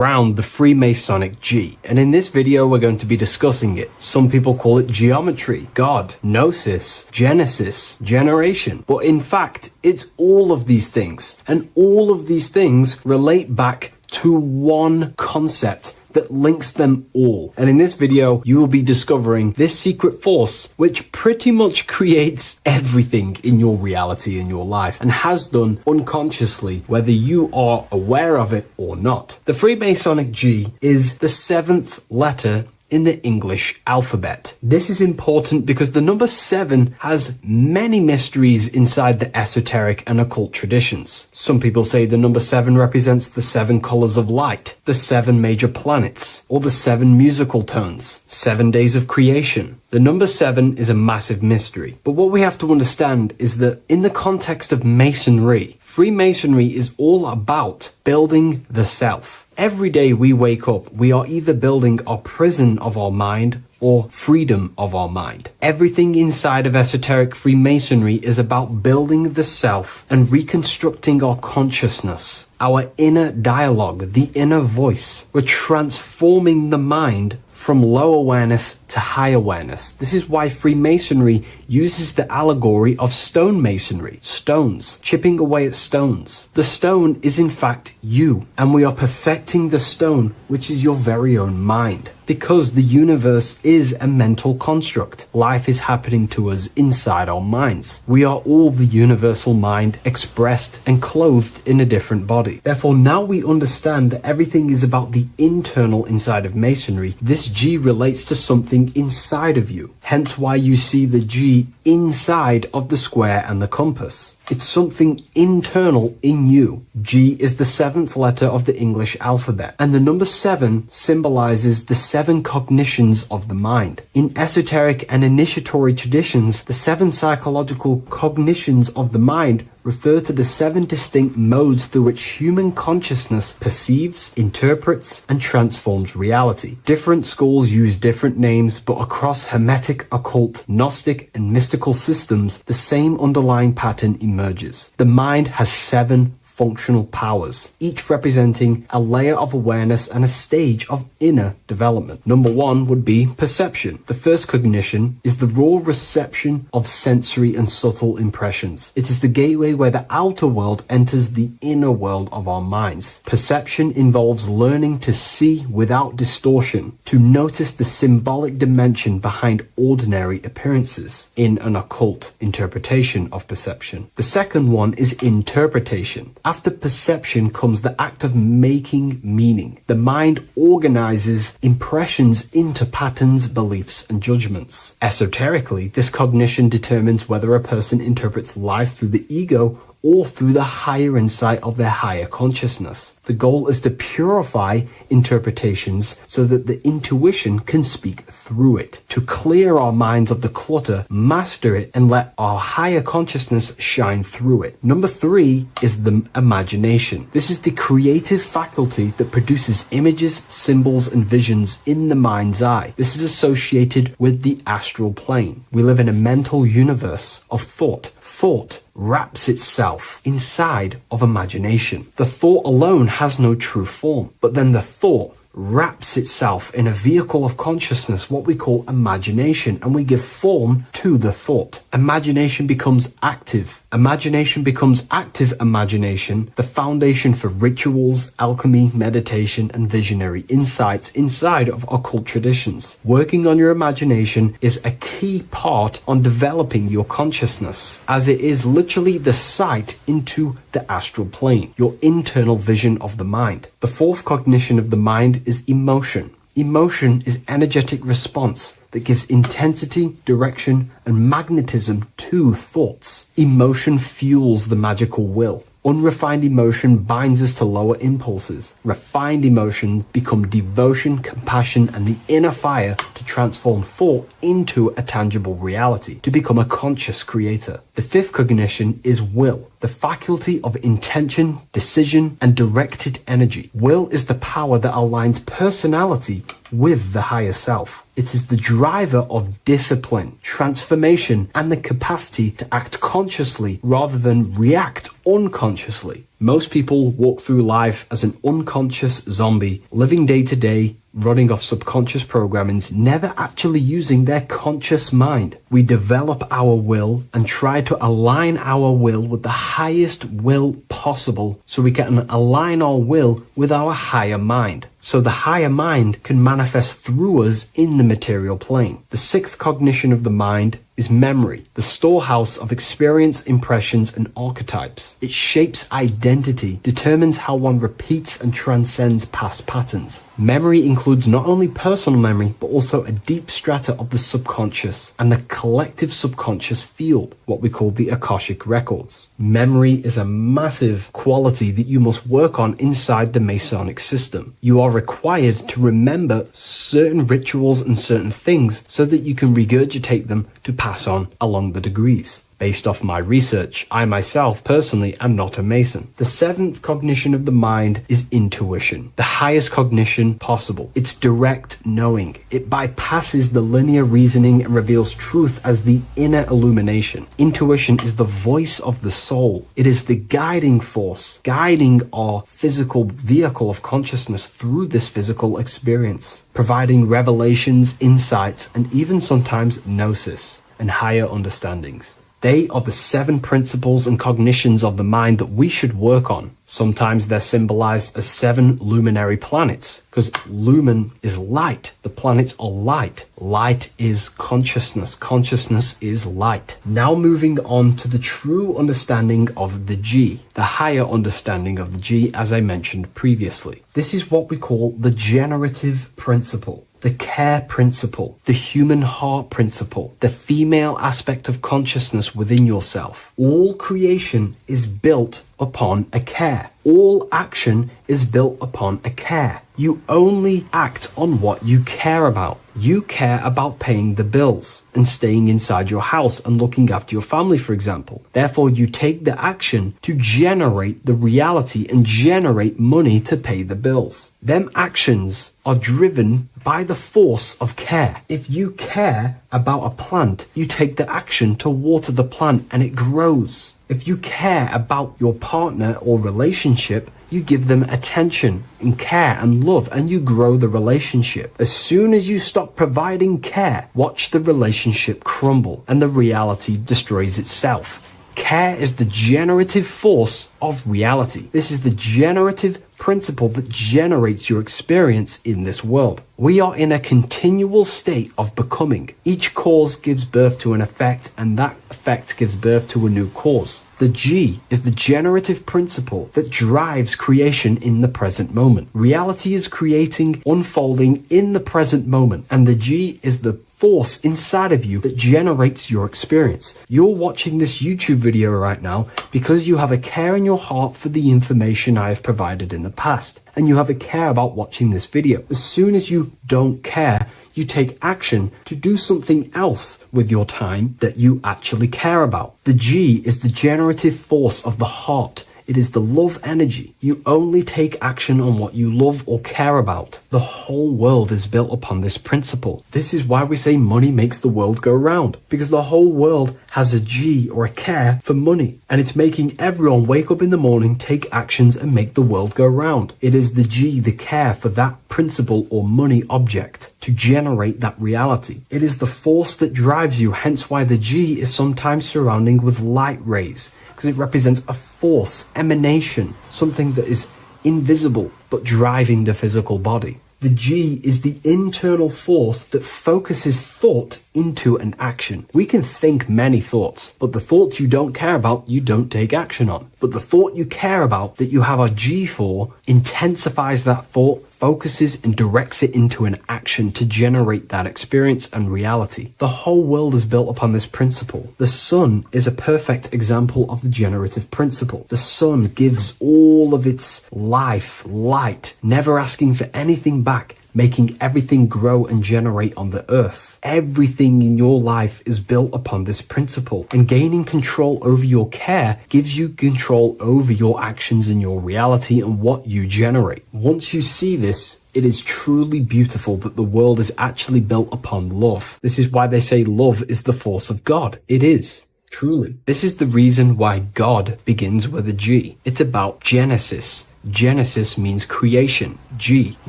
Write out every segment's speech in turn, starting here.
around the Freemasonic G, and in this video we're going to be discussing it. Some people call it geometry, God, gnosis, genesis, generation, but in fact it's all of these things, and all of these things relate back to one concept that links them all. And in this video, you will be discovering this secret force, which pretty much creates everything in your reality in your life, and has done unconsciously, whether you are aware of it or not. The Freemasonic G is the 7th letter in the English alphabet. This is important because the number 7 has many mysteries inside the esoteric and occult traditions. Some people say the number 7 represents the 7 colors of light, the 7 major planets, or the 7 musical tones, 7 days of creation. The number 7 is a massive mystery. But what we have to understand is that in the context of Masonry, Freemasonry is all about building the self. Every day we wake up, we are either building our prison of our mind or freedom of our mind. Everything inside of esoteric Freemasonry is about building the self and reconstructing our consciousness, our inner dialogue, the inner voice. We're transforming the mind from low awareness to high awareness. This is why Freemasonry uses the allegory of stonemasonry, stones, chipping away at stones. The stone is in fact you, and we are perfecting the stone, which is your very own mind. Because the universe is a mental construct. Life is happening to us inside our minds. We are all the universal mind expressed and clothed in a different body. Therefore, now we understand that everything is about the internal inside of Masonry. This G relates to something inside of you. Hence why you see the G inside of the square and the compass. It's something internal in you. G is the 7th letter of the English alphabet, and the number 7 symbolizes the 7 cognitions of the mind. In esoteric and initiatory traditions, the 7 psychological cognitions of the mind refer to the 7 distinct modes through which human consciousness perceives, interprets, and transforms reality. Different schools use different names, but across Hermetic, occult, Gnostic, and mystical systems, the same underlying pattern emerges. The mind has 7 functional powers, each representing a layer of awareness and a stage of inner development. Number 1 would be perception. The first cognition is the raw reception of sensory and subtle impressions. It is the gateway where the outer world enters the inner world of our minds. Perception involves learning to see without distortion, to notice the symbolic dimension behind ordinary appearances in an occult interpretation of perception. The second one is interpretation. After perception comes the act of making meaning. The mind organizes impressions into patterns, beliefs, and judgments. Esoterically, this cognition determines whether a person interprets life through the ego or through the higher insight of their higher consciousness. The goal is to purify interpretations so that the intuition can speak through it, to clear our minds of the clutter, master it, and let our higher consciousness shine through it. Number 3 is the imagination. This is the creative faculty that produces images, symbols, and visions in the mind's eye. This is associated with the astral plane. We live in a mental universe of thought. Thought wraps itself inside of imagination. The thought alone has no true form, but then the thought wraps itself in a vehicle of consciousness, what we call imagination, and we give form to the thought. Imagination becomes active. Imagination becomes active imagination, the foundation for rituals, alchemy, meditation, and visionary insights inside of occult traditions. Working on your imagination is a key part on developing your consciousness, as it is literally the sight into the astral plane, your internal vision of the mind. The 4th cognition of the mind is emotion. Emotion is energetic response that gives intensity, direction, and magnetism to thoughts. Emotion fuels the magical will. Unrefined emotion binds us to lower impulses. Refined emotions become devotion, compassion, and the inner fire to transform thought into a tangible reality, to become a conscious creator. The 5th cognition is will. the faculty of intention, decision, and directed energy. Will is the power that aligns personality with the higher self. It is the driver of discipline, transformation, and the capacity to act consciously rather than react unconsciously. Most people walk through life as an unconscious zombie, living day to day, running off subconscious programmings, never actually using their conscious mind. We develop our will and try to align our will with the highest will possible so we can align our will with our higher mind. So the higher mind can manifest through us in the material plane. The sixth cognition of the mind is memory, the storehouse of experience, impressions, and archetypes. It shapes identity, determines how one repeats and transcends past patterns. Memory includes not only personal memory, but also a deep strata of the subconscious and the collective subconscious field, what we call the Akashic records. Memory is a massive quality that you must work on inside the Masonic system. You are required to remember certain rituals and certain things so that you can regurgitate them to pass on along the degrees. Based off my research, I myself personally am not a Mason. The seventh cognition of the mind is intuition, the highest cognition possible. It's direct knowing. It bypasses the linear reasoning and reveals truth as the inner illumination. Intuition is the voice of the soul. It is the guiding force, guiding our physical vehicle of consciousness through this physical experience, providing revelations, insights, and even sometimes gnosis and higher understandings. They are the seven principles and cognitions of the mind that we should work on. Sometimes they're symbolized as seven luminary planets, because lumen is light. The planets are light. Light is consciousness. Consciousness is light. Now moving on to the true understanding of the G, the higher understanding of the G, as I mentioned previously. This is what we call the generative principle, the care principle, the human heart principle, the female aspect of consciousness within yourself. All creation is built upon a care. All action is built upon a care. You only act on what you care about. You care about paying the bills and staying inside your house and looking after your family, for example. Therefore, you take the action to generate the reality and generate money to pay the bills. Them actions are driven by the force of care. If you care about a plant, you take the action to water the plant and it grows. If you care about your partner or relationship, you give them attention and care and love and you grow the relationship. As soon as you stop providing care, watch the relationship crumble and the reality destroys itself. Care is the generative force of reality. This is the generative principle that generates your experience in this world. We are in a continual state of becoming. Each cause gives birth to an effect, and that effect gives birth to a new cause. The G is the generative principle that drives creation in the present moment. Reality is creating, unfolding in the present moment, and the G is the force inside of you that generates your experience. You're watching this YouTube video right now because you have a care in your heart for the information I have provided in the past, and you have a care about watching this video. As soon as you don't care, you take action to do something else with your time that you actually care about. The G is the generative force of the heart. It is the love energy. You only take action on what you love or care about. The whole world is built upon this principle. This is why we say money makes the world go round, because the whole world has a G or a care for money, and it's making everyone wake up in the morning, take actions, and make the world go round. It is the G, the care for that principle or money object to generate that reality. It is the force that drives you, hence why the G is sometimes surrounding with light rays, because it represents a force, emanation, something that is invisible but driving the physical body. The G is the internal force that focuses thought into an action. We can think many thoughts, but the thoughts you don't care about, you don't take action on. But the thought you care about, that you have a G for, intensifies that thought, focuses and directs it into an action to generate that experience and reality. The whole world is built upon this principle. The sun is a perfect example of the generative principle. The sun gives all of its life, light, never asking for anything back, making everything grow and generate on the earth. Everything in your life is built upon this principle, and gaining control over your care gives you control over your actions and your reality and what you generate. Once you see this, it is truly beautiful that the world is actually built upon love. This is why they say love is the force of God. It is. Truly. This is the reason why God begins with a G. It's about Genesis. Genesis means creation. G,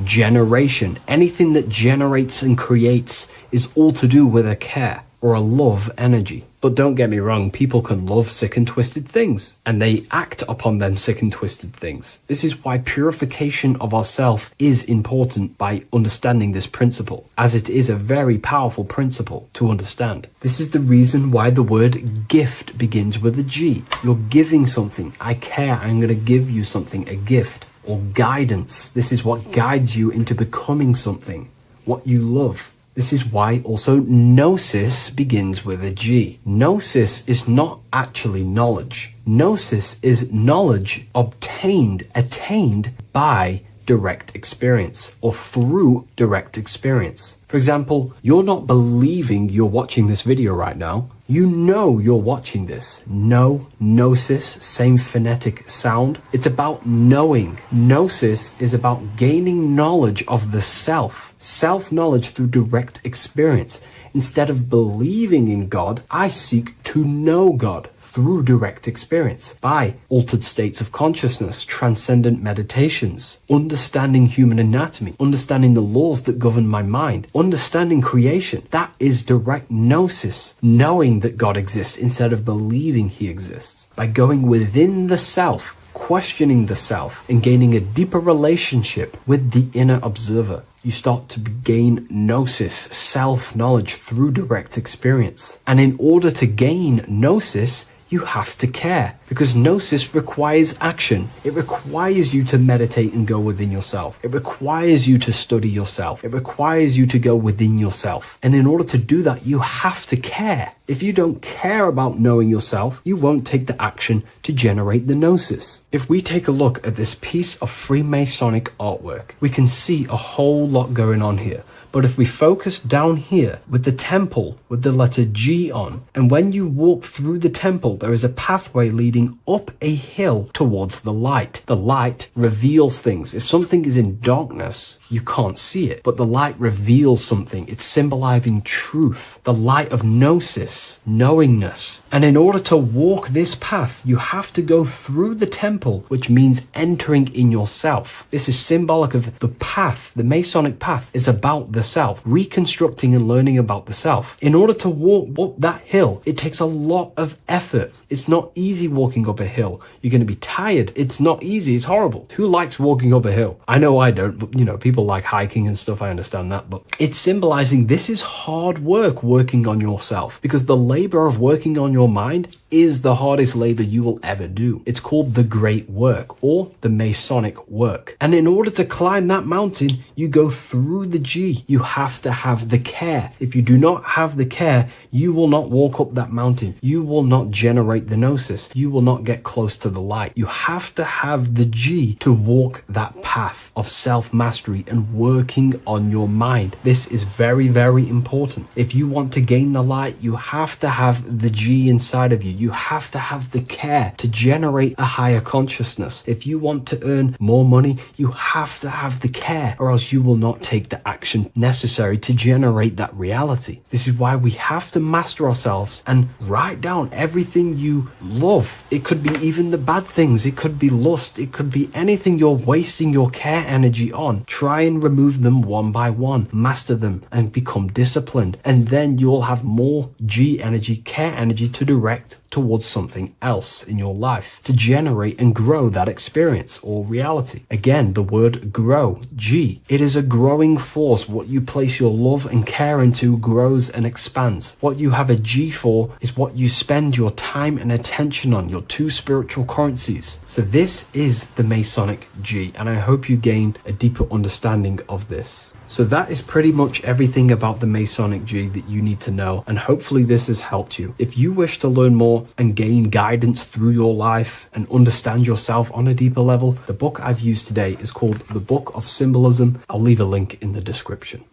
generation. Anything that generates and creates is all to do with a care or a love energy. But don't get me wrong, people can love sick and twisted things, and they act upon them sick and twisted things. This is why purification of ourself is important by understanding this principle, as it is a very powerful principle to understand. This is the reason why the word gift begins with a G. You're giving something. I care. I'm going to give you something, a gift. Or guidance. This is what guides you into becoming something, what you love. This is why also gnosis begins with a G. Gnosis is not actually knowledge. Gnosis is knowledge obtained, attained by direct experience or through direct experience. For example, you're not believing you're watching this video right now. You know you're watching this. Know, gnosis, same phonetic sound. It's about knowing. Gnosis is about gaining knowledge of the self. Self-knowledge through direct experience. Instead of believing in God, I seek to know God through direct experience by altered states of consciousness, transcendent meditations, understanding human anatomy, understanding the laws that govern my mind, understanding creation. That is direct gnosis, knowing that God exists instead of believing he exists. By going within the self, questioning the self, and gaining a deeper relationship with the inner observer, you start to gain gnosis, self-knowledge through direct experience. And in order to gain gnosis, you have to care, because gnosis requires action. It requires you to meditate and go within yourself. It requires you to study yourself. It requires you to go within yourself. And in order to do that, you have to care. If you don't care about knowing yourself, you won't take the action to generate the gnosis. If we take a look at this piece of Freemasonic artwork, we can see a whole lot going on here. But if we focus down here with the temple with the letter G on, and when you walk through the temple, there is a pathway leading up a hill towards the light. The light reveals things. If something is in darkness, you can't see it, but the light reveals something. It's symbolizing truth, the light of gnosis, knowingness. And in order to walk this path, you have to go through the temple, which means entering in yourself. This is symbolic of the path. The Masonic path is about the self, reconstructing and learning about the self. In order to walk up that hill, it takes a lot of effort. It's not easy walking up a hill. You're going to be tired. It's not easy. It's horrible. Who likes walking up a hill? I know I don't, but people like hiking and stuff. I understand that, but it's symbolizing this is hard work working on yourself, because the labor of working on your mind is the hardest labor you will ever do. It's called the great work or the Masonic work. And in order to climb that mountain, you go through the G. You have to have the care. If you do not have the care, you will not walk up that mountain. You will not generate the gnosis. You will not get close to the light. You have to have the G to walk that path of self-mastery and working on your mind. This is very, very important. If you want to gain the light, you have to have the G inside of you. You have to have the care to generate a higher consciousness. If you want to earn more money, you have to have the care, or else you will not take the action necessary to generate that reality. This is why we have to master ourselves and write down everything you love. It could be even the bad things. It could be lust. It could be anything you're wasting your care energy on. Try and remove them one by one. Master them and become disciplined. And then you'll have more G energy, care energy to direct towards something else in your life to generate and grow that experience or reality. Again, the word grow, G. It is a growing force. What you place your love and care into grows and expands. What you have a G for is what you spend your time and attention on, your two spiritual currencies. So this is the Masonic G, and I hope you gain a deeper understanding of this. So that is pretty much everything about the Masonic G that you need to know, and hopefully this has helped you. If you wish to learn more more and gain guidance through your life and understand yourself on a deeper level, the book I've used today is called The Book of Symbolism. I'll leave a link in the description.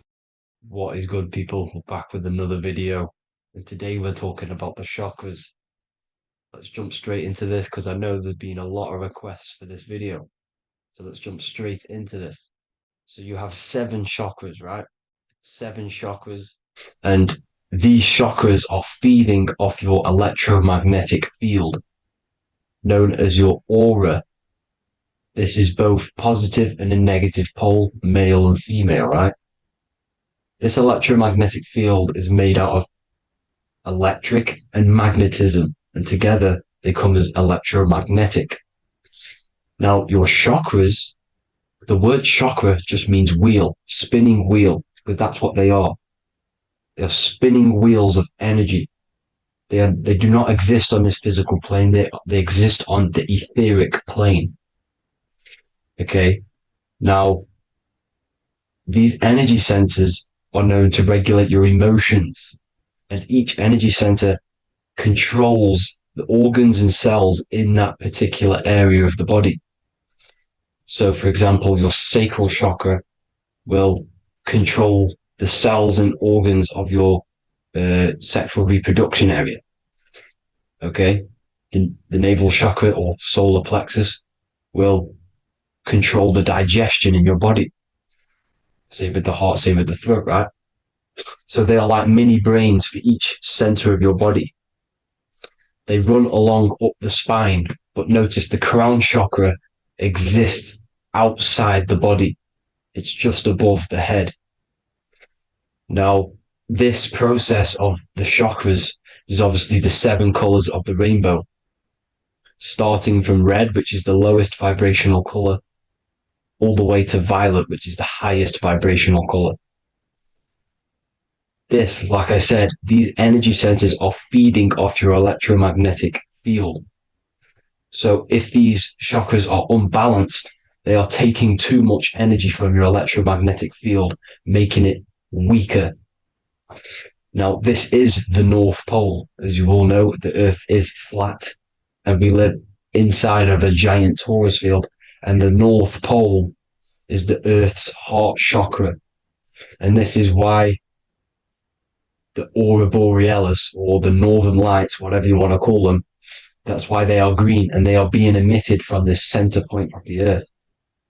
What is good, people? We're back with another video, and today we're talking about the chakras. Let's jump straight into this because I know there's been a lot of requests for this video. So let's jump straight into this. So you have 7 chakras, right? 7 chakras. And these chakras are feeding off your electromagnetic field, known as your aura. This is both positive and a negative pole, male and female, right? This electromagnetic field is made out of electric and magnetism, and together they come as electromagnetic. Now, your chakras, the word chakra just means wheel, spinning wheel, because that's what they are. They're spinning wheels of energy. They do not exist on this physical plane. They exist on the etheric plane. Okay. Now, these energy centers are known to regulate your emotions, and each energy center controls the organs and cells in that particular area of the body. So, for example, your sacral chakra will control the cells and organs of your sexual reproduction area. Okay, the navel chakra or solar plexus will control the digestion in your body. Same with the heart, same with the throat, right? So they are like mini brains for each center of your body. They run along up the spine, but notice the crown chakra exists outside the body. It's just above the head. Now, this process of the chakras is obviously the 7 colors of the rainbow, starting from red, which is the lowest vibrational color, all the way to violet, which is the highest vibrational color. This, like I said, these energy centers are feeding off your electromagnetic field. So if these chakras are unbalanced, they are taking too much energy from your electromagnetic field, making it weaker. Now, this is the North Pole. As you all know, the Earth is flat, and we live inside of a giant torus field, and the North Pole is the Earth's heart chakra. And this is why the aurora borealis, or the northern lights, whatever you want to call them, that's why they are green, and they are being emitted from this center point of the Earth,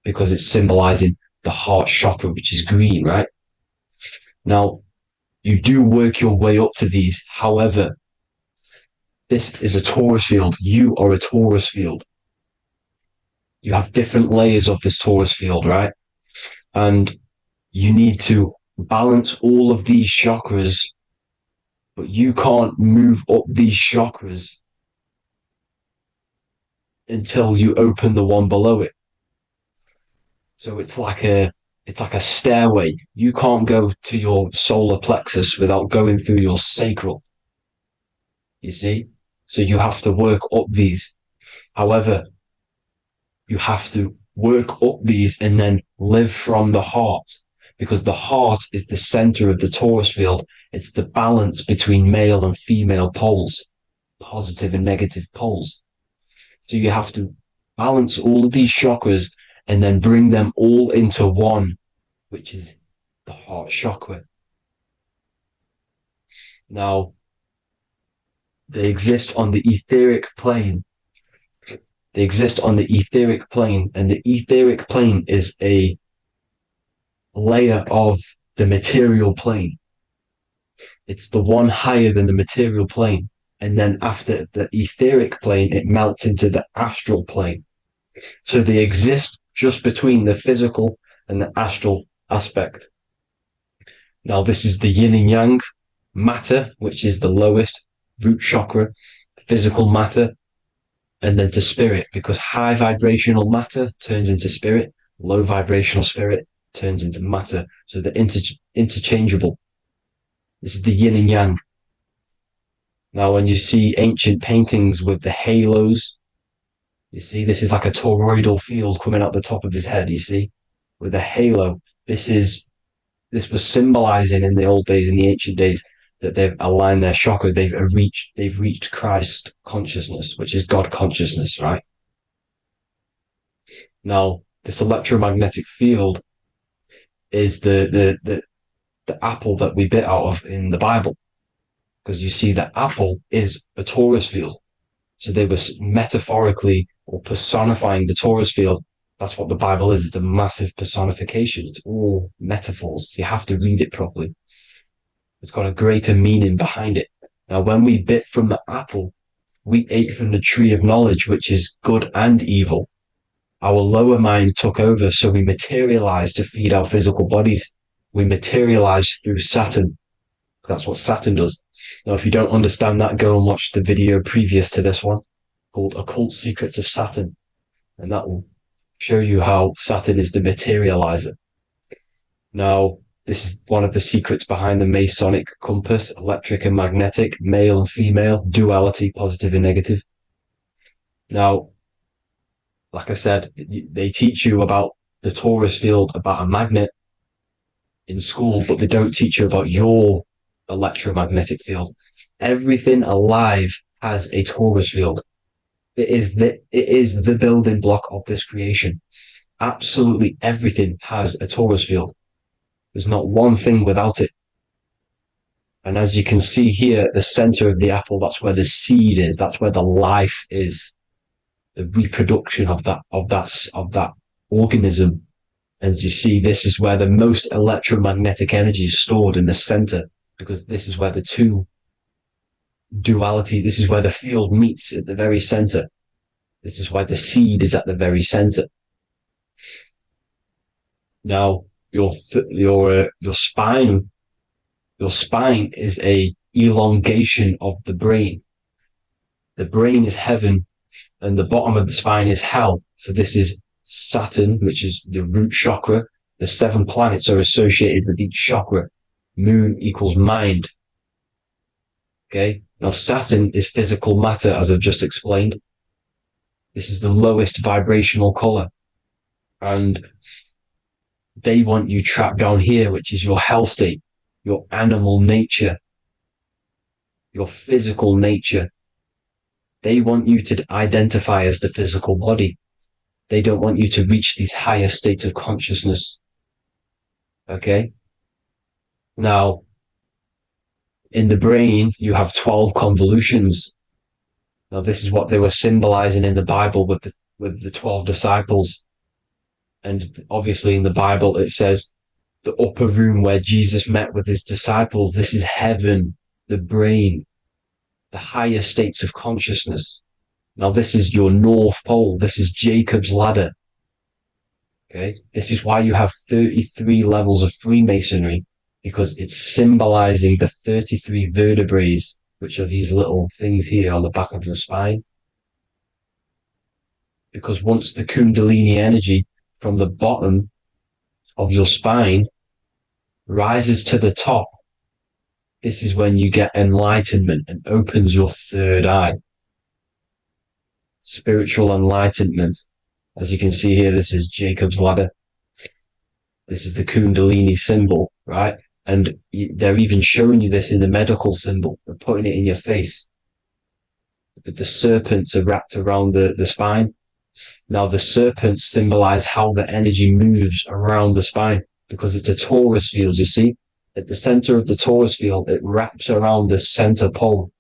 because it's symbolizing the heart chakra, which is green, right? Now, you do work your way up to these. However, this is a torus field. You are a torus field. You have different layers of this torus field, right? And you need to balance all of these chakras, but you can't move up these chakras until you open the one below it. So it's like a stairway. You can't go to your solar plexus without going through your sacral. You see? So you have to work up these. However, you have to work up these and then live from the heart, because the heart is the center of the torus field. It's the balance between male and female poles, positive and negative poles. So you have to balance all of these chakras and then bring them all into one, which is the heart chakra. Now, they exist on the etheric plane. They exist on the etheric plane, and the etheric plane is a layer of the material plane. It's the one higher than the material plane. And then after the etheric plane, it melts into the astral plane. So they exist just between the physical and the astral aspect. Now, this is the yin and yang, matter, which is the lowest, root chakra, physical matter, and then to spirit, because high vibrational matter turns into spirit, low vibrational spirit turns into matter. So they're interchangeable. This is the yin and yang. Now, when you see ancient paintings with the halos, you see this is like a toroidal field coming out the top of his head, you see, with a halo. This was symbolizing in the old days, in the ancient days, that they've aligned their chakra, they've reached Christ consciousness, which is God consciousness, right? Now, this electromagnetic field is the apple that we bit out of in the Bible, because you see that apple is a torus field. So they were metaphorically or personifying the torus field. That's what the Bible is. It's a massive personification. It's all metaphors. You have to read it properly. It's got a greater meaning behind it. Now, when we bit from the apple, we ate from the tree of knowledge, which is good and evil. Our lower mind took over, so we materialized to feed our physical bodies. We materialized through Saturn. That's what Saturn does. Now, if you don't understand that, go and watch the video previous to this one called Occult Secrets of Saturn. And that will show you how Saturn is the materializer. Now, this is one of the secrets behind the Masonic compass, electric and magnetic, male and female, duality, positive and negative. Now, like I said, they teach you about the torus field, about a magnet in school, but they don't teach you about your electromagnetic field. Everything alive has a torus field. It is the building block of this creation. Absolutely everything has a torus field. There's not one thing without it. And as you can see here at the center of the apple, that's where the seed is. That's where the life is. The reproduction of that organism. As you see, this is where the most electromagnetic energy is stored, in the center, because this is where the two duality, this is where the field meets, at the very center. This is why the seed is at the very center. Now, your spine is a elongation of the brain. The brain is heaven, and the bottom of the spine is hell. So this is Saturn, which is the root chakra. The 7 planets are associated with each chakra. Moon equals mind. Okay. Now, Saturn is physical matter, as I've just explained. This is the lowest vibrational color. And they want you trapped down here, which is your hell state, your animal nature, your physical nature. They want you to identify as the physical body. They don't want you to reach these higher states of consciousness. Okay? Now, in the brain, you have 12 convolutions. Now, this is what they were symbolizing in the Bible with the 12 disciples. And obviously in the Bible, it says the upper room where Jesus met with his disciples. This is heaven, the brain, the higher states of consciousness. Now, this is your North Pole. This is Jacob's ladder. Okay. This is why you have 33 levels of Freemasonry, because it's symbolizing the 33 vertebrae, which are these little things here on the back of your spine. Because once the Kundalini energy from the bottom of your spine rises to the top, this is when you get enlightenment and opens your third eye. Spiritual enlightenment. As you can see here, this is Jacob's ladder. This is the Kundalini symbol, right? And they're even showing you this in the medical symbol. They're putting it in your face. The serpents are wrapped around the spine. Now, the serpents symbolize how the energy moves around the spine, because it's a torus field, you see? At the center of the torus field, it wraps around the center pole.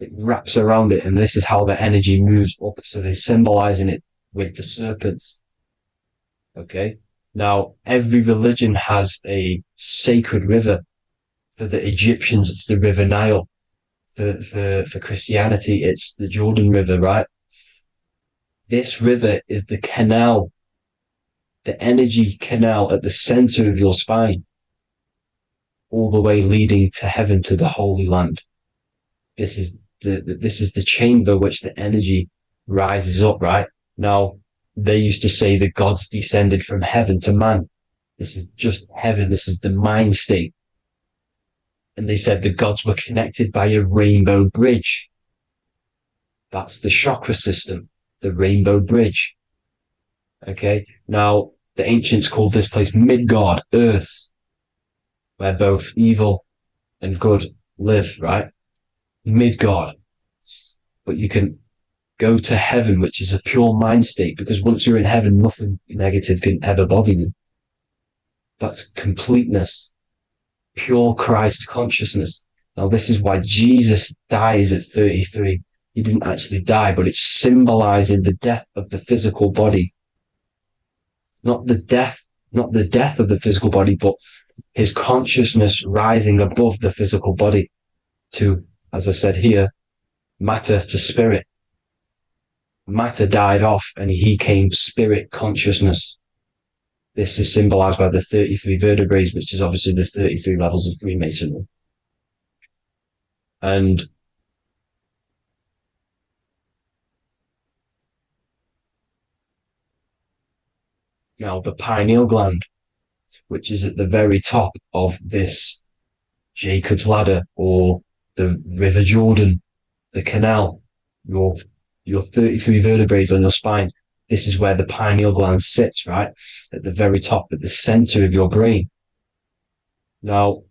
It wraps around it, and this is how the energy moves up. So they're symbolizing it with the serpents. Okay? Now, every religion has a sacred river. For the Egyptians, it's the River Nile. For Christianity, it's the Jordan River, right? This river is the canal, the energy canal at the center of your spine, all the way leading to heaven, to the Holy Land. This is the chamber which the energy rises up, right? Now, they used to say the gods descended from heaven to man. This is just heaven. This is the mind state. And they said the gods were connected by a rainbow bridge. That's the chakra system, the rainbow bridge. Okay. Now, the ancients called this place Midgard, Earth, where both evil and good live, right? Mid-God. But you can go to heaven, which is a pure mind state, because once you're in heaven, nothing negative can ever bother you. That's completeness, pure Christ consciousness. Now, this is why Jesus dies at 33. He didn't actually die, but it's symbolizing the death of the physical body. Not the death of the physical body, but his consciousness rising above the physical body to, as I said here, matter to spirit. Matter died off and he came spirit consciousness. This is symbolized by the 33 vertebrae, which is obviously the 33 levels of Freemasonry. And now the pineal gland, which is at the very top of this Jacob's ladder or the River Jordan, the canal, your 33 vertebrae on your spine. This is where the pineal gland sits, right? At the very top, at the center of your brain. Now,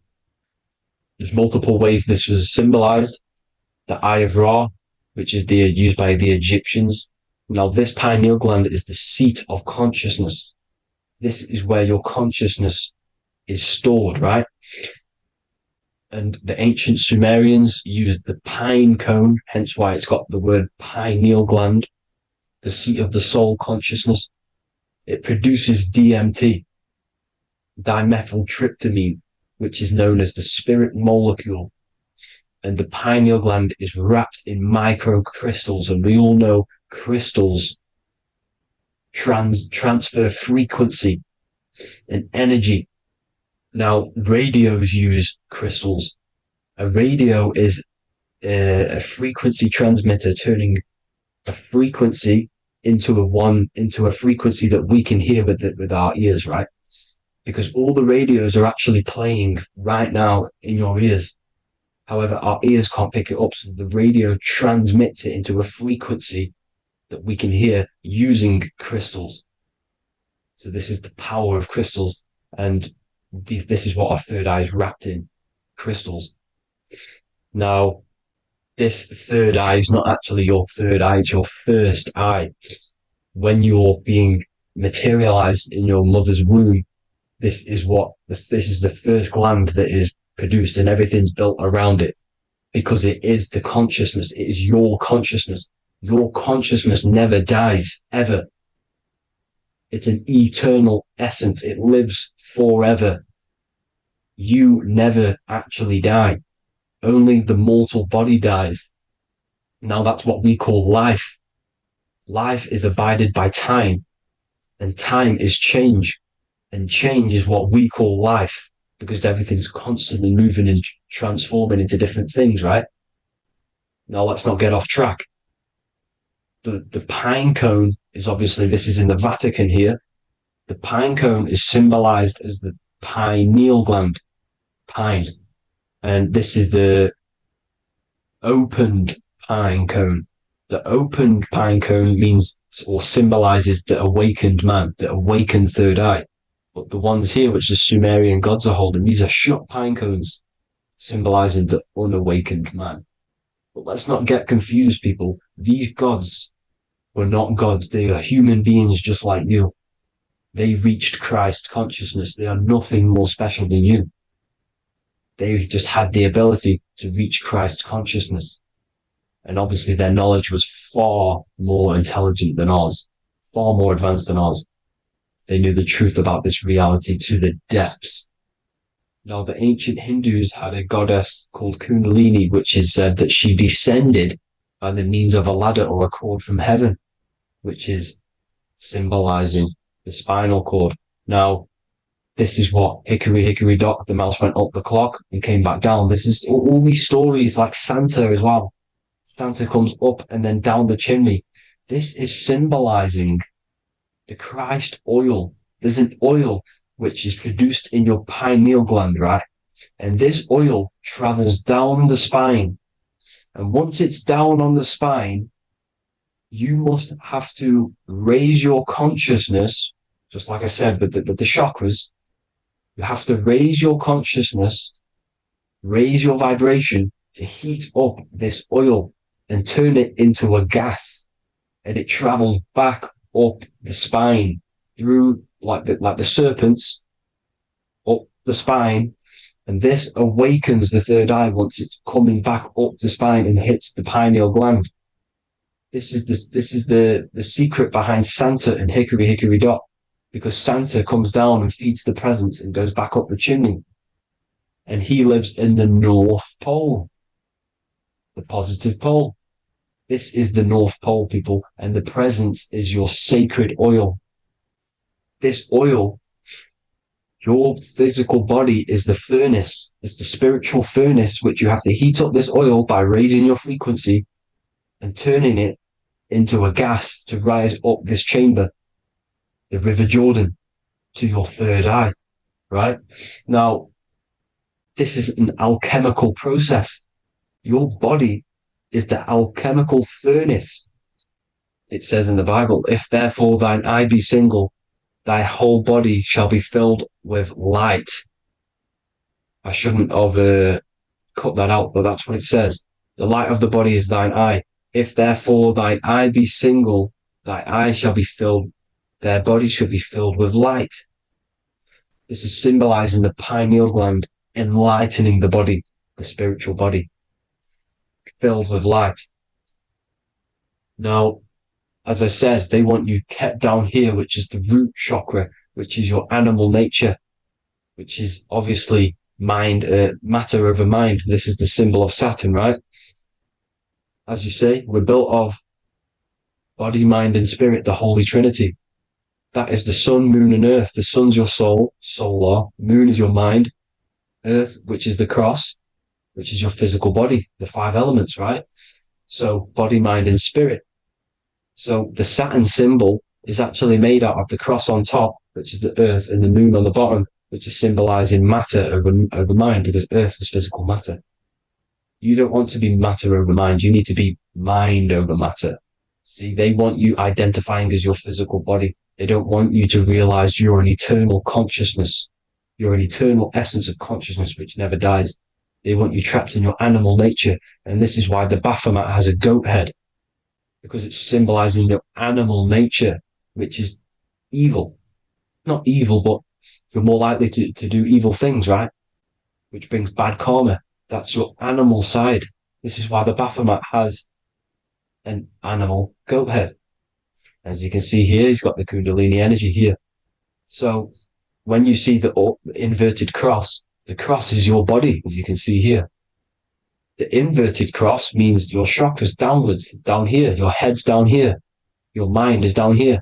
there's multiple ways this was symbolized. The Eye of Ra, which is used by the Egyptians. Now, this pineal gland is the seat of consciousness. This is where your consciousness is stored, right? And the ancient Sumerians used the pine cone, hence why it's got the word pineal gland, the seat of the soul consciousness. It produces DMT, dimethyltryptamine, which is known as the spirit molecule. And the pineal gland is wrapped in microcrystals, and we all know crystals transfer frequency and energy. Now, radios use crystals. A radio is a frequency transmitter, turning a frequency into a frequency that we can hear with our ears, right? Because all the radios are actually playing right now in your ears. However, our ears can't pick it up, so the radio transmits it into a frequency that we can hear using crystals. So this is the power of crystals, and this is what our third eye is wrapped in, crystals. Now, this third eye is not actually your third eye, it's your first eye. When you're being materialized in your mother's womb, this is the first gland that is produced, and everything's built around it, because it is the consciousness. It is your consciousness. Your consciousness never dies, ever. It's an eternal essence. It lives forever. You never actually die. Only the mortal body dies. Now that's what we call life. Life is abided by time, and time is change. And change is what we call life, because everything's constantly moving and transforming into different things, right? Now let's not get off track. The pine cone is obviously, this is in the Vatican here. The pine cone is symbolized as the pineal gland, pine. And this is the opened pine cone. The opened pine cone means or symbolizes the awakened man, the awakened third eye. But the ones here, which the Sumerian gods are holding, these are shut pine cones, symbolizing the unawakened man. But let's not get confused, people. These gods were not gods. They are human beings just like you. They reached Christ consciousness. They are nothing more special than you. They just had the ability to reach Christ consciousness. And obviously their knowledge was far more intelligent than ours, far more advanced than ours. They knew the truth about this reality to the depths. Now, the ancient Hindus had a goddess called Kundalini, which is said that she descended by the means of a ladder or a cord from heaven, which is symbolizing the spinal cord. Now, this is what Hickory Hickory Dock, the mouse went up the clock and came back down. This is all these stories, like Santa as well. Santa comes up and then down the chimney. This is symbolizing the Christ oil. There's an oil which is produced in your pineal gland, right? And this oil travels down the spine. And once it's down on the spine, you must have to raise your consciousness, just like I said with the chakras. You have to raise your consciousness raise your vibration to heat up this oil and turn it into a gas, and it travels back up the spine through like the serpents up the spine, and this awakens the third eye once it's coming back up the spine and hits the pineal gland. This is the secret behind Santa and Hickory Hickory Dock, because Santa comes down and feeds the presents and goes back up the chimney, and he lives in the North Pole, the positive pole. This is the North Pole, people, and the presence is your sacred oil. This oil, your physical body, is the furnace. It's the spiritual furnace, which you have to heat up this oil by raising your frequency and turning it into a gas to rise up this chamber, the River Jordan, to your third eye, right? Now, this is an alchemical process. Your body is the alchemical furnace. It says in the Bible, if therefore thine eye be single, thy whole body shall be filled with light. I shouldn't have cut that out, but that's what it says. The light of the body is thine eye. If therefore thine eye be single, thy eye shall be filled, their body shall be filled with light. This is symbolizing the pineal gland, enlightening the body, the spiritual body, filled with light. Now, as I said, they want you kept down here, which is the root chakra, which is your animal nature, which is obviously mind, matter over mind. This is the symbol of Saturn, right? As you say, we're built of body, mind, and spirit, the Holy Trinity. That is the sun, moon, and earth. The sun's your soul, solar. Moon is your mind. Earth, which is the cross, which is your physical body, the 5 elements, right? So body, mind, and spirit. So the Saturn symbol is actually made out of the cross on top, which is the earth, and the moon on the bottom, which is symbolizing matter over mind, because earth is physical matter. You don't want to be matter over mind. You need to be mind over matter. See, they want you identifying as your physical body. They don't want you to realize you're an eternal consciousness. You're an eternal essence of consciousness which never dies. They want you trapped in your animal nature. And this is why the Baphomet has a goat head, because it's symbolizing your animal nature, which is evil. Not evil, but you're more likely to do evil things, right? Which brings bad karma. That's your animal side. This is why the Baphomet has an animal goat head. As you can see here, he's got the Kundalini energy here. So when you see the inverted cross, the cross is your body, as you can see here. The inverted cross means your chakras downwards, down here. Your head's down here. Your mind is down here.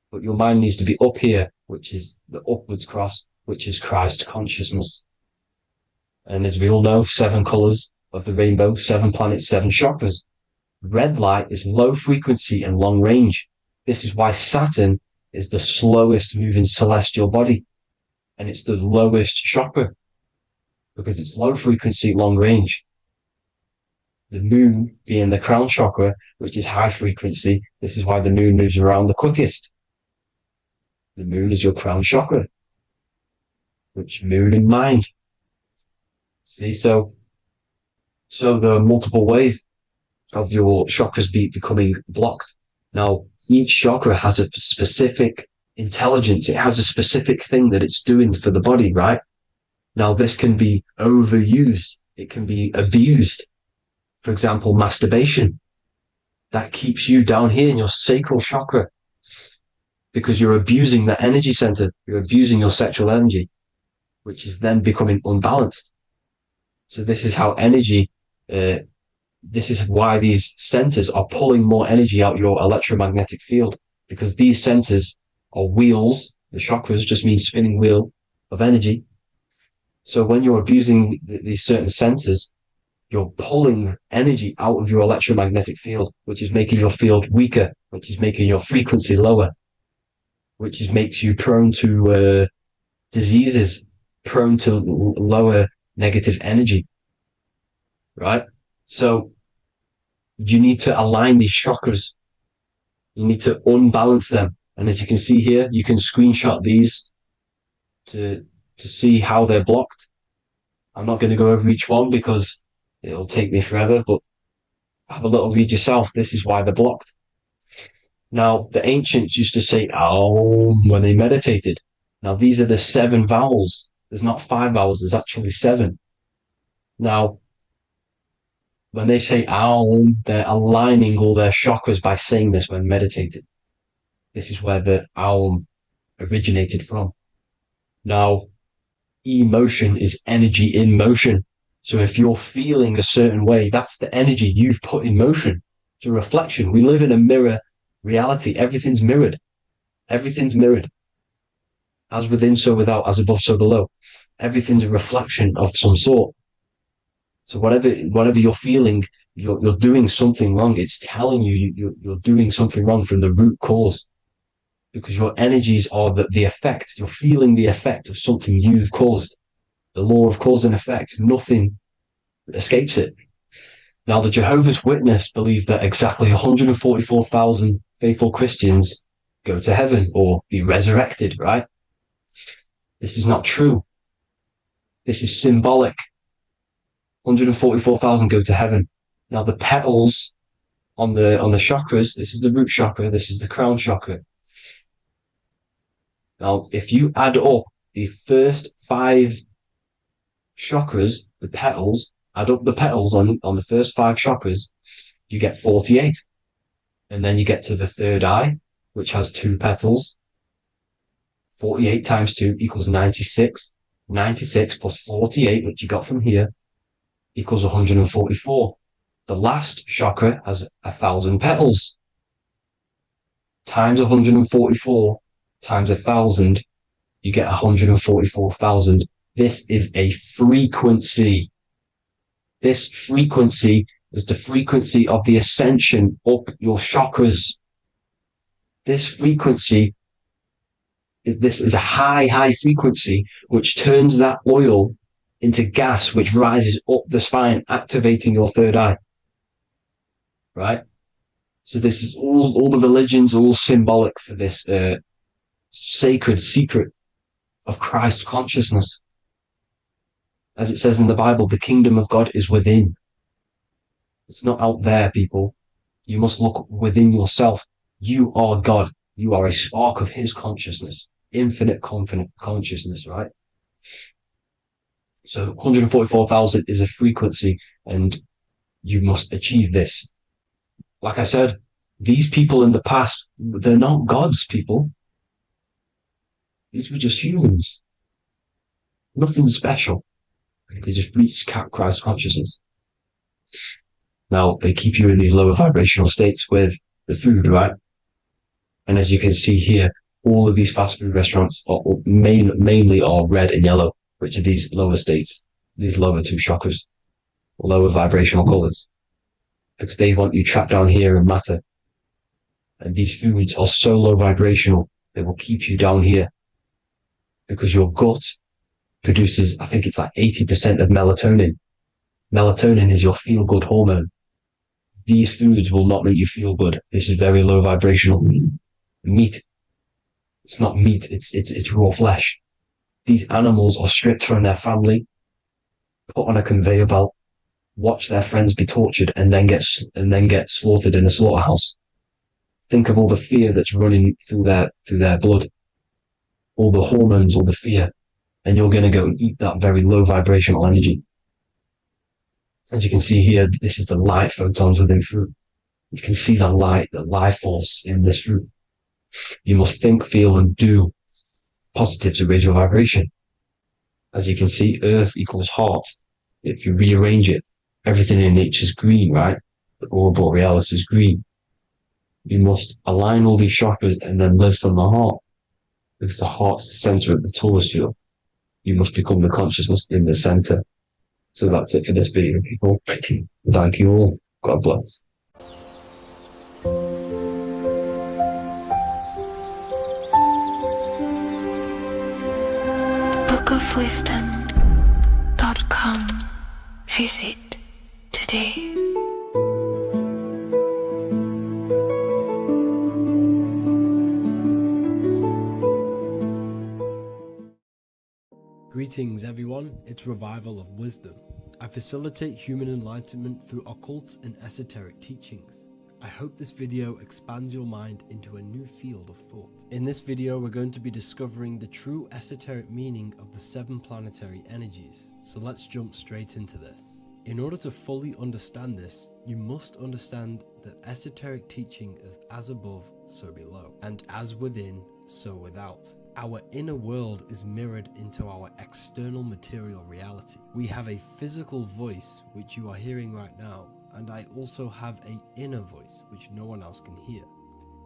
But your mind needs to be up here, which is the upwards cross, which is Christ consciousness. And as we all know, 7 colors of the rainbow, 7 planets, 7 chakras. Red light is low frequency and long range. This is why Saturn is the slowest moving celestial body. And it's the lowest chakra, because it's low frequency, long range. The moon being the crown chakra, which is high frequency. This is why the moon moves around the quickest. The moon is your crown chakra, which moon in mind. See, so there are multiple ways of your chakras becoming blocked. Now, each chakra has a specific intelligence. It has a specific thing that it's doing for the body, right? Now, this can be overused. It can be abused. For example, masturbation. That keeps you down here in your sacral chakra, because you're abusing the energy center. You're abusing your sexual energy, which is then becoming unbalanced. So this is how energy, this is why these centers are pulling more energy out your electromagnetic field, because these centers are wheels. The chakras just mean spinning wheel of energy. So when you're abusing these certain centers, you're pulling energy out of your electromagnetic field, which is making your field weaker, which is making your frequency lower, which makes you prone to diseases, prone to lower negative energy, right? So you need to align these chakras. You need to unbalance them. And as you can see here, you can screenshot these to see how they're blocked. I'm not going to go over each one because it'll take me forever, but have a little read yourself. This is why they're blocked. Now, the ancients used to say Aum when they meditated. Now, these are the 7 vowels. There's not 5 vowels, there's actually 7. Now, when they say Aum, they're aligning all their chakras by saying this when meditated. This is where the Aum originated from. Now, emotion is energy in motion. So if you're feeling a certain way, that's the energy you've put in motion. It's a reflection. We live in a mirror reality. Everything's mirrored. Everything's mirrored. As within, so without, as above, so below. Everything's a reflection of some sort. So whatever you're feeling, you're doing something wrong. It's telling you you're doing something wrong from the root cause. Because your energies are the effect. You're feeling the effect of something you've caused. The law of cause and effect. Nothing escapes it. Now, the Jehovah's Witness believe that exactly 144,000 faithful Christians go to heaven or be resurrected, right? This is not true. This is symbolic. 144,000 go to heaven. Now, the petals on the chakras, this is the root chakra, this is the crown chakra. Now, if you add up the first 5 chakras, the petals, add up the petals on the first 5 chakras, you get 48. And then you get to the third eye, which has 2 petals. 48 times 2 equals 96. 96 plus 48, which you got from here, equals 144. The last chakra has 1,000 petals. Times 144 times 1,000, you get 144,000. This is a frequency. This frequency is the frequency of the ascension up your chakras. This frequency is a high frequency which turns that oil into gas, which rises up the spine, activating your third eye. Right? So this is all the religions are all symbolic for this sacred secret of Christ consciousness. As it says in the Bible, the kingdom of God is within. It's not out there, people. You must look within yourself. You are God. You are a spark of his consciousness, infinite consciousness, right? So 144,000 is a frequency, and you must achieve this. Like I said, these people in the past, they're not gods, people. These were just humans. Nothing special. They just reach Christ consciousness. Now, they keep you in these lower vibrational states with the food, right? And as you can see here, all of these fast food restaurants are mainly are red and yellow, which are these lower states, these lower 2 chakras, lower vibrational colors, because they want you trapped down here in matter. And these foods are so low vibrational, they will keep you down here because your gut produces, I think it's like 80% of melatonin. Melatonin is your feel-good hormone. These foods will not make you feel good. This is very low vibrational. Meat. It's not meat, it's raw flesh. These animals are stripped from their family, put on a conveyor belt, watch their friends be tortured, and then get slaughtered in a slaughterhouse. Think of all the fear that's running through their blood, all the hormones, all the fear, and you're going to go and eat that very low vibrational energy. As you can see here, this is the light photons within fruit. You can see the life force in this fruit. You must think, feel, and do positive to raise your vibration. As you can see, earth equals heart. If you rearrange it, everything in nature is green, right? The aurora borealis is green. You must align all these chakras and then live from the heart, because the heart's the center of the Taurus field. You must become the consciousness in the center. So that's it for this video, people. Thank you all. God bless. bookofwisdom.com. Visit today. Greetings everyone, it's Revival of Wisdom. I facilitate human enlightenment through occult and esoteric teachings. I hope this video expands your mind into a new field of thought. In this video, we're going to be discovering the true esoteric meaning of the 7 planetary energies. So let's jump straight into this. In order to fully understand this, you must understand the esoteric teaching of as above, so below, and as within, so without. Our inner world is mirrored into our external material reality. We have a physical voice, which you are hearing right now, and I also have an inner voice, which no one else can hear.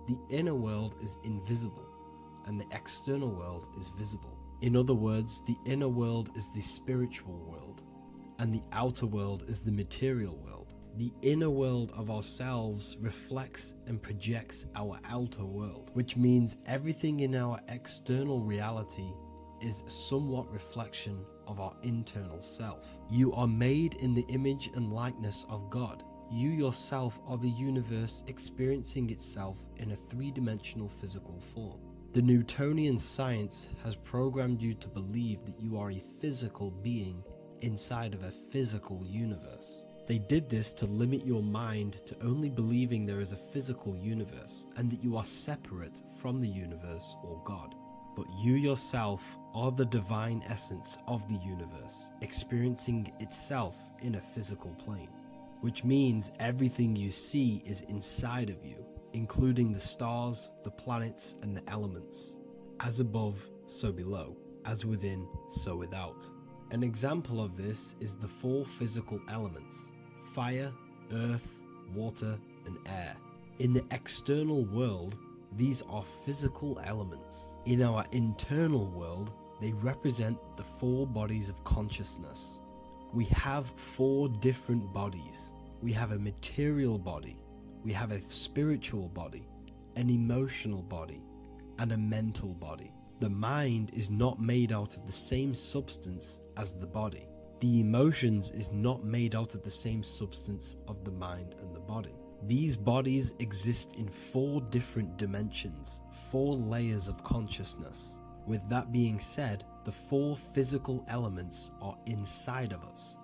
The inner world is invisible, and the external world is visible. In other words, the inner world is the spiritual world, and the outer world is the material world. The inner world of ourselves reflects and projects our outer world, which means everything in our external reality is a somewhat reflection of our internal self. You are made in the image and likeness of God. You yourself are the universe experiencing itself in a 3-dimensional physical form. The Newtonian science has programmed you to believe that you are a physical being inside of a physical universe. They did this to limit your mind to only believing there is a physical universe and that you are separate from the universe or God. But you yourself are the divine essence of the universe, experiencing itself in a physical plane, which means everything you see is inside of you, including the stars, the planets, and the elements. As above, so below. As within, so without. An example of this is the 4 physical elements: fire, earth, water, and air. In the external world, these are physical elements. In our internal world, they represent the 4 bodies of consciousness. We have 4 different bodies. We have a material body, we have a spiritual body, an emotional body, and a mental body. The mind is not made out of the same substance as the body. The emotions is not made out of the same substance of the mind and the body. These bodies exist in 4 different dimensions, 4 layers of consciousness. With that being said, the 4 physical elements are inside of us.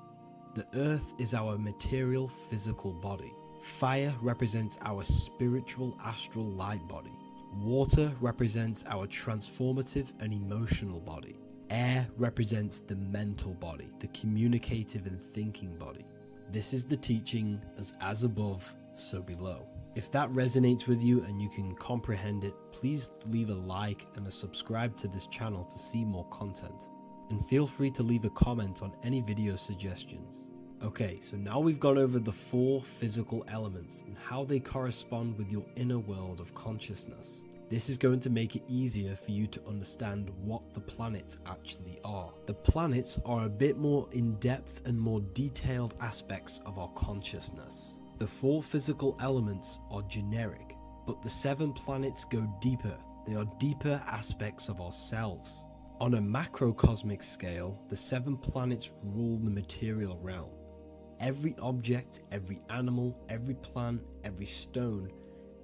The earth is our material physical body. Fire represents our spiritual astral light body. Water represents our transformative and emotional body. Air represents the mental body, the communicative and thinking body. This is the teaching as above, so below. If that resonates with you and you can comprehend it, please leave a like and a subscribe to this channel to see more content. And feel free to leave a comment on any video suggestions. Okay, so now we've gone over the 4 physical elements and how they correspond with your inner world of consciousness. This is going to make it easier for you to understand what the planets actually are. The planets are a bit more in-depth and more detailed aspects of our consciousness. The 4 physical elements are generic, but the 7 planets go deeper. They are deeper aspects of ourselves. On a macrocosmic scale, the 7 planets rule the material realm. Every object, every animal, every plant, every stone,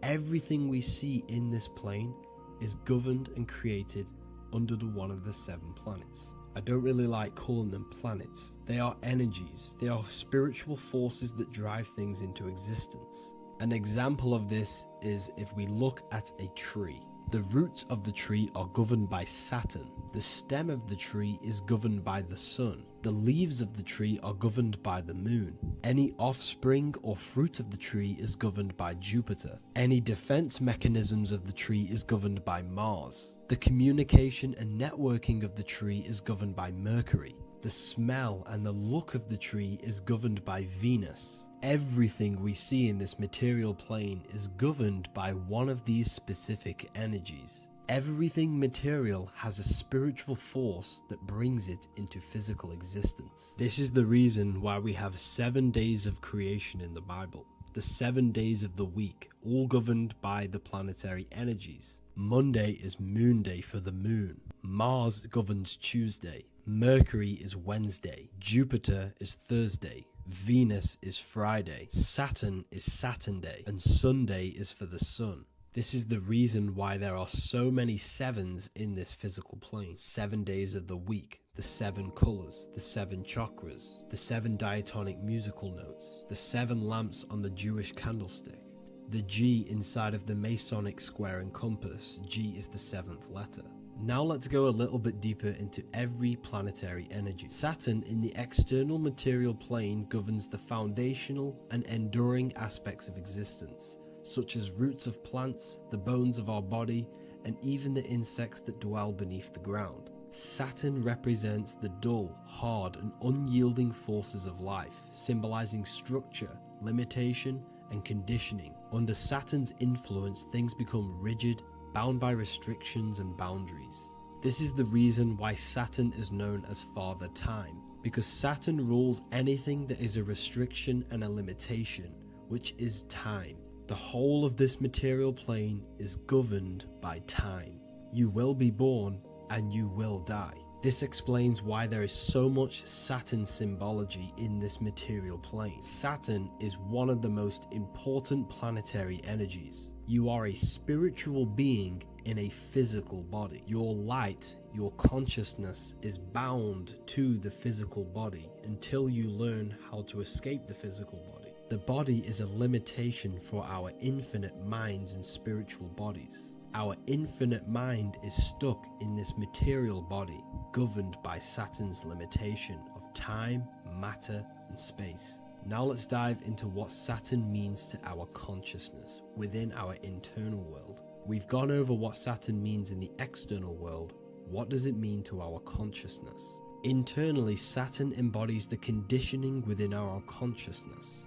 everything we see in this plane is governed and created under one of the 7 planets. I don't really like calling them planets. They are energies. They are spiritual forces that drive things into existence. An example of this is if we look at a tree. The roots of the tree are governed by Saturn. The stem of the tree is governed by the sun. The leaves of the tree are governed by the moon. Any offspring or fruit of the tree is governed by Jupiter. Any defense mechanisms of the tree is governed by Mars. The communication and networking of the tree is governed by Mercury. The smell and the look of the tree is governed by Venus. Everything we see in this material plane is governed by one of these specific energies. Everything material has a spiritual force that brings it into physical existence. This is the reason why we have 7 days of creation in the Bible. The 7 days of the week, all governed by the planetary energies. Monday is moon day for the moon. Mars governs Tuesday. Mercury is Wednesday. Jupiter is Thursday. Venus is Friday. Saturn is Saturn day. And Sunday is for the sun. This is the reason why there are so many 7s in this physical plane. 7 days of the week. The the 7 colors, the 7 chakras, the 7 diatonic musical notes, the 7 lamps on the Jewish candlestick. The G inside of the Masonic square and compass, G is the 7th letter. Now let's go a little bit deeper into every planetary energy. Saturn in the external material plane governs the foundational and enduring aspects of existence, such as roots of plants, the bones of our body, and even the insects that dwell beneath the ground. Saturn represents the dull, hard, and unyielding forces of life, symbolizing structure, limitation, and conditioning. Under Saturn's influence, things become rigid, bound by restrictions and boundaries. This is the reason why Saturn is known as Father Time, because Saturn rules anything that is a restriction and a limitation, which is time. The whole of this material plane is governed by time. You will be born and you will die. This explains why there is so much Saturn symbology in this material plane. Saturn is one of the most important planetary energies. You are a spiritual being in a physical body. Your light, your consciousness is bound to the physical body until you learn how to escape the physical body. The body is a limitation for our infinite minds and spiritual bodies. Our infinite mind is stuck in this material body, governed by Saturn's limitation of time, matter, and space. Now let's dive into what Saturn means to our consciousness within our internal world. We've gone over what Saturn means in the external world. What does it mean to our consciousness? Internally, Saturn embodies the conditioning within our consciousness.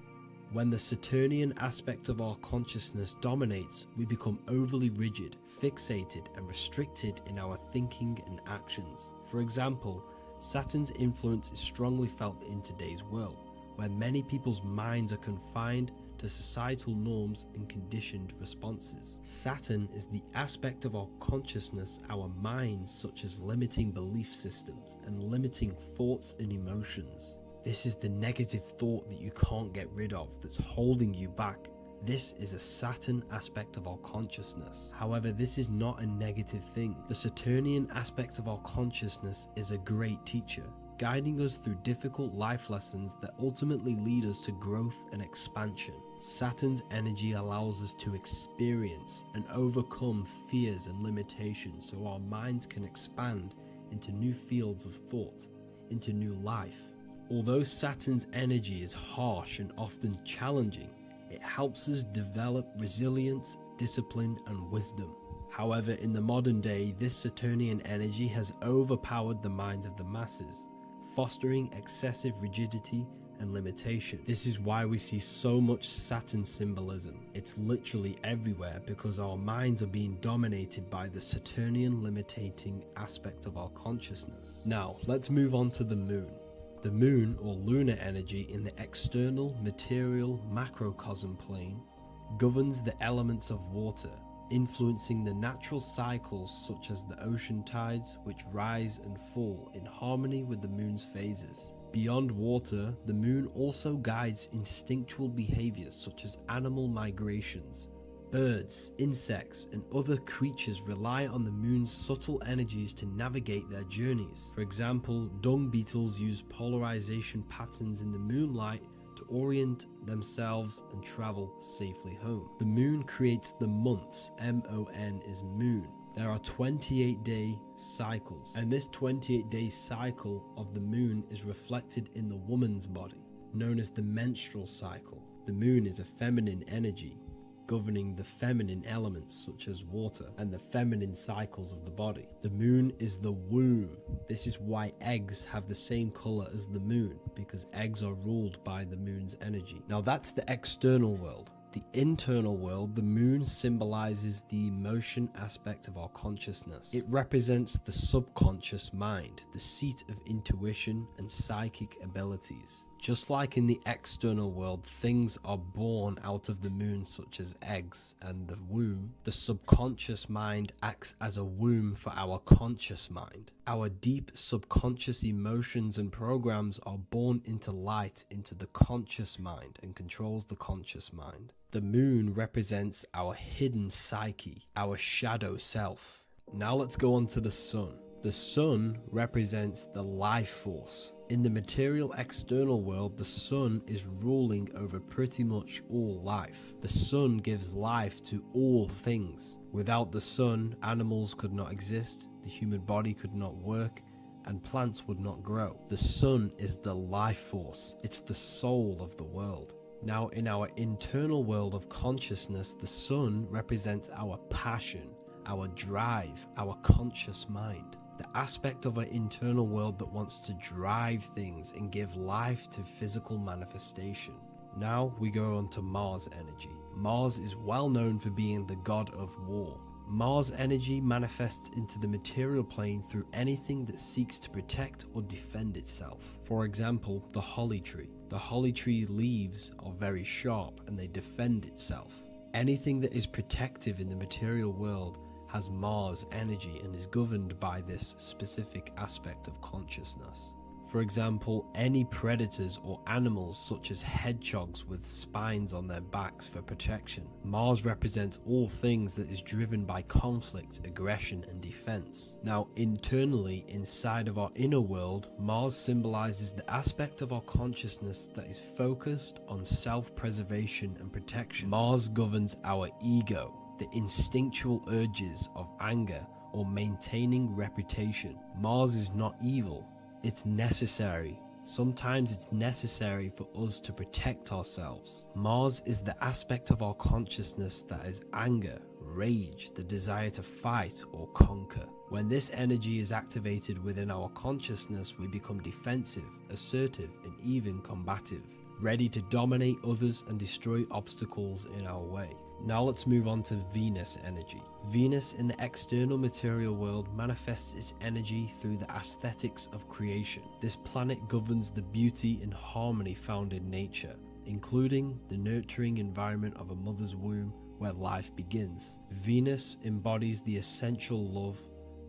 When the Saturnian aspect of our consciousness dominates, we become overly rigid, fixated, and restricted in our thinking and actions. For example, Saturn's influence is strongly felt in today's world, where many people's minds are confined to societal norms and conditioned responses. Saturn is the aspect of our consciousness, our minds, such as limiting belief systems and limiting thoughts and emotions. This is the negative thought that you can't get rid of, that's holding you back. This is a Saturn aspect of our consciousness. However, this is not a negative thing. The Saturnian aspect of our consciousness is a great teacher, guiding us through difficult life lessons that ultimately lead us to growth and expansion. Saturn's energy allows us to experience and overcome fears and limitations so our minds can expand into new fields of thought, into new life. Although Saturn's energy is harsh and often challenging, it helps us develop resilience, discipline, and wisdom. However, in the modern day, this Saturnian energy has overpowered the minds of the masses, fostering excessive rigidity and limitation. This is why we see so much Saturn symbolism. It's literally everywhere because our minds are being dominated by the Saturnian limiting aspect of our consciousness. Now, let's move on to the moon. The moon, or lunar energy, in the external material macrocosm plane governs the elements of water, influencing the natural cycles such as the ocean tides, which rise and fall in harmony with the moon's phases. Beyond water, the moon also guides instinctual behaviors such as animal migrations. Birds, insects, and other creatures rely on the moon's subtle energies to navigate their journeys. For example, dung beetles use polarization patterns in the moonlight to orient themselves and travel safely home. The moon creates the months. M-O-N is moon. There are 28-day cycles, and this 28-day cycle of the moon is reflected in the woman's body, known as the menstrual cycle. The moon is a feminine energy, governing the feminine elements such as water and the feminine cycles of the body. The moon is the womb. This is why eggs have the same color as the moon, because eggs are ruled by the moon's energy. Now that's the external world. The internal world, the moon symbolizes the emotion aspect of our consciousness. It represents the subconscious mind, the seat of intuition and psychic abilities. Just like in the external world, things are born out of the moon, such as eggs and the womb. The subconscious mind acts as a womb for our conscious mind. Our deep subconscious emotions and programs are born into light into the conscious mind and controls the conscious mind. The moon represents our hidden psyche, our shadow self. Now let's go on to the sun. The sun represents the life force. In the material external world, the sun is ruling over pretty much all life. The sun gives life to all things. Without the sun, animals could not exist, the human body could not work, and plants would not grow. The sun is the life force. It's the soul of the world. Now, in our internal world of consciousness, the sun represents our passion, our drive, our conscious mind. The aspect of our internal world that wants to drive things and give life to physical manifestation. Now we go on to Mars energy. Mars is well known for being the god of war. Mars energy manifests into the material plane through anything that seeks to protect or defend itself. For example, the holly tree. The holly tree leaves are very sharp and they defend itself. Anything that is protective in the material world has Mars energy and is governed by this specific aspect of consciousness. For example, any predators or animals such as hedgehogs with spines on their backs for protection. Mars represents all things that is driven by conflict, aggression and defense. Now internally, inside of our inner world, Mars symbolizes the aspect of our consciousness that is focused on self-preservation and protection. Mars governs our ego, the instinctual urges of anger or maintaining reputation. Mars is not evil. It's necessary. Sometimes it's necessary for us to protect ourselves. Mars is the aspect of our consciousness that is anger, rage, the desire to fight or conquer. When this energy is activated within our consciousness, we become defensive, assertive, and even combative, ready to dominate others and destroy obstacles in our way. Now let's move on to Venus energy. Venus in the external material world manifests its energy through the aesthetics of creation. This planet governs the beauty and harmony found in nature, including the nurturing environment of a mother's womb where life begins. Venus embodies the essential love,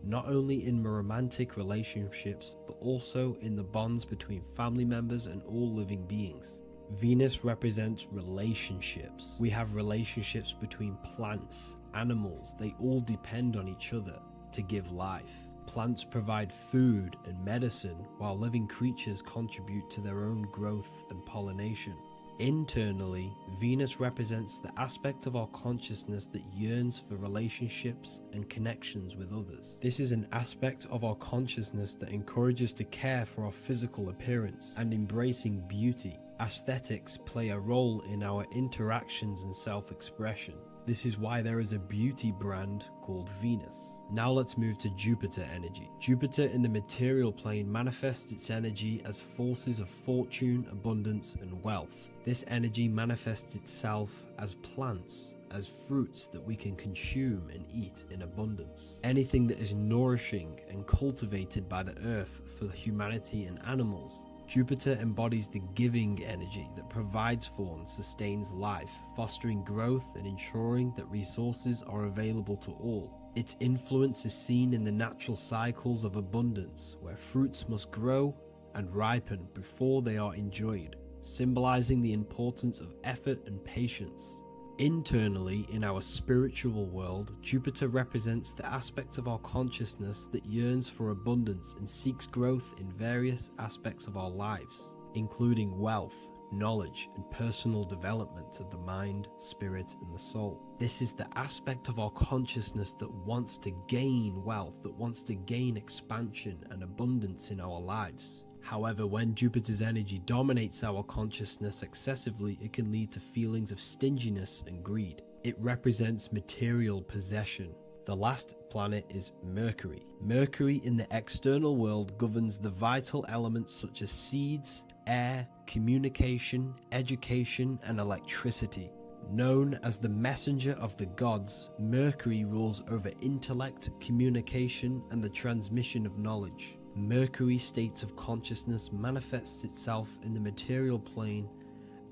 not only in romantic relationships, but also in the bonds between family members and all living beings. Venus represents relationships. We have relationships between plants, animals. They all depend on each other to give life. Plants provide food and medicine, while living creatures contribute to their own growth and pollination. Internally, Venus represents the aspect of our consciousness that yearns for relationships and connections with others. This is an aspect of our consciousness that encourages to care for our physical appearance and embracing beauty. Aesthetics play a role in our interactions and self-expression. This is why there is a beauty brand called Venus. Now let's move to Jupiter energy. Jupiter in the material plane manifests its energy as forces of fortune, abundance, and wealth. This energy manifests itself as plants, as fruits that we can consume and eat in abundance. Anything that is nourishing and cultivated by the earth for humanity and animals. Jupiter embodies the giving energy that provides for and sustains life, fostering growth and ensuring that resources are available to all. Its influence is seen in the natural cycles of abundance, where fruits must grow and ripen before they are enjoyed, symbolizing the importance of effort and patience. Internally, in our spiritual world, Jupiter represents the aspect of our consciousness that yearns for abundance and seeks growth in various aspects of our lives, including wealth, knowledge, and personal development of the mind, spirit, and the soul. This is the aspect of our consciousness that wants to gain wealth, that wants to gain expansion and abundance in our lives. However, when Jupiter's energy dominates our consciousness excessively, it can lead to feelings of stinginess and greed. It represents material possession. The last planet is Mercury. Mercury in the external world governs the vital elements such as seeds, air, communication, education, and electricity. Known as the messenger of the gods, Mercury rules over intellect, communication, and the transmission of knowledge. Mercury's states of consciousness manifests itself in the material plane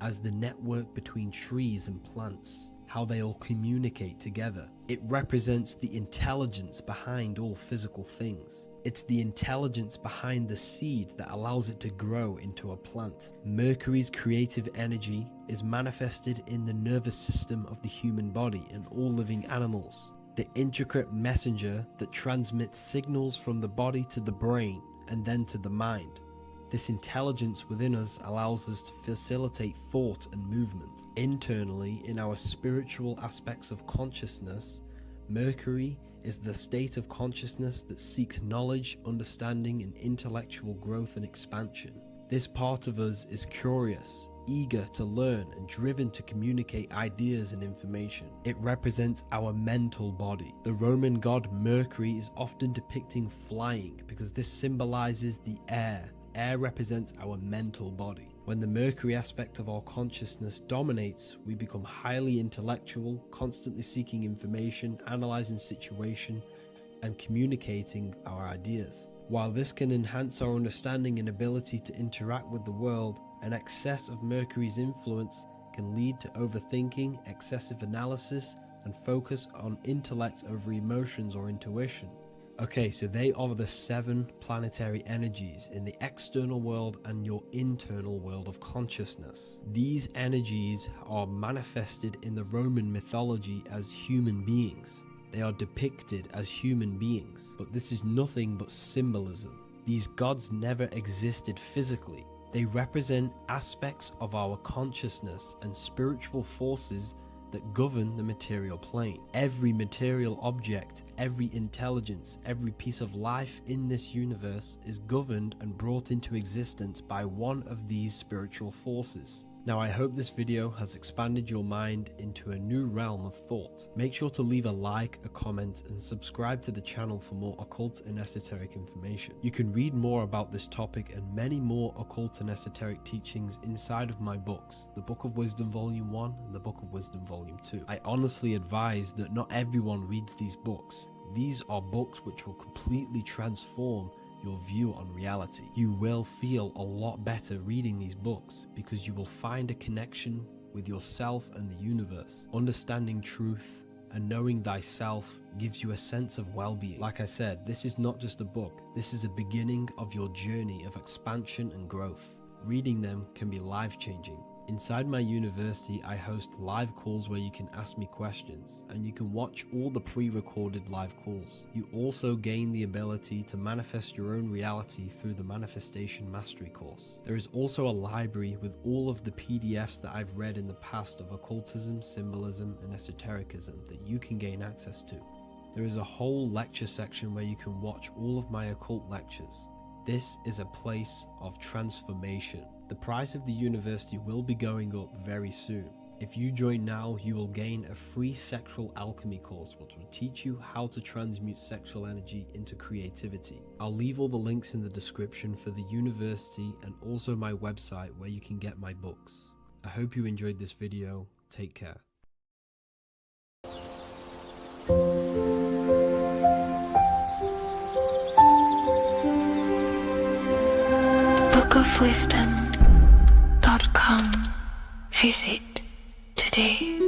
as the network between trees and plants, how they all communicate together. It represents the intelligence behind all physical things. It's the intelligence behind the seed that allows it to grow into a plant. Mercury's creative energy is manifested in the nervous system of the human body and all living animals. the intricate messenger that transmits signals from the body to the brain and then to the mind. This intelligence within us allows us to facilitate thought and movement. Internally, in our spiritual aspects of consciousness, Mercury is the state of consciousness that seeks knowledge, understanding, and intellectual growth and expansion. This part of us is curious, eager to learn, and driven to communicate ideas and information. It represents our mental body. The Roman god Mercury is often depicting flying because this symbolizes the air. Air represents our mental body. When the Mercury aspect of our consciousness dominates, we become highly intellectual, constantly seeking information, analyzing situation, and communicating our ideas. While this can enhance our understanding and ability to interact with the world, an excess of Mercury's influence can lead to overthinking, excessive analysis, and focus on intellect over emotions or intuition. Okay, so they are the 7 planetary energies in the external world and your internal world of consciousness. These energies are manifested in the Roman mythology as human beings. They are depicted as human beings, but this is nothing but symbolism. These gods never existed physically. They represent aspects of our consciousness and spiritual forces that govern the material plane. Every material object, every intelligence, every piece of life in this universe is governed and brought into existence by one of these spiritual forces. Now, I hope this video has expanded your mind into a new realm of thought. Make sure to leave a like, a comment, and subscribe to the channel for more occult and esoteric information. You can read more about this topic and many more occult and esoteric teachings inside of my books, the Book of Wisdom Volume 1 and the Book of Wisdom Volume 2. I honestly advise that not everyone reads these books. These are books which will completely transform your view on reality. You will feel a lot better reading these books because you will find a connection with yourself and the universe. Understanding truth and knowing thyself gives you a sense of well-being. Like I said, this is not just a book. This is a beginning of your journey of expansion and growth. Reading them can be life-changing. Inside my university, I host live calls where you can ask me questions, and you can watch all the pre-recorded live calls. You also gain the ability to manifest your own reality through the Manifestation Mastery course. There is also a library with all of the PDFs that I've read in the past of occultism, symbolism, and esotericism that you can gain access to. There is a whole lecture section where you can watch all of my occult lectures. This is a place of transformation. The price of the university will be going up very soon. If you join now, you will gain a free sexual alchemy course which will teach you how to transmute sexual energy into creativity. I'll leave all the links in the description for the university and also my website where you can get my books. I hope you enjoyed this video. Take care. bookofwisdom.com. Visit today.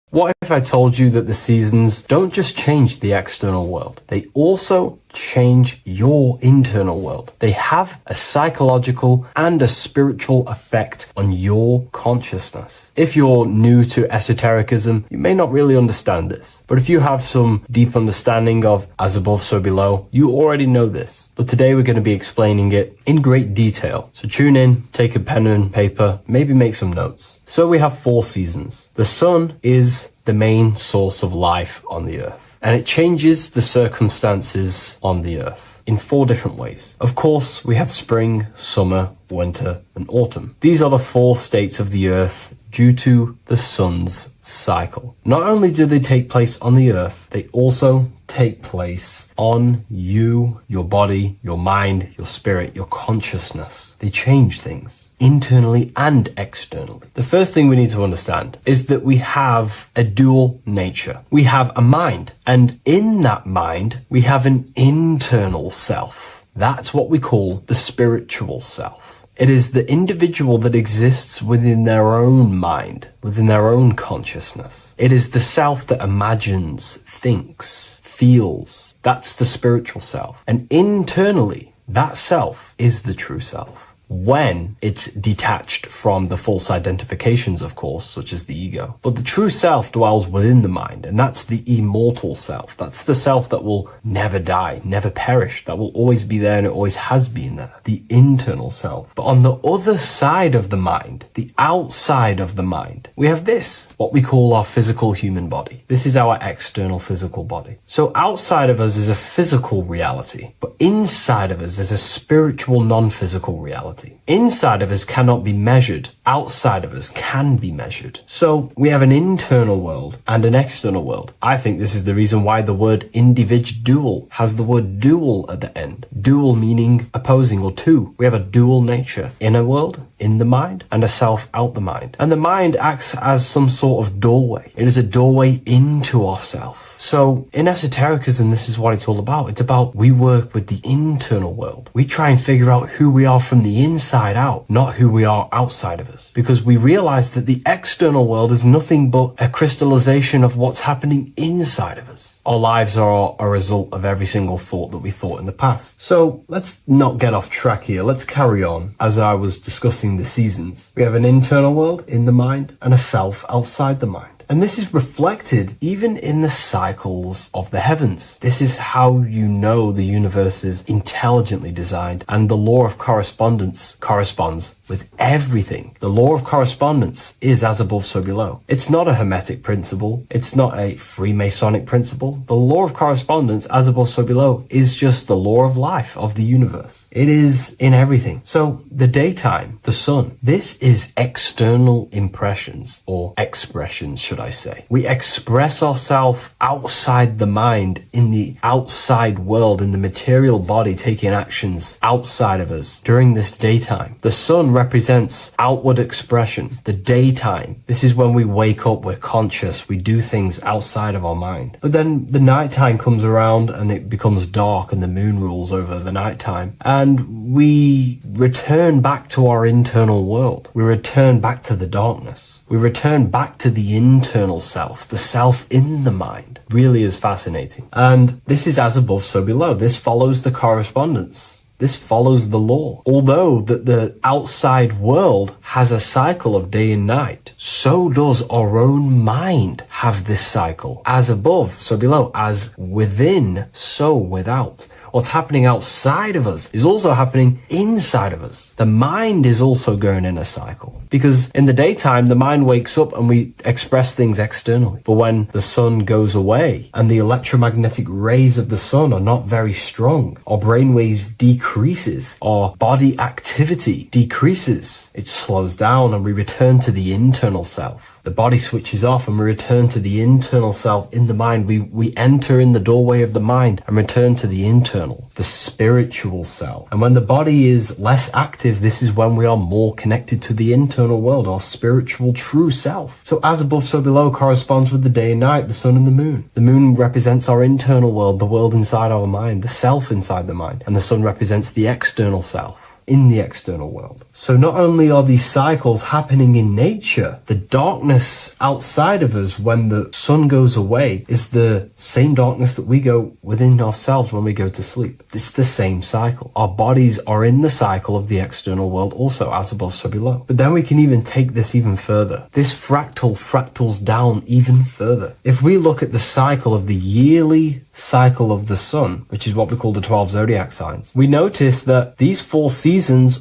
What if I told you that the seasons don't just change the external world, they also change your internal world? They have a psychological and a spiritual effect on your consciousness. If you're new to esotericism, you may not really understand this. But if you have some deep understanding of as above, so below, you already know this. But today we're going to be explaining it in great detail. So tune in, take a pen and paper, maybe make some notes. So we have 4 seasons. The sun is the main source of life on the earth, and it changes the circumstances on the earth in 4 different ways. Of course, we have spring, summer, winter, and autumn. These are the 4 states of the earth due to the sun's cycle. Not only do they take place on the earth, they also take place on you, your body, your mind, your spirit, your consciousness. They change things internally and externally. The first thing we need to understand is that we have a dual nature. We have a mind, and in that mind, we have an internal self. That's what we call the spiritual self. It is the individual that exists within their own mind, within their own consciousness. It is the self that imagines, thinks, feels. That's the spiritual self. And internally, That self is the true self. When it's detached from the false identifications, of course, such as the ego. But the true self dwells within the mind, and that's the immortal self. That's the self that will never die, never perish, that will always be there and it always has been there. The internal self. But on the other side of the mind, the outside of the mind, we have this, what we call our physical human body. This is our external physical body. So outside of us is a physical reality, but inside of us is a spiritual non-physical reality. Inside of us cannot be measured. Outside of us can be measured. So we have an internal world and an external world. I think this is the reason why the word individual has the word dual at the end. Dual meaning opposing or two. We have a dual nature. Inner world, in the mind, and a self out the mind. And the mind acts as some sort of doorway. It is a doorway into ourself. So in esotericism, this is what it's all about. It's about we work with the internal world. We try and figure out who we are from the inside out, not who we are outside of us. Because we realize that the external world is nothing but a crystallization of what's happening inside of us. Our lives are a result of every single thought that we thought in the past. So let's not get off track here. Let's carry on. As I was discussing the seasons, we have an internal world in the mind and a self outside the mind. And this is reflected even in the cycles of the heavens. This is how you know the universe is intelligently designed, and the law of correspondence corresponds with everything. The law of correspondence is as above, so below. It's not a Hermetic principle. It's not a Freemasonic principle. The law of correspondence, as above, so below, is just the law of life of the universe. It is in everything. So the daytime, the sun, this is external impressions or expressions, should I say. We express ourselves outside the mind, in the outside world, in the material body, taking actions outside of us during this daytime. The sun represents outward expression, the daytime. This is when we wake up, we're conscious, we do things outside of our mind. But then the nighttime comes around and it becomes dark and the moon rules over the nighttime. And we return back to our internal world. We return back to the darkness. We return back to the internal self, the self in the mind. Really is fascinating. And this is as above, so below. This follows the correspondence. This follows the law. Although that the outside world has a cycle of day and night, so does our own mind have this cycle. As above, so below. As within, so without. What's happening outside of us is also happening inside of us. The mind is also going in a cycle. Because in the daytime, the mind wakes up and we express things externally. But when the sun goes away and the electromagnetic rays of the sun are not very strong, our brainwave decreases, our body activity decreases. It slows down and we return to the internal self. The body switches off and we return to the internal self in the mind. We enter in the doorway of the mind and return to the internal, the spiritual self. And when the body is less active, this is when we are more connected to the internal world, our spiritual true self. So as above, so below corresponds with the day and night, the sun and the moon. The moon represents our internal world, the world inside our mind, the self inside the mind. And the sun represents the external self in the external world. So not only are these cycles happening in nature, the darkness outside of us when the sun goes away is the same darkness that we go within ourselves when we go to sleep. It's the same cycle. Our bodies are in the cycle of the external world also, as above, so below. But then we can even take this even further. This fractals down even further. If we look at the cycle of the yearly cycle of the sun, which is what we call the 12 zodiac signs, we notice that these 4 seasons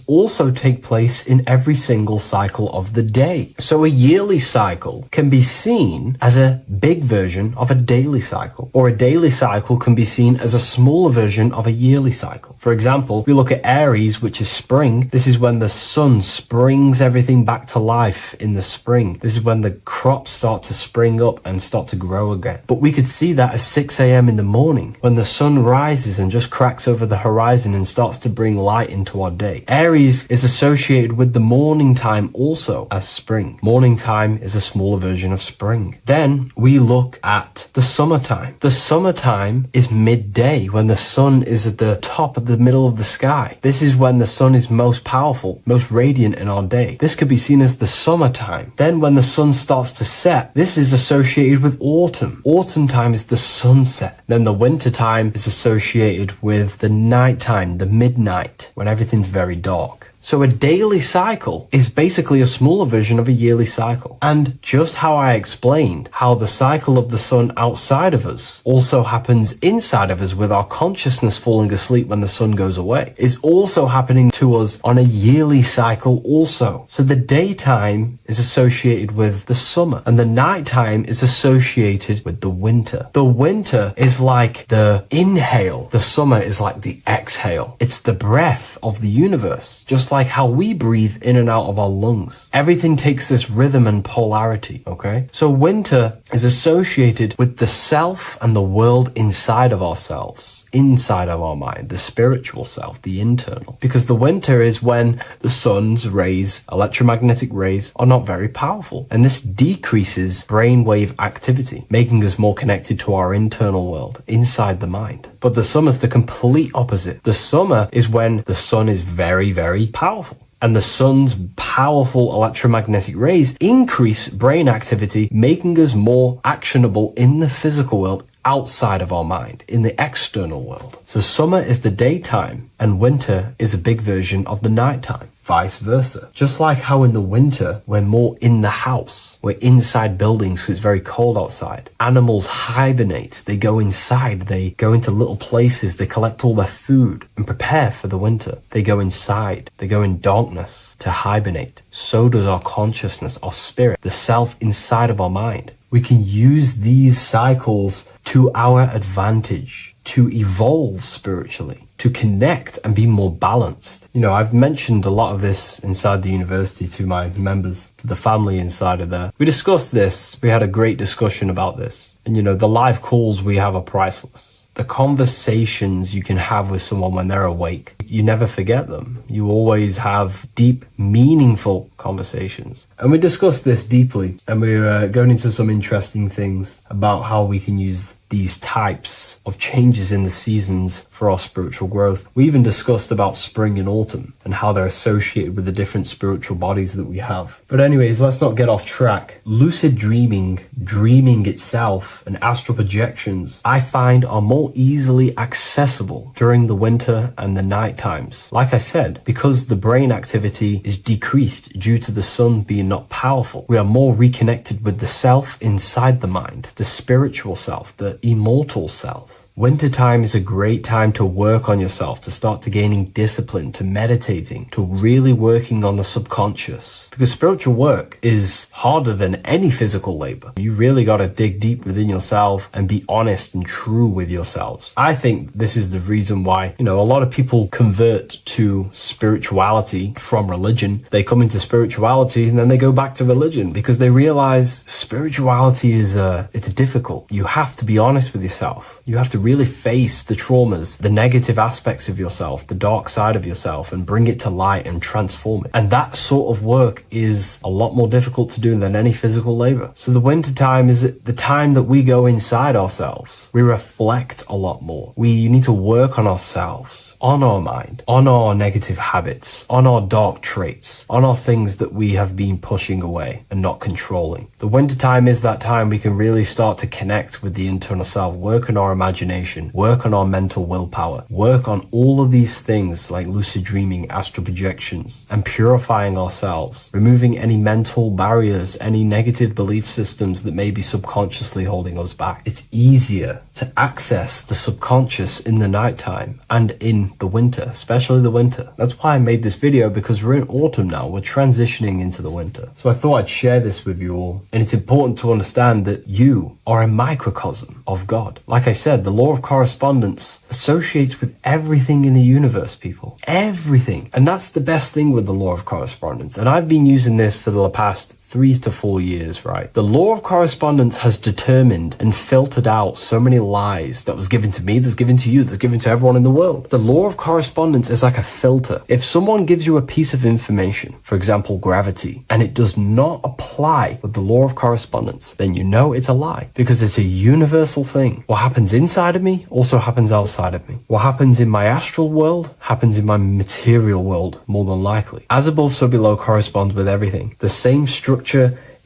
also take place in every single cycle of the day. So a yearly cycle can be seen as a big version of a daily cycle, or a daily cycle can be seen as a smaller version of a yearly cycle. For example, we look at Aries, which is spring. This is when the sun springs everything back to life in the spring. This is when the crops start to spring up and start to grow again. But we could see that at 6 a.m. in the morning, when the sun rises and just cracks over the horizon and starts to bring light into our day. Aries is associated with the morning time also as spring. Morning time is a smaller version of spring. Then we look at the summertime. The summertime is midday, when the sun is at the top of the middle of the sky. This is when the sun is most powerful, most radiant in our day. This could be seen as the summertime. Then when the sun starts to set, this is associated with autumn. Autumn time is the sunset. Then Then the winter time is associated with the nighttime, the midnight, when everything's very dark. So a daily cycle is basically a smaller version of a yearly cycle. And just how I explained how the cycle of the sun outside of us also happens inside of us with our consciousness falling asleep when the sun goes away, is also happening to us on a yearly cycle also. So the daytime is associated with the summer and the nighttime is associated with the winter. The winter is like the inhale. The summer is like the exhale. It's the breath of the universe, just like how we breathe in and out of our lungs. Everything takes this rhythm and polarity, okay? So winter is associated with the self and the world inside of ourselves, inside of our mind, the spiritual self, the internal. Because the winter is when the sun's rays, electromagnetic rays, are not very powerful. And this decreases brainwave activity, making us more connected to our internal world, inside the mind. But the summer's the complete opposite. The summer is when the sun is very, very powerful. And the sun's powerful electromagnetic rays increase brain activity, making us more actionable in the physical world outside of our mind, in the external world. So summer is the daytime and winter is a big version of the nighttime. Vice versa. Just like how in the winter, we're more in the house. We're inside buildings because it's very cold outside. Animals hibernate. They go inside. They go into little places. They collect all their food and prepare for the winter. They go inside. They go in darkness to hibernate. So does our consciousness, our spirit, the self inside of our mind. We can use these cycles to our advantage, to evolve spiritually, to connect and be more balanced. You know, I've mentioned a lot of this inside the university to my members, to the family inside of there. We discussed this. We had a great discussion about this. And, you know, the live calls we have are priceless. The conversations you can have with someone when they're awake, you never forget them. You always have deep, meaningful conversations. And we discussed this deeply, and we're going into some interesting things about how we can use these types of changes in the seasons for our spiritual growth. We even discussed about spring and autumn and how they're associated with the different spiritual bodies that we have. But anyways, let's not get off track. Lucid dreaming, dreaming itself, and astral projections, I find are more easily accessible during the winter and the night times. Like I said, because the brain activity is decreased due to the sun being not powerful, we are more reconnected with the self inside the mind, the spiritual self, the immortal self. Wintertime is a great time to work on yourself, to start to gaining discipline, to meditating, to really working on the subconscious. Because spiritual work is harder than any physical labor. You really got to dig deep within yourself and be honest and true with yourselves. I think this is the reason why, you know, a lot of people convert to spirituality from religion. They come into spirituality and then they go back to religion because they realize spirituality is it's difficult. You have to be honest with yourself. You have to really face the traumas, the negative aspects of yourself, the dark side of yourself, and bring it to light and transform it. And that sort of work is a lot more difficult to do than any physical labor. So the winter time is the time that we go inside ourselves. We reflect a lot more. We need to work on ourselves, on our mind, on our negative habits, on our dark traits, on our things that we have been pushing away and not controlling. The winter time is that time we can really start to connect with the internal self, work on our imagination, work on our mental willpower, work on all of these things like lucid dreaming, astral projections, and purifying ourselves, removing any mental barriers, any negative belief systems that may be subconsciously holding us back. It's easier to access the subconscious in the nighttime and in the winter, especially the winter. That's why I made this video, because we're in autumn now. We're transitioning into the winter. So I thought I'd share this with you all. And it's important to understand that you are a microcosm of God. Like I said, the law of correspondence associates with everything in the universe, people. Everything. And that's the best thing with the law of correspondence. And I've been using this for the past 3 to 4 years, right? The law of correspondence has determined and filtered out so many lies that was given to me, that's given to you, that's given to everyone in the world. The law of correspondence is like a filter. If someone gives you a piece of information, for example, gravity, and it does not apply with the law of correspondence, then you know it's a lie, because it's a universal thing. What happens inside of me also happens outside of me. What happens in my astral world happens in my material world, more than likely. As above, so below corresponds with everything. The same structure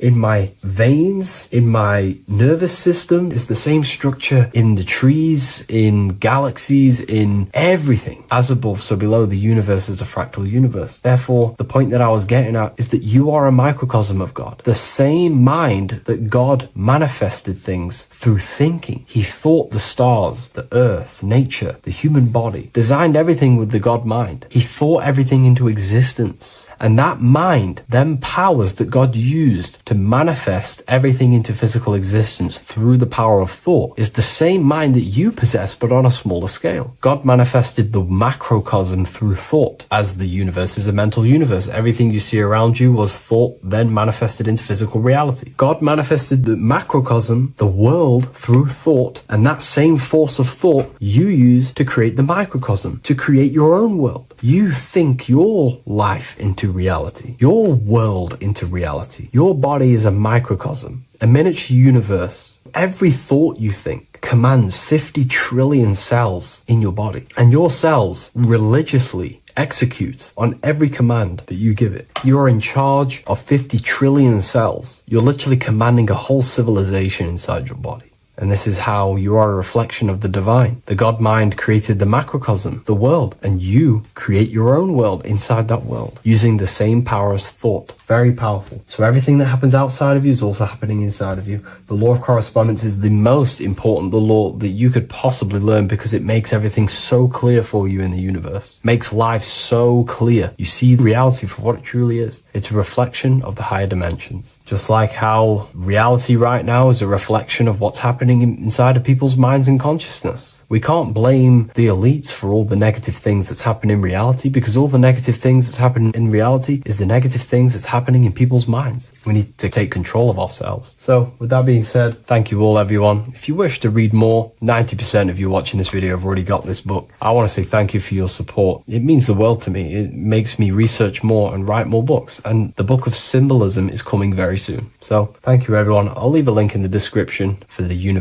in my veins, in my nervous system. It's the same structure in the trees, in galaxies, in everything. As above, so below. The universe is a fractal universe. Therefore, the point that I was getting at is that you are a microcosm of God. The same mind that God manifested things through thinking. He thought the stars, the earth, nature, the human body, designed everything with the God mind. He thought everything into existence. And that mind, them powers that God used to manifest everything into physical existence through the power of thought, is the same mind that you possess, but on a smaller scale. God manifested the macrocosm through thought. As the universe is a mental universe, everything you see around you was thought, then manifested into physical reality. God manifested the macrocosm, the world, through thought, and that same force of thought you use to create the microcosm, to create your own world. You think your life into reality, your world into reality. Your body is a microcosm, a miniature universe. Every thought you think commands 50 trillion cells in your body, and your cells religiously execute on every command that you give it. You're in charge of 50 trillion cells. You're literally commanding a whole civilization inside your body. And this is how you are a reflection of the divine. The God mind created the macrocosm, the world, and you create your own world inside that world using the same power as thought. Very powerful. So everything that happens outside of you is also happening inside of you. The law of correspondence is the most important, the law that you could possibly learn, because it makes everything so clear for you in the universe. Makes life so clear. You see the reality for what it truly is. It's a reflection of the higher dimensions. Just like how reality right now is a reflection of what's happening inside of people's minds and consciousness. We can't blame the elites for all the negative things that's happening in reality, because all the negative things that's happening in reality is the negative things that's happening in people's minds. We need to take control of ourselves. So with that being said, thank you all, everyone. If you wish to read more, 90% of you watching this video have already got this book. I want to say thank you for your support. It means the world to me. It makes me research more and write more books, and the book of symbolism is coming very soon. So thank you, everyone. I'll leave a link in the description for the university,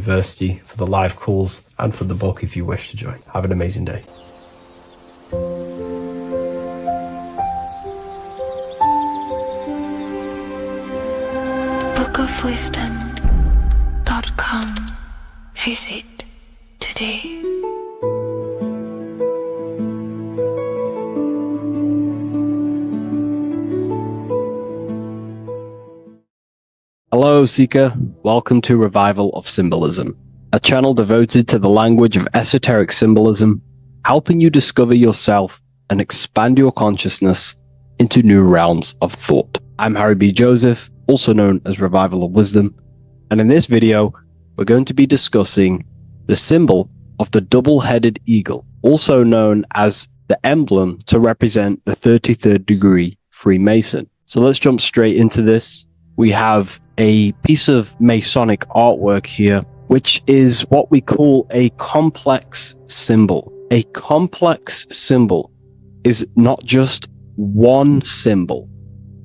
for the live calls, and for the book if you wish to join. Have an amazing day. bookofwisdom.com. Visit today. Hello, Seeker. Welcome to Revival of Symbolism, a channel devoted to the language of esoteric symbolism, helping you discover yourself and expand your consciousness into new realms of thought. I'm Harry B. Joseph, also known as Revival of Wisdom, and in this video, we're going to be discussing the symbol of the double-headed eagle, also known as the emblem to represent the 33rd degree Freemason. So let's jump straight into this. We have a piece of Masonic artwork here, which is what we call a complex symbol. A complex symbol is not just one symbol,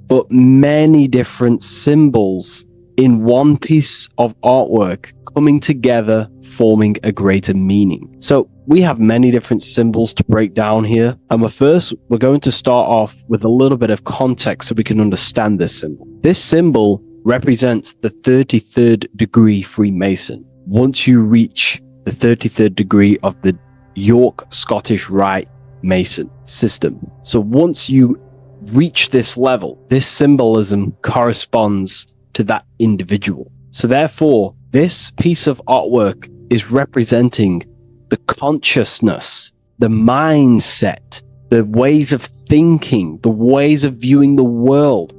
but many different symbols in one piece of artwork coming together, forming a greater meaning. So we have many different symbols to break down here. And we're going to start off with a little bit of context so we can understand this symbol. This symbol represents the 33rd degree Freemason. Once you reach the 33rd degree of the York Scottish Rite Mason system. So once you reach this level, this symbolism corresponds to that individual. So therefore, this piece of artwork is representing the consciousness, the mindset, the ways of thinking, the ways of viewing the world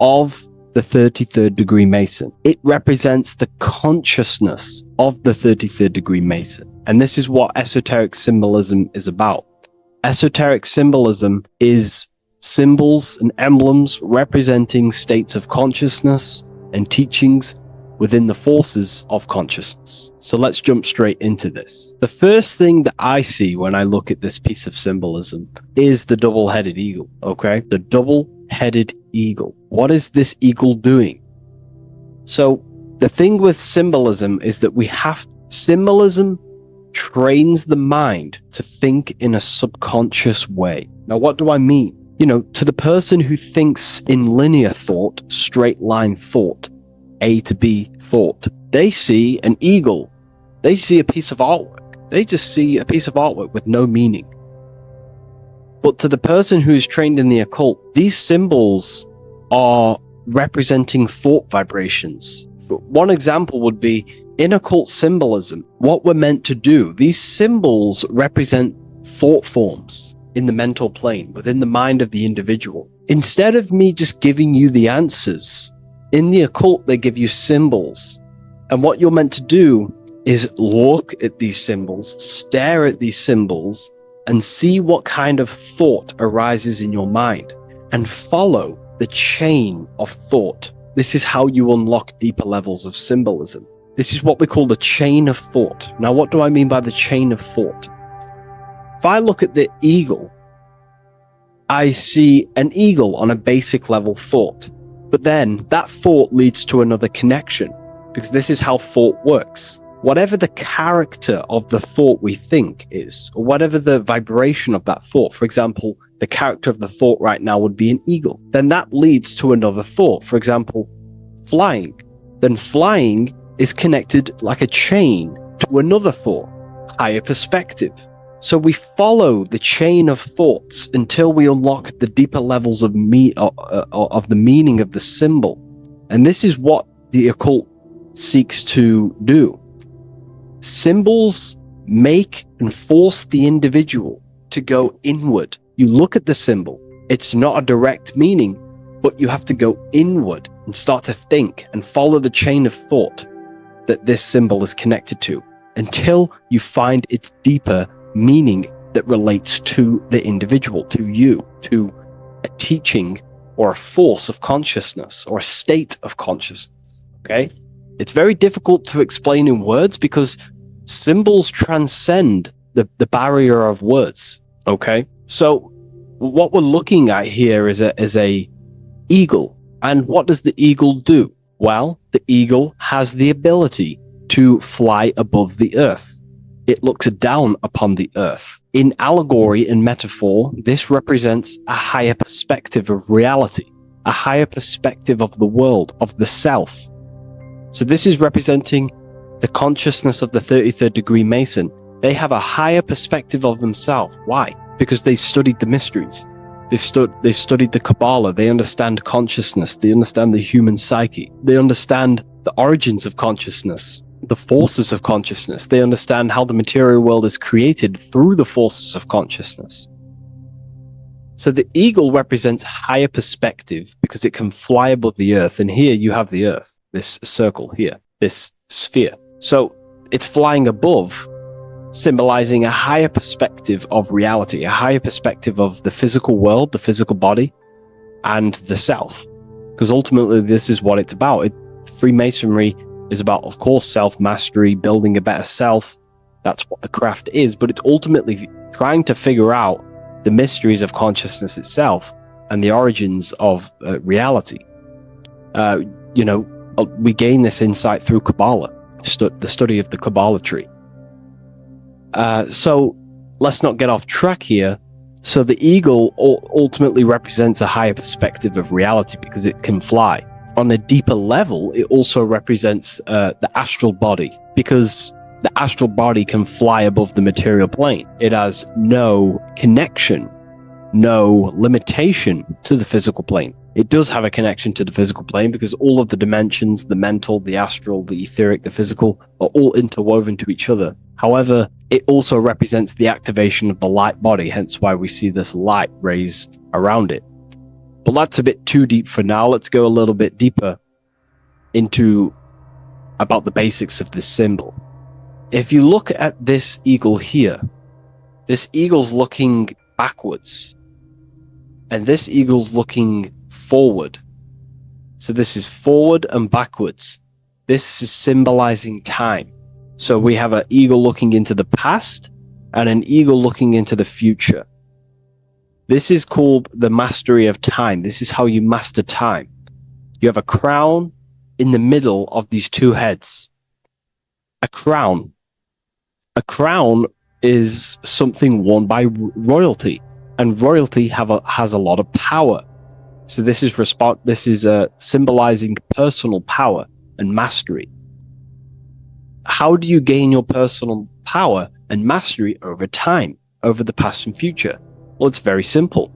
of the 33rd degree Mason. It represents the consciousness of the 33rd degree Mason. And this is what esoteric symbolism is about. Esoteric symbolism is symbols and emblems representing states of consciousness and teachings within the forces of consciousness. So let's jump straight into this. The first thing that I see when I look at this piece of symbolism is the double-headed eagle, okay? The double-headed eagle. What is this eagle doing? So the thing with symbolism is that symbolism trains the mind to think in a subconscious way. Now, what do I mean? You know, to the person who thinks in linear thought, straight line thought, A to B thought. They see an eagle. They see a piece of artwork. They just see a piece of artwork with no meaning. But to the person who is trained in the occult, these symbols are representing thought vibrations. One example would be in occult symbolism, what we're meant to do. These symbols represent thought forms in the mental plane, within the mind of the individual. Instead of me just giving you the answers, in the occult, they give you symbols. And what you're meant to do is look at these symbols, stare at these symbols, and see what kind of thought arises in your mind, and follow the chain of thought. This is how you unlock deeper levels of symbolism. This is what we call the chain of thought. Now, what do I mean by the chain of thought? If I look at the eagle, I see an eagle on a basic level thought. But then that thought leads to another connection, because this is how thought works. Whatever the character of the thought we think is, or whatever the vibration of that thought, for example, the character of the thought right now would be an eagle, then that leads to another thought. For example, flying. Then flying is connected like a chain to another thought, higher perspective. So we follow the chain of thoughts until we unlock the deeper levels of the meaning of the symbol. And this is what the occult seeks to do. Symbols make and force the individual to go inward. You look at the symbol, it's not a direct meaning, but you have to go inward and start to think and follow the chain of thought that this symbol is connected to until you find its deeper meaning that relates to the individual, to you, to a teaching or a force of consciousness or a state of consciousness. Okay? It's very difficult to explain in words because symbols transcend the barrier of words. Okay? So what we're looking at here is a eagle. And what does the eagle do? Well, the eagle has the ability to fly above the earth. It looks down upon the earth. In allegory and metaphor, this represents a higher perspective of reality, a higher perspective of the world, of the self. So this is representing the consciousness of the 33rd degree Mason. They have a higher perspective of themselves. Why? Because they studied the mysteries. They studied the Kabbalah. They understand consciousness. They understand the human psyche. They understand the origins of consciousness, the forces of consciousness. They understand how the material world is created through the forces of consciousness. So the eagle represents higher perspective because it can fly above the earth. And here you have the earth, this circle here, this sphere. So it's flying above, symbolizing a higher perspective of reality, a higher perspective of the physical world, the physical body, and the self. Because ultimately this is what it's about. Freemasonry is about, of course, self-mastery, building a better self. That's what the craft is, but it's ultimately trying to figure out the mysteries of consciousness itself and the origins of reality. We gain this insight through Kabbalah, the study of the Kabbalah tree. So let's not get off track here. So the eagle ultimately represents a higher perspective of reality because it can fly. On a deeper level, it also represents the astral body because the astral body can fly above the material plane. It has no connection, no limitation to the physical plane. It does have a connection to the physical plane because all of the dimensions, the mental, the astral, the etheric, the physical, are all interwoven to each other. However, it also represents the activation of the light body, hence why we see this light rays around it. But that's a bit too deep for now. Let's go a little bit deeper into about the basics of this symbol. If you look at this eagle here, this eagle's looking backwards, and this eagle's looking forward. So this is forward and backwards. This is symbolizing time. So we have an eagle looking into the past and an eagle looking into the future. This is called the mastery of time. This is how you master time. You have a crown in the middle of these two heads. A crown. A crown is something worn by royalty, and royalty has a lot of power. So this is symbolizing personal power. and mastery. How do you gain your personal power and mastery over time, over the past and future? Well, it's very simple.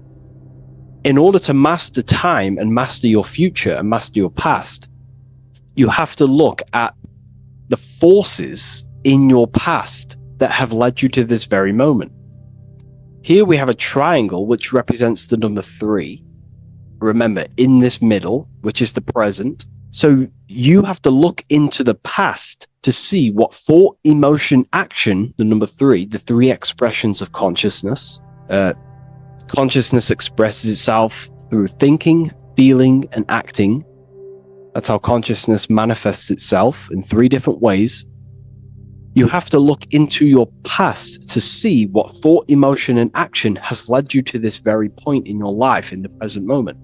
In order to master time and master your future and master your past, you have to look at the forces in your past that have led you to this very moment. Here we have a triangle which represents the number 3. Remember, in this middle, which is the present. So you have to look into the past to see what thought, emotion, action, the number 3, the 3 expressions of consciousness. Consciousness expresses itself through thinking, feeling, and acting. That's how consciousness manifests itself in 3 different ways. You have to look into your past to see what thought, emotion, and action has led you to this very point in your life in the present moment.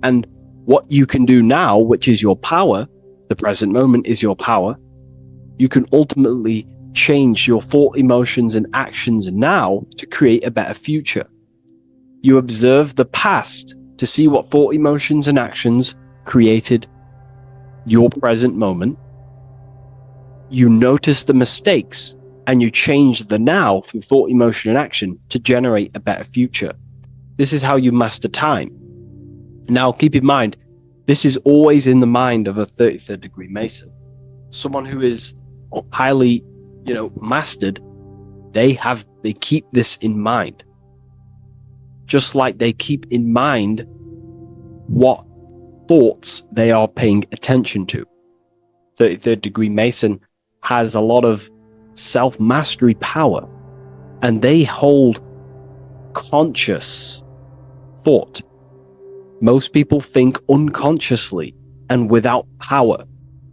And what you can do now, which is your power, the present moment is your power, you can ultimately change your thought, emotions, and actions now to create a better future. You observe the past to see what thought, emotions, and actions created your present moment. You notice the mistakes and you change the now through thought, emotion, and action to generate a better future. This is how you master time. Now, keep in mind, this is always in the mind of a 33rd degree Mason. Someone who is highly, mastered, they keep this in mind. Just like they keep in mind what thoughts they are paying attention to. 33rd degree Mason has a lot of self-mastery power, and they hold conscious thought. Most people think unconsciously and without power.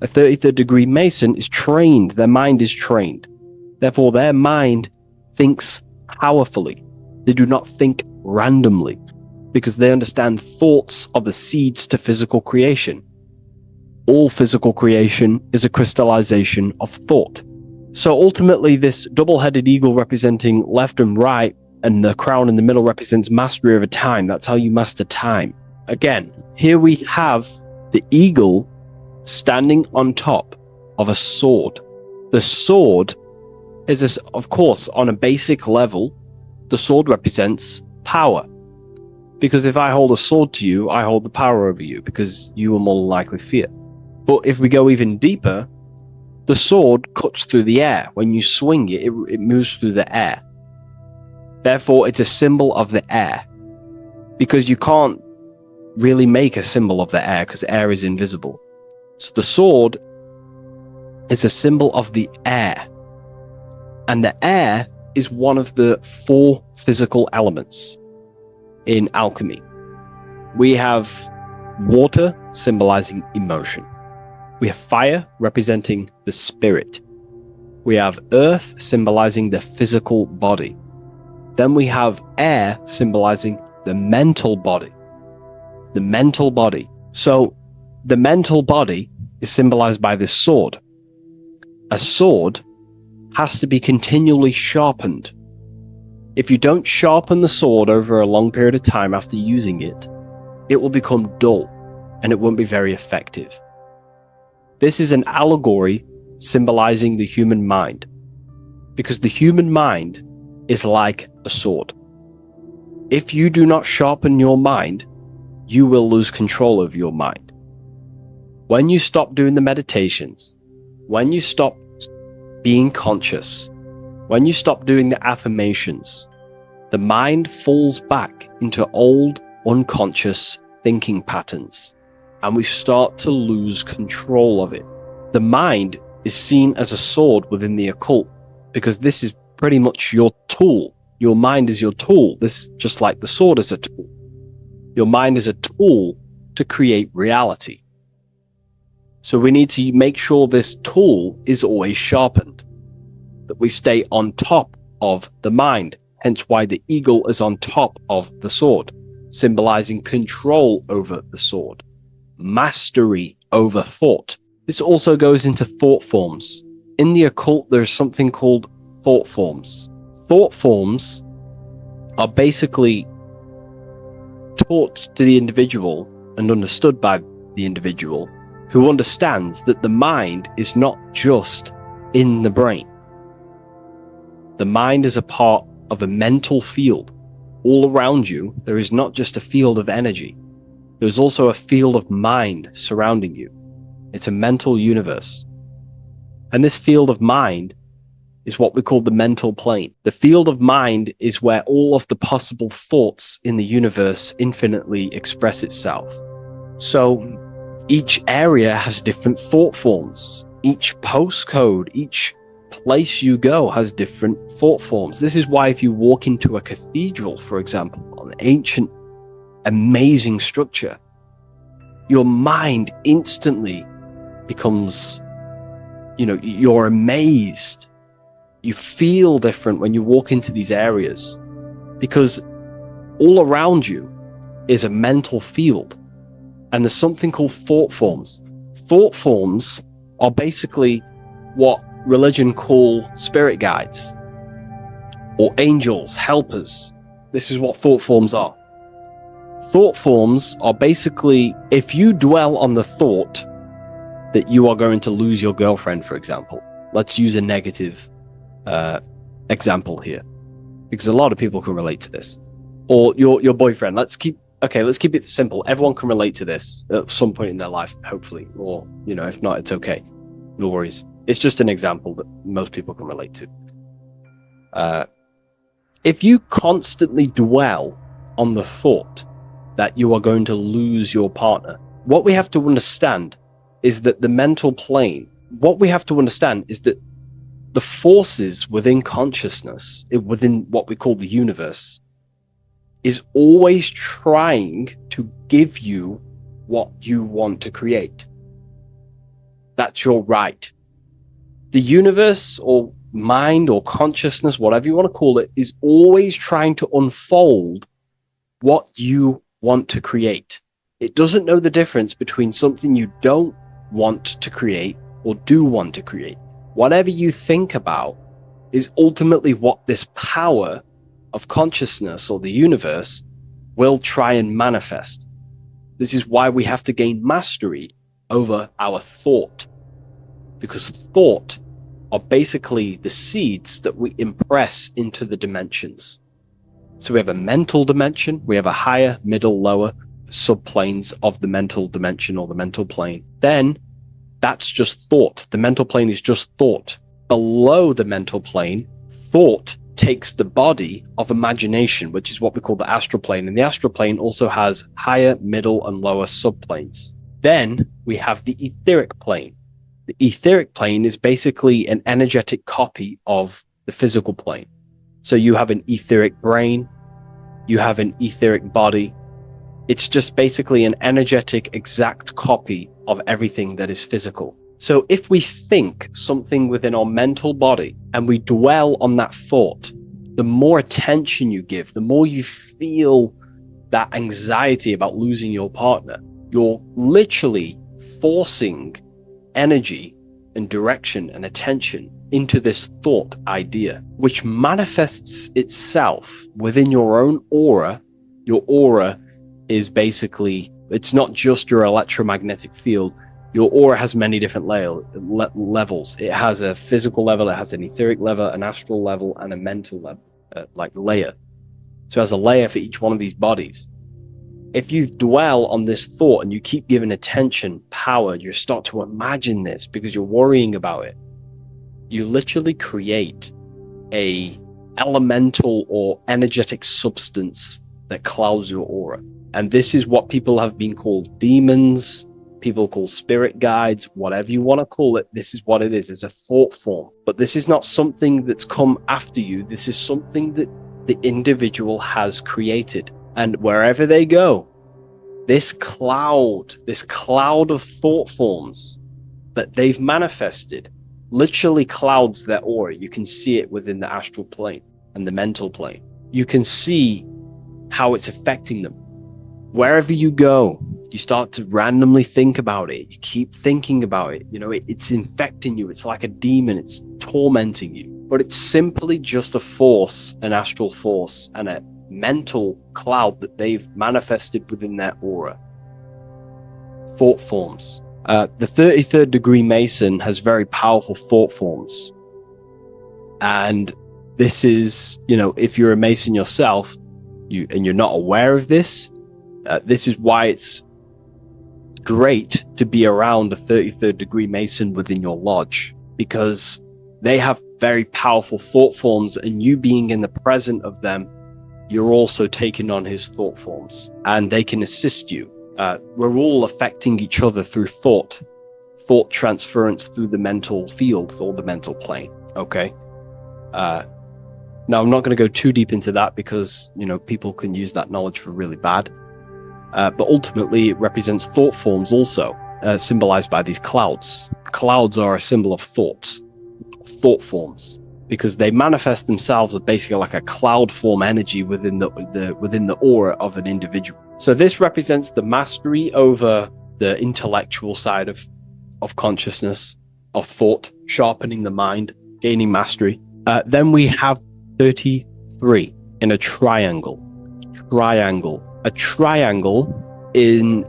A 33rd degree Mason is trained, their mind is trained. Therefore, their mind thinks powerfully. They do not think randomly, because they understand thoughts are the seeds to physical creation. All physical creation is a crystallization of thought. So ultimately, this double-headed eagle representing left and right, and the crown in the middle represents mastery over time. That's how you master time. Again, here we have the eagle standing on top of a sword. The sword is, of course, on a basic level, the sword represents power. Because if I hold a sword to you, I hold the power over you, because you will more likely fear. But if we go even deeper, the sword cuts through the air. When you swing it, it moves through the air. Therefore, it's a symbol of the air. Because you can't really make a symbol of the air, because air is invisible. So the sword is a symbol of the air. And the air is one of the 4 physical elements in alchemy. We have water symbolizing emotion. We have fire representing the spirit. We have earth symbolizing the physical body. Then we have air symbolizing the mental body. The mental body. So the mental body is symbolized by this sword. A sword has to be continually sharpened. If you don't sharpen the sword over a long period of time after using it, it will become dull and it won't be very effective. This is an allegory symbolizing the human mind, because the human mind is like a sword. If you do not sharpen your mind, you will lose control of your mind. When you stop doing the meditations, when you stop being conscious, when you stop doing the affirmations, the mind falls back into old, unconscious thinking patterns, and we start to lose control of it. The mind is seen as a sword within the occult, because this is pretty much your tool. Your mind is your tool. This, just like the sword is a tool. Your mind is a tool to create reality. So we need to make sure this tool is always sharpened, that we stay on top of the mind, hence why the eagle is on top of the sword, symbolizing control over the sword, mastery over thought. This also goes into thought forms. In the occult, there's something called thought forms. Thought forms are basically taught to the individual and understood by the individual who understands that the mind is not just in the brain. The mind is a part of a mental field. All around you, there is not just a field of energy. There's also a field of mind surrounding you. It's a mental universe. And this field of mind is what we call the mental plane. The field of mind is where all of the possible thoughts in the universe infinitely express itself. So each area has different thought forms. Each postcode, each place you go has different thought forms. This is why if you walk into a cathedral, for example, an ancient, amazing structure, your mind instantly becomes, you're amazed. You feel different when you walk into these areas because all around you is a mental field, and there's something called thought forms. Thought forms are basically what religion call spirit guides or angels, helpers. This is what thought forms are. Thought forms are basically, if you dwell on the thought that you are going to lose your girlfriend, for example, let's use a negative example here, because a lot of people can relate to this, or your boyfriend. Let's keep it simple. Everyone can relate to this at some point in their life, hopefully, or if not, it's okay, no worries. It's just an example that most people can relate to. If you constantly dwell on the thought that you are going to lose your partner, what we have to understand is that the mental plane, the forces within consciousness, within what we call the universe, is always trying to give you what you want to create. That's your right. The universe or mind or consciousness, whatever you want to call it, is always trying to unfold what you want to create. It doesn't know the difference between something you don't want to create or do want to create. Whatever you think about is ultimately what this power of consciousness or the universe will try and manifest. This is why we have to gain mastery over our thought, because thought are basically the seeds that we impress into the dimensions. So we have a mental dimension, we have a higher, middle, lower subplanes of the mental dimension or the mental plane. Then that's just thought. The mental plane is just thought. Below the mental plane, thought takes the body of imagination, which is what we call the astral plane. And the astral plane also has higher, middle, and lower subplanes. Then we have the etheric plane. The etheric plane is basically an energetic copy of the physical plane. So you have an etheric brain, you have an etheric body. It's just basically an energetic, exact copy of everything that is physical. So if we think something within our mental body and we dwell on that thought, the more attention you give, the more you feel that anxiety about losing your partner, you're literally forcing energy and direction and attention into this thought idea, which manifests itself within your own aura. Your aura is basically, it's not just your electromagnetic field. Your aura has many different levels. It has a physical level, it has an etheric level, an astral level, and a mental level, layer. So it has a layer for each one of these bodies. If you dwell on this thought and you keep giving attention, power, you start to imagine this because you're worrying about it. You literally create a elemental or energetic substance that clouds your aura. And this is what people have been called demons, people call spirit guides, whatever you want to call it. This is what it is. It's a thought form. But this is not something that's come after you. This is something that the individual has created. And wherever they go, this cloud of thought forms that they've manifested literally clouds their aura. You can see it within the astral plane and the mental plane. You can see how it's affecting them. Wherever you go, you start to randomly think about it. You keep thinking about it. It's infecting you. It's like a demon. It's tormenting you. But it's simply just a force, an astral force, and a mental cloud that they've manifested within their aura. Thought forms. The 33rd degree Mason has very powerful thought forms. And this is, if you're a Mason yourself, and you're not aware of this, this is why it's great to be around a 33rd degree Mason within your lodge, because they have very powerful thought forms, and you being in the present of them, you're also taking on his thought forms, and they can assist you. We're all affecting each other through thought transference through the mental field or the mental plane. Okay. Now I'm not going to go too deep into that because, people can use that knowledge for really bad. But ultimately it represents thought forms also, symbolized by these clouds. Clouds are a symbol of thought forms, because they manifest themselves as basically like a cloud form energy within the aura of an individual. So this represents the mastery over the intellectual side of consciousness, of thought, sharpening the mind, gaining mastery. Then we have 33 in a triangle. A triangle in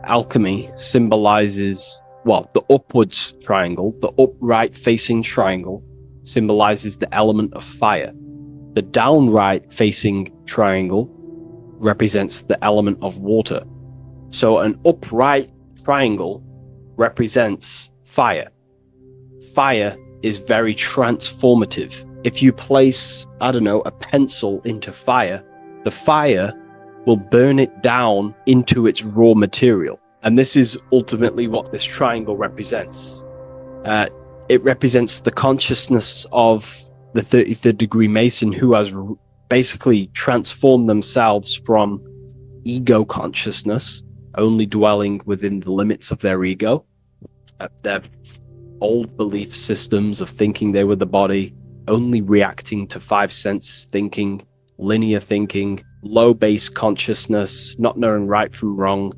alchemy symbolizes, the upwards triangle, the upright facing triangle symbolizes the element of fire. The downright facing triangle represents the element of water. So an upright triangle represents fire. Fire is very transformative. If you place, a pencil into fire, the fire will burn it down into its raw material. And this is ultimately what this triangle represents. It represents the consciousness of the 33rd degree Mason, who has basically transformed themselves from ego consciousness, only dwelling within the limits of their ego, their old belief systems of thinking they were the body, only reacting to 5 sense thinking, linear thinking, low base consciousness, not knowing right from wrong.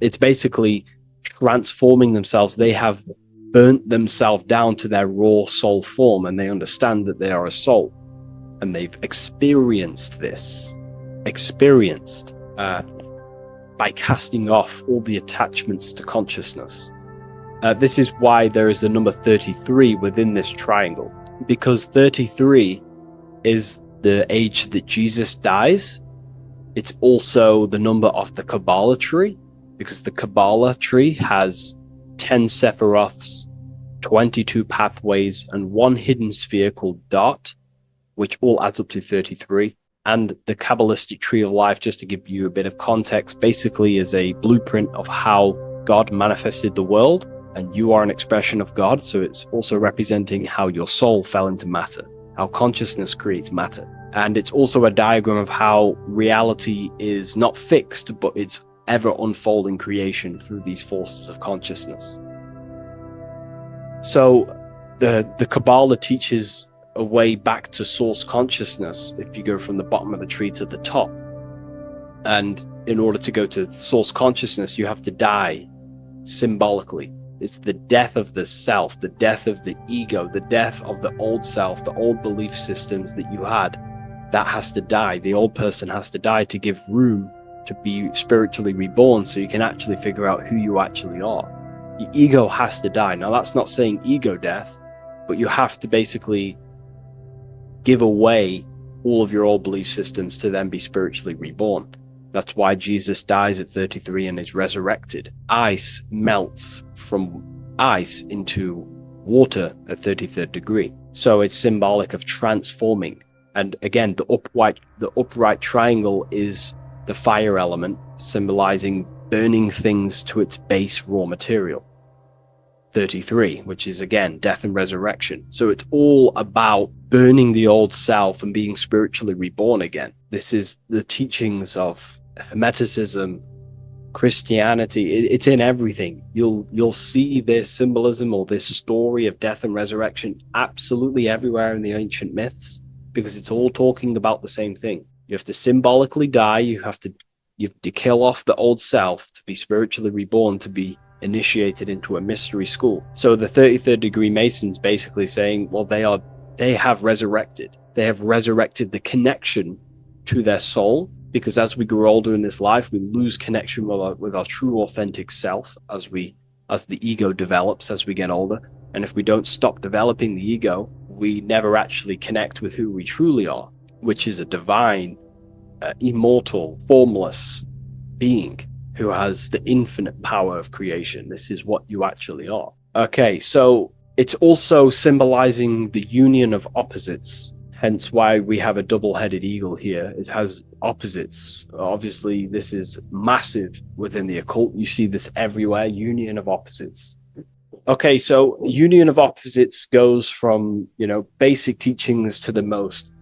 It's basically transforming themselves. They have burnt themselves down to their raw soul form, and they understand that they are a soul, and they've experienced this, by casting off all the attachments to consciousness. This is why there is the number 33 within this triangle, because 33 is the age that Jesus dies. It's also the number of the Kabbalah tree, because the Kabbalah tree has 10 Sephiroths, 22 pathways, and 1 hidden sphere called Dot, which all adds up to 33. And the Kabbalistic tree of life, just to give you a bit of context, basically is a blueprint of how God manifested the world, and you are an expression of God. So it's also representing how your soul fell into matter, how consciousness creates matter. And it's also a diagram of how reality is not fixed, but it's ever unfolding creation through these forces of consciousness. So the Kabbalah teaches a way back to source consciousness if you go from the bottom of the tree to the top. And in order to go to source consciousness, you have to die symbolically. It's the death of the self, the death of the ego, the death of the old self, the old belief systems that you had. That has to die. The old person has to die to give room to be spiritually reborn, so you can actually figure out who you actually are. Your ego has to die. Now, that's not saying ego death, but you have to basically give away all of your old belief systems to then be spiritually reborn. That's why Jesus dies at 33 and is resurrected. Ice melts from ice into water at 33rd degree. So it's symbolic of transforming. And again, the upright triangle is the fire element, symbolizing burning things to its base raw material. 33, which is again death and resurrection. So it's all about burning the old self and being spiritually reborn again. This is the teachings of Hermeticism, Christianity. It's in everything. You'll see this symbolism or this story of death and resurrection absolutely everywhere in the ancient myths, because it's all talking about the same thing. You have to symbolically die. You have to kill off the old self to be spiritually reborn, to be initiated into a mystery school. So the 33rd degree Masons basically saying, well, they have resurrected. They have resurrected the connection to their soul, because as we grow older in this life, we lose connection with our true authentic self as we as the ego develops as we get older. And if we don't stop developing the ego, we never actually connect with who we truly are, which is a divine, immortal, formless being who has the infinite power of creation. This is what you actually are. Okay, so it's also symbolizing the union of opposites, hence why we have a double-headed eagle here. It has opposites. Obviously, this is massive within the occult. You see this everywhere, union of opposites. Okay, so union of opposites goes from, basic teachings to the most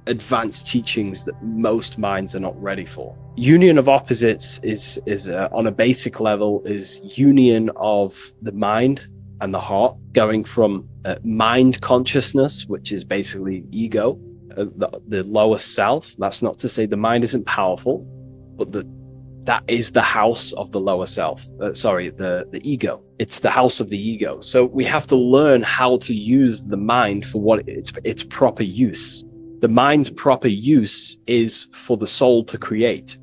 advanced teachings that most minds are not ready for. Union of opposites is on a basic level, is union of the mind and the heart, going from mind consciousness, which is basically ego, the lower self. That's not to say the mind isn't powerful, but that is the house of the lower self. The ego. It's the house of the ego. So we have to learn how to use the mind for what its proper use. The mind's proper use is for the soul to create.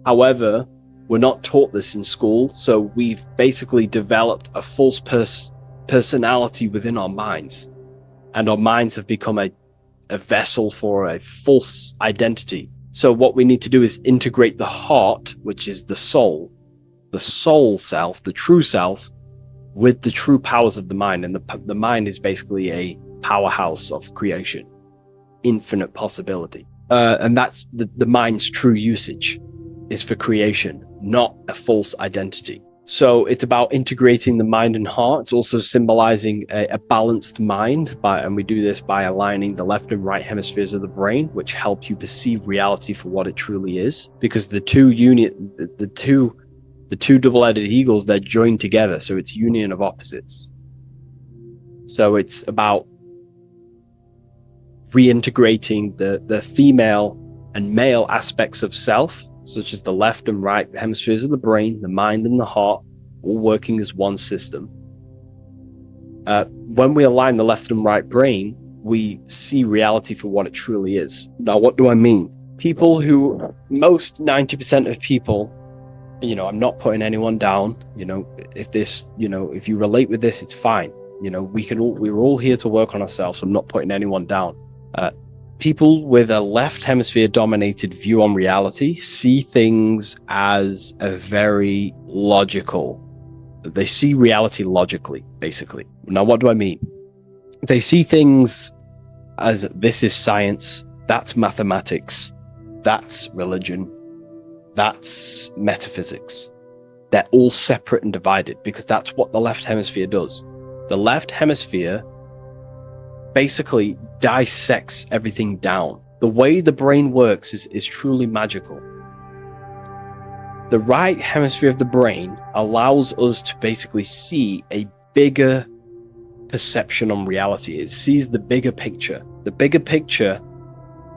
However, we're not taught this in school, so we've basically developed a false personality within our minds, and our minds have become a vessel for a false identity. So what we need to do is integrate the heart, which is the soul self, the true self, with the true powers of the mind. And the mind is basically a powerhouse of creation, infinite possibility. And that's the mind's true usage is for creation, not a false identity. So it's about integrating the mind and heart. It's also symbolizing a balanced mind, and we do this by aligning the left and right hemispheres of the brain, which help you perceive reality for what it truly is. Because the two double-headed eagles, they're joined together, so it's union of opposites. So it's about reintegrating the female and male aspects of self, such as the left and right hemispheres of the brain, the mind and the heart, all working as one system. When we align the left and right brain, we see reality for what it truly is. Now, what do I mean? Most 90% of people, I'm not putting anyone down, if you relate with this, it's fine. We're all here to work on ourselves. So I'm not putting anyone down. People with a left hemisphere dominated view on reality see things as a very logical. They see reality logically, basically. Now, what do I mean? They see things as this is science, that's mathematics, that's religion, that's metaphysics. They're all separate and divided because that's what the left hemisphere does. The left hemisphere basically dissects everything down. The way the brain works is truly magical. The right hemisphere of the brain allows us to basically see a bigger perception on reality. It sees the bigger picture. The bigger picture,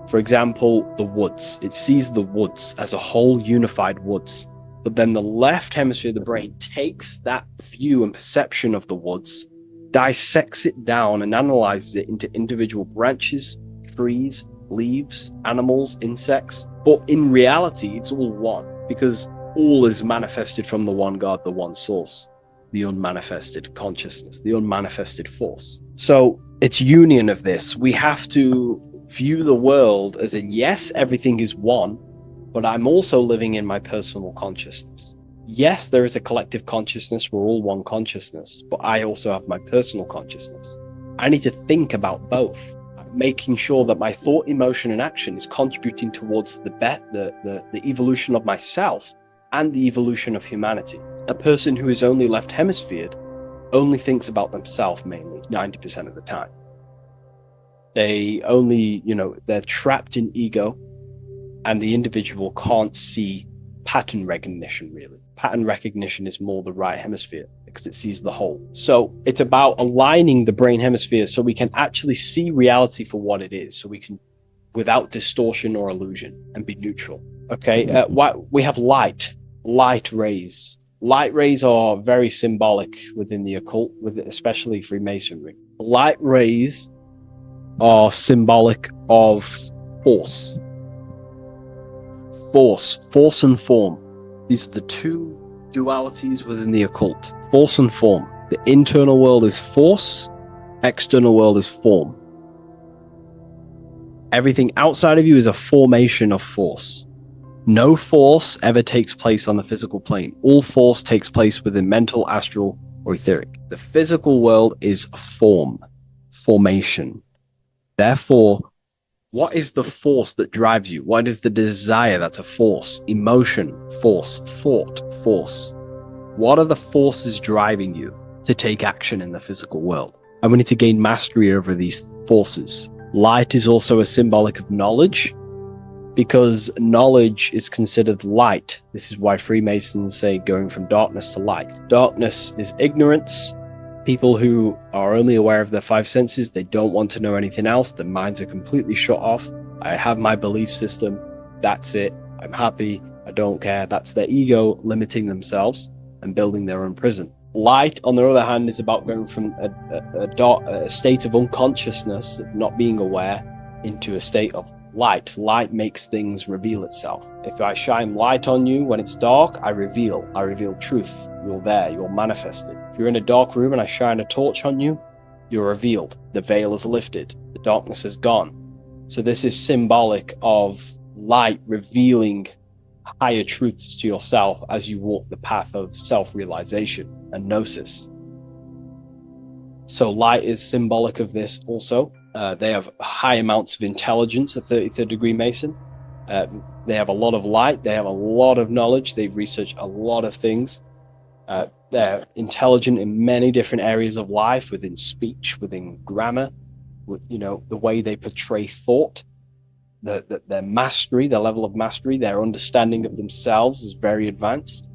for example, the woods. It sees the woods as a whole unified woods. But then the left hemisphere of the brain takes that view and perception of the woods, dissects it down and analyzes it into individual branches, trees, leaves, animals, insects. But in reality, it's all one, because all is manifested from the one God, the one source, the unmanifested consciousness, the unmanifested force. So it's union of this. We have to view the world as in, yes, everything is one, but I'm also living in my personal consciousness. Yes, there is a collective consciousness. We're all one consciousness, but I also have my personal consciousness. I need to think about both, making sure that my thought, emotion, and action is contributing towards the evolution of myself and the evolution of humanity. A person who is only left hemisphered only thinks about themselves mainly, 90% of the time. They only, they're trapped in ego, and the individual can't see pattern recognition, really. Pattern recognition is more the right hemisphere because it sees the whole. So it's about aligning the brain hemisphere so we can actually see reality for what it is, so we can, without distortion or illusion, and be neutral. Okay, we have light rays. Light rays are very symbolic within the occult, especially Freemasonry. Light rays are symbolic of force and form. These are the two dualities within the occult. force and form. The internal world is force, external world is form. Everything outside of you is a formation of force. No force ever takes place on the physical plane. All force takes place within mental, astral, or etheric. The physical world is form, formation. Therefore, what is the force that drives you? What is the desire that's a force? Emotion, force, thought, force. What are the forces driving you to take action in the physical world? And we need to gain mastery over these forces. Light is also a symbolic of knowledge, because knowledge is considered light. This is why Freemasons say going from darkness to light. Darkness is ignorance. People who are only aware of their five senses, they don't want to know anything else. Their minds are completely shut off. I have my belief system. That's it. I'm happy. I don't care. That's their ego limiting themselves and building their own prison. Light, on the other hand, is about going from a state of unconsciousness, of not being aware, into a state of light. Light makes things reveal itself. If I shine light on you when it's dark, I reveal truth. You're there, you're manifested. If you're in a dark room and I shine a torch on you, you're revealed. The veil is lifted. The darkness is gone. So this is symbolic of light revealing higher truths to yourself as you walk the path of self-realization and gnosis. So light is symbolic of this also. They have high amounts of intelligence, a 33rd degree Mason. They have a lot of light. They have a lot of knowledge. They've researched a lot of things. They're intelligent in many different areas of life, within speech, within grammar, the way they portray thought, their mastery, their level of mastery, their understanding of themselves is very advanced.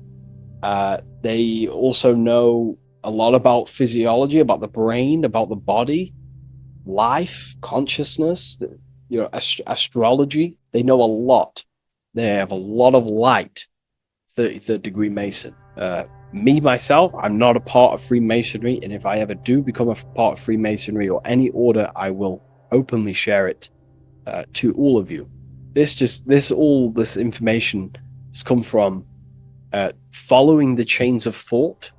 They also know a lot about physiology, about the brain, about the body, life, consciousness, astrology. They know a lot. They have a lot of light. 33rd degree Mason. Me, myself, I'm not a part of Freemasonry, and if I ever do become a part of Freemasonry or any order, I will openly share it to all of you. This information has come from following the chains of thought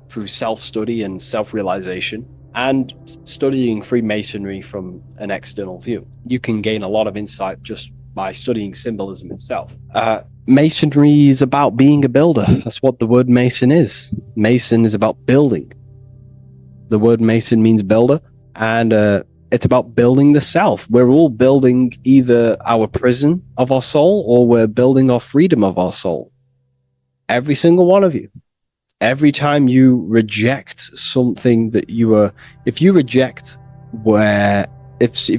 through self-study and self-realization, and studying Freemasonry from an external view. You can gain a lot of insight just by studying symbolism itself. Masonry is about being a builder. That's what the word Mason is. Mason is about building. The word Mason means builder, and it's about building the self. We're all building either our prison of our soul, or we're building our freedom of our soul. Every single one of you. Every time you reject something that if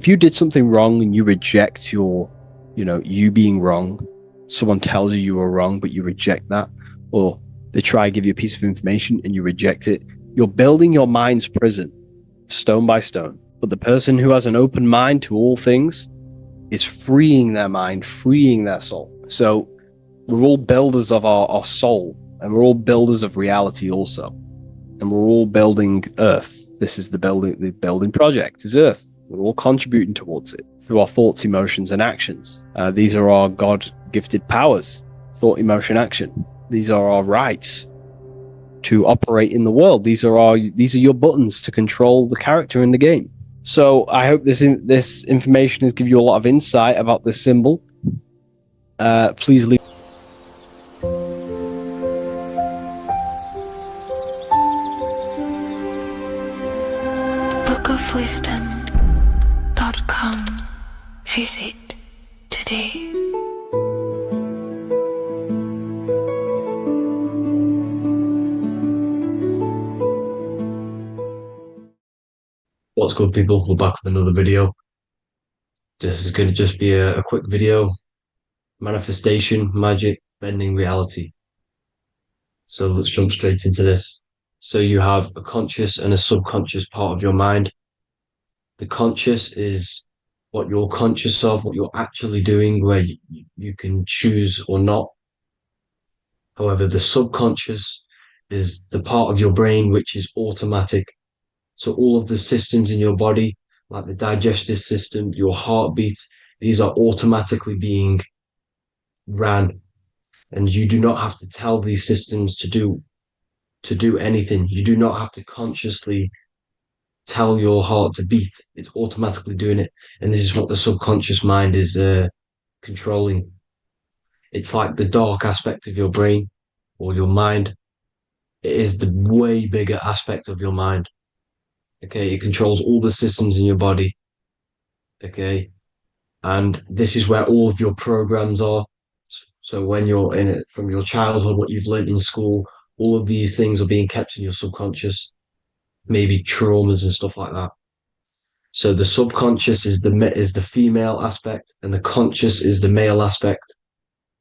you did something wrong and you reject you being wrong, someone tells you were wrong, but you reject that, or they try to give you a piece of information and you reject it, you're building your mind's prison, stone by stone. But the person who has an open mind to all things is freeing their mind, freeing their soul. So we're all builders of our soul. And we're all builders of reality also. And we're all building Earth. This is the building project is Earth. We're all contributing towards it through our thoughts, emotions, and actions. These are our God-gifted powers. Thought, emotion, action. These are our rights to operate in the world. These are your buttons to control the character in the game. So I hope this information has given you a lot of insight about this symbol. Please leave. bookofwisdom.com. Visit today. What's good, people? We're back with another video. This is going to just be a quick video. Manifestation, magic, bending reality. So let's jump straight into this. So you have a conscious and a subconscious part of your mind. The conscious is what you're conscious of, what you're actually doing, where you can choose or not. However, the subconscious is the part of your brain which is automatic. So all of the systems in your body, like the digestive system, your heartbeat, these are automatically being ran. And you do not have to tell these systems to do to do anything. You do not have to consciously tell your heart to beat. It's automatically doing it. And this is what the subconscious mind is controlling. It's like the dark aspect of your brain or your mind. It is the way bigger aspect of your mind. Okay. It controls all the systems in your body. Okay. And this is where all of your programs are. So when you're in it from your childhood, what you've learned in school, all of these things are being kept in your subconscious, maybe traumas and stuff like that. So the subconscious is the female aspect, and the conscious is the male aspect,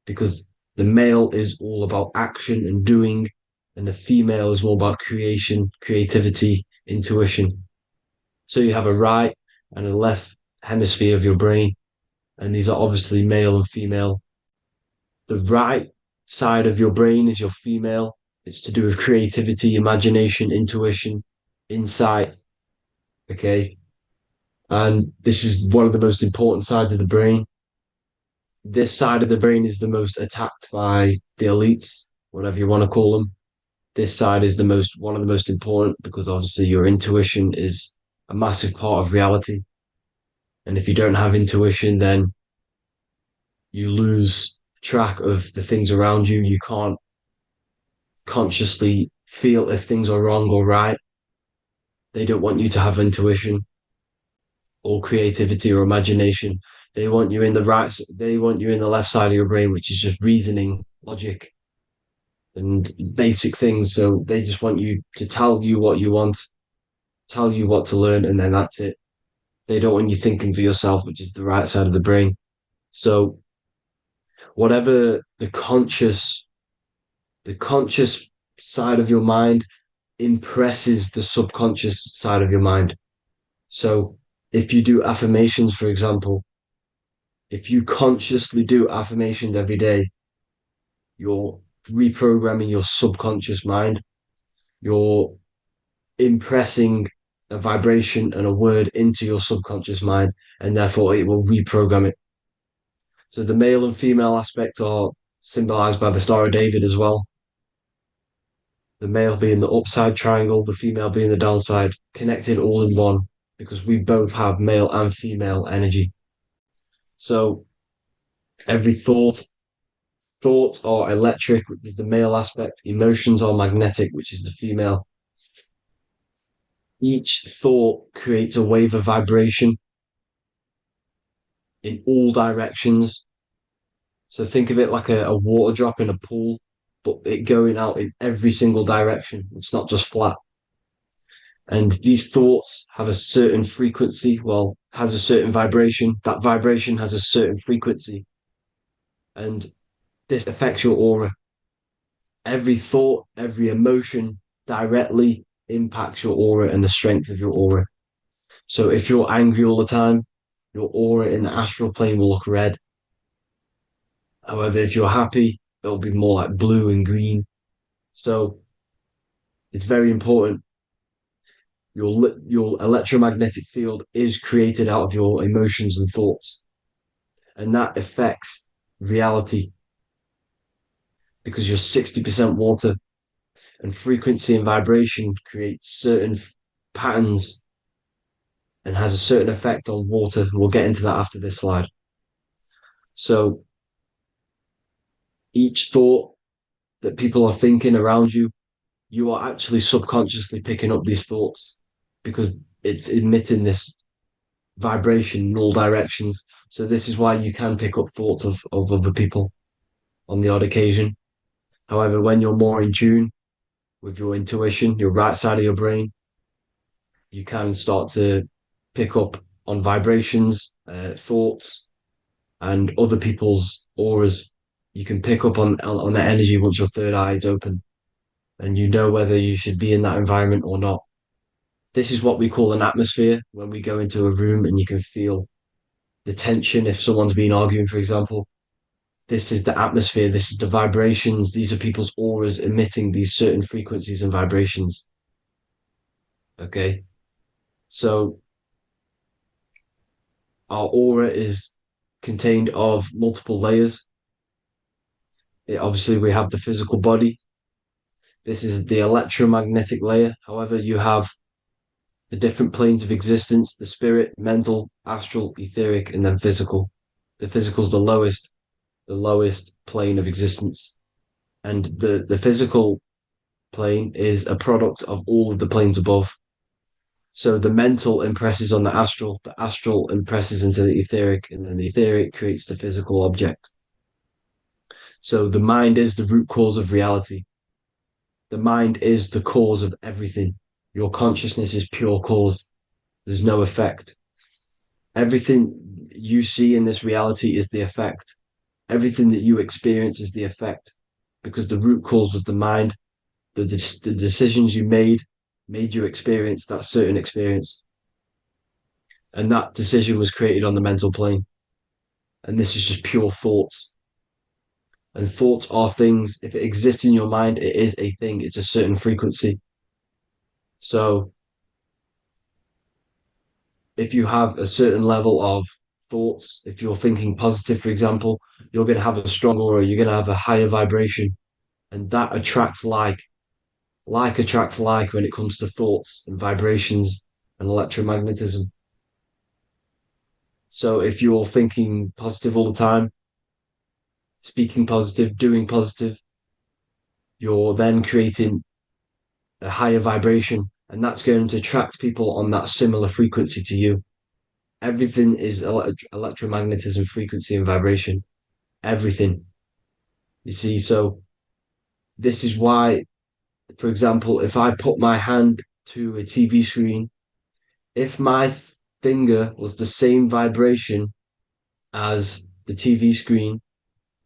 because the male is all about action and doing, and the female is all about creation, creativity, intuition. So you have a right and a left hemisphere of your brain, and these are obviously male and female. The right side of your brain is your female. It's to do with creativity, imagination, intuition, insight. Okay. And this is one of the most important sides of the brain. This side of the brain is the most attacked by the elites, whatever you want to call them. This side is the most one of the most important because obviously your intuition is a massive part of reality. And if you don't have intuition, then you lose track of the things around you. You can't consciously feel if things are wrong or right. They don't want you to have intuition or creativity or imagination. They want you in the they want you in the left side of your brain, which is just reasoning, logic, and basic things. So they just want you to tell you what you want, tell you what to learn, and then that's it. They don't want you thinking for yourself, which is the right side of the brain. So whatever the conscious side of your mind impresses the subconscious side of your mind. So if you do affirmations, for example, if you consciously do affirmations every day, you're reprogramming your subconscious mind. You're impressing a vibration and a word into your subconscious mind, and therefore it will reprogram it. So the male and female aspect are symbolized by the Star of David as well. The male being the upside triangle, the female being the downside, connected all in one because we both have male and female energy. So every thoughts are electric, which is the male aspect. Emotions are magnetic, which is the female. Each thought creates a wave of vibration in all directions. So think of it like a water drop in a pool, but it going out in every single direction. It's not just flat. And these thoughts have a certain frequency, well, has a certain vibration. That vibration has a certain frequency. And this affects your aura. Every thought, every emotion directly impacts your aura and the strength of your aura. So if you're angry all the time, your aura in the astral plane will look red. However, if you're happy, it'll be more like blue and green. So it's very important. Your electromagnetic field is created out of your emotions and thoughts, and that affects reality because you're 60% water, and frequency and vibration create certain patterns and has a certain effect on water. We'll get into that after this slide. So each thought that people are thinking around you, you are actually subconsciously picking up these thoughts because it's emitting this vibration in all directions. So this is why you can pick up thoughts of other people on the odd occasion. However, when you're more in tune with your intuition, your right side of your brain, you can start to pick up on vibrations, thoughts, and other people's auras. You can pick up on the energy once your third eye is open, and you know whether you should be in that environment or not. This is what we call an atmosphere when we go into a room and you can feel the tension if someone's been arguing, for example. This is the atmosphere, this is the vibrations, these are people's auras emitting these certain frequencies and vibrations. Okay. So our aura is contained of multiple layers. Obviously, we have the physical body, This is the electromagnetic layer. However, you have the different planes of existence, the spirit, mental, astral, etheric, and then physical. The physical is the lowest plane of existence. And the physical plane is a product of all of the planes above. So the mental impresses on the astral impresses into the etheric, and then the etheric creates the physical object. So the mind is the root cause of reality. The mind is the cause of everything. Your consciousness is pure cause. There's no effect. Everything you see in this reality is the effect. Everything that you experience is the effect because the root cause was the mind. The decisions you made you experience that certain experience. And that decision was created on the mental plane. And this is just pure thoughts. And thoughts are things. If it exists in your mind, it is a thing. It's a certain frequency. So if you have a certain level of thoughts, if you're thinking positive, for example, you're going to have a strong aura, you're going to have a higher vibration, and that attracts like. Like attracts like when it comes to thoughts and vibrations and electromagnetism. So if you're thinking positive all the time, speaking positive, doing positive, you're then creating a higher vibration, and that's going to attract people on that similar frequency to you. Everything is electromagnetism, frequency, and vibration. Everything. You see, so this is why, for example, if I put my hand to a TV screen, if my finger was the same vibration as the TV screen,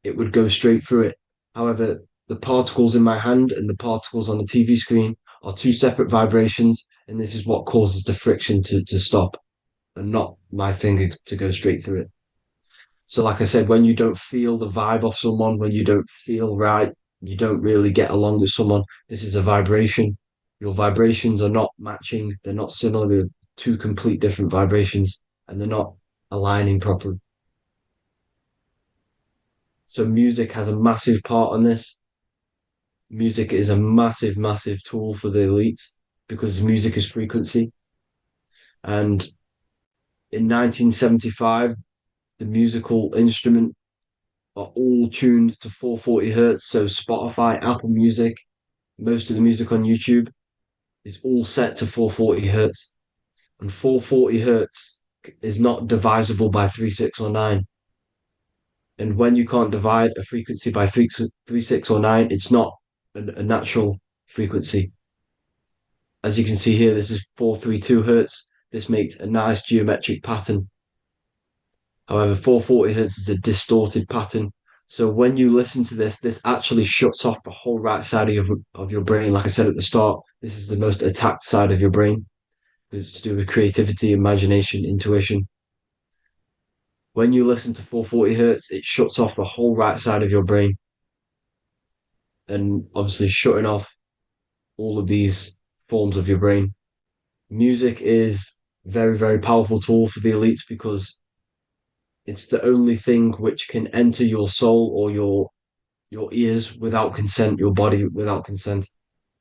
it would go straight through it. However, the particles in my hand and the particles on the TV screen are two separate vibrations, and this is what causes the friction to stop and not my finger to go straight through it. So, like I said, when you don't feel the vibe of someone, when you don't feel right, you don't really get along with someone, this is a vibration. Your vibrations are not matching, they're not similar, they're two complete different vibrations, and they're not aligning properly. So, music has a massive part on this. Music is a massive, massive tool for the elites because music is frequency. And in 1975, the musical instrument are all tuned to 440 hertz. So Spotify, Apple Music, most of the music on YouTube is all set to 440 hertz. And 440 hertz is not divisible by 3, 6, or 9. And when you can't divide a frequency by 3, 6, or 9, it's not a natural frequency. As you can see here, this is 432 hertz. This makes a nice geometric pattern. However, 440 hertz is a distorted pattern. So when you listen to this, this actually shuts off the whole right side of your brain. Like I said at the start, this is the most attacked side of your brain. It's to do with creativity, imagination, intuition. When you listen to 440 hertz, it shuts off the whole right side of your brain. And obviously shutting off all of these forms of your brain. Music is a very, very powerful tool for the elites because it's the only thing which can enter your soul or your ears without consent, your body without consent.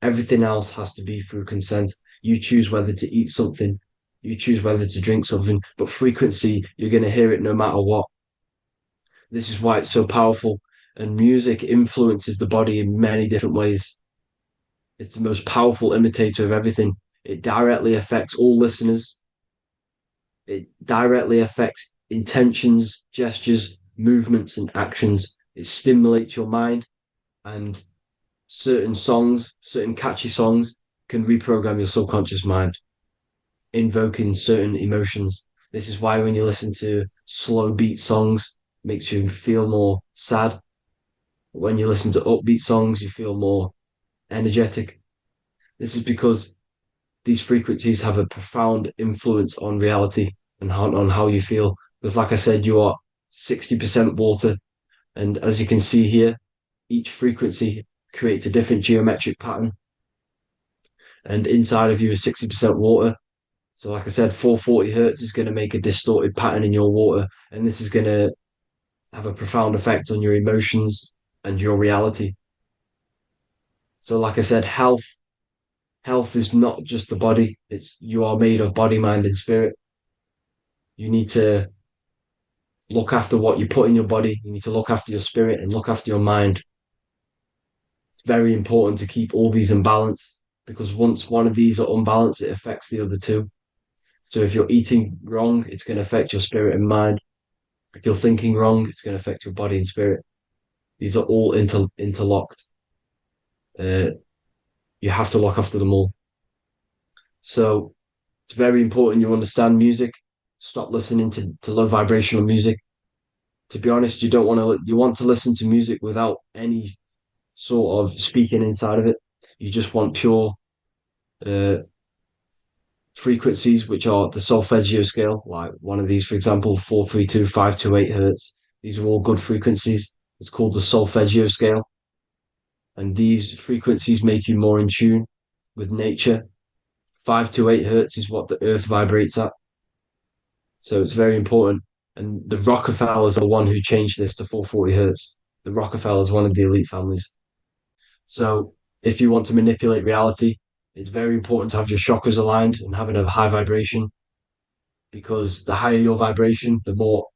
Everything else has to be through consent. You choose whether to eat something, you choose whether to drink something, but frequency, you're going to hear it no matter what. This is why it's so powerful. And music influences the body in many different ways. It's the most powerful imitator of everything. It directly affects all listeners. It directly affects intentions, gestures, movements, and actions. It stimulates your mind, and certain songs, certain catchy songs, can reprogram your subconscious mind, invoking certain emotions. This is why when you listen to slow beat songs, it makes you feel more sad. When you listen to upbeat songs, you feel more energetic. This is because these frequencies have a profound influence on reality and on how you feel. Because, like I said, you are 60% water. And as you can see here, each frequency creates a different geometric pattern. And inside of you is 60% water. So, like I said, 440 hertz is going to make a distorted pattern in your water. And this is going to have a profound effect on your emotions and your reality. So like I said, health is not just the body. It's you are made of body, mind, and spirit. You need to look after what you put in your body. You need to look after your spirit and look after your mind. It's very important to keep all these in balance because once one of these are unbalanced, it affects the other two. So if you're eating wrong, it's going to affect your spirit and mind. If you're thinking wrong, it's going to affect your body and spirit. These are all interlocked. Uh, you have to look after them all. So it's very important you understand music. Stop listening to low vibrational music. To be honest, you want to listen to music without any sort of speaking inside of it. You just want pure uh, frequencies, which are the solfeggio scale, like one of these, for example, 432, 528 hertz. These are all good frequencies. It's called the solfeggio scale. And these frequencies make you more in tune with nature. 528 hertz is what the earth vibrates at. So it's very important. And the Rockefellers are the one who changed this to 440 hertz. The Rockefellers, one of the elite families. So if you want to manipulate reality, it's very important to have your chakras aligned and having a high vibration because the higher your vibration, the more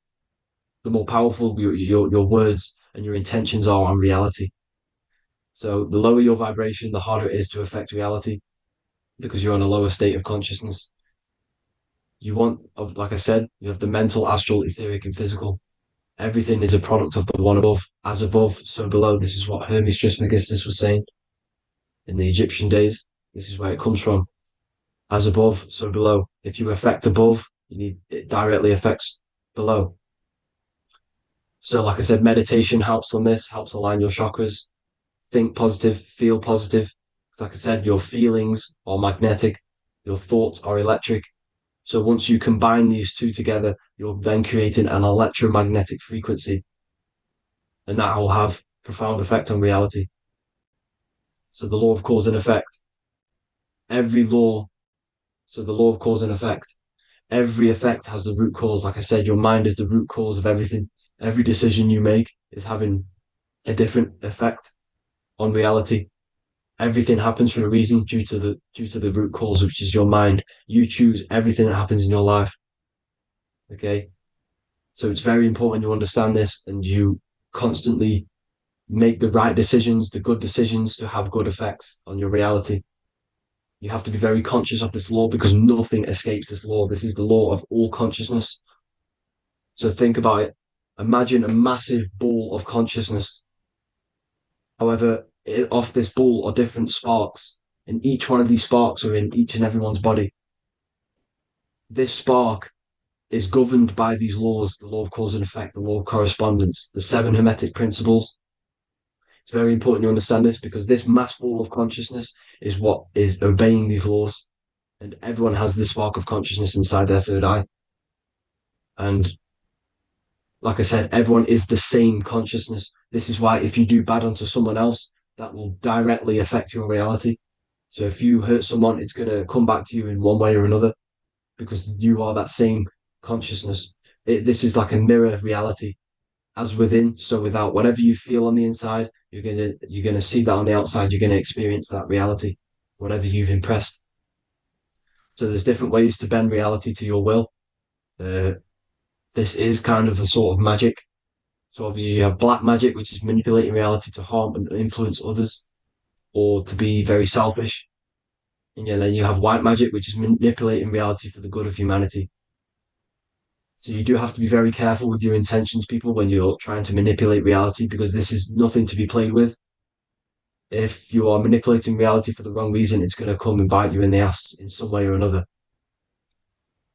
powerful your words and your intentions are on reality. So the lower your vibration, the harder it is to affect reality because you're on a lower state of consciousness. Like I said, you have the mental, astral, etheric, and physical. Everything is a product of the one above. As above, so below. This is what Hermes Trismegistus was saying in the Egyptian days. This is where it comes from. As above, so below. If you affect above, it directly affects below. So, like I said, meditation helps on this, helps align your chakras. Think positive, feel positive. Like I said, your feelings are magnetic, your thoughts are electric. So once you combine these two together, you're then creating an electromagnetic frequency, and that will have profound effect on reality. So the law of cause and effect, every law, so the law of cause and effect, every effect has the root cause. Like I said, your mind is the root cause of everything. Every decision you make is having a different effect on reality. Everything happens for a reason due to the root cause, which is your mind. You choose everything that happens in your life. Okay. So it's very important you understand this and you constantly make the right decisions, the good decisions to have good effects on your reality. You have to be very conscious of this law because nothing escapes this law. This is the law of all consciousness. So think about it. Imagine a massive ball of consciousness. However, off this ball are different sparks, and each one of these sparks are in each and everyone's body. This spark is governed by these laws, the law of cause and effect, the law of correspondence, the seven hermetic principles. It's very important you understand this because this mass ball of consciousness is what is obeying these laws. And everyone has this spark of consciousness inside their third eye. And like I said, everyone is the same consciousness. This is why if you do bad onto someone else, that will directly affect your reality. So if you hurt someone, it's going to come back to you in one way or another because you are that same consciousness. This is like a mirror reality, as within, so without. Whatever you feel on the inside, you're gonna see that on the outside. You're gonna experience that reality, whatever you've impressed. So there's different ways to bend reality to your will. Uh, this is kind of a sort of magic. So obviously you have black magic, which is manipulating reality to harm and influence others, or to be very selfish. And yeah, then you have white magic, which is manipulating reality for the good of humanity. So you do have to be very careful with your intentions, people, when you're trying to manipulate reality, because this is nothing to be played with. If you are manipulating reality for the wrong reason, it's going to come and bite you in the ass in some way or another.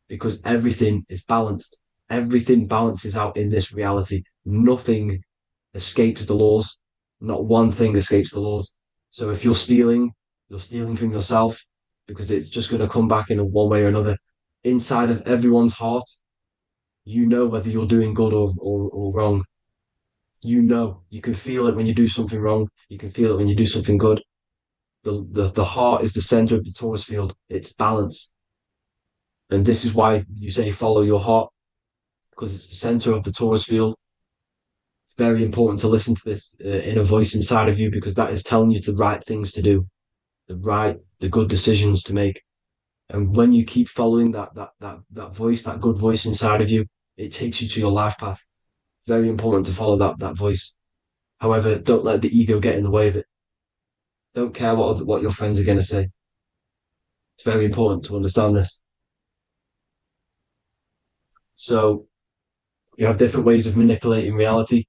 Because everything is balanced. Everything balances out in this reality. Nothing escapes the laws. Not one thing escapes the laws. So if you're stealing from yourself because it's just going to come back in one way or another. Inside of everyone's heart, you know whether you're doing good or wrong. You can feel it when you do something wrong. You can feel it when you do something good. The heart is the center of the torus field. It's balance. And this is why you say follow your heart, because it's the center of the torus field. very important to listen to this inner voice inside of you, because that is telling you the right things to do, the good decisions to make. And when you keep following that voice, that good voice inside of you, it takes you to your life path. Very important to follow that voice. However, don't let the ego get in the way of it. Don't care what your friends are going to say. It's very important to understand this. So you have different ways of manipulating reality.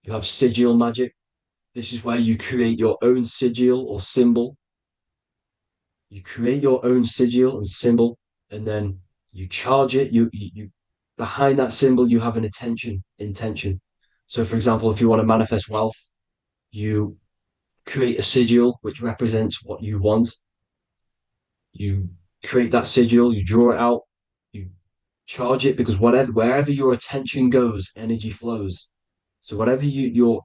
You have sigil magic. This is where you create your own sigil or symbol. You create your own sigil and symbol, and then you charge it. You behind that symbol you have an intention. So, for example, if you want to manifest wealth, you create a sigil which represents what you want. You create that sigil, you draw it out, you charge it, because wherever your attention goes, energy flows. So whatever your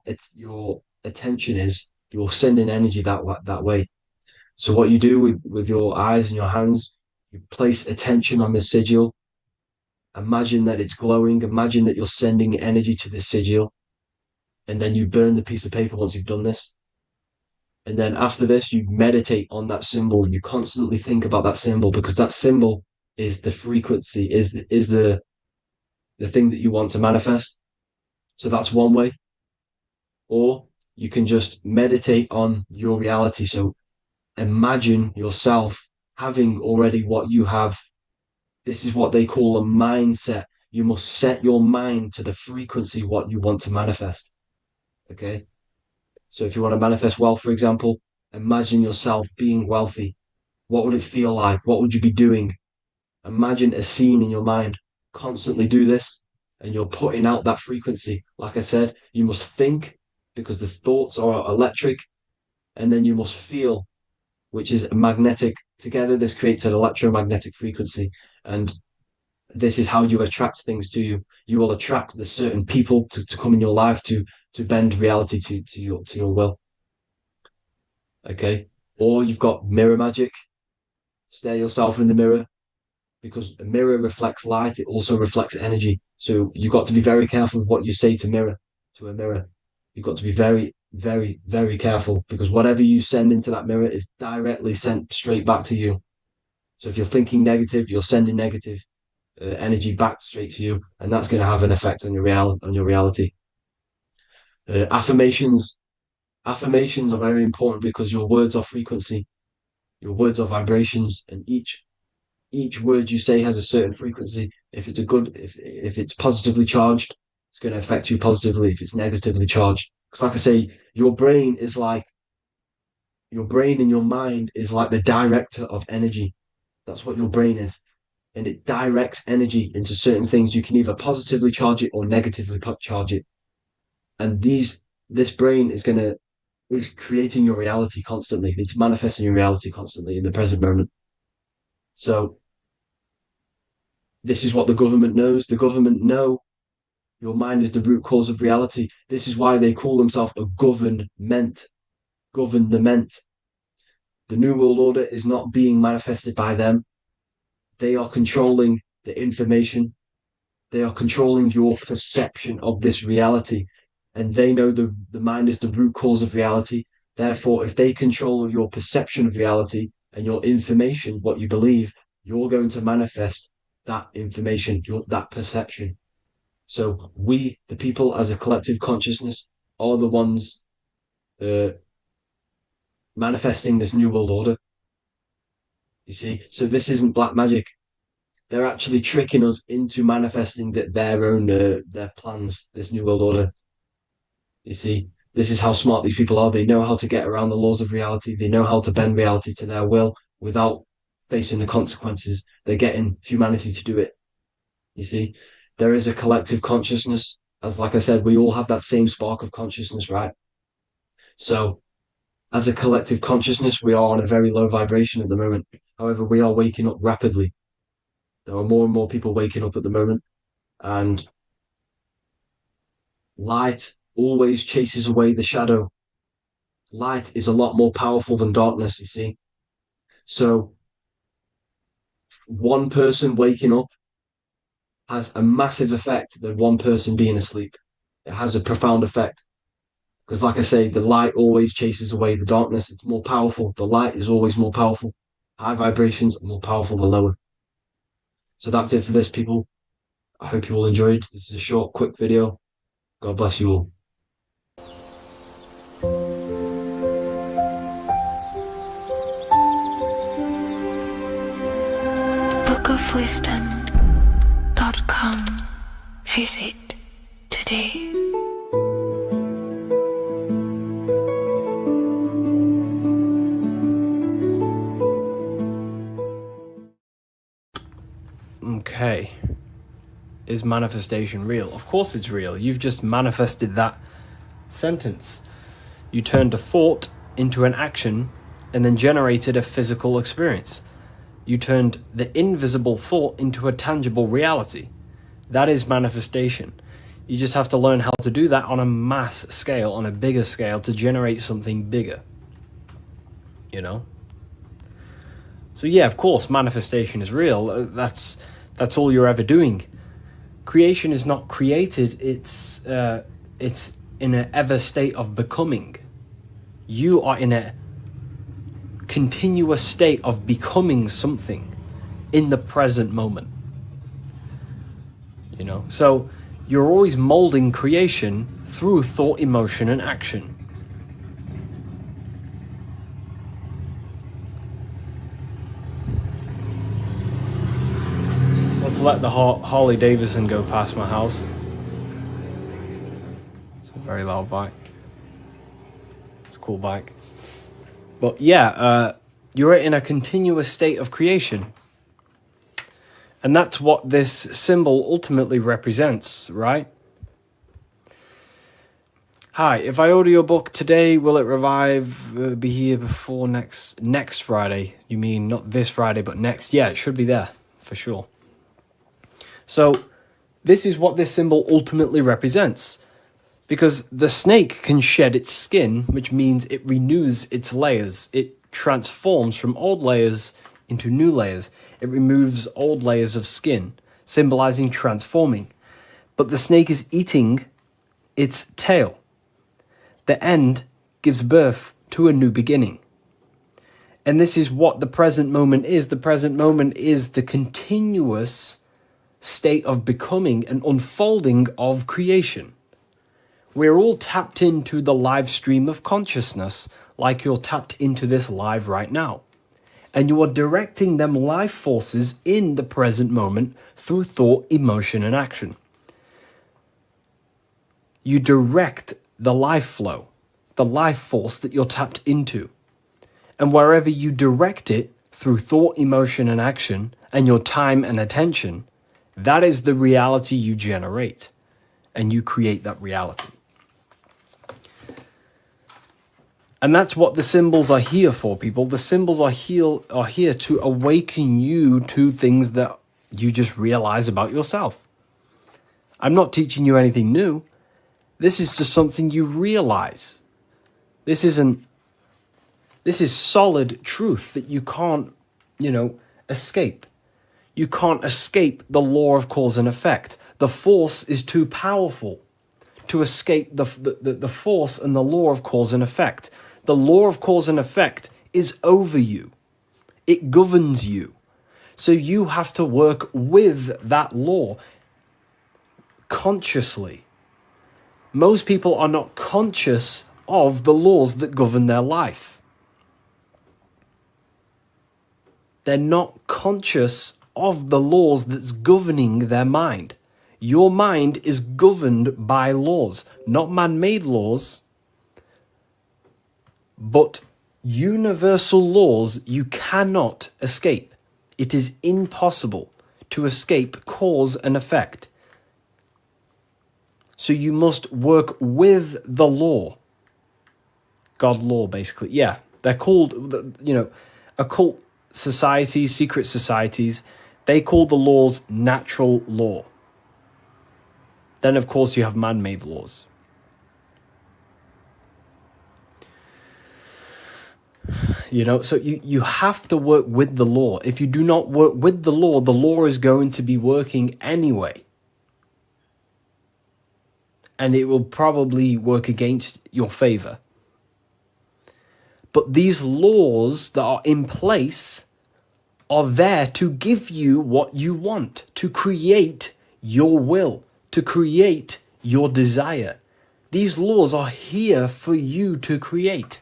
attention is, you're sending energy that way. So what you do with your eyes and your hands, you place attention on the sigil. Imagine that it's glowing. Imagine that you're sending energy to the sigil, and then you burn the piece of paper once you've done this. And then after this, you meditate on that symbol. You constantly think about that symbol, because that symbol is the frequency, is the thing that you want to manifest. So that's one way. Or you can just meditate on your reality. So imagine yourself having already what you have. This is what they call a mindset. You must set your mind to the frequency what you want to manifest. Okay. So if you want to manifest wealth, for example, imagine yourself being wealthy. What would it feel like? What would you be doing? Imagine a scene in your mind. Constantly do this, and you're putting out that frequency. Like I said, you must think, because the thoughts are electric, and then you must feel, which is magnetic. Together, this creates an electromagnetic frequency, and this is how you attract things to you. You will attract the certain people to come in your life to bend reality to your will. Okay. Or you've got mirror magic. Stare yourself in the mirror, because a mirror reflects light. It also reflects energy. So you've got to be very careful with what you say to a mirror. You've got to be very, very, very careful, because whatever you send into that mirror is directly sent straight back to you. So if you're thinking negative, you're sending negative energy back straight to you, and that's going to have an effect on your reality. Affirmations. Affirmations are very important, because your words are frequency, your words are vibrations, and each word you say has a certain frequency. If it's positively charged, it's going to affect you positively. If it's negatively charged, because like I say, your brain and your mind is like the director of energy. That's what your brain is, and it directs energy into certain things. You can either positively charge it or negatively charge it, and this brain is creating your reality constantly. It's manifesting your reality constantly in the present moment. So this is what the government knows. The government know your mind is the root cause of reality. This is why they call themselves a government. Government. The New World Order is not being manifested by them. They are controlling the information. They are controlling your perception of this reality. And they know the mind is the root cause of reality. Therefore, if they control your perception of reality and your information, what you believe, you're going to manifest that information, that perception. So we, the people, as a collective consciousness, are the ones manifesting this new world order. You see, so this isn't black magic. They're actually tricking us into manifesting their own their plans, this new world order. You see, this is how smart these people are. They know how to get around the laws of reality. They know how to bend reality to their will without facing the consequences. They're getting humanity to do it. You see, there is a collective consciousness. As like I said, we all have that same spark of consciousness, right? So as a collective consciousness, we are on a very low vibration at the moment. However, we are waking up rapidly. There are more and more people waking up at the moment, and light always chases away the shadow. Light is a lot more powerful than darkness, you see. So one person waking up has a massive effect than one person being asleep. It has a profound effect. Because, like I say, the light always chases away the darkness. It's more powerful. The light is always more powerful. High vibrations are more powerful than lower. So that's it for this, people. I hope you all enjoyed. This is a short, quick video. God bless you all. bookofwisdom.com. Visit today. Okay. Is manifestation real? Of course it's real. You've just manifested that sentence. You turned a thought into an action and then generated a physical experience. You turned the invisible thought into a tangible reality. That is manifestation. You just have to learn how to do that on a mass scale, on a bigger scale, to generate something bigger. You know? So yeah, of course, manifestation is real. That's all you're ever doing. Creation is not created. It's in an ever state of becoming. You are in a continuous state of becoming something in the present moment. You know, so you're always molding creation through thought, emotion, and action. Let's let the Harley Davidson go past my house. It's a very loud bike. It's a cool bike. But yeah, you're in a continuous state of creation. And that's what this symbol ultimately represents, right? Hi, if I order your book today, will it be here before next Friday? You mean not this Friday, but next? Yeah, it should be there, for sure. So, this is what this symbol ultimately represents. Because the snake can shed its skin, which means it renews its layers. It transforms from old layers into new layers. It removes old layers of skin, symbolizing transforming. But the snake is eating its tail. The end gives birth to a new beginning. And this is what the present moment is. The present moment is the continuous state of becoming and unfolding of creation. We're all tapped into the live stream of consciousness, like you're tapped into this live right now. And you are directing them life forces in the present moment through thought, emotion, and action. You direct the life flow, the life force that you're tapped into. And wherever you direct it through thought, emotion, and action, and your time and attention, that is the reality you generate. And you create that reality. And that's what the symbols are here for, people. The symbols are here to awaken you to things that you just realize about yourself. I'm not teaching you anything new. This is just something you realize. This is solid truth that you can't, escape. You can't escape the law of cause and effect. The force is too powerful to escape the force and the law of cause and effect. The law of cause and effect is over you. It governs you. So you have to work with that law consciously. Most people are not conscious of the laws that govern their life. They're not conscious of the laws that's governing their mind. Your mind is governed by laws, not man-made laws, but universal laws you cannot escape. It is impossible to escape cause and effect. So you must work with the law. God law, basically. Yeah, they're called, occult societies, secret societies, they call the laws natural law. Then, of course, you have man-made laws. So you have to work with the law. If you do not work with the law is going to be working anyway. and it will probably work against your favor. But these laws that are in place are there to give you what you want, to create your will, to create your desire. These laws are here for you to create,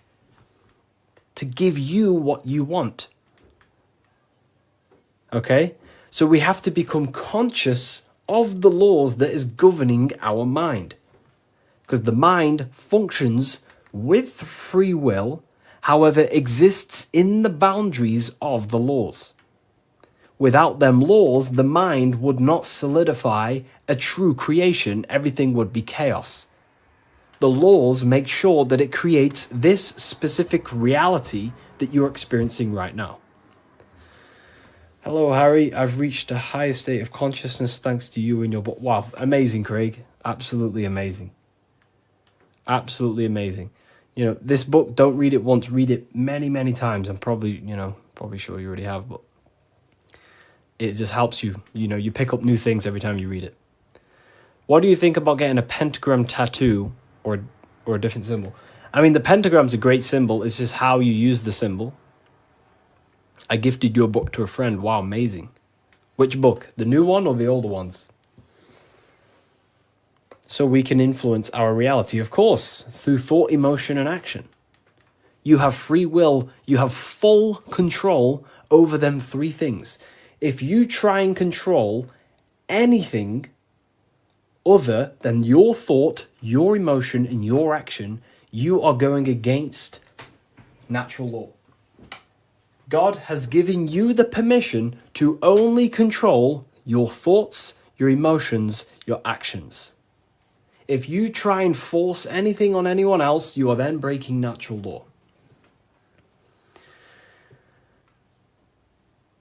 to give you what you want. Okay? So we have to become conscious of the laws that is governing our mind. Because the mind functions with free will, however, exists in the boundaries of the laws. Without them laws, the mind would not solidify a true creation. Everything would be chaos. The laws make sure that it creates this specific reality that you're experiencing right now. Hello, Harry. I've reached a higher state of consciousness thanks to you and your book. Wow, amazing, Craig. Absolutely amazing. Absolutely amazing. You know, this book, don't read it once, read it many, many times. I'm probably sure you already have, but it just helps you. You know, you pick up new things every time you read it. What do you think about getting a pentagram tattoo or a different symbol? I mean, the pentagram's a great symbol. It's just how you use the symbol. I gifted your book to a friend. Wow, amazing. Which book? The new one or the older ones? So we can influence our reality, of course, through thought, emotion, and action. You have free will. You have full control over them three things. If you try and control anything other than your thought, your emotion, and your action, you are going against natural law. God has given you the permission to only control your thoughts, your emotions, your actions. If you try and force anything on anyone else, you are then breaking natural law.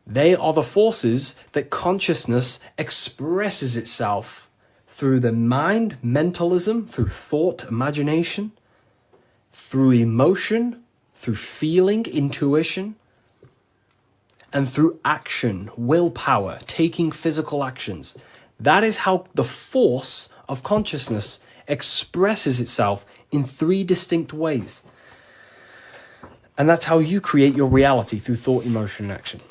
They are the forces that consciousness expresses itself through the mind, mentalism, through thought, imagination, through emotion, through feeling, intuition, and through action, willpower, taking physical actions. That is how the force of consciousness expresses itself in three distinct ways. And that's how you create your reality, through thought, emotion, and action.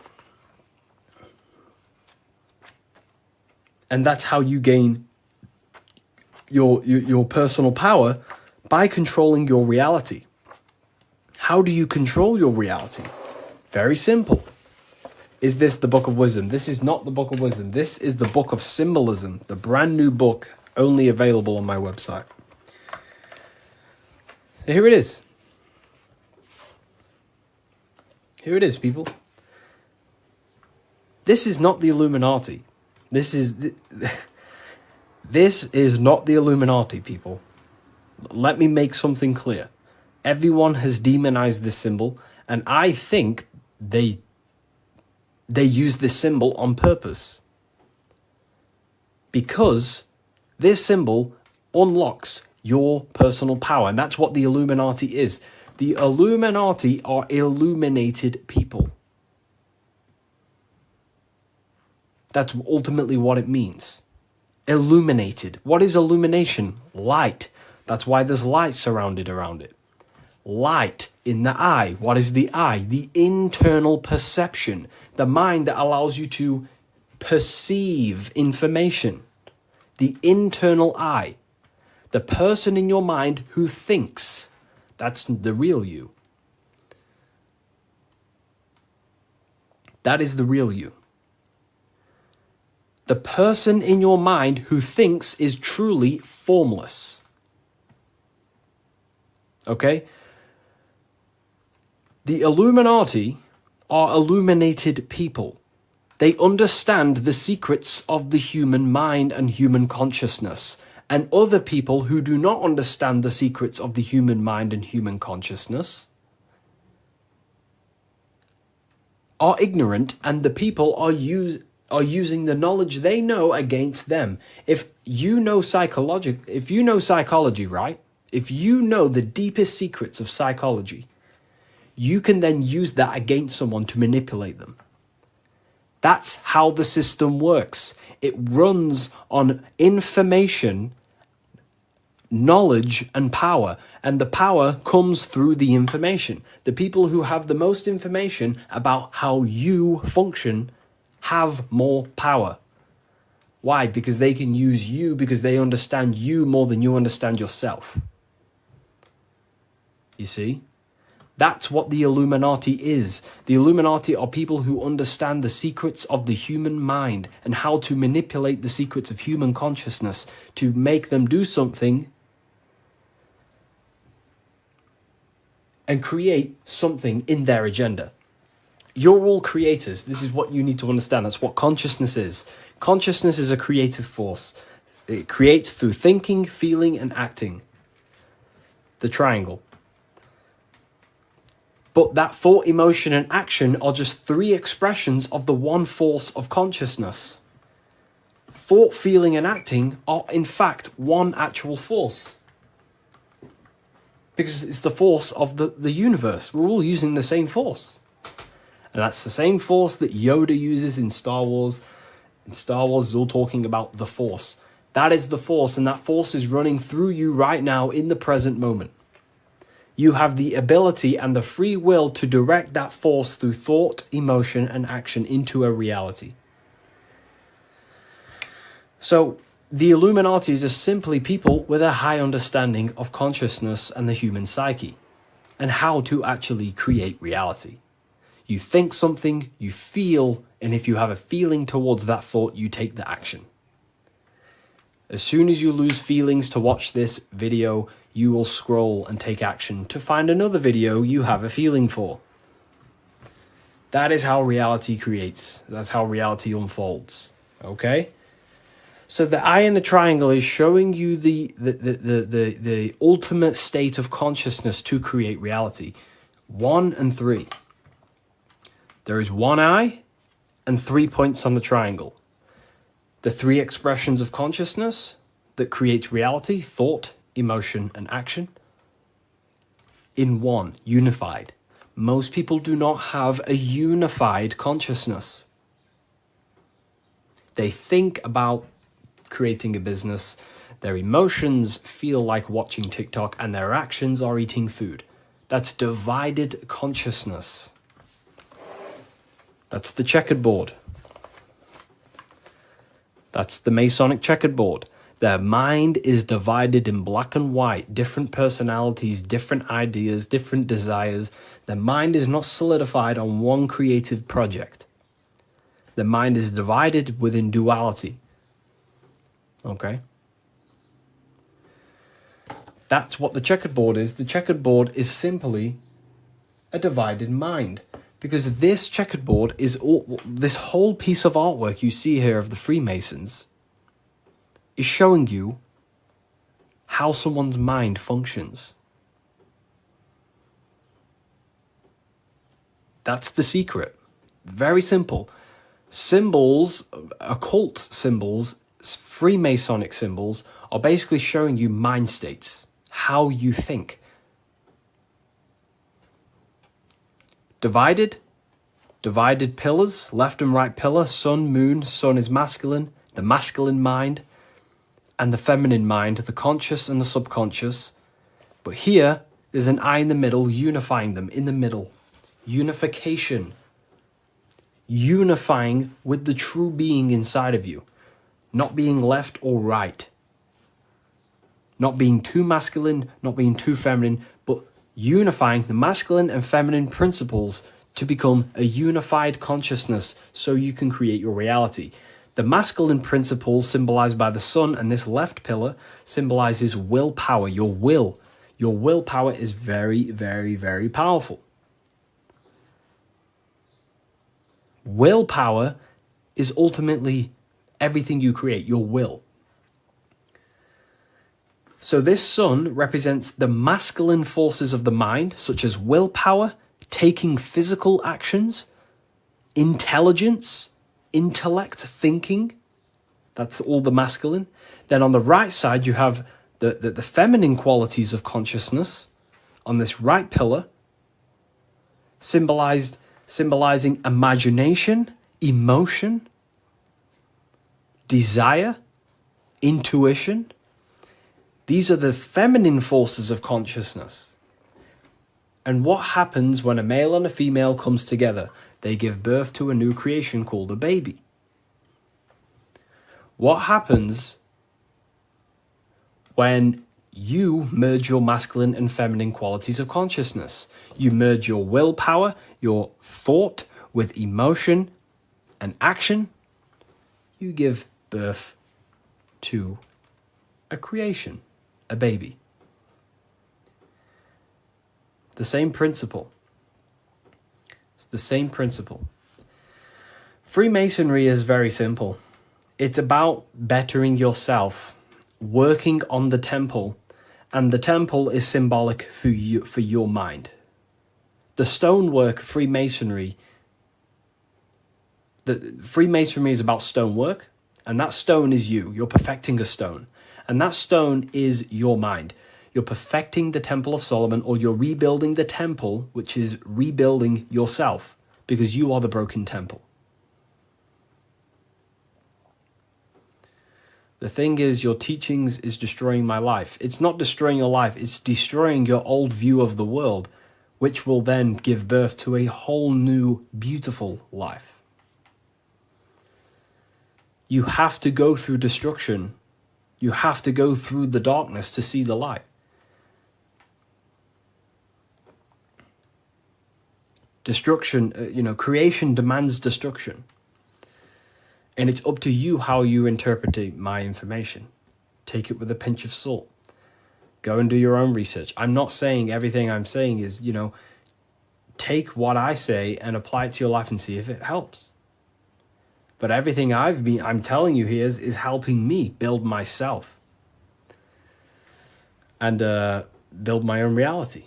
And that's how you gain your personal power, by controlling your reality. How do you control your reality? Very simple. Is this the Book of Wisdom? This is not the Book of Wisdom. This is the Book of Symbolism, the brand new book, only available on my website. So here it is. Here it is, people. This is not the Illuminati. This is not the Illuminati, people. Let me make something clear. Everyone has demonized this symbol, and I think they use this symbol on purpose. Because this symbol unlocks your personal power, and that's what the Illuminati is. The Illuminati are illuminated people. That's ultimately what it means. Illuminated. What is illumination? Light. That's why there's light surrounded around it. Light in the eye. What is the eye? The internal perception. The mind that allows you to perceive information. The internal eye. The person in your mind who thinks. That's the real you. That is the real you. The person in your mind who thinks is truly formless. Okay? The Illuminati are illuminated people. They understand the secrets of the human mind and human consciousness. And other people who do not understand the secrets of the human mind and human consciousness are ignorant, and the people are using the knowledge they know against them. If you know psychology, right? If you know the deepest secrets of psychology, you can then use that against someone to manipulate them. That's how the system works. It runs on information knowledge and power, and the power comes through the information. The people who have the most information about how you function have more power. Why? Because they can use you, because they understand you more than you understand yourself. You see? That's what the Illuminati is. The Illuminati are people who understand the secrets of the human mind and how to manipulate the secrets of human consciousness to make them do something and create something in their agenda. You're all creators. This is what you need to understand. That's what consciousness is. Consciousness is a creative force. It creates through thinking, feeling, and acting. The triangle. But that thought, emotion, and action are just three expressions of the one force of consciousness. Thought, feeling, and acting are in fact one actual force. Because it's the force of the universe. We're all using the same force. And that's the same force that Yoda uses in Star Wars. In Star Wars is all talking about the force. That is the force, and that force is running through you right now in the present moment. You have the ability and the free will to direct that force through thought, emotion, and action into a reality. So, the Illuminati is just simply people with a high understanding of consciousness and the human psyche, and how to actually create reality. You think something, you feel, and if you have a feeling towards that thought, you take the action. As soon as you lose feelings to watch this video, you will scroll and take action to find another video you have a feeling for. That is how reality creates. That's how reality unfolds. Okay? So the eye in the triangle is showing you the ultimate state of consciousness to create reality. 1 and 3. There is one eye and 3 points on the triangle. The 3 expressions of consciousness that creates reality, thought, emotion, and action, in one, unified. Most people do not have a unified consciousness. They think about creating a business, their emotions feel like watching TikTok, and their actions are eating food. That's divided consciousness. That's the checkered board. That's the Masonic checkered board. Their mind is divided in black and white, different personalities, different ideas, different desires. Their mind is not solidified on one creative project. The mind is divided within duality. Okay? That's what the checkered board is. The checkered board is simply a divided mind. Because this checkered board is all, this whole piece of artwork you see here of the Freemasons is showing you how someone's mind functions. That's the secret. Very simple. Symbols, occult symbols, Freemasonic symbols are basically showing you mind states, how you think. Divided pillars, left and right pillar, sun, moon. Sun is masculine, the masculine mind, and the feminine mind, the conscious and the subconscious. But here, there's an eye in the middle, unifying them in the middle. Unification. Unifying with the true being inside of you. Not being left or right. Not being too masculine, not being too feminine, but unifying the masculine and feminine principles to become a unified consciousness so you can create your reality. The masculine principles symbolized by the sun, and this left pillar symbolizes willpower, your will. Your willpower is very, very, very powerful. Willpower is ultimately everything you create, your will. So this sun represents the masculine forces of the mind, such as willpower, taking physical actions, intelligence, intellect, thinking. That's all the masculine. Then on the right side, you have the feminine qualities of consciousness on this right pillar, symbolizing imagination, emotion, desire, intuition. These are the feminine forces of consciousness. And what happens when a male and a female comes together? They give birth to a new creation called a baby. What happens when you merge your masculine and feminine qualities of consciousness? You merge your willpower, your thought with emotion and action. You give birth to a creation, a baby. The same principle. It's the same principle. Freemasonry is very simple. It's about bettering yourself, working on the temple, and the temple is symbolic for you, for your mind. The stonework Freemasonry, Freemasonry is about stonework, and that stone is you. You're perfecting a stone, and that stone is your mind. You're perfecting the Temple of Solomon, or you're rebuilding the temple, which is rebuilding yourself, because you are the broken temple. The thing is, your teachings is destroying my life. It's not destroying your life, it's destroying your old view of the world, which will then give birth to a whole new, beautiful life. You have to go through destruction. You have to go through the darkness to see the light. Destruction, creation demands destruction. And it's up to you how you interpret my information. Take it with a pinch of salt. Go and do your own research. I'm not saying everything I'm saying is, take what I say and apply it to your life and see if it helps. But everything I'm telling you here is helping me build myself and build my own reality.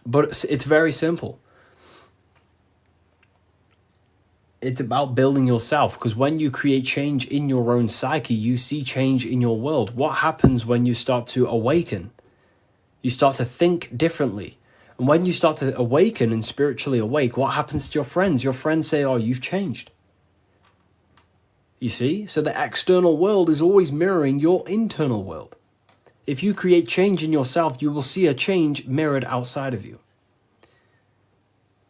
But it's very simple. It's about building yourself, because when you create change in your own psyche, you see change in your world. What happens when you start to awaken? You start to think differently. And when you start to awaken and spiritually awake, what happens to your friends? Your friends say, oh, you've changed. You see? So the external world is always mirroring your internal world. If you create change in yourself, you will see a change mirrored outside of you.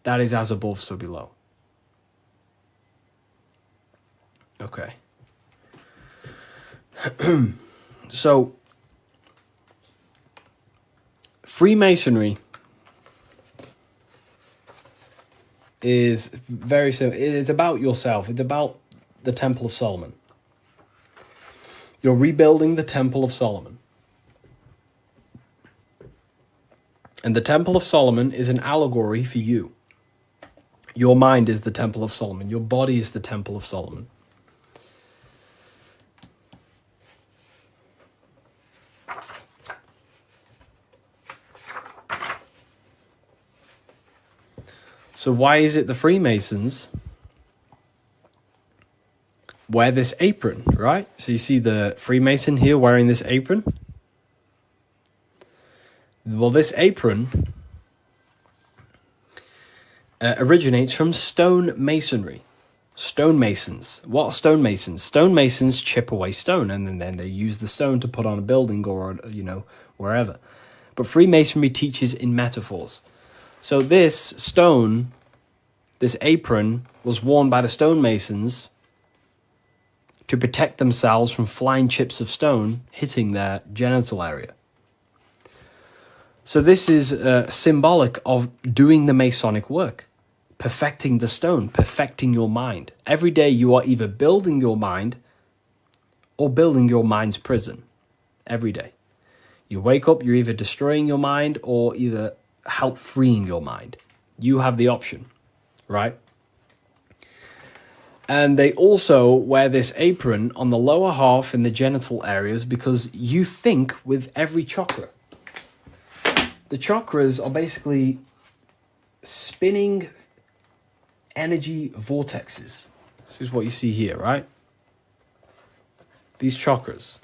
That is as above, so below. Okay. So, Freemasonry is very simple. It's about yourself. It's about the Temple of Solomon. You're rebuilding the Temple of Solomon. And the Temple of Solomon is an allegory for you. Your mind is the Temple of Solomon. Your body is the Temple of Solomon. So why is it the Freemasons wear this apron, right? So you see the Freemason here wearing this apron. Well, this apron originates from stone masonry. Stonemasons. What are stonemasons? Stonemasons chip away stone, and then they use the stone to put on a building or, wherever. But Freemasonry teaches in metaphors. So this stone, this apron, was worn by the stonemasons to protect themselves from flying chips of stone hitting their genital area. So this is symbolic of doing the Masonic work, perfecting the stone, perfecting your mind. Every day you are either building your mind or building your mind's prison. Every day. You wake up, you're either destroying your mind or either help freeing your mind. You have the option, right? And they also wear this apron on the lower half in the genital areas because you think with every chakra. The chakras are basically spinning energy vortexes. This is what you see here, right? These chakras.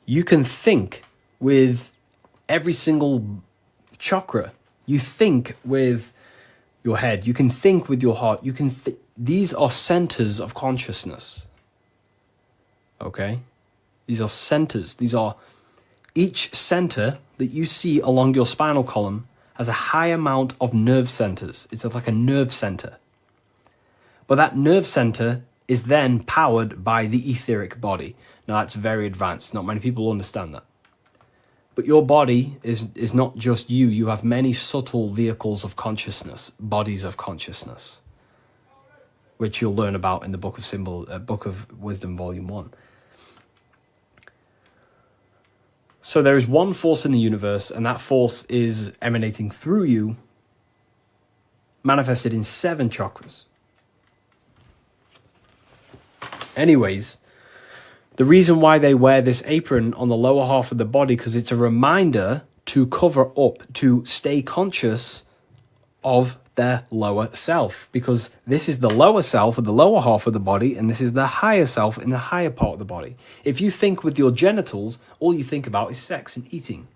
You can think with every single chakra. You think with your head. You can think with your heart. You can. These are centers of consciousness. Okay, these are centers. These are each center that you see along your spinal column has a high amount of nerve centers. It's like a nerve center. But that nerve center is then powered by the etheric body. Now that's very advanced. Not many people understand that. But your body is not just you. You have many subtle vehicles of consciousness, bodies of consciousness, which you'll learn about in the Book of Wisdom, Volume 1. So there is one force in the universe, and that force is emanating through you, manifested in 7 chakras. Anyways, the reason why they wear this apron on the lower half of the body, because it's a reminder to cover up, to stay conscious of their lower self, because this is the lower self of the lower half of the body, and this is the higher self in the higher part of the body. If you think with your genitals, all you think about is sex and eating.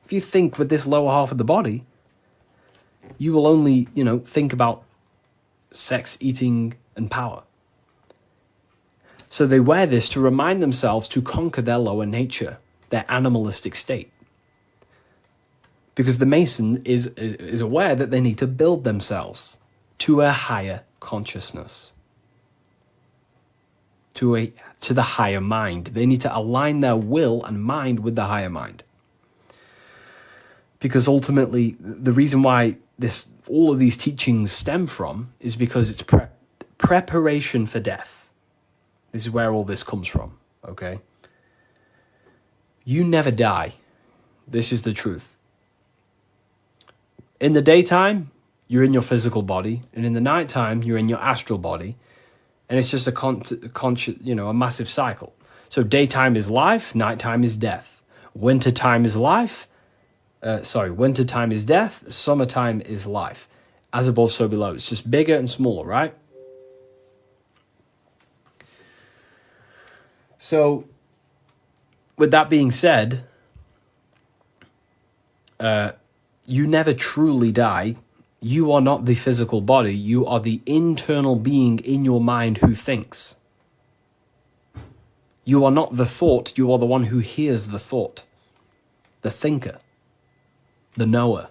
If you think with this lower half of the body, you will only, think about sex, eating, and power. So they wear this to remind themselves to conquer their lower nature, their animalistic state. Because the Mason is aware that they need to build themselves to a higher consciousness, to the higher mind. They need to align their will and mind with the higher mind. Because ultimately, the reason why all of these teachings stem from is because it's preparation for death. This is where all this comes from, okay? You never die. This is the truth. In the daytime, you're in your physical body, and in the nighttime, you're in your astral body, and it's just a massive cycle. So daytime is life, nighttime is death. Wintertime is life. Wintertime is death. Summertime is life. As above, so below. It's just bigger and smaller, right? So, with that being said, you never truly die. You are not the physical body. You are the internal being in your mind who thinks. You are not the thought. You are the one who hears the thought. The thinker. The knower.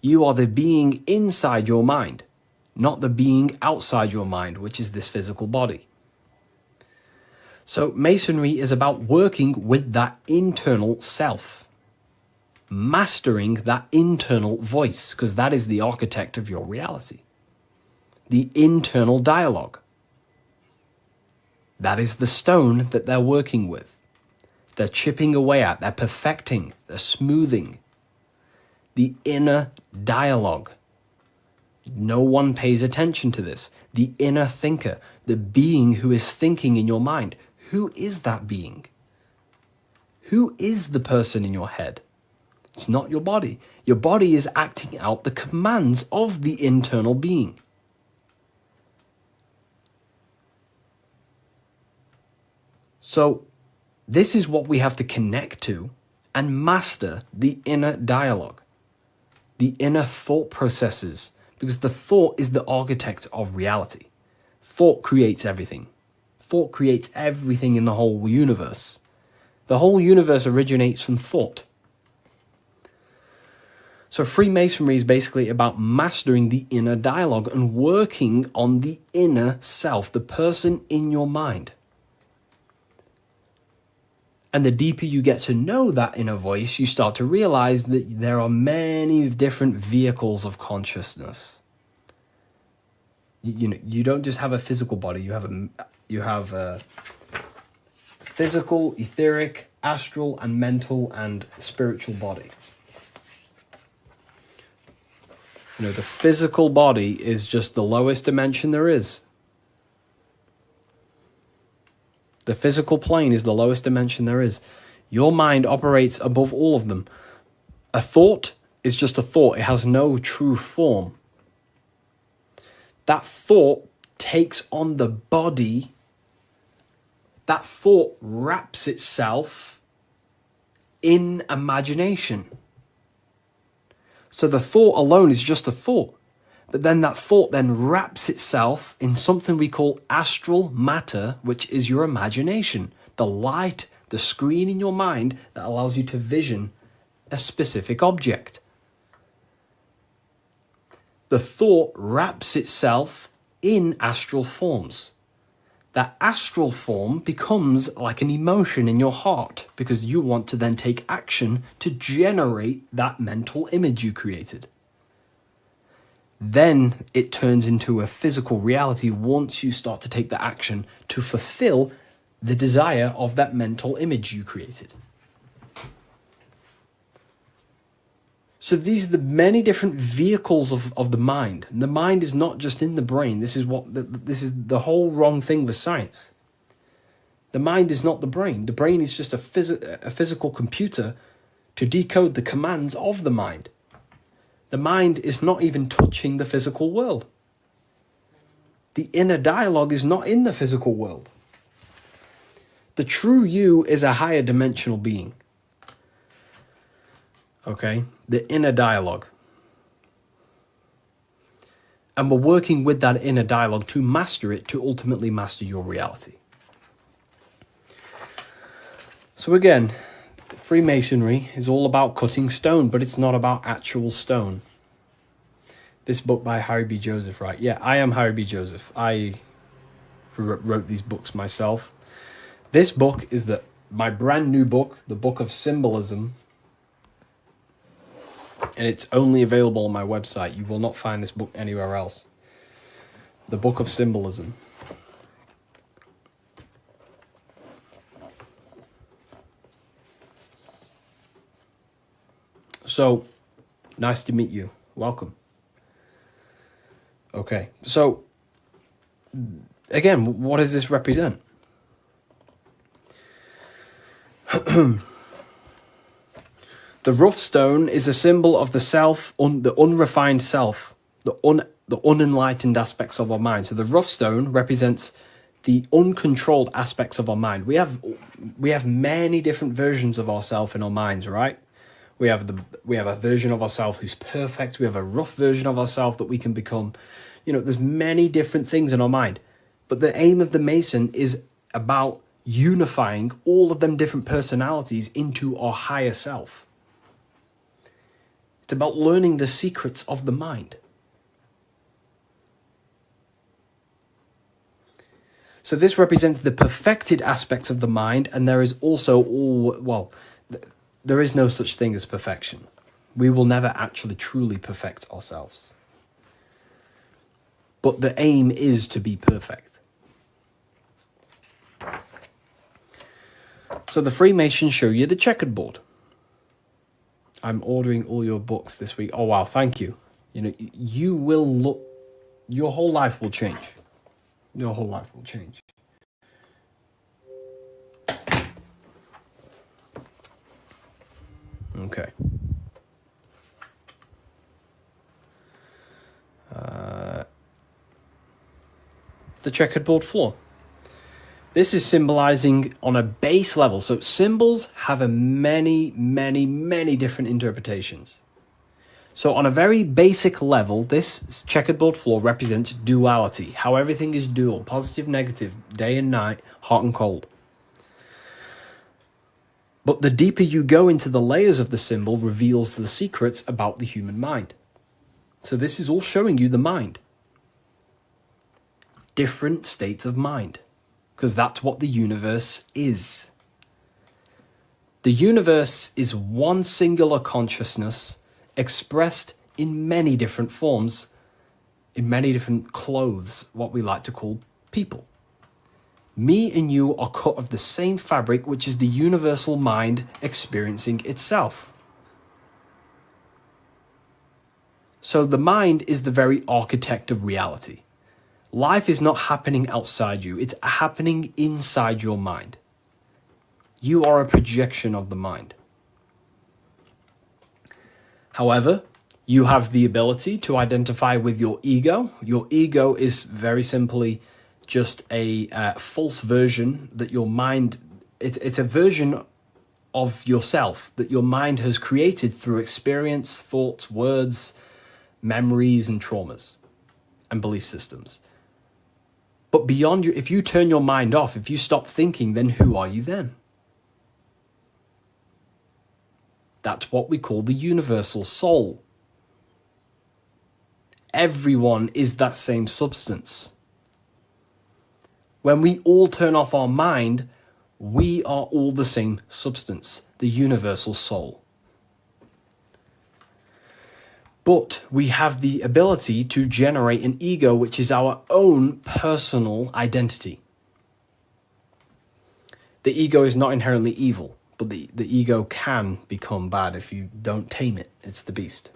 You are the being inside your mind, not the being outside your mind, which is this physical body. So Masonry is about working with that internal self, mastering that internal voice, because that is the architect of your reality. The internal dialogue. That is the stone that they're working with. They're chipping away at, they're perfecting, they're smoothing. The inner dialogue. No one pays attention to this. The inner thinker, the being who is thinking in your mind. Who is that being? Who is the person in your head? It's not your body. Your body is acting out the commands of the internal being. So, this is what we have to connect to and master the inner dialogue, the inner thought processes, because the thought is the architect of reality. Thought creates everything. Thought creates everything in the whole universe. The whole universe originates from thought. So Freemasonry is basically about mastering the inner dialogue and working on the inner self, the person in your mind. And the deeper you get to know that inner voice, you start to realize that there are many different vehicles of consciousness. You don't just have a physical body, you have a physical, etheric, astral, and mental and spiritual body. The physical body is just the lowest dimension there is. The physical plane is the lowest dimension there is. Your mind operates above all of them. A thought is just a thought. It has no true form. That thought takes on the body. That thought wraps itself in imagination. So the thought alone is just a thought. But then that thought then wraps itself in something we call astral matter, which is your imagination, the light, the screen in your mind that allows you to vision a specific object. The thought wraps itself in astral forms. That astral form becomes like an emotion in your heart because you want to then take action to generate that mental image you created. Then it turns into a physical reality once you start to take the action to fulfill the desire of that mental image you created. So these are the many different vehicles of the mind. And the mind is not just in the brain. This is the whole wrong thing with science. The mind is not the brain. The brain is just a physical computer to decode the commands of the mind. The mind is not even touching the physical world. The inner dialogue is not in the physical world. The true you is a higher dimensional being. Okay, the inner dialogue. And we're working with that inner dialogue to master it, to ultimately master your reality. So again, Freemasonry is all about cutting stone, but it's not about actual stone. This book by Harry B. Joseph, right? Yeah, I am Harry B. Joseph. I wrote these books myself. This book is my brand new book, the Book of Symbolism. And it's only available on my website. You will not find this book anywhere else. The Book of Symbolism. So, nice to meet you. Welcome. Okay, so, again, what does this represent? The rough stone is a symbol of the self, the unrefined self, the unenlightened aspects of our mind. So the rough stone represents the uncontrolled aspects of our mind. We have many different versions of ourselves in our minds, right? We have a version of ourselves who's perfect. We have a rough version of ourselves that we can become. There's many different things in our mind. But the aim of the Mason is about unifying all of them different personalities into our higher self. It's about learning the secrets of the mind. So this represents the perfected aspects of the mind, and there is also there is no such thing as perfection. We will never actually truly perfect ourselves. But the aim is to be perfect. So the Freemasons show you the checkered board. I'm ordering all your books this week. Oh, wow, thank you. You will look, your whole life will change. Your whole life will change. Okay. The checkered board floor. This is symbolizing on a base level. So symbols have a many, many, many different interpretations. So on a very basic level, this checkered board floor represents duality, how everything is dual, positive, negative, day and night, hot and cold. But the deeper you go into the layers of the symbol reveals the secrets about the human mind. So this is all showing you the mind. Different states of mind. Because that's what the universe is. The universe is one singular consciousness expressed in many different forms, in many different clothes, what we like to call people. Me and you are cut of the same fabric, which is the universal mind experiencing itself. So the mind is the very architect of reality. Life is not happening outside you, it's happening inside your mind. You are a projection of the mind. However, you have the ability to identify with your ego. Your ego is very simply just a false version that your mind, it's a version of yourself that your mind has created through experience, thoughts, words, memories and traumas and belief systems. But beyond you, if you turn your mind off, if you stop thinking, then who are you then? That's what we call the universal soul. Everyone is that same substance. When we all turn off our mind, we are all the same substance, the universal soul. But we have the ability to generate an ego, which is our own personal identity. The ego is not inherently evil, but the ego can become bad if you don't tame it. It's the beast.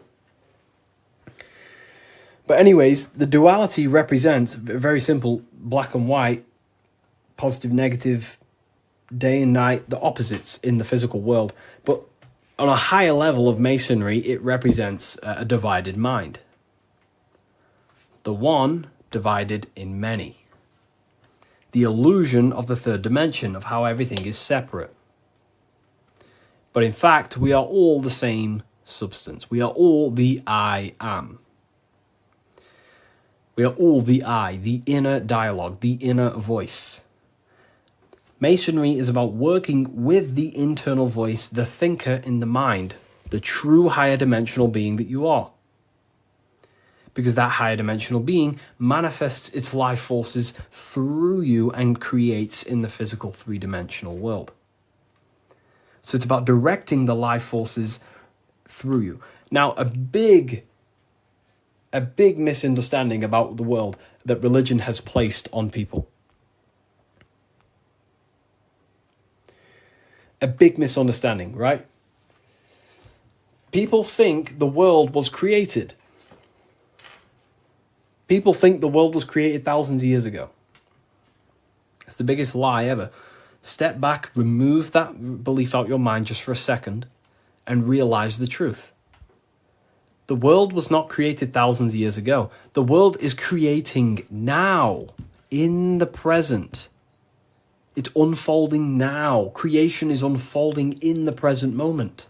But anyways, the duality represents, very simple, black and white, positive, negative, day and night, the opposites in the physical world. But on a higher level of Masonry, it represents a divided mind. The one divided in many. The illusion of the third dimension, of how everything is separate. But in fact, we are all the same substance. We are all the I am. We are all the I, the inner dialogue, the inner voice. Masonry is about working with the internal voice, the thinker in the mind, the true higher dimensional being that you are. Because that higher dimensional being manifests its life forces through you and creates in the physical three-dimensional world. So it's about directing the life forces through you. Now, a big misunderstanding about the world that religion has placed on people. A big misunderstanding, right? People think the world was created. People think the world was created thousands of years ago. It's the biggest lie ever. Step back, remove that belief out your mind just for a second, and realize the truth. The world was not created thousands of years ago. The world is creating now, in the present. It's unfolding now. Creation is unfolding in the present moment.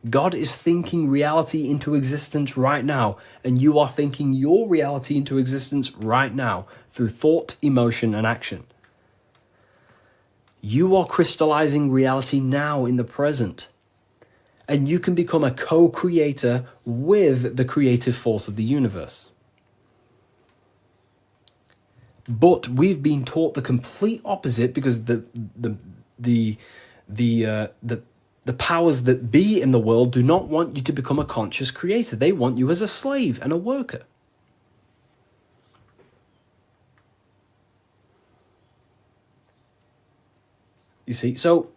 God is thinking reality into existence right now, and you are thinking your reality into existence right now through thought, emotion, and action. You are crystallizing reality now in the present, and you can become a co-creator with the creative force of the universe. But we've been taught the complete opposite because the powers that be in the world do not want you to become a conscious creator. They want you as a slave and a worker. You see, so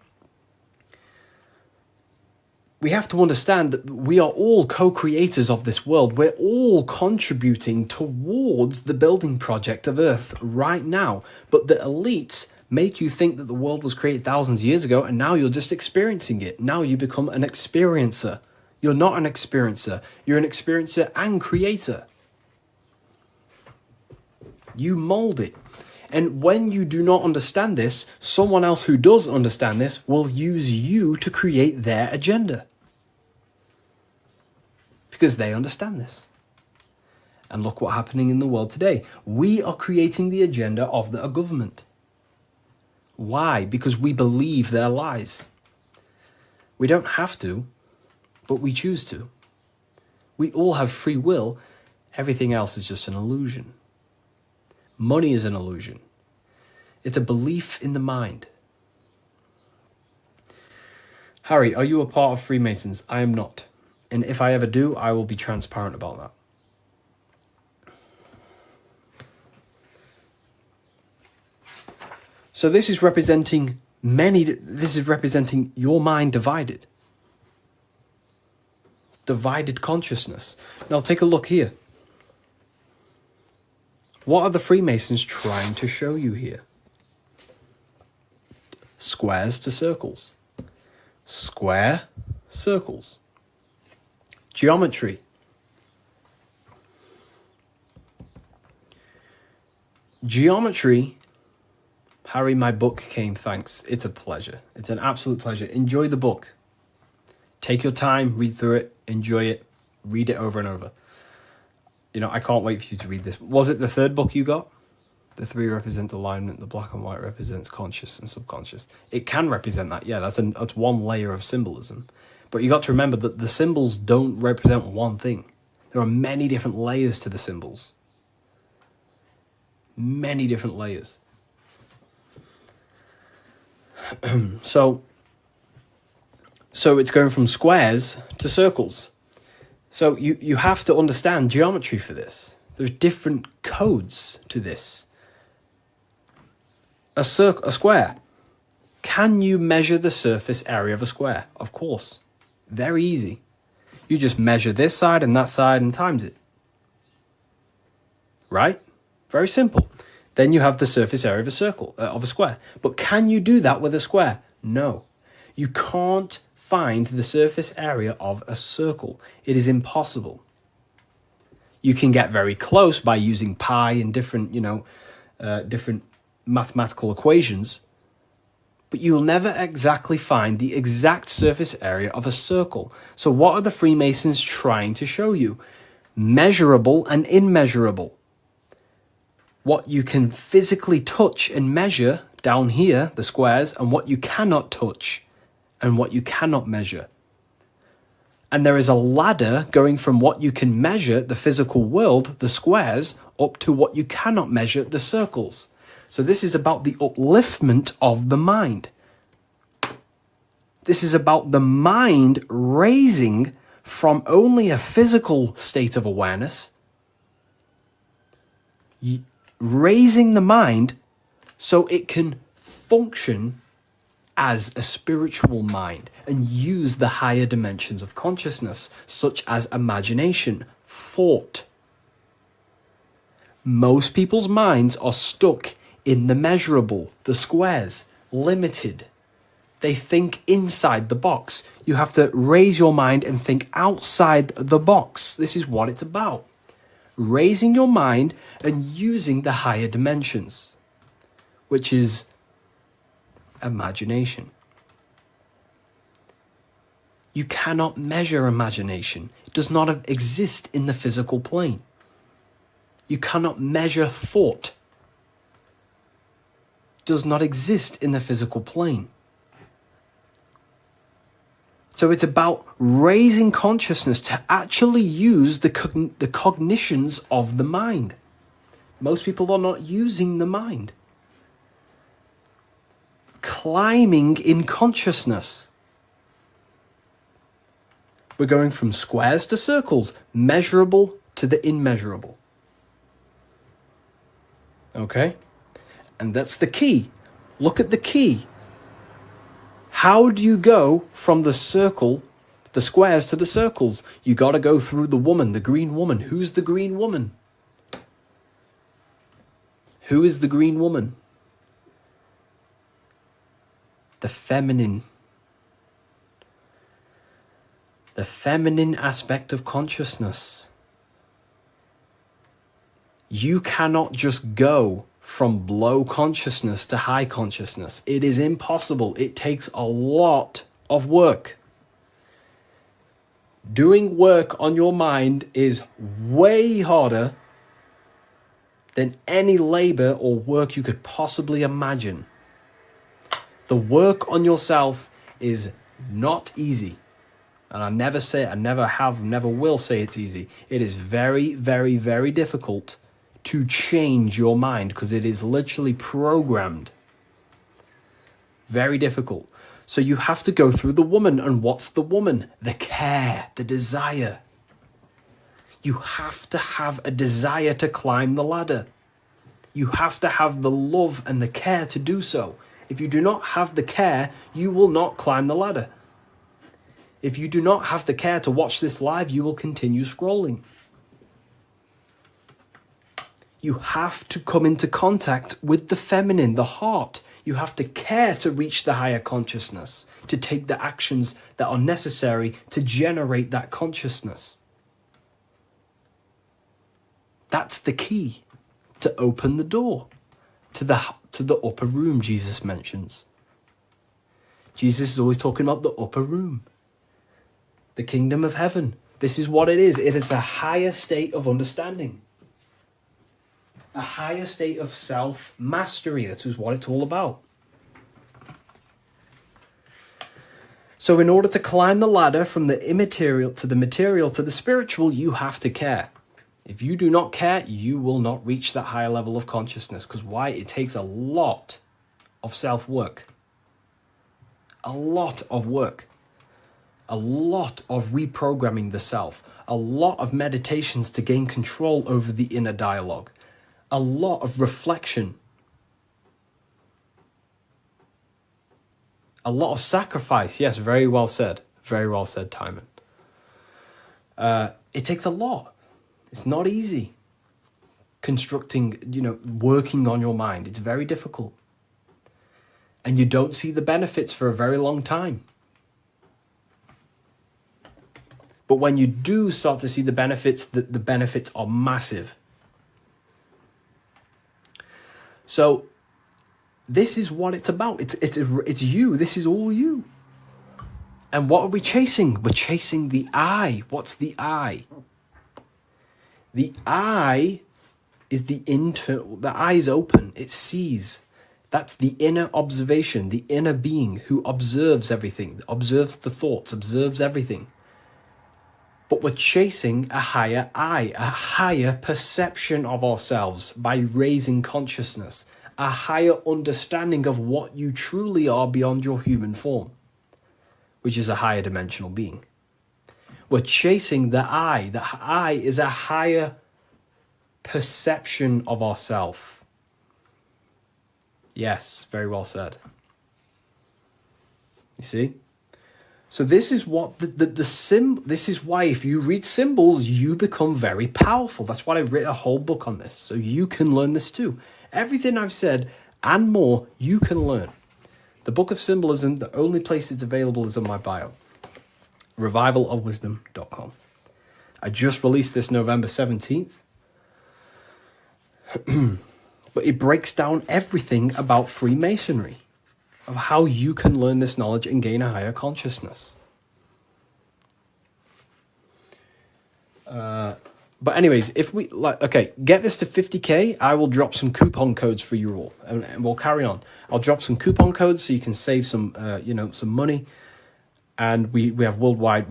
we have to understand that we are all co-creators of this world. We're all contributing towards the building project of Earth right now. But the elites make you think that the world was created thousands of years ago, and now you're just experiencing it. Now you become an experiencer. You're not an experiencer. You're an experiencer and creator. You mold it. And when you do not understand this, someone else who does understand this will use you to create their agenda. Because they understand this. And look what's happening in the world today. We are creating the agenda of the government. Why? Because we believe their lies. We don't have to, but we choose to. We all have free will. Everything else is just an illusion. Money is an illusion. It's a belief in the mind. Harry, are you a part of Freemasons? I am not. And if I ever do, I will be transparent about that. So this is representing your mind divided. Divided consciousness. Now take a look here. What are the Freemasons trying to show you here? Squares to circles. Square, circles. Geometry. Geometry. Harry, my book came, thanks. It's a pleasure. It's an absolute pleasure. Enjoy the book. Take your time, read through it, enjoy it, read it over and over. I can't wait for you to read this. Was it the third book you got? The 3 represent alignment, the black and white represents conscious and subconscious. It can represent that, yeah, that's one layer of symbolism. But you got to remember that the symbols don't represent one thing. There are many different layers to the symbols. Many different layers. So it's going from squares to circles. So you have to understand geometry for this. There's different codes to this. A square. Can you measure the surface area of a square? Of course. Very easy. You just measure this side and that side and times it. Right? Very simple. Then you have the surface area of a circle, of a square. But can you do that with a square? No. You can't find the surface area of a circle. It is impossible. You can get very close by using pi and different, different mathematical equations, but you will never exactly find the exact surface area of a circle. So what are the Freemasons trying to show you? Measurable and immeasurable. What you can physically touch and measure down here, the squares, and what you cannot touch and what you cannot measure. And there is a ladder going from what you can measure, the physical world, the squares, up to what you cannot measure, the circles. So this is about the upliftment of the mind. This is about the mind raising from only a physical state of awareness, raising the mind so it can function as a spiritual mind and use the higher dimensions of consciousness, such as imagination, thought. Most people's minds are stuck in the measurable, the squares, limited. They think inside the box. You have to raise your mind and think outside the box. This is what it's about. Raising your mind and using the higher dimensions, which is imagination. You cannot measure imagination. It does not exist in the physical plane. You cannot measure thought. It does not exist in the physical plane. So it's about raising consciousness to actually use the cognitions of the mind. Most people are not using the mind. Climbing in consciousness. We're going from squares to circles, measurable to the immeasurable. Okay? And that's the key. Look at the key. How do you go from the circle, the squares to the circles? You got to go through the woman, the green woman. Who's the green woman? Who is the green woman? The feminine. The feminine aspect of consciousness. You cannot just go from low consciousness to high consciousness. It is impossible. It takes a lot of work. Doing work on your mind is way harder than any labor or work you could possibly imagine. The work on yourself is not easy. And I never say it, I never have, never will say it's easy. It is very, very, very difficult to change your mind because it is literally programmed. Very difficult. So you have to go through the woman. And what's the woman? The care, the desire. You have to have a desire to climb the ladder. You have to have the love and the care to do so. If you do not have the care, you will not climb the ladder. If you do not have the care to watch this live, you will continue scrolling. You have to come into contact with the feminine, the heart. You have to care to reach the higher consciousness, to take the actions that are necessary to generate that consciousness. That's the key to open the door to the upper room Jesus mentions. Jesus is always talking about the upper room, the kingdom of heaven, This is what it is. It is a higher state of understanding. A higher state of self-mastery. That is what it's all about. So in order to climb the ladder from the immaterial to the material to the spiritual, you have to care. If you do not care, you will not reach that higher level of consciousness. Because why? It takes a lot of self-work. A lot of work. A lot of reprogramming the self. A lot of meditations to gain control over the inner dialogue. A lot of reflection. A lot of sacrifice. Yes, very well said. Very well said, Timon. It takes a lot. It's not easy. Constructing, working on your mind. It's very difficult. And you don't see the benefits for a very long time. But when you do start to see the benefits, the benefits are massive. So this is what it's about. It's you. This is all you. And what are we chasing? We're chasing the I. What's the I? The I is the eye is open. It sees. That's the inner observation, the inner being who observes everything, observes the thoughts, observes everything. But we're chasing a higher I, a higher perception of ourselves by raising consciousness, a higher understanding of what you truly are beyond your human form, which is a higher dimensional being. We're chasing the I. The I is a higher perception of ourself. Yes, very well said. You see? So this is what this is why if you read symbols, you become very powerful. That's why I wrote a whole book on this. So you can learn this too. Everything I've said and more, you can learn. The Book of Symbolism, the only place it's available is on my bio. revivalofwisdom.com. I just released this November 17th. But it breaks down everything about Freemasonry, of how you can learn this knowledge and gain a higher consciousness. But anyways, if we get this to 50k, I will drop some coupon codes for you all, and we'll carry on. I'll drop some coupon codes so you can save some, some money. And we have worldwide,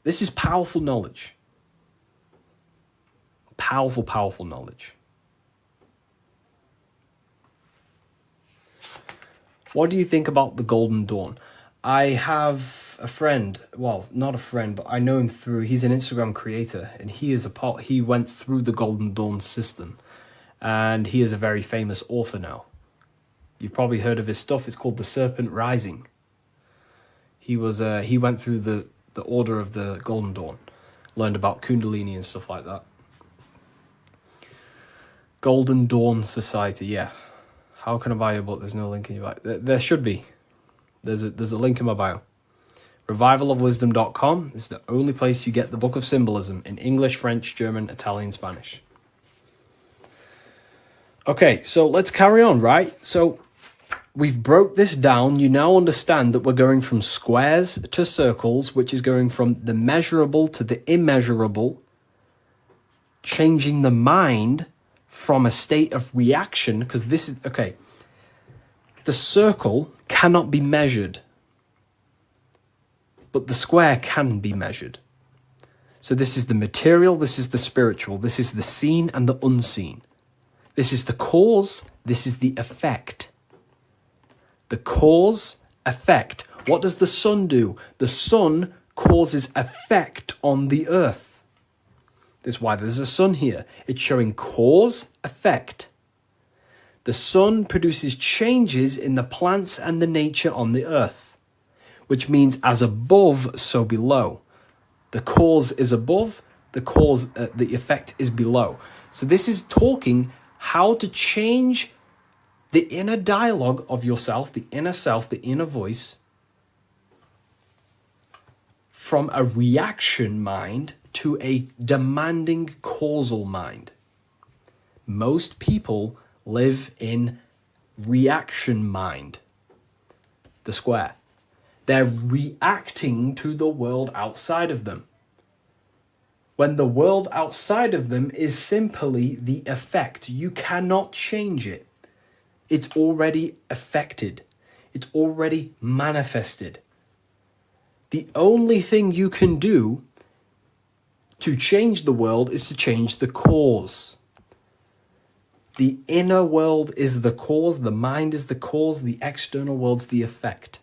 this is powerful knowledge. Powerful knowledge. What do you think about the Golden Dawn? I have a friend, well, not a friend, but I know him he's an Instagram creator, and he went through the Golden Dawn system, and he is a very famous author now. You've probably heard of his stuff. It's called The Serpent Rising. He went through the order of the Golden Dawn, learned about Kundalini and stuff like that. Golden Dawn Society, yeah. How can I buy your book? There's no link in your bio. There should be. There's a link in my bio. Revivalofwisdom.com is the only place you get the Book of Symbolism in English, French, German, Italian, Spanish. Okay, so let's carry on, right? So we've broke this down. You now understand that we're going from squares to circles, which is going from the measurable to the immeasurable, changing the mind from a state of reaction, because this is, okay, the circle cannot be measured, but the square can be measured. So this is the material, this is the spiritual, this is the seen and the unseen. This is the cause, this is the effect. The cause, effect. What does the sun do? The sun causes effect on the earth. That's why there's a sun here. It's showing cause, effect. The sun produces changes in the plants and the nature on the earth, which means as above, so below. The cause is above, the effect is below. So this is talking how to change the inner dialogue of yourself, the inner voice, from a reaction mind to a demanding causal mind. Most people live in reaction mind, the square. They're reacting to the world outside of them. When the world outside of them is simply the effect. You cannot change it. It's already affected. It's already manifested. The only thing you can do to change the world is to change the cause. The inner world is the cause, the mind is the cause, the external world's the effect.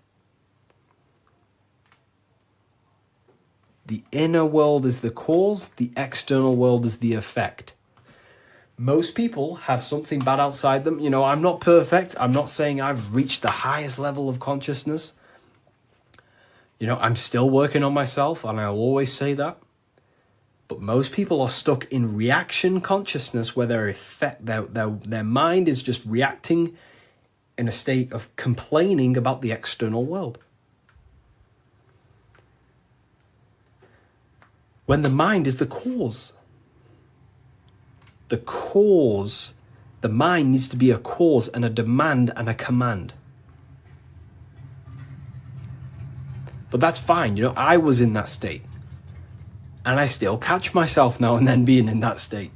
The inner world is the cause, the external world is the effect. Most people have something bad outside them. You know, I'm not perfect. I'm not saying I've reached the highest level of consciousness. You know, I'm still working on myself, and I'll always say that. But most people are stuck in reaction consciousness where their mind is just reacting in a state of complaining about the external world. When the mind is the cause. The cause, the mind needs to be a cause and a demand and a command. But that's fine, you know, I was in that state. And I still catch myself now and then being in that state.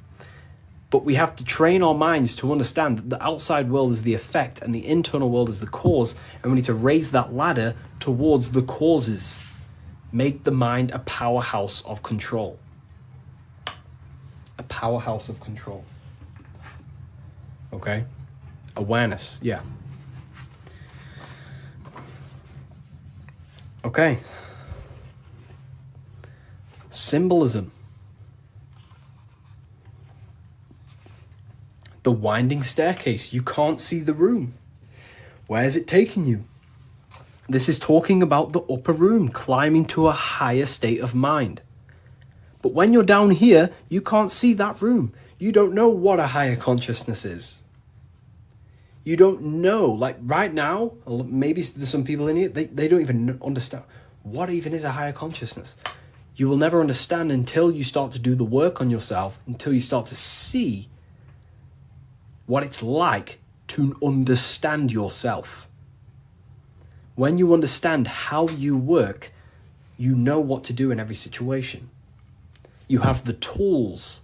But we have to train our minds to understand that the outside world is the effect and the internal world is the cause. And we need to raise that ladder towards the causes. Make the mind a powerhouse of control. A powerhouse of control. Okay? Awareness, yeah. Okay. Symbolism. The winding staircase. You can't see the room. Where is it taking you? This is talking about the upper room, climbing to a higher state of mind. But when you're down here, you can't see that room. You don't know what a higher consciousness is. You don't know, like right now, maybe there's some people in here, they don't even understand what even is a higher consciousness. You will never understand until you start to do the work on yourself, until you start to see what it's like to understand yourself. When you understand how you work, you know what to do in every situation. You have the tools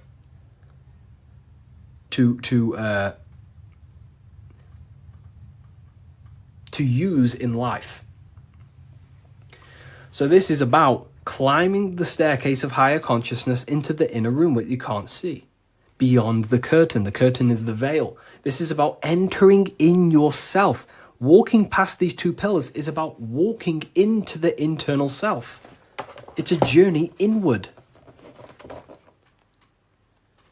to use in life. So this is about climbing the staircase of higher consciousness into the inner room that you can't see. Beyond the curtain. The curtain is the veil. This is about entering in yourself. Walking past these two pillars is about walking into the internal self. It's a journey inward.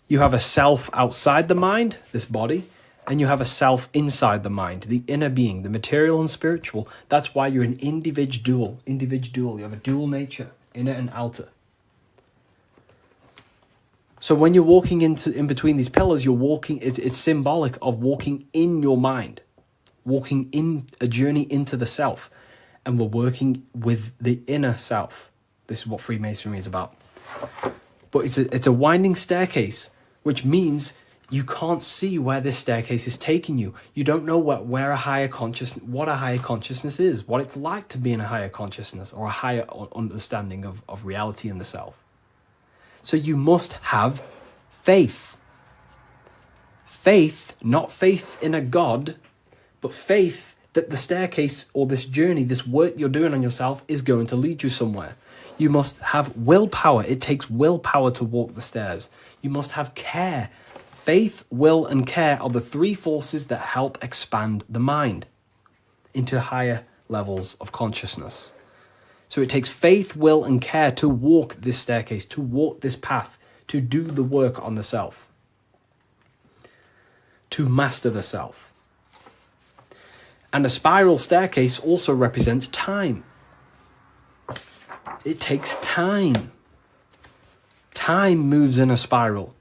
You have a self outside the mind, this body, and you have a self inside the mind, the inner being, the material and spiritual. That's why you're an individual. You have a dual nature, inner and outer. So when you're walking in between these pillars, you're walking, it's symbolic of walking in your mind, walking in a journey into the self. And we're working with the inner self. This is what Freemasonry is about. But it's a winding staircase, which means you can't see where this staircase is taking you. You don't know what a higher consciousness is, what it's like to be in a higher consciousness or a higher understanding of reality in the self. So you must have faith. Faith, not faith in a God, but faith that the staircase or this journey, this work you're doing on yourself is going to lead you somewhere. You must have willpower. It takes willpower to walk the stairs. You must have care. Faith, will, and care are the three forces that help expand the mind into higher levels of consciousness. So it takes faith, will, and care to walk this staircase, to walk this path, to do the work on the self, to master the self. And a spiral staircase also represents time. It takes time. Time moves in a spiral.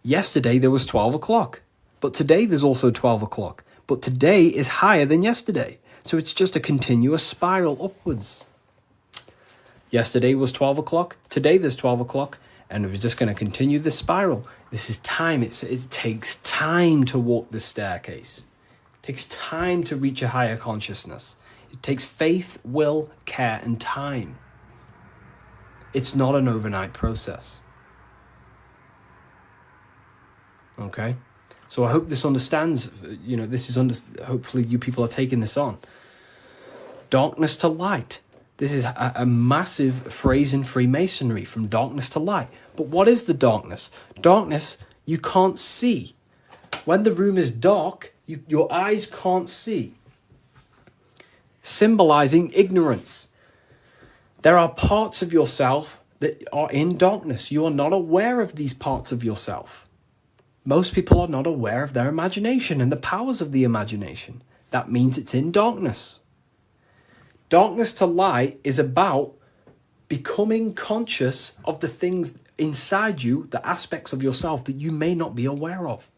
Yesterday there was 12 o'clock, but today there's also 12 o'clock. But today is higher than yesterday. So it's just a continuous spiral upwards. Yesterday was 12 o'clock, today there's 12 o'clock, and we're just going to continue this spiral. This is time. It takes time to walk this staircase. It takes time to reach a higher consciousness. It takes faith, will, care, and time. It's not an overnight process. Okay? So I hope this understands, hopefully you people are taking this on. Darkness to light. This is a massive phrase in Freemasonry, from darkness to light. But what is the darkness? Darkness, you can't see. When the room is dark, your eyes can't see. Symbolizing ignorance. There are parts of yourself that are in darkness. You are not aware of these parts of yourself. Most people are not aware of their imagination and the powers of the imagination. That means it's in darkness. Darkness to light is about becoming conscious of the things inside you, the aspects of yourself that you may not be aware of.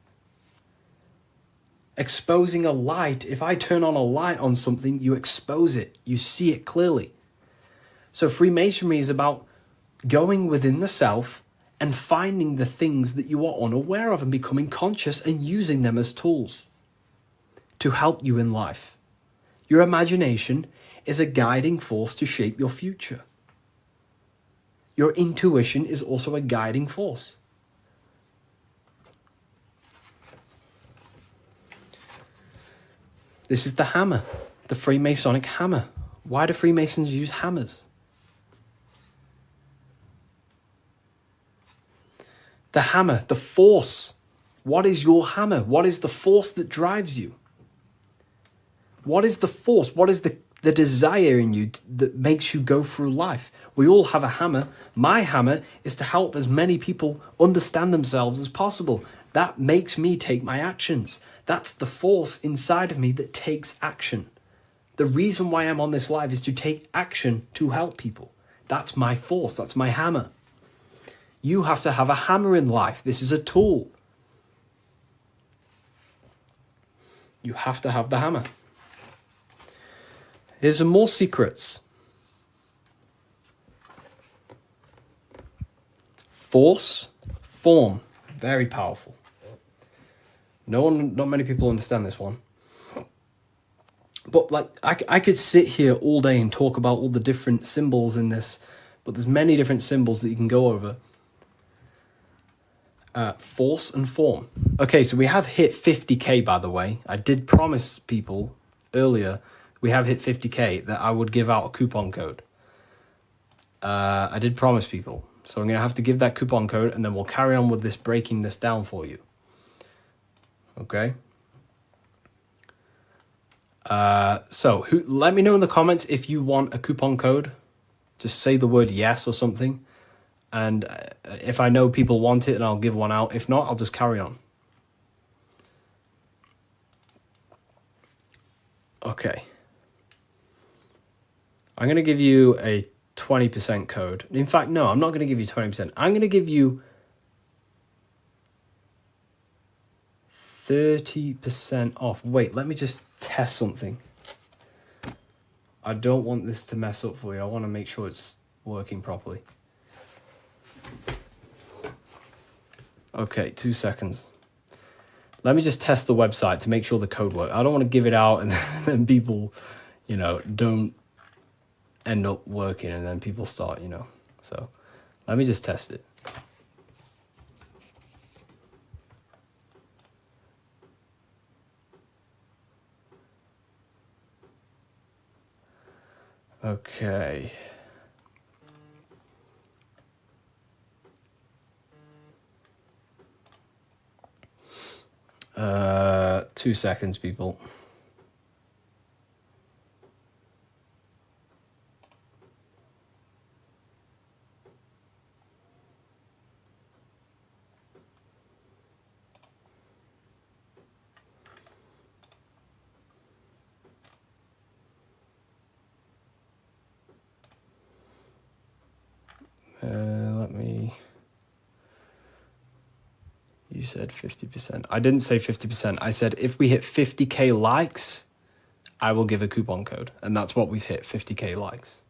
Exposing a light. If I turn on a light on something, you expose it. You see it clearly. So Freemasonry is about going within the self and finding the things that you are unaware of and becoming conscious and using them as tools to help you in life. Your imagination is a guiding force to shape your future. Your intuition is also a guiding force. This is the hammer, the Freemasonic hammer. Why do Freemasons use hammers? The hammer, the force. What is your hammer? What is the force that drives you? What is the force? What is the desire in you that makes you go through life? We all have a hammer. My hammer is to help as many people understand themselves as possible. That makes me take my actions. That's the force inside of me that takes action. The reason why I'm on this live is to take action to help people. That's my force. That's my hammer. You have to have a hammer in life. This is a tool. You have to have the hammer. Here's some more secrets. Force, form, very powerful. Not many people understand this one. But I could sit here all day and talk about all the different symbols in this, but there's many different symbols that you can go over. Force and form. Okay, so we have hit 50k, by the way. I did promise people earlier, we have hit 50k, that I would give out a coupon code. I did promise people. So I'm going to have to give that coupon code, and then we'll carry on with this, breaking this down for you. Okay? Let me know in the comments if you want a coupon code. Just say the word yes or something. And if I know people want it, then I'll give one out. If not, I'll just carry on. Okay. I'm going to give you a 20% code. In fact, no, I'm not going to give you 20%. I'm going to give you 30% off. Wait, let me just test something. I don't want this to mess up for you. I want to make sure it's working properly. Okay, 2 seconds. Let me just test the website to make sure the code works. I don't want to give it out and then people, don't end up working and then people start, So let me just test it. Okay. 2 seconds, people. You said 50%. I didn't say 50%. I said if we hit 50k likes, I will give a coupon code. And that's what we've hit, 50k likes.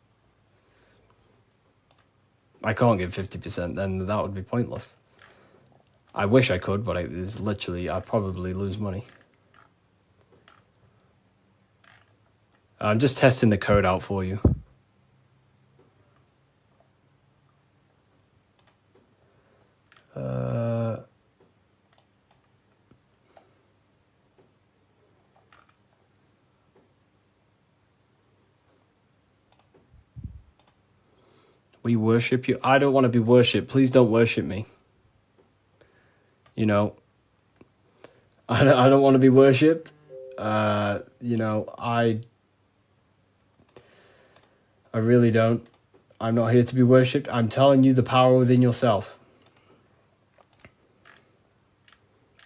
I can't give 50%, then that would be pointless. I wish I could, but it's literally, I'd probably lose money. I'm just testing the code out for you. We worship you. I don't want to be worshipped. Please don't worship me. You know, I don't want to be worshipped. You know, I really don't. I'm not here to be worshipped. I'm telling you the power within yourself.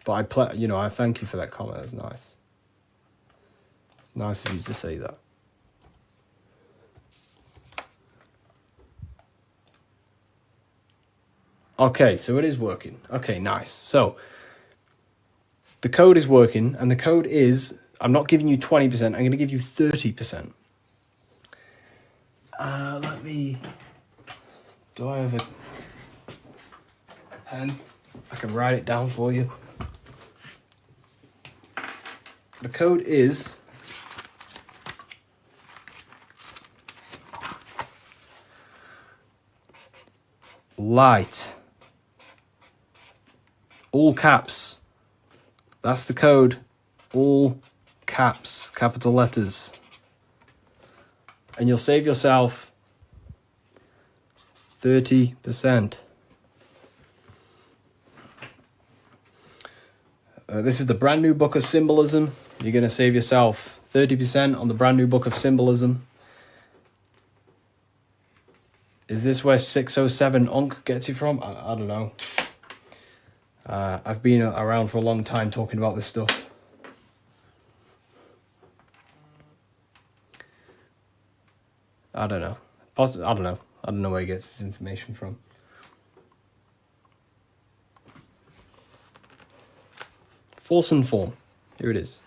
But I thank you for that comment. That's nice. It's nice of you to say that. Okay, so it is working. Okay, nice. So the code is working, and the code is, I'm not giving you 20%, I'm going to give you 30%. Do I have a pen? I can write it down for you. The code is light. All caps. That's the code. All caps, capital letters. And you'll save yourself 30%. This is the brand new book of symbolism. You're going to save yourself 30% on the brand new book of symbolism. Is this where 607 Unk gets it from? I don't know. I've been around for a long time talking about this stuff. I don't know. I don't know where he gets his information from. Force and form. Here it is.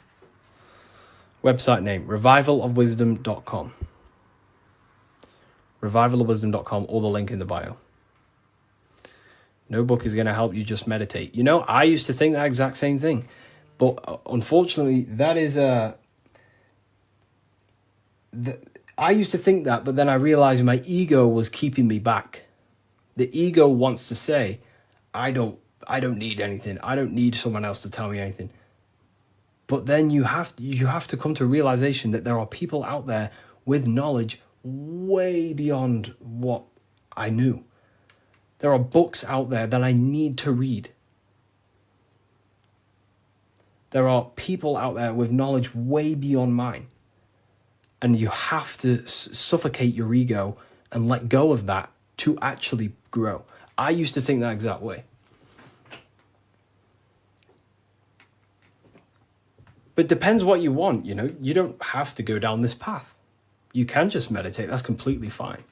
Website name, revivalofwisdom.com. Revivalofwisdom.com, or the link in the bio. No book is going to help you just meditate. You know, I used to think that exact same thing. But unfortunately, that is I used to think that, but then I realized my ego was keeping me back. The ego wants to say, I don't need anything. I don't need someone else to tell me anything. But then you have to come to a realization that there are people out there with knowledge way beyond what I knew. There are books out there that I need to read. There are people out there with knowledge way beyond mine. And you have to suffocate your ego and let go of that to actually grow. I used to think that exact way. But it depends what you want, you know. You don't have to go down this path. You can just meditate. That's completely fine.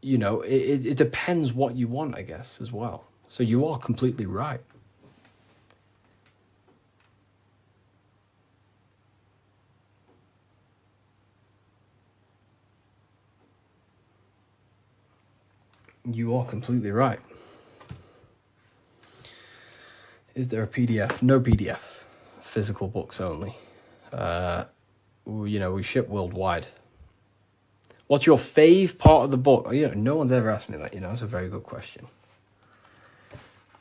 You know, it depends what you want, I guess, as well. So you are completely right. You are completely right. Is there a PDF? No PDF. Physical books only. You know, we ship worldwide. What's your fave part of the book? Oh, yeah, no one's ever asked me that, you know. That's a very good question.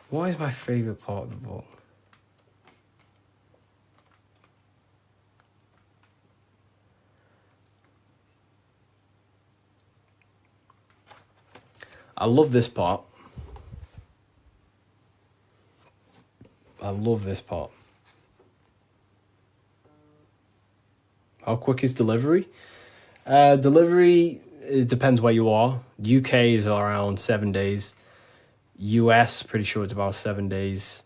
What is my favorite part of the book? I love this part. I love this part. How quick is delivery? Delivery, it depends where you are. UK is around 7 days. US, pretty sure it's about 7 days.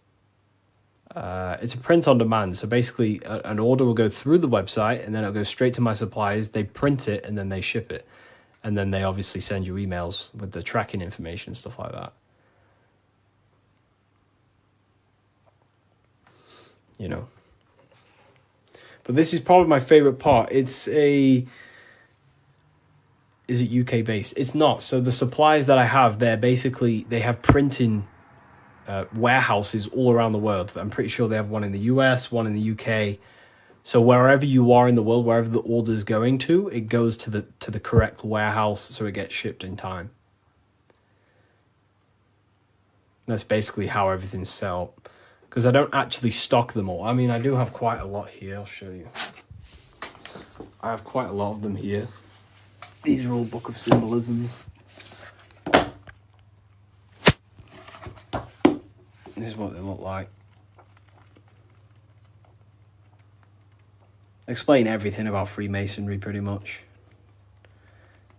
It's a print on demand. So basically, an order will go through the website, and then it'll go straight to my suppliers. They print it, and then they ship it. And then they obviously send you emails with the tracking information and stuff like that. You know. But this is probably my favorite part. Is it UK based? It's not. So the suppliers that I have, they have printing warehouses all around the world. I'm pretty sure they have one in the US, one in the UK, So wherever you are in the world, wherever the order is going to, it goes to the correct warehouse, so it gets shipped in time. That's basically how everything's set up. Because I don't actually stock them all. I mean, I do have quite a lot here. I'll show you. I have quite a lot of them here. These are all Book of Symbolisms. This is what they look like. Explain everything about Freemasonry, pretty much.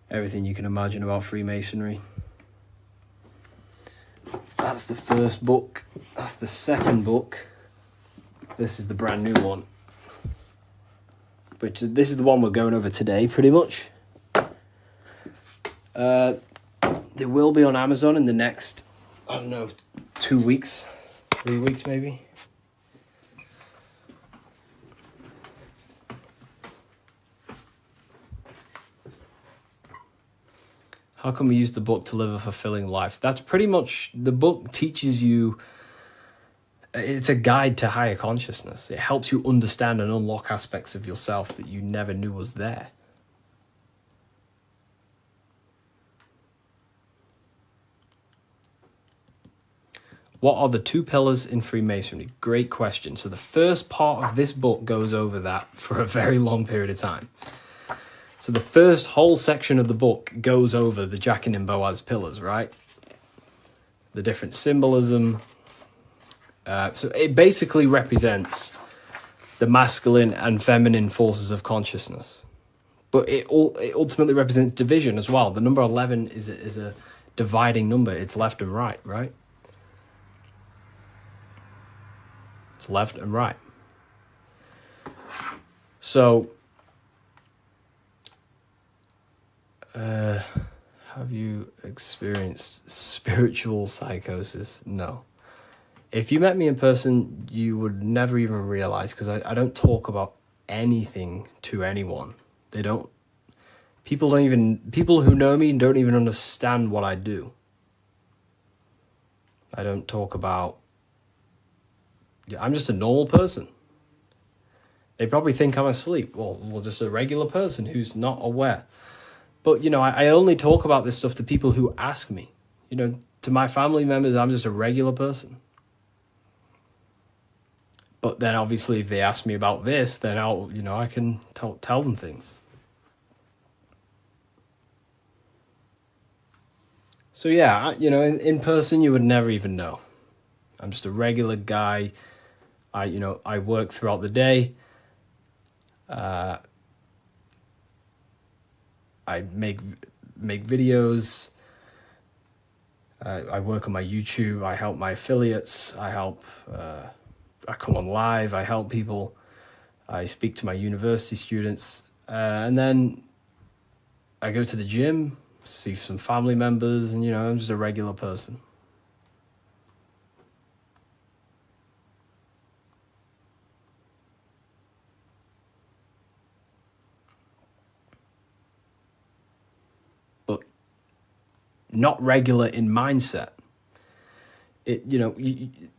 Everything you can imagine about Freemasonry. That's the first book. That's the second book. This is the brand new one. Which, this is the one we're going over today, pretty much. They will be on Amazon in the next, I don't know, 2 weeks, 3 weeks maybe. How can we use the book to live a fulfilling life? That's pretty much, the book teaches you, it's a guide to higher consciousness. It helps you understand and unlock aspects of yourself that you never knew was there. What are the 2 pillars in Freemasonry? Great question. So the first part of this book goes over that for a very long period of time. So the first whole section of the book goes over the Jachin and Boaz pillars, right? The different symbolism. So it basically represents the masculine and feminine forces of consciousness. But it ultimately represents division as well. The number 11 is a dividing number. It's left and right, right? It's left and right. So, have you experienced spiritual psychosis? No. If you met me in person, you would never even realize, because I don't talk about anything to anyone. People who know me don't even understand what I do. I don't talk about, I'm just a normal person. They probably think I'm asleep. Well, just a regular person who's not aware. But, I only talk about this stuff to people who ask me. To my family members, I'm just a regular person. But then obviously if they ask me about this, then I can tell them things. So yeah, in person you would never even know. I'm just a regular guy. I work throughout the day. I make videos. I work on my YouTube. I help my affiliates. I come on live. I help people. I speak to my university students. And then I go to the gym, see some family members, and, I'm just a regular person. But not regular in mindset.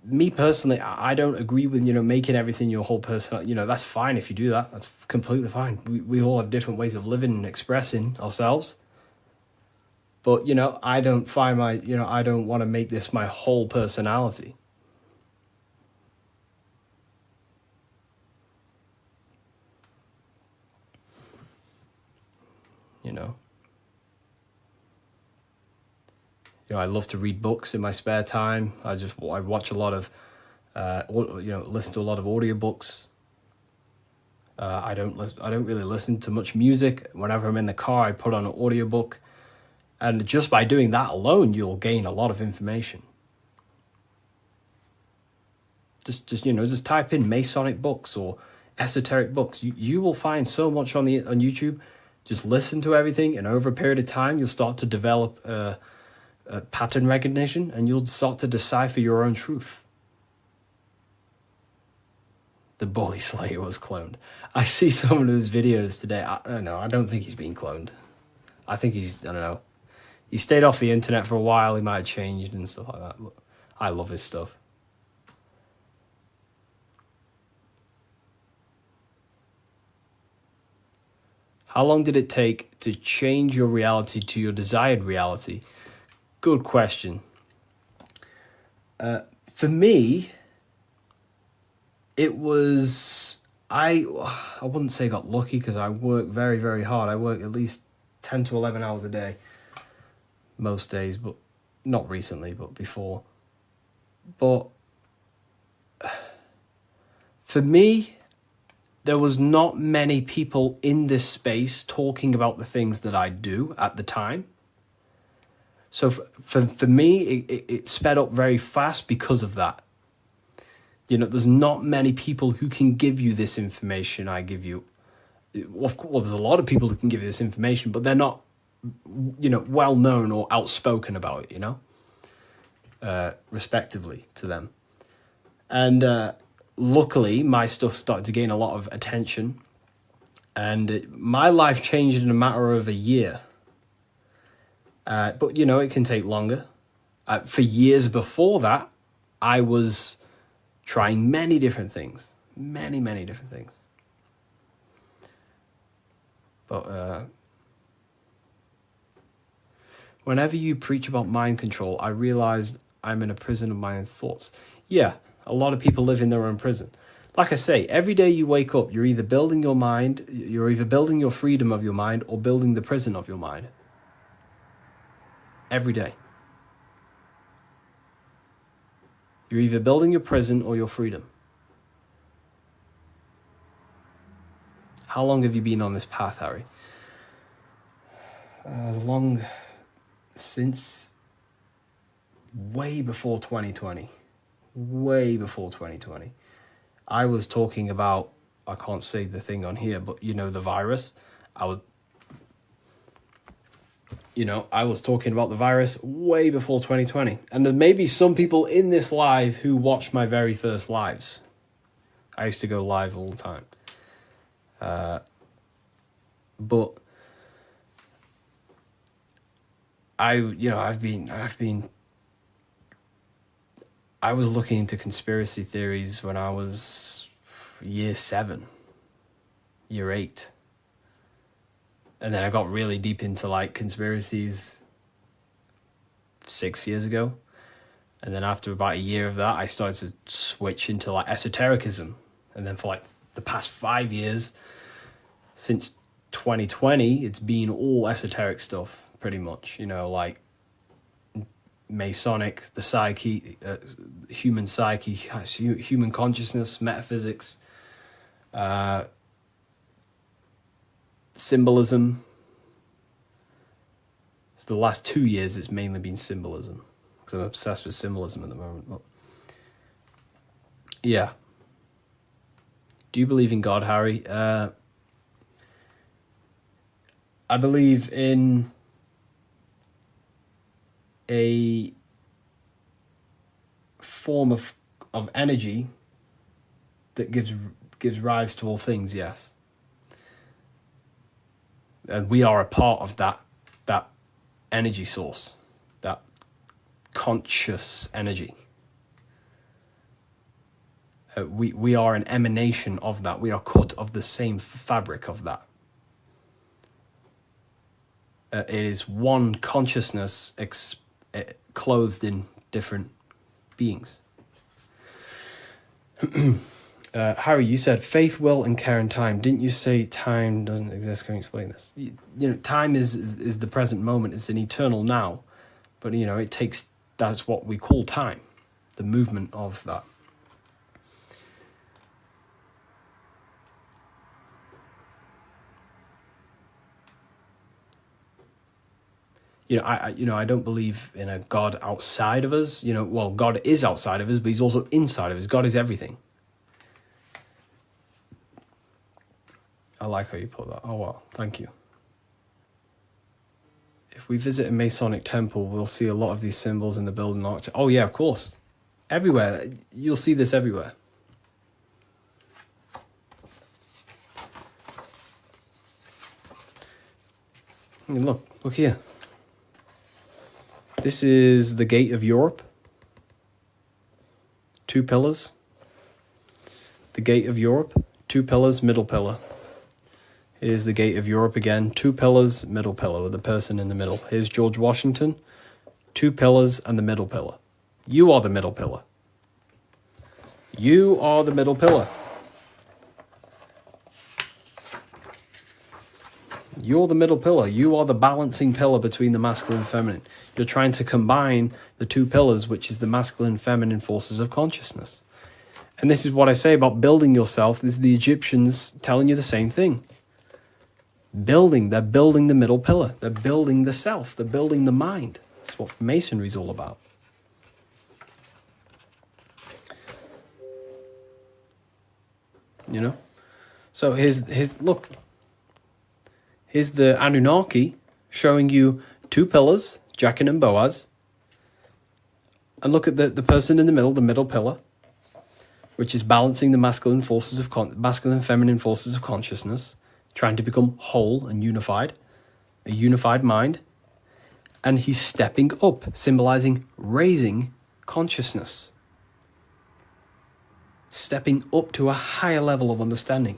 Me personally, I don't agree with, making everything your whole person. That's fine if you do that. That's completely fine. We all have different ways of living and expressing ourselves. But, I don't find I don't want to make this my whole personality. I love to read books in my spare time. I watch a lot of, listen to a lot of audiobooks. I don't really listen to much music. Whenever I'm in the car, I put on an audiobook. And just by doing that alone, you'll gain a lot of information. Just type in Masonic books or esoteric books. You will find so much on YouTube. Just listen to everything, and over a period of time, you'll start to develop a pattern recognition, and you'll start to decipher your own truth. The Bully Slayer was cloned. I see some of his videos today. I don't know. I don't think he's being cloned. I think I don't know. He stayed off the internet for a while. He might have changed and stuff like that. But I love his stuff. How long did it take to change your reality to your desired reality? Good question. For me, it was, I wouldn't say got lucky, because I work very, very hard. I work at least 10 to 11 hours a day most days, but not recently, but before. But for me, there was not many people in this space talking about the things that I do at the time. So for me, it sped up very fast because of that. You know, there's not many people who can give you this information I give you. Of course, there's a lot of people who can give you this information, but they're not, you know, well known or outspoken about it, you know, respectively to them. And luckily, my stuff started to gain a lot of attention, and my life changed in a matter of a year. But, you know, it can take longer. For years before that, I was trying many different things. Many, many different things. But whenever you preach about mind control, I realized I'm in a prison of my own thoughts. Yeah, a lot of people live in their own prison. Like I say, every day you wake up, you're either building your mind, you're either building your freedom of your mind or building the prison of your mind. Every day. You're either building your prison or your freedom. How long have you been on this path, Harry? As long since way before 2020. Way before 2020. I was talking about, I can't say the thing on here, but you know, the virus. I was talking about the virus way before 2020. And there may be some people in this live who watched my very first lives. I used to go live all the time. But I was looking into conspiracy theories when I was year 7, year 8. And then I got really deep into like conspiracies 6 years ago. And then after about a year of that, I started to switch into like esotericism. And then for like the past 5 years, since 2020, it's been all esoteric stuff, pretty much. You know, like Masonic, the psyche, human psyche, human consciousness, metaphysics, symbolism. So the last 2 years, it's mainly been symbolism, because I'm obsessed with symbolism at the moment. But yeah. Do you believe in God, Harry? I believe in a form of energy that gives rise to all things, yes. And we are a part of that energy source, that conscious energy. We are an emanation of that. We are cut of the same fabric of that. It is one consciousness clothed in different beings. Harry, you said faith, will, and care and time. Didn't you say time doesn't exist? Can you explain this? You know, time is the present moment. It's an eternal now. But, you know, that's what we call time. The movement of that. I don't believe in a God outside of us. You know, well, God is outside of us, but he's also inside of us. God is everything. I like how you put that. Oh, wow. Thank you. If we visit a Masonic temple, we'll see a lot of these symbols in the building architecture. Oh, yeah, of course. Everywhere. You'll see this everywhere. And look here. This is the gate of Europe. 2 pillars. The gate of Europe, 2 pillars, middle pillar. Here's the gate of Europe again. 2 pillars, middle pillar with the person in the middle. Here's George Washington. 2 pillars and the middle pillar. You are the middle pillar. You are the middle pillar. You're the middle pillar. You are the balancing pillar between the masculine and feminine. You're trying to combine the 2 pillars, which is the masculine and feminine forces of consciousness. And this is what I say about building yourself. This is the Egyptians telling you the same thing. They're building the middle pillar. They're building the self. They're building the mind. That's what Masonry is all about. You know? So look. Here's the Anunnaki showing you 2 pillars, Jachin and Boaz. And look at the person in the middle pillar, which is balancing the masculine and feminine forces of consciousness, trying to become whole and unified, a unified mind. And he's stepping up, symbolizing raising consciousness. Stepping up to a higher level of understanding.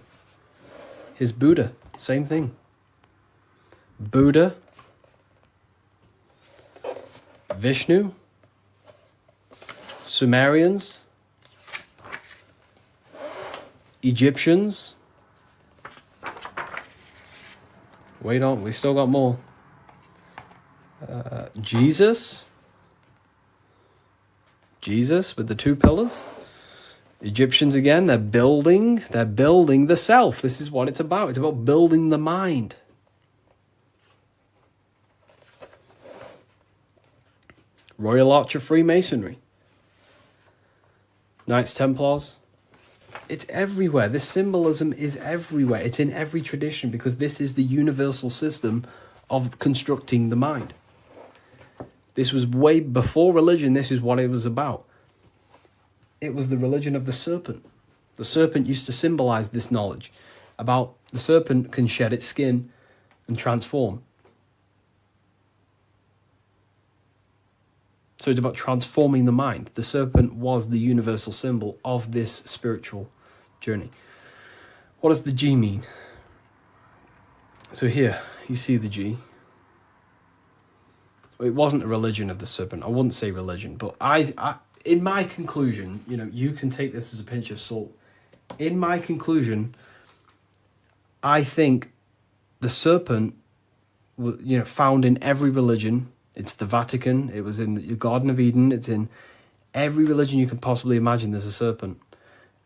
Here's Buddha, same thing. Buddha, Vishnu, Sumerians, Egyptians. Wait on, we still got more. Jesus with the 2 pillars. Egyptians again, they're building the self. This is what it's about. It's about building the mind. Royal Arch of Freemasonry. Knights Templars. It's everywhere. This symbolism is everywhere. It's in every tradition because this is the universal system of constructing the mind. This was way before religion. This is what it was about. It was the religion of the serpent. The serpent used to symbolize this knowledge about the serpent can shed its skin and transform. So it's about transforming the mind. The serpent was the universal symbol of this spiritual journey. What does the G mean? So here, you see the G. It wasn't a religion of the serpent. I wouldn't say religion, but I in my conclusion, you can take this as a pinch of salt. In my conclusion, I think the serpent, found in every religion. It's the Vatican. It was in the Garden of Eden. It's in every religion you can possibly imagine. There's a serpent,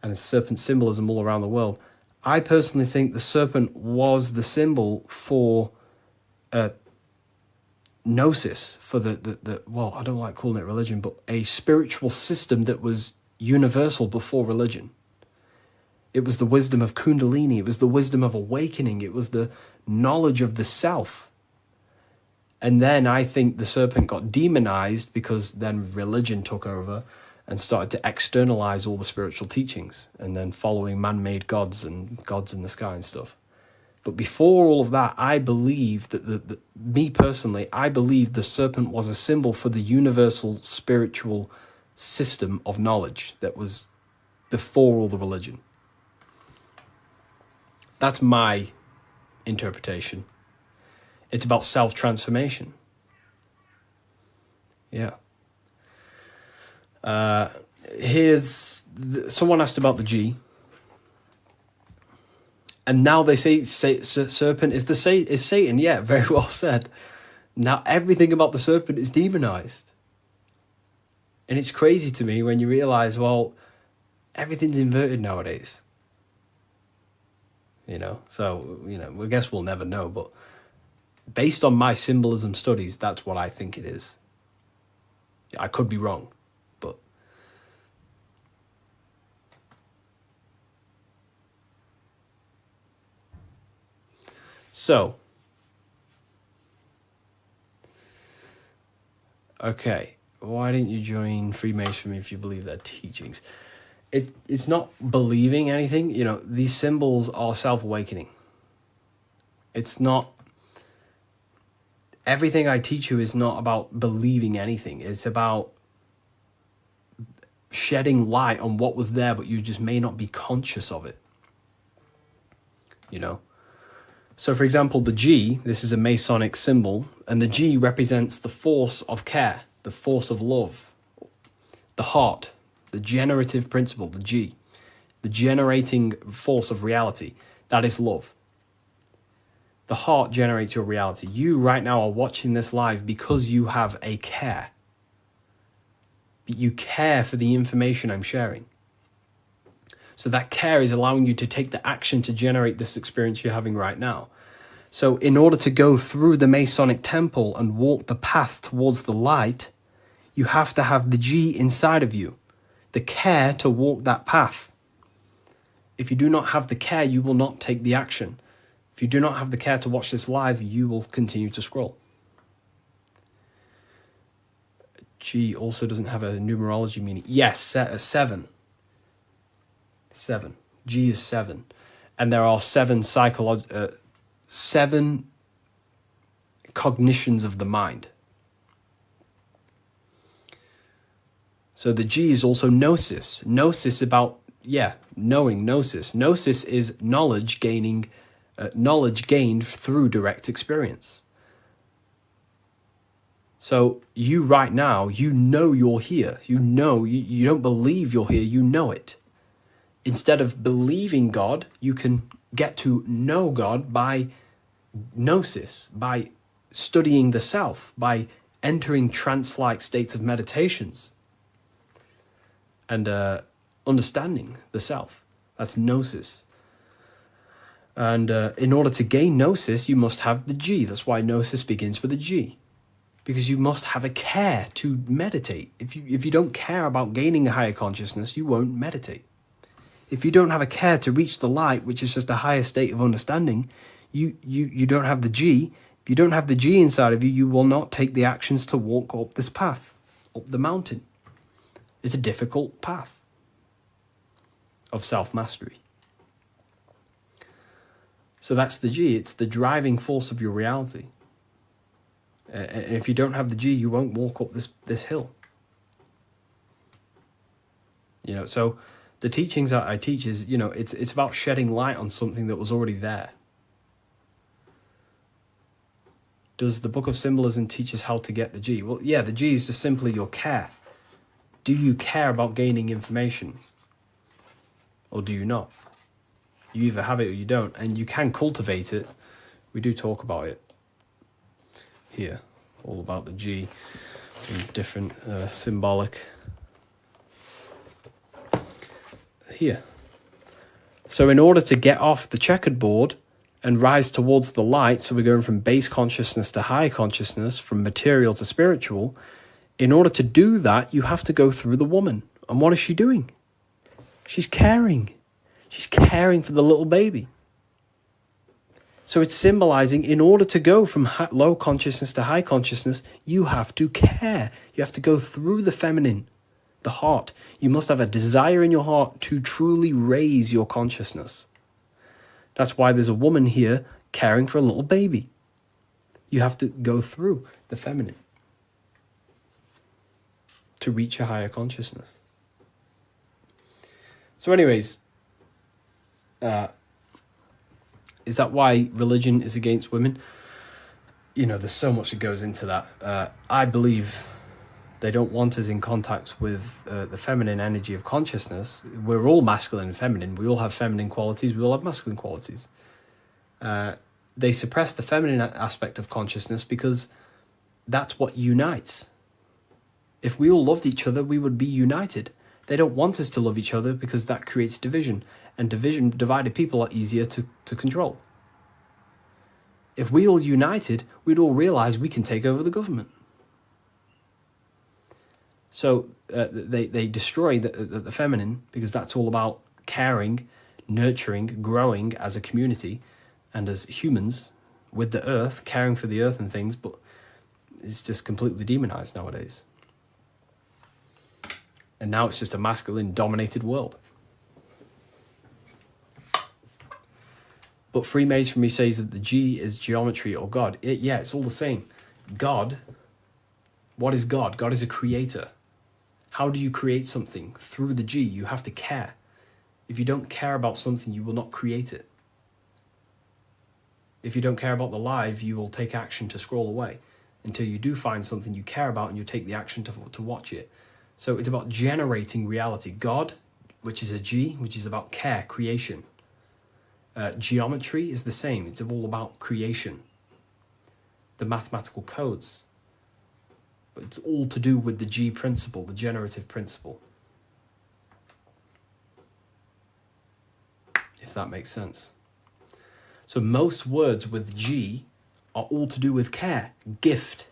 and there's serpent symbolism all around the world. I personally think the serpent was the symbol for gnosis, for the well, I don't like calling it religion, but a spiritual system that was universal before religion. It was the wisdom of Kundalini. It was the wisdom of awakening. It was the knowledge of the self. And then I think the serpent got demonized because then religion took over and started to externalize all the spiritual teachings and then following man-made gods and gods in the sky and stuff. But before all of that, I believe that me personally, I believe the serpent was a symbol for the universal spiritual system of knowledge that was before all the religion. That's my interpretation. It's about self-transformation. Yeah. Someone asked about the G. And now they say serpent is Satan. Yeah, very well said. Now everything about the serpent is demonized. And it's crazy to me when you realize, well, everything's inverted nowadays. So, I guess we'll never know, but based on my symbolism studies, that's what I think it is. I could be wrong, but so okay, why didn't you join Freemasonry if you believe their teachings? It's not believing anything. These symbols are self-awakening. It's not. Everything I teach you is not about believing anything. It's about shedding light on what was there, but you just may not be conscious of it. So for example, the G, this is a Masonic symbol, and the G represents the force of care, the force of love, the heart, the generative principle, the G, the generating force of reality. That is love. The heart generates your reality. You right now are watching this live because you have a care. You care for the information I'm sharing. So that care is allowing you to take the action to generate this experience you're having right now. So in order to go through the Masonic temple and walk the path towards the light, you have to have the G inside of you, the care to walk that path. If you do not have the care, you will not take the action. If you do not have the care to watch this live, you will continue to scroll. G also doesn't have a numerology meaning. Yes, 7. 7. G is 7. And there are 7 7 cognitions of the mind. So the G is also gnosis. Gnosis about, knowing, gnosis. Gnosis is knowledge gained through direct experience. So you right now, you know you're here. You know, you don't believe you're here, you know it. Instead of believing God, you can get to know God by gnosis, by studying the self, by entering trance-like states of meditations and understanding the self. That's gnosis. And in order to gain gnosis, you must have the G. That's why gnosis begins with a G. Because you must have a care to meditate. If you don't care about gaining a higher consciousness, you won't meditate. If you don't have a care to reach the light, which is just a higher state of understanding, you don't have the G. If you don't have the G inside of you, you will not take the actions to walk up this path, up the mountain. It's a difficult path of self-mastery. So that's the G. It's the driving force of your reality. And if you don't have the G, you won't walk up this hill. You know, so the teachings that I teach is, you know, it's about shedding light on something that was already there. Does the Book of Symbolism teach us how to get the G? Well, yeah, the G is just simply your care. Do you care about gaining information? Or do you not? You either have it or you don't, and you can cultivate it. We do talk about it here, all about the G in different symbolic here. So in order to get off the checkered board and rise towards the light, so we're going from base consciousness to high consciousness, from material to spiritual, in order to do that, you have to go through the woman. And what is she doing? She's caring. She's caring for the little baby. So it's symbolizing, in order to go from low consciousness to high consciousness, you have to care. You have to go through the feminine, the heart. You must have a desire in your heart to truly raise your consciousness. That's why there's a woman here caring for a little baby. You have to go through the feminine to reach a higher consciousness. So anyways, is that why religion is against women? You know, there's so much that goes into that. I believe they don't want us in contact with the feminine energy of consciousness. We're all masculine and feminine. We all have feminine qualities. We all have masculine qualities. They suppress the feminine aspect of consciousness because that's what unites. If we all loved each other, we would be united. They don't want us to love each other because that creates division. And divided people are easier to control. If we all united, we'd all realize we can take over the government. So they destroy the feminine because that's all about caring, nurturing, growing as a community and as humans with the earth, caring for the earth and things, but it's just completely demonized nowadays. And now it's just a masculine-dominated world. But Freemasonry says that the G is geometry or God. It's all the same. God, what is God? God is a creator. How do you create something? Through the G, you have to care. If you don't care about something, you will not create it. If you don't care about the live, you will take action to scroll away until you do find something you care about and you take the action to watch it. So it's about generating reality. God, which is a G, which is about care, creation. Geometry is the same. It's all about creation. The mathematical codes. But it's all to do with the G principle, the generative principle. If that makes sense. So most words with G are all to do with care, gift.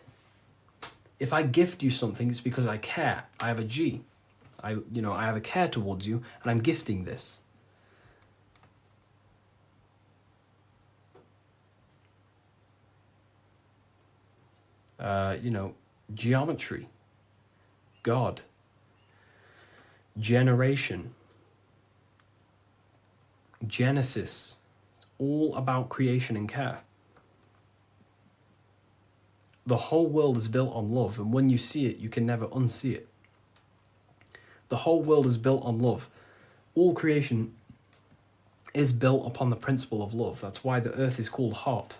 If I gift you something, it's because I care. I have a G. I have a care towards you, and I'm gifting this. Geometry, God, generation, Genesis, all about creation and care. The whole world is built on love, and when you see it, you can never unsee it. The whole world is built on love. All creation is built upon the principle of love. That's why the earth is called hot.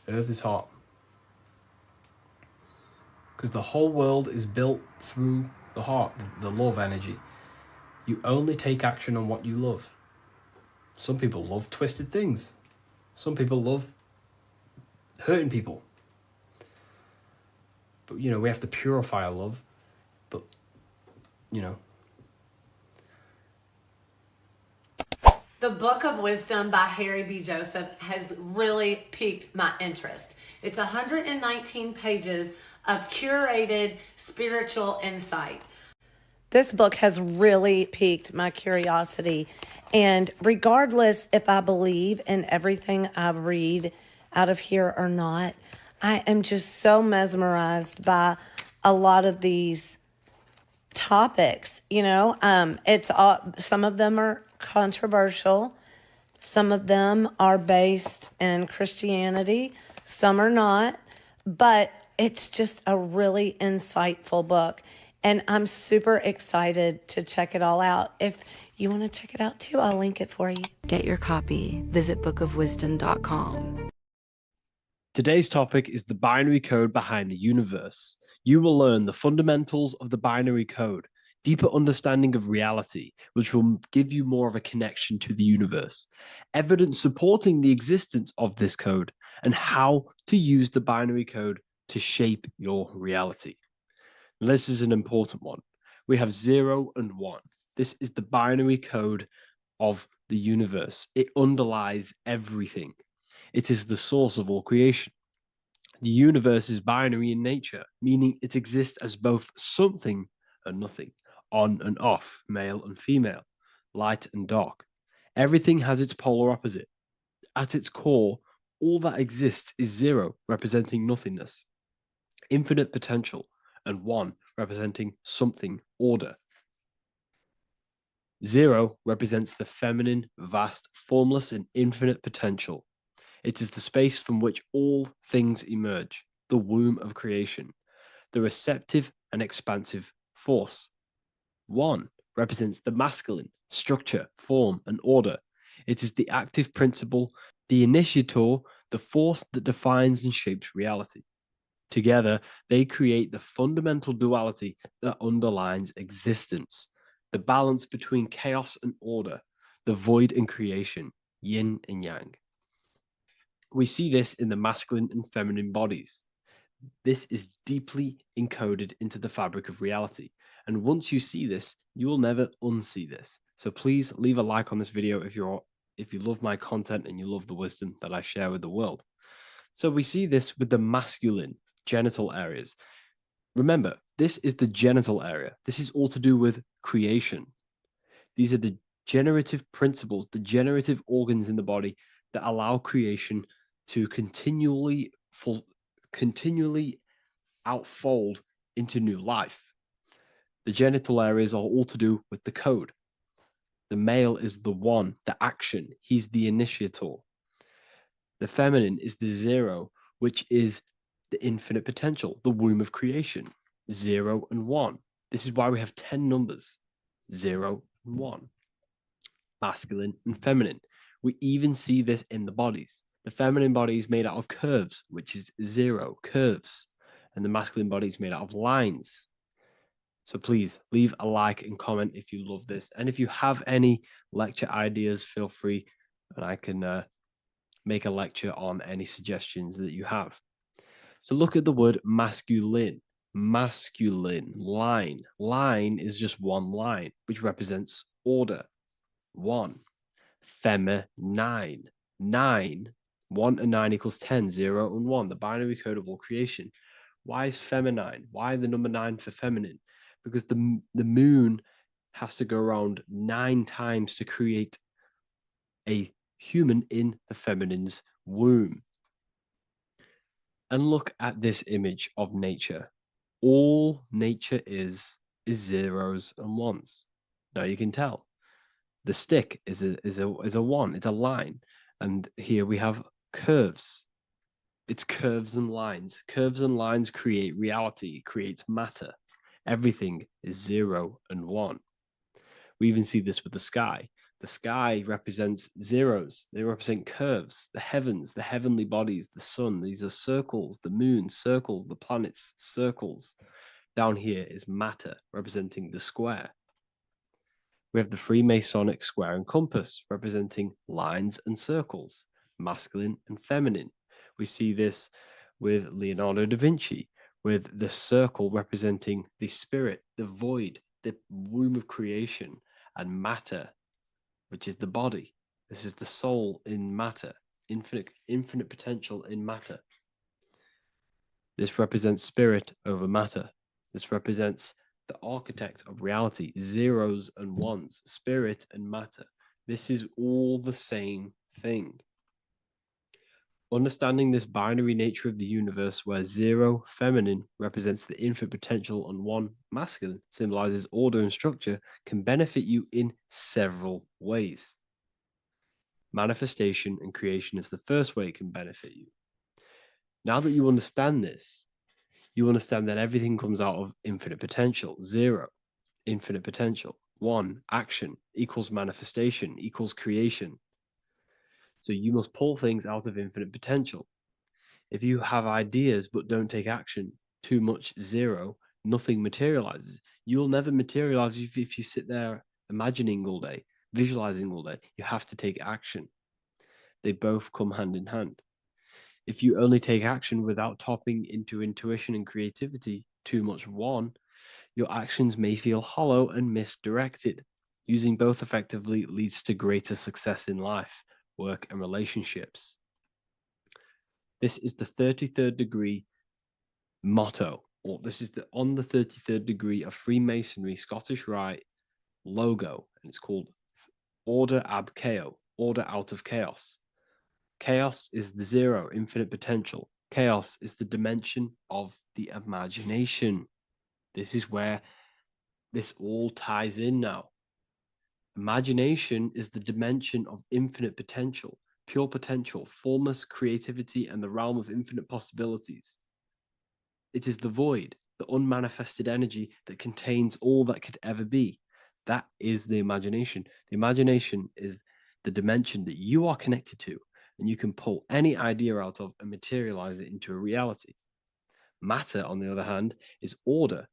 Earth is hot. Because the whole world is built through the heart, the love energy. You only take action on what you love. Some people love twisted things. Some people love hurting people. But, we have to purify our love. But, The Book of Wisdom by Harry B. Joseph has really piqued my interest. It's 119 pages of curated spiritual insight. This book has really piqued my curiosity. And regardless if I believe in everything I read out of here or not, I am just so mesmerized by a lot of these topics. It's all, some of them are controversial. Some of them are based in Christianity. Some are not. But it's just a really insightful book. And I'm super excited to check it all out. If you want to check it out too, I'll link it for you. Get your copy. Visit bookofwisdom.com. Today's topic is the binary code behind the universe. You will learn the fundamentals of the binary code, deeper understanding of reality, which will give you more of a connection to the universe, evidence supporting the existence of this code, and how to use the binary code to shape your reality. Now, this is an important one. We have 0 and 1. This is the binary code of the universe. It underlies everything. It is the source of all creation. The universe is binary in nature, meaning it exists as both something and nothing, on and off, male and female, light and dark. Everything has its polar opposite. At its core, all that exists is 0, representing nothingness, infinite potential, and 1, representing something, order. 0 represents the feminine, vast, formless, and infinite potential. It is the space from which all things emerge, the womb of creation, the receptive and expansive force. 1 represents the masculine, structure, form, and order. It is the active principle, the initiator, the force that defines and shapes reality. Together, they create the fundamental duality that underlines existence, the balance between chaos and order, the void and creation, yin and yang. We see this in the masculine and feminine bodies. This is deeply encoded into the fabric of reality. And once you see this, you will never unsee this. So please leave a like on this video if you love my content and you love the wisdom that I share with the world. So we see this with the masculine genital areas. Remember, this is the genital area. This is all to do with creation. These are the generative principles, the generative organs in the body that allow creation to continually outfold into new life. The genital areas are all to do with the code. The male is the 1, the action. He's the initiator. The feminine is the 0, which is the infinite potential, the womb of creation. 0 and 1. This is why we have 10 numbers. 0 and 1. masculine and feminine. We even see this in the bodies. The feminine body is made out of curves, which is 0 curves, and the masculine body is made out of lines. So please leave a like and comment if you love this. And if you have any lecture ideas, feel free, and I can make a lecture on any suggestions that you have. So look at the word masculine. Masculine, line. Line is just one line, which represents order. 1. Feminine. 9. 1 and 9 equals 10. 0 and 1. The binary code of all creation. Why is feminine? Why the number 9 for feminine? Because the moon has to go around 9 times to create a human in the feminine's womb. And look at this image of nature. All nature is zeros and ones. Now you can tell. The stick is a 1. It's a line, and here we have curves. It's curves and lines. Curves and lines create reality, creates matter. Everything is 0 and 1. We even see this with the sky. The sky represents zeros. They represent curves, the heavens, the heavenly bodies, the sun. These are circles, the moon, circles, the planets, circles. Down here is matter, representing the square. We have the Freemasonic square and compass, representing lines and circles, masculine and feminine. We see this with Leonardo da Vinci, with the circle representing the spirit, the void, the womb of creation, and matter, which is the body. This is the soul in matter, infinite potential in matter. This represents spirit over matter. This represents the architect of reality, zeros and ones, spirit and matter. This is all the same thing. Understanding this binary nature of the universe, where 0 feminine represents the infinite potential and 1 masculine symbolizes order and structure, can benefit you in several ways. Manifestation and creation is the first way it can benefit you. Now that you understand this, you understand that everything comes out of infinite potential. 0, infinite potential. 1, action equals manifestation equals creation. So you must pull things out of infinite potential. If you have ideas but don't take action, too much 0, nothing materializes. You'll never materialize if you sit there imagining all day, visualizing all day. You have to take action. They both come hand in hand. If you only take action without tapping into intuition and creativity, too much 1, your actions may feel hollow and misdirected. Using both effectively leads to greater success in life, work, and relationships. This is the 33rd degree motto, or this is on the 33rd degree of Freemasonry Scottish Rite logo, and it's called Order ab Chaos, order out of chaos. Chaos is the 0, infinite potential. Chaos is the dimension of the imagination. This is where this all ties in now. Imagination is the dimension of infinite potential, pure potential, formless creativity, and the realm of infinite possibilities. It is the void, the unmanifested energy that contains all that could ever be. That is the imagination. The imagination is the dimension that you are connected to, and you can pull any idea out of and materialize it into a reality. Matter, on the other hand, is order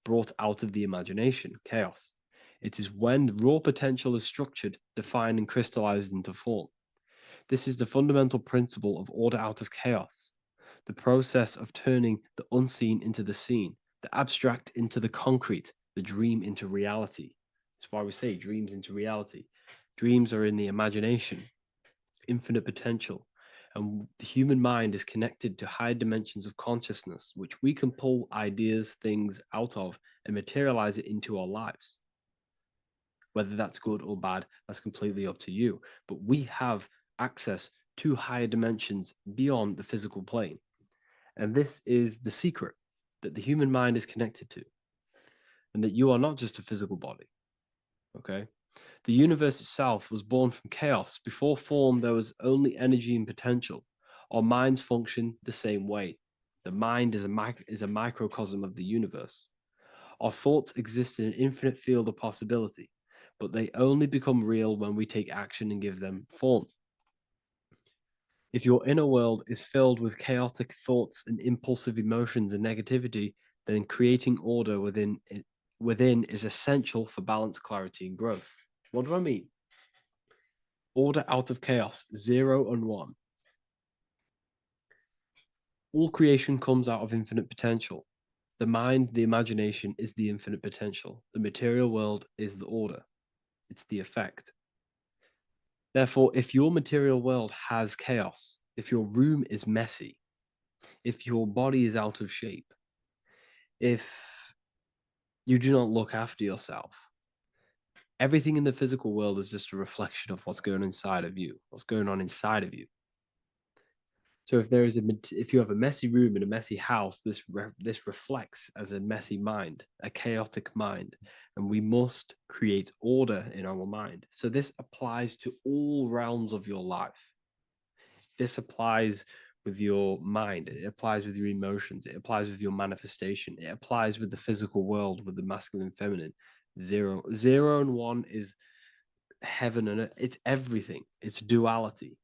brought out of the imagination, chaos. It is when raw potential is structured, defined, and crystallized into form. This is the fundamental principle of order out of chaos, the process of turning the unseen into the seen, the abstract into the concrete, the dream into reality. That's why we say dreams into reality. Dreams are in the imagination, infinite potential, and the human mind is connected to high dimensions of consciousness, which we can pull ideas, things out of, and materialize it into our lives. Whether that's good or bad, that's completely up to you. But we have access to higher dimensions beyond the physical plane. And this is the secret that the human mind is connected to, and that you are not just a physical body. Okay? The universe itself was born from chaos. Before form, there was only energy and potential. Our minds function the same way. The mind is a microcosm of the universe. Our thoughts exist in an infinite field of possibility. but they only become real when we take action and give them form. If your inner world is filled with chaotic thoughts and impulsive emotions and negativity, then creating order within is essential for balance, clarity, and growth. What do I mean? Order out of chaos, 0 and 1. All creation comes out of infinite potential. The mind, the imagination, is the infinite potential. The material world is the order. It's the effect. Therefore, if your material world has chaos, if your room is messy, if your body is out of shape, if you do not look after yourself, everything in the physical world is just a reflection of what's going on inside of you, what's going on inside of you. So if you have a messy room in a messy house, this reflects as a messy mind, a chaotic mind, and we must create order in our mind. So this applies to all realms of your life. This applies with your mind, it applies with your emotions, it applies with your manifestation, it applies with the physical world, with the masculine and feminine. 0 and 1 is heaven and earth. It's everything. It's duality.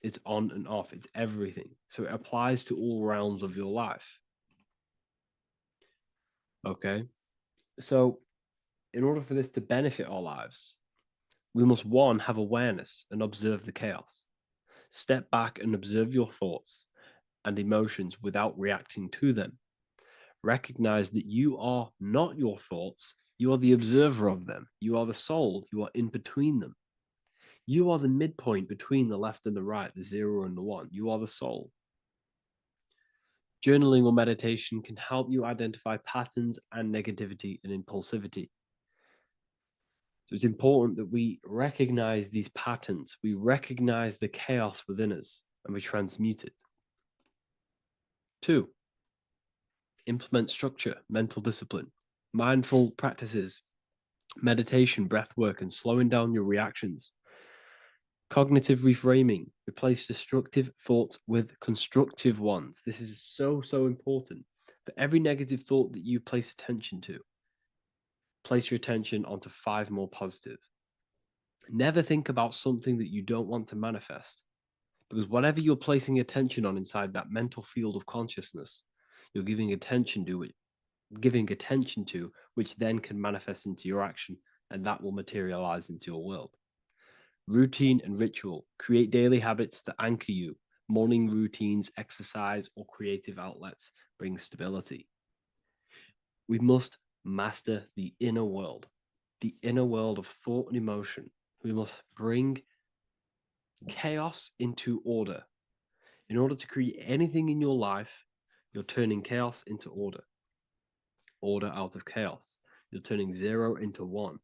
It's on and off. It's everything. So it applies to all realms of your life. Okay. So in order for this to benefit our lives, we must, 1, have awareness and observe the chaos. Step back and observe your thoughts and emotions without reacting to them. Recognize that you are not your thoughts. You are the observer of them. You are the soul. You are in between them. You are the midpoint between the left and the right, the 0 and the 1. You are the soul. Journaling or meditation can help you identify patterns and negativity and impulsivity. So it's important that we recognize these patterns. We recognize the chaos within us and we transmute it. 2, implement structure, mental discipline, mindful practices, meditation, breath work, and slowing down your reactions. Cognitive reframing, replace destructive thoughts with constructive ones. This is so important. For every negative thought that you place attention to, place your attention onto 5 more positive. Never think about something that you don't want to manifest, because whatever you're placing attention on inside that mental field of consciousness, you're giving attention to, which then can manifest into your action, and that will materialize into your world. Routine and ritual. Create daily habits that anchor you. Morning routines, exercise, or creative outlets bring stability. We must master the inner world of thought and emotion. We must bring chaos into order. In order to create anything in your life, you're turning chaos into order. Order out of chaos. You're turning 0 into 1.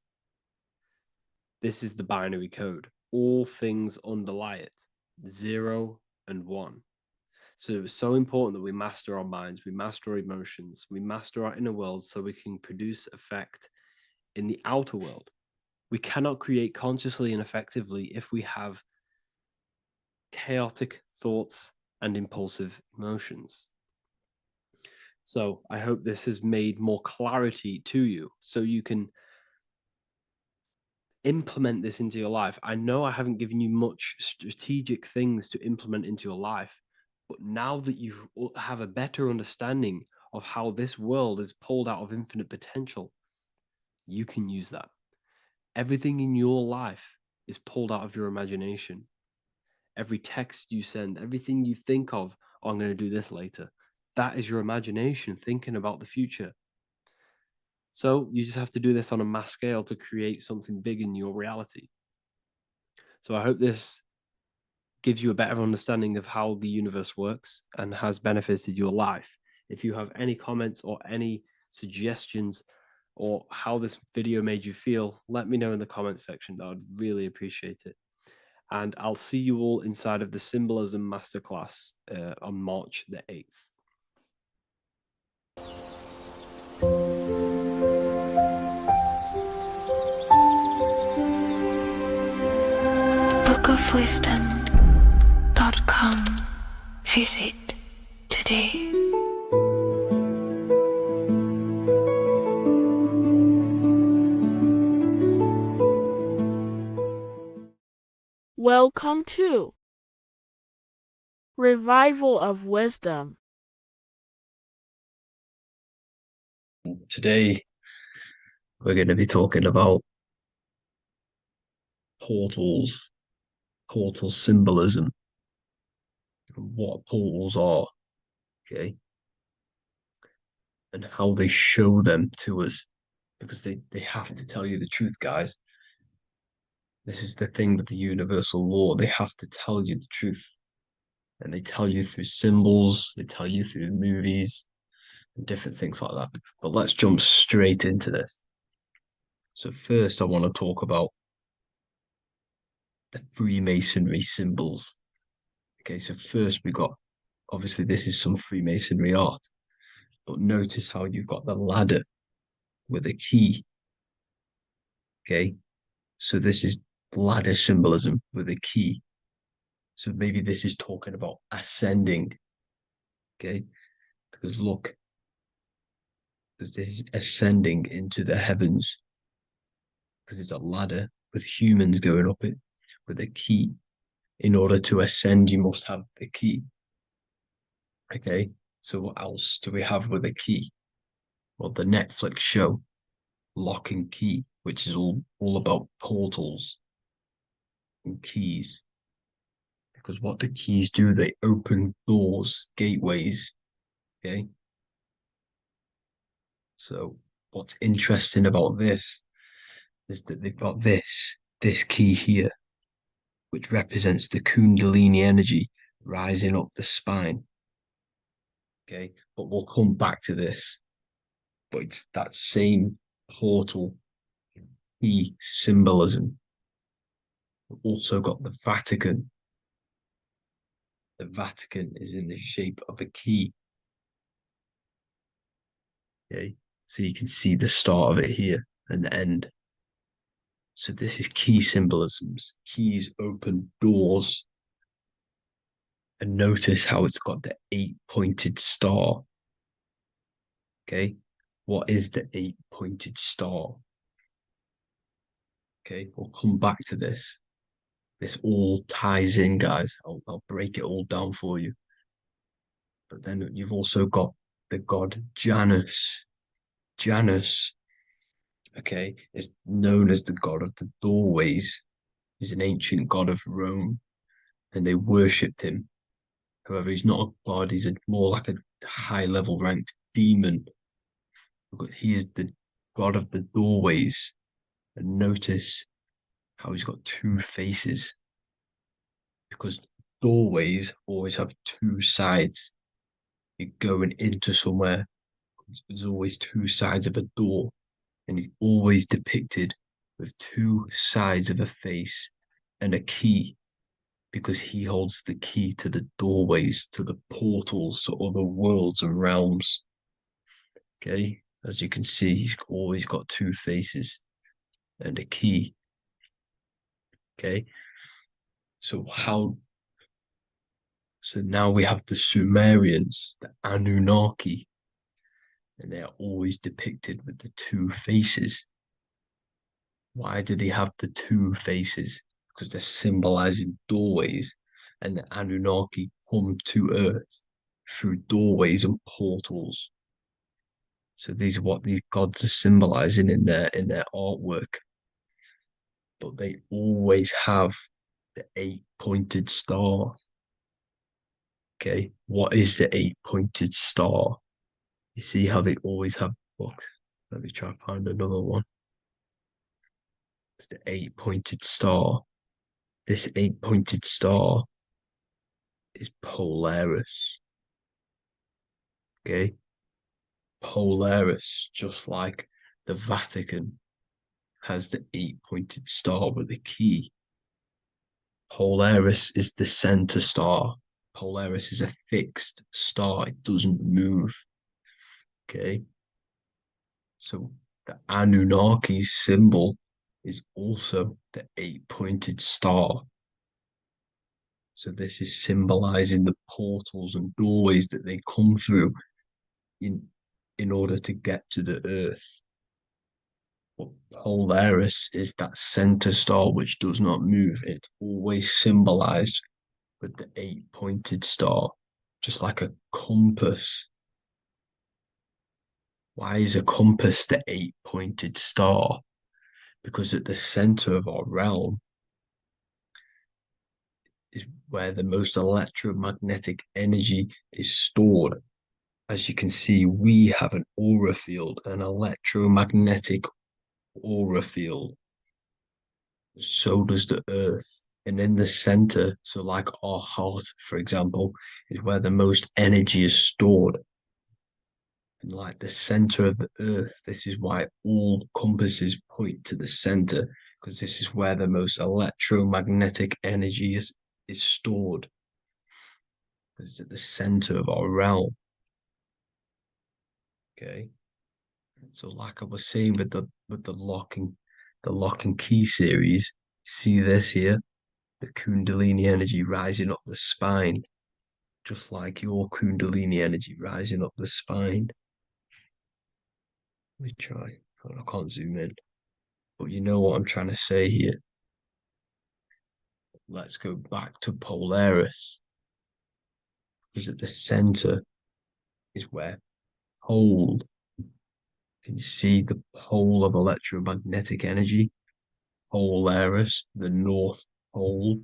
This is the binary code. All things underlie it. 0 and 1. So it's so important that we master our minds, we master our emotions, we master our inner world so we can produce effect in the outer world. We cannot create consciously and effectively if we have chaotic thoughts and impulsive emotions. So I hope this has made more clarity to you so you can implement this into your life. I know I haven't given you much strategic things to implement into your life, but now that you have a better understanding of how this world is pulled out of infinite potential, you can use that. Everything in your life is pulled out of your imagination. Every text you send, everything you think of, oh, I'm going to do this later, that is your imagination thinking about the future. So you just have to do this on a mass scale to create something big in your reality. So I hope this gives you a better understanding of how the universe works and has benefited your life. If you have any comments or any suggestions or how this video made you feel, let me know in the comment section. I would really appreciate it. And I'll see you all inside of the Symbolism Masterclass on March the 8th. bookofwisdom.com. Visit today. Welcome to Revival of Wisdom. Today, we're going to be talking about portals, portal symbolism, and what portals are, okay, and how they show them to us, because they have to tell you the truth, guys. This is the thing with the universal law. They have to tell you the truth. And they tell you through symbols, they tell you through movies, and different things like that. But let's jump straight into this. So first, I want to talk about the Freemasonry symbols. Okay, so first we got, obviously this is some Freemasonry art, but notice how you've got the ladder with a key. Okay, so this is ladder symbolism with a key. So maybe this is talking about ascending. Okay, because look, because this is ascending into the heavens, because it's a ladder with humans going up it with a key. In order to ascend, you must have the key. Okay, so what else do we have with a key? Well, the Netflix show Lock and Key, which is all about portals and keys. Because what the keys do, they open doors, gateways. Okay. So what's interesting about this is that they've got this key here, which represents the Kundalini energy rising up the spine. Okay, but we'll come back to this. But it's that same portal key symbolism. We've also got the Vatican. The Vatican is in the shape of a key. Okay, so you can see the start of it here and the end. So this is key symbolisms. Keys open doors. And notice how it's got the 8-pointed star. Okay, what is the 8-pointed star? Okay, we'll come back to this. This all ties in, guys. I'll break it all down for you. But then you've also got the god Janus. Janus, okay, is known as the god of the doorways. He's an ancient god of Rome, and they worshipped him. However, he's not a god, he's more like a high-level ranked demon. Because he is the god of the doorways. And notice how he's got two faces. Because doorways always have two sides. You're going into somewhere, there's always two sides of a door. And he's always depicted with two sides of a face and a key, because he holds the key to the doorways, to the portals, to other worlds and realms. Okay, as you can see, he's always got two faces and a key. Okay, so now we have the Sumerians, the Anunnaki, and they are always depicted with the two faces. Why do they have the two faces? Because they're symbolizing doorways, and the Anunnaki come to Earth through doorways and portals. So these are what these gods are symbolizing in their artwork. But they always have the 8-pointed star. Okay, what is the 8-pointed star? You see how they always have, look, let me try and find another one. It's the 8-pointed star. This 8-pointed star is Polaris. Okay, Polaris, just like the Vatican has the 8-pointed star with a key. Polaris is the center star. Polaris is a fixed star, it doesn't move. Okay, so the Anunnaki symbol is also the 8-pointed star. So this is symbolizing the portals and doorways that they come through in order to get to the earth. But Polaris is that center star which does not move. It's always symbolized with the 8-pointed star, just like a compass. Why is a compass the 8-pointed star? Because at the center of our realm is where the most electromagnetic energy is stored. As you can see, we have an aura field, an electromagnetic aura field. So does the Earth. And in the center, so like our heart, for example, is where the most energy is stored. And like the center of the Earth, this is why all compasses point to the center, because this is where the most electromagnetic energy is stored. It's at the center of our realm. Okay. So like I was saying with the lock and key series, see this here? The Kundalini energy rising up the spine, just like your Kundalini energy rising up the spine. Let me try. Oh, I can't zoom in, but you know what I'm trying to say here. Let's go back to Polaris, because at the center is where pole. Can you see the pole of electromagnetic energy? Polaris, the North Pole.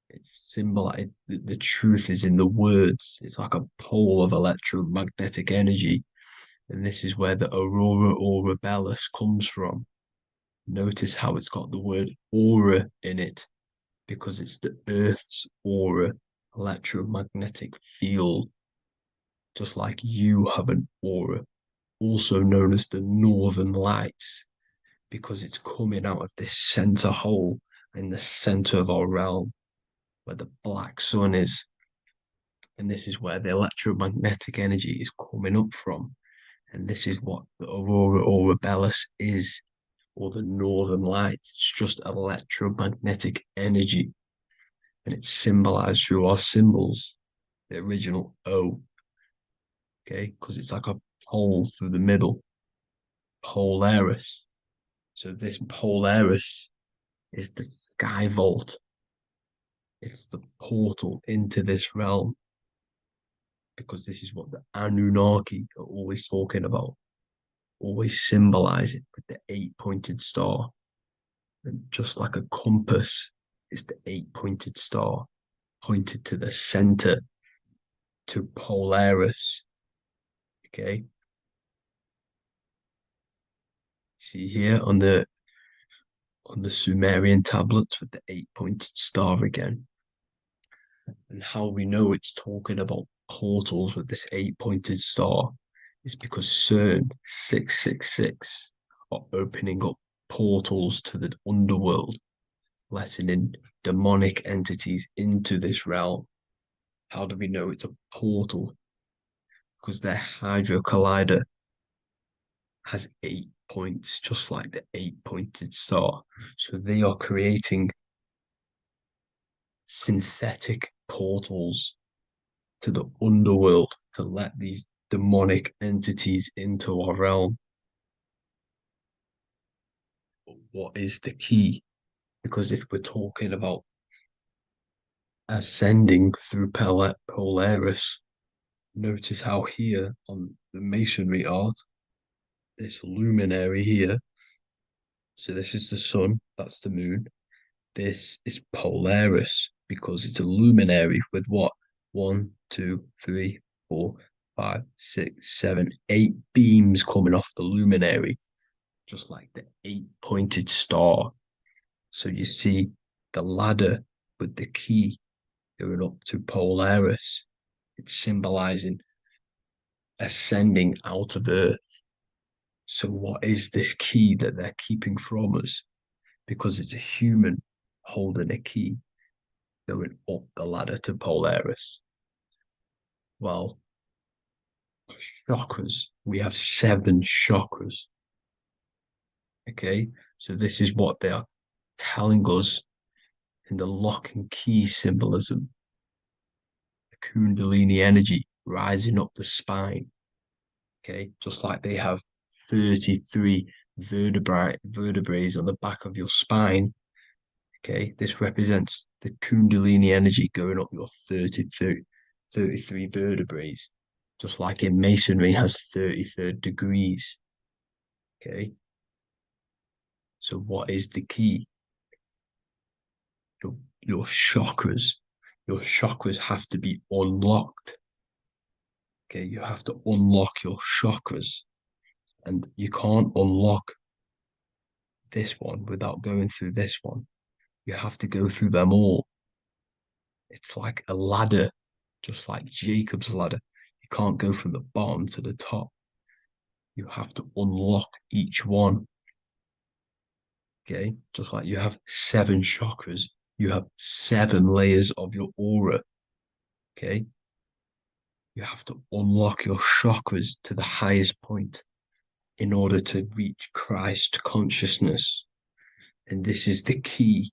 It's symbolized. The truth is in the words. It's like a pole of electromagnetic energy. And this is where the aurora borealis comes from. Notice how it's got the word aura in it, because it's the Earth's aura, electromagnetic field. Just like you have an aura, also known as the northern lights, because it's coming out of this center hole in the center of our realm, where the black sun is. And this is where the electromagnetic energy is coming up from. And this is what the aurora borealis is, or the northern lights. It's just electromagnetic energy. And it's symbolized through our symbols, the original O. Okay, because it's like a pole through the middle. Polaris. So this Polaris is the sky vault. It's the portal into this realm, because this is what the Anunnaki are always talking about, always symbolize it with the 8-pointed star. And just like a compass is the 8-pointed star pointed to the center, to Polaris. Okay. See here on the Sumerian tablets with the 8-pointed star again. And how we know it's talking about portals with this 8-pointed star is because CERN 666 are opening up portals to the underworld, letting in demonic entities into this realm. How do we know it's a portal? Because their Hydra Collider has 8 points, just like the 8-pointed star. So they are creating synthetic portals to the underworld to let these demonic entities into our realm. But what is the key? Because if we're talking about ascending through Polaris, notice how here on the masonry art, this luminary here, so this is the sun, that's the moon, this is Polaris, because it's a luminary with what? 1, 2, 3, 4, 5, 6, 7, 8 beams coming off the luminary, just like the 8-pointed star. So you see the ladder with the key going up to Polaris. It's symbolizing ascending out of Earth. So what is this key that they're keeping from us? Because it's a human holding a key going up the ladder to Polaris. Well, chakras. We have 7 chakras. Okay, so this is what they are telling us in the lock and key symbolism. The Kundalini energy rising up the spine. Okay, just like they have 33 vertebrae on the back of your spine. Okay, this represents the Kundalini energy going up your 33 vertebrae, just like in Masonry has 33rd degrees. Okay, so what is the key? Your chakras. Your chakras have to be unlocked. Okay, you have to unlock your chakras, and you can't unlock this one without going through this one. You have to go through them all. It's like a ladder, just like Jacob's ladder. You can't go from the bottom to the top. You have to unlock each one. Okay, just like you have 7 chakras, you have 7 layers of your aura. Okay, you have to unlock your chakras to the highest point in order to reach Christ consciousness. And this is the key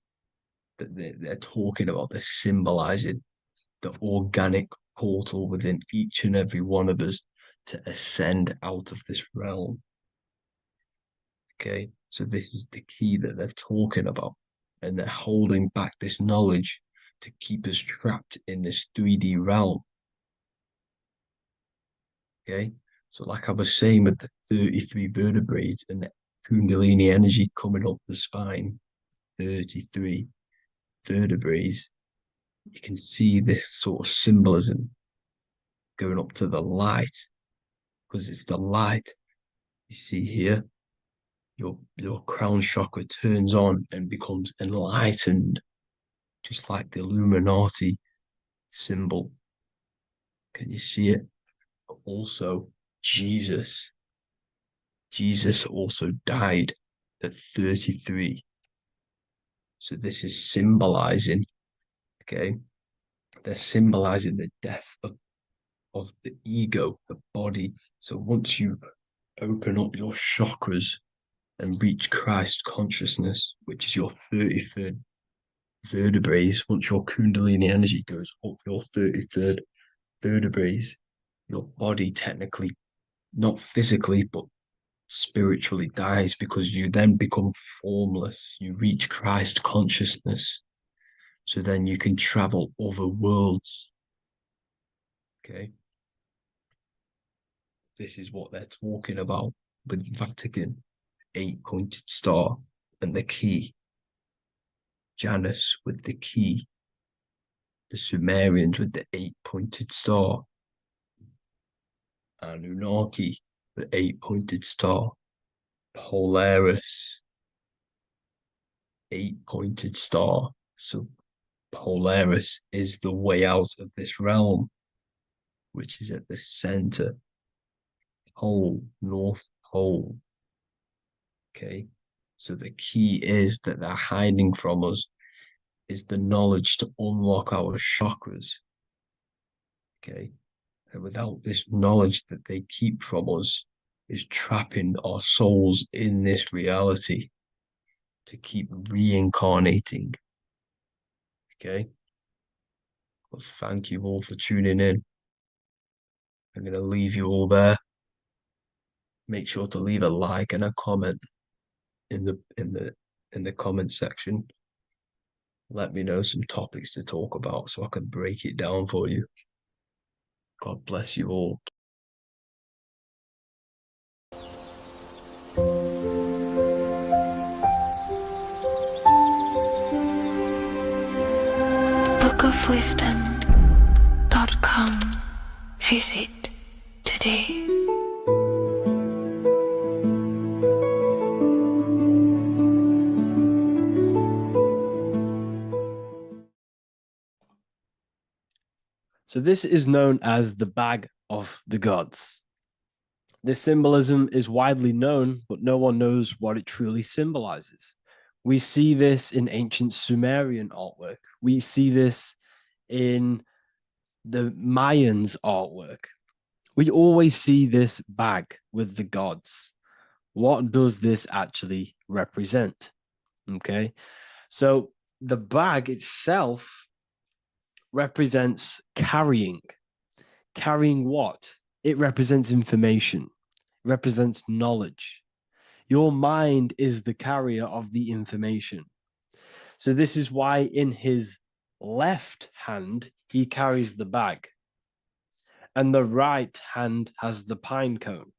that they're talking about. They're symbolizing the organic portal within each and every one of us to ascend out of this realm. Okay, so this is the key that they're talking about, and they're holding back this knowledge to keep us trapped in this 3D realm. Okay, so like I was saying with the 33 vertebrae and the Kundalini energy coming up the spine, 33 vertebrae, you can see this sort of symbolism going up to the light, because it's the light you see here. Your crown chakra turns on and becomes enlightened, just like the Illuminati symbol. Can you see it? But also, Jesus also died at 33. So this is symbolizing, okay? They're symbolizing the death of the ego, the body. So once you open up your chakras and reach Christ consciousness, which is your 33rd vertebrae, once your Kundalini energy goes up your 33rd vertebrae, your body technically, not physically, but spiritually dies, because you then become formless. You reach Christ consciousness. So then you can travel other worlds. Okay. This is what they're talking about with Vatican, 8-pointed star, and the key. Janus with the key. The Sumerians with the 8-pointed star. Anunnaki, the 8-pointed star. Polaris, 8-pointed star. So Polaris is the way out of this realm, which is at the center. Pole, North Pole. Okay. So the key is that they're hiding from us is the knowledge to unlock our chakras. Okay. And without this knowledge that they keep from us, is trapping our souls in this reality to keep reincarnating. Okay. Well, thank you all for tuning in. I'm going to leave you all there. Make sure to leave a like and a comment in the comment section. Let me know some topics to talk about so I can break it down for you. God bless you all. bookofwisdom.com. Visit today. So this is known as the bag of the gods. This symbolism is widely known, but no one knows what it truly symbolizes. We see this in ancient Sumerian artwork. We see this in the Mayans' artwork. We always see this bag with the gods. What does this actually represent? Okay, so the bag itself represents carrying. Carrying what? It represents information, represents knowledge. Your mind is the carrier of the information. So this is why in his left hand, he carries the bag, and the right hand has the pine cone.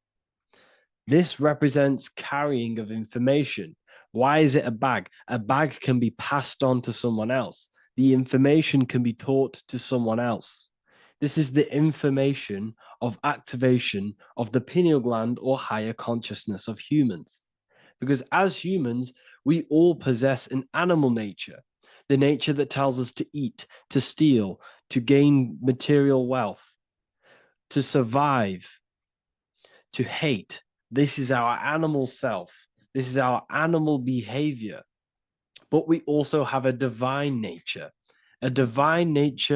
This represents carrying of information. Why is it a bag? A bag can be passed on to someone else. The information can be taught to someone else. This is the information of activation of the pineal gland or higher consciousness of humans. Because as humans, we all possess an animal nature, the nature that tells us to eat, to steal, to gain material wealth, to survive, to hate. This is our animal self. This is our animal behavior. But we also have a divine nature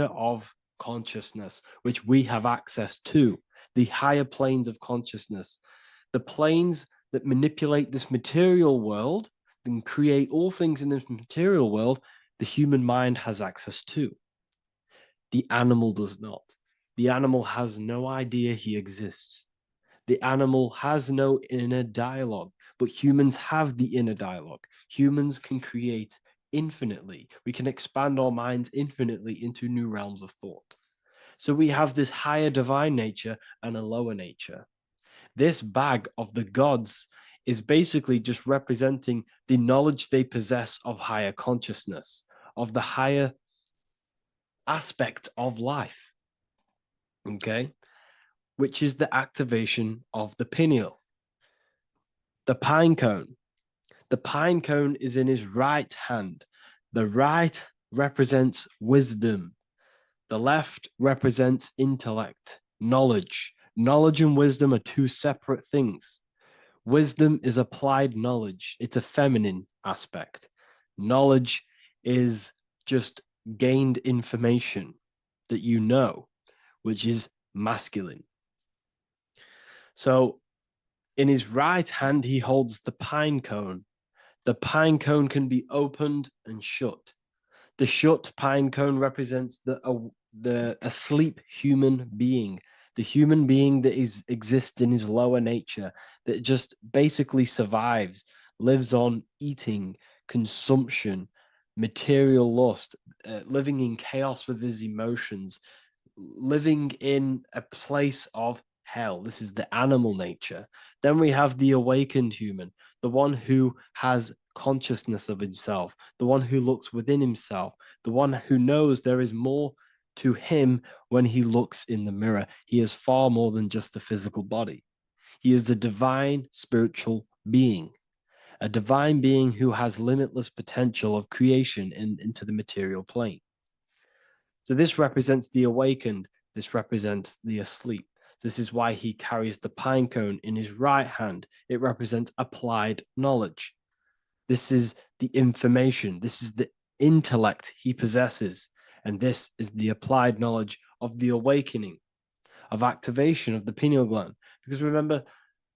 of consciousness, which we have access to, the higher planes of consciousness, the planes that manipulate this material world and create all things in this material world. The human mind has access to. The animal does not. The animal has no idea he exists. The animal has no inner dialogue, but humans have the inner dialogue. Humans can create infinitely. We can expand our minds infinitely into new realms of thought. So we have this higher divine nature and a lower nature. This bag of the gods is basically just representing the knowledge they possess of higher consciousness, of the higher aspect of life. Okay? Which is the activation of the pineal. The pine cone. The pine cone is in his right hand. The right represents wisdom. The left represents intellect, knowledge. Knowledge and wisdom are two separate things. Wisdom is applied knowledge. It's a feminine aspect. Knowledge is just gained information that you know, which is masculine. So in his right hand, he holds the pine cone. The pine cone can be opened and shut. The shut pine cone represents the asleep human being, the human being that exists in his lower nature, that just basically survives, lives on eating, consumption, material lust, living in chaos with his emotions, living in a place of hell. This is the animal nature. Then we have the awakened human, the one who has consciousness of himself, the one who looks within himself, the one who knows there is more to him when he looks in the mirror. He is far more than just the physical body. He is a divine spiritual being, a divine being who has limitless potential of creation into the material plane. So this represents the awakened. This represents the asleep. This is why he carries the pine cone in his right hand. It represents applied knowledge. This is the information. This is the intellect he possesses. And this is the applied knowledge of the awakening, of activation of the pineal gland. Because remember,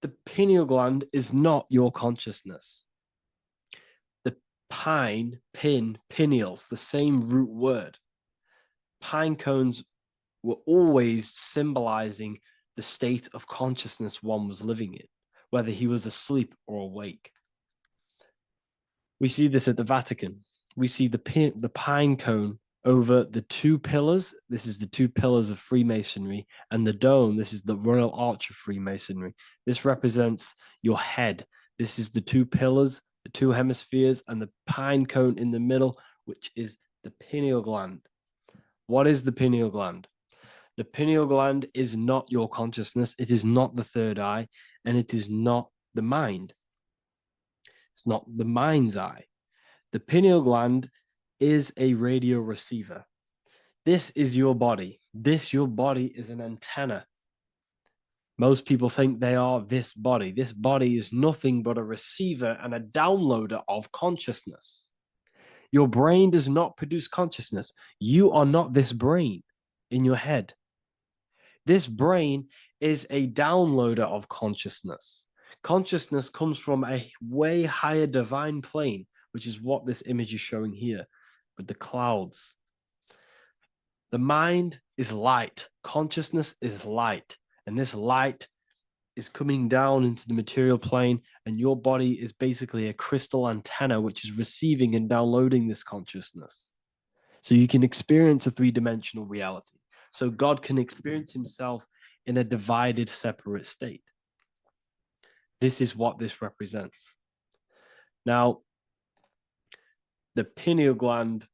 the pineal gland is not your consciousness. The pine, pin, pineals, the same root word. Pine cones were always symbolizing the state of consciousness one was living in, whether he was asleep or awake. We see this at the Vatican. We see the pine cone over the two pillars. This is the two pillars of Freemasonry, and the dome. This is the Royal Arch of Freemasonry. This represents your head. This is the two pillars, the two hemispheres, and the pine cone in the middle, which is the pineal gland. What is the pineal gland? The pineal gland is not your consciousness. It is not the third eye, and it is not the mind. It's not the mind's eye. The pineal gland is a radio receiver. This is your body. Your body is an antenna. Most people think they are this body. This body is nothing but a receiver and a downloader of consciousness. Your brain does not produce consciousness. You are not this brain in your head. This brain is a downloader of consciousness. Consciousness comes from a way higher divine plane, which is what this image is showing here with the clouds. The mind is light. Consciousness is light. And this light is coming down into the material plane, and your body is basically a crystal antenna which is receiving and downloading this consciousness. So you can experience a three-dimensional reality. So God can experience himself in a divided, separate state. This is what this represents. Now, the pineal gland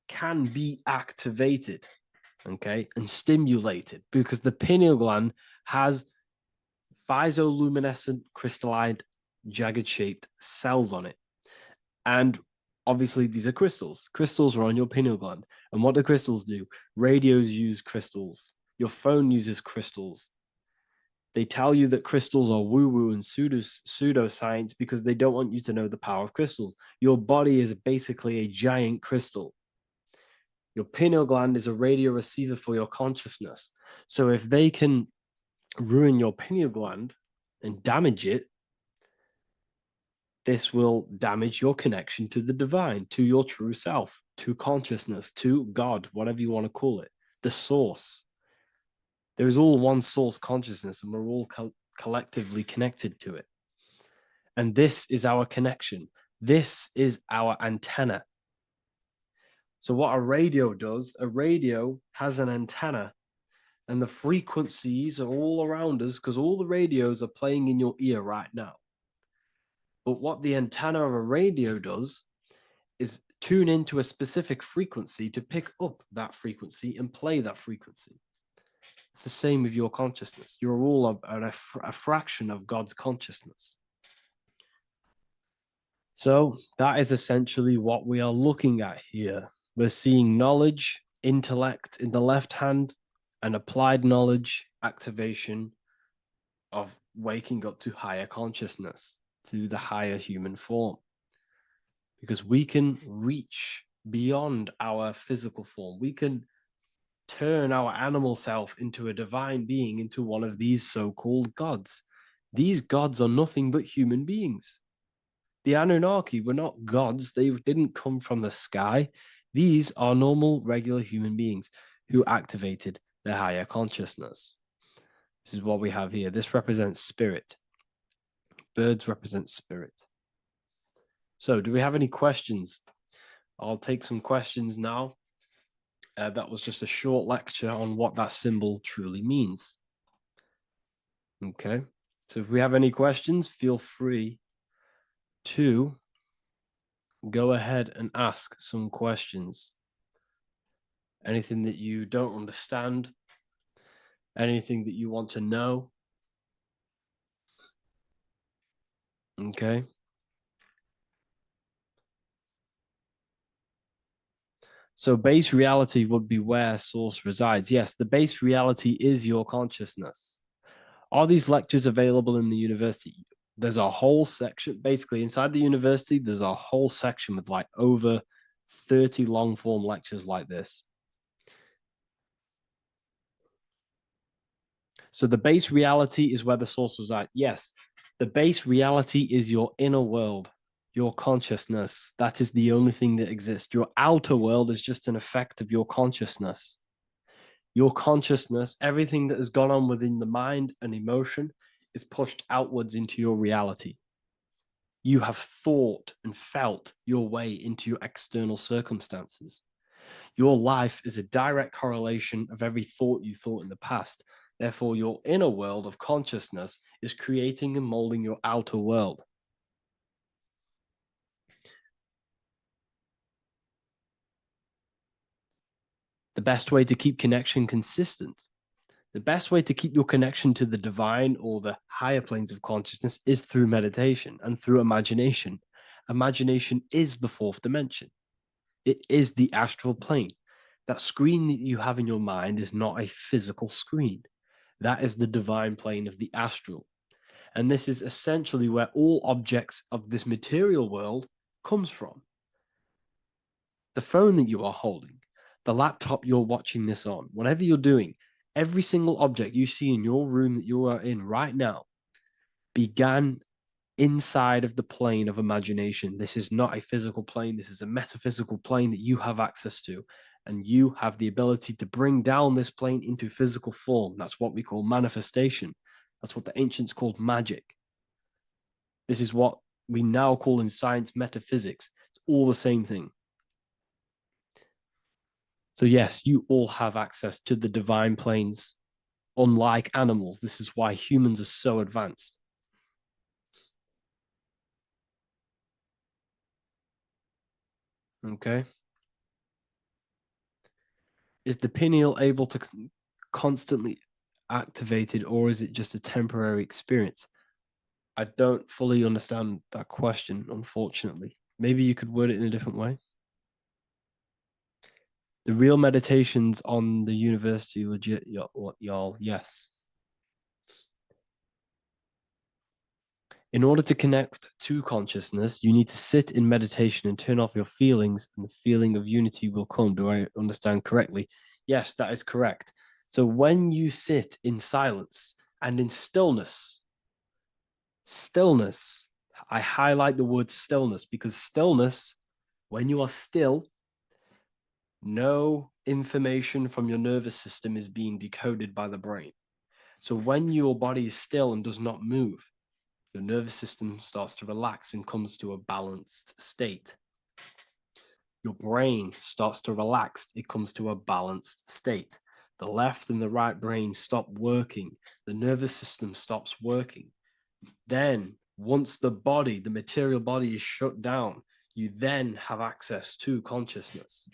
can be activated, okay, and stimulated, because the pineal gland has physioluminescent crystalline jagged shaped cells on it. And obviously these are crystals. Crystals are on your pineal gland. And what do crystals do? Radios use crystals. Your phone uses crystals. They tell you that crystals are woo-woo and pseudoscience because they don't want you to know the power of crystals. Your body is basically a giant crystal. Your pineal gland is a radio receiver for your consciousness. So if they can ruin your pineal gland and damage it, this will damage your connection to the divine, to your true self, to consciousness, to God, whatever you want to call it, the source. There is all one source consciousness, and we're all collectively connected to it. And this is our connection. This is our antenna. So what a radio does, a radio has an antenna, and the frequencies are all around us because all the radios are playing in your ear right now. But what the antenna of a radio does is tune into a specific frequency to pick up that frequency and play that frequency. It's the same with your consciousness. You're all a fraction of God's consciousness. So that is essentially what we are looking at here. We're seeing knowledge, intellect in the left hand, and applied knowledge, activation of waking up to higher consciousness, to the higher human form. Because we can reach beyond our physical form. We can turn our animal self into a divine being, into one of these so-called gods. These gods are nothing but human beings. The Anunnaki were not gods. They didn't come from the sky. These are normal, regular human beings who activated their higher consciousness. This is what we have here. This represents spirit. Birds represent spirit. So do we have any questions? I'll take some questions now. That was just a short lecture on what that symbol truly means. Okay, so if we have any questions, feel free to go ahead and ask some questions. Anything that you don't understand, anything that you want to know. Okay. So base reality would be where source resides. Yes, the base reality is your consciousness. Are these lectures available in the university? There's a whole section, basically inside the university, there's a whole section with like over 30 long form lectures like this. So the base reality is where the source resides. Yes, the base reality is your inner world, your consciousness. That is the only thing that exists. Your outer world is just an effect of your consciousness. Your consciousness, everything that has gone on within the mind and emotion, is pushed outwards into your reality. You have thought and felt your way into your external circumstances. Your life is a direct correlation of every thought you thought in the past. Therefore, your inner world of consciousness is creating and molding your outer world. The best way to keep connection consistent, the best way to keep your connection to the divine or the higher planes of consciousness is through meditation and through imagination. Imagination is the fourth dimension. It is the astral plane. That screen that you have in your mind is not a physical screen. That is the divine plane of the astral. And this is essentially where all objects of this material world comes from. The phone that you are holding, the laptop you're watching this on, whatever you're doing, every single object you see in your room that you are in right now began inside of the plane of imagination. This is not a physical plane. This is a metaphysical plane that you have access to. And you have the ability to bring down this plane into physical form. That's what we call manifestation. That's what the ancients called magic. This is what we now call in science metaphysics. It's all the same thing. So yes, you all have access to the divine planes. Unlike animals, this is why humans are so advanced. Okay. Is the pineal able to constantly activated, or is it just a temporary experience? I don't fully understand that question, unfortunately. Maybe you could word it in a different way. The real meditations on the university, legit, y'all, yes. In order to connect to consciousness, you need to sit in meditation and turn off your feelings, and the feeling of unity will come. Do I understand correctly? Yes, that is correct. So when you sit in silence and in stillness, I highlight the word stillness because stillness, when you are still, no information from your nervous system is being decoded by the brain. So when your body is still and does not move, your nervous system starts to relax and comes to a balanced state. Your brain starts to relax, it comes to a balanced state. The left and the right brain stop working, the nervous system stops working. Then, once the body, the material body is shut down, you then have access to consciousness.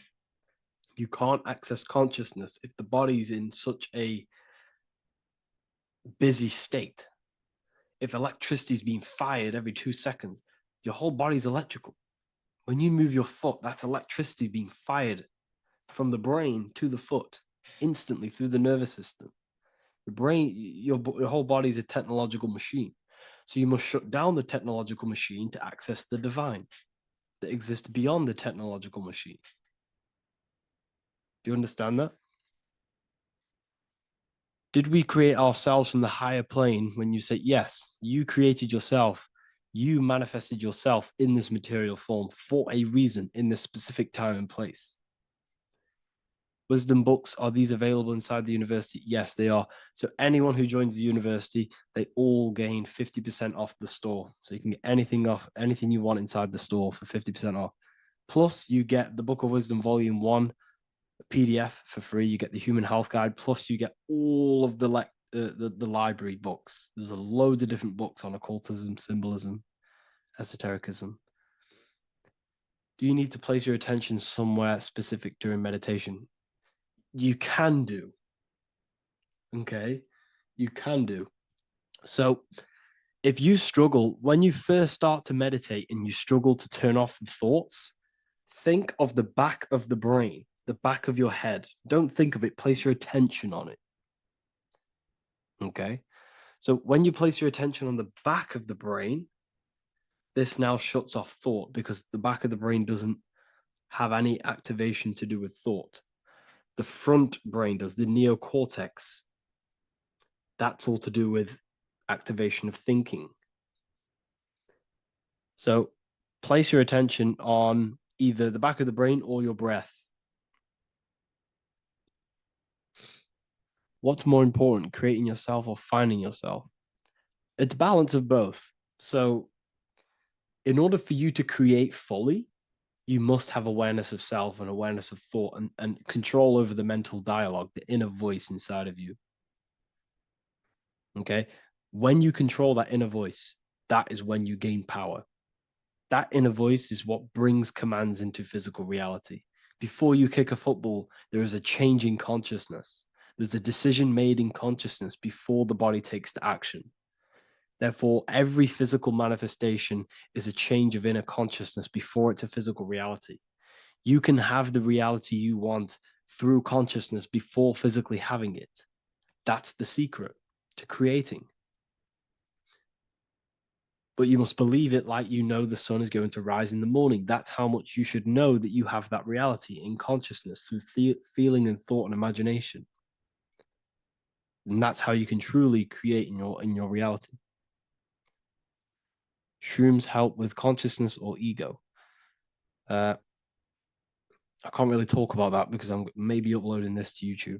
You can't access consciousness if the body's in such a busy state. If electricity is being fired every 2 seconds, your whole body's electrical. When you move your foot, that's electricity being fired from the brain to the foot instantly through the nervous system. Your brain, your whole body is a technological machine. So you must shut down the technological machine to access the divine that exists beyond the technological machine. Do you understand that? Did we create ourselves from the higher plane? When you say yes, you created yourself, you manifested yourself in this material form for a reason in this specific time and place. Wisdom books, are these available inside the university? Yes, they are. So anyone who joins the university, they all gain 50% off the store. So you can get anything you want inside the store for 50% off. Plus, you get the Book of Wisdom Volume 1 PDF for free. You get the Human Health Guide. Plus, you get all of the library books. There's a load of different books on occultism, symbolism, esotericism. Do you need to place your attention somewhere specific during meditation? You can do. Okay, you can do. So if you struggle, when you first start to meditate and you struggle to turn off the thoughts, think of the back of the brain, the back of your head. Don't think of it, place your attention on it. Okay, so when you place your attention on the back of the brain, this now shuts off thought because the back of the brain doesn't have any activation to do with thought. The front brain does, the neocortex. That's all to do with activation of thinking. So place your attention on either the back of the brain or your breath. What's more important, creating yourself or finding yourself? It's balance of both. So in order for you to create fully, you must have awareness of self and awareness of thought and control over the mental dialogue, the inner voice inside of you. Okay. When you control that inner voice, that is when you gain power. That inner voice is what brings commands into physical reality. Before you kick a football, there is a change in consciousness. There's a decision made in consciousness before the body takes the action. Therefore, every physical manifestation is a change of inner consciousness before it's a physical reality. You can have the reality you want through consciousness before physically having it. That's the secret to creating. But you must believe it like you know the sun is going to rise in the morning. That's how much you should know that you have that reality in consciousness through feeling and thought and imagination. And that's how you can truly create in your reality. Shrooms help with consciousness or ego. I can't really talk about that because I'm maybe uploading this to YouTube,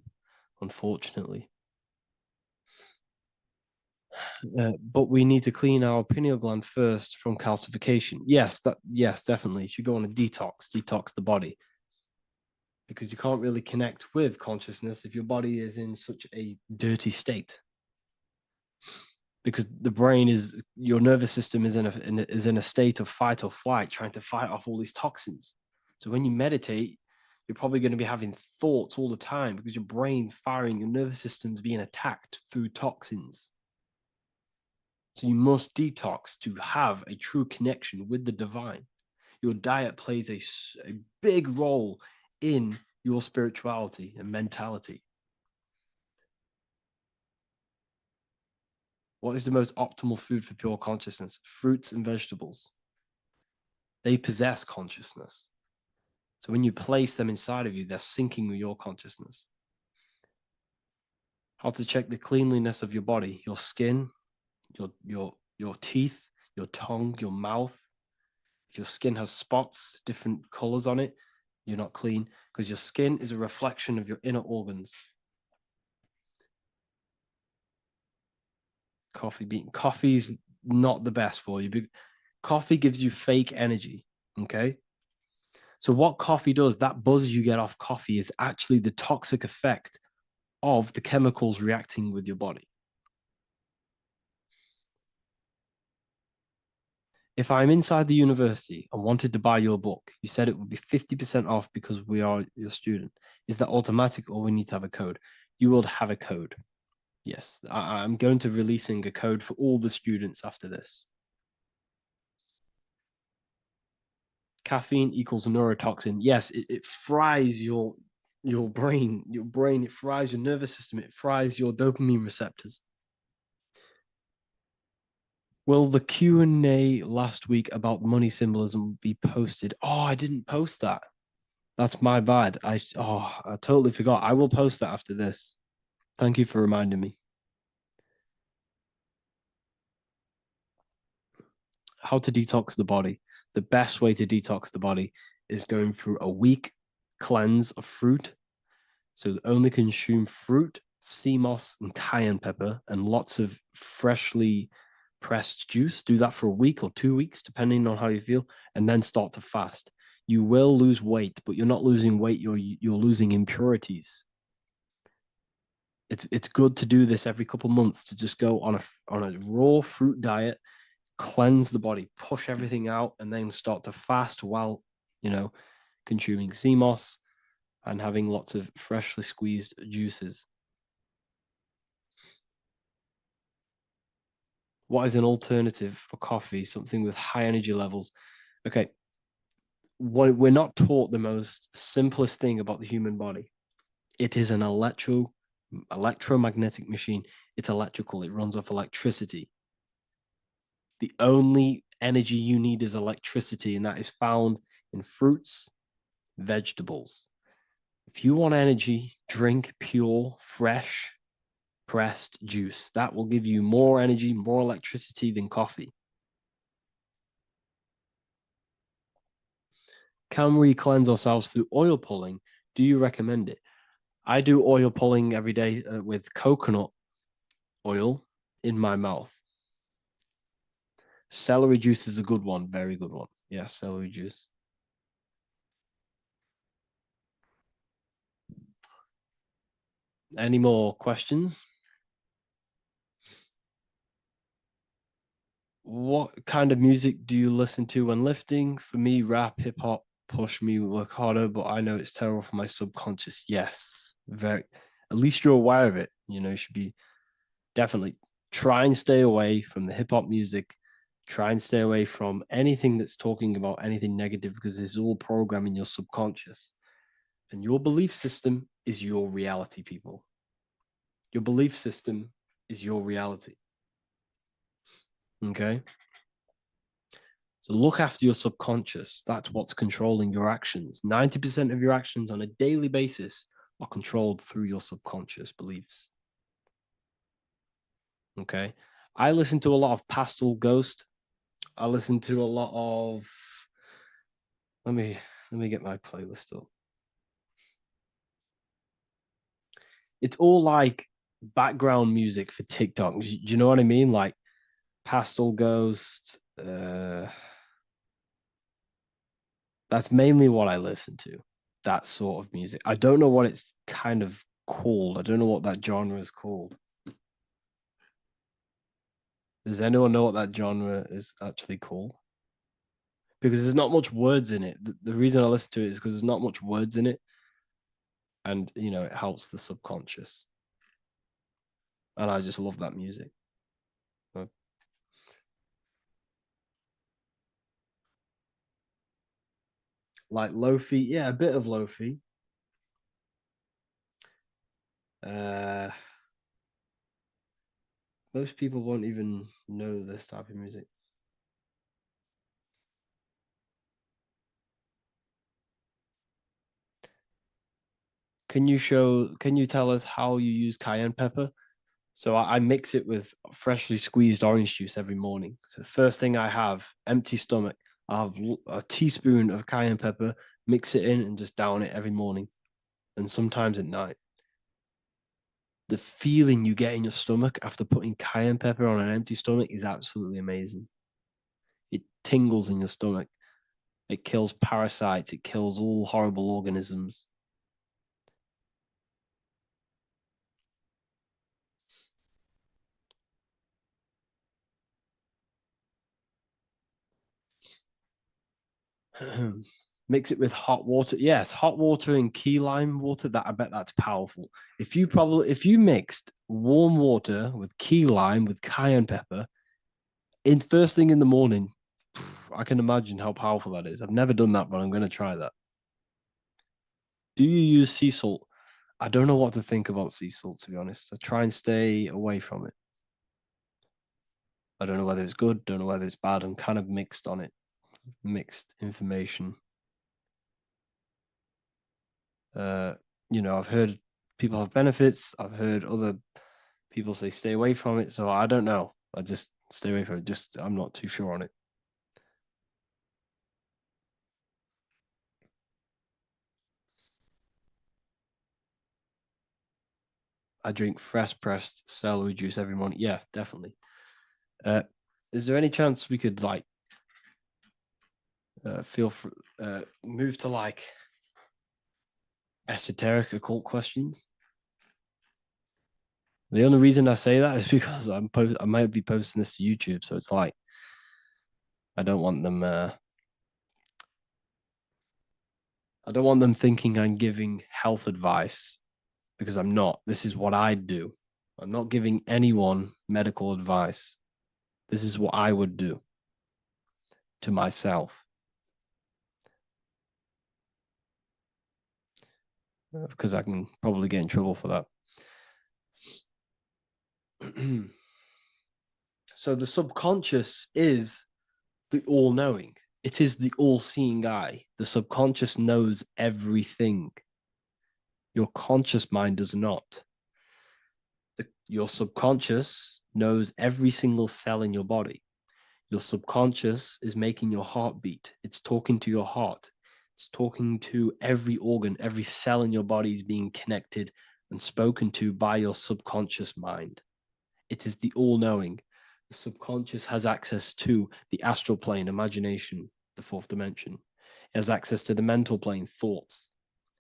unfortunately. But we need to clean our pineal gland first from calcification. Yes, definitely. You should go on a detox the body, because you can't really connect with consciousness if your body is in such a dirty state. Because the brain is, your nervous system is in a state of fight or flight, trying to fight off all these toxins. So when you meditate, you're probably going to be having thoughts all the time because your brain's firing, your nervous system's being attacked through toxins. So you must detox to have a true connection with the divine. Your diet plays a big role in your spirituality and mentality. What is the most optimal food for pure consciousness? Fruits and vegetables. They possess consciousness. So when you place them inside of you, they're syncing with your consciousness. How to check the cleanliness of your body, your skin, your teeth, your tongue, your mouth. If your skin has spots, different colors on it, you're not clean, because your skin is a reflection of your inner organs. Coffee's not the best for you. Coffee gives you fake energy. Okay. So what coffee does, that buzz you get off coffee, is actually the toxic effect of the chemicals reacting with your body. If I'm inside the university and wanted to buy your book, you said it would be 50% off because we are your student. Is that automatic, or we need to have a code? You will have a code. Yes, I'm going to releasing a code for all the students after this. Caffeine equals neurotoxin. Yes, it fries your brain, it fries your nervous system, it fries your dopamine receptors. Will the Q&A last week about money symbolism be posted? Oh, I didn't post that. That's my bad. I totally forgot. I will post that after this. Thank you for reminding me. How to detox the body. The best way to detox the body is going through a week cleanse of fruit. So only consume fruit, sea moss, and cayenne pepper, and lots of freshly pressed juice. Do that for a week or 2 weeks, depending on how you feel, and then start to fast. You will lose weight, but you're not losing weight, you're losing impurities. It's good to do this every couple months, to just go on a raw fruit diet, cleanse the body, push everything out, and then start to fast while, consuming sea moss and having lots of freshly squeezed juices. What is an alternative for coffee? Something with high energy levels. Okay. We're not taught the most simplest thing about the human body. It is an electromagnetic machine. It's electrical. It runs off electricity. The only energy you need is electricity, and that is found in fruits, vegetables. If you want energy, drink pure, fresh, pressed juice. That will give you more energy, more electricity than coffee. Can we cleanse ourselves through oil pulling? Do you recommend it? I do oil pulling every day with coconut oil in my mouth. Celery juice is a good one, very good one. Yeah, celery juice. Any more questions? What kind of music do you listen to when lifting? For me, rap, hip hop push me work harder, but I know it's terrible for my subconscious. Yes, very. At least you're aware of it. You should be definitely try and stay away from the hip hop music. Try and stay away from anything that's talking about anything negative, because it's all programming your subconscious. And your belief system is your reality, people. Your belief system is your reality. Okay. So look after your subconscious. That's what's controlling your actions. 90% of your actions on a daily basis are controlled through your subconscious beliefs. Okay. I listen to a lot of Pastel Ghost. I listen to a lot of, let me get my playlist up. It's all like background music for TikTok. Do you know what I mean? Like Pastel Ghost. That's mainly what I listen to. That sort of music. I don't know what it's kind of called. I don't know what that genre is called. Does anyone know what that genre is actually called? Because there's not much words in it. The reason I listen to it is because there's not much words in it. And, it helps the subconscious. And I just love that music. Like Lofi, yeah, a bit of Lofi. Uh, most people won't even know this type of music. Can you tell us how you use cayenne pepper? So I mix it with freshly squeezed orange juice every morning. So the first thing I have, empty stomach, I have a teaspoon of cayenne pepper, mix it in and just down it every morning. And sometimes at night. The feeling you get in your stomach after putting cayenne pepper on an empty stomach is absolutely amazing. It tingles in your stomach. It kills parasites. It kills all horrible organisms. Mix it with hot water. Yes, hot water and key lime water. That I bet that's powerful. If you mixed warm water with key lime with cayenne pepper in first thing in the morning, I can imagine how powerful that is. I've never done that, but I'm going to try that. Do you use sea salt? I don't know what to think about sea salt, to be honest. I try and stay away from it. I don't know whether it's good, don't know whether it's bad. I'm kind of mixed on it, mixed information. I've heard people have benefits. I've heard other people say stay away from it. So I don't know. I just stay away from it. I'm not too sure on it. I drink fresh pressed celery juice every morning. Yeah, definitely. Uh, is there any chance we could move to esoteric occult questions? The only reason I say that is because I might be posting this to YouTube, so it's like I don't want them. I don't want them thinking I'm giving health advice because I'm not. This is what I do. I'm not giving anyone medical advice. This is what I would do to myself. Because I can probably get in trouble for that. So the subconscious is the all-knowing. It is the all-seeing eye. The subconscious knows everything. Your conscious mind does not. Your subconscious knows every single cell in your body. Your subconscious is making your heart beat. It's talking to your heart. It's talking to every organ, every cell in your body is being connected and spoken to by your subconscious mind. It is the all-knowing. The subconscious has access to the astral plane, imagination, the fourth dimension. It has access to the mental plane, thoughts.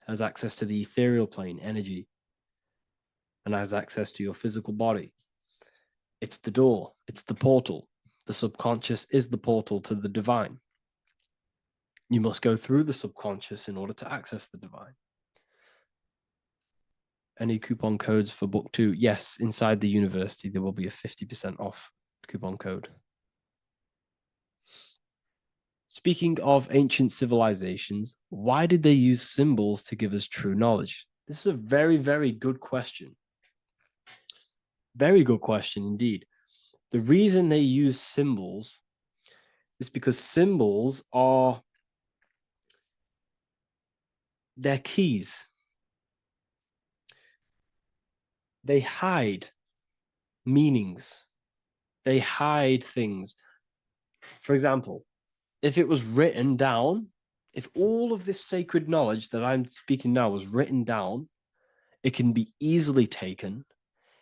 It has access to the ethereal plane, energy. And has access to your physical body. It's the door. It's the portal. The subconscious is the portal to the divine. You must go through the subconscious in order to access the divine. Any coupon codes for book 2? Yes, inside the university, there will be a 50% off coupon code. Speaking of ancient civilizations, why did they use symbols to give us true knowledge? This is a very, very good question. Very good question indeed. The reason they use symbols is because symbols are their keys. They hide meanings. They hide things. For example, if it was written down, if all of this sacred knowledge that I'm speaking now was written down, it can be easily taken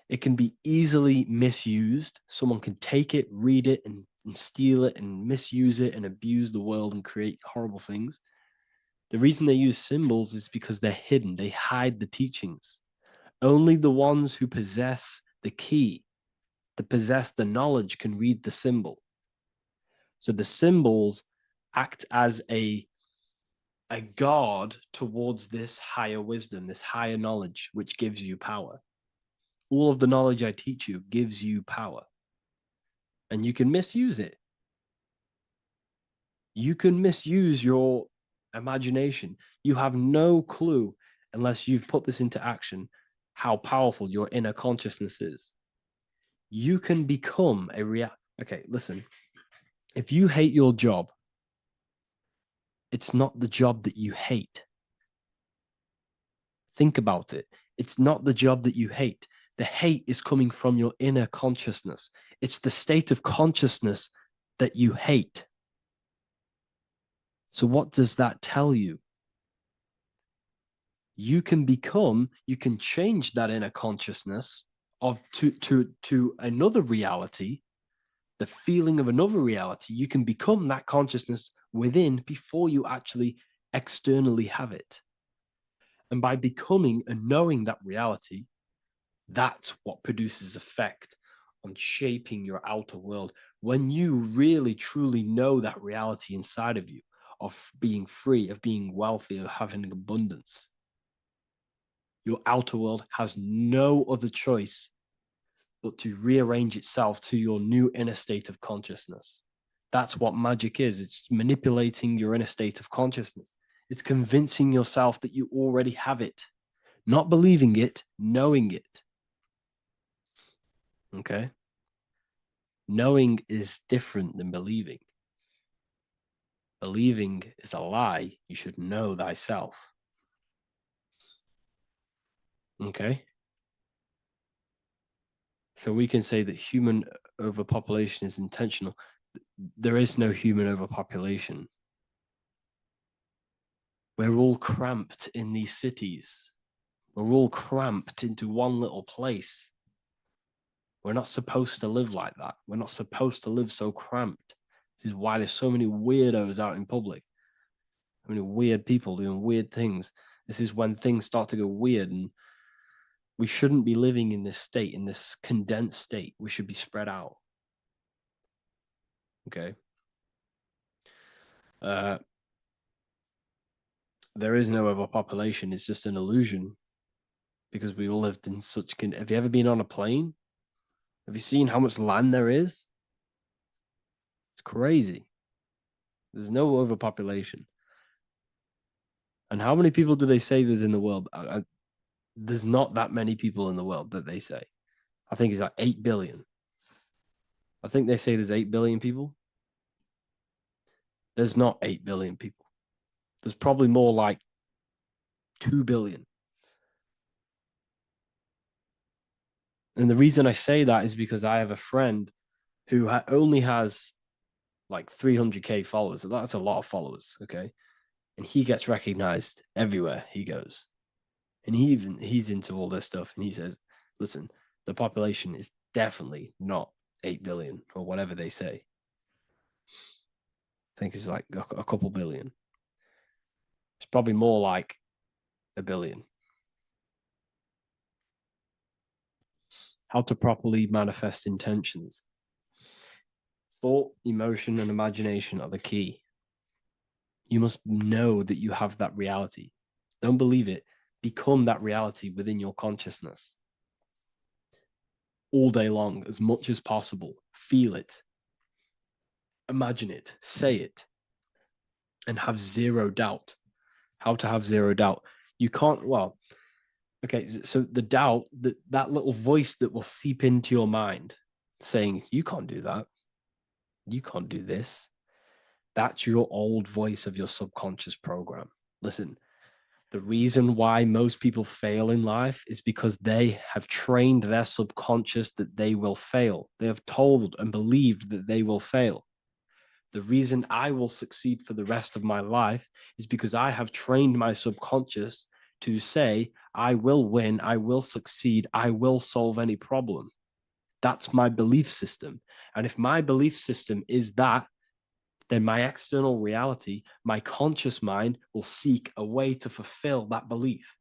It can be easily misused. Someone can take it, read it, and steal it and misuse it and abuse the world and create horrible things. The reason they use symbols is because they're hidden. They hide the teachings. Only the ones who possess the key, that possess the knowledge, can read the symbol. So the symbols act as a guard towards this higher wisdom, this higher knowledge, which gives you power. All of the knowledge I teach you gives you power. And you can misuse it. You can misuse your imagination. You have no clue, unless you've put this into action, how powerful your inner consciousness is. You can become a Okay, listen. If you hate your job, it's not the job that you hate. Think about it. It's not the job that you hate. The hate is coming from your inner consciousness. It's the state of consciousness that you hate. So what does that tell you? You can change that inner consciousness to another reality, the feeling of another reality. You can become that consciousness within before you actually externally have it. And by becoming and knowing that reality, that's what produces effect on shaping your outer world. When you really, truly know that reality inside of you, of being free, of being wealthy, of having abundance, your outer world has no other choice but to rearrange itself to your new inner state of consciousness. That's what magic is. It's manipulating your inner state of consciousness. It's convincing yourself that you already have it, not believing it, knowing it. Okay? Knowing is different than believing. Believing is a lie. You should know thyself. Okay? So we can say that human overpopulation is intentional. There is no human overpopulation. We're all cramped in these cities. We're all cramped into one little place. We're not supposed to live like that. We're not supposed to live so cramped. This is why there's so many weirdos out in public. So many weird people doing weird things. This is when things start to go weird, and we shouldn't be living in this state, in this condensed state. We should be spread out. Okay. There is no overpopulation. It's just an illusion, because we all lived in such. Have you ever been on a plane? Have you seen how much land there is? It's crazy. There's no overpopulation. And how many people do they say there's in the world? There's not that many people in the world that they say. I think it's like 8 billion. I think they say there's 8 billion people. There's not 8 billion people. There's probably more like 2 billion. And the reason I say that is because I have a friend who only has like 300K followers. So that's a lot of followers, okay? And he gets recognized everywhere he goes. And he's into all this stuff. And he says, listen, the population is definitely not 8 billion or whatever they say. I think it's like a couple billion. It's probably more like 1 billion. How to properly manifest intentions. Thought, emotion, and imagination are the key. You must know that you have that reality. Don't believe it. Become that reality within your consciousness. All day long, as much as possible. Feel it. Imagine it. Say it. And have zero doubt. How to have zero doubt. You can't, well, okay, so the doubt, that little voice that will seep into your mind saying, you can't do that. You can't do this. That's your old voice of your subconscious program. Listen, the reason why most people fail in life is because they have trained their subconscious that they will fail. They have told and believed that they will fail. The reason I will succeed for the rest of my life is because I have trained my subconscious to say, I will win, I will succeed, I will solve any problem. That's my belief system. And if my belief system is that, then my external reality, my conscious mind will seek a way to fulfill that belief.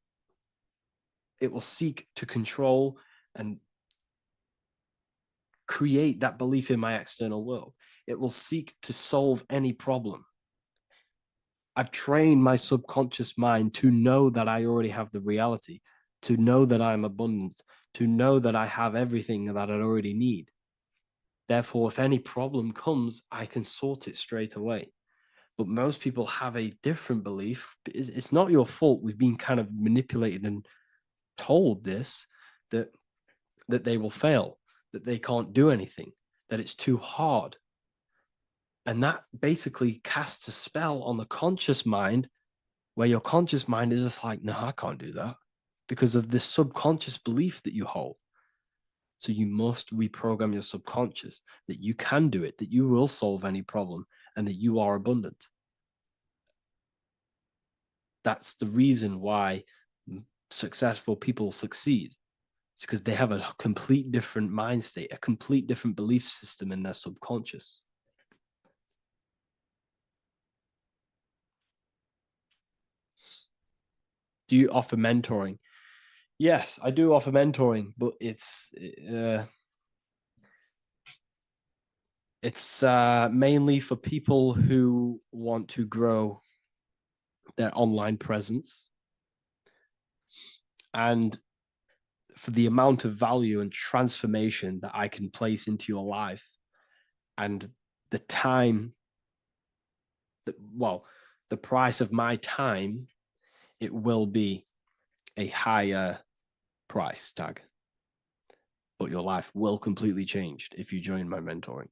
It will seek to control and create that belief in my external world. It will seek to solve any problem. I've trained my subconscious mind to know that I already have the reality, to know that I'm abundant, to know that I have everything that I already need. Therefore, if any problem comes, I can sort it straight away. But most people have a different belief. It's not your fault. We've been kind of manipulated and told this, that they will fail, that they can't do anything, that it's too hard. And that basically casts a spell on the conscious mind, where your conscious mind is just like, no, I can't do that, because of this subconscious belief that you hold. So you must reprogram your subconscious that you can do it, that you will solve any problem, and that you are abundant. That's the reason why successful people succeed. It's because they have a complete different mind state, a complete different belief system in their subconscious. Do you offer mentoring? Yes, I do offer mentoring, but it's mainly for people who want to grow their online presence, and for the amount of value and transformation that I can place into your life, and the time that, well, the price of my time, it will be a higher price tag, but your life will completely change if you join my mentoring,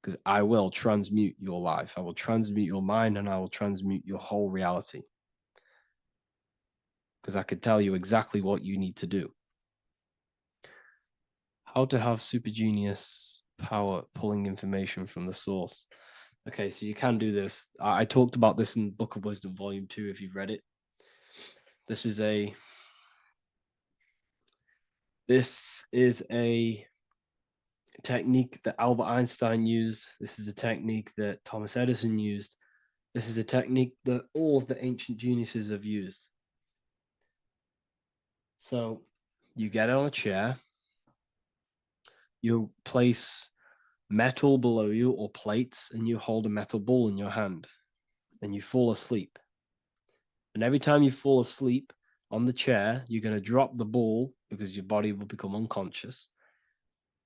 because I will transmute your life. I will transmute your mind, and I will transmute your whole reality, because I could tell you exactly what you need to do. How to have super genius power pulling information from the source. Okay, so you can do this. I talked about this in Book of Wisdom, Volume 2, if you've read it. This is a technique that Albert Einstein used. This is a technique that Thomas Edison used. This is a technique that all of the ancient geniuses have used. So you get on a chair, you place metal below you or plates, and you hold a metal ball in your hand, and you fall asleep. And every time you fall asleep on the chair, you're going to drop the ball, because your body will become unconscious,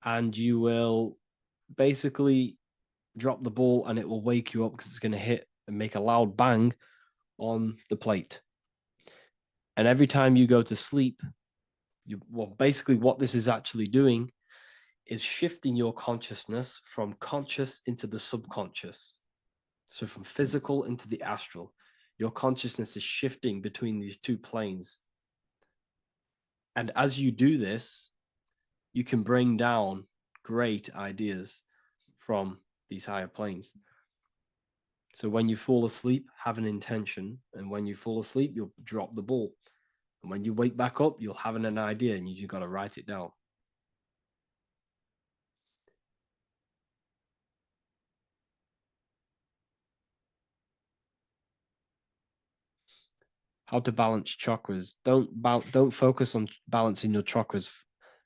and you will basically drop the ball, and it will wake you up, because it's going to hit and make a loud bang on the plate. And every time you go to sleep, basically what this is actually doing is shifting your consciousness from conscious into the subconscious. So from physical into the astral. Your consciousness is shifting between these two planes. And as you do this, you can bring down great ideas from these higher planes. So when you fall asleep, have an intention. And when you fall asleep, you'll drop the ball. And when you wake back up, you'll have an idea, and you got to write it down. How to balance chakras. Don't focus on balancing your chakras.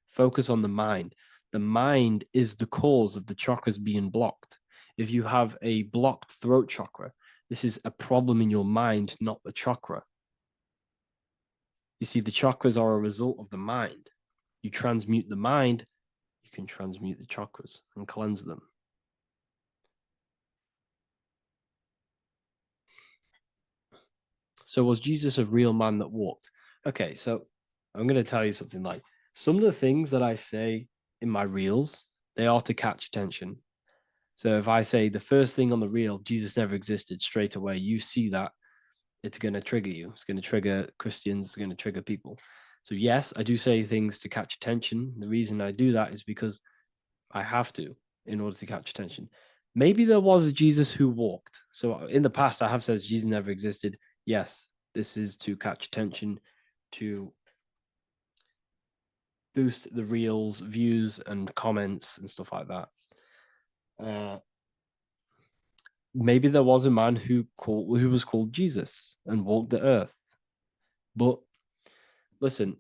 Focus on the mind. The mind is the cause of the chakras being blocked. If you have a blocked throat chakra, this is a problem in your mind, not the chakra. You see, the chakras are a result of the mind. You transmute the mind, you can transmute the chakras and cleanse them. So was Jesus a real man that walked? Okay, so I'm going to tell you something. Like, some of the things that I say in my reels, they are to catch attention. So if I say the first thing on the reel, Jesus never existed, straight away, you see that, it's going to trigger you. It's going to trigger Christians. It's going to trigger people. So yes, I do say things to catch attention. The reason I do that is because I have to, in order to catch attention. Maybe there was a Jesus who walked. So in the past, I have said Jesus never existed. Yes, This is to catch attention, to boost the reels, views, and comments and stuff like that. Maybe there was a man who was called Jesus and walked the earth. But listen,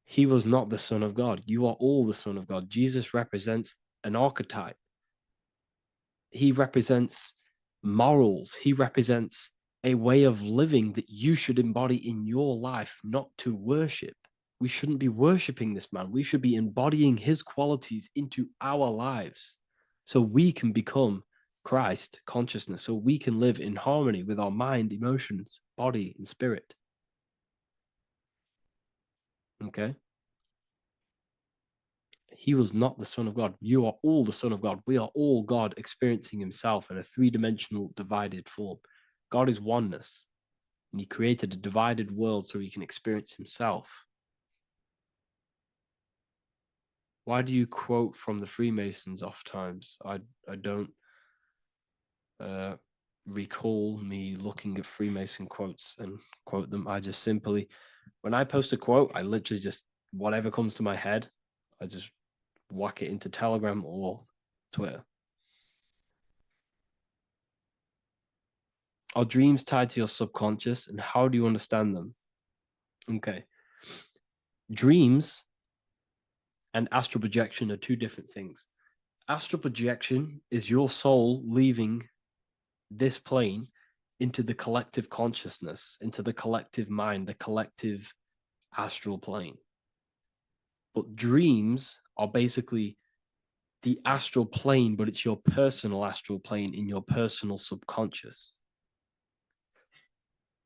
he was not the Son of God. You are all the Son of God. Jesus represents an archetype. He represents morals. He represents a way of living that you should embody in your life, not to worship. We shouldn't be worshiping this man. We should be embodying his qualities into our lives so we can become Christ consciousness, so we can live in harmony with our mind, emotions, body, and spirit. Okay? He was not the Son of God. You are all the Son of God. We are all God experiencing himself in a three-dimensional divided form. God is oneness, and he created a divided world so he can experience himself. Why do you quote from the Freemasons oft times? I don't recall me looking at Freemason quotes and quote them. I just simply, when I post a quote, I literally just, whatever comes to my head, I just whack it into Telegram or Twitter. Are dreams tied to your subconscious, and how do you understand them? Okay. Dreams and astral projection are two different things. Astral projection is your soul leaving this plane into the collective consciousness, into the collective mind, the collective astral plane. But dreams are basically the astral plane, but it's your personal astral plane in your personal subconscious.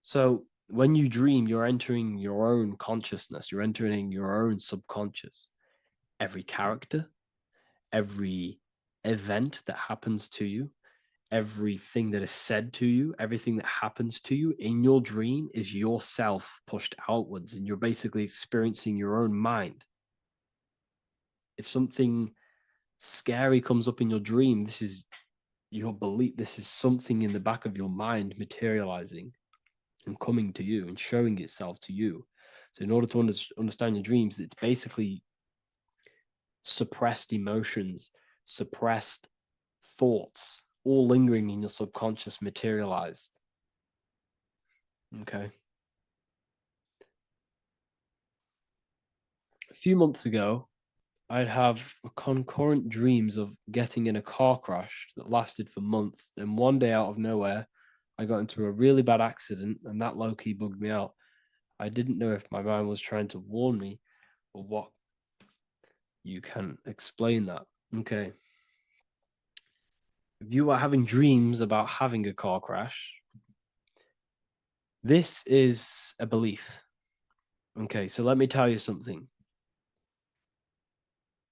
So when you dream, you're entering your own consciousness, you're entering your own subconscious. Every character, every event that happens to you, everything that is said to you, everything that happens to you in your dream is yourself pushed outwards, and you're basically experiencing your own mind. If something scary comes up in your dream, this is your belief, this is something in the back of your mind materializing and coming to you and showing itself to you. So in order to understand your dreams, it's basically suppressed emotions, suppressed thoughts, all lingering in your subconscious materialized. Okay. A few months ago, I'd have concurrent dreams of getting in a car crash that lasted for months. Then one day out of nowhere, I got into a really bad accident, and that low-key bugged me out. I didn't know if my mind was trying to warn me or what. You can explain that. Okay. If you are having dreams about having a car crash, this is a belief. Okay, so let me tell you something.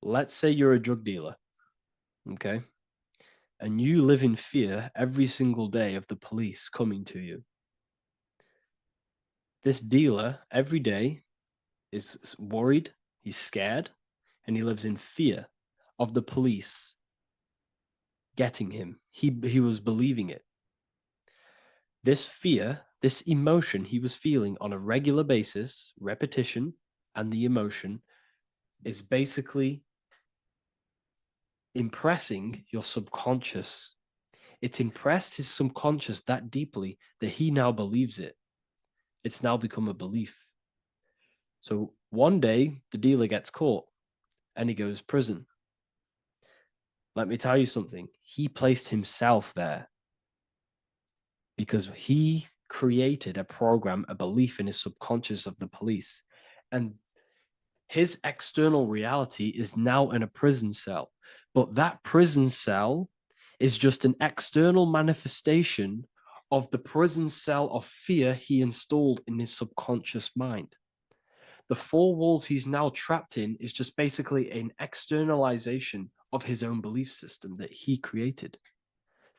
Let's say you're a drug dealer, okay? And you live in fear every single day of the police coming to you. This dealer every day is worried, he's scared, and he lives in fear of the police getting him. He was believing it. This fear, this emotion he was feeling on a regular basis, repetition, and the emotion is basically impressing your subconscious. It's impressed his subconscious that deeply that he now believes it. It's now become a belief. So one day the dealer gets caught and he goes to prison. Let me tell you something. He placed himself there because he created a program, a belief in his subconscious of the police. And his external reality is now in a prison cell. But that prison cell is just an external manifestation of the prison cell of fear he installed in his subconscious mind. The four walls he's now trapped in is just basically an externalization of his own belief system that he created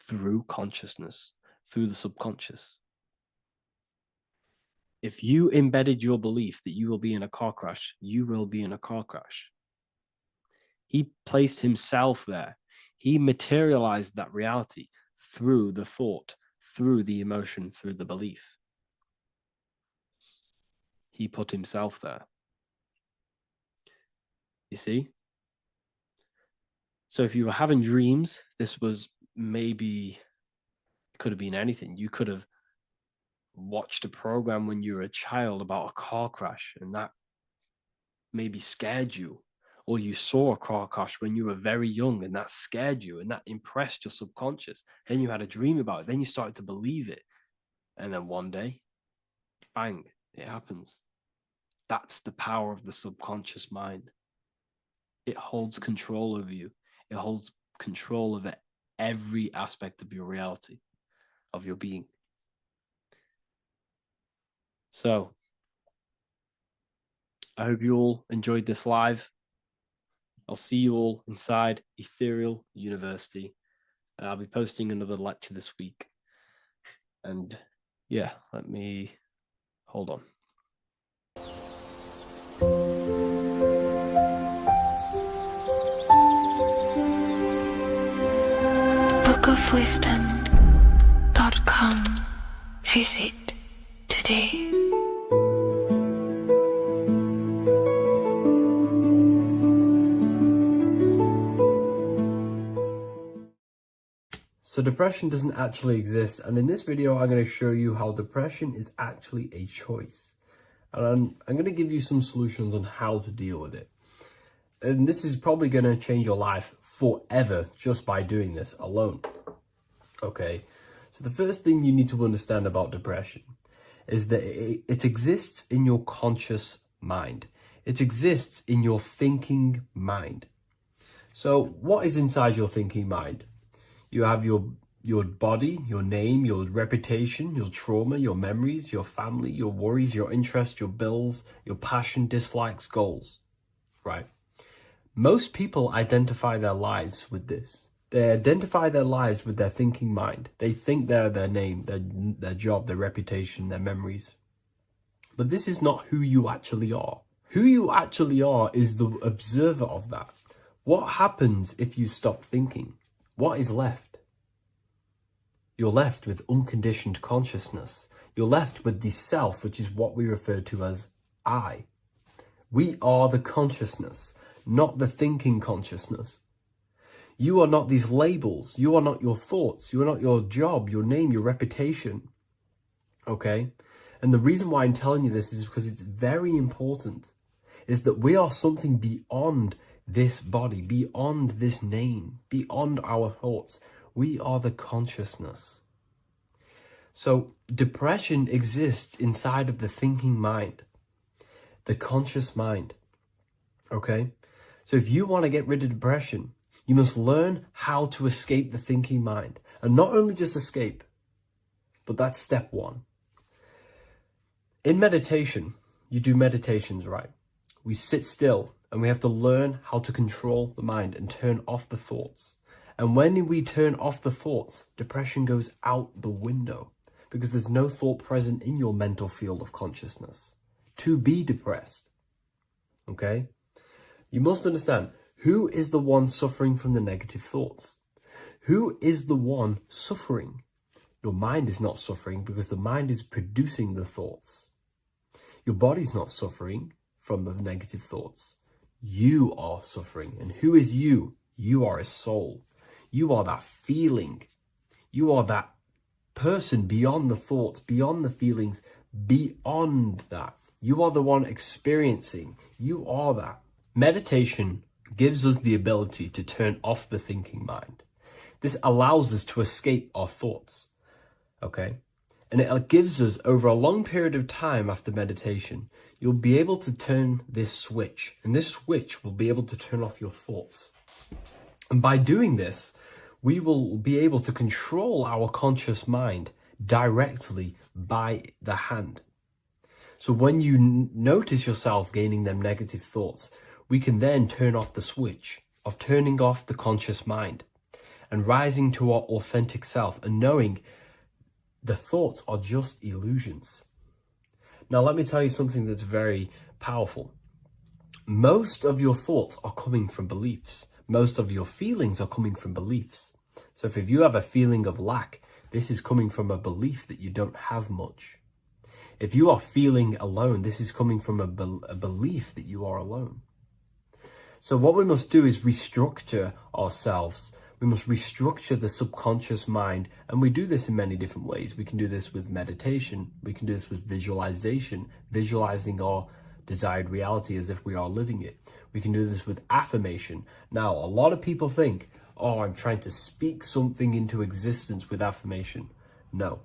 through consciousness, through the subconscious. If you embedded your belief that you will be in a car crash, you will be in a car crash. He placed himself there. He materialized that reality through the thought, through the emotion, through the belief. He put himself there. You see? So if you were having dreams, this was maybe, it could have been anything. You could have watched a program when you were a child about a car crash, and that maybe scared you. Or you saw a car crash when you were very young, and that scared you, and that impressed your subconscious. Then you had a dream about it. Then you started to believe it. And then one day, bang, it happens. That's the power of the subconscious mind. It holds control over you. It holds control over every aspect of your reality, of your being. So, I hope you all enjoyed this live. I'll see you all inside Ethereal University. I'll be posting another lecture this week. And yeah, let me hold on. bookofwisdom.com. Visit today. So depression doesn't actually exist, and in this video I'm going to show you how depression is actually a choice. And I'm going to give you some solutions on how to deal with it. And this is probably going to change your life forever just by doing this alone. Okay, so the first thing you need to understand about depression is that it exists in your conscious mind. It exists in your thinking mind. So what is inside your thinking mind? You have your body, your name, your reputation, your trauma, your memories, your family, your worries, your interests, your bills, your passion, dislikes, goals, right? Most people identify their lives with this. They identify their lives with their thinking mind. They think they're their name, their job, their reputation, their memories. But this is not who you actually are. Who you actually are is the observer of that. What happens if you stop thinking? What is left? You're left with unconditioned consciousness. You're left with the self, which is what we refer to as I. We are the consciousness, not the thinking consciousness. You are not these labels. You are not your thoughts. You are not your job, your name, your reputation. Okay? And the reason why I'm telling you this is because it's very important, is that we are something beyond this body, beyond this name, beyond our thoughts. We are the consciousness. So depression exists inside of the thinking mind, the conscious mind. Okay? So if you want to get rid of depression, you must learn how to escape the thinking mind. And not only just escape, but that's step one. In meditation, you do meditations, right? We sit still and we have to learn how to control the mind and turn off the thoughts. And when we turn off the thoughts, depression goes out the window because there's no thought present in your mental field of consciousness to be depressed. Okay? You must understand, who is the one suffering from the negative thoughts? Who is the one suffering? Your mind is not suffering because the mind is producing the thoughts. Your body's not suffering from the negative thoughts. You are suffering. And who is you? You are a soul. You are that feeling. You are that person beyond the thoughts, beyond the feelings, beyond that. You are the one experiencing. You are that. Meditation gives us the ability to turn off the thinking mind. This allows us to escape our thoughts. Okay? And it gives us, over a long period of time after meditation, you'll be able to turn this switch. And this switch will be able to turn off your thoughts. And by doing this, we will be able to control our conscious mind directly by the hand. So when you notice yourself gaining them negative thoughts, we can then turn off the switch of turning off the conscious mind and rising to our authentic self and knowing the thoughts are just illusions. Now, let me tell you something that's very powerful. Most of your thoughts are coming from beliefs. Most of your feelings are coming from beliefs. So if you have a feeling of lack, this is coming from a belief that you don't have much. If you are feeling alone, this is coming from a belief that you are alone. So what we must do is restructure ourselves. We must restructure the subconscious mind. And we do this in many different ways. We can do this with meditation. We can do this with visualization, visualizing our desired reality as if we are living it. We can do this with affirmation. Now, a lot of people think, oh, I'm trying to speak something into existence with affirmation. No,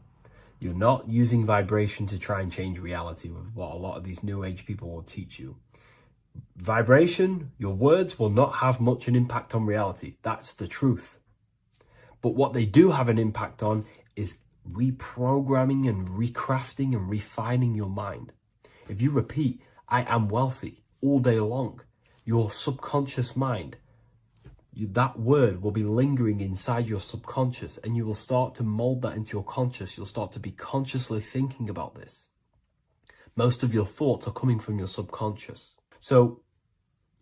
you're not using vibration to try and change reality with what a lot of these new age people will teach you. Vibration, your words will not have much an impact on reality. That's the truth. But what they do have an impact on is reprogramming and recrafting and refining your mind. If you repeat, I am wealthy all day long, your subconscious mind, that word will be lingering inside your subconscious, and you will start to mold that into your conscious. You'll start to be consciously thinking about this. Most of your thoughts are coming from your subconscious. So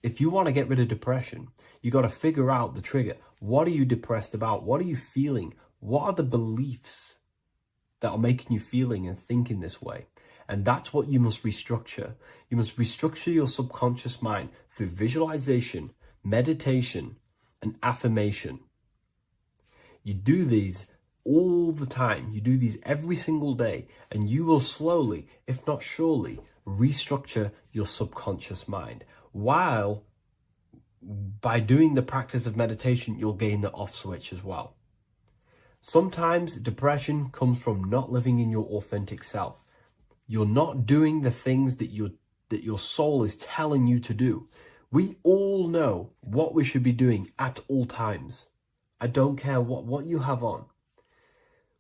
if you want to get rid of depression, you got to figure out the trigger. What are you depressed about? What are you feeling? What are the beliefs that are making you feeling and thinking this way? And that's what you must restructure. You must restructure your subconscious mind through visualization, meditation, and affirmation. You do these all the time. You do these every single day, and you will slowly, if not surely, restructure your subconscious mind. While by doing the practice of meditation, you'll gain the off switch as well. Sometimes depression comes from not living in your authentic self. You're not doing the things that your soul is telling you to do. We all know what we should be doing at all times. I don't care what you have on.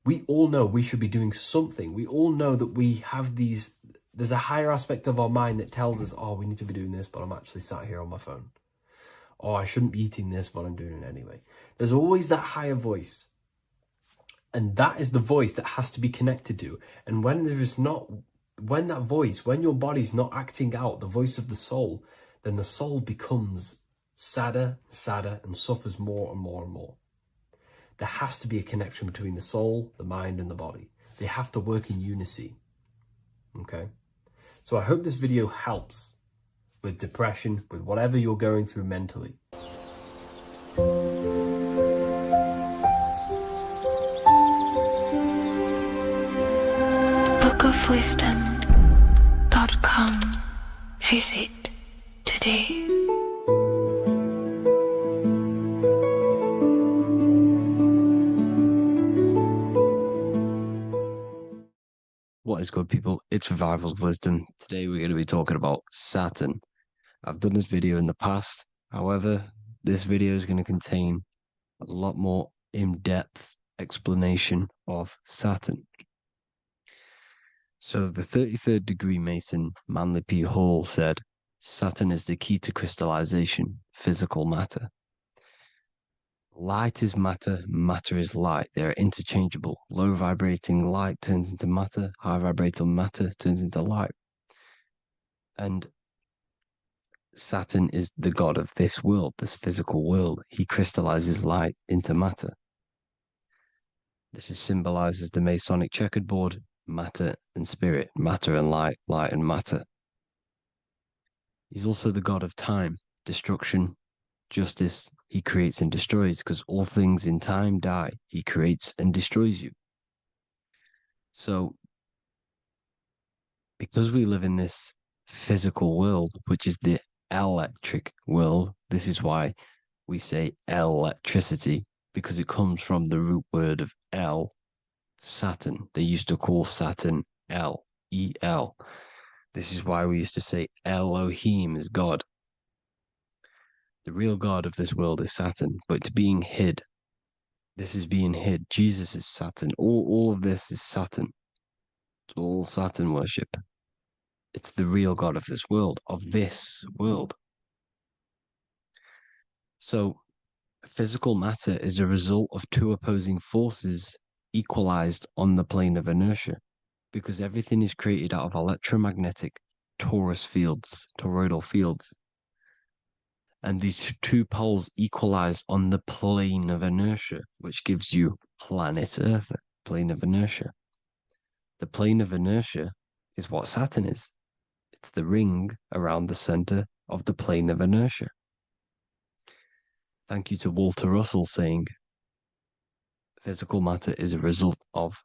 We all know we should be doing something. We all know that we have there's a higher aspect of our mind that tells us, oh, we need to be doing this, but I'm actually sat here on my phone. Oh, I shouldn't be eating this, but I'm doing it anyway. There's always that higher voice. And that is the voice that has to be connected to. And when your body's not acting out the voice of the soul, then the soul becomes sadder, and suffers more and more and more. There has to be a connection between the soul, the mind, and the body. They have to work in unison. Okay? So I hope this video helps with depression, with whatever you're going through mentally. bookofwisdom.com. Visit today. What is good, people? It's Revival of Wisdom. Today we're going to be talking about Saturn. I've done this video in the past. However, this video is going to contain a lot more in-depth explanation of Saturn. So the 33rd degree Mason, Manly P. Hall, said, Saturn is the key to crystallization, physical matter. Light is matter, matter is light. They are interchangeable. Low vibrating light turns into matter, high vibrating matter turns into light. And Saturn is the god of this world, this physical world. He crystallizes light into matter. This is symbolized as the Masonic checkered board, matter and spirit, matter and light, light and matter. He's also the god of time, destruction, justice. He creates and destroys, because all things in time die. He creates and destroys you. So, because we live in this physical world, which is the electric world, this is why we say electricity, because it comes from the root word of El, Saturn. They used to call Saturn El, E-L. This is why we used to say Elohim is God. The real God of this world is Saturn, but it's being hid. This is being hid. Jesus is Saturn. All of this is Saturn. It's all Saturn worship. It's the real God of this world, So, physical matter is a result of two opposing forces equalized on the plane of inertia, because everything is created out of electromagnetic toroidal fields. And these two poles equalize on the plane of inertia, which gives you planet Earth, plane of inertia. The plane of inertia is what Saturn is. It's the ring around the center of the plane of inertia. Thank you to Walter Russell saying, physical matter is a result of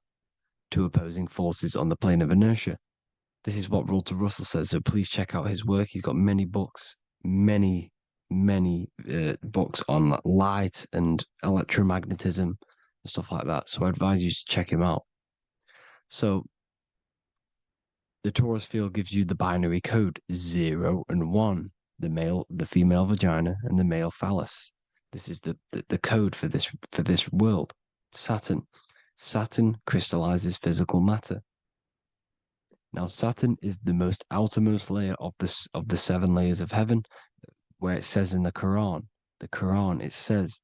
two opposing forces on the plane of inertia. This is what Walter Russell says, so please check out his work. He's got many books, many books on light and electromagnetism and stuff like that. So I advise you to check him out. So the torus field gives you the binary code 0 and 1, the female vagina and the male phallus. This is the code for this world. Saturn crystallizes physical matter. Now Saturn is the most outermost layer of the 7 layers of heaven, where it says in the Quran it says,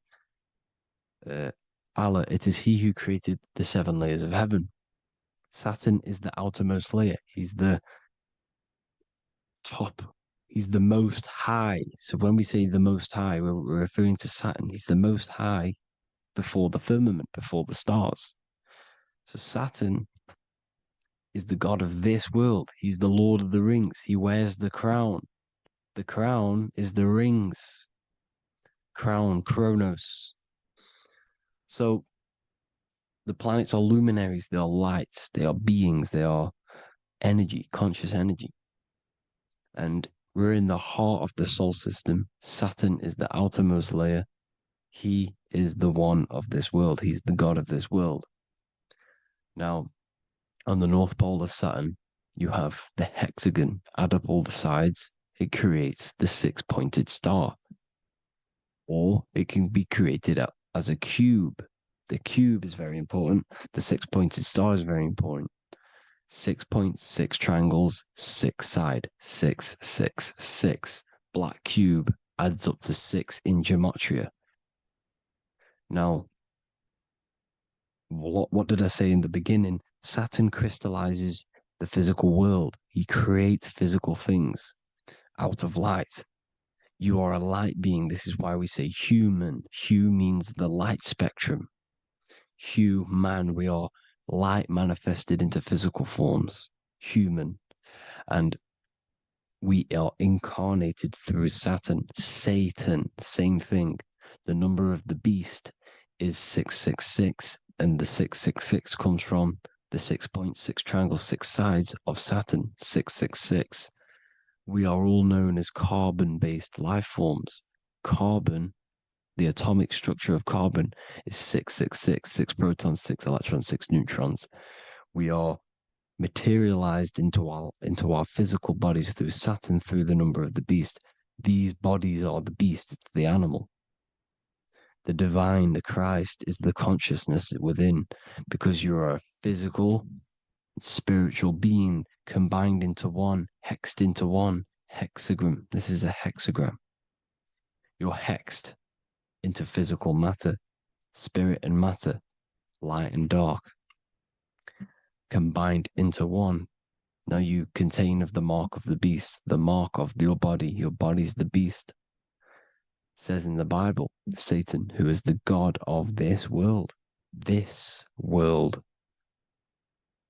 Allah, it is He who created the 7 layers of heaven. Saturn is the outermost layer. He's the top. He's the most high. So when we say the most high, we're referring to Saturn. He's the most high before the firmament, before the stars. So Saturn is the god of this world. He's the Lord of the Rings. He wears the crown. The crown is the rings. Crown, Kronos. So the planets are luminaries. They are lights. They are beings. They are energy, conscious energy. And we're in the heart of the solar system. Saturn is the outermost layer. He is the one of this world. He's the god of this world. Now, on the North Pole of Saturn, you have the hexagon. Add up all the sides. It creates the 6-pointed star. Or it can be created as a cube. The cube is very important. The 6-pointed star is very important. 6 points, 6 triangles, 6 side, 6, 6, 6. Black cube adds up to 6 in gematria. Now, what did I say in the beginning? Saturn crystallizes the physical world. He creates physical things out of light. You are a light being. This is why we say human. Hue means the light spectrum. Hue, man, we are light manifested into physical forms, human. And we are incarnated through Saturn. Satan, same thing. The number of the beast is 666, and the 666 comes from the 6.6 triangle, 6 sides of Saturn, 666. We are all known as carbon-based life forms. Carbon, the atomic structure of carbon, is 666, 6 protons, 6 electrons, 6 neutrons. We are materialized into our physical bodies through Saturn, through the number of the beast. These bodies are the beast, it's the animal. The divine, the Christ, is the consciousness within, because you are a physical, spiritual being combined into one, hexed into one. Hexagram. This is a hexagram. You're hexed into physical matter, spirit and matter, light and dark, combined into one. Now you contain of the mark of the beast, the mark of your body. Your body's the beast. It says in the Bible, Satan, who is the god of this world. This world.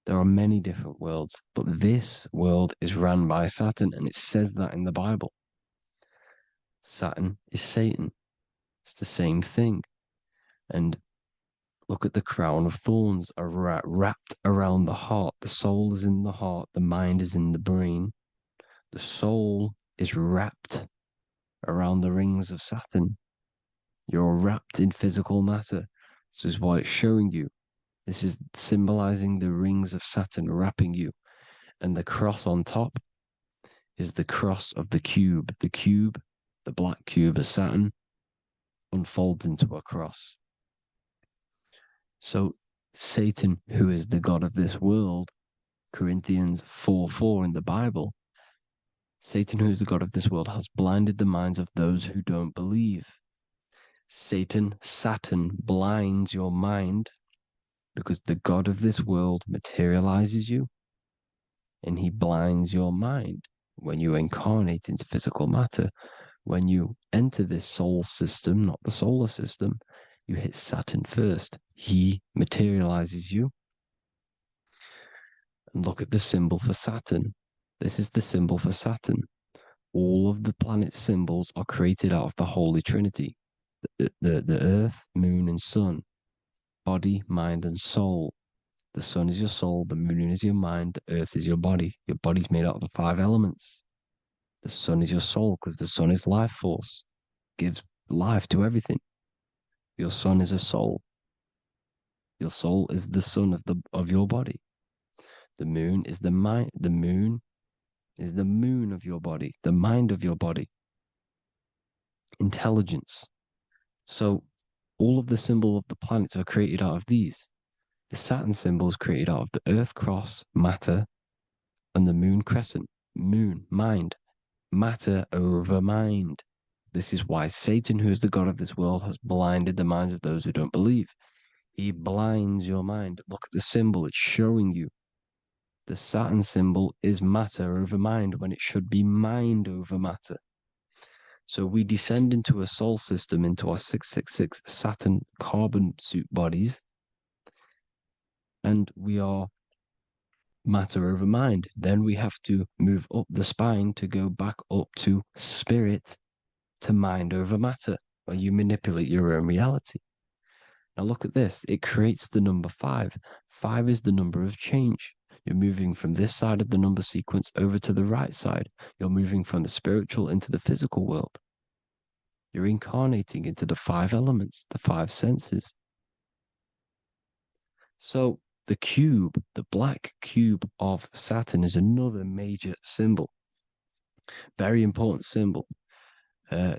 There are many different worlds, but this world is run by Saturn, and it says that in the Bible. Saturn is Satan. It's the same thing. And look at the crown of thorns are wrapped around the heart. The soul is in the heart. The mind is in the brain. The soul is wrapped around the rings of Saturn. You're wrapped in physical matter. This is what it's showing you. This is symbolizing the rings of Saturn wrapping you. And the cross on top is the cross of the cube. The cube, the black cube of Saturn, unfolds into a cross. So Satan, who is the god of this world, Corinthians 4:4 in the Bible, Satan, who is the god of this world, has blinded the minds of those who don't believe. Saturn blinds your mind because the god of this world materializes you and he blinds your mind when you incarnate into physical matter. When you enter this soul system, not the solar system, you hit Saturn first. He materializes you. And look at the symbol for Saturn. This is the symbol for Saturn. All of the planet symbols are created out of the Holy Trinity. The Earth, Moon, and Sun. Body, mind, and soul. The sun is your soul, the moon is your mind, the earth is your body. Your body's made out of the 5 elements. The sun is your soul because the sun is life force, gives life to everything. Your sun is a soul. Your soul is the sun of your body. The moon is the mind. The moon is the moon of your body, the mind of your body. Intelligence. So all of the symbol of the planets are created out of these. The Saturn symbol is created out of the Earth cross, matter, and the moon crescent, moon, mind, matter over mind. This is why Satan, who is the god of this world, has blinded the minds of those who don't believe. He blinds your mind. Look at the symbol, it's showing you. The Saturn symbol is matter over mind when it should be mind over matter. So we descend into a soul system, into our 666 Saturn carbon suit bodies, and we are matter over mind. Then we have to move up the spine to go back up to spirit, to mind over matter, where you manipulate your own reality. Now look at this. It creates the number 5. 5 is the number of change. You're moving from this side of the number sequence over to the right side. You're moving from the spiritual into the physical world. You're incarnating into the 5 elements, the 5 senses. So the cube, the black cube of Saturn, is another major symbol. Very important symbol. Here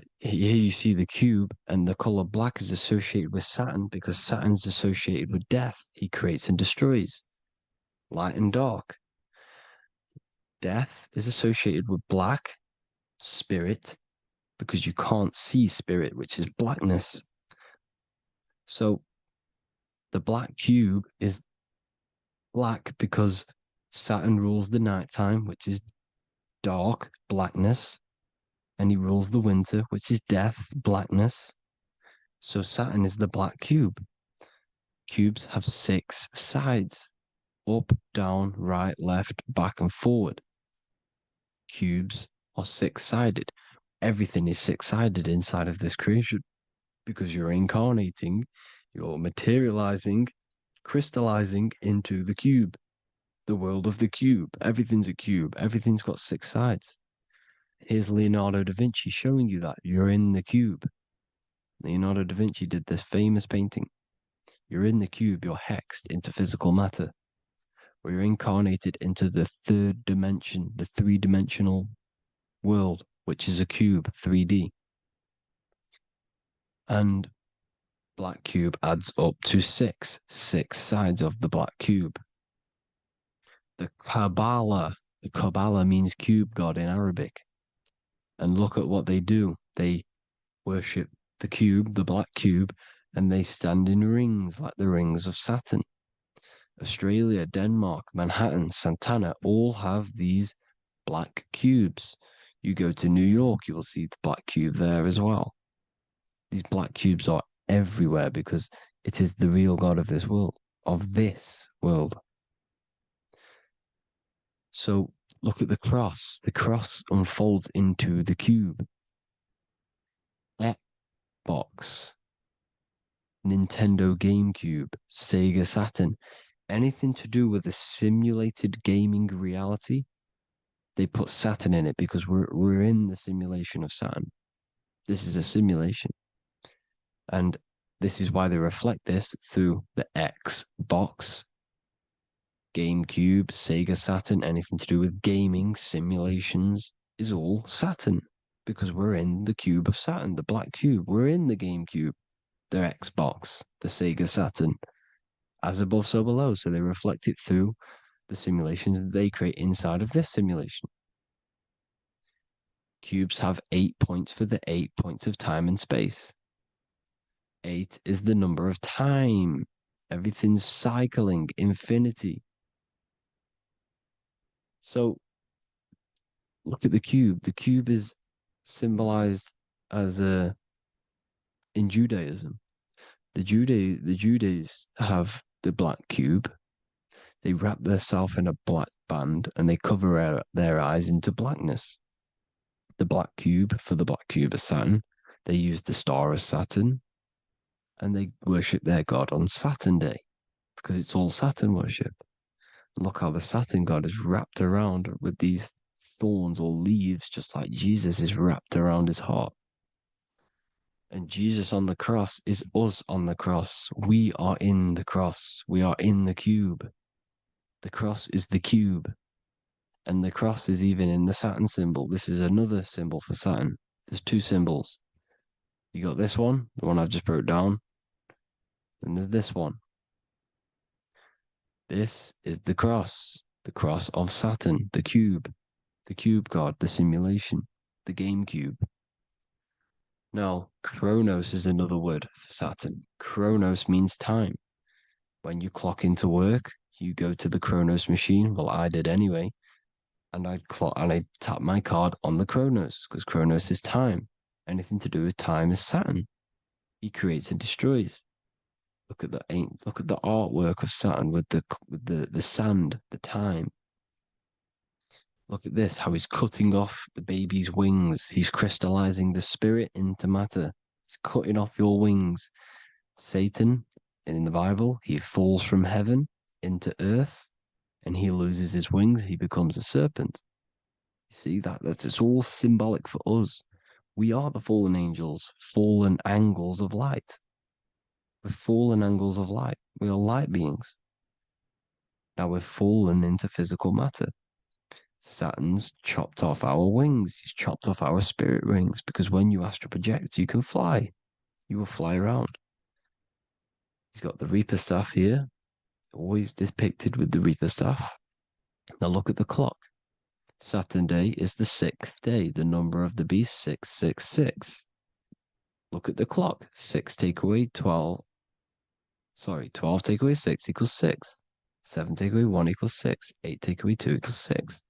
you see the cube, and the color black is associated with Saturn because Saturn's associated with death. He creates and destroys, light and dark. Death is associated with black, spirit, because you can't see spirit, which is blackness. So the black cube is black because Saturn rules the nighttime, which is dark, blackness, and he rules the winter, which is death, blackness. So Saturn is the black cube. Cubes have 6 sides: up, down, right, left, back, and forward. Cubes are 6-sided. Everything is 6-sided inside of this creation because you're incarnating, you're materializing, crystallizing into the cube, the world of the cube. Everything's a cube. Everything's got 6 sides. Here's Leonardo da Vinci showing you that you're in the cube. Leonardo da Vinci did this famous painting. You're in the cube, you're hexed into physical matter, where you're incarnated into the 3rd dimension, the 3-dimensional world, which is a cube, 3D. And black cube adds up to 6 sides of the black cube. The Kabbalah means cube god in Arabic. And look at what they do. They worship the cube, the black cube, and they stand in rings like the rings of Saturn. Australia, Denmark, Manhattan, Santana all have these black cubes. You go to New York, you will see the black cube there as well. These black cubes are everywhere because it is the real God of this world, So look at the cross. The cross unfolds into the cube. Xbox, Nintendo GameCube, Sega Saturn, anything to do with a simulated gaming reality, they put Saturn in it because we're in the simulation of Saturn. This is a simulation. And this is why they reflect this through the Xbox, GameCube, Sega Saturn, anything to do with gaming, simulations, is all Saturn. Because we're in the cube of Saturn, the black cube. We're in the GameCube, the Xbox, the Sega Saturn. As above, so below. So they reflect it through the simulations that they create inside of this simulation. Cubes have 8 points for the 8 points of time and space. 8 is the number of time. Everything's cycling, infinity. So look at the cube. The cube is symbolized as in Judaism. The Judays have the black cube. They wrap themselves in a black band and they cover their eyes into blackness. The black cube for the black cube of Saturn. They use the star of Saturn and they worship their god on Saturn Day because it's all Saturn worship. Look how the Saturn god is wrapped around with these thorns or leaves, just like Jesus is wrapped around his heart. And Jesus on the cross is us on the cross. We are in the cross. We are in the cube. The cross is the cube. And the cross is even in the Saturn symbol. This is another symbol for Saturn. There's two symbols. You got this one, the one I've just broke down. And there's this one. This is the cross of Saturn, the cube god, the simulation, the game cube. Now, Chronos is another word for Saturn. Chronos means time. When you clock into work, you go to the Chronos machine. Well, I did anyway. And I'd tap my card on the Chronos because Chronos is time. Anything to do with time is Saturn. He creates and destroys. Look at the artwork of Saturn with the sand, the time. Look at this, how he's cutting off the baby's wings. He's crystallizing the spirit into matter. He's cutting off your wings. Satan, in the Bible, he falls from heaven into earth and he loses his wings. He becomes a serpent. You see, it's all symbolic for us. We are the fallen angels, fallen angles of light. We're fallen angles of light. We are light beings. Now we're fallen into physical matter. Saturn's chopped off our wings. He's chopped off our spirit wings because when you astral project, you can fly. You will fly around. He's got the Reaper staff here, always depicted with the Reaper staff. Now look at the clock. Saturn Day is the 6th day, the number of the beast, 666. Look at the clock. 6 take away 12. 12 take away 6 equals 6. 7 take away 1 equals 6. 8 take away 2 equals 6.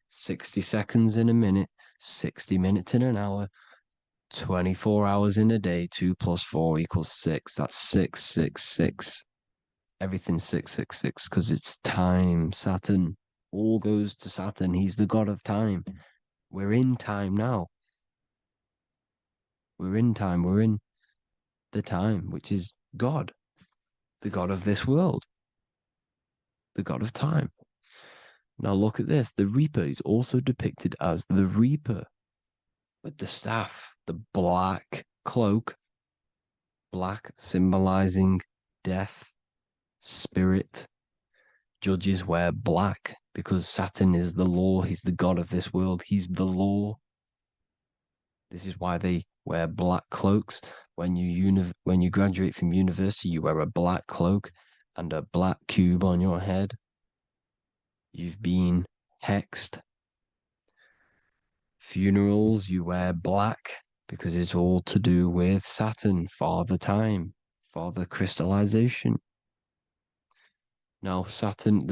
60 seconds in a minute, 60 minutes in an hour, 24 hours in a day, 2 plus 4 equals 6. That's 666. Everything's 666 because it's time. Saturn. All goes to Saturn. He's the god of time. We're in time now. We're in time. We're in the time, which is God, the god of this world, the god of time. Now look at this. The Reaper is also depicted as the Reaper with the staff, the black cloak, black symbolizing death, spirit. Judges wear black because Saturn is the law. He's the god of this world. He's the law. This is why they wear black cloaks. When you graduate from university, you wear a black cloak and a black cube on your head. You've been hexed. Funerals, you wear black because it's all to do with Saturn, Father Time, Father Crystallization. Now Saturn,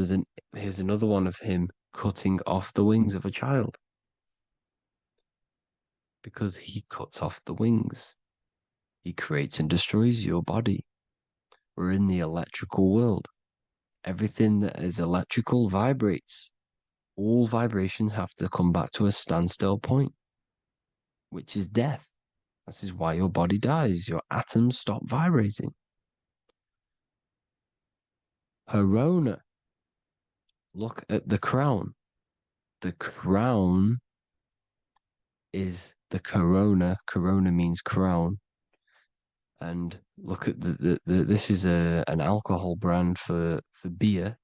here's another one of him cutting off the wings of a child. Because he cuts off the wings. He creates and destroys your body. We're in the electrical world. Everything that is electrical vibrates. All vibrations have to come back to a standstill point, which is death. This is why your body dies. Your atoms stop vibrating. Corona. Look at the crown. The crown is the corona. Corona means crown. And look at this is an alcohol brand for beer.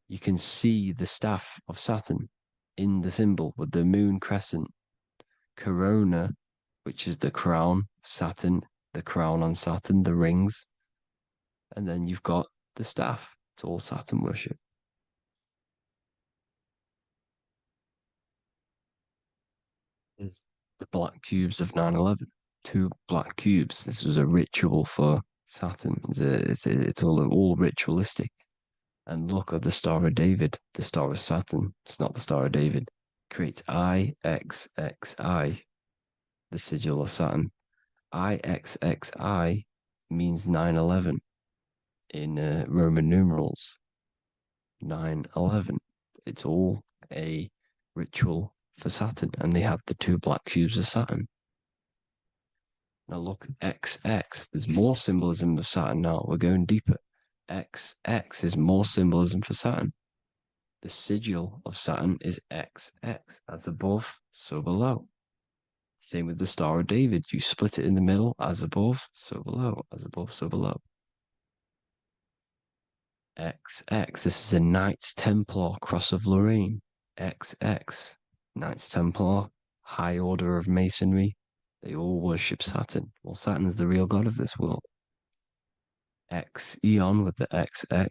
You can see the staff of Saturn in the symbol with the moon crescent. Corona, which is the crown, Saturn, the crown on Saturn, the rings. And then you've got the staff. It's all Saturn worship. Is the black cubes of 9/11. 2 black cubes. This was a ritual for Saturn. It's all ritualistic. And look at the Star of David, the Star of Saturn. It's not the Star of David. Creates IXXI, the sigil of Saturn. IXXI means 9/11 in Roman numerals. 9/11. It's all a ritual for Saturn, and they have the 2 black cubes of Saturn. Now look, XX, there's more symbolism of Saturn now. We're going deeper. XX is more symbolism for Saturn. The sigil of Saturn is XX, as above, so below. Same with the Star of David. You split it in the middle, as above, so below, as above, so below. XX, this is a Knights Templar Cross of Lorraine. XX, Knights Templar, High Order of Masonry. They all worship Saturn. Well, Saturn's the real god of this world. X Eon with the XX.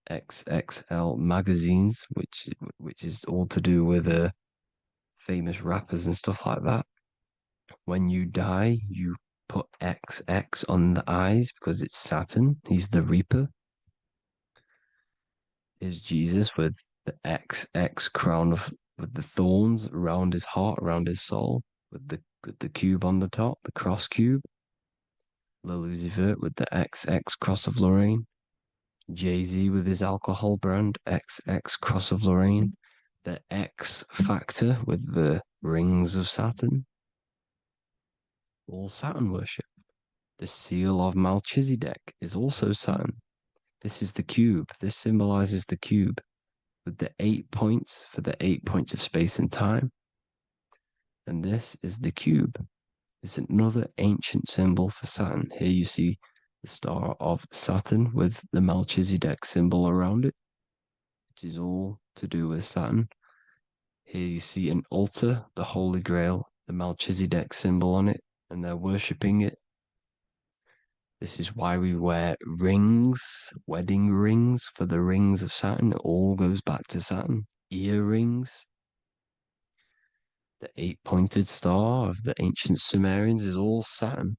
XXL magazines, which is all to do with famous rappers and stuff like that. When you die, you put XX on the eyes because it's Saturn. He's the Reaper. Is Jesus with the XX crown with the thorns around his heart, around his soul, with the cube on the top, the cross cube. Le Lucifer with the XX Cross of Lorraine. Jay-Z with his alcohol brand, XX Cross of Lorraine. The X Factor with the rings of Saturn. All Saturn worship. The seal of Melchizedek is also Saturn. This is the cube. This symbolizes the cube with the 8 points for the 8 points of space and time. And this is the cube. It's another ancient symbol for Saturn. Here you see the star of Saturn with the Melchizedek symbol around it, which is all to do with Saturn. Here you see an altar, the Holy Grail, the Melchizedek symbol on it, and they're worshipping it. This is why we wear rings, wedding rings for the rings of Saturn. It all goes back to Saturn. Earrings. The 8-pointed star of the ancient Sumerians is all Saturn.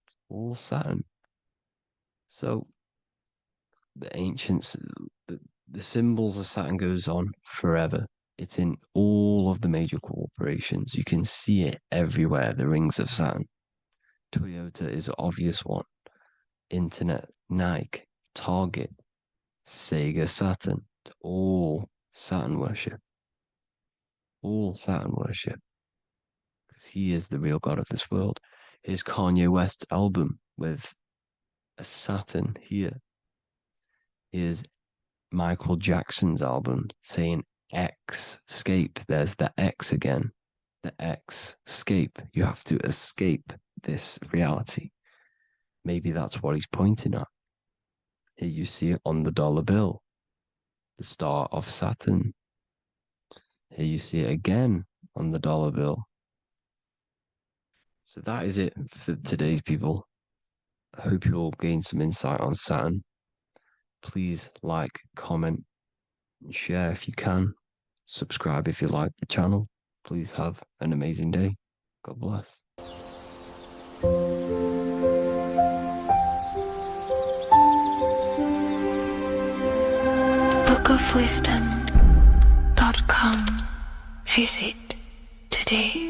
It's all Saturn. So the ancients, the symbols of Saturn goes on forever. It's in all of the major corporations. You can see it everywhere, the rings of Saturn. Toyota is an obvious one. Internet, Nike, Target, Sega, Saturn. It's all Saturn worship. All Saturn worship. Because he is the real god of this world. Here's Kanye West's album with a Saturn here. Here's Michael Jackson's album saying X, escape. There's the X again. The X, escape. You have to escape this reality. Maybe that's what he's pointing at. Here you see it on the dollar bill. The star of Saturn. Here you see it again on the dollar bill. So that is it for today's people. I hope you all gain some insight on Saturn. Please like, comment, and share if you can. Subscribe if you like the channel. Please have an amazing day. God bless. bookofwisdom.com. Visit today.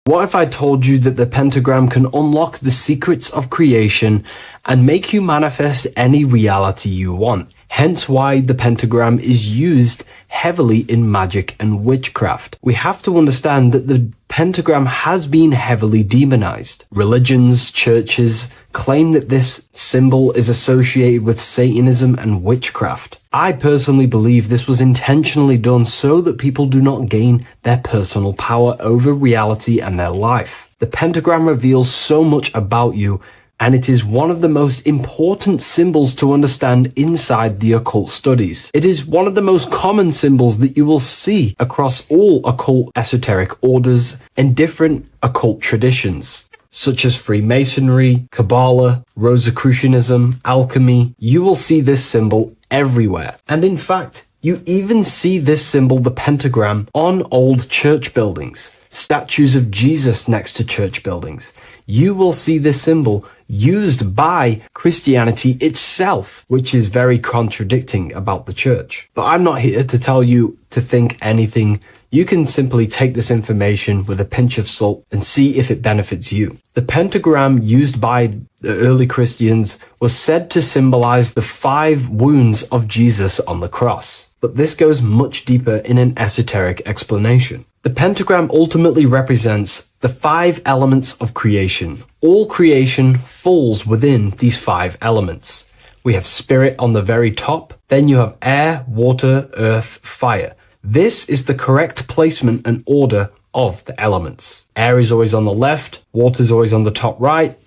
What if I told you that the pentagram can unlock the secrets of creation and make you manifest any reality you want? Hence why the pentagram is used heavily in magic and witchcraft. We have to understand that the pentagram has been heavily demonized. Religions, churches claim that this symbol is associated with Satanism and witchcraft. I personally believe this was intentionally done so that people do not gain their personal power over reality and their life. The pentagram reveals so much about you, and it is one of the most important symbols to understand inside the occult studies. It is one of the most common symbols that you will see across all occult esoteric orders and different occult traditions, such as Freemasonry, Kabbalah, Rosicrucianism, alchemy. You will see this symbol everywhere. And in fact, you even see this symbol, the pentagram, on old church buildings, statues of Jesus next to church buildings. You will see this symbol used by Christianity itself, which is very contradicting about the church. But I'm not here to tell you to think anything you can simply take this information with a pinch of salt and see if it benefits you. The pentagram used by the early Christians was said to symbolize the 5 wounds of Jesus on the cross. But this goes much deeper in an esoteric explanation. The pentagram ultimately represents the 5 elements of creation. All creation falls within these 5 elements. We have spirit on the very top, then you have air, water, earth, fire. This is the correct placement and order of the elements. Air is always on the left, water is always on the top right,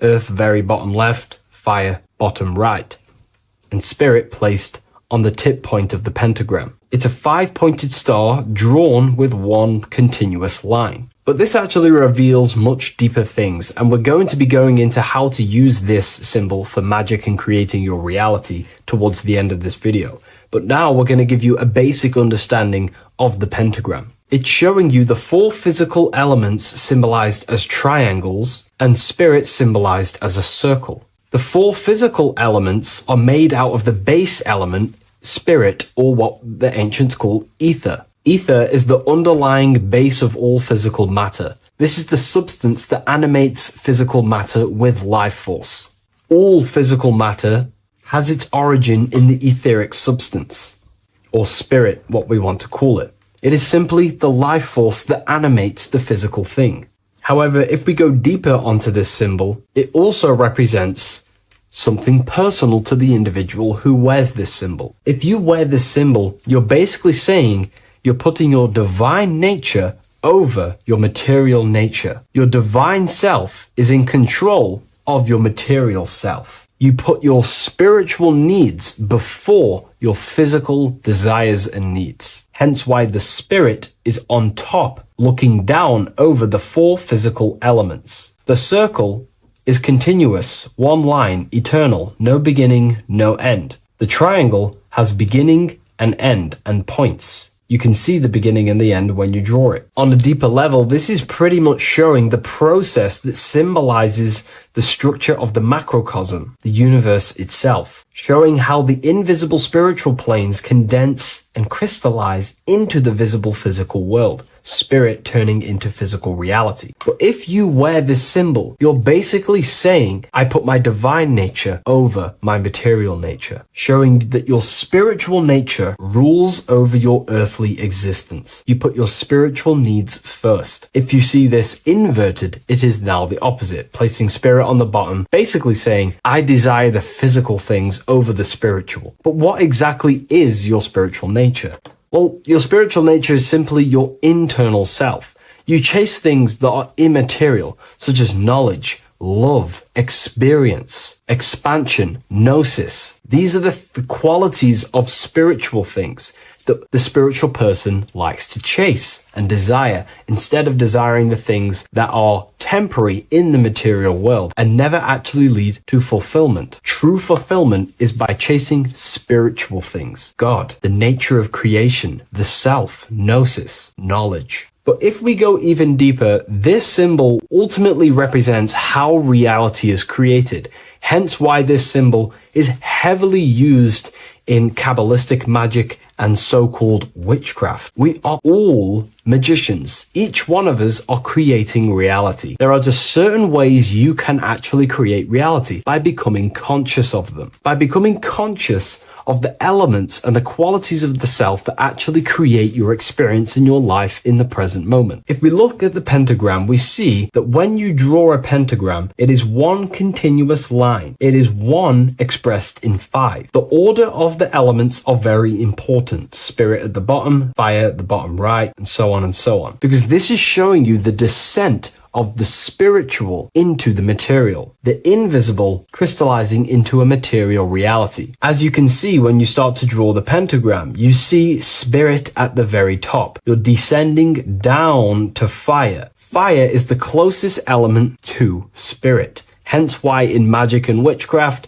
earth very bottom left, fire bottom right, and spirit placed on the tip point of the pentagram. It's a 5-pointed star drawn with one continuous line. But this actually reveals much deeper things, and we're going to be going into how to use this symbol for magic and creating your reality towards the end of this video. But now we're going to give you a basic understanding of the pentagram. It's showing you the 4 physical elements symbolized as triangles and spirit symbolized as a circle. The 4 physical elements are made out of the base element, spirit, or what the ancients call ether. Ether is the underlying base of all physical matter. This is the substance that animates physical matter with life force. All physical matter has its origin in the etheric substance, or spirit, what we want to call it. It is simply the life force that animates the physical thing. However, if we go deeper onto this symbol, it also represents something personal to the individual who wears this symbol. If you wear this symbol, you're basically saying you're putting your divine nature over your material nature. Your divine self is in control of your material self. You put your spiritual needs before your physical desires and needs. Hence why the spirit is on top, looking down over the 4 physical elements. The circle is continuous, one line, eternal, no beginning, no end. The triangle has beginning and end and points. You can see the beginning and the end when you draw it. On a deeper level, this is pretty much showing the process that symbolizes the structure of the macrocosm, the universe itself, showing how the invisible spiritual planes condense and crystallize into the visible physical world, spirit turning into physical reality. But if you wear this symbol, you're basically saying, I put my divine nature over my material nature, showing that your spiritual nature rules over your earthly existence. You put your spiritual needs first. If you see this inverted, it is now the opposite, placing spirit on the bottom, basically saying, I desire the physical things over the spiritual. But what exactly is your spiritual nature? Well, your spiritual nature is simply your internal self. You chase things that are immaterial, such as knowledge, love, experience, expansion, gnosis. These are the qualities of spiritual things that the spiritual person likes to chase and desire, instead of desiring the things that are temporary in the material world and never actually lead to fulfillment. True fulfillment is by chasing spiritual things. God, the nature of creation, the self, gnosis, knowledge. But if we go even deeper, this symbol ultimately represents how reality is created. Hence why this symbol is heavily used in Kabbalistic magic and so-called witchcraft. We are all magicians. Each one of us are creating reality. There are just certain ways you can actually create reality by becoming conscious of them. By becoming conscious of the elements and the qualities of the self that actually create your experience in your life in the present moment. If we look at the pentagram, we see that when you draw a pentagram, it is one continuous line. It is one expressed in 5. The order of the elements are very important. Spirit at the bottom, fire at the bottom right, and so on and so on. Because this is showing you the descent of the spiritual into the material, the invisible crystallizing into a material reality. As you can see when you start to draw the pentagram, you see spirit at the very top. You're descending down to fire. Fire is the closest element to spirit. Hence why in magic and witchcraft,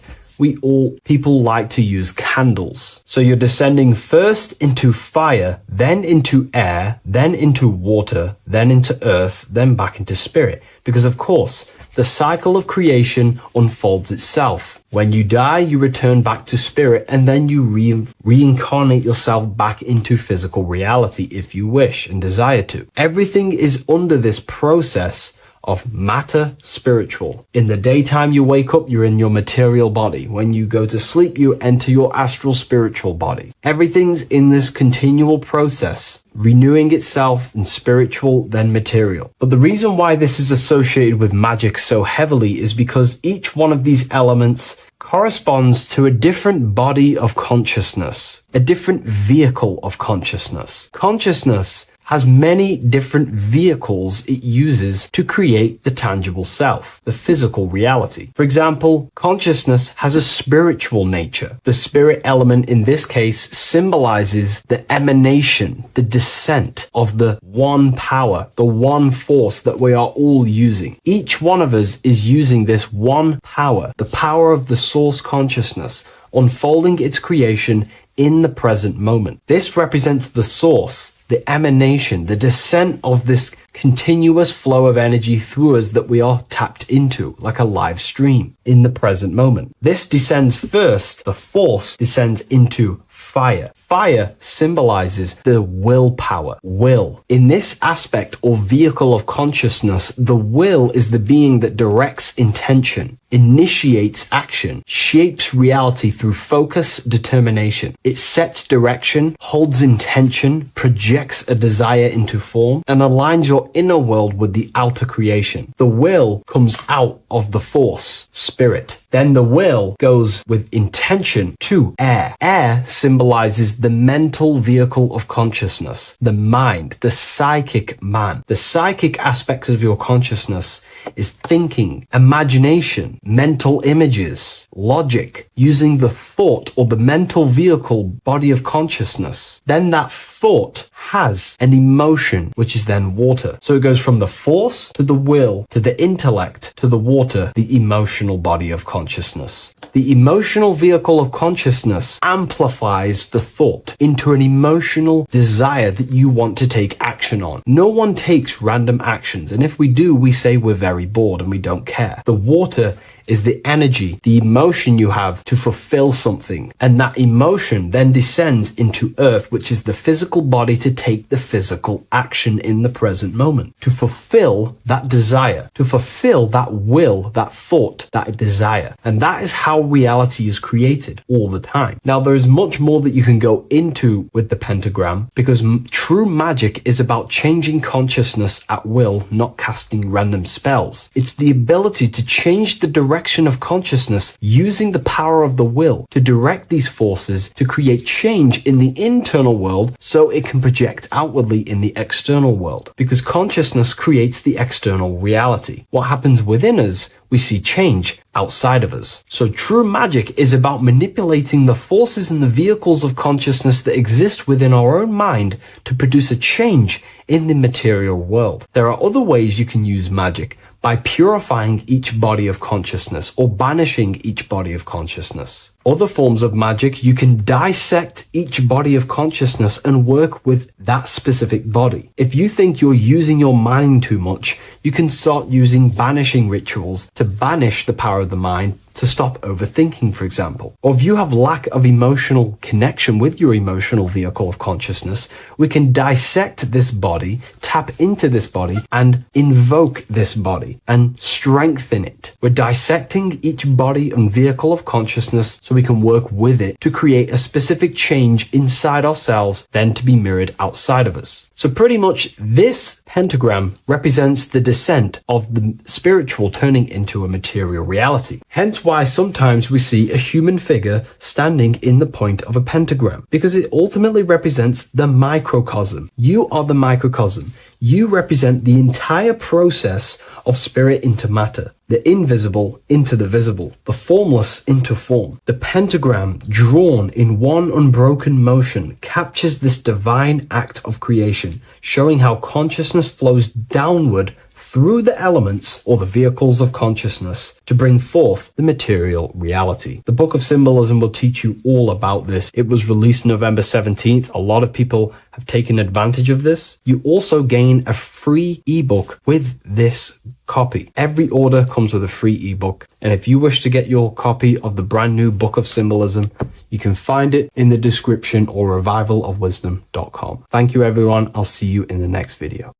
people like to use candles. So you're descending first into fire, then into air, then into water, then into earth, then back into spirit. Because of course, the cycle of creation unfolds itself. When you die, you return back to spirit, and then you reincarnate yourself back into physical reality if you wish and desire to. Everything is under this process of matter spiritual. In the daytime you wake up, you're in your material body. When you go to sleep, you enter your astral spiritual body. Everything's in this continual process, renewing itself in spiritual, then material. But the reason why this is associated with magic so heavily is because each one of these elements corresponds to a different body of consciousness, a different vehicle of consciousness. Consciousness has many different vehicles it uses to create the tangible self, the physical reality. For example, consciousness has a spiritual nature. The spirit element in this case symbolizes the emanation, the descent of the one power, the one force that we are all using. Each one of us is using this one power, the power of the source consciousness, unfolding its creation in the present moment. This represents the source, the emanation, the descent of this continuous flow of energy through us that we are tapped into, like a live stream in the present moment. This descends first, the force descends into fire. Fire symbolizes the willpower, will. In this aspect or vehicle of consciousness, the will is the being that directs intention, initiates action, shapes reality through focus, determination. It sets direction, holds intention, projects a desire into form, and aligns your inner world with the outer creation. The will comes out of the force, spirit. Then the will goes with intention to air. Air symbolizes the mental vehicle of consciousness, the mind, the psychic man. The psychic aspects of your consciousness is thinking, imagination, mental images, logic, using the thought or the mental vehicle body of consciousness. Then that thought has an emotion, which is then water. So it goes from the force to the will to the intellect to the water, the emotional body of consciousness. The emotional vehicle of consciousness amplifies the thought into an emotional desire that you want to take action on. No one takes random actions, and if we do, we say we're very bored and we don't care. The water is the energy, the emotion you have to fulfill something. And that emotion then descends into earth, which is the physical body to take the physical action in the present moment, to fulfill that desire, to fulfill that will, that thought, that desire. And that is how reality is created all the time. Now, there is much more that you can go into with the pentagram, because true magic is about changing consciousness at will, not casting random spells. It's the ability to change the direction of consciousness using the power of the will to direct these forces to create change in the internal world so it can project outwardly in the external world. Because consciousness creates the external reality. What happens within us, we see change outside of us. So true magic is about manipulating the forces and the vehicles of consciousness that exist within our own mind to produce a change in the material world. There are other ways you can use magic, by purifying each body of consciousness or banishing each body of consciousness. Other forms of magic, you can dissect each body of consciousness and work with that specific body. If you think you're using your mind too much, you can start using banishing rituals to banish the power of the mind, to stop overthinking, for example. Or if you have lack of emotional connection with your emotional vehicle of consciousness, we can dissect this body, tap into this body, and invoke this body and strengthen it. We're dissecting each body and vehicle of consciousness so we can work with it to create a specific change inside ourselves, then to be mirrored outside of us. So pretty much this pentagram represents the descent of the spiritual turning into a material reality. Hence why sometimes we see a human figure standing in the point of a pentagram, because it ultimately represents the microcosm. You are the microcosm. You represent the entire process of spirit into matter, the invisible into the visible, the formless into form. The pentagram, drawn in one unbroken motion, captures this divine act of creation, showing how consciousness flows downward through the elements or the vehicles of consciousness to bring forth the material reality. The Book of Symbolism will teach you all about this. It was released November 17th. A lot of people have taken advantage of this. You also gain a free ebook with this copy. Every order comes with a free ebook. And if you wish to get your copy of the brand new Book of Symbolism, you can find it in the description or revivalofwisdom.com. Thank you, everyone. I'll see you in the next video.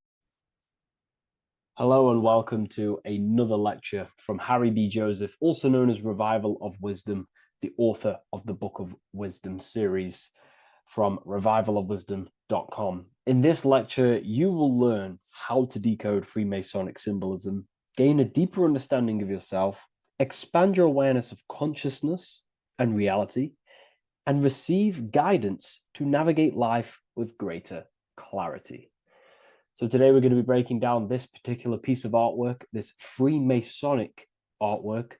Hello and welcome to another lecture from Harry B. Joseph, also known as Revival of Wisdom, the author of the Book of Wisdom series from revivalofwisdom.com. In this lecture, you will learn how to decode Freemasonic symbolism, gain a deeper understanding of yourself, expand your awareness of consciousness and reality, and receive guidance to navigate life with greater clarity. So today we're going to be breaking down this particular piece of artwork, this Freemasonic artwork,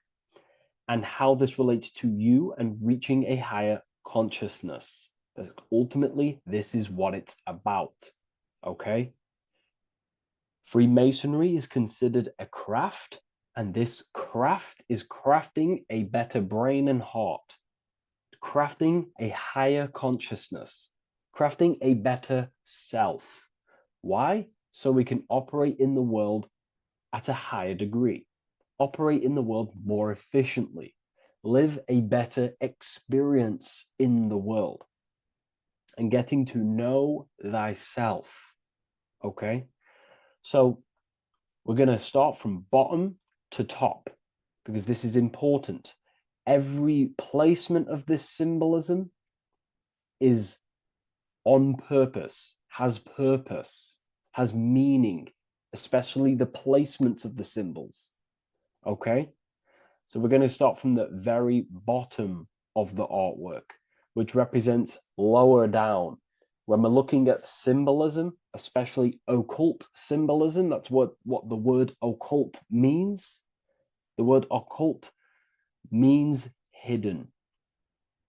and how this relates to you and reaching a higher consciousness. Because ultimately, this is what it's about, okay? Freemasonry is considered a craft, and this craft is crafting a better brain and heart, crafting a higher consciousness, crafting a better self. Why? So we can operate in the world at a higher degree, operate in the world more efficiently, live a better experience in the world, and getting to know thyself. Okay? So we're going to start from bottom to top because this is important. Every placement of this symbolism is on purpose, has meaning, especially the placements of the symbols. Okay? So we're going to start from the very bottom of the artwork, which represents lower down. When we're looking at symbolism, especially occult symbolism, that's what the word occult means. The word occult means hidden,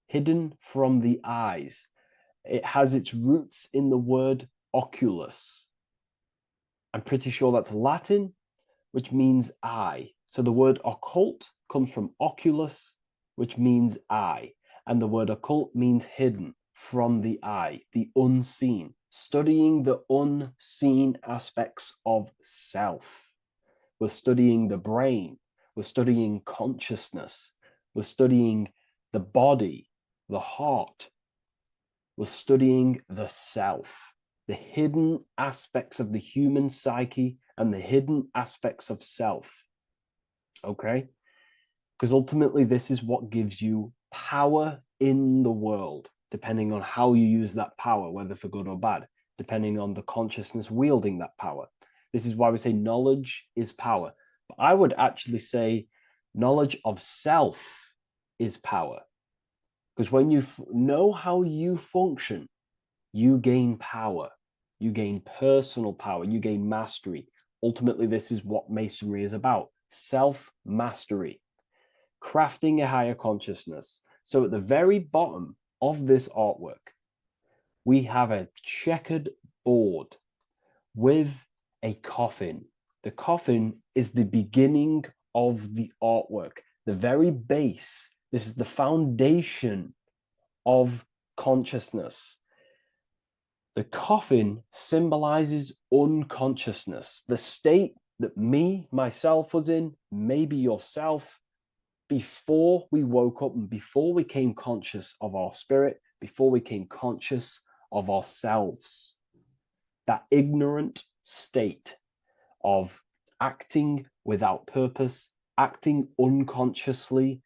hidden from the eyes. It has its roots in the word oculus. I'm pretty sure that's Latin, which means eye. So the word occult comes from oculus, which means eye. And the word occult means hidden from the eye, the unseen, studying the unseen aspects of self. We're studying the brain. We're studying consciousness. We're studying the body, the heart. We're studying the self, the hidden aspects of the human psyche and the hidden aspects of self. Okay? Because ultimately, this is what gives you power in the world, depending on how you use that power, whether for good or bad, depending on the consciousness wielding that power. This is why we say knowledge is power. But I would actually say knowledge of self is power. Because when you know how you function, you gain power. You gain personal power. You gain mastery. Ultimately, this is what Masonry is about. Self-mastery. Crafting a higher consciousness. So at the very bottom of this artwork, we have a checkered board with a coffin. The coffin is the beginning of the artwork, the very base. This is the foundation of consciousness. The coffin symbolizes unconsciousness, the state that myself was in, maybe yourself, before we woke up and before we came conscious of our spirit, before we came conscious of ourselves. That ignorant state of acting without purpose, acting unconsciously,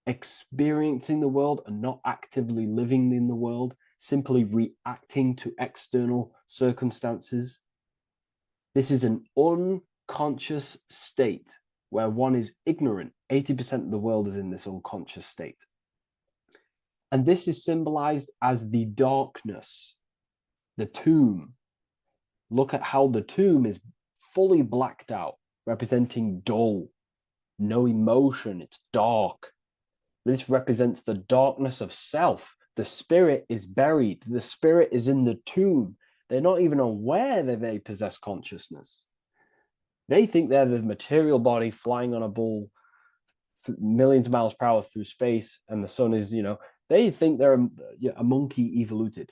experiencing the world and not actively living in the world, simply reacting to external circumstances. This is an unconscious state where one is ignorant. 80% of the world is in this unconscious state. And this is symbolized as the darkness, the tomb. Look at how the tomb is fully blacked out, representing dull, no emotion, it's dark. This represents the darkness of self. The spirit is buried. The spirit is in the tomb. They're not even aware that they possess consciousness. They think they're the material body flying on a ball millions of miles per hour through space, and the sun is, they think they're a monkey evoluted.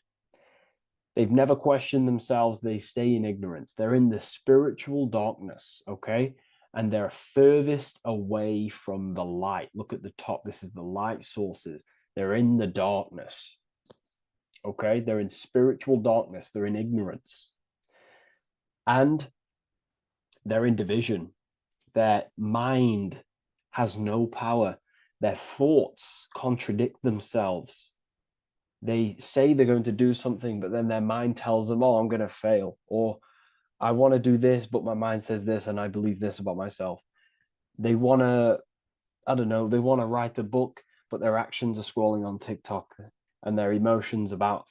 They've never questioned themselves. They stay in ignorance. They're in the spiritual darkness, okay? And they're furthest away from the light. Look at the top. This is the light sources. They're in the darkness, okay? They're in spiritual darkness. They're in ignorance. And they're in division. Their mind has no power. Their thoughts contradict themselves. They say they're going to do something, but then their mind tells them, oh, I'm going to fail. Or I want to do this, but my mind says this, and I believe this about myself. They want to, I don't know, they want to write a book, but their actions are scrolling on TikTok, and their emotions about,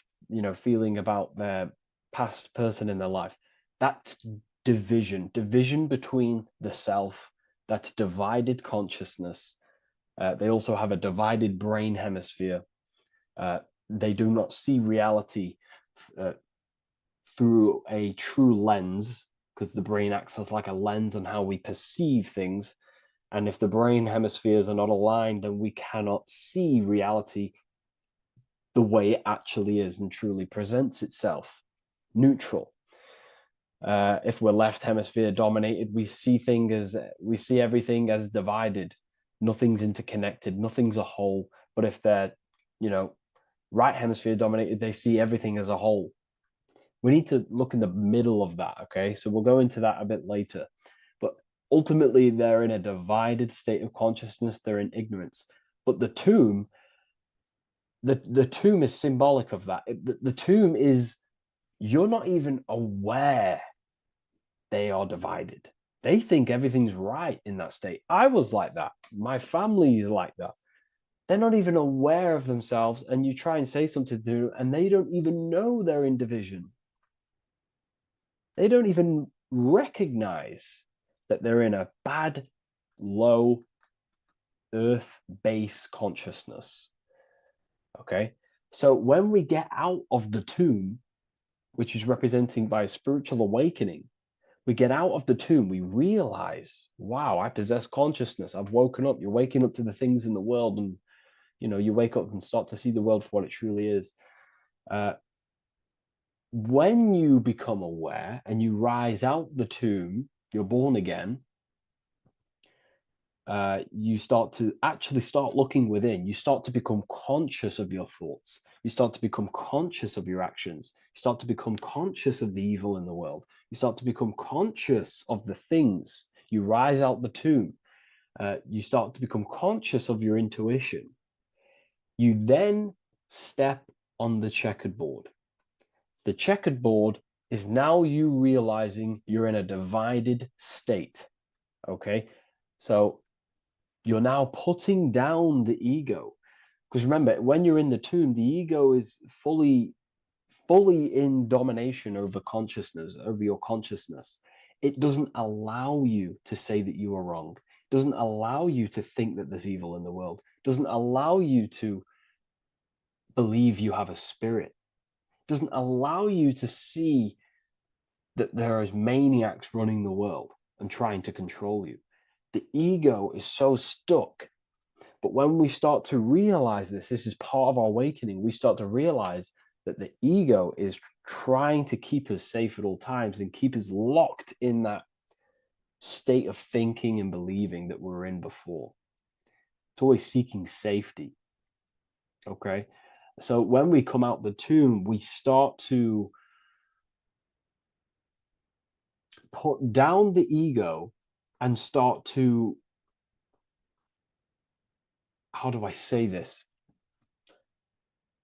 feeling about their past person in their life. That's division between the self. That's divided consciousness. They also have a divided brain hemisphere. They do not see reality through a true lens, because the brain acts as like a lens on how we perceive things. And if the brain hemispheres are not aligned, then we cannot see reality the way it actually is and truly presents itself, neutral. If we're left hemisphere dominated, we see everything as divided. Nothing's interconnected, nothing's a whole. But if they're, right hemisphere dominated, they see everything as a whole. We need to look in the middle of that, okay? So we'll go into that a bit later. But ultimately, they're in a divided state of consciousness. They're in ignorance. But the tomb is symbolic of that. The tomb is, you're not even aware they are divided. They think everything's right in that state. I was like that. My family is like that. They're not even aware of themselves, and you try and say something to them, and they don't even know they're in division. They don't even recognize that they're in a bad, low earth base consciousness. Okay? So when we get out of the tomb, which is representing by a spiritual awakening, we get out of the tomb, we realize, wow, I possess consciousness. I've woken up. You're waking up to the things in the world, and you wake up and start to see the world for what it truly is. When you become aware and you rise out the tomb, you're born again. You start to actually start looking within. You start to become conscious of your thoughts. You start to become conscious of your actions. You start to become conscious of the evil in the world. You start to become conscious of the things. You rise out the tomb. You start to become conscious of your intuition. You then step on the checkered board. The checkered board is now you realizing you're in a divided state. Okay, so you're now putting down the ego, because remember, when you're in the tomb, the ego is fully in domination over consciousness, over your consciousness. It doesn't allow you to say that you are wrong. It doesn't allow you to think that there's evil in the world. It doesn't allow you to believe you have a spirit. It doesn't allow you to see that there is maniacs running the world and trying to control you. The ego is so stuck. But when we start to realize this is part of our awakening, we start to realize that the ego is trying to keep us safe at all times and keep us locked in that state of thinking and believing that we were in before. It's always seeking safety. Okay? So when we come out the tomb, we start to put down the ego and start to, how do I say this?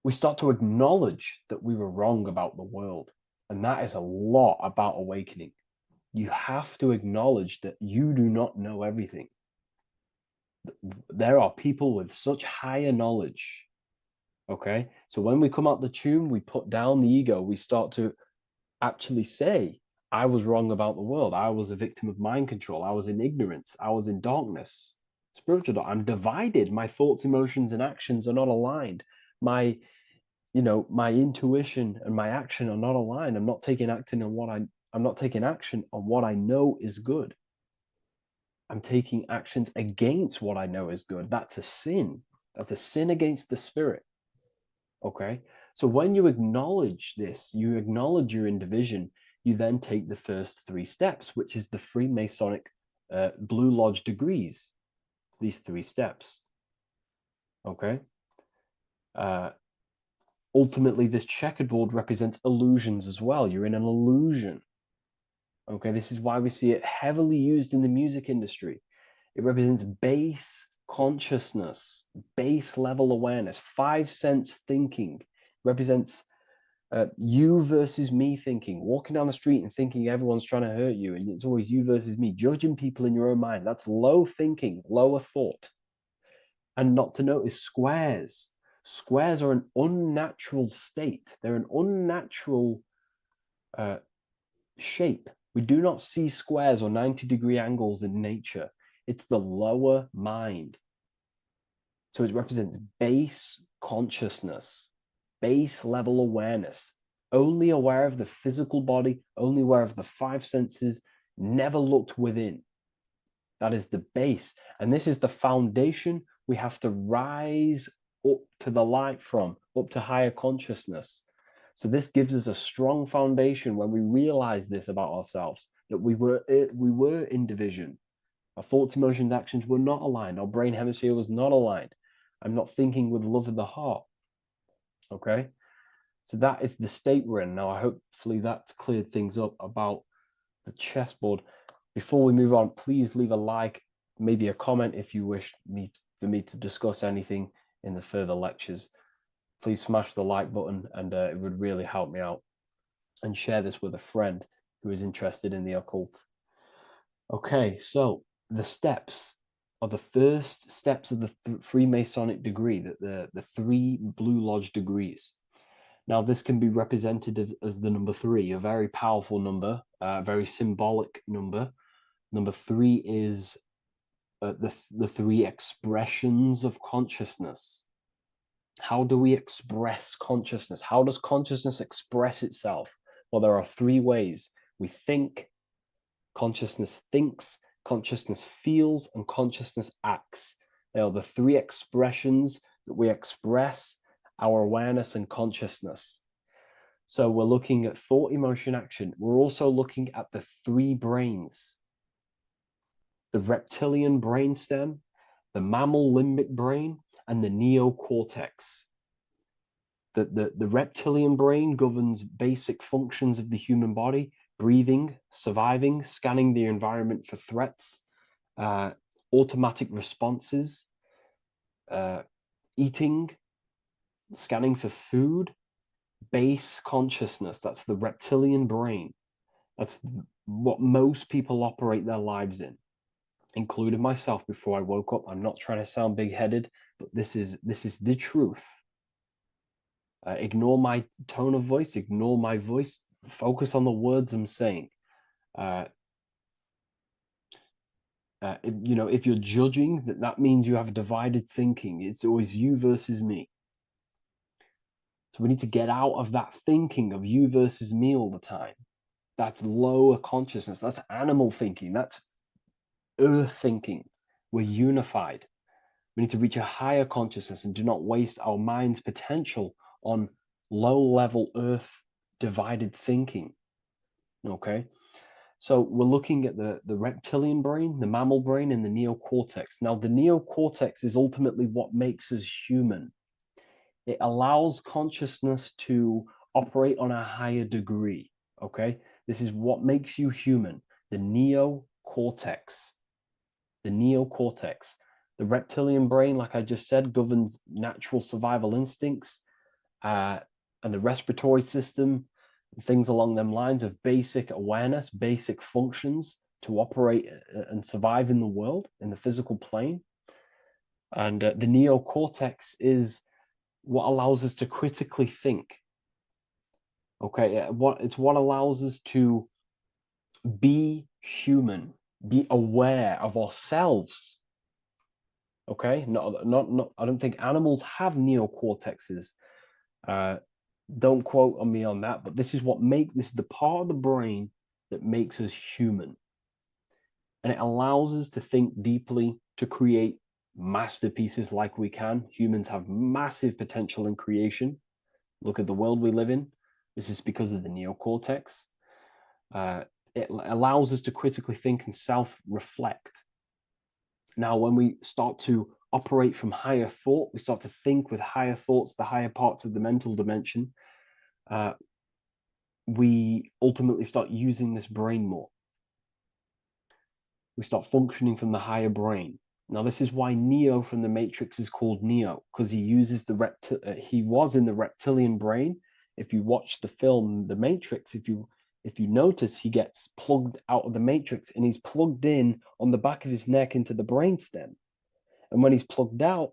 We start to acknowledge that we were wrong about the world. And that is a lot about awakening. You have to acknowledge that you do not know everything. There are people with such higher knowledge. Okay? So when we come out the tomb, we put down the ego. We start to actually say, I was wrong about the world. I was a victim of mind control. I was in ignorance. I was in darkness. Spiritual. I'm divided. My thoughts, emotions, and actions are not aligned. My intuition and my action are not aligned. I'm not taking action on what I know is good. I'm taking actions against what I know is good. That's a sin. That's a sin against the spirit. Okay? So when you acknowledge this, you acknowledge you're in division, you then take the first 3 steps, which is the Freemasonic Blue Lodge degrees. These 3 steps. Okay? Ultimately, this checkerboard represents illusions as well. You're in an illusion. Okay, this is why we see it heavily used in the music industry. It represents base consciousness, base level awareness, 5 sense thinking. It represents you versus me thinking, walking down the street and thinking everyone's trying to hurt you, and it's always you versus me, judging people in your own mind. That's low thinking, lower thought. And not to notice squares. Squares are an unnatural state. They're an unnatural shape. We do not see squares or 90-degree angles in nature. It's the lower mind. So it represents base consciousness, base level awareness, only aware of the physical body, only aware of the 5 senses, never looked within. That is the base. And this is the foundation we have to rise up to the light from, up to higher consciousness. So this gives us a strong foundation when we realize this about ourselves, that we were in division. Our thoughts, emotions, actions were not aligned. Our brain hemisphere was not aligned. I'm not thinking with love of the heart. Okay? So that is the state we're in. Now, hopefully that's cleared things up about the chessboard. Before we move on, please leave a like, maybe a comment if you wish for me to discuss anything in the further lectures. Please smash the like button, and it would really help me out. And share this with a friend who is interested in the occult. Okay, so the steps are the first steps of the Freemasonic degree, the 3 Blue Lodge degrees. Now, this can be represented as the number 3, a very powerful number, a very symbolic number. Number 3 is the 3 expressions of consciousness. How do we express consciousness? How does consciousness express itself? Well, there are 3 ways. We think, consciousness thinks, consciousness feels, and consciousness acts. They are the 3 expressions that we express our awareness and consciousness. So we're looking at thought, emotion, action. We're also looking at the 3 brains. The reptilian brainstem, the mammal limbic brain, and the neocortex. The reptilian brain governs basic functions of the human body: breathing, surviving, scanning the environment for threats, automatic responses, eating, scanning for food, base consciousness. That's the reptilian brain. That's what most people operate their lives in, including myself before I woke up. I'm not trying to sound big-headed, but this is the truth. Ignore my tone of voice, ignore my voice, focus on the words I'm saying. If you're judging, that means you have divided thinking. It's always you versus me. So we need to get out of that thinking of you versus me all the time. That's lower consciousness. That's animal thinking. That's earth thinking. We're unified. We need to reach a higher consciousness and do not waste our mind's potential on low-level earth divided thinking. Okay? So we're looking at the reptilian brain, the mammal brain, and the neocortex. Now, the neocortex is ultimately what makes us human. It allows consciousness to operate on a higher degree. Okay? This is what makes you human. The neocortex. The neocortex. The reptilian brain, like I just said, governs natural survival instincts and the respiratory system, things along them lines of basic awareness, basic functions to operate and survive in the world, in the physical plane. And the neocortex is what allows us to critically think. Okay, it's what allows us to be human, be aware of ourselves. Okay, not. I don't think animals have neocortexes. Don't quote on me on that, but this is the part of the brain that makes us human. and it allows us to think deeply, to create masterpieces like we can. Humans have massive potential in creation. Look at the world we live in. This is because of the neocortex. It allows us to critically think and self-reflect. Now, when we start to operate from higher thought, we start to think with higher thoughts, the higher parts of the mental dimension, we ultimately start using this brain more. We start functioning from the higher brain. Now, this is why Neo from the Matrix is called Neo, because he uses he was in the reptilian brain. If you watch the film The Matrix, if you notice, he gets plugged out of the Matrix and he's plugged in on the back of his neck into the brainstem. And when he's plugged out,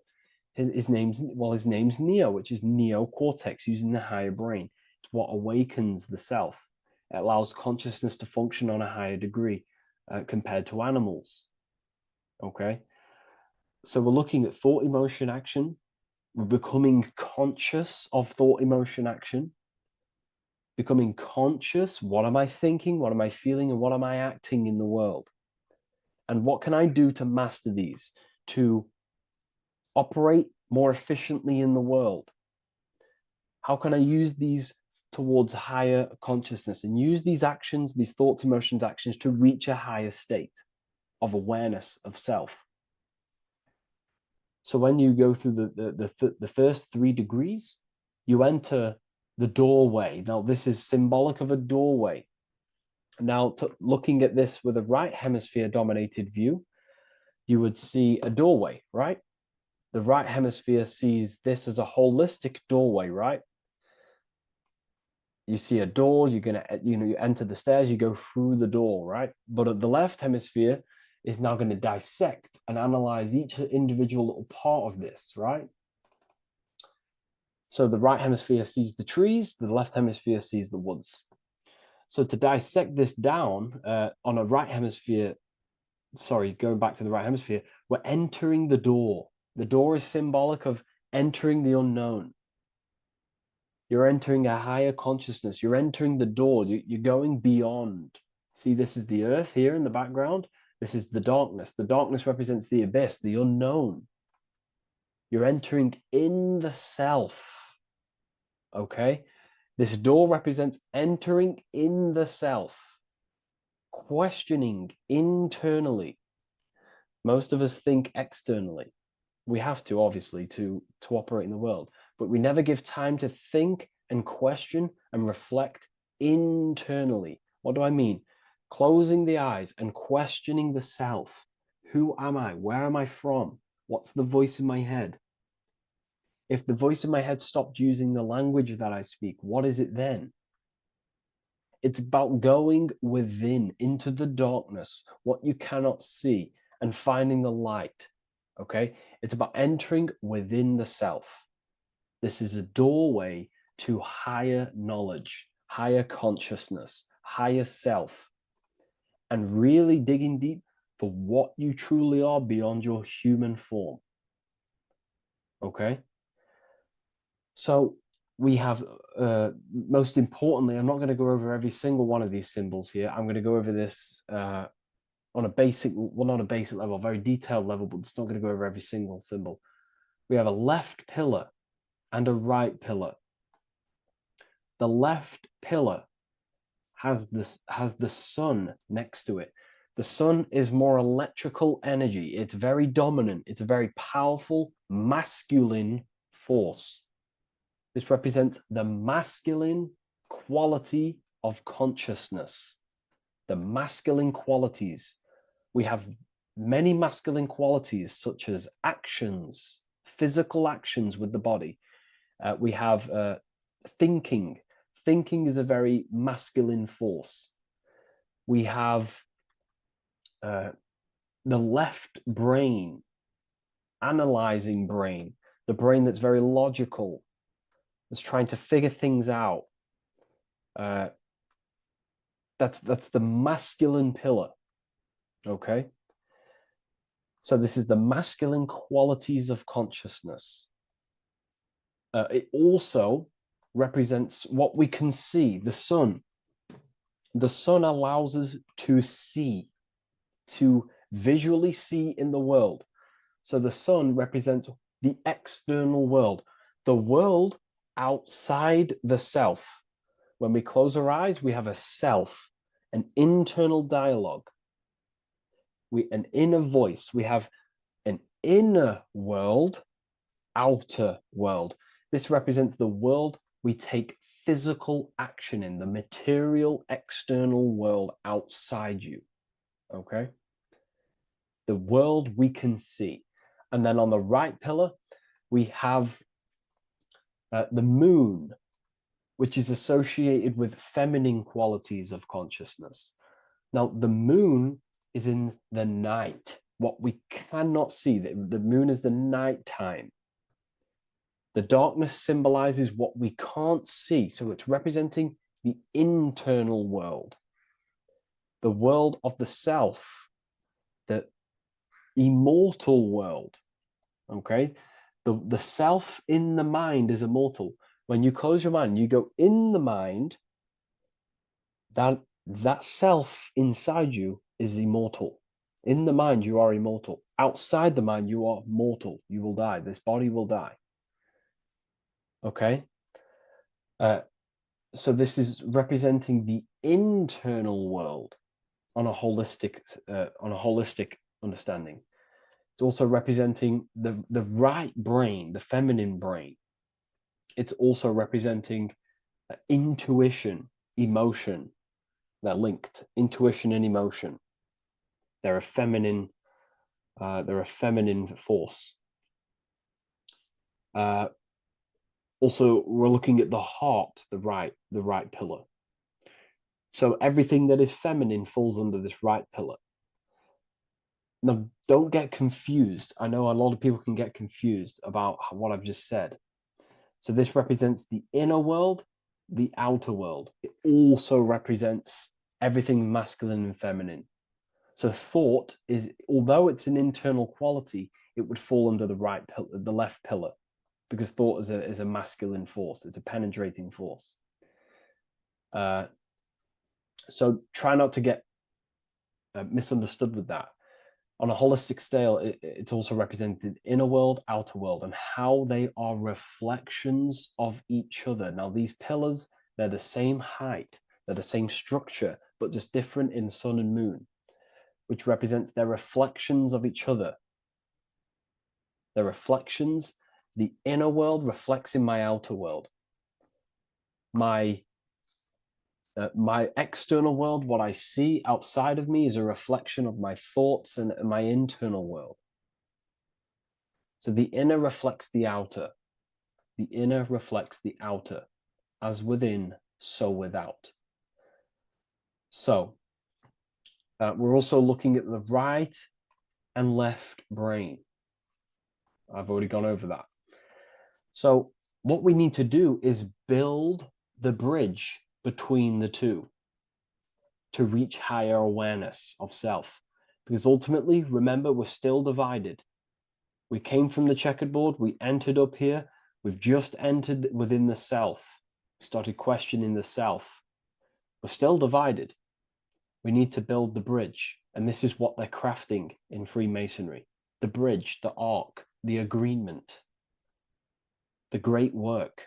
his name's Neo, which is neocortex, using the higher brain. It's what awakens the self. It allows consciousness to function on a higher degree compared to animals. Okay, so we're looking at thought, emotion, action. We're becoming conscious of thought, emotion, action. Becoming conscious, what am I thinking, what am I feeling, and what am I acting in the world? And what can I do to master these, to operate more efficiently in the world? How can I use these towards higher consciousness and use these actions, these thoughts, emotions, actions to reach a higher state of awareness of self? So when you go through the first 3 degrees, you enter the doorway. Now, this is symbolic of a doorway. Now, looking at this with a right hemisphere dominated view, you would see a doorway, right? The right hemisphere sees this as a holistic doorway, right? You see a door, you're gonna, you enter the stairs, you go through the door, right? But at the left hemisphere is now going to dissect and analyze each individual little part of this, right? So the right hemisphere sees the trees, the left hemisphere sees the woods. So to dissect this down on a right hemisphere, going back to the right hemisphere, we're entering the door. The door is symbolic of entering the unknown. You're entering a higher consciousness. You're entering the door. You're going beyond. See, this is the earth here in the background. This is the darkness. The darkness represents the abyss, the unknown. You're entering in the self. Okay? This door represents entering in the self, questioning internally. Most of us think externally. We have to, obviously, to operate in the world, but we never give time to think and question and reflect internally. What do I mean? Closing the eyes and questioning the self. Who am I? Where am I from? What's the voice in my head? If the voice in my head stopped using the language that I speak, what is it then? It's about going within, into the darkness, what you cannot see, and finding the light. Okay? It's about entering within the self. This is a doorway to higher knowledge, higher consciousness, higher self, and really digging deep for what you truly are beyond your human form. Okay? So we have, most importantly, I'm not going to go over every single one of these symbols here. I'm going to go over this on a basic, well, not a basic level, a very detailed level, but it's not going to go over every single symbol. We have a left pillar and a right pillar. The left pillar has the sun next to it. The sun is more electrical energy. It's very dominant. It's a very powerful masculine force. This represents the masculine quality of consciousness. The masculine qualities. We have many masculine qualities, such as actions, physical actions with the body. We have thinking. Thinking is a very masculine force. We have the left brain, analyzing brain, the brain that's very logical, that's trying to figure things out. That's the masculine pillar. Okay? So this is the masculine qualities of consciousness. It also represents what we can see, the sun. The sun allows us to see. to visually see in the world. So the sun represents the external world, the world outside the self. When we close our eyes, we have a self, an internal dialogue, an inner voice. We have an inner world, outer world. This represents the world we take physical action in, the material external world outside you. Okay? The world we can see. And then on the right pillar, we have the moon, which is associated with feminine qualities of consciousness. Now, the moon is in the night, what we cannot see. The moon is the nighttime. The darkness symbolizes what we can't see. So it's representing the internal world, the world of the self, the immortal world. Okay? The self in the mind is immortal. When you close your mind, you go in the mind, that self inside you is immortal. In the mind, you are immortal. Outside the mind, you are mortal. You will die. This body will die. Okay? So this is representing the internal world on a holistic understanding. It's also representing the right brain, the feminine brain. It's also representing intuition, emotion. They're linked. Intuition and emotion. They're a feminine force. Also, we're looking at the heart, the right pillar. So everything that is feminine falls under this right pillar. Now, don't get confused. I know a lot of people can get confused about what I've just said. So this represents the inner world, the outer world. It also represents everything masculine and feminine. So thought is, although it's an internal quality, it would fall under the left pillar, because thought is a masculine force. It's a penetrating force. So try not to get misunderstood with that. On a holistic scale, it's also represented inner world, outer world, and how they are reflections of each other. Now, these pillars, they're the same height, they're the same structure, but just different in sun and moon, which represents their reflections of each other. Their reflections, the inner world reflects in my outer world. My external world, what I see outside of me, is a reflection of my thoughts and my internal world. So the inner reflects the outer. The inner reflects the outer. As within, so without. So we're also looking at the right and left brain. I've already gone over that. So what we need to do is build the bridge between the two to reach higher awareness of self. Because ultimately, remember, we're still divided. We came from the checkerboard, we entered up here, we've just entered within the self, started questioning the self. We're still divided. We need to build the bridge. And this is what they're crafting in Freemasonry. The bridge, the arc, the agreement, the great work.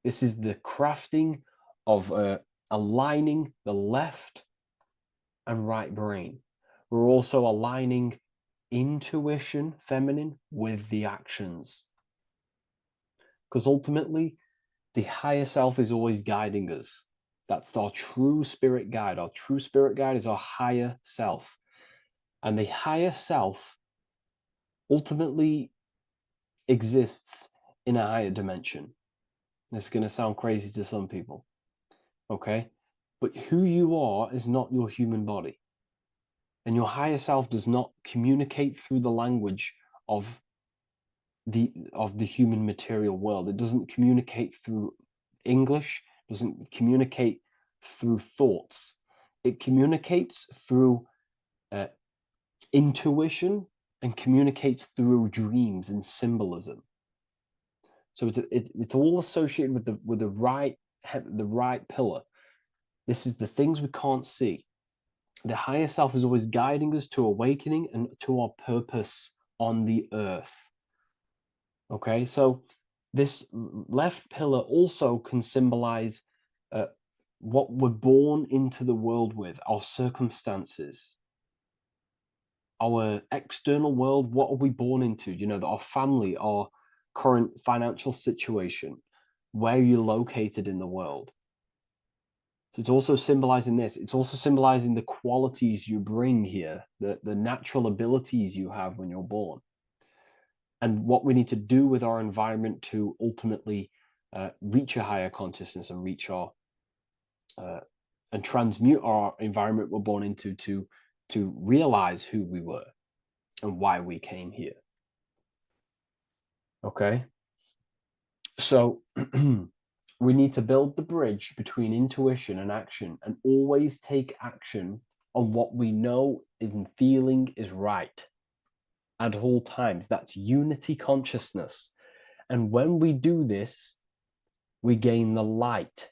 This is the crafting of aligning the left and right brain. We're also aligning intuition, feminine, with the actions. Because ultimately, the higher self is always guiding us. That's our true spirit guide. Our true spirit guide is our higher self. And the higher self ultimately exists in a higher dimension. This is going to sound crazy to some people. Okay? But who you are is not your human body. And your higher self does not communicate through the language of the human material world. It doesn't communicate through English, doesn't communicate through thoughts. It communicates through intuition and communicates through dreams and symbolism. So it's all associated with the right pillar. This is the things we can't see. The higher self is always guiding us to awakening and to our purpose on the earth. Okay, so this left pillar also can symbolize what we're born into the world with, our circumstances, our external world. What are we born into? You know, our family, our current financial situation, where you're located in the world. So it's also symbolizing this. It's also symbolizing the qualities you bring here, the natural abilities you have when you're born, and what we need to do with our environment to ultimately reach a higher consciousness and reach our and transmute our environment we're born into to realize who we were and why we came here. Okay, so we need to build the bridge between intuition and action, and always take action on what we know and feeling is right at all times. That's unity consciousness. And when we do this, we gain the light.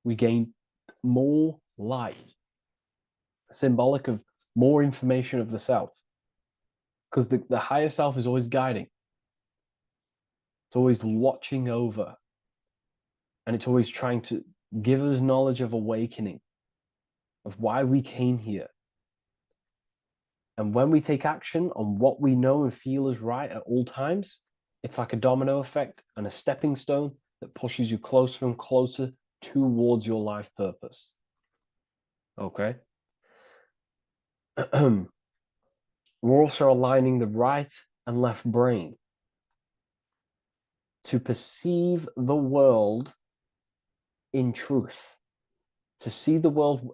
We gain more light, symbolic of more information of the self. Because the higher self is always guiding. It's always watching over. And it's always trying to give us knowledge of awakening, of why we came here. And when we take action on what we know and feel is right at all times, it's like a domino effect and a stepping stone that pushes you closer and closer towards your life purpose. Okay? We're also aligning the right and left brain to perceive the world in truth, to see the world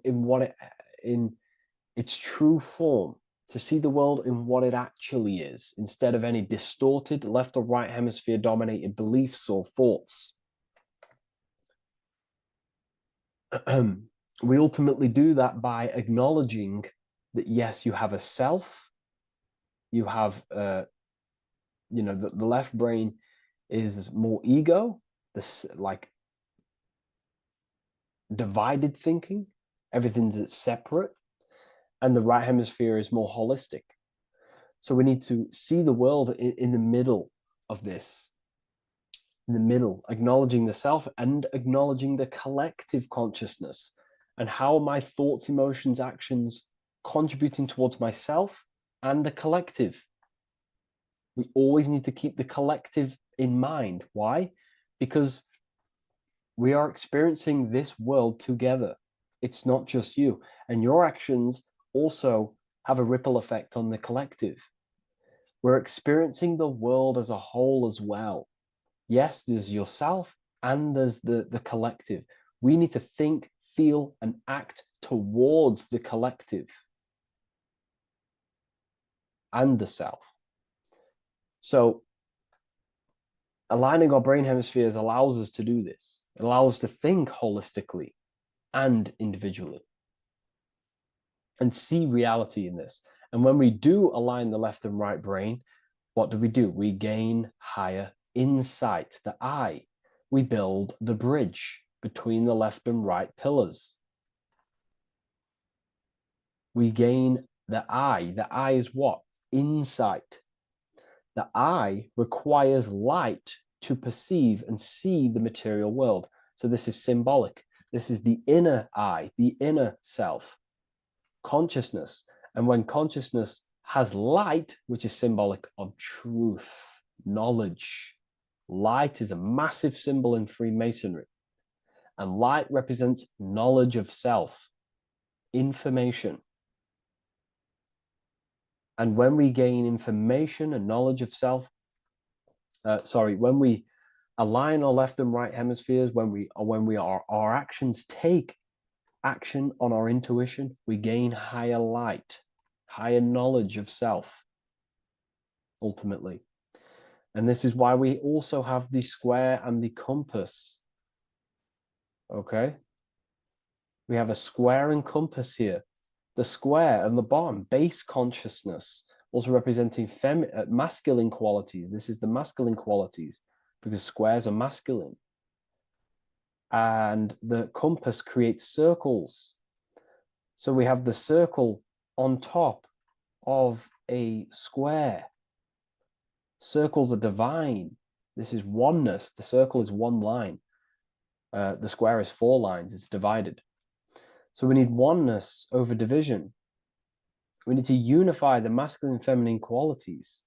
in its true form, to see the world in what it actually is, instead of any distorted left or right hemisphere dominated beliefs or thoughts. We ultimately do that by acknowledging that, yes, you have a self, you have, the left brain is more ego, this like divided thinking, everything's separate, and the right hemisphere is more holistic. So we need to see the world in the middle of this, in the middle, acknowledging the self and acknowledging the collective consciousness, and how my thoughts, emotions, actions contributing towards myself and the collective. We always need to keep the collective in mind. Why? Because we are experiencing this world together. It's not just you. And your actions also have a ripple effect on the collective. We're experiencing the world as a whole as well. Yes, there's yourself and there's the collective. We need to think, feel, and act towards the collective and the self. So aligning our brain hemispheres allows us to do this. It allows us to think holistically and individually and see reality in this. And when we do align the left and right brain, what do? We gain higher insight, the eye. We build the bridge between the left and right pillars. We gain the eye. The eye is what? Insight. The eye requires light to perceive and see the material world. So this is symbolic. This is the inner eye, the inner self, consciousness. And when consciousness has light, which is symbolic of truth, knowledge, light is a massive symbol in Freemasonry. And light represents knowledge of self, information. And when we gain information and knowledge of self, when we align our left and right hemispheres, our actions take action on our intuition, we gain higher light, higher knowledge of self, ultimately. And this is why we also have the square and the compass. Okay? We have a square and compass here. The square and the bottom, base consciousness, also representing masculine qualities. This is the masculine qualities, because squares are masculine. And the compass creates circles. So we have the circle on top of a square. Circles are divine. This is oneness. The circle is one line. The square is 4 lines. It's divided. So we need oneness over division. We need to unify the masculine and feminine qualities.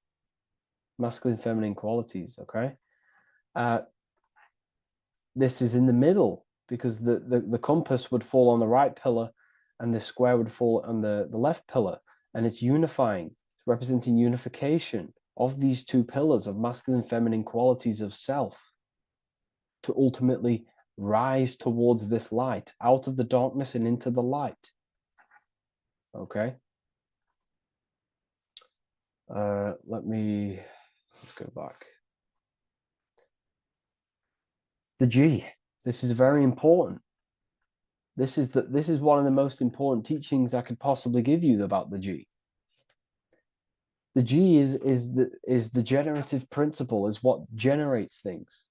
Masculine and feminine qualities, okay? This is in the middle because the compass would fall on the right pillar and the square would fall on the left pillar. And it's unifying. It's representing unification of these 2 pillars of masculine and feminine qualities of self to ultimately rise towards this light, out of the darkness and into the light. Okay? Let's go back. The G. This is very important. This is one of the most important teachings I could possibly give you about the G. The G is the generative principle, is what generates things.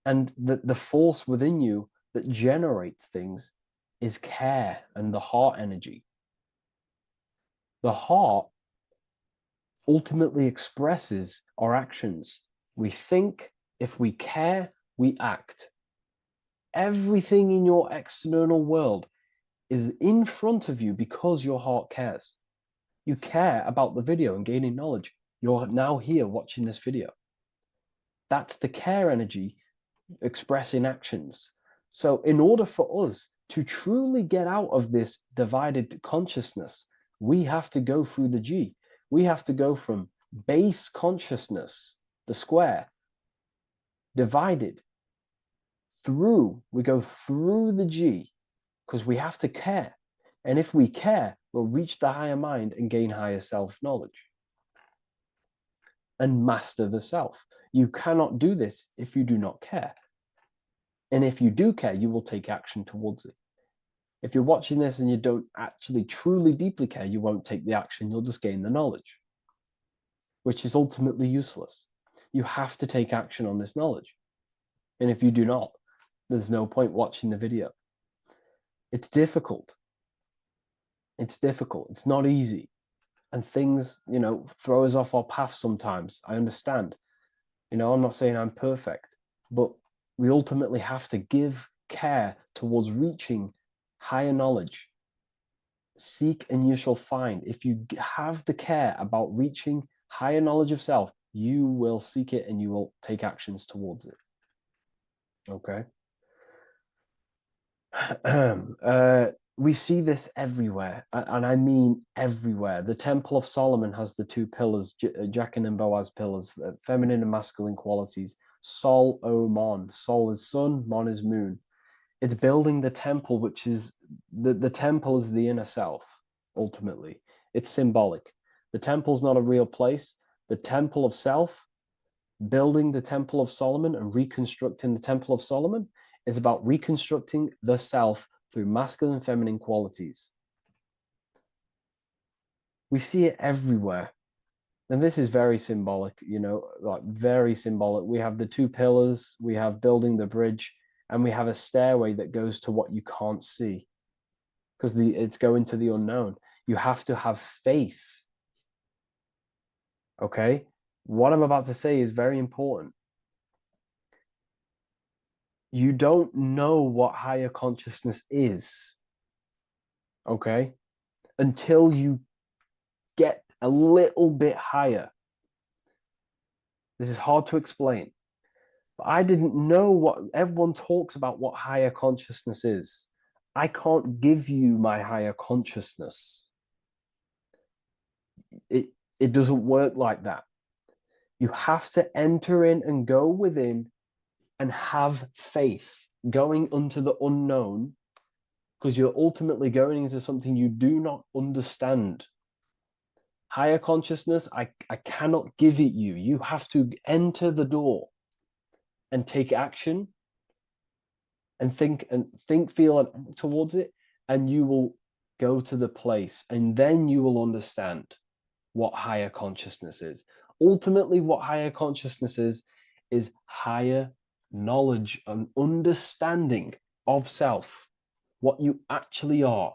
And the force within you that generates things is care and the heart energy. The heart ultimately expresses our actions. We think, if we care, we act. Everything in your external world is in front of you because your heart cares. You care about the video and gaining knowledge. You're now here watching this video. That's the care energy expressing actions. So in order for us to truly get out of this divided consciousness, we have to go through the G. We have to go from base consciousness, the square, divided, we go through the G, because we have to care. And if we care, we'll reach the higher mind and gain higher self-knowledge and master the self. You cannot do this if you do not care. And if you do care, you will take action towards it. If you're watching this and you don't actually truly deeply care, you won't take the action. You'll just gain the knowledge, which is ultimately useless. You have to take action on this knowledge. And if you do not, there's no point watching the video. It's difficult. It's difficult. It's not easy. And things, throw us off our path sometimes. I understand. I'm not saying I'm perfect, but we ultimately have to give care towards reaching higher knowledge. Seek and you shall find. If you have the care about reaching higher knowledge of self, you will seek it and you will take actions towards it. Okay? We see this everywhere, and I mean everywhere. The Temple of Solomon has the 2 pillars, Jachin and Boaz pillars, feminine and masculine qualities. Sol, O, Mon. Sol is sun, Mon is moon. It's building the temple, which is, the temple is the inner self, ultimately. It's symbolic. The temple's not a real place. The temple of self, building the Temple of Solomon and reconstructing the Temple of Solomon, is about reconstructing the self through masculine and feminine qualities. We see it everywhere. And this is very symbolic, like very symbolic. We have the 2 pillars, we have building the bridge, and we have a stairway that goes to what you can't see, because it's going to the unknown. You have to have faith. Okay? What I'm about to say is very important. You don't know what higher consciousness is, okay, until you get a little bit higher. This is hard to explain, but I didn't know what everyone talks about, what higher consciousness is. I can't give you my higher consciousness. It doesn't work like that. You have to enter in and go within and have faith, going into the unknown, because you're ultimately going into something you do not understand. Higher consciousness, I cannot give it you. You have to enter the door and take action and think, feel, and act towards it, and you will go to the place, and then you will understand what higher consciousness is. Ultimately, what higher consciousness is higher knowledge and understanding of self, what you actually are.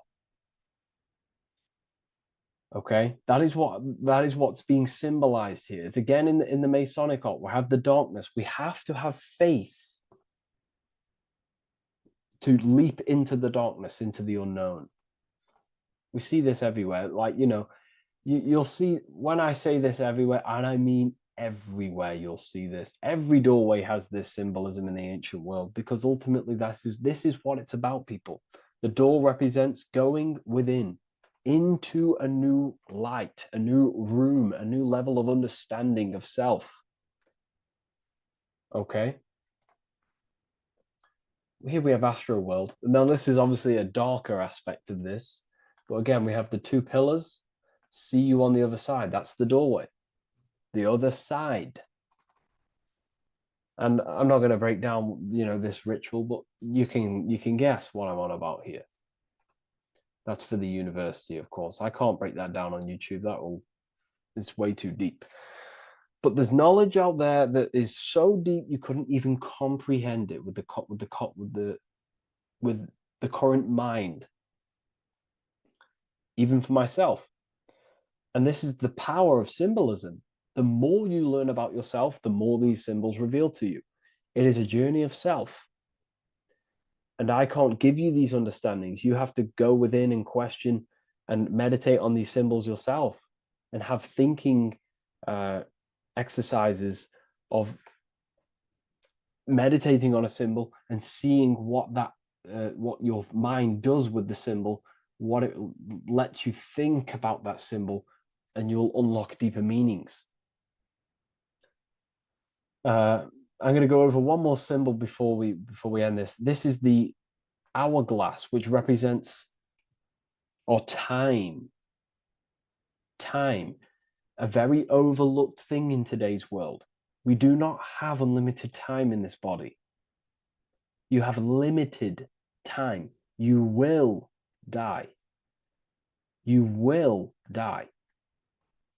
Okay, that is what's being symbolized here. It's again in the Masonic art. We have the darkness. We have to have faith to leap into the darkness, into the unknown. We see this everywhere. Like, you'll see, when I say this everywhere, and I mean everywhere, you'll see this. Every doorway has this symbolism in the ancient world, because ultimately this is what it's about, people. The door represents going within, into a new light, a new room, a new level of understanding of self. Okay. Here we have Astro World. Now, this is obviously a darker aspect of this. But again, we have the two pillars. See you on the other side. That's the doorway. The other side. And I'm not going to break down, this ritual, but you can guess what I'm on about here. That's for the university, of course. I can't break that down on YouTube. It's way too deep. But there's knowledge out there that is so deep you couldn't even comprehend it with the current mind, even for myself. And this is the power of symbolism. The more you learn about yourself, the more these symbols reveal to you. It is a journey of self. And I can't give you these understandings. You have to go within and question and meditate on these symbols yourself, and have thinking exercises of meditating on a symbol and seeing what your mind does with the symbol, what it lets you think about that symbol, and you'll unlock deeper meanings. I'm going to go over one more symbol before we end this. This is the hourglass, which represents time. Time, a very overlooked thing in today's world. We do not have unlimited time in this body. You have limited time. You will die. You will die.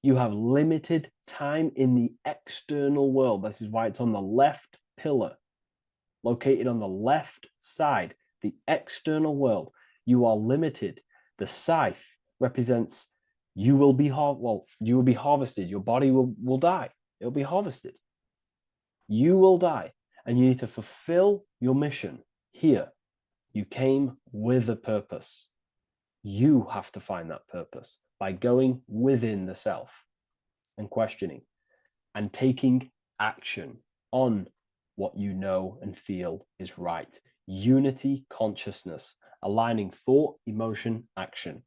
You have limited time in the external world. This is why it's on the left pillar, located on the left side, the external world. You are limited. The scythe represents you will be harvested. Your body will die. It'll be harvested. You will die, and you need to fulfill your mission here. You came with a purpose. You have to find that purpose by going within the self and questioning and taking action on what you know and feel is right. Unity consciousness, aligning thought, emotion, action.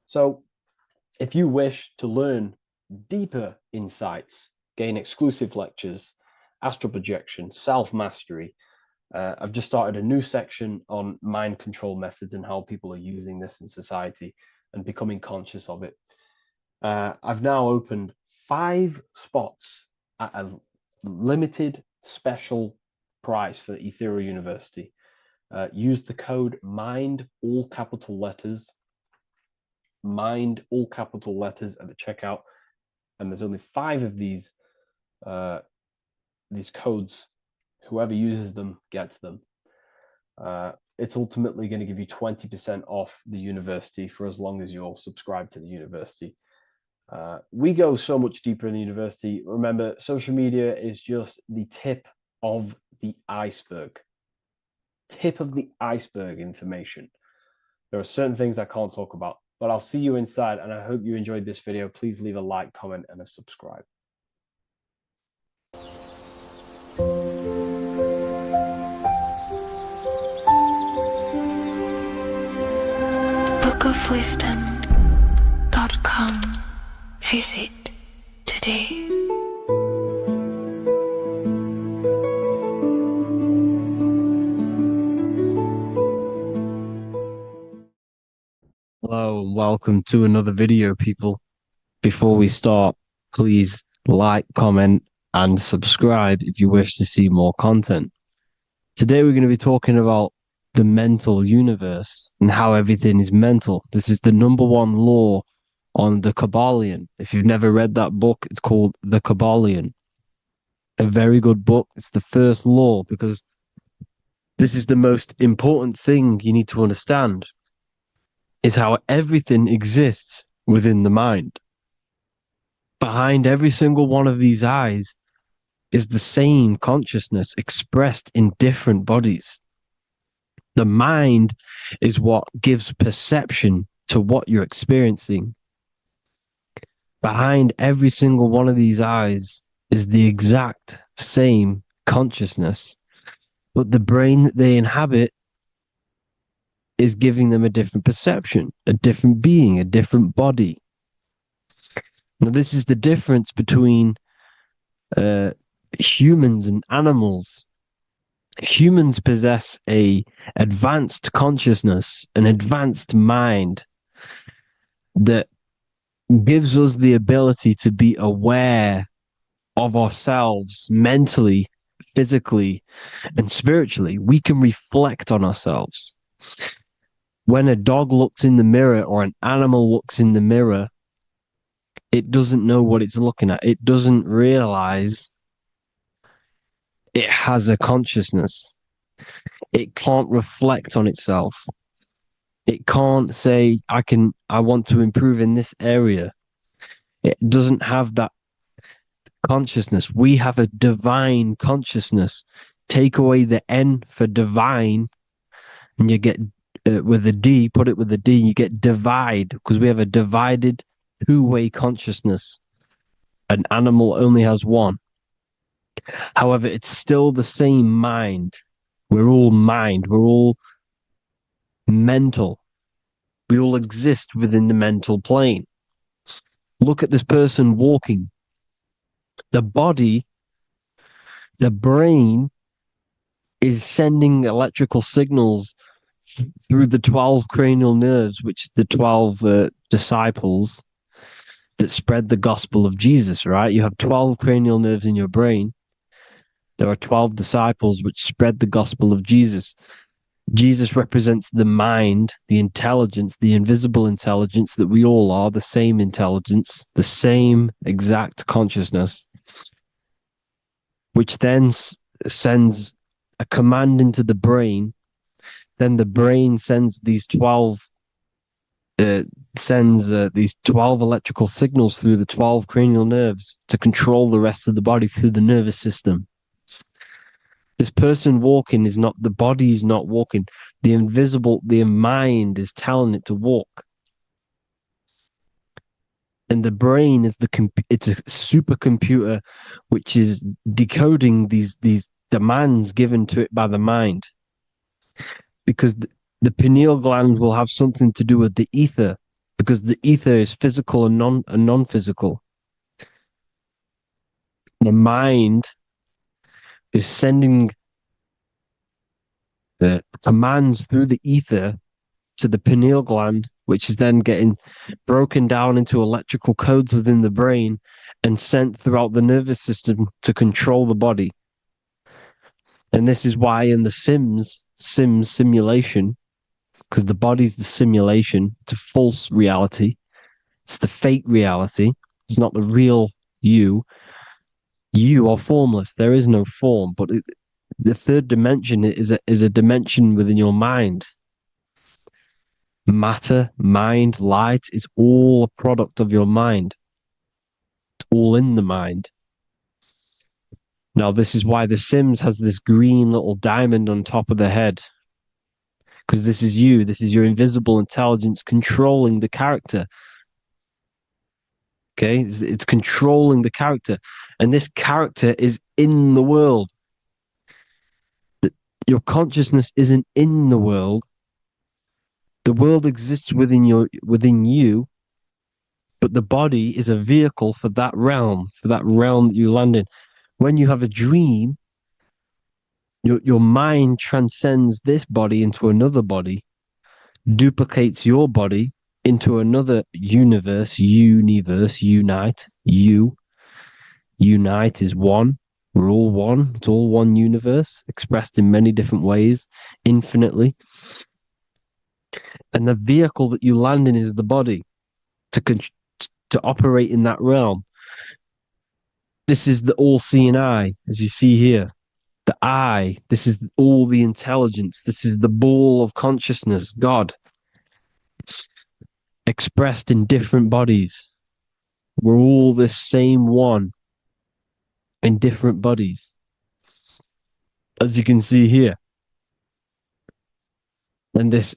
So if you wish to learn deeper insights, gain exclusive lectures, astral projection, self-mastery, I've just started a new section on mind control methods and how people are using this in society and becoming conscious of it. I've now opened 5 spots at a limited special price for Ethereal University. Use the code MIND, all capital letters, MIND, all capital letters at the checkout. And there's only 5 of these codes. Whoever uses them gets them. It's ultimately going to give you 20% off the university for as long as you're subscribed to the university. We go so much deeper in the university. Remember, social media is just the tip of the iceberg. Tip of the iceberg information. There are certain things I can't talk about, but I'll see you inside, and I hope you enjoyed this video. Please leave a like, comment, and a subscribe. bookofwisdom.com. Visit today. Hello and welcome to another video, people. Before we start, please like, comment, and subscribe if you wish to see more content. Today we're going to be talking about the mental universe and how everything is mental. This is the #1 law on the Kabbalion. If you've never read that book, it's called The Kabbalion. A very good book. It's the first law because this is the most important thing you need to understand. is how everything exists within the mind. Behind every single one of these eyes is the same consciousness expressed in different bodies. The mind is what gives perception to what you're experiencing. Behind every single one of these eyes is the exact same consciousness, but the brain that they inhabit is giving them a different perception, a different being, a different body. Now, this is the difference between humans and animals. Humans possess a advanced consciousness, an advanced mind that gives us the ability to be aware of ourselves mentally, physically, and spiritually. We can reflect on ourselves. When a dog looks in the mirror or an animal looks in the mirror, it doesn't know what it's looking at. It doesn't realize it has a consciousness. It can't reflect on itself. It can't say, I want to improve in this area. It doesn't have that consciousness. We have a divine consciousness. Take away the N for divine, and you get with a D, put it with a D, you get divide, because we have a divided two-way consciousness. An animal only has one. However, it's still the same mind. We're all mind. We're all mental. We all exist within the mental plane. Look at this person walking. The body, the brain is sending electrical signals through the 12 cranial nerves, which the 12 disciples that spread the gospel of Jesus, right? You have 12 cranial nerves in your brain. There are 12 disciples which spread the gospel of Jesus. Jesus represents the mind, the intelligence, the invisible intelligence that we all are, the same intelligence, the same exact consciousness, which then sends a command into the brain. Then the brain sends these 12 electrical signals through the 12 cranial nerves to control the rest of the body through the nervous system. This person walking is not, the body is not walking. The mind is telling it to walk. And the brain is it's a supercomputer which is decoding these demands given to it by the mind. Because the pineal gland will have something to do with the ether, because the ether is physical and non-physical. The mind is sending the commands through the ether to the pineal gland, which is then getting broken down into electrical codes within the brain and sent throughout the nervous system to control the body. And this is why in the Sims simulation, because the body's the simulation, it's a false reality. It's the fake reality. It's not the real you. You are formless. There is no form. But the third dimension is a dimension within your mind. Matter, mind, light is all a product of your mind. It's all in the mind. Now, this is why The Sims has this green little diamond on top of the head. Because this is you. This is your invisible intelligence controlling the character. Okay? It's controlling the character. And this character is in the world. Your consciousness isn't in the world. The world exists within you, but the body is a vehicle for that realm that you land in. When you have a dream, your mind transcends this body into another body, duplicates your body into another unite. Unite is one. We're all one. It's all one universe, expressed in many different ways, infinitely. And the vehicle that you land in is the body to operate in that realm. This is the all-seeing eye, as you see here. The eye, this is all the intelligence. This is the ball of consciousness, God. expressed in different bodies. We're all this same one in different bodies, as you can see here. And this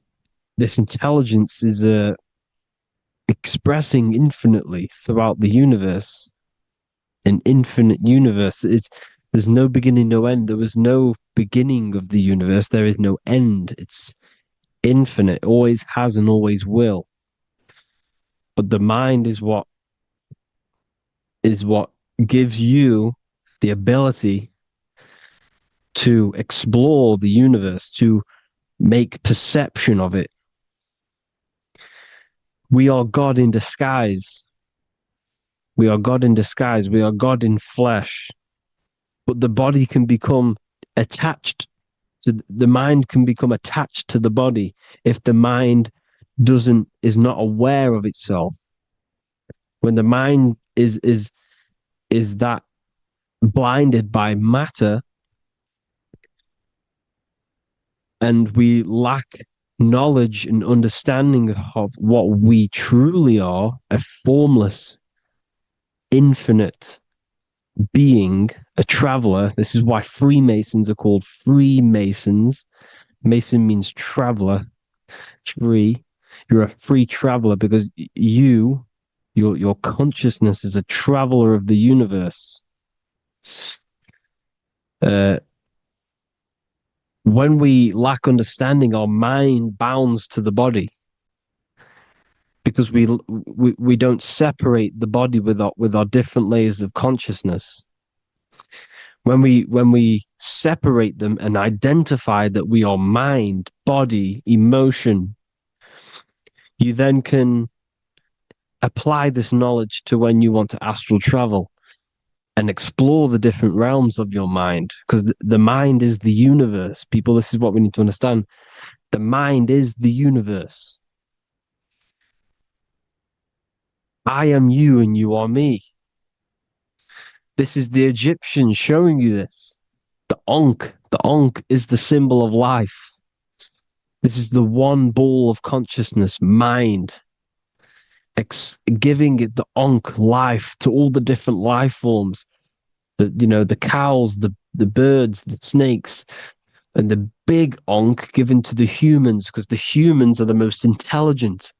intelligence is expressing infinitely throughout the universe. An infinite universe. There's no beginning, no end. There was no beginning of the universe. There is no end. It's infinite. Always has and always will. But the mind is what gives you the ability to explore the universe, to make perception of it. We are God in disguise. We are God in disguise. We are God in flesh. But the body can become attached to the mind can become attached to the body if the mind is not aware of itself. When the mind is that blinded by matter, and we lack knowledge and understanding of what we truly are, a formless, infinite being, a traveler. This is why Freemasons are called Freemasons. Mason means traveler. Free. You're a free traveler because your consciousness is a traveler of the universe. When we lack understanding, our mind bounds to the body because we don't separate the body with our different layers of consciousness. When we separate them and identify that we are mind, body, emotion, you then can apply this knowledge to when you want to astral travel and explore the different realms of your mind, because the mind is the universe. People, this is what we need to understand. The mind is the universe. I am you and you are me. This is the Egyptians showing you this. The Ankh is the symbol of life. This is the one ball of consciousness, mind, giving it the Ankh life to all the different life forms. The cows, the birds, the snakes, and the big Ankh given to the humans, because the humans are the most intelligent.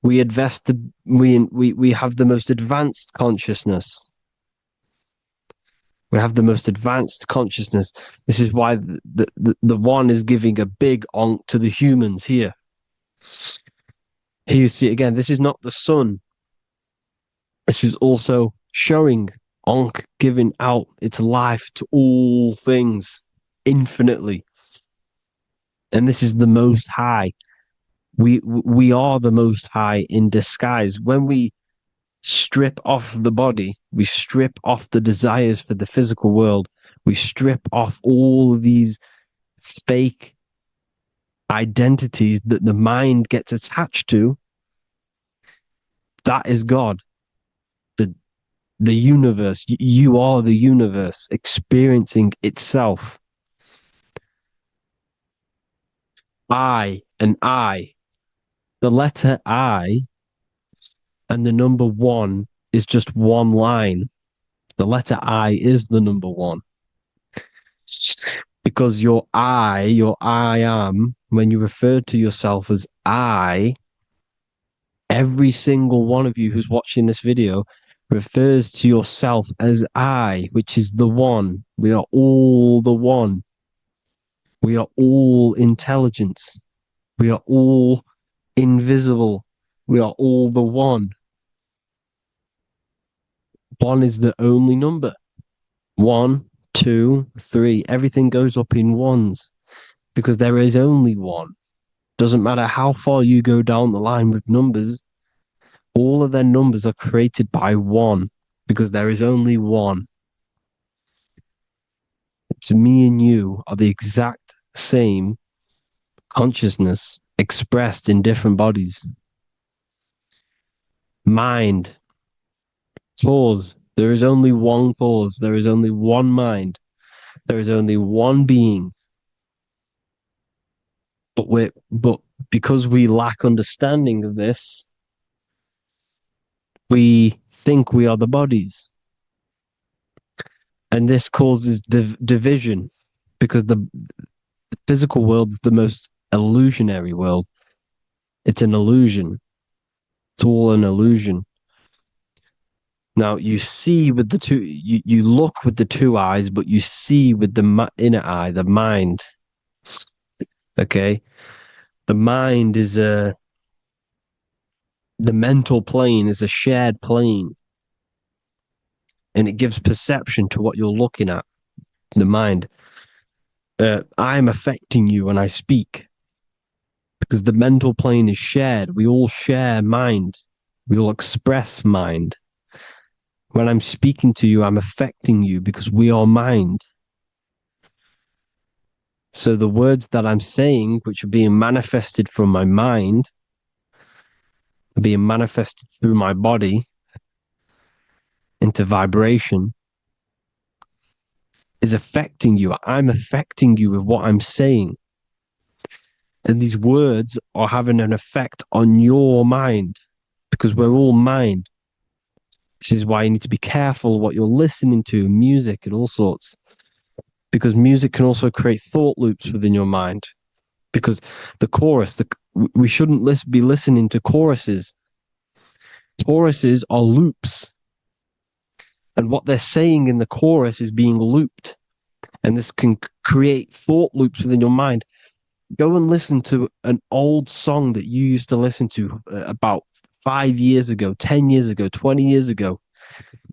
We have the most advanced consciousness. We have the most advanced consciousness. This is why the one is giving a big Ankh to the humans here. Here you see again, this is not the sun. This is also showing Ankh giving out its life to all things infinitely. And this is the Most High. We are the Most High in disguise. When we strip off the body, we strip off the desires for the physical world, we strip off all of these fake identities that the mind gets attached to. That is God. The universe. You are the universe experiencing itself. I and I. The letter I and the number 1 is just one line. The letter I is the number 1. Because your I am, when you refer to yourself as I, every single one of you who's watching this video refers to yourself as I, which is the one. We are all the one. We are all intelligence. We are all invisible. We are all the one. 1 is the only number. 1, 2, 3. Everything goes up in ones because there is only one. Doesn't matter how far you go down the line with numbers, all of their numbers are created by 1 because there is only one. It's me and you are the exact same consciousness expressed in different bodies. Mind. Cause. There is only one cause. There is only one mind. There is only one being. But because we lack understanding of this, we think we are the bodies. And this causes division, because the physical world is the most illusionary world. It's an illusion. It's all an illusion. Now, you see with the two, you look with the two eyes, but you see with the inner eye, the mind. Okay? The mind is the mental plane is a shared plane. And it gives perception to what you're looking at, the mind. I'm affecting you when I speak, because the mental plane is shared. We all share mind. We all express mind. When I'm speaking to you, I'm affecting you because we are mind. So the words that I'm saying, which are being manifested from my mind, are being manifested through my body into vibration, is affecting you. I'm affecting you with what I'm saying. And these words are having an effect on your mind, because we're all mind. This is why you need to be careful what you're listening to, music and all sorts. Because music can also create thought loops within your mind. Because the chorus, we shouldn't be listening to choruses. Choruses are loops. And what they're saying in the chorus is being looped. And this can create thought loops within your mind. Go and listen to an old song that you used to listen to about 5 years ago, 10 years ago, 20 years ago.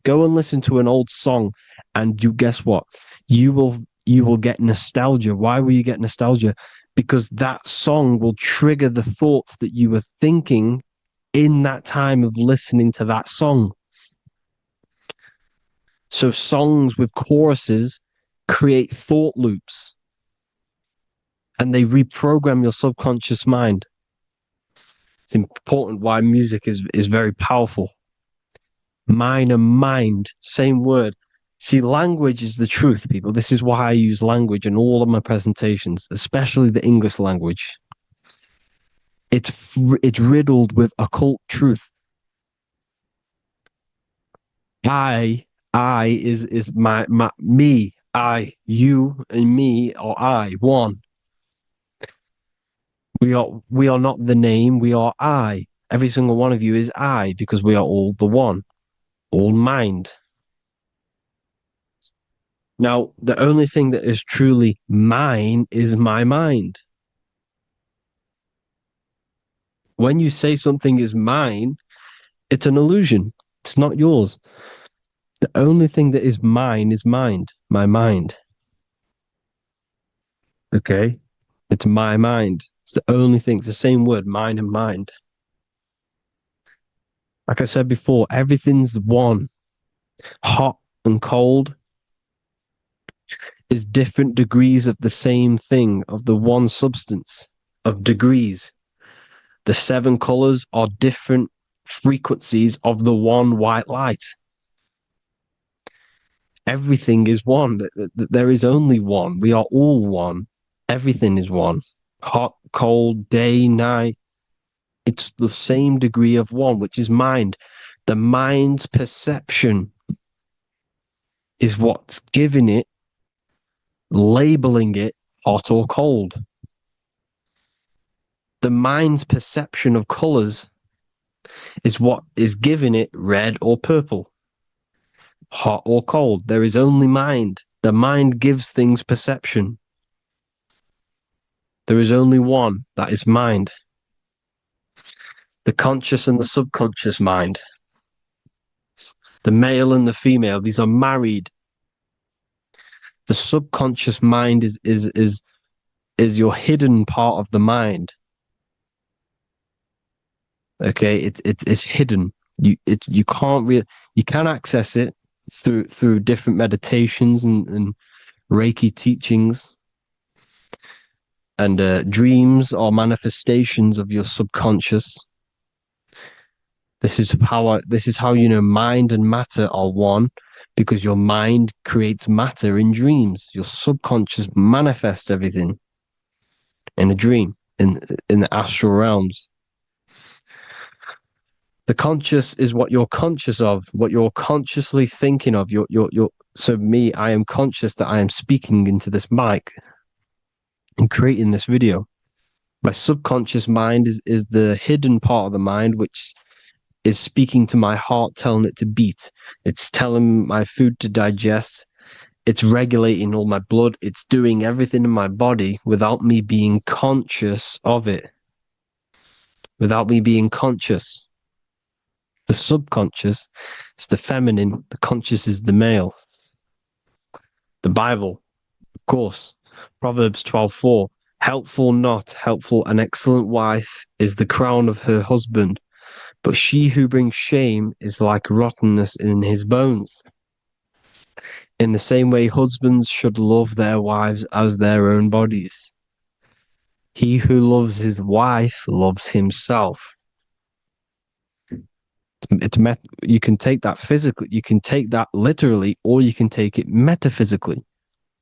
Go and listen to an old song, and you guess what? You will get nostalgia. Why will you get nostalgia? Because that song will trigger the thoughts that you were thinking in that time of listening to that song. So songs with choruses create thought loops, and they reprogram your subconscious mind. It's important why music is very powerful. Mind and mind, same word. See, language is the truth, people. This is why I use language in all of my presentations, especially the English language. It's riddled with occult truth. I is my me. I, you, and me are I, one. We are not the name, we are I. Every single one of you is I, because we are all the one, all mind. Now, the only thing that is truly mine is my mind. When you say something is mine, it's an illusion. It's not yours. The only thing that is mine is mind, my mind. Okay? It's my mind. It's the only thing. It's the same word, mind and mind. Like I said before, everything's one. Hot and cold is different degrees of the same thing, of the one substance, of degrees. The 7 colors are different frequencies of the one white light. Everything is one. There is only one. We are all one. Everything is one. Hot, cold, day, night. It's the same degree of one, which is mind. The mind's perception is what's giving it, labeling it hot or cold. The mind's perception of colors is what is giving it red or purple, hot or cold. There is only mind. The mind gives things perception. There is only one, that is mind. The conscious and the subconscious mind. The male and the female, these are married. The subconscious mind is your hidden part of the mind. Okay, it's hidden. You can access it through different meditations and Reiki teachings. And dreams are manifestations of your subconscious. This is how you know mind and matter are one, because your mind creates matter in dreams. Your subconscious manifests everything in a dream. in the astral realms. The conscious is what you're conscious of, what you're consciously thinking of. So me, I am conscious that I am speaking into this mic and creating this video. My subconscious mind is the hidden part of the mind, which is speaking to my heart, telling it to beat. It's telling my food to digest. It's regulating all my blood. It's doing everything in my body without me being conscious of it. Without me being conscious. The subconscious is the feminine. The conscious is the male. The Bible, of course. Proverbs 12:4. Helpful, not helpful, an excellent wife is the crown of her husband, but she who brings shame is like rottenness in his bones. In the same way, husbands should love their wives as their own bodies. He who loves his wife loves himself. You can take that physically, you can take that literally, or you can take it metaphysically.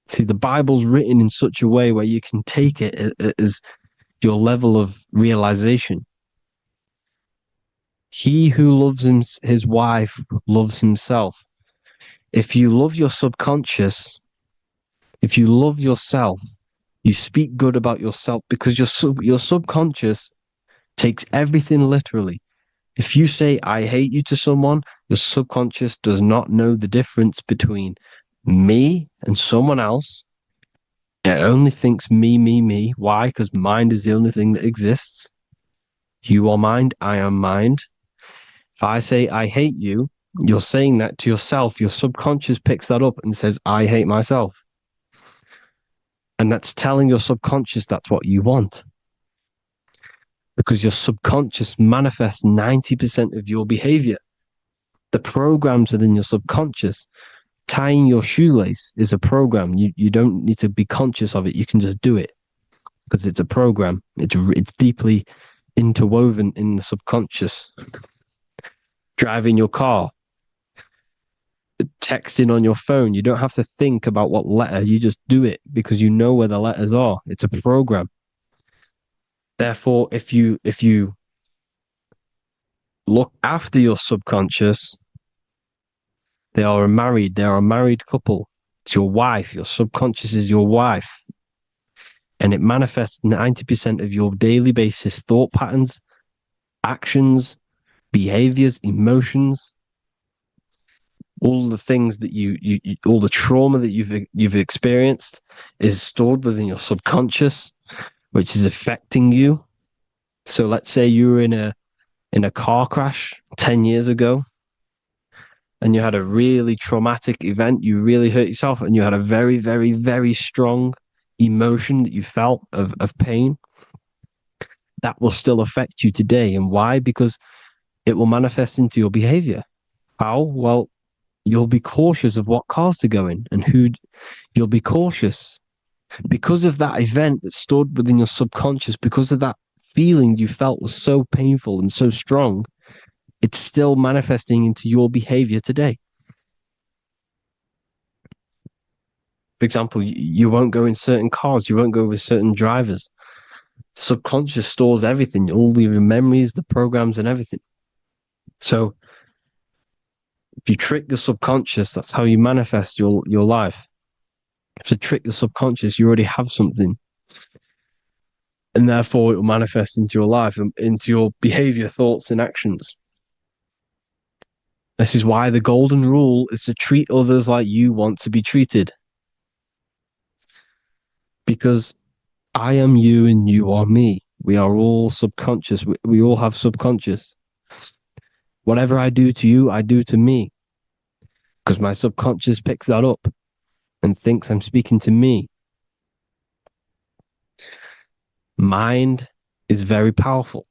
See, the Bible's written in such a way where you can take it as your level of realization. He who loves his wife loves himself. If you love your subconscious, if you love yourself, you speak good about yourself, because your subconscious takes everything literally. If you say, I hate you to someone, your subconscious does not know the difference between me and someone else. It only thinks me, me, me. Why? Because mind is the only thing that exists. You are mind, I am mind. If I say, I hate you, you're saying that to yourself. Your subconscious picks that up and says, I hate myself. And that's telling your subconscious that's what you want. Because your subconscious manifests 90% of your behavior. The programs within your subconscious. Tying your shoelace is a program. You don't need to be conscious of it. You can just do it because it's a program. It's deeply interwoven in the subconscious. Driving your car, texting on your phone. You don't have to think about what letter. You just do it because you know where the letters are. It's a program. Therefore, if you look after your subconscious, they are a married couple. It's your wife. Your subconscious is your wife. And it manifests 90% of your daily basis thought patterns, actions, behaviors, emotions, all the things that you all the trauma that you've experienced is stored within your subconscious, which is affecting you. So let's say you were in a car crash 10 years ago and you had a really traumatic event, you really hurt yourself, and you had a very, very, very strong emotion that you felt of pain. That will still affect you today. And why? Because it will manifest into your behavior. How? Well, you'll be cautious of what cars to go in and who. You'll be cautious because of that event that stored within your subconscious, because of that feeling you felt was so painful and so strong. It's still manifesting into your behavior today. For example, you won't go in certain cars, you won't go with certain drivers. The subconscious stores everything, all your memories, the programs, and everything. So if you trick your subconscious, that's how you manifest your life. If you trick the subconscious, you already have something. And therefore it will manifest into your life, into your behavior, thoughts, and actions. This is why the golden rule is to treat others like you want to be treated. Because I am you and you are me. We are all subconscious. We all have subconscious. Whatever I do to you, I do to me. Because my subconscious picks that up and thinks I'm speaking to me. Mind is very powerful.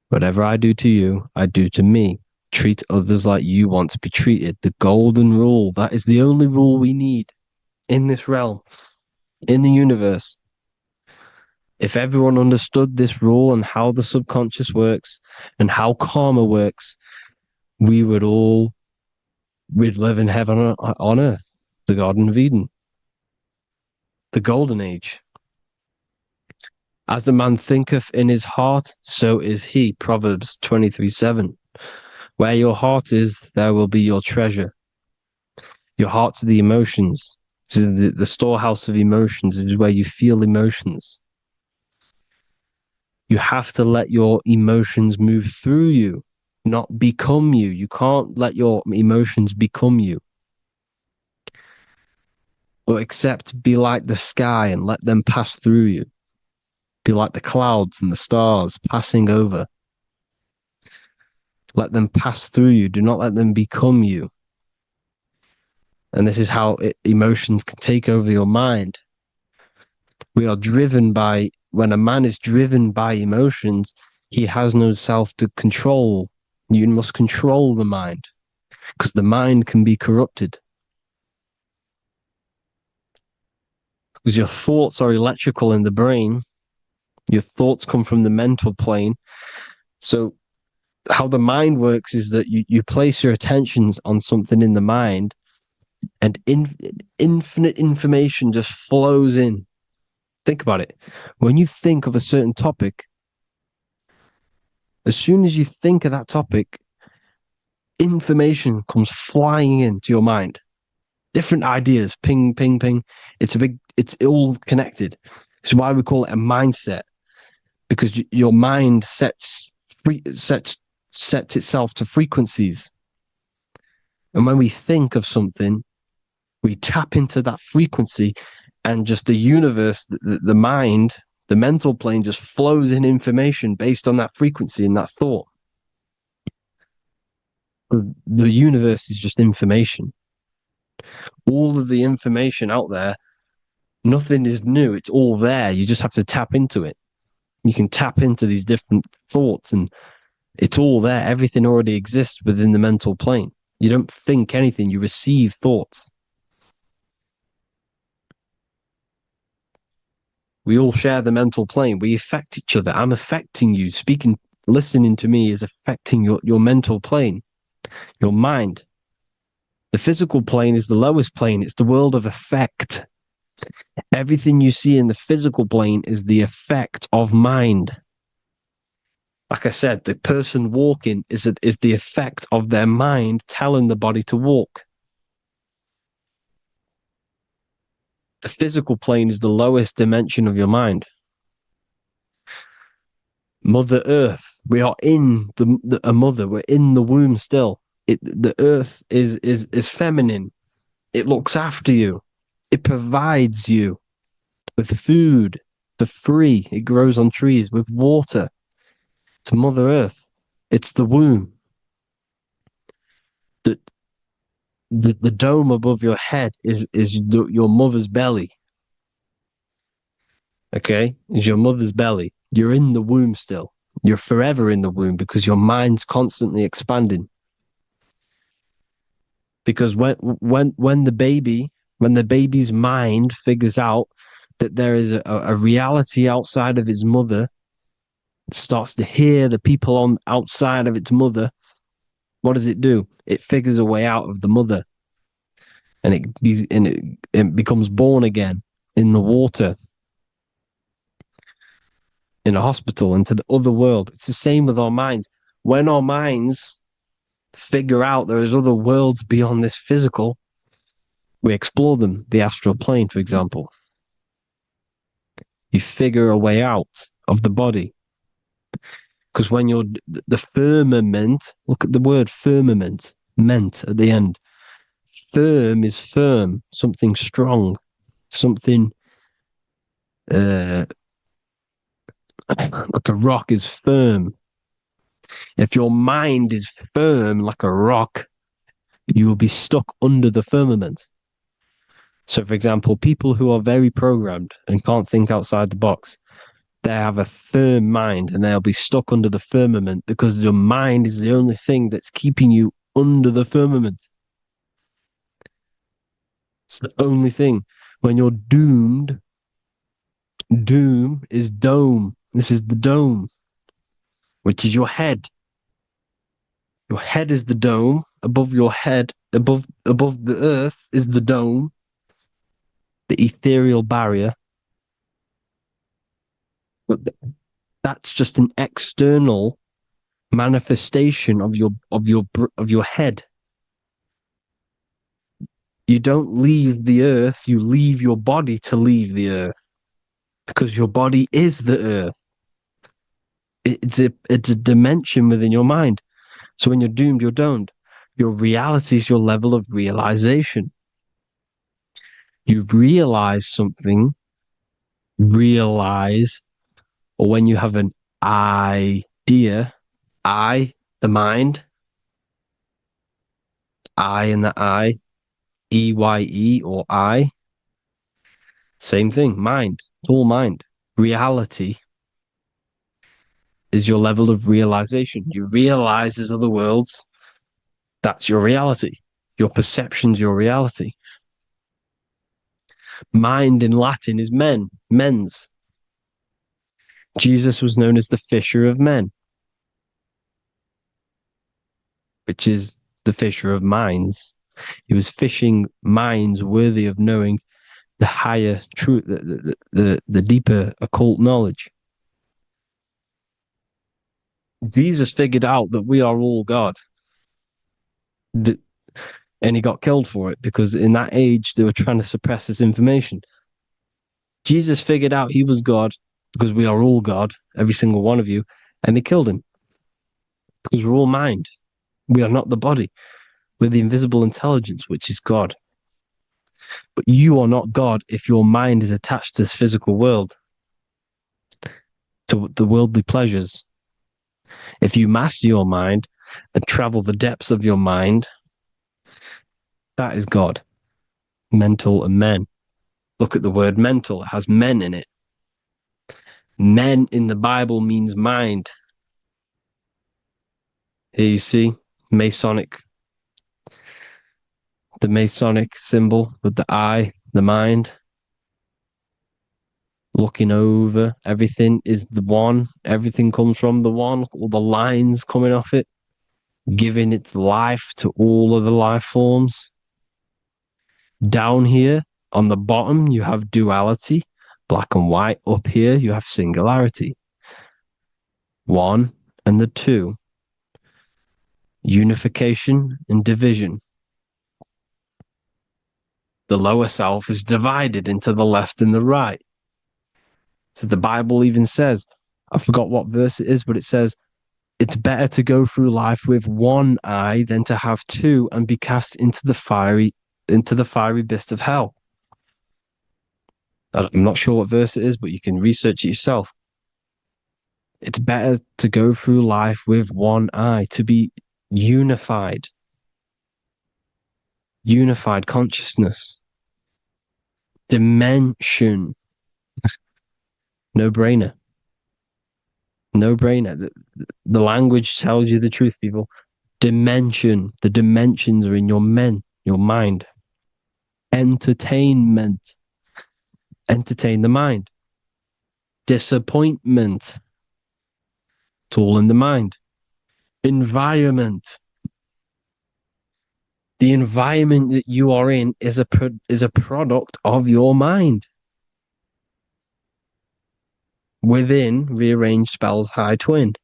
Whatever I do to you, I do to me. Treat others like you want to be treated. The golden rule. That is the only rule we need in this realm, in the universe. If everyone understood this rule and how the subconscious works and how karma works, we'd live in heaven on earth, the Garden of Eden, the Golden Age. As a man thinketh in his heart, so is he. Proverbs 23:7. Where your heart is, there will be your treasure. Your heart's the emotions. This is the storehouse of emotions. It is where you feel emotions. You have to let your emotions move through you, not become you. You can't let your emotions become you. But except be like the sky and let them pass through you. Be like the clouds and the stars passing over. Let them pass through you. Do not let them become you. And this is how emotions can take over your mind. We are driven by, when a man is driven by emotions, he has no self to control. You must control the mind, because the mind can be corrupted. Because your thoughts are electrical in the brain. Your thoughts come from the mental plane. So how the mind works is that you place your attentions on something in the mind, and infinite information just flows in. Think about it. When you think of a certain topic, as soon as you think of that topic, information comes flying into your mind. Different ideas, ping, ping, ping. It's all connected. It's why we call it a mindset, because your mind sets itself to frequencies. And when we think of something, we tap into that frequency, and just the universe, the mind, the mental plane just flows in information based on that frequency and that thought. The universe is just information. All of the information out there, nothing is new. It's all there. You just have to tap into it. You can tap into these different thoughts, and it's all there. Everything already exists within the mental plane. You don't think anything. You receive thoughts. We all share the mental plane. We affect each other. I'm affecting you. Listening to me is affecting your mental plane, your mind. The physical plane is the lowest plane. It's the world of effect. Everything you see in the physical plane is the effect of mind. Like I said, the person walking is the effect of their mind telling the body to walk. The physical plane is the lowest dimension of your mind. Mother Earth, we are in a mother. We're in the womb still. The Earth is feminine. It looks after you. It provides you with food for free. It grows on trees with water. It's Mother Earth. It's the womb. The dome above your head is your mother's belly. Okay? Is your mother's belly. You're in the womb still. You're forever in the womb because your mind's constantly expanding. Because when the baby's mind figures out that there is a reality outside of its mother, starts to hear the people on outside of its mother, what does it do? It figures a way out of the mother, and it becomes born again in the water, in a hospital, into the other world. It's the same with our minds. When our minds figure out there is other worlds beyond this physical, we explore them. The astral plane, for example. You figure a way out of the body. Because when you're the firmament, look at the word firmament, meant at the end. Firm is firm, something strong, something like a rock is firm. If your mind is firm like a rock, you will be stuck under the firmament. So, for example, people who are very programmed and can't think outside the box, they have a firm mind and they'll be stuck under the firmament because your mind is the only thing that's keeping you under the firmament. It's the only thing. When you're doomed, doom is dome. This is the dome, which is your head. Your head is the dome. Above your head, above the earth is the dome, the ethereal barrier. But that's just an external manifestation of your head. You don't leave the earth, you leave your body to leave the earth, because your body is the earth. It's a dimension within your mind. So when you're doomed, you're doomed. Your reality is your level of realization. You realize something, or when you have an idea, the mind, in the eye, EYE or I, same thing, mind, it's all mind. Reality is your level of realization. You realize there's other worlds. That's your reality. Your perception's your reality. Mind in Latin is mens. Jesus was known as the fisher of men, which is the fisher of minds. He was fishing minds worthy of knowing the higher truth, the deeper occult knowledge. Jesus figured out that we are all God. And he got killed for it, because in that age they were trying to suppress this information. Jesus figured out he was God, because we are all God, every single one of you, and they killed him. Because we're all mind. We are not the body. We're the invisible intelligence, which is God. But you are not God if your mind is attached to this physical world, to the worldly pleasures. If you master your mind and travel the depths of your mind, that is God. Mental and men. Look at the word mental. It has men in it. Men in the Bible means mind. Here you see Masonic. The Masonic symbol with the eye, the mind. Looking over everything is the one. Everything comes from the one. All the lines coming off it. Giving its life to all of the life forms. Down here on the bottom, you have duality, black and white. Up here, you have singularity. One and the two. Unification and division. The lower self is divided into the left and the right. So the Bible even says, I forgot what verse it is, but it says, it's better to go through life with one eye than to have two and be cast into the fiery abyss of hell. I'm not sure what verse it is, but you can research it yourself. It's better to go through life with one eye, to be unified. Unified consciousness. Dimension. No-brainer. No-brainer. The language tells you the truth, people. Dimension. The dimensions are in your mind. Entertainment. Entertain the mind. Disappointment. It's all in the mind. Environment. The environment that you are in is a product of your mind. Within, rearranged spells high twin.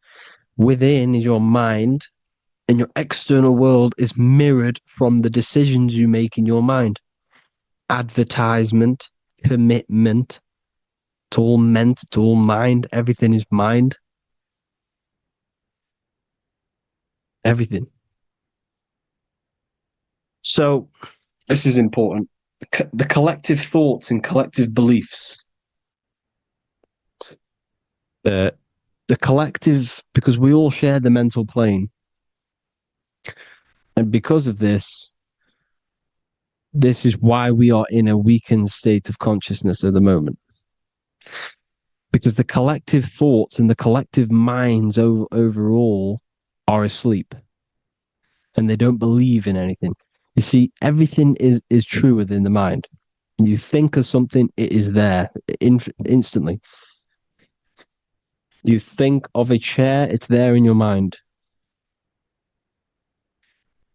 Within is your mind, and your external world is mirrored from the decisions you make in your mind. Advertisement, commitment, it's all meant, it's all mind. Everything is mind. Everything. So, this is important. The collective thoughts and collective beliefs. The collective, because we all share the mental plane. And because of this is why we are in a weakened state of consciousness at the moment. Because the collective thoughts and the collective minds overall are asleep. And they don't believe in anything. You see, everything is true within the mind. You think of something, it is there instantly. You think of a chair, it's there in your mind.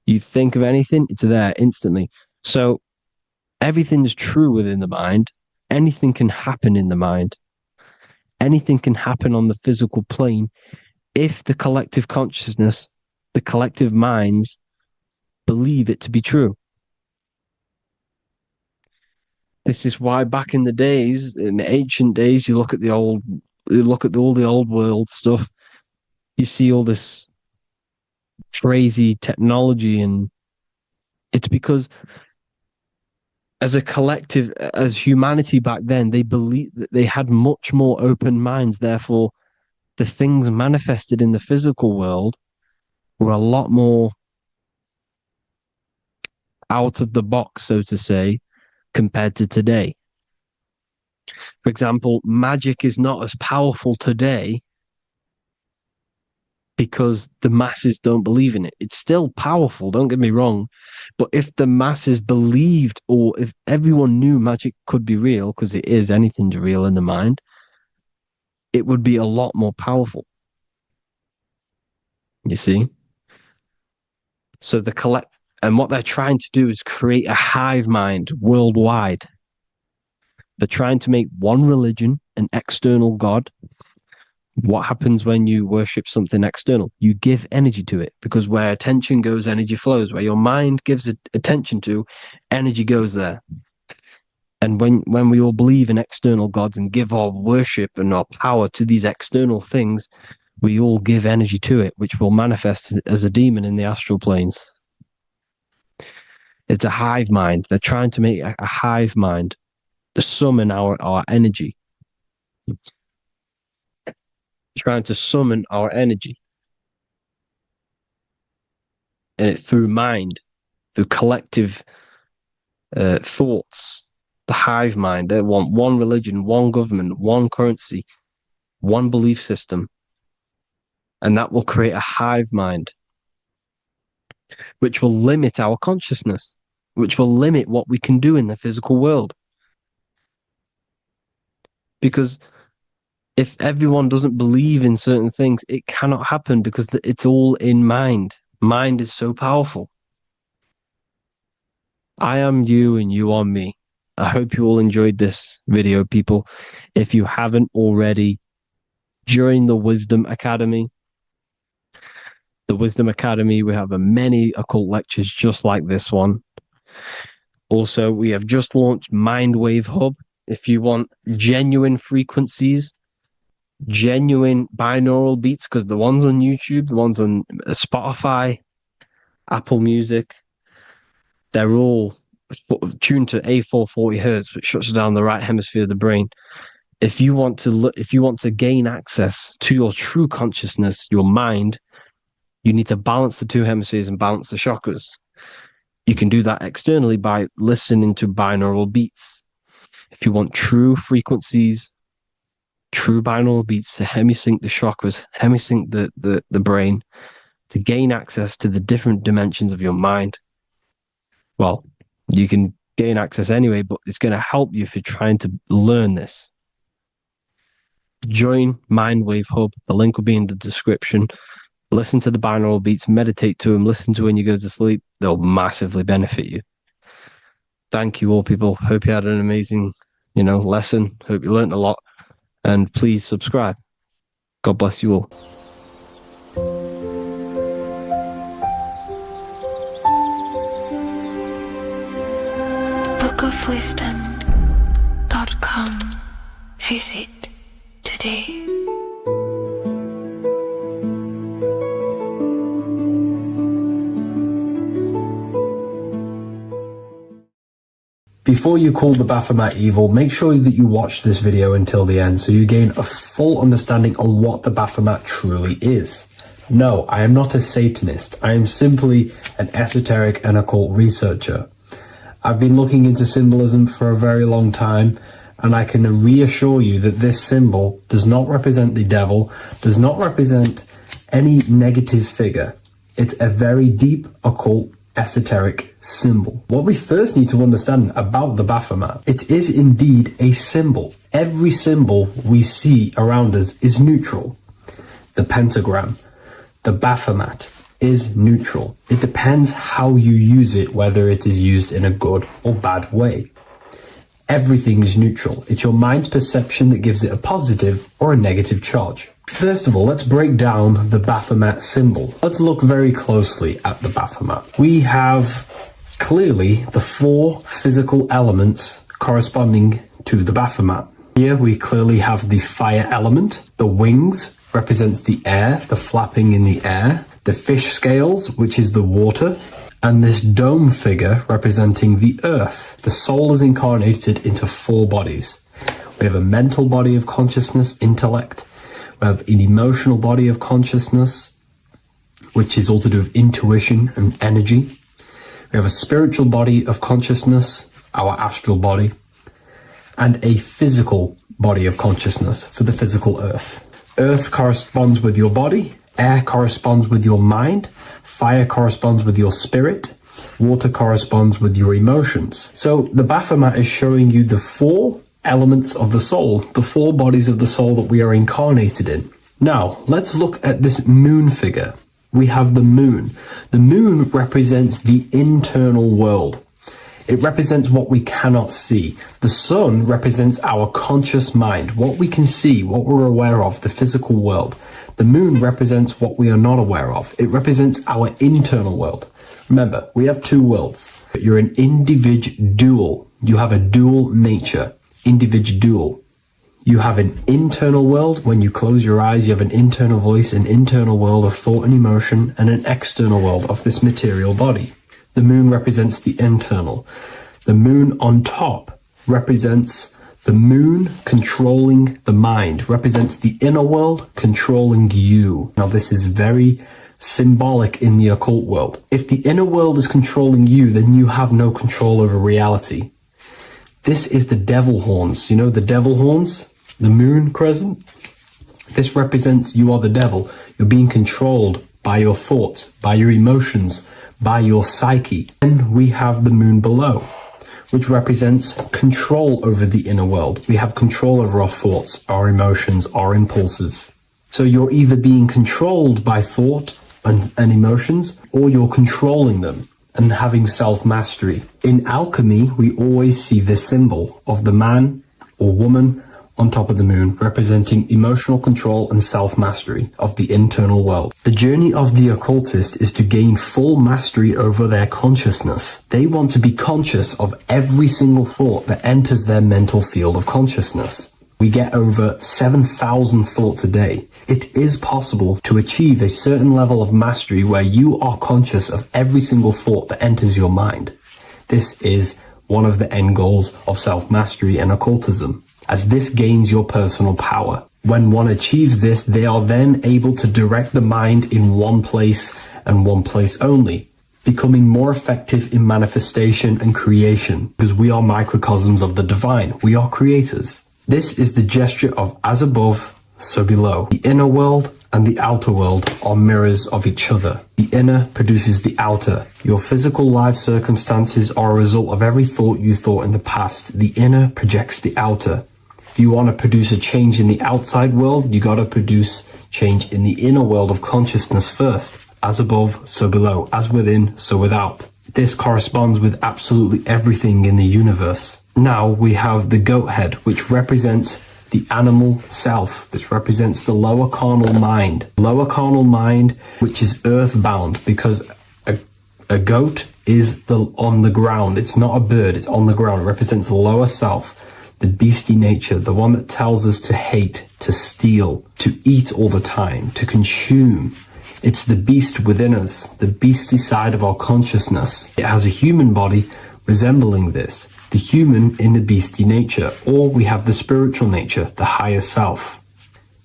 You think of anything, it's there instantly. So everything is true within the mind. Anything can happen in the mind. anything can happen on the physical plane if the collective consciousness, the collective minds, believe it to be true. This is why back in the days, in the ancient days, you look at all the old world stuff, you see all this crazy technology, and it's because as a collective, as humanity back then, they believed that they had much more open minds. Therefore, the things manifested in the physical world were a lot more out of the box, so to say, compared to today. For example, magic is not as powerful today because the masses don't believe in it. It's still powerful, don't get me wrong, but if the masses believed, or if everyone knew magic could be real, because it is, anything's real in the mind, it would be a lot more powerful. You see? So and what they're trying to do is create a hive mind worldwide. They're trying to make one religion, an external God. What happens when you worship something external? You give energy to it, because where attention goes, energy flows. Where your mind gives attention to, energy goes there. And when we all believe in external gods and give our worship and our power to these external things, we all give energy to it, which will manifest as a demon in the astral planes. It's a hive mind. They're trying to make a hive mind to summon our energy. Trying to summon our energy. And it through mind, through collective thoughts. The hive mind. They want one religion, one government, one currency, one belief system. And that will create a hive mind, which will limit our consciousness, which will limit what we can do in the physical world. Because if everyone doesn't believe in certain things, it cannot happen, because it's all in mind. Mind is so powerful. I am you and you are me. I hope you all enjoyed this video, people. If you haven't already, join the Wisdom Academy. The Wisdom Academy, we have many occult lectures just like this one. Also, we have just launched Mindwave Hub. If you want genuine frequencies, genuine binaural beats, because the ones on YouTube, the ones on Spotify, Apple Music, they're all tuned to A440 hertz, which shuts down the right hemisphere of the brain. If you want to gain access to your true consciousness, your mind, you need to balance the two hemispheres and balance the chakras. You can do that externally by listening to binaural beats. If you want true frequencies, true binaural beats to hemisync the chakras, hemisync the brain, to gain access to the different dimensions of your mind. Well, you can gain access anyway, but it's going to help you if you're trying to learn this. Join Mindwave Hub. The link will be in the description. Listen to the binaural beats, meditate to them, listen to when you go to sleep. They'll massively benefit you. Thank you all, people. Hope you had an amazing, lesson. Hope you learned a lot. And please subscribe. God bless you all. bookofwisdom.com. Visit today. Before you call the Baphomet evil, make sure that you watch this video until the end so you gain a full understanding on what the Baphomet truly is. No, I am not a Satanist. I am simply an esoteric and occult researcher. I've been looking into symbolism for a very long time, and I can reassure you that this symbol does not represent the devil, does not represent any negative figure. It's a very deep occult esoteric symbol. What we first need to understand about the Baphomet, it is indeed a symbol. Every symbol we see around us is neutral. The pentagram, the Baphomet is neutral. It depends how you use it, whether it is used in a good or bad way. Everything is neutral. It's your mind's perception that gives it a positive or a negative charge. First of all, let's break down the Baphomet symbol. Let's look very closely at the Baphomet. We have clearly the 4 physical elements corresponding to the Baphomet. Here we clearly have the fire element. The wings represents the air, the flapping in the air. The fish scales, which is the water. And this dome figure representing the earth. The soul is incarnated into 4 bodies. We have a mental body of consciousness, intellect. We have an emotional body of consciousness, which is all to do with intuition and energy. We have a spiritual body of consciousness, our astral body, and a physical body of consciousness for the physical earth. Earth corresponds with your body, air corresponds with your mind, fire corresponds with your spirit, water corresponds with your emotions. So the Baphomet is showing you the 4 elements of the soul, the 4 bodies of the soul that we are incarnated in. Now, let's look at this moon figure. We have the moon. The moon represents the internal world. It represents what we cannot see. The sun represents our conscious mind, what we can see, what we're aware of, the physical world. The moon represents what we are not aware of. It represents our internal world. Remember, we have 2 worlds. You're an individual. You have a dual nature. Individual. You have an internal world. When you close your eyes, you have an internal voice, an internal world of thought and emotion, and an external world of this material body. The moon represents the internal. The moon on top represents the moon controlling the mind, represents the inner world controlling you. Now this is very symbolic in the occult world. If the inner world is controlling you, then you have no control over reality. This is the devil horns. You know the devil horns? The moon crescent? This represents you are the devil. You're being controlled by your thoughts, by your emotions, by your psyche. Then we have the moon below, which represents control over the inner world. We have control over our thoughts, our emotions, our impulses. So you're either being controlled by thought and emotions, or you're controlling them and having self-mastery. In alchemy, we always see this symbol of the man or woman on top of the moon, representing emotional control and self-mastery of the internal world. The journey of the occultist is to gain full mastery over their consciousness. They want to be conscious of every single thought that enters their mental field of consciousness. We get over 7,000 thoughts a day. It is possible to achieve a certain level of mastery where you are conscious of every single thought that enters your mind. This is one of the end goals of self-mastery and occultism, as this gains your personal power. When one achieves this, they are then able to direct the mind in one place and one place only, becoming more effective in manifestation and creation, because we are microcosms of the divine. We are creators. This is the gesture of as above, so below. The inner world and the outer world are mirrors of each other. The inner produces the outer. Your physical life circumstances are a result of every thought you thought in the past. The inner projects the outer. If you want to produce a change in the outside world, you got to produce change in the inner world of consciousness first. As above, so below. As within, so without. This corresponds with absolutely everything in the universe. Now we have the goat head, which represents the animal self. This represents the lower carnal mind. Lower carnal mind, which is earthbound, because a goat is on the ground. It's not a bird, it's on the ground. It represents the lower self, the beastie nature, the one that tells us to hate, to steal, to eat all the time, to consume. It's the beast within us, the beastie side of our consciousness. It has a human body resembling this, the human in the beastie nature, or we have the spiritual nature, the higher self.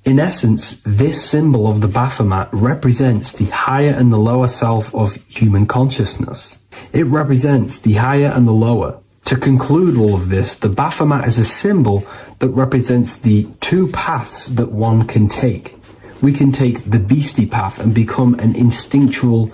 In essence, this symbol of the Baphomet represents the higher and the lower self of human consciousness. It represents the higher and the lower. To conclude all of this, the Baphomet is a symbol that represents the 2 paths that one can take. We can take the beastie path and become an instinctual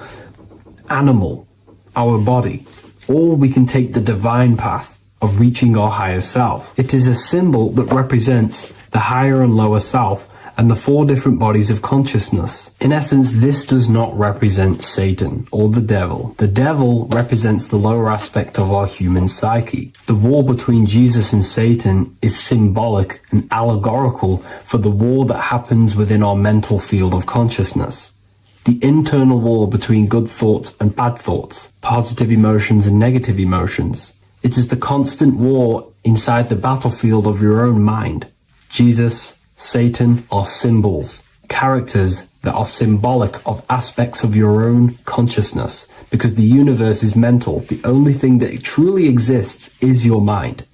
animal, our body, or we can take the divine path of reaching our higher self. It is a symbol that represents the higher and lower self and the 4 different bodies of consciousness. In essence, this does not represent Satan or the devil. The devil represents the lower aspect of our human psyche. The war between Jesus and Satan is symbolic and allegorical for the war that happens within our mental field of consciousness. The internal war between good thoughts and bad thoughts, positive emotions and negative emotions. It is the constant war inside the battlefield of your own mind. Jesus, Satan are symbols, characters that are symbolic of aspects of your own consciousness, because the universe is mental. The only thing that truly exists is your mind.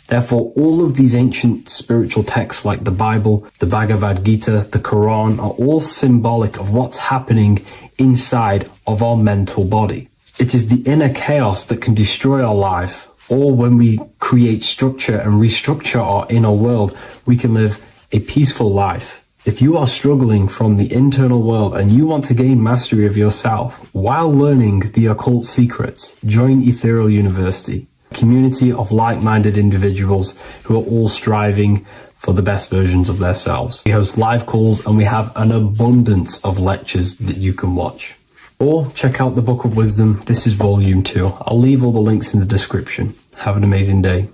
Therefore, all of these ancient spiritual texts like the Bible, the Bhagavad Gita, the Quran are all symbolic of what's happening inside of our mental body. It is the inner chaos that can destroy our life, or when we create structure and restructure our inner world, we can live a peaceful life. If you are struggling from the internal world and you want to gain mastery of yourself while learning the occult secrets, join Ethereal University, a community of like-minded individuals who are all striving for the best versions of themselves. We host live calls and we have an abundance of lectures that you can watch. Or check out the Book of Wisdom. This is volume 2. I'll leave all the links in the description. Have an amazing day.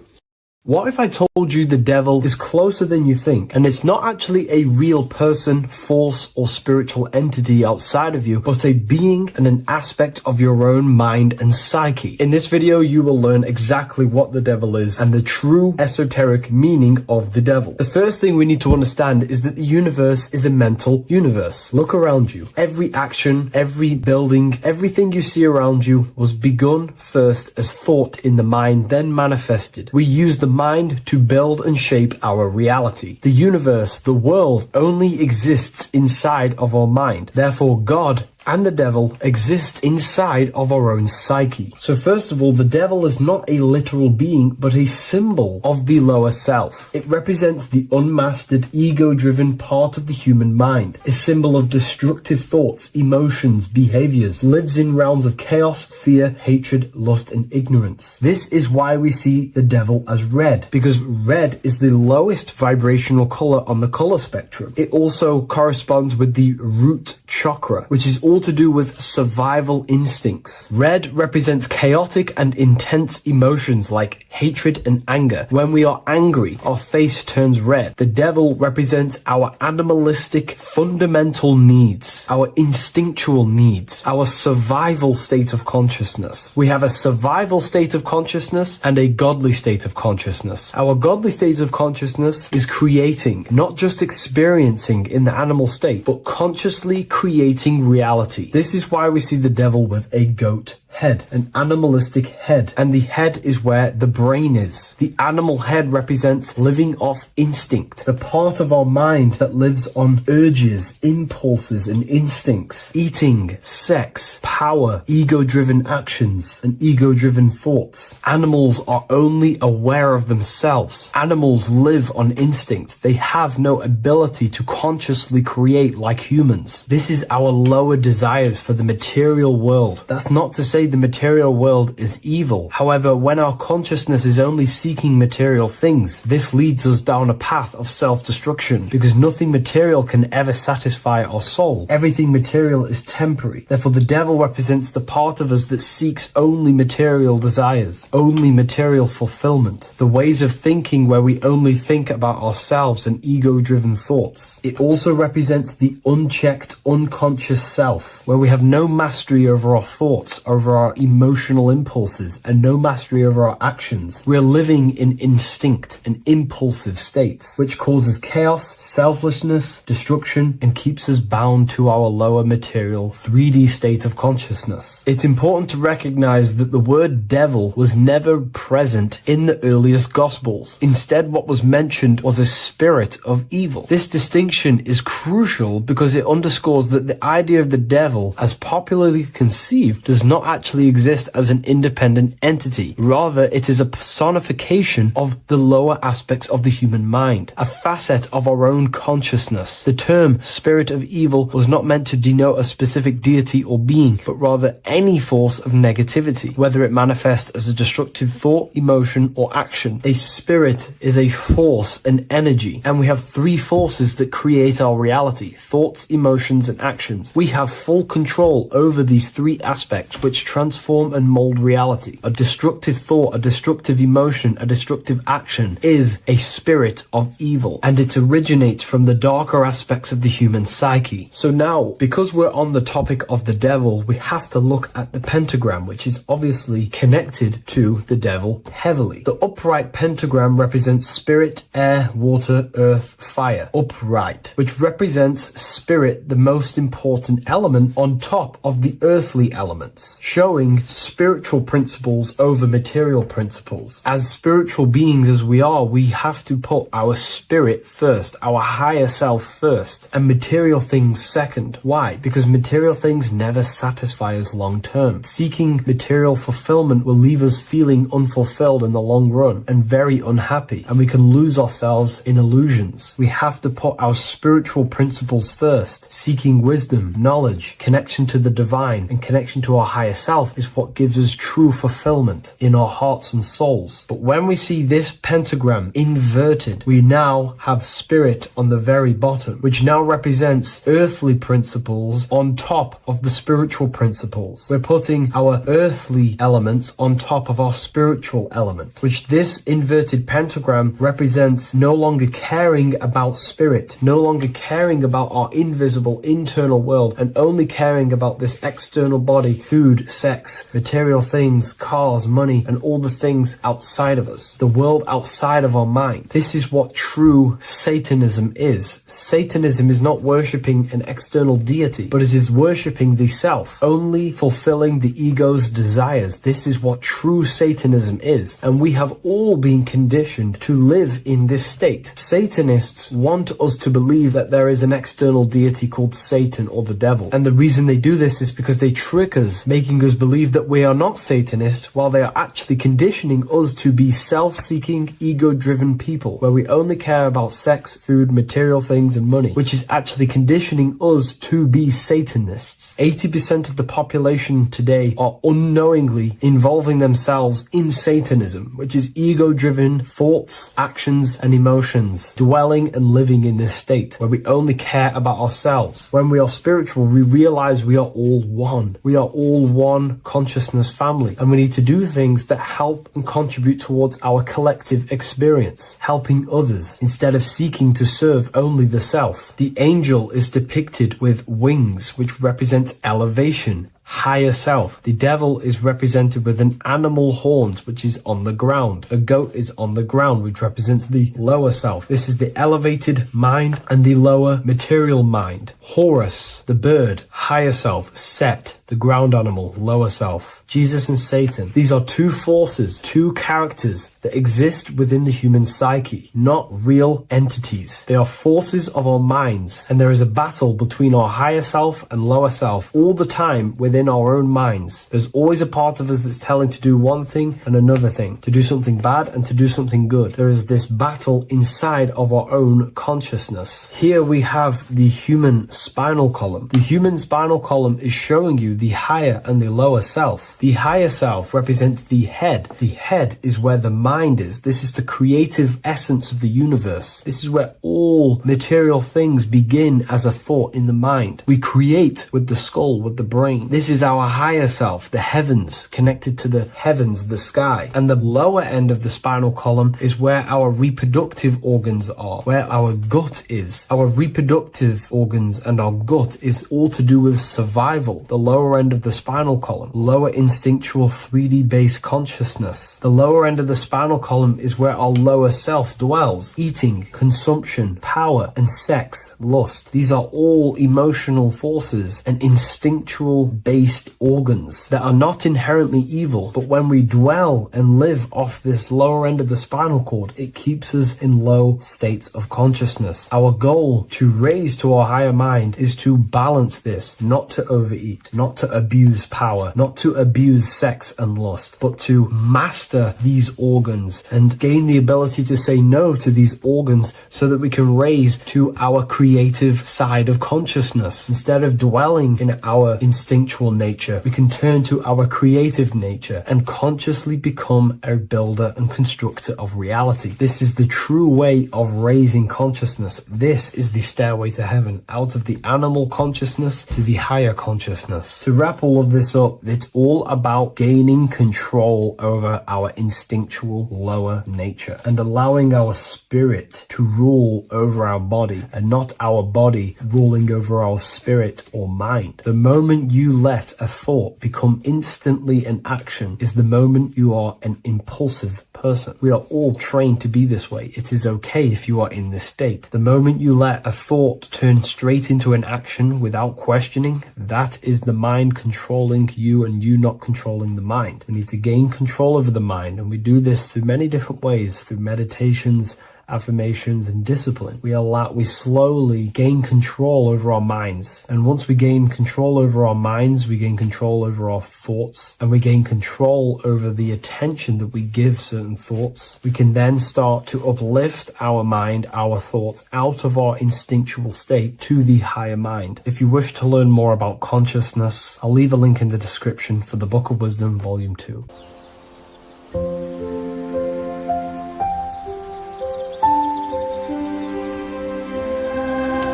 What if I told you the devil is closer than you think, and it's not actually a real person, force, or spiritual entity outside of you, but a being and an aspect of your own mind and psyche? In this video, you will learn exactly what the devil is and the true esoteric meaning of the devil. The first thing we need to understand is that the universe is a mental universe. Look around you. Every action, every building, everything you see around you was begun first as thought in the mind, then manifested. We use the mind to build and shape our reality. The universe, the world, only exists inside of our mind. Therefore, God and the devil exist inside of our own psyche. So first of all, the devil is not a literal being, but a symbol of the lower self. It represents the unmastered, ego-driven part of the human mind, a symbol of destructive thoughts, emotions, behaviors, lives in realms of chaos, fear, hatred, lust, and ignorance. This is why we see the devil as red, because red is the lowest vibrational color on the color spectrum. It also corresponds with the root chakra, which is all to do with survival instincts. Red represents chaotic and intense emotions like hatred and anger. When we are angry, our face turns red. The devil represents our animalistic fundamental needs, our instinctual needs, our survival state of consciousness. We have a survival state of consciousness and a godly state of consciousness. Our godly state of consciousness is creating, not just experiencing in the animal state, but consciously creating reality. This is why we see the devil with a goat head, an animalistic head, and the head is where the brain is. The animal head represents living off instinct, the part of our mind that lives on urges, impulses, and instincts, eating, sex, power, ego-driven actions, and ego-driven thoughts. Animals are only aware of themselves. Animals live on instinct. They have no ability to consciously create like humans. This is our lower desires for the material world. That's not to say the material world is evil. However, when our consciousness is only seeking material things, this leads us down a path of self-destruction, because nothing material can ever satisfy our soul. Everything material is temporary. Therefore, the devil represents the part of us that seeks only material desires, only material fulfillment, the ways of thinking where we only think about ourselves and ego-driven thoughts. It also represents the unchecked, unconscious self, where we have no mastery over our thoughts, over our emotional impulses, and no mastery over our actions. We're living in instinct and impulsive states, which causes chaos, selflessness, destruction, and keeps us bound to our lower material 3D state of consciousness. It's important to recognize that the word devil was never present in the earliest Gospels. Instead, what was mentioned was a spirit of evil. This distinction is crucial because it underscores that the idea of the devil, as popularly conceived, does not actually actually exist as an independent entity. Rather, it is a personification of the lower aspects of the human mind, a facet of our own consciousness. The term spirit of evil was not meant to denote a specific deity or being, but rather any force of negativity, whether it manifests as a destructive thought, emotion, or action. A spirit is a force, an energy, and we have three forces that create our reality: thoughts, emotions, and actions. We have full control over these three aspects which transform and mold reality. A destructive thought, a destructive emotion, a destructive action is a spirit of evil, and it originates from the darker aspects of the human psyche. So now, because we're on the topic of the devil, we have to look at the pentagram, which is obviously connected to the devil heavily. The upright pentagram represents spirit, air, water, earth, fire. Upright, which represents spirit, the most important element on top of the earthly elements, showing spiritual principles over material principles. As spiritual beings as we are, we have to put our spirit first, our higher self first, and material things second. Why? Because material things never satisfy us long term. Seeking material fulfillment will leave us feeling unfulfilled in the long run and very unhappy, and we can lose ourselves in illusions. We have to put our spiritual principles first. Seeking wisdom, knowledge, connection to the divine, and connection to our higher self is what gives us true fulfillment in our hearts and souls. But when we see this pentagram inverted, we now have spirit on the very bottom, which now represents earthly principles on top of the spiritual principles. We're putting our earthly elements on top of our spiritual element, which this inverted pentagram represents no longer caring about spirit, no longer caring about our invisible internal world, and only caring about this external body, food, sex, material things, cars, money, and all the things outside of us, the world outside of our mind. This is what true Satanism is. Satanism is not worshipping an external deity, but it is worshipping the self, only fulfilling the ego's desires. This is what true Satanism is, and we have all been conditioned to live in this state. Satanists want us to believe that there is an external deity called Satan or the devil, and the reason they do this is because they trick us, making us believe that we are not Satanists, while they are actually conditioning us to be self-seeking, ego-driven people, where we only care about sex, food, material things, and money, which is actually conditioning us to be Satanists. 80% of the population today are unknowingly involving themselves in Satanism, which is ego-driven thoughts, actions, and emotions, dwelling and living in this state where we only care about ourselves. When we are spiritual, we realize we are all one. We are all one consciousness family, and we need to do things that help and contribute towards our collective experience, helping others instead of seeking to serve only the self. The angel is depicted with wings, which represents elevation, higher self. The devil is represented with an animal horns, which is on the ground. A goat is on the ground, which represents the lower self. This is the elevated mind and the lower material mind. Horus, the bird, higher self. Set, the ground animal, lower self. Jesus and Satan. These are two forces, two characters that exist within the human psyche, not real entities. They are forces of our minds, and there is a battle between our higher self and lower self all the time within our own minds. There's always a part of us that's telling to do one thing and another thing, to do something bad and to do something good. There is this battle inside of our own consciousness. Here we have the human spinal column. The human spinal column is showing you the higher and the lower self. The higher self represents the head. The head is where the mind is. This is the creative essence of the universe. This is where all material things begin as a thought in the mind. We create with the skull, with the brain. This is our higher self, the heavens, connected to the heavens, the sky. And the lower end of the spinal column is where our reproductive organs are, where our gut is. Our reproductive organs and our gut is all to do with survival. The lower end of the spinal column, lower instinctual 3D based consciousness. The lower end of the spinal column is where our lower self dwells. Eating, consumption, power, and sex, lust. These are all emotional forces and instinctual based organs that are not inherently evil, but when we dwell and live off this lower end of the spinal cord, it keeps us in low states of consciousness. Our goal to raise to our higher mind is to balance this, not to overeat, not not to abuse power, not to abuse sex and lust, but to master these organs and gain the ability to say no to these organs so that we can raise to our creative side of consciousness. Instead of dwelling in our instinctual nature, we can turn to our creative nature and consciously become a builder and constructor of reality. This is the true way of raising consciousness. This is the stairway to heaven, out of the animal consciousness to the higher consciousness. To wrap all of this up, it's all about gaining control over our instinctual lower nature and allowing our spirit to rule over our body and not our body ruling over our spirit or mind. The moment you let a thought become instantly an action is the moment you are an impulsive person. We are all trained to be this way. It is okay if you are in this state. The moment you let a thought turn straight into an action without questioning, that is the mind controlling you and you not controlling the mind. We need to gain control over the mind, and we do this through many different ways, through meditations, affirmations, and discipline. We slowly gain control over our minds. And once we gain control over our minds, we gain control over our thoughts, and we gain control over the attention that we give certain thoughts. We can then start to uplift our mind, our thoughts, out of our instinctual state to the higher mind. If you wish to learn more about consciousness, I'll leave a link in the description for the Book of Wisdom, Volume 2.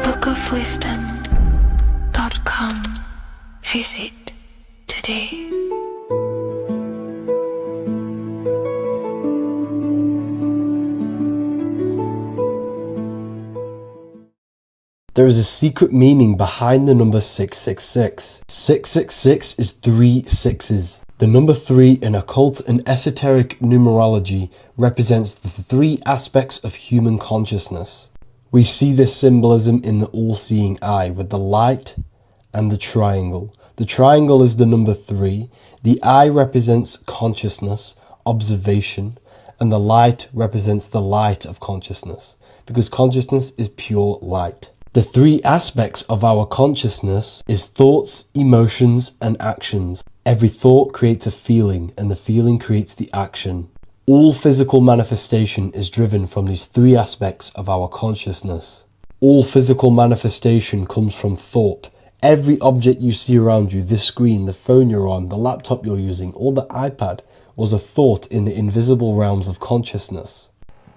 bookofwisdom.com. Visit today. There is a secret meaning behind the number 666. 666 is 3 sixes. The number 3 in occult and esoteric numerology represents the 3 aspects of human consciousness. We see this symbolism in the all-seeing eye with the light and the triangle. The triangle is the number 3. The eye represents consciousness, observation, and the light represents the light of consciousness, because consciousness is pure light. The 3 aspects of our consciousness is thoughts, emotions, and actions. Every thought creates a feeling, and the feeling creates the action. All physical manifestation is driven from these 3 aspects of our consciousness. All physical manifestation comes from thought. Every object you see around you, this screen, the phone you're on, the laptop you're using, or the iPad, was a thought in the invisible realms of consciousness.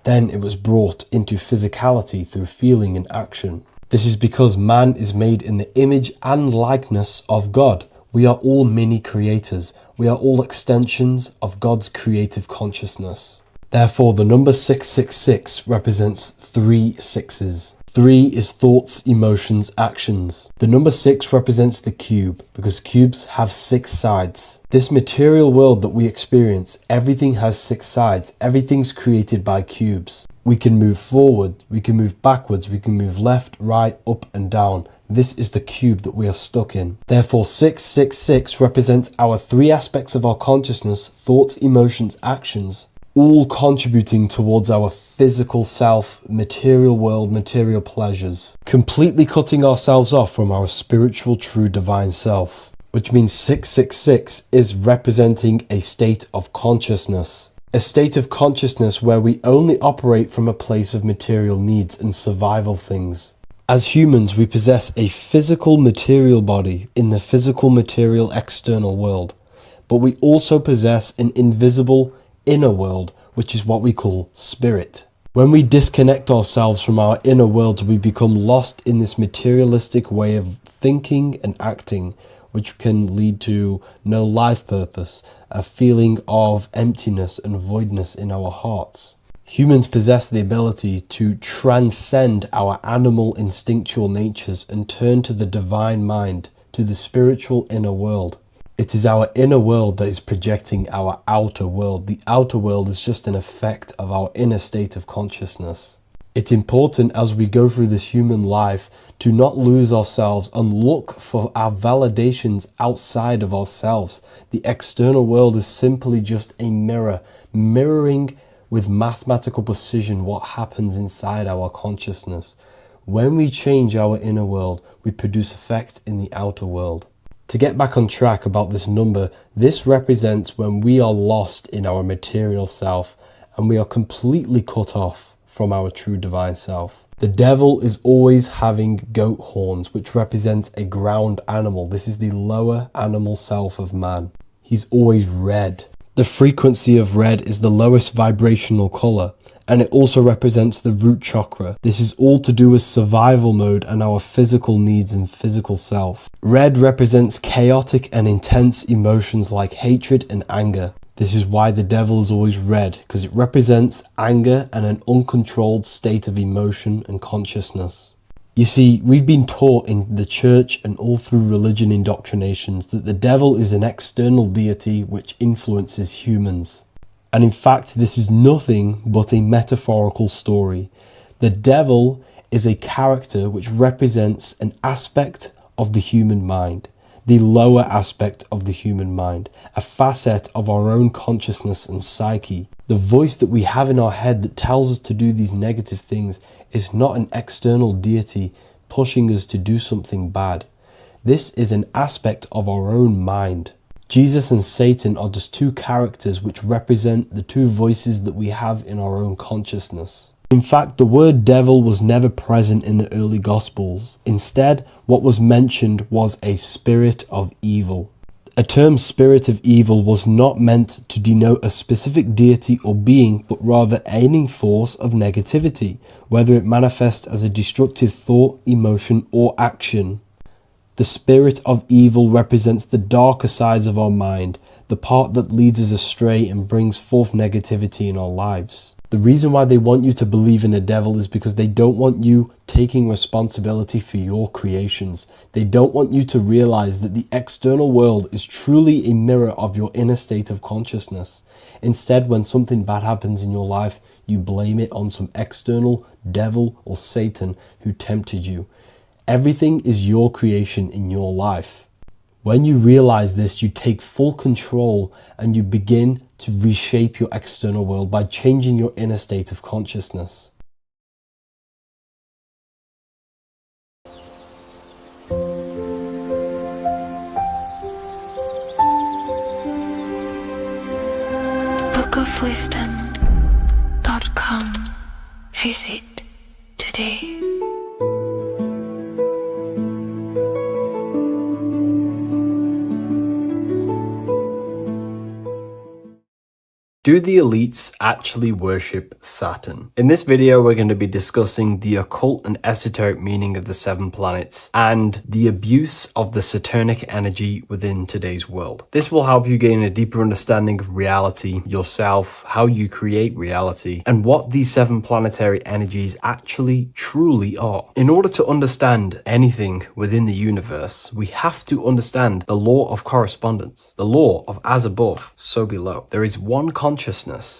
Then it was brought into physicality through feeling and action. This is because man is made in the image and likeness of God. We are all mini creators. We are all extensions of God's creative consciousness. Therefore, the number 666 represents 3 sixes. 3 is thoughts, emotions, actions. The number 6 represents the cube, because cubes have 6 sides. This material world that we experience, everything has 6 sides. Everything's created by cubes. We can move forward, we can move backwards, we can move left, right, up and down. This is the cube that we are stuck in. Therefore, 666 represents our 3 aspects of our consciousness, thoughts, emotions, actions, all contributing towards our physical self, material world, material pleasures, completely cutting ourselves off from our spiritual, true, divine self, which means 666 is representing a state of consciousness. A state of consciousness where we only operate from a place of material needs and survival things. As humans, we possess a physical material body in the physical material external world, but we also possess an invisible inner world, which is what we call spirit. When we disconnect ourselves from our inner world, we become lost in this materialistic way of thinking and acting, which can lead to no life purpose, a feeling of emptiness and voidness in our hearts. Humans possess the ability to transcend our animal instinctual natures and turn to the divine mind, to the spiritual inner world. It is our inner world that is projecting our outer world. The outer world is just an effect of our inner state of consciousness. It's important as we go through this human life to not lose ourselves and look for our validations outside of ourselves. The external world is simply just a mirror, mirroring with mathematical precision what happens inside our consciousness. When we change our inner world, we produce effect in the outer world. To get back on track about this number, this represents when we are lost in our material self and we are completely cut off from our true divine self. The devil is always having goat horns, which represents a ground animal. This is the lower animal self of man. He's always red. The frequency of red is the lowest vibrational color, and it also represents the root chakra. This is all to do with survival mode and our physical needs and physical self. Red represents chaotic and intense emotions like hatred and anger. This is why the devil is always red, because it represents anger and an uncontrolled state of emotion and consciousness. You see, we've been taught in the church and all through religion indoctrinations that the devil is an external deity which influences humans. And in fact, this is nothing but a metaphorical story. The devil is a character which represents an aspect of the human mind, the lower aspect of the human mind, a facet of our own consciousness and psyche. The voice that we have in our head that tells us to do these negative things is not an external deity pushing us to do something bad. This is an aspect of our own mind. Jesus and Satan are just two characters which represent the two voices that we have in our own consciousness. In fact, the word devil was never present in the early Gospels. Instead, what was mentioned was a spirit of evil. A term spirit of evil was not meant to denote a specific deity or being, but rather any force of negativity, whether it manifests as a destructive thought, emotion, or action. The spirit of evil represents the darker sides of our mind, the part that leads us astray and brings forth negativity in our lives. The reason why they want you to believe in a devil is because they don't want you taking responsibility for your creations. They don't want you to realize that the external world is truly a mirror of your inner state of consciousness. Instead, when something bad happens in your life, you blame it on some external devil or Satan who tempted you. Everything is your creation in your life. When you realize this, you take full control and you begin to reshape your external world by changing your inner state of consciousness. bookofwisdom.com. Visit today. Do the elites actually worship Saturn? In this video, we're going to be discussing the occult and esoteric meaning of the 7 planets and the abuse of the Saturnic energy within today's world. This will help you gain a deeper understanding of reality, yourself, how you create reality, and what these 7 planetary energies actually truly are. In order to understand anything within the universe, we have to understand the law of correspondence, the law of as above, so below. There is one consciousness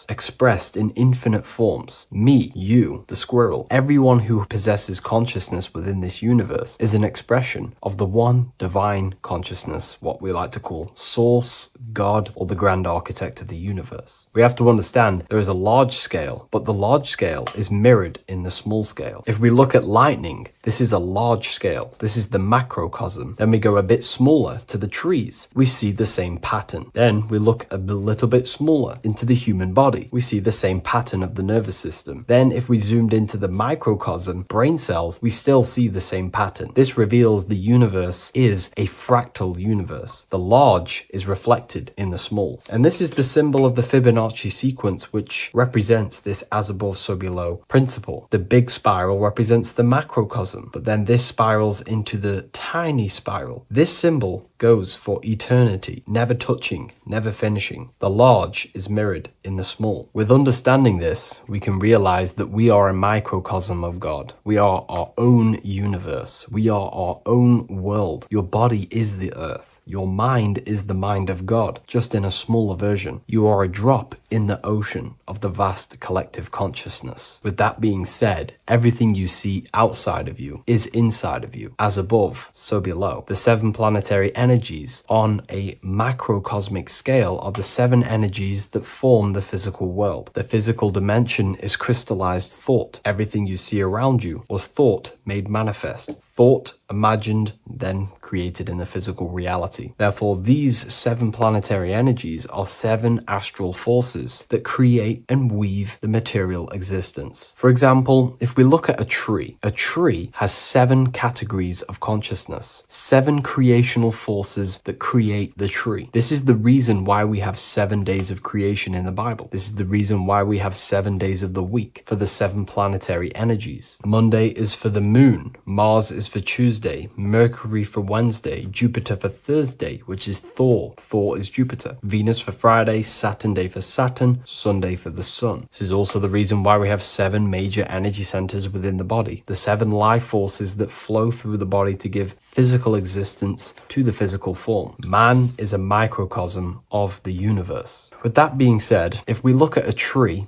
expressed in infinite forms. Me, you, the squirrel, everyone who possesses consciousness within this universe is an expression of the one divine consciousness, what we like to call Source, God, or the grand architect of the universe. We have to understand there is a large scale, but the large scale is mirrored in the small scale. If we look at lightning, this is a large scale. This is the macrocosm. Then we go a bit smaller to the trees. We see the same pattern. Then we look a little bit smaller into the human body. We see the same pattern of the nervous system. Then if we zoomed into the microcosm, brain cells, we still see the same pattern. This reveals the universe is a fractal universe. The large is reflected in the small. And this is the symbol of the Fibonacci sequence, which represents this as above, so below principle. The big spiral represents the macrocosm, but then this spirals into the tiny spiral. This symbol goes for eternity, never touching, never finishing. The large is mirrored in the small. With understanding this, we can realize that we are a microcosm of God. We are our own universe. We are our own world. Your body is the earth. Your mind is the mind of God, just in a smaller version. You are a drop in the ocean of the vast collective consciousness. With that being said, everything you see outside of you is inside of you. As above, so below. The 7 planetary energies on a macrocosmic scale are the 7 energies that form the physical world. The physical dimension is crystallized thought. Everything you see around you was thought made manifest. Thought imagined, then created in the physical reality. Therefore, these 7 planetary energies are 7 astral forces that create and weave the material existence. For example, if we look at a tree has 7 categories of consciousness, 7 creational forces that create the tree. This is the reason why we have 7 days of creation in the Bible. This is the reason why we have 7 days of the week for the 7 planetary energies. Monday is for the moon, Mars is for Tuesday, Mercury for Wednesday, Jupiter for Thursday, which is Thor. Thor is Jupiter. Venus for Friday, Saturn day for Saturn, Sunday for the sun. This is also the reason why we have 7 major energy centers within the body. The 7 life forces that flow through the body to give physical existence to the physical form. Man is a microcosm of the universe. With that being said, if we look at a tree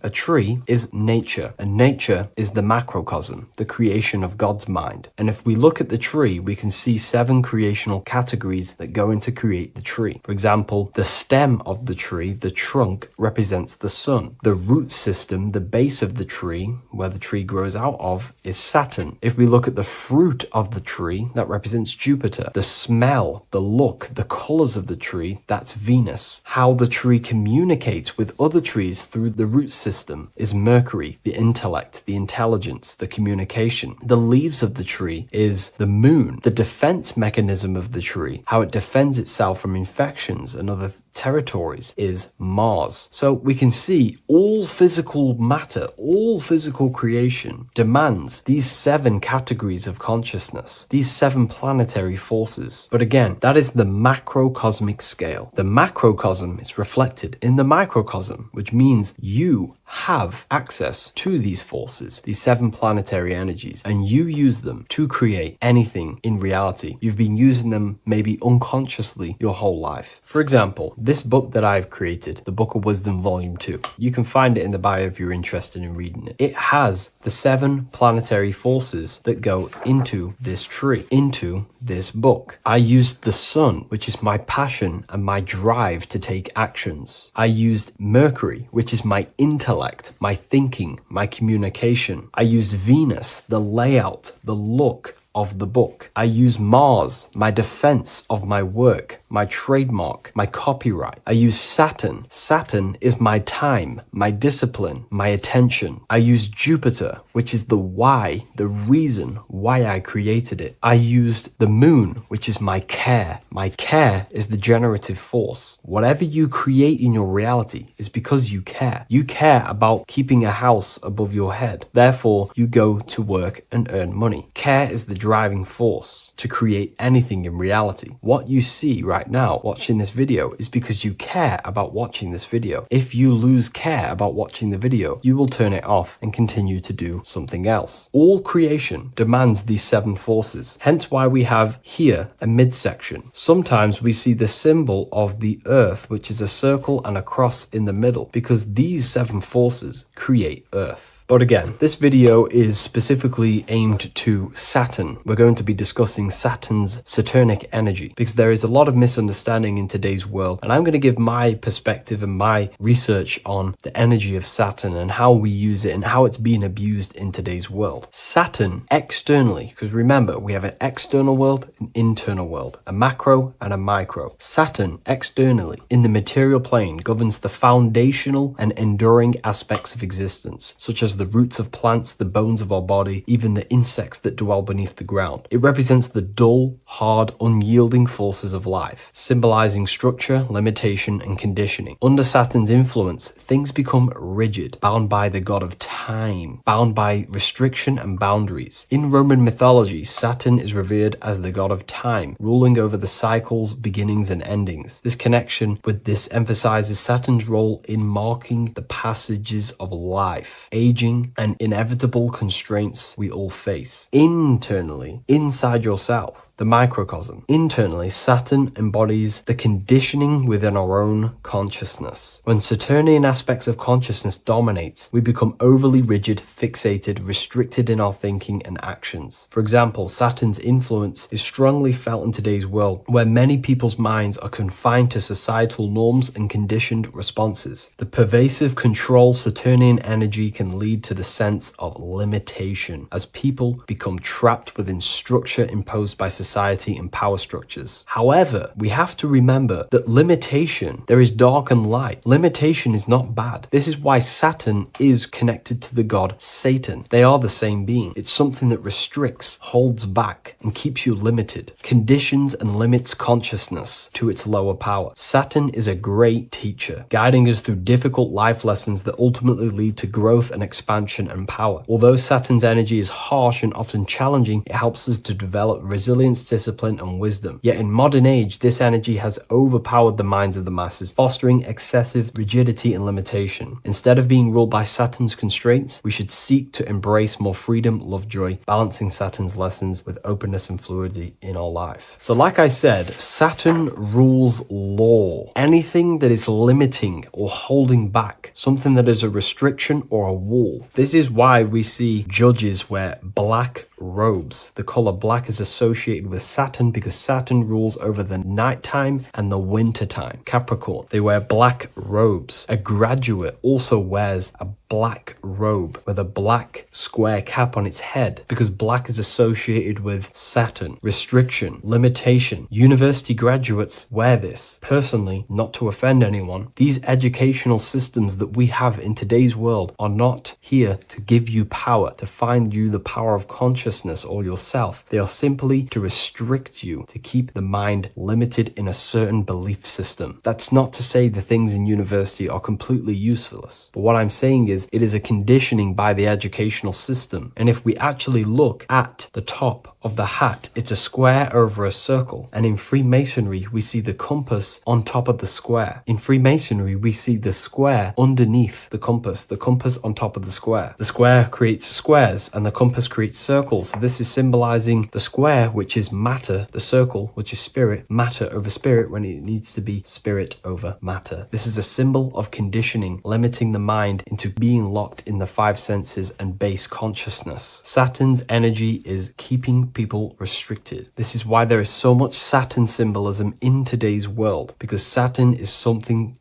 is nature, and nature is the macrocosm, the creation of God's mind. And if we look at the tree, we can see 7 creational categories that go into create the tree. For example, the stem of the tree, the trunk, represents the sun. The root system, the base of the tree, where the tree grows out of, is Saturn. If we look at the fruit of the tree, that represents Jupiter. The smell, the look, the colors of the tree, that's Venus. How the tree communicates with other trees through the root system is Mercury, the intellect, the intelligence, the communication. The leaves of the tree is the moon. The defense mechanism of the tree, how it defends itself from infections and other territories, is Mars. So we can see all physical matter, all physical creation demands these 7 categories of consciousness, these 7 planetary forces. But again, that is the macrocosmic scale. The macrocosm is reflected in the microcosm, which means you have access to these forces, these 7 planetary energies, and you use them to create anything in reality. You've been using them maybe unconsciously your whole life. For example, this book that I've created, the Book of Wisdom Volume 2, you can find it in the bio if you're interested in reading it. It has the 7 planetary forces that go into this tree, into this book. I used the sun, which is my passion and my drive to take actions. I used Mercury, which is my intellect, my thinking, my communication. I used Venus, the layout, the look of the book. I use Mars, my defense of my work, my trademark, my copyright. I use Saturn. Saturn is my time, my discipline, my attention. I use Jupiter, which is the why, the reason why I created it. I used the moon, which is my care. My care is the generative force. Whatever you create in your reality is because you care. You care about keeping a house above your head. Therefore, you go to work and earn money. Care is the driving force to create anything in reality. What you see right now watching this video is because you care about watching this video. If you lose care about watching the video, you will turn it off and continue to do something else. All creation demands these 7 forces, hence why we have here a midsection. Sometimes we see the symbol of the earth, which is a circle and a cross in the middle, because these 7 forces create earth. But again, this video is specifically aimed to Saturn. We're going to be discussing Saturn's Saturnic energy because there is a lot of misunderstanding in today's world. And I'm going to give my perspective and my research on the energy of Saturn and how we use it and how it's being abused in today's world. Saturn externally, because remember, we have an external world, an internal world, a macro and a micro. Saturn externally in the material plane governs the foundational and enduring aspects of existence, such as the roots of plants, the bones of our body, even the insects that dwell beneath the ground. It represents the dull, hard, unyielding forces of life, symbolizing structure, limitation, and conditioning. Under Saturn's influence, things become rigid, bound by the god of time, bound by restriction and boundaries. In Roman mythology, Saturn is revered as the god of time, ruling over the cycles, beginnings, and endings. This connection with this emphasizes Saturn's role in marking the passages of life, aging, and inevitable constraints we all face. Internally, inside yourself, the microcosm. Internally, Saturn embodies the conditioning within our own consciousness. When Saturnian aspects of consciousness dominates, we become overly rigid, fixated, restricted in our thinking and actions. For example, Saturn's influence is strongly felt in today's world, where many people's minds are confined to societal norms and conditioned responses. The pervasive control Saturnian energy can lead to the sense of limitation, as people become trapped within structure imposed by society and power structures. However, we have to remember that limitation, there is dark and light. Limitation is not bad. This is why Saturn is connected to the god Satan. They are the same being. It's something that restricts, holds back, and keeps you limited, conditions and limits consciousness to its lower power. Saturn is a great teacher, guiding us through difficult life lessons that ultimately lead to growth and expansion and power. Although Saturn's energy is harsh and often challenging, it helps us to develop resilience, discipline, and wisdom. Yet in modern age, this energy has overpowered the minds of the masses, fostering excessive rigidity and limitation. Instead of being ruled by Saturn's constraints, we should seek to embrace more freedom, love, joy, balancing Saturn's lessons with openness and fluidity in our life. So like I said, Saturn rules law. Anything that is limiting or holding back, something that is a restriction or a wall. This is why we see judges wear black robes. The color black is associated with Saturn because Saturn rules over the nighttime and the winter time. Capricorn, they wear black robes. A graduate also wears a black robe with a black square cap on its head because black is associated with Saturn, restriction, limitation. University graduates wear this. Personally, not to offend anyone, these educational systems that we have in today's world are not here to give you power, to find you the power of consciousness or yourself. They are simply to restrict you, to keep the mind limited in a certain belief system. That's not to say the things in university are completely useless, but what I'm saying is it is a conditioning by the educational system. And if we actually look at the top of the hat, it's a square over a circle. And in Freemasonry, we see the compass on top of the square. In Freemasonry, we see the square underneath the compass on top of the square. The square creates squares and the compass creates circles. So this is symbolizing the square, which is matter, the circle, which is spirit, matter over spirit when it needs to be spirit over matter. This is a symbol of conditioning, limiting the mind into being locked in the five senses and base consciousness. Saturn's energy is keeping people restricted. This is why there is so much Saturn symbolism in today's world, because Saturn is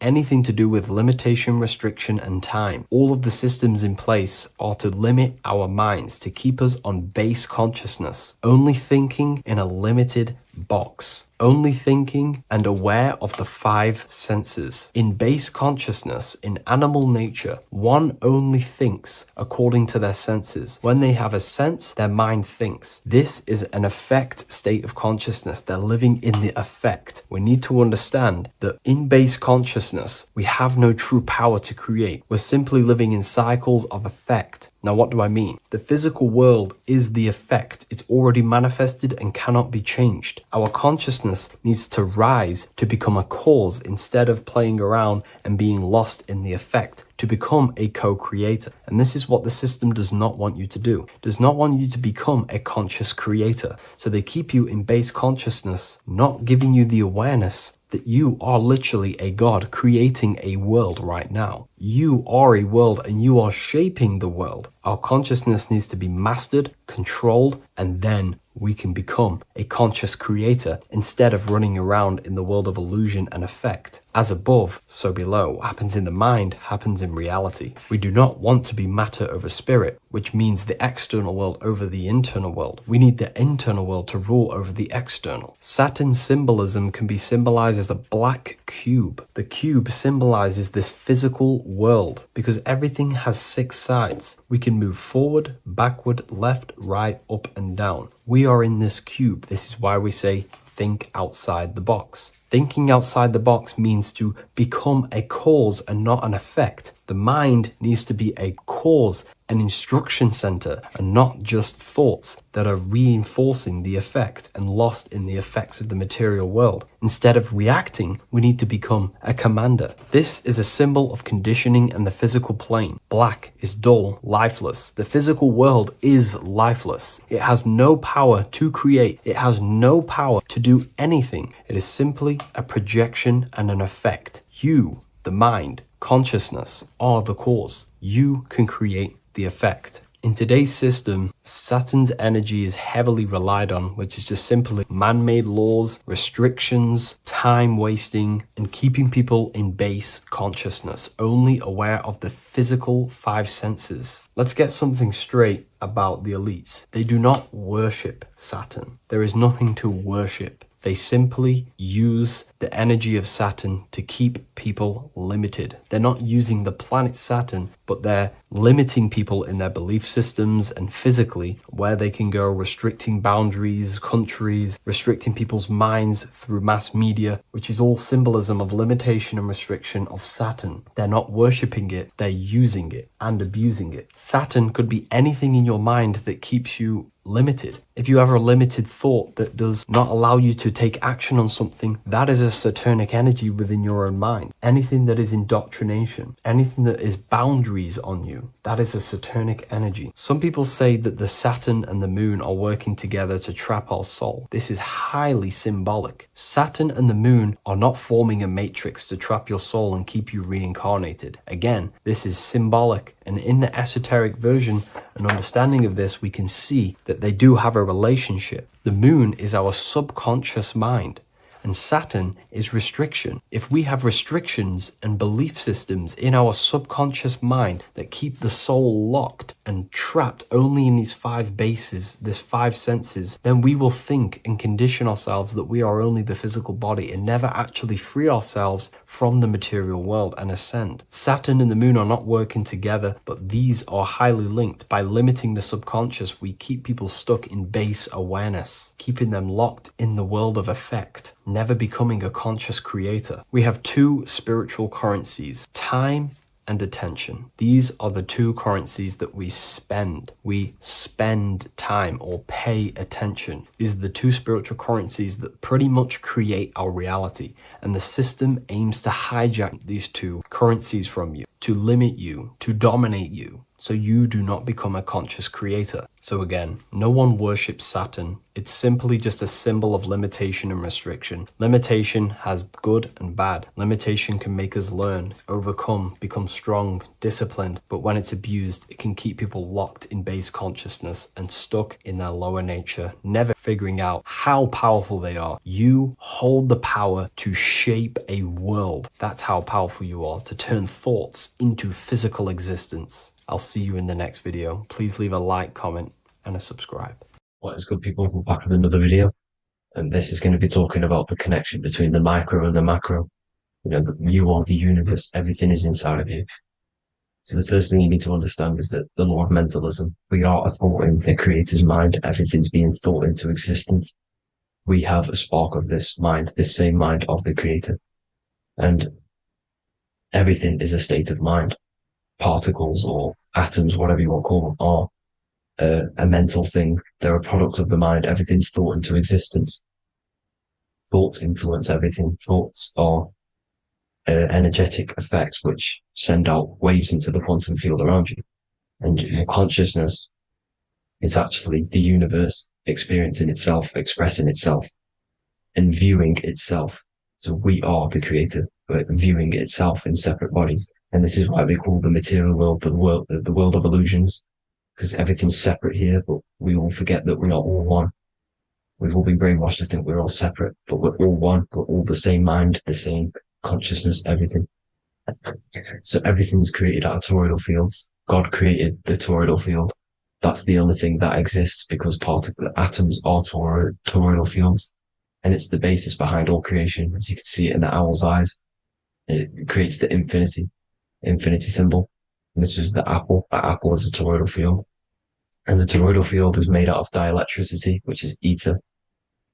anything to do with limitation, restriction, and time. All of the systems in place are to limit our minds, to keep us on base consciousness, only thinking in a limited box, only thinking and aware of the five senses. In base consciousness, in animal nature, one only thinks according to their senses. When they have a sense, their mind thinks. This is an affect state of consciousness. They're living in the affect. We need to understand that in base consciousness, we have no true power to create. We're simply living in cycles of affect. Now, what do I mean? The physical world is the effect. It's already manifested and cannot be changed. Our consciousness needs to rise to become a cause instead of playing around and being lost in the effect, to become a co-creator. And this is what the system does not want you to do. It does not want you to become a conscious creator. So they keep you in base consciousness, not giving you the awareness that you are literally a god creating a world right now. You are a world and you are shaping the world. Our consciousness needs to be mastered, controlled, and then we can become a conscious creator instead of running around in the world of illusion and effect. As above, so below. What happens in the mind happens in reality. We do not want to be matter over spirit, which means the external world over the internal world. We need the internal world to rule over the external. Saturn's symbolism can be symbolized as a black cube. The cube symbolizes this physical world because everything has 6 sides. We can move forward, backward, left, right, up, and down. We are in this cube. This is why we say think outside the box. Thinking outside the box means to become a cause and not an effect. The mind needs to be a cause an instruction center, and not just thoughts that are reinforcing the effect and lost in the effects of the material world. Instead of reacting, we need to become a commander. This is a symbol of conditioning and the physical plane. Black is dull, lifeless. The physical world is lifeless. It has no power to create. It has no power to do anything. It is simply a projection and an effect. You, the mind, consciousness, are the cause. You can create the effect. In today's system, Saturn's energy is heavily relied on, which is just simply man-made laws, restrictions, time wasting, and keeping people in base consciousness, only aware of the physical five senses. Let's get something straight about the elites. They do not worship Saturn. There is nothing to worship. They simply use the energy of Saturn to keep people limited. They're not using the planet Saturn, but they're limiting people in their belief systems and physically where they can go, restricting boundaries, countries, restricting people's minds through mass media, which is all symbolism of limitation and restriction of Saturn. They're not worshipping it, they're using it and abusing it. Saturn could be anything in your mind that keeps you limited. If you have a limited thought that does not allow you to take action on something, that is a Saturnic energy within your own mind. Anything that is indoctrination, anything that is boundaries on you, that is a Saturnic energy. Some people say that the Saturn and the moon are working together to trap our soul. This is highly symbolic. Saturn and the moon are not forming a matrix to trap your soul and keep you reincarnated. Again, this is symbolic, and in the esoteric version and understanding of this, we can see that they do have a relationship. The moon is our subconscious mind, and Saturn is restriction. If we have restrictions and belief systems in our subconscious mind that keep the soul locked and trapped only in these five bases, these five senses, then we will think and condition ourselves that we are only the physical body and never actually free ourselves from the material world and ascend. Saturn and the moon are not working together, but these are highly linked. By limiting the subconscious, we keep people stuck in base awareness, keeping them locked in the world of effect, never becoming a conscious creator. We have two spiritual currencies, time and attention. These are the two currencies that we spend. We spend time or pay attention. These are the two spiritual currencies that pretty much create our reality. And the system aims to hijack these two currencies from you, to limit you, to dominate you, so you do not become a conscious creator. So again, no one worships Saturn. It's simply just a symbol of limitation and restriction. Limitation has good and bad. Limitation can make us learn, overcome, become strong, disciplined, but when it's abused, it can keep people locked in base consciousness and stuck in their lower nature, never figuring out how powerful they are. You hold the power to shape a world. That's how powerful you are, to turn thoughts into physical existence. I'll see you in the next video. Please leave a like, comment, and a subscribe. What is good, people? We're back with another video, and this is going to be talking about the connection between the micro and the macro. You know, you are the universe. Everything is inside of you. So the first thing you need to understand is that the law of mentalism, we are a thought in the creator's mind. Everything's being thought into existence. We have a spark of this mind, this same mind of the creator. And everything is a state of mind. Particles or atoms, whatever you want to call them, are a mental thing. They're a product of the mind. Everything's thought into existence. Thoughts influence everything. Thoughts are energetic effects which send out waves into the quantum field around you. And your consciousness is actually the universe experiencing itself, expressing itself, and viewing itself. So we are the creator, but viewing itself in separate bodies. And this is why they call the material world the world of illusions, because everything's separate here, but we all forget that we are all one. We've all been brainwashed to think we're all separate, but we're all one. We're all the same mind, the same consciousness, everything. So everything's created out of toroidal fields. God created the toroidal field. That's the only thing that exists because the atoms are toroidal fields. And it's the basis behind all creation. As you can see it in the owl's eyes, it creates the infinity symbol. And this was the apple. That apple is a toroidal field. And the toroidal field is made out of dielectricity, which is ether.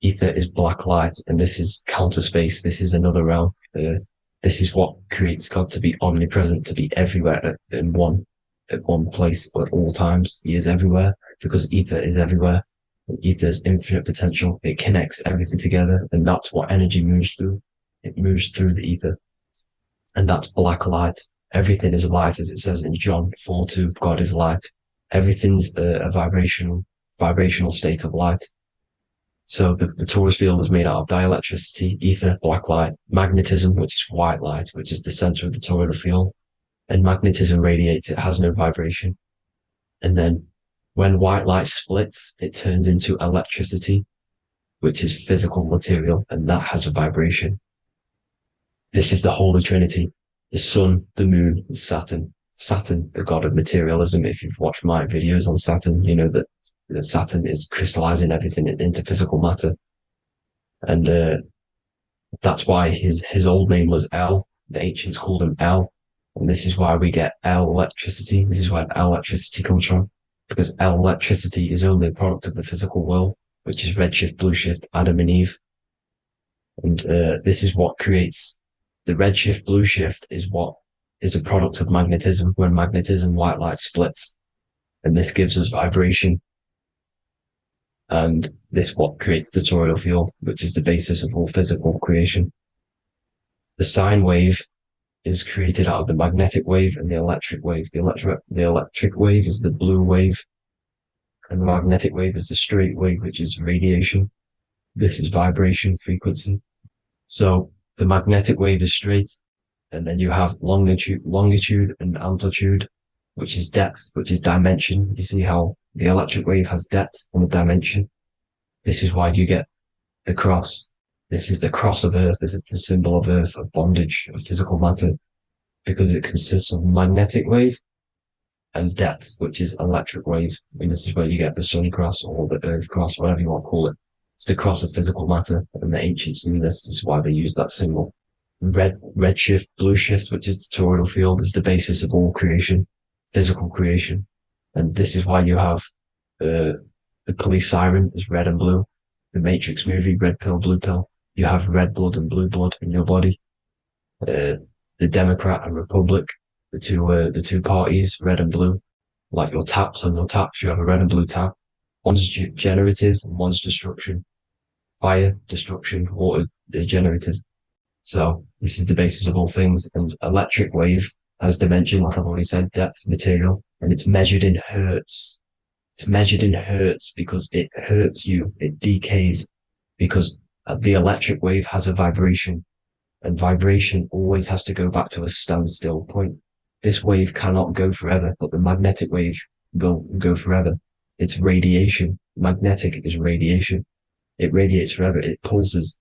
Ether is black light, and this is counter space. This is another realm. This is what creates God to be omnipresent, to be everywhere in one. at one place at all times. He is everywhere because ether is everywhere. And ether is infinite potential. It connects everything together, and that's what energy moves through. It moves through the ether, and that's black light. Everything is light, as it says in John 4:2. God is light. Everything's a vibrational state of light. So the torus field is made out of dielectricity, ether, black light, magnetism, which is white light, which is the center of the toroidal field. And magnetism radiates, it has no vibration. And then when white light splits, it turns into electricity, which is physical material, and that has a vibration. This is the Holy Trinity, the sun, the moon, and Saturn. Saturn, the god of materialism. If you've watched my videos on Saturn, you know that Saturn is crystallizing everything into physical matter. And that's why his old name was El. The ancients called him El. And this is why we get L electricity. This is where L electricity comes from, because L electricity is only a product of the physical world, which is redshift, blueshift, Adam and Eve. And this is what creates the redshift, blueshift is what is a product of magnetism. When magnetism, white light splits, and this gives us vibration. And this what creates the toroidal field, which is the basis of all physical creation. The sine wave is created out of the magnetic wave and the electric wave. The electric wave is the blue wave, and the magnetic wave is the straight wave, which is radiation. This is vibration frequency. So the magnetic wave is straight, and then you have longitude and amplitude, which is depth, which is dimension. You see how the electric wave has depth and a dimension. This is why you get the cross. This is the cross of Earth. This is the symbol of Earth, of bondage, of physical matter, because it consists of magnetic wave and depth, which is electric wave. And this is where you get the sun cross or the earth cross, whatever you want to call it. It's the cross of physical matter, and the ancients knew this. This is why they used that symbol. Redshift, blueshift, which is the toroidal field, is the basis of all creation, physical creation. And this is why you have the police siren is red and blue. The Matrix movie, red pill, blue pill. You have red blood and blue blood in your body. The Democrat and Republic, the two parties, red and blue. Like your taps on your taps, you have a red and blue tap. One's generative, and one's destruction. Fire, destruction, water, generative. So this is the basis of all things. And electric wave has dimension, like I've already said, depth, material, and it's measured in hertz. It's measured in hertz because it hurts you. It decays because the electric wave has a vibration, and vibration always has to go back to a standstill point. This wave cannot go forever, but the magnetic wave will go forever. It's radiation. Magnetic is radiation. It radiates forever. It pulses,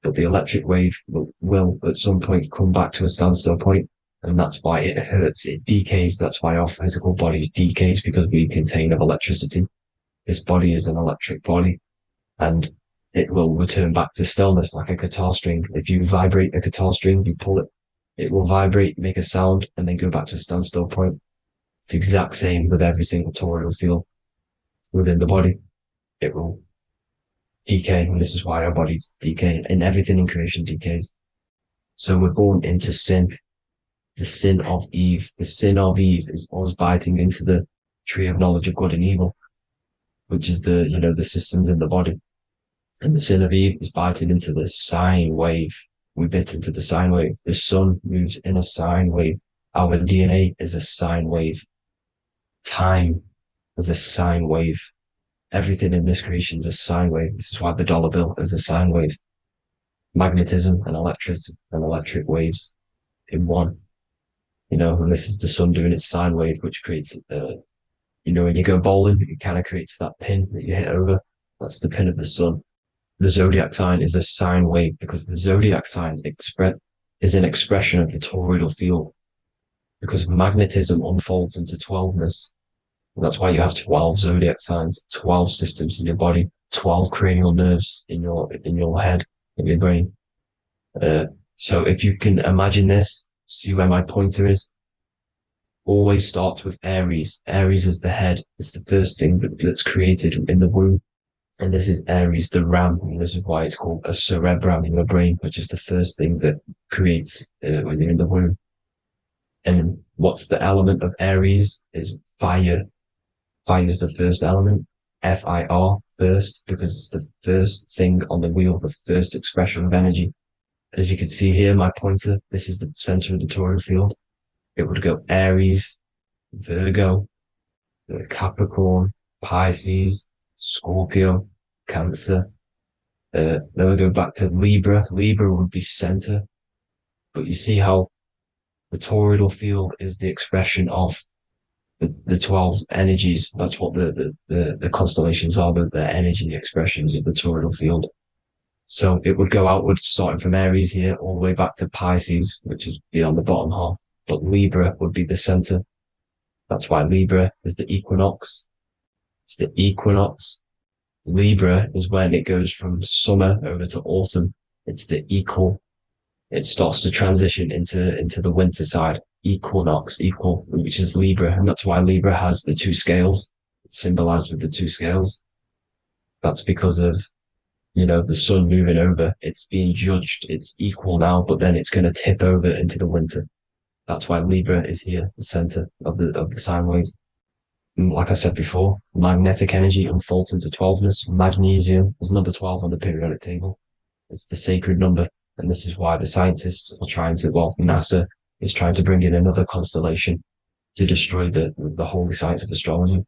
but the electric wave will at some point come back to a standstill point. And that's why it hurts, it decays. That's why our physical body decays, because we contain of electricity. This body is an electric body, and it will return back to stillness like a guitar string. If you vibrate a guitar string, you pull it, it will vibrate, make a sound, and then go back to a standstill point. It's the exact same with every single toroidal field within the body. It will decay, and this is why our bodies decay, and everything in creation decays. So we're born into sin. The sin of Eve. The sin of Eve is us biting into the tree of knowledge of good and evil, which is the systems in the body. And the sin of Eve is biting into the sine wave. We bit into the sine wave. The sun moves in a sine wave. Our DNA is a sine wave. Time is a sine wave. Everything in this creation is a sine wave. This is why the dollar bill is a sine wave. Magnetism and electric waves in one. And this is the sun doing its sine wave, which creates, when you go bowling, it kind of creates that pin that you hit over. That's the pin of the sun. The zodiac sign is a sine wave, because the zodiac sign is an expression of the toroidal field, because magnetism unfolds into 12ness. And that's why you have 12 zodiac signs, 12 systems in your body, 12 cranial nerves in your head, in your brain. So if you can imagine this, see where my pointer is, always starts with Aries. Aries is the head. It's the first thing that's created in the womb. And this is Aries, the ram. And this is why it's called a cerebrum in your brain, which is the first thing that creates when you're in the womb. And What's the element of Aries? Is fire. Fire is the first element. Fire, first, because it's the first thing on the wheel, the first expression of energy. As you can see here, my pointer, this is the center of the toroidal field. It would go Aries, Virgo, Capricorn, Pisces, Scorpio, Cancer. Then we go back to Libra. Libra would be center. But you see how the toroidal field is the expression of the 12 energies. That's what the constellations are, the energy expressions of the toroidal field. So it would go outwards, starting from Aries here, all the way back to Pisces, which is beyond the bottom half. But Libra would be the center. That's why Libra is the equinox. It's the equinox. Libra is when it goes from summer over to autumn. It's the equal. It starts to transition into the winter side. Equinox, equal, which is Libra. And that's why Libra has the two scales. It's symbolized with the two scales. That's because of, the sun moving over. It's being judged. It's equal now, but then it's going to tip over into the winter. That's why Libra is here, the center of the sine wave. And like I said before, magnetic energy unfolds into 12ness. Magnesium is number 12 on the periodic table. It's the sacred number. And this is why the scientists are trying to, NASA is trying to bring in another constellation to destroy the holy science of astrology.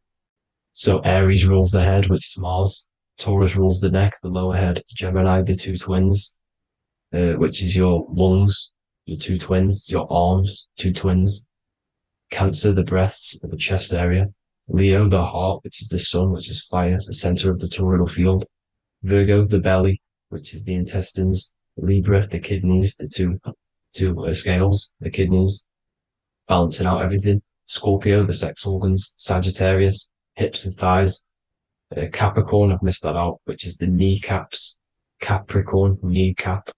So Aries rules the head, which is Mars. Taurus rules the neck, the lower head. Gemini, the two twins, which is your lungs, your two twins, your arms, two twins. Cancer, the breasts, the chest area. Leo, the heart, which is the sun, which is fire, the center of the toroidal field. Virgo, the belly, which is the intestines. Libra, the kidneys, the two scales, the kidneys, balancing out everything. Scorpio, the sex organs. Sagittarius, hips and thighs. Capricorn, I've missed that out, which is the kneecaps. Capricorn, kneecap.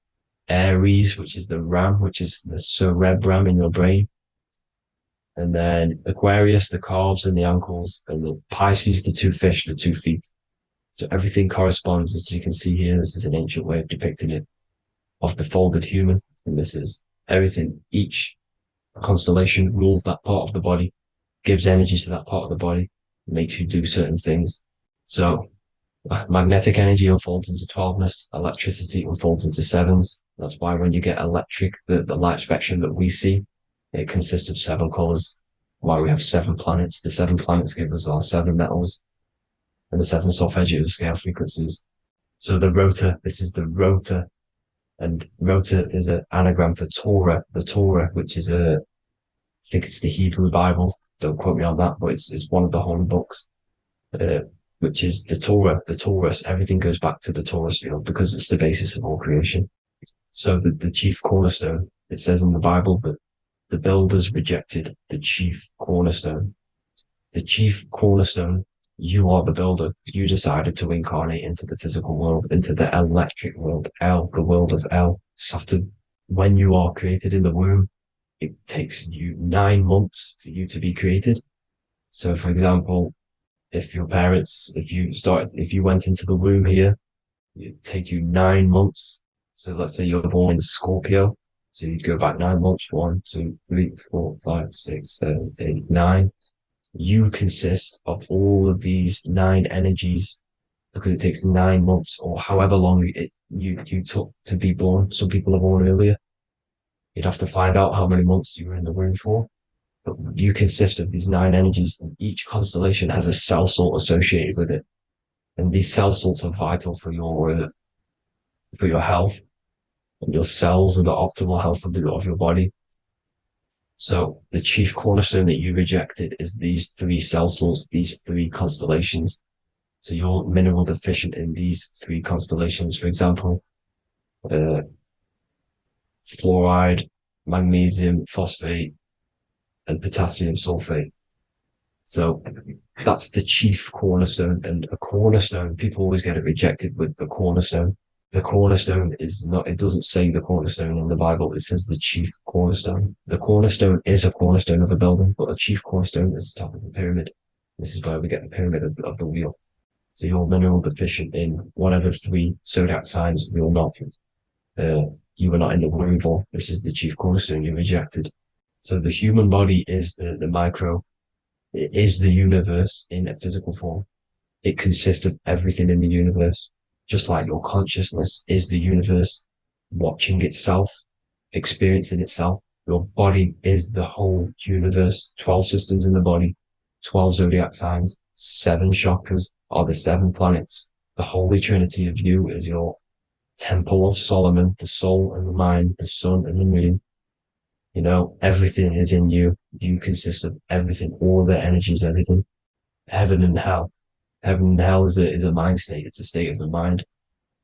Aries, which is the ram, which is the cerebrum in your brain. And then Aquarius, the calves and the ankles. And the Pisces, the two fish, the 2 feet. So everything corresponds, as you can see here. This is an ancient way of depicting it, of the folded human. And this is everything. Each constellation rules that part of the body, gives energy to that part of the body, makes you do certain things. So magnetic energy unfolds into 12ness, electricity unfolds into 7s. That's why when you get electric, the light spectrum that we see, it consists of 7 colors. Why we have 7 planets. The 7 planets give us our 7 metals and the 7 solfeggio scale frequencies. So the rotor, this is the rotor. And rotor is an anagram for Torah, the Torah, which is I think it's the Hebrew Bible. Don't quote me on that, but it's one of the holy books, which is the Torah, the Taurus. Everything goes back to the Taurus field because it's the basis of all creation. So the chief cornerstone, it says in the Bible that the builders rejected the chief cornerstone. The chief cornerstone, you are the builder. You decided to incarnate into the physical world, into the electric world, El, the world of El, Saturn. When you are created in the womb, it takes you 9 months for you to be created. So for example, if you went into the womb here, it'd take you 9 months. So let's say you're born in Scorpio. So you'd go back 9 months, 1, 2, 3, 4, 5, 6, 7, 8, 9. You consist of all of these 9 energies because it takes 9 months or however long you took to be born. Some people are born earlier. You'd have to find out how many months you were in the womb for. But you consist of these 9 energies, and each constellation has a cell salt associated with it. And these cell salts are vital for your health and your cells and the optimal health of your body. So the chief cornerstone that you rejected is these 3 cell salts, these 3 constellations. So you're mineral deficient in these 3 constellations. For example, fluoride, magnesium, phosphate, and potassium sulfate. So that's the chief cornerstone. And a cornerstone, people always get it rejected with the cornerstone. The cornerstone is not, it doesn't say the cornerstone in the Bible. It says the chief cornerstone. The cornerstone is a cornerstone of a building, but a chief cornerstone is the top of the pyramid. This is where we get the pyramid of the wheel. So you're mineral deficient in whatever 3 zodiac signs you were not in the womb for. This is the chief cornerstone you rejected. So the human body is the micro, it is the universe in a physical form. It consists of everything in the universe, just like your consciousness is the universe watching itself, experiencing itself. Your body is the whole universe, 12 systems in the body, 12 zodiac signs, 7 chakras are the 7 planets. The Holy Trinity of you is your Temple of Solomon, the soul and the mind, the sun and the moon. You know, everything is in you. You consist of everything, all the energies, everything. Heaven and hell. Heaven and hell is a mind state. It's a state of the mind.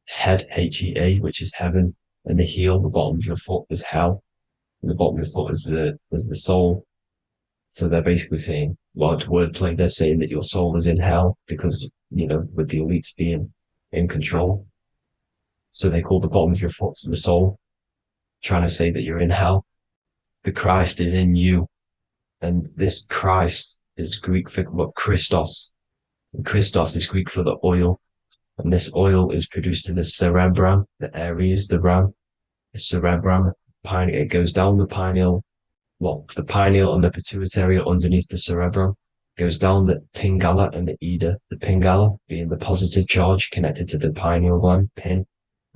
Head, H-E-A, which is heaven, and the heel, the bottom of your foot, is hell. And the bottom of your foot is the soul. So they're basically saying, large wordplay, they're saying that your soul is in hell because, you know, with the elites being in control. So they call the bottom of your foot the soul, trying to say that you're in hell. The Christ is in you. And this Christ is Greek for what? Christos. And Christos is Greek for the oil. And this oil is produced in the cerebrum, the Aries, the ram, the cerebrum. It goes down the pineal. Well, the pineal and the pituitary are underneath the cerebrum. Goes down the pingala and the ida. The pingala being the positive charge connected to the pineal gland, pin,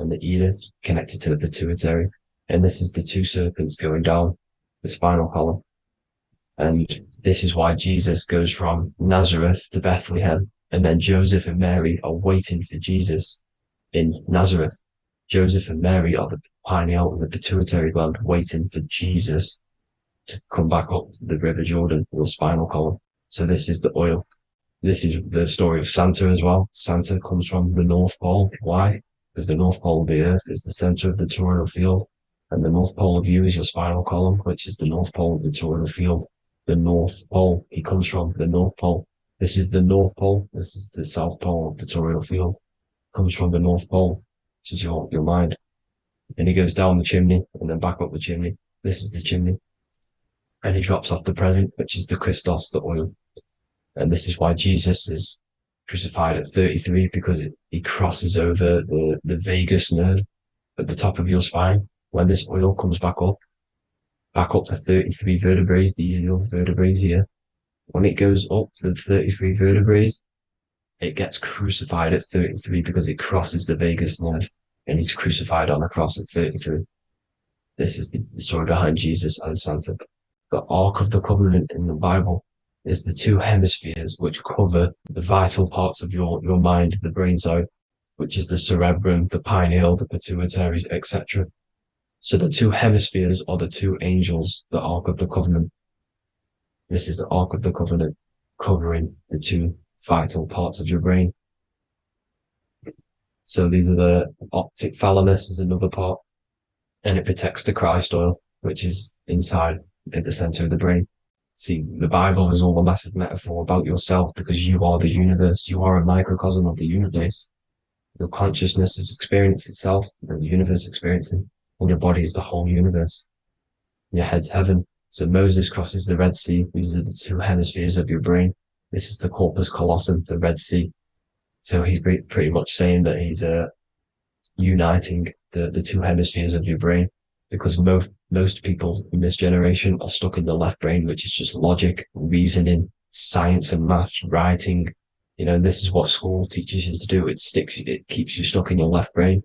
and the ida connected to the pituitary. And this is the 2 serpents going down the spinal column. And this is why Jesus goes from Nazareth to Bethlehem, and then Joseph and Mary are waiting for Jesus in Nazareth. Joseph and Mary are the pineal and the pituitary gland waiting for Jesus to come back up the River Jordan, your spinal column. So this is the oil. This is the story of Santa as well. Santa comes from the North Pole. Why? Because the North Pole of the Earth is the center of the toroidal field, and the North Pole of you is your spinal column, which is the North Pole of the toroidal field. The North Pole, he comes from the North Pole. This is the North Pole. This is the South Pole of the toroidal field. Comes from the North Pole, which is your mind. And he goes down the chimney and then back up the chimney. This is the chimney. And he drops off the present, which is the Christos, the oil. And this is why Jesus is crucified at 33, because he crosses over the vagus nerve at the top of your spine. When this oil comes back up the 33 vertebrae, these are your vertebrae here. When it goes up to the 33 vertebrae, it gets crucified at 33 because it crosses the vagus nerve, and he's crucified on the cross at 33. This is the story behind Jesus and Santa. The Ark of the Covenant in the Bible is the 2 hemispheres which cover the vital parts of your mind, the brain side, which is the cerebrum, the pineal, the pituitary, etc. So the 2 hemispheres are the 2 angels, the Ark of the Covenant. This is the Ark of the Covenant, covering the 2 vital parts of your brain. So these are the optic thalamus is another part, and it protects the Christ oil, which is inside at the center of the brain. See, the Bible is all a massive metaphor about yourself because you are the universe. You are a microcosm of the universe. Your consciousness is experiencing itself, and the universe experiencing, and your body is the whole universe. Your head's heaven. So Moses crosses the Red Sea. These are the 2 hemispheres of your brain. This is the corpus callosum, the Red Sea. So he's pretty much saying that he's uniting the 2 hemispheres of your brain, because most people in this generation are stuck in the left brain, which is just logic, reasoning, science and maths, writing. You know, this is what school teaches you to do. It keeps you stuck in your left brain.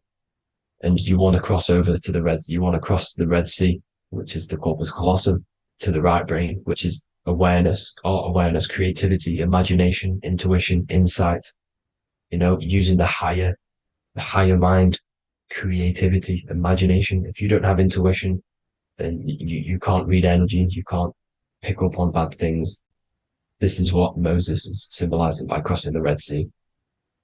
And you want to cross over to you want to cross the Red Sea, which is the corpus callosum, to the right brain, which is awareness, art awareness, creativity, imagination, intuition, insight, you know, using the higher mind, creativity, imagination. If you don't have intuition, then you can't read energy, you can't pick up on bad things. This is what Moses is symbolizing by crossing the Red Sea.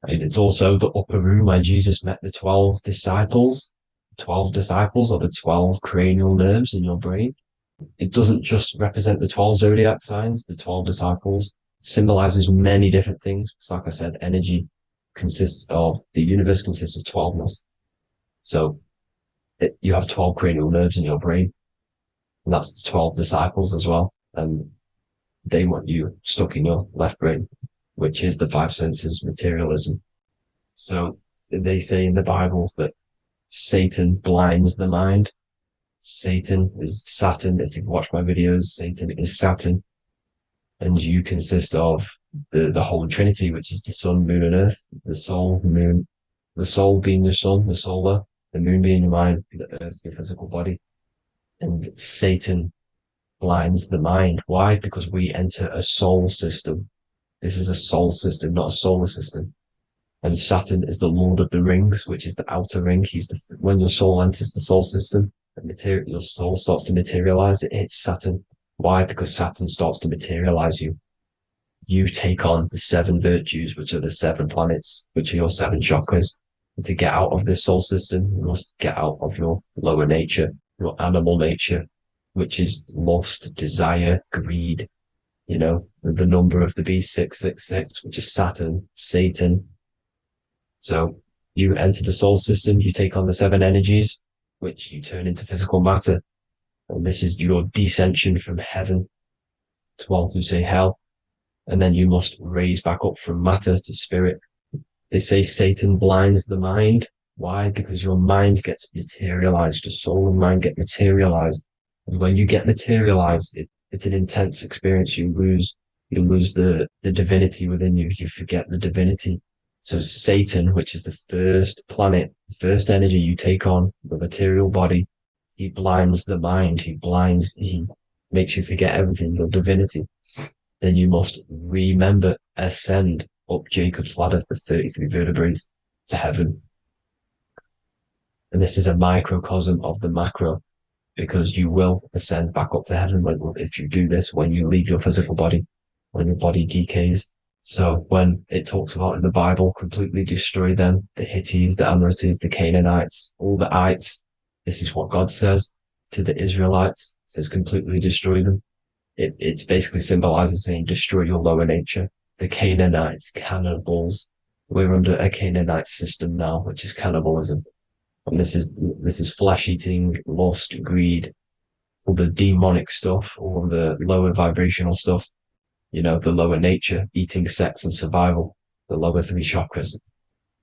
And it's also the upper room where Jesus met the 12 disciples. 12 disciples are the 12 cranial nerves in your brain. It doesn't just represent the 12 zodiac signs, the 12 disciples. It symbolizes many different things. It's like I said, the universe consists of 12ness. So you have 12 cranial nerves in your brain, and that's the 12 disciples as well. And they want you stuck in your left brain, which is the 5 senses, materialism. So they say in the Bible that Satan blinds the mind. Satan is Saturn. If you've watched my videos, Satan is Saturn. And you consist of the Holy Trinity, which is the sun, moon, and earth. The soul, moon, the soul being your sun, the solar, the moon being your mind, the earth, your physical body. And Satan blinds the mind. Why? Because we enter a soul system. This is a soul system, not a solar system. And Saturn is the Lord of the Rings, which is the outer ring. When your soul enters the soul system, your soul starts to materialize. It hits Saturn. Why? Because Saturn starts to materialize you. You take on the 7 virtues, which are the 7 planets, which are your 7 chakras. And to get out of this soul system, you must get out of your lower nature, your animal nature, which is lust, desire, greed. You know, the number of the beast, 666, which is Saturn, Satan. So you enter the soul system, you take on the 7 energies, which you turn into physical matter. And this is your descension from heaven to, well, to say hell. And then you must raise back up from matter to spirit. They say Satan blinds the mind. Why? Because your mind gets materialized. Your soul and mind get materialized. And when you get materialized, it's an intense experience. You lose the divinity within you. You forget the divinity. So Satan, which is the first planet, the first energy you take on, the material body, he blinds the mind. He makes you forget everything, your divinity. Then you must remember, ascend up Jacob's ladder, the 33 vertebrae, to heaven. And this is a microcosm of the macro, because you will ascend back up to heaven if you do this, when you leave your physical body, when your body decays. So when it talks about in the Bible, completely destroy them, the Hittites, the Amorites, the Canaanites, all the ites, this is what God says to the Israelites. It says completely destroy them. It's basically symbolizing saying destroy your lower nature. The Canaanites, cannibals. We're under a Canaanite system now, which is cannibalism. And this is flesh eating, lust, greed, all the demonic stuff, all the lower vibrational stuff, you know, the lower nature, eating, sex, and survival, the lower 3 chakras.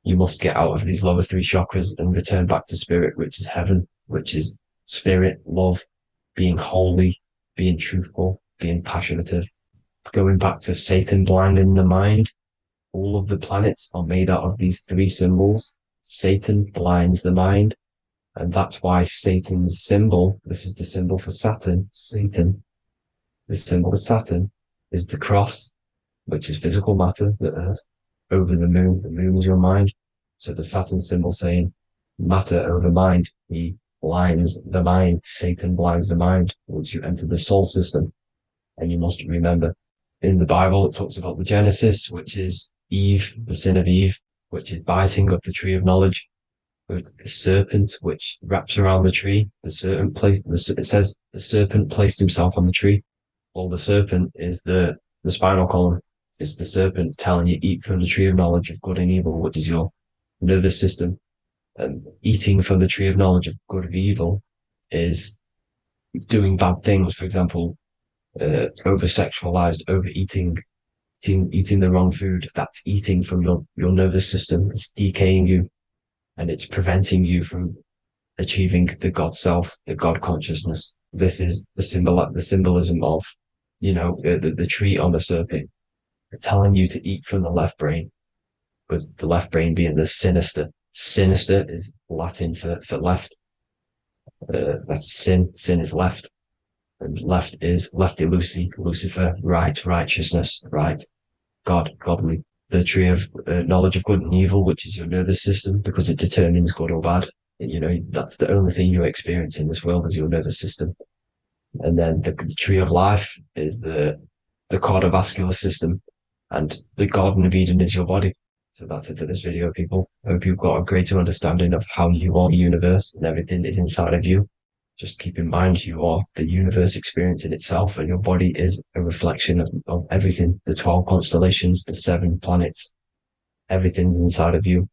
You must get out of these lower 3 chakras and return back to spirit, which is heaven, which is spirit, love, being holy, being truthful, being passionate. Going back to Satan blinding the mind, all of the planets are made out of these 3 symbols. Satan blinds the mind, and that's why Satan's symbol, this is the symbol for Saturn, Satan, the symbol for Saturn is the cross, which is physical matter, the earth, over the moon is your mind. So the Saturn symbol saying matter over mind, he blinds the mind, Satan blinds the mind once you enter the soul system. And you must remember, in the Bible, it talks about the Genesis, which is Eve, the sin of Eve, which is biting of the tree of knowledge, with the serpent, which wraps around the tree. It says the serpent placed himself on the tree. Well, the serpent is the spinal column. It's the serpent telling you eat from the tree of knowledge of good and evil, which is your nervous system. And eating from the tree of knowledge of good and evil is doing bad things. For example, over-sexualized, overeating, eating the wrong food. That's eating from your nervous system. It's decaying you, and it's preventing you from achieving the God self, the God consciousness. This is the symbolism of, you know, the tree on the serpent, telling you to eat from the left brain, with the left brain being the sinister. Sinister is Latin for left. That's sin. Sin is left. And left is lefty Lucy, Lucifer, right, righteousness, right, God, godly. The tree of knowledge of good and evil, which is your nervous system, because it determines good or bad. You know, that's the only thing you experience in this world is your nervous system. And then the tree of life is the cardiovascular system, and the Garden of Eden is your body. So that's it for this video, people. I hope you've got a greater understanding of how you are the universe and everything is inside of you. Just keep in mind you are the universe experience in itself, and your body is a reflection of everything. The 12 constellations, the 7 planets, everything's inside of you.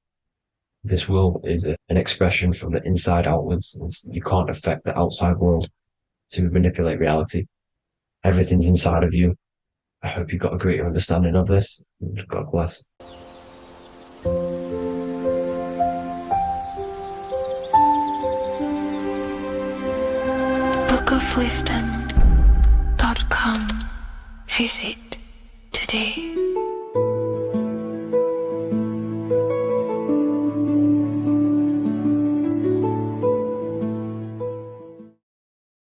This world is an expression from the inside outwards. You can't affect the outside world to manipulate reality. Everything's inside of you. I hope you got a greater understanding of this. God bless. bookofwisdom.com. Visit today.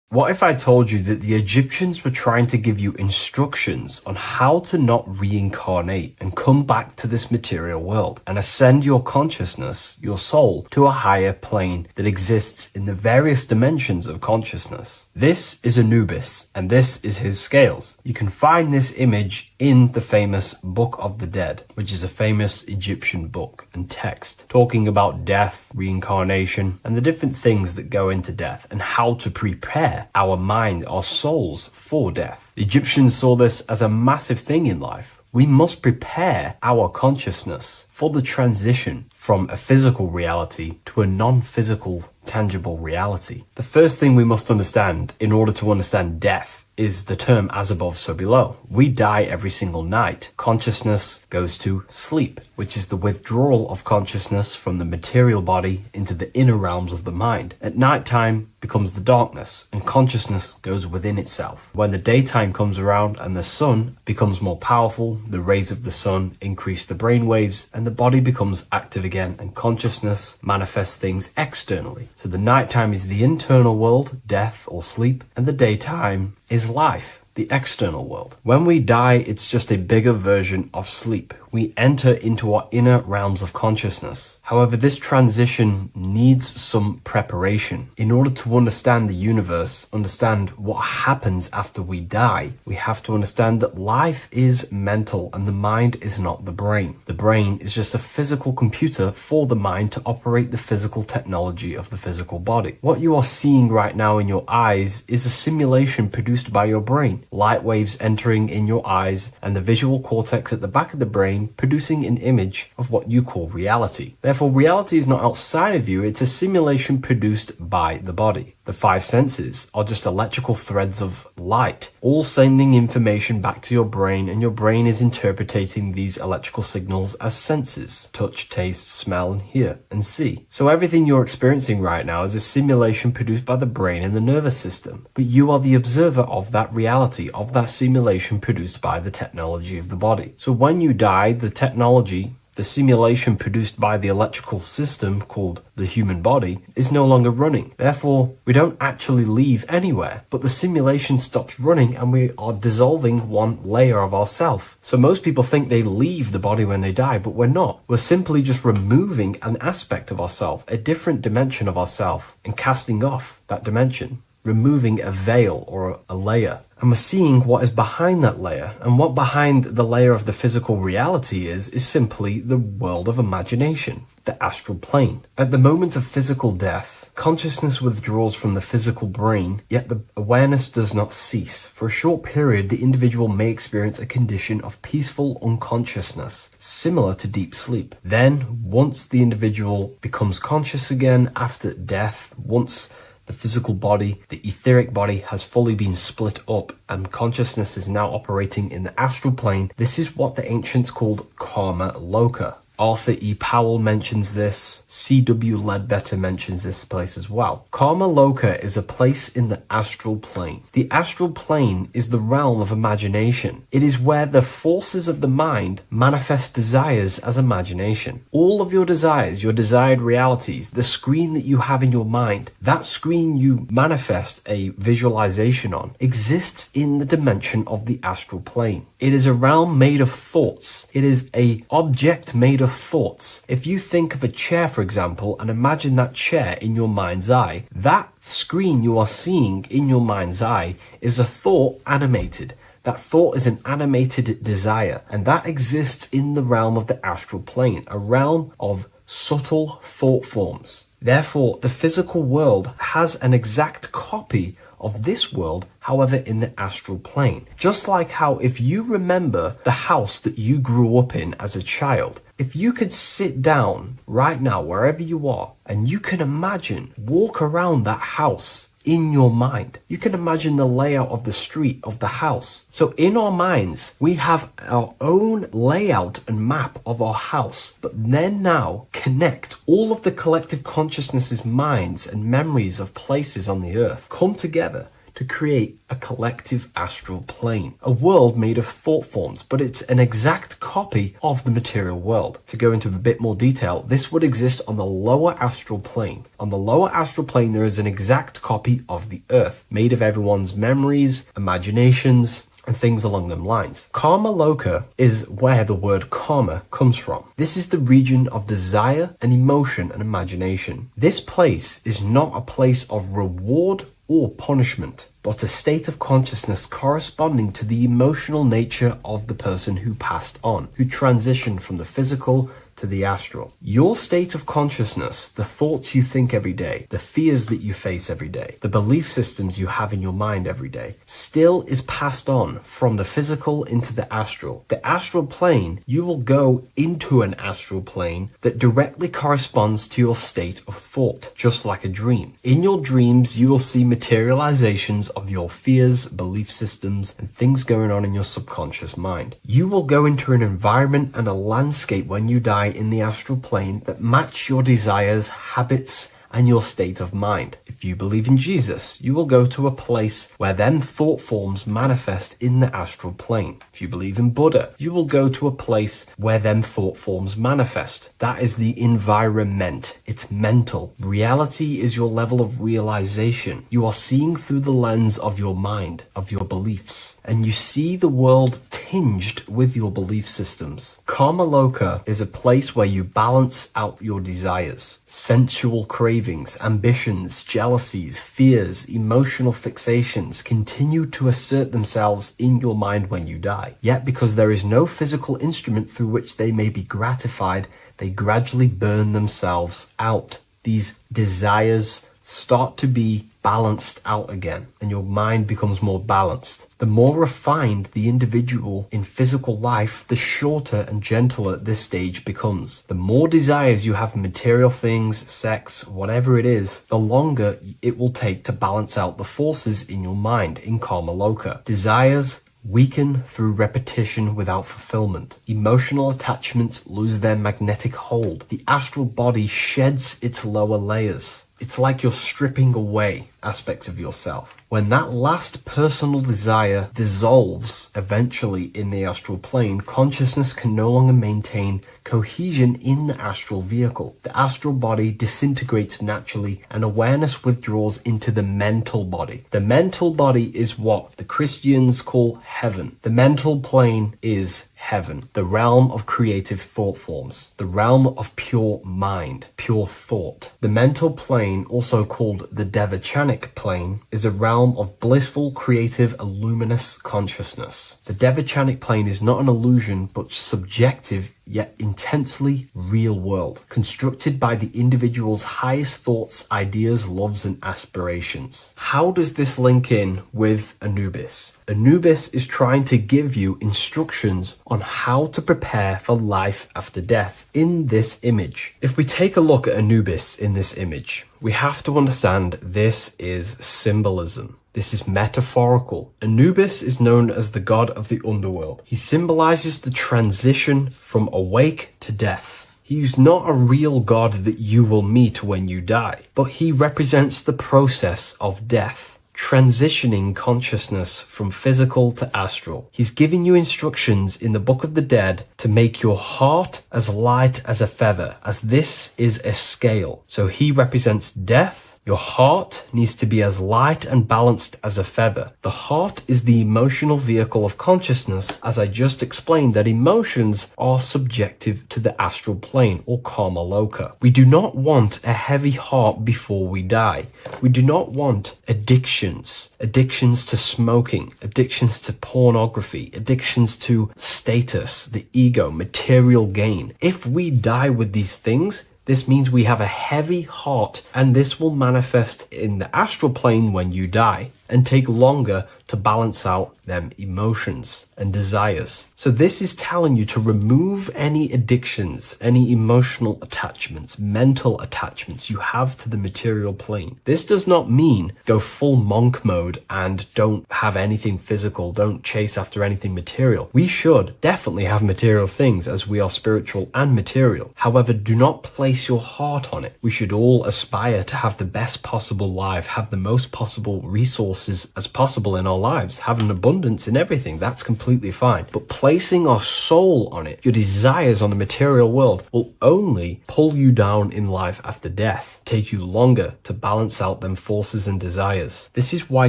What if I told you that the Egyptians were trying to give you instructions on how to not reincarnate and come back to this material world and ascend your consciousness, your soul, to a higher plane that exists in the various dimensions of consciousness? This is Anubis, and this is his scales. You can find this image in the famous Book of the Dead, which is a famous Egyptian book and text talking about death, reincarnation, and the different things that go into death and how to prepare our mind, our souls for death. The Egyptians saw this as a massive thing in life. We must prepare our consciousness for the transition from a physical reality to a non-physical, tangible reality. The first thing we must understand in order to understand death is the term as above, so below. We die every single night. Consciousness goes to sleep, which is the withdrawal of consciousness from the material body into the inner realms of the mind. At nighttime becomes the darkness, and consciousness goes within itself. When the daytime comes around and the sun becomes more powerful, the rays of the sun increase the brain waves, and the body becomes active again, and consciousness manifests things externally. So the nighttime is the internal world, death or sleep, and the daytime is life, the external world. When we die, it's just a bigger version of sleep. We enter into our inner realms of consciousness. However, this transition needs some preparation. In order to understand the universe, understand what happens after we die, we have to understand that life is mental and the mind is not the brain. The brain is just a physical computer for the mind to operate the physical technology of the physical body. What you are seeing right now in your eyes is a simulation produced by your brain. Light waves entering in your eyes and the visual cortex at the back of the brain producing an image of what you call reality. Therefore, reality is not outside of you, it's a simulation produced by the body. The five senses are just electrical threads of light, all sending information back to your brain, and your brain is interpreting these electrical signals as senses: touch, taste, smell, and hear, and see. So everything you're experiencing right now is a simulation produced by the brain and the nervous system. But you are the observer of that reality, of that simulation produced by the technology of the body. So when you die, the technology, the simulation produced by the electrical system called the human body, is no longer running. Therefore, we don't actually leave anywhere, but the simulation stops running and we are dissolving one layer of ourself. So most people think they leave the body when they die, but we're not. We're simply just removing an aspect of ourself, a different dimension of ourself, and casting off that dimension, removing a veil or a layer. And we're seeing what is behind that layer. And what behind the layer of the physical reality is simply the world of imagination, the astral plane. At the moment of physical death, consciousness withdraws from the physical brain, yet the awareness does not cease. For a short period, the individual may experience a condition of peaceful unconsciousness, similar to deep sleep. Then, once the individual becomes conscious again after death, once the physical body, the etheric body, has fully been split up and consciousness is now operating in the astral plane. This is what the ancients called karma loka. Arthur E. Powell mentions this. C.W. Ledbetter mentions this place as well. Karma loka is a place in the astral plane. The astral plane is the realm of imagination. It is where the forces of the mind manifest desires as imagination. All of your desires, your desired realities, the screen that you have in your mind, that screen you manifest a visualization on, exists in the dimension of the astral plane. It is a realm made of thoughts. It is an object made of thoughts. If you think of a chair, for example, and imagine that chair in your mind's eye, that screen you are seeing in your mind's eye is a thought animated. That thought is an animated desire, and that exists in the realm of the astral plane, a realm of subtle thought forms. Therefore, the physical world has an exact copy of this world, however, in the astral plane. Just like how if you remember the house that you grew up in as a child, if you could sit down right now, wherever you are, and you can imagine, walk around that house in your mind. You can imagine the layout of the street of the house. So in our minds, we have our own layout and map of our house, but then now connect all of the collective consciousness minds and memories of places on the earth, come together to create a collective astral plane, a world made of thought forms, but it's an exact copy of the material world. To go into a bit more detail, this would exist on the lower astral plane. On the lower astral plane, there is an exact copy of the Earth, made of everyone's memories, imaginations, and things along them lines. Karma Loka is where the word karma comes from. This is the region of desire and emotion and imagination. This place is not a place of reward or punishment, but a state of consciousness corresponding to the emotional nature of the person who passed on, who transitioned from the physical to the astral. Your state of consciousness, the thoughts you think every day, the fears that you face every day, the belief systems you have in your mind every day, still is passed on from the physical into the astral. The astral plane, you will go into an astral plane that directly corresponds to your state of thought, just like a dream. In your dreams, you will see materializations of your fears, belief systems, and things going on in your subconscious mind. You will go into an environment and a landscape when you die in the astral plane that match your desires, habits, and your state of mind. If you believe in Jesus, you will go to a place where then thought forms manifest in the astral plane. If you believe in Buddha, you will go to a place where then thought forms manifest. That is the environment. It's mental. Reality is your level of realization. You are seeing through the lens of your mind, of your beliefs, and you see the world tinged with your belief systems. Karma Loka is a place where you balance out your desires, sensual cravings, ambitions, jealousies, fears, emotional fixations continue to assert themselves in your mind when you die. Yet because there is no physical instrument through which they may be gratified, they gradually burn themselves out. These desires start to be balanced out again, and your mind becomes more balanced. The more refined the individual in physical life, the shorter and gentler this stage becomes. The more desires you have for material things, sex, whatever it is, the longer it will take to balance out the forces in your mind in Karma Loka. Desires weaken through repetition without fulfillment. Emotional attachments lose their magnetic hold. The astral body sheds its lower layers. It's like you're stripping away aspects of yourself. When that last personal desire dissolves eventually in the astral plane, consciousness can no longer maintain cohesion in the astral vehicle. The astral body disintegrates naturally and awareness withdraws into the mental body. The mental body is what the Christians call heaven. The mental plane is heaven, the realm of creative thought forms, the realm of pure mind, pure thought. The mental plane, also called the Devachanic plane, is a realm of blissful, creative, luminous consciousness. The Devachanic plane is not an illusion, but subjective yet intensely real world, constructed by the individual's highest thoughts, ideas, loves, and aspirations. How does this link in with Anubis? Anubis is trying to give you instructions on how to prepare for life after death in this image. If we take a look at Anubis in this image, we have to understand this is symbolism. This is metaphorical. Anubis is known as the god of the underworld. He symbolizes the transition from awake to death. He is not a real god that you will meet when you die, but he represents the process of death, transitioning consciousness from physical to astral. He's giving you instructions in the Book of the Dead to make your heart as light as a feather, as this is a scale. So he represents death. Your heart needs to be as light and balanced as a feather. The heart is the emotional vehicle of consciousness, as I just explained that emotions are subjective to the astral plane or Karma Loka. We do not want a heavy heart before we die. We do not want addictions to smoking, addictions to pornography, addictions to status, the ego, material gain. If we die with these things, this means we have a heavy heart, and this will manifest in the astral plane when you die and take longer to balance out them emotions and desires. So this is telling you to remove any addictions, any emotional attachments, mental attachments you have to the material plane. This does not mean go full monk mode and don't have anything physical, don't chase after anything material. We should definitely have material things as we are spiritual and material. However, do not place your heart on it. We should all aspire to have the best possible life, have the most possible resources resources as possible in our lives, have an abundance in everything. That's completely fine. But placing our soul on it, your desires on the material world, will only pull you down in life after death, take you longer to balance out them forces and desires. This is why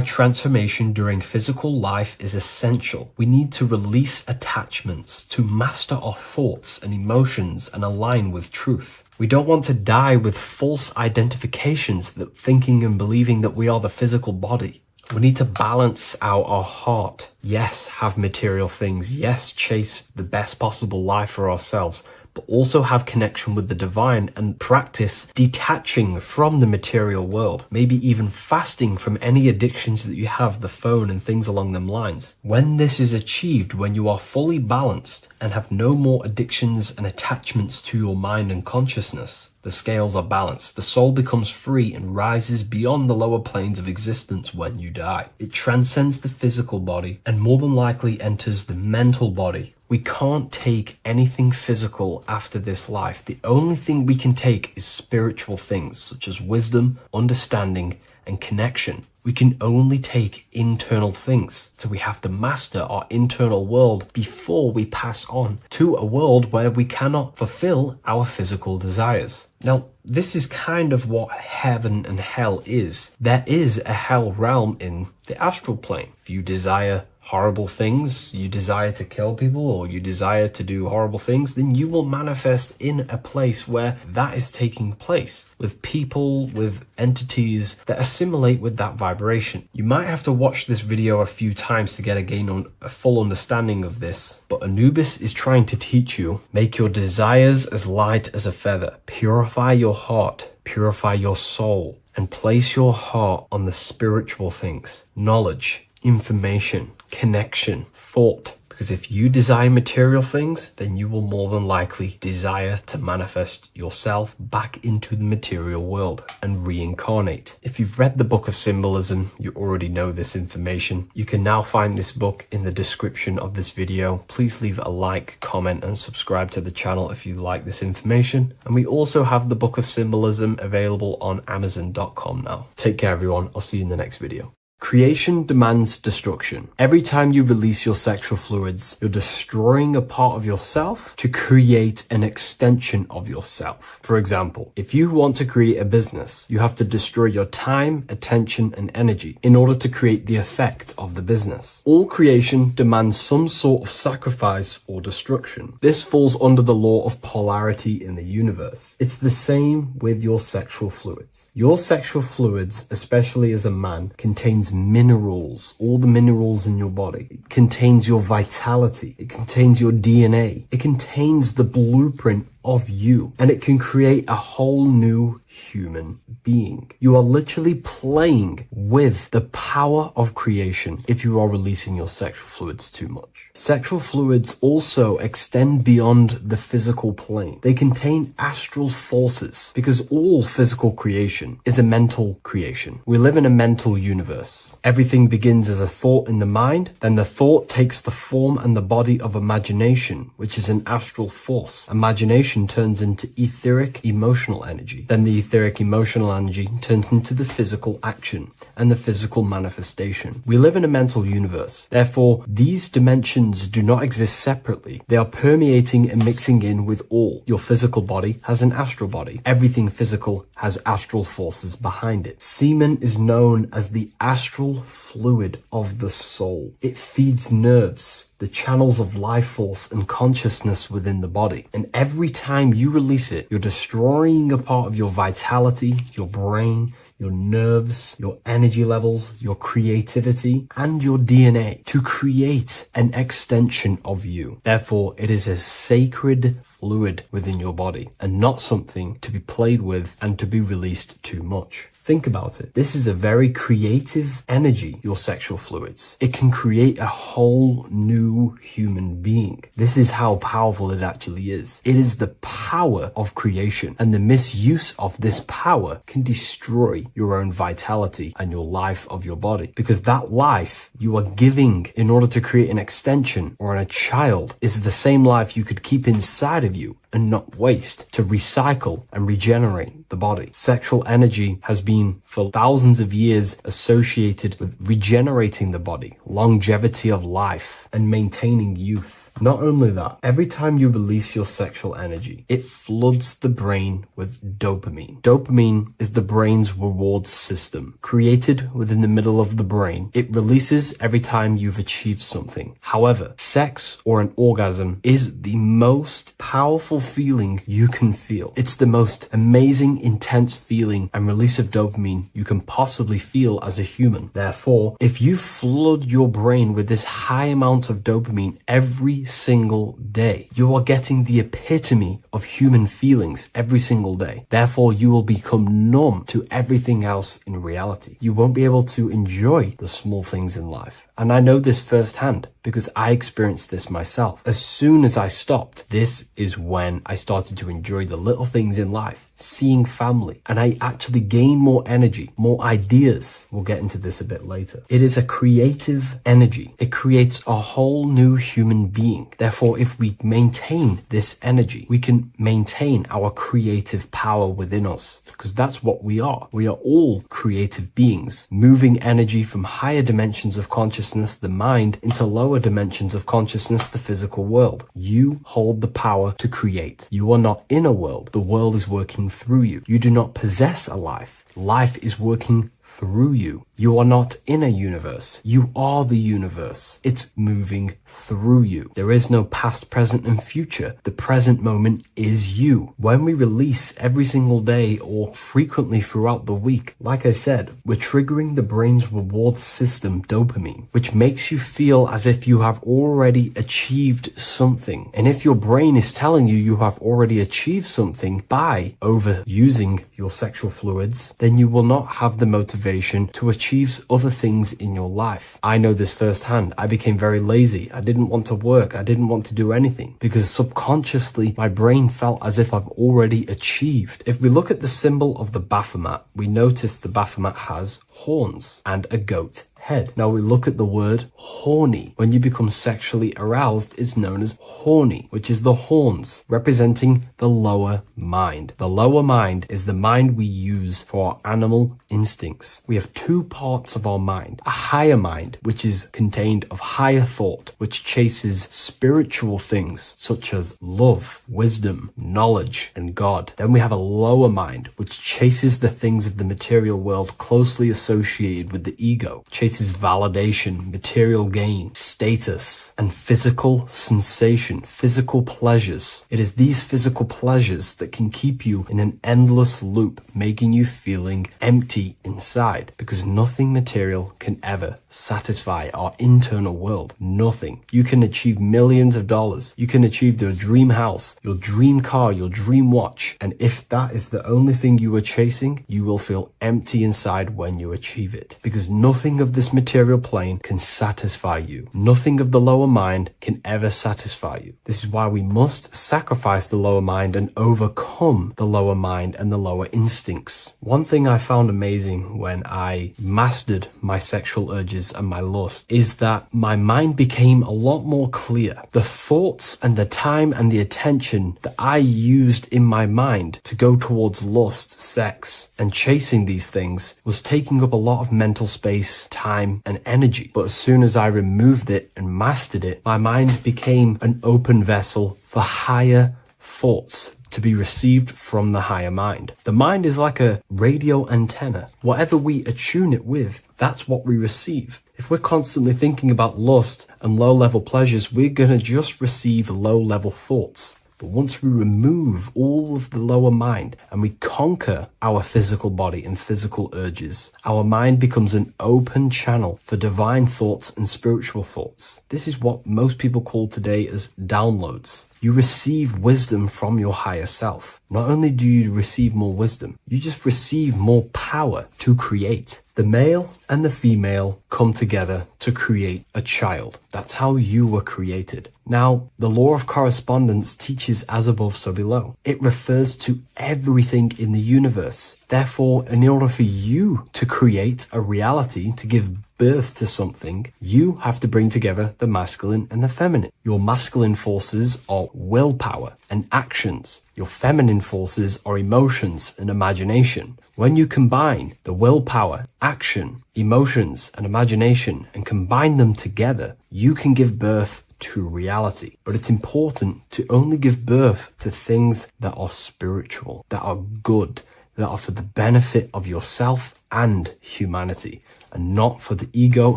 transformation during physical life is essential. We need to release attachments to master our thoughts and emotions and align with truth. We don't want to die with false identifications that thinking and believing that we are the physical body. We need to balance out our heart. Yes, have material things. Yes, chase the best possible life for ourselves, but also have connection with the divine and practice detaching from the material world. Maybe even fasting from any addictions that you have, the phone and things along them lines. When this is achieved, when you are fully balanced and have no more addictions and attachments to your mind and consciousness, the scales are balanced. The soul becomes free and rises beyond the lower planes of existence when you die. It transcends the physical body and more than likely enters the mental body. We can't take anything physical after this life. The only thing we can take is spiritual things such as wisdom, understanding, and connection. We can only take internal things. So we have to master our internal world before we pass on to a world where we cannot fulfill our physical desires. Now, this is kind of what heaven and hell is. There is a hell realm in the astral plane. If you desire horrible things, you desire to kill people, or you desire to do horrible things, then you will manifest in a place where that is taking place, with people, with entities that assimilate with that vibration. You might have to watch this video a few times to gain a full understanding of this, but Anubis is trying to teach you, make your desires as light as a feather, purify your heart, purify your soul, and place your heart on the spiritual things, knowledge, information, connection, thought. Because if you desire material things, then you will more than likely desire to manifest yourself back into the material world and reincarnate. If you've read the Book of Symbolism, you already know this information. You can now find this book in the description of this video. Please leave a like, comment, and subscribe to the channel if you like this information. And we also have the Book of Symbolism available on Amazon.com now. Take care, everyone. I'll see you in the next video. Creation demands destruction. Every time you release your sexual fluids, you're destroying a part of yourself to create an extension of yourself. For example, if you want to create a business, you have to destroy your time, attention, and energy in order to create the effect of the business. All creation demands some sort of sacrifice or destruction. This falls under the law of polarity in the universe. It's the same with your sexual fluids. Your sexual fluids, especially as a man, contains minerals, all the minerals in your body. It contains your vitality. It contains your DNA. It contains the blueprint of you, and it can create a whole new human being. You are literally playing with the power of creation if you are releasing your sexual fluids too much. Sexual fluids also extend beyond the physical plane. They contain astral forces because all physical creation is a mental creation. We live in a mental universe. Everything begins as a thought in the mind, then the thought takes the form and the body of imagination, which is an astral force. Imagination turns into etheric emotional energy. Then the etheric emotional energy turns into the physical action and the physical manifestation. We live in a mental universe. Therefore, these dimensions do not exist separately. They are permeating and mixing in with all. Your physical body has an astral body. Everything physical has astral forces behind it. Semen is known as the astral fluid of the soul. It feeds nerves, the channels of life force and consciousness within the body. And every time you release it, you're destroying a part of your vitality, your brain, your nerves, your energy levels, your creativity, and your DNA to create an extension of you. Therefore, it is a sacred fluid within your body and not something to be played with and to be released too much. Think about it. This is a very creative energy, your sexual fluids. It can create a whole new human being. This is how powerful it actually is. It is the power of creation, and the misuse of this power can destroy your own vitality and your life of your body, because that life you are giving in order to create an extension or a child is the same life you could keep inside of you and not waste, to recycle and regenerate the body. Sexual energy has been for thousands of years associated with regenerating the body, longevity of life, and maintaining youth. Not only that, every time you release your sexual energy, it floods the brain with dopamine. Dopamine is the brain's reward system, created within the middle of the brain. It releases every time you've achieved something. However, sex or an orgasm is the most powerful feeling you can feel. It's the most amazing, intense feeling and release of dopamine you can possibly feel as a human. Therefore, if you flood your brain with this high amount of dopamine every single day, you are getting the epitome of human feelings every single day. Therefore, you will become numb to everything else in reality. You won't be able to enjoy the small things in life. And I know this firsthand because I experienced this myself. As soon as I stopped, this is when I started to enjoy the little things in life, seeing family, and I actually gained more energy, more ideas. We'll get into this a bit later. It is a creative energy. It creates a whole new human being. Therefore, if we maintain this energy, we can maintain our creative power within us, because that's what we are. We are all creative beings, moving energy from higher dimensions of consciousness, the mind, into lower dimensions of consciousness, the physical world. You hold the power to create. You are not in a world. The world is working through you. You do not possess a life. Life is working through you. You are not in a universe. You are the universe. It's moving through you. There is no past, present, and future. The present moment is you. When we release every single day or frequently throughout the week, like I said, we're triggering the brain's reward system, dopamine, which makes you feel as if you have already achieved something. And if your brain is telling you you have already achieved something by overusing your sexual fluids, then you will not have the motivation to achieve other things in your life. I know this firsthand. I became very lazy. I didn't want to work. I didn't want to do anything because subconsciously my brain felt as if I've already achieved. If we look at the symbol of the Baphomet, we notice the Baphomet has horns and a goat head. Now we look at the word horny. When you become sexually aroused, it's known as horny, which is the horns, representing the lower mind. The lower mind is the mind we use for our animal instincts. We have two parts of our mind. A higher mind, which is contained of higher thought, which chases spiritual things such as love, wisdom, knowledge, and God. Then we have a lower mind, which chases the things of the material world closely associated with the ego, chases validation, material gain, status, and physical sensation, physical pleasures. It is these physical pleasures that can keep you in an endless loop, making you feeling empty inside, because nothing material can ever satisfy our internal world. Nothing. You can achieve millions of dollars. You can achieve your dream house, your dream car, your dream watch. And if that is the only thing you are chasing, you will feel empty inside when you achieve it, because nothing of this material plane can satisfy you. Nothing of the lower mind can ever satisfy you. This is why we must sacrifice the lower mind and overcome the lower mind and the lower instincts. One thing I found amazing when I mastered my sexual urges and my lust is that my mind became a lot more clear. The thoughts and the time and the attention that I used in my mind to go towards lust, sex, and chasing these things was taking up a lot of mental space, time, and energy. But as soon as I removed it and mastered it, my mind became an open vessel for higher thoughts to be received from the higher mind. The mind is like a radio antenna. Whatever we attune it with, that's what we receive. If we're constantly thinking about lust and low-level pleasures, we're going to just receive low-level thoughts. But once we remove all of the lower mind and we conquer our physical body and physical urges, our mind becomes an open channel for divine thoughts and spiritual thoughts. This is what most people call today as downloads. You receive wisdom from your higher self. Not only do you receive more wisdom, you just receive more power to create. The male and the female come together to create a child. That's how you were created. Now, the law of correspondence teaches as above, so below. It refers to everything in the universe. Therefore, in order for you to create a reality, to give birth to something, you have to bring together the masculine and the feminine. Your masculine forces are willpower and actions. Your feminine forces are emotions and imagination. When you combine the willpower, action, emotions, and imagination and combine them together, you can give birth to reality. But it's important to only give birth to things that are spiritual, that are good, that are for the benefit of yourself and humanity, and not for the ego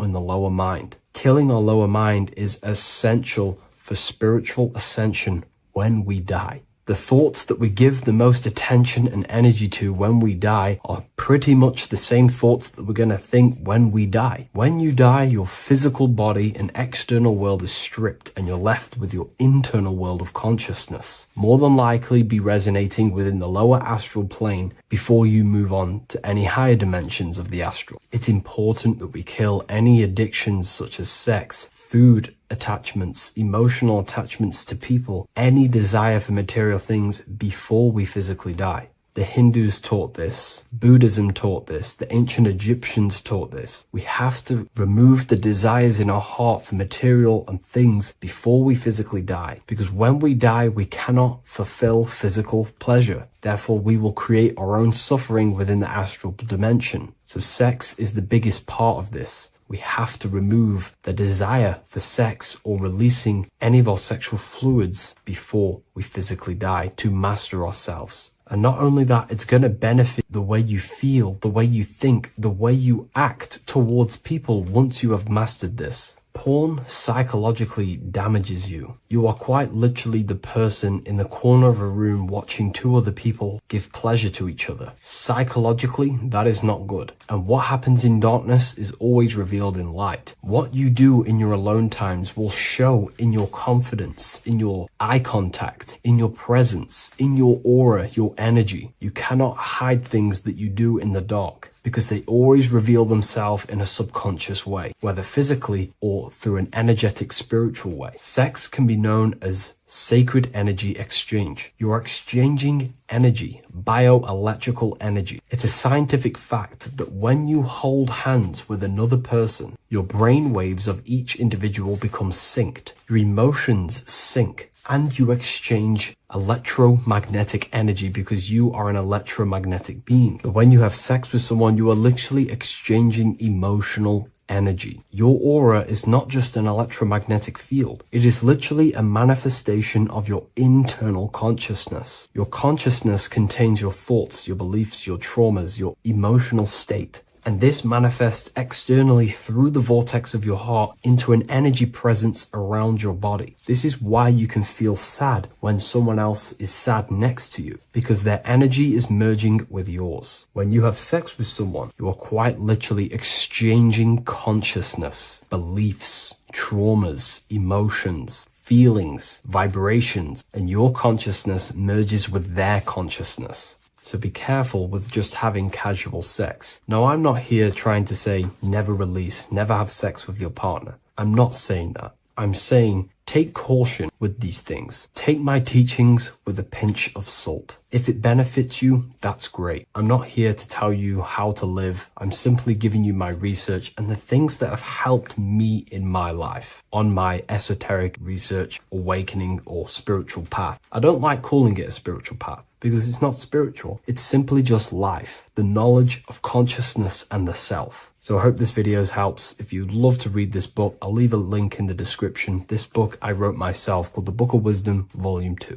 and the lower mind. Killing our lower mind is essential for spiritual ascension when we die. The thoughts that we give the most attention and energy to when we die are pretty much the same thoughts that we're going to think when we die. When you die, your physical body and external world is stripped and you're left with your internal world of consciousness, more than likely be resonating within the lower astral plane before you move on to any higher dimensions of the astral. It's important that we kill any addictions such as sex, food, attachments, emotional attachments to people, any desire for material things before we physically die. The Hindus taught this, Buddhism taught this, the ancient Egyptians taught this. We have to remove the desires in our heart for material and things before we physically die, because when we die, we cannot fulfill physical pleasure. Therefore, we will create our own suffering within the astral dimension. So sex is the biggest part of this. We have to remove the desire for sex or releasing any of our sexual fluids before we physically die to master ourselves. And not only that, it's going to benefit the way you feel, the way you think, the way you act towards people once you have mastered this. Porn psychologically damages you. You are quite literally the person in the corner of a room watching two other people give pleasure to each other. Psychologically, that is not good. And what happens in darkness is always revealed in light. What you do in your alone times will show in your confidence, in your eye contact, in your presence, in your aura, your energy. You cannot hide things that you do in the dark, because they always reveal themselves in a subconscious way, whether physically or through an energetic spiritual way. Sex can be known as sacred energy exchange. You are exchanging energy, bioelectrical energy. It's a scientific fact that when you hold hands with another person, your brain waves of each individual become synced. Your emotions sync. And you exchange electromagnetic energy because you are an electromagnetic being. But when you have sex with someone, you are literally exchanging emotional energy. Your aura is not just an electromagnetic field. It is literally a manifestation of your internal consciousness. Your consciousness contains your thoughts, your beliefs, your traumas, your emotional state. And this manifests externally through the vortex of your heart into an energy presence around your body. This is why you can feel sad when someone else is sad next to you, because their energy is merging with yours. When you have sex with someone, you are quite literally exchanging consciousness, beliefs, traumas, emotions, feelings, vibrations, and your consciousness merges with their consciousness. So be careful with just having casual sex. Now, I'm not here trying to say never release, never have sex with your partner. I'm not saying that. I'm saying take caution with these things. Take my teachings with a pinch of salt. If it benefits you, that's great. I'm not here to tell you how to live. I'm simply giving you my research and the things that have helped me in my life on my esoteric research, awakening, or spiritual path. I don't like calling it a spiritual path, because it's not spiritual. It's simply just life, the knowledge of consciousness and the self. So I hope this video helps. If you'd love to read this book, I'll leave a link in the description. This book I wrote myself called The Book of Wisdom, Volume 2.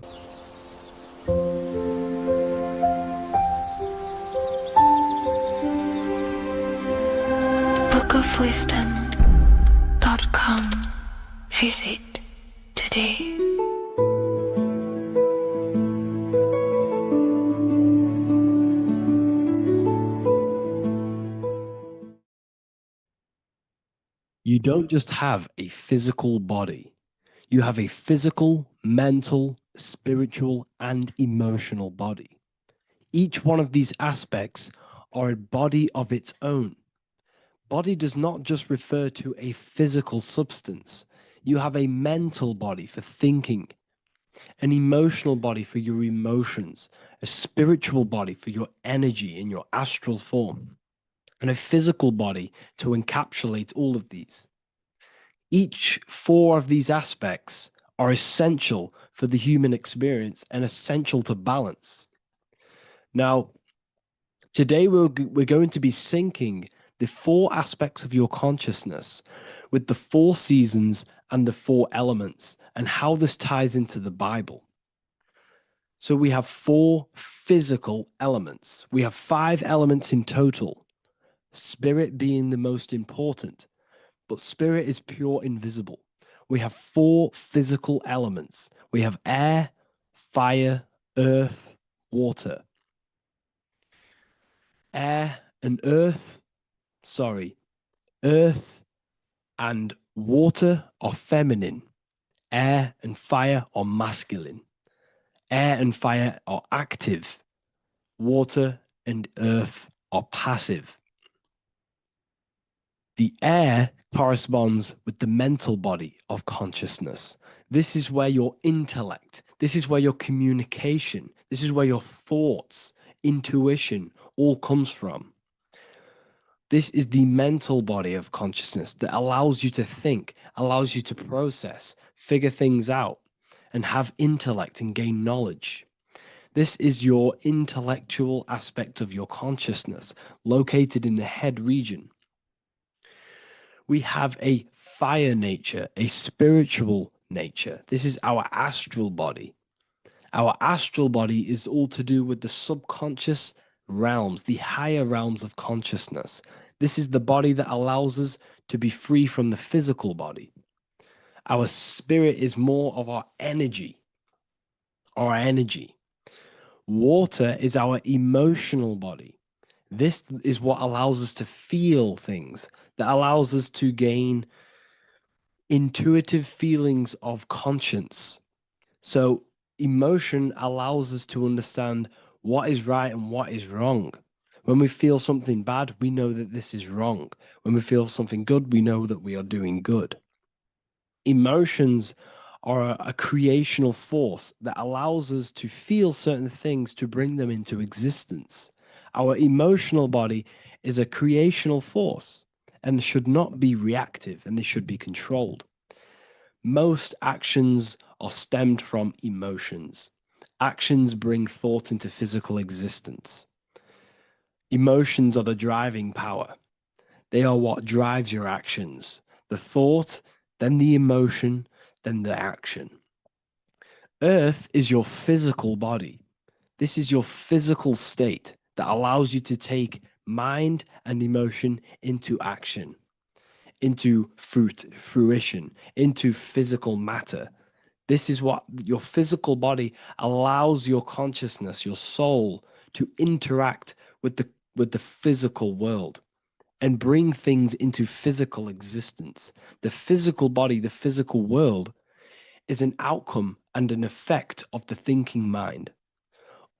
bookofwisdom.com. Visit today. You don't just have a physical body. You have a physical, mental, spiritual, and emotional body. Each one of these aspects are a body of its own. Body does not just refer to a physical substance. You have a mental body for thinking, an emotional body for your emotions, a spiritual body for your energy in your astral form. and a physical body to encapsulate all of these. Each four of these aspects are essential for the human experience and essential to balance. Now, today we're going to be syncing the four aspects of your consciousness with the four seasons and the four elements and how this ties into the Bible. So we have four physical elements. We have 5 elements in total, spirit being the most important, but spirit is pure invisible. We have 4 physical elements. We have air, fire, earth, water. Earth and water are feminine. Air and fire are masculine. Air and fire are active. Water and earth are passive. The air corresponds with the mental body of consciousness. This is where your intellect, this is where your communication, this is where your thoughts, intuition all comes from. This is the mental body of consciousness that allows you to think, allows you to process, figure things out, and have intellect and gain knowledge. This is your intellectual aspect of your consciousness, located in the head region. We have a fire nature, a spiritual nature. This is our astral body. Our astral body is all to do with the subconscious realms, the higher realms of consciousness. This is the body that allows us to be free from the physical body. Our spirit is more of our energy. Water is our emotional body. This is what allows us to feel things, that allows us to gain intuitive feelings of conscience. So emotion allows us to understand what is right and what is wrong. When we feel something bad, we know that this is wrong. When we feel something good, we know that we are doing good. Emotions are a creational force that allows us to feel certain things to bring them into existence. Our emotional body is a creational force and should not be reactive, and they should be controlled. Most actions are stemmed from emotions. Actions bring thought into physical existence. Emotions are the driving power. They are what drives your actions. The thought, then the emotion, then the action. Earth is your physical body. This is your physical state that allows you to take mind and emotion into action, into fruition, into physical matter. This is what your physical body allows your consciousness, your soul, to interact with the physical world and bring things into physical existence. The physical body, the physical world, is an outcome and an effect of the thinking mind.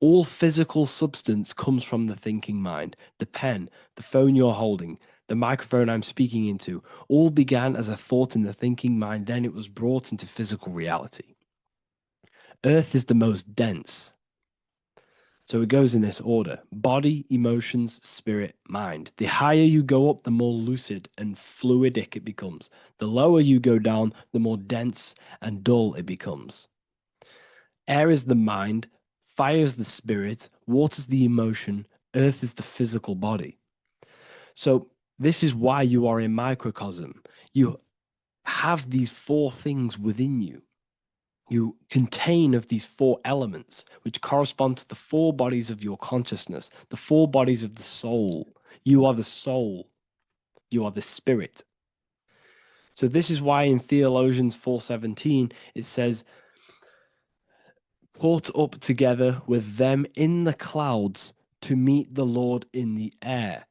All physical substance comes from the thinking mind. The pen, the phone you're holding, the microphone I'm speaking into, all began as a thought in the thinking mind, then it was brought into physical reality. Earth is the most dense. So it goes in this order: body, emotions, spirit, mind. The higher you go up, the more lucid and fluidic it becomes. The lower you go down, the more dense and dull it becomes. Air is the mind, fire is the spirit, water is the emotion, earth is the physical body. So this is why you are a microcosm. You have these 4 things within you. You contain of these 4 elements, which correspond to the 4 bodies of your consciousness, the 4 bodies of the soul. You are the soul. You are the spirit. So this is why in Theologians 4:17 it says, "Caught up together with them in the clouds to meet the Lord in the air."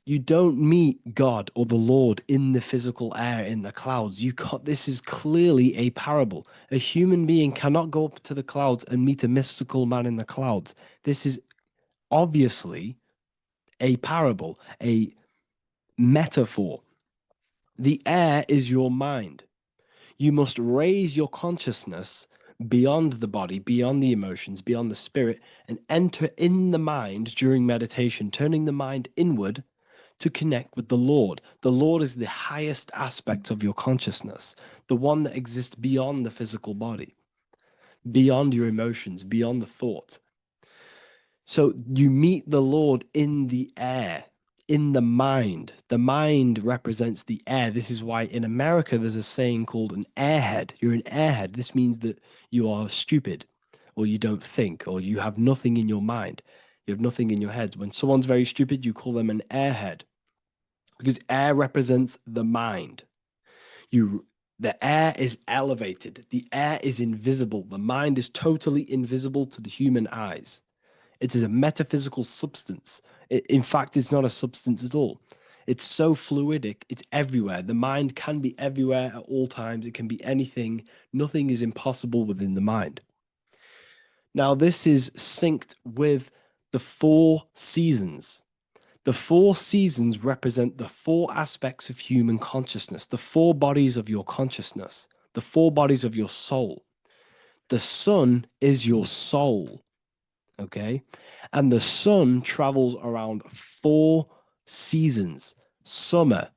You don't meet God or the Lord in the physical air, in the clouds. This is clearly a parable. A human being cannot go up to the clouds and meet a mystical man in the clouds. This is obviously a parable, a metaphor. The air is your mind. You must raise your consciousness beyond the body, beyond the emotions, beyond the spirit, and enter in the mind during meditation, turning the mind inward to connect with the Lord. The Lord is the highest aspect of your consciousness, the one that exists beyond the physical body, beyond your emotions, beyond the thought. So you meet the Lord in the air, in the mind. The mind represents the air. This is why in America there's a saying called an airhead. You're an airhead. This means that you are stupid, or you don't think, or you have nothing in your mind. You have nothing in your head. When someone's very stupid, you call them an airhead, because air represents the mind. The air is elevated. The air is invisible. The mind is totally invisible to the human eyes. It is a metaphysical substance. In fact, it's not a substance at all. It's so fluidic. It's everywhere. The mind can be everywhere at all times. It can be anything. Nothing is impossible within the mind. Now, this is synced with the 4 seasons. The 4 seasons represent the 4 aspects of human consciousness, the 4 bodies of your consciousness, the 4 bodies of your soul. The sun is your soul. Okay, and the sun travels around 4 seasons. Summer,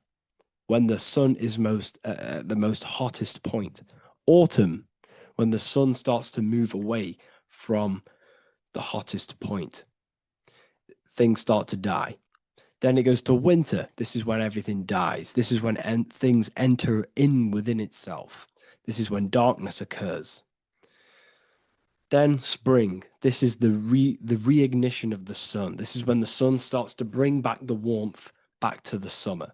when the sun is the most hottest point. Autumn, when the sun starts to move away from the hottest point. Things start to die. Then it goes to winter. This is when everything dies. This is when things enter in within itself. This is when darkness occurs. Then spring. This is the reignition of the sun. This is when the sun starts to bring back the warmth back to the summer.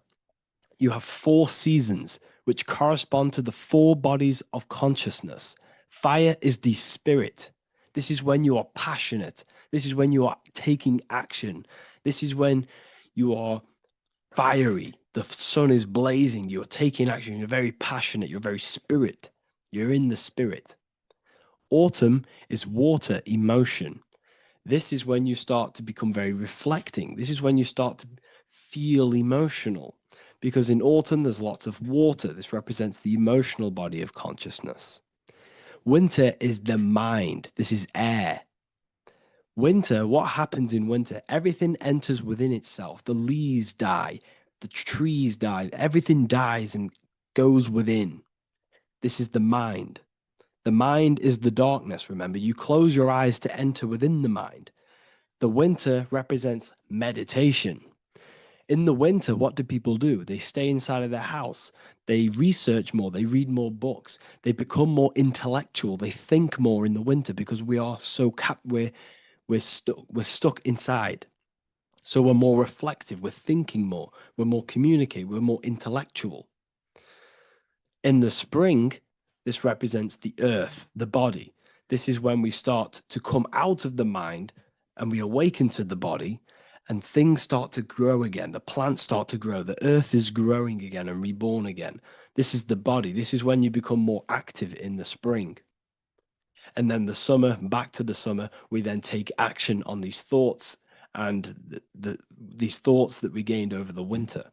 You have 4 seasons which correspond to the 4 bodies of consciousness. Fire is the spirit. This is when you are passionate. This is when you are taking action. This is when you are fiery. The sun is blazing. You're taking action. You're very passionate. You're very spirit. You're in the spirit. Autumn is water, emotion. This is when you start to become very reflecting. This is when you start to feel emotional, because in autumn there's lots of water. This represents the emotional body of consciousness. Winter is the mind. This is air. Winter, what happens in winter? Everything enters within itself. The leaves die, the trees die, everything dies and goes within. This is the mind. The mind is the darkness, remember. You close your eyes to enter within the mind. The winter represents meditation. In the winter, what do people do? They stay inside of their house. They research more. They read more books. They become more intellectual. They think more in the winter because we are so we're stuck inside. So we're more reflective. We're thinking more. We're more communicative. We're more intellectual. In the spring, this represents the earth, the body. This is when we start to come out of the mind and we awaken to the body, and things start to grow again. The plants start to grow. The earth is growing again and reborn again. This is the body. This is when you become more active in the spring. And then the summer, back to the summer, we then take action on these thoughts and these thoughts that we gained over the winter.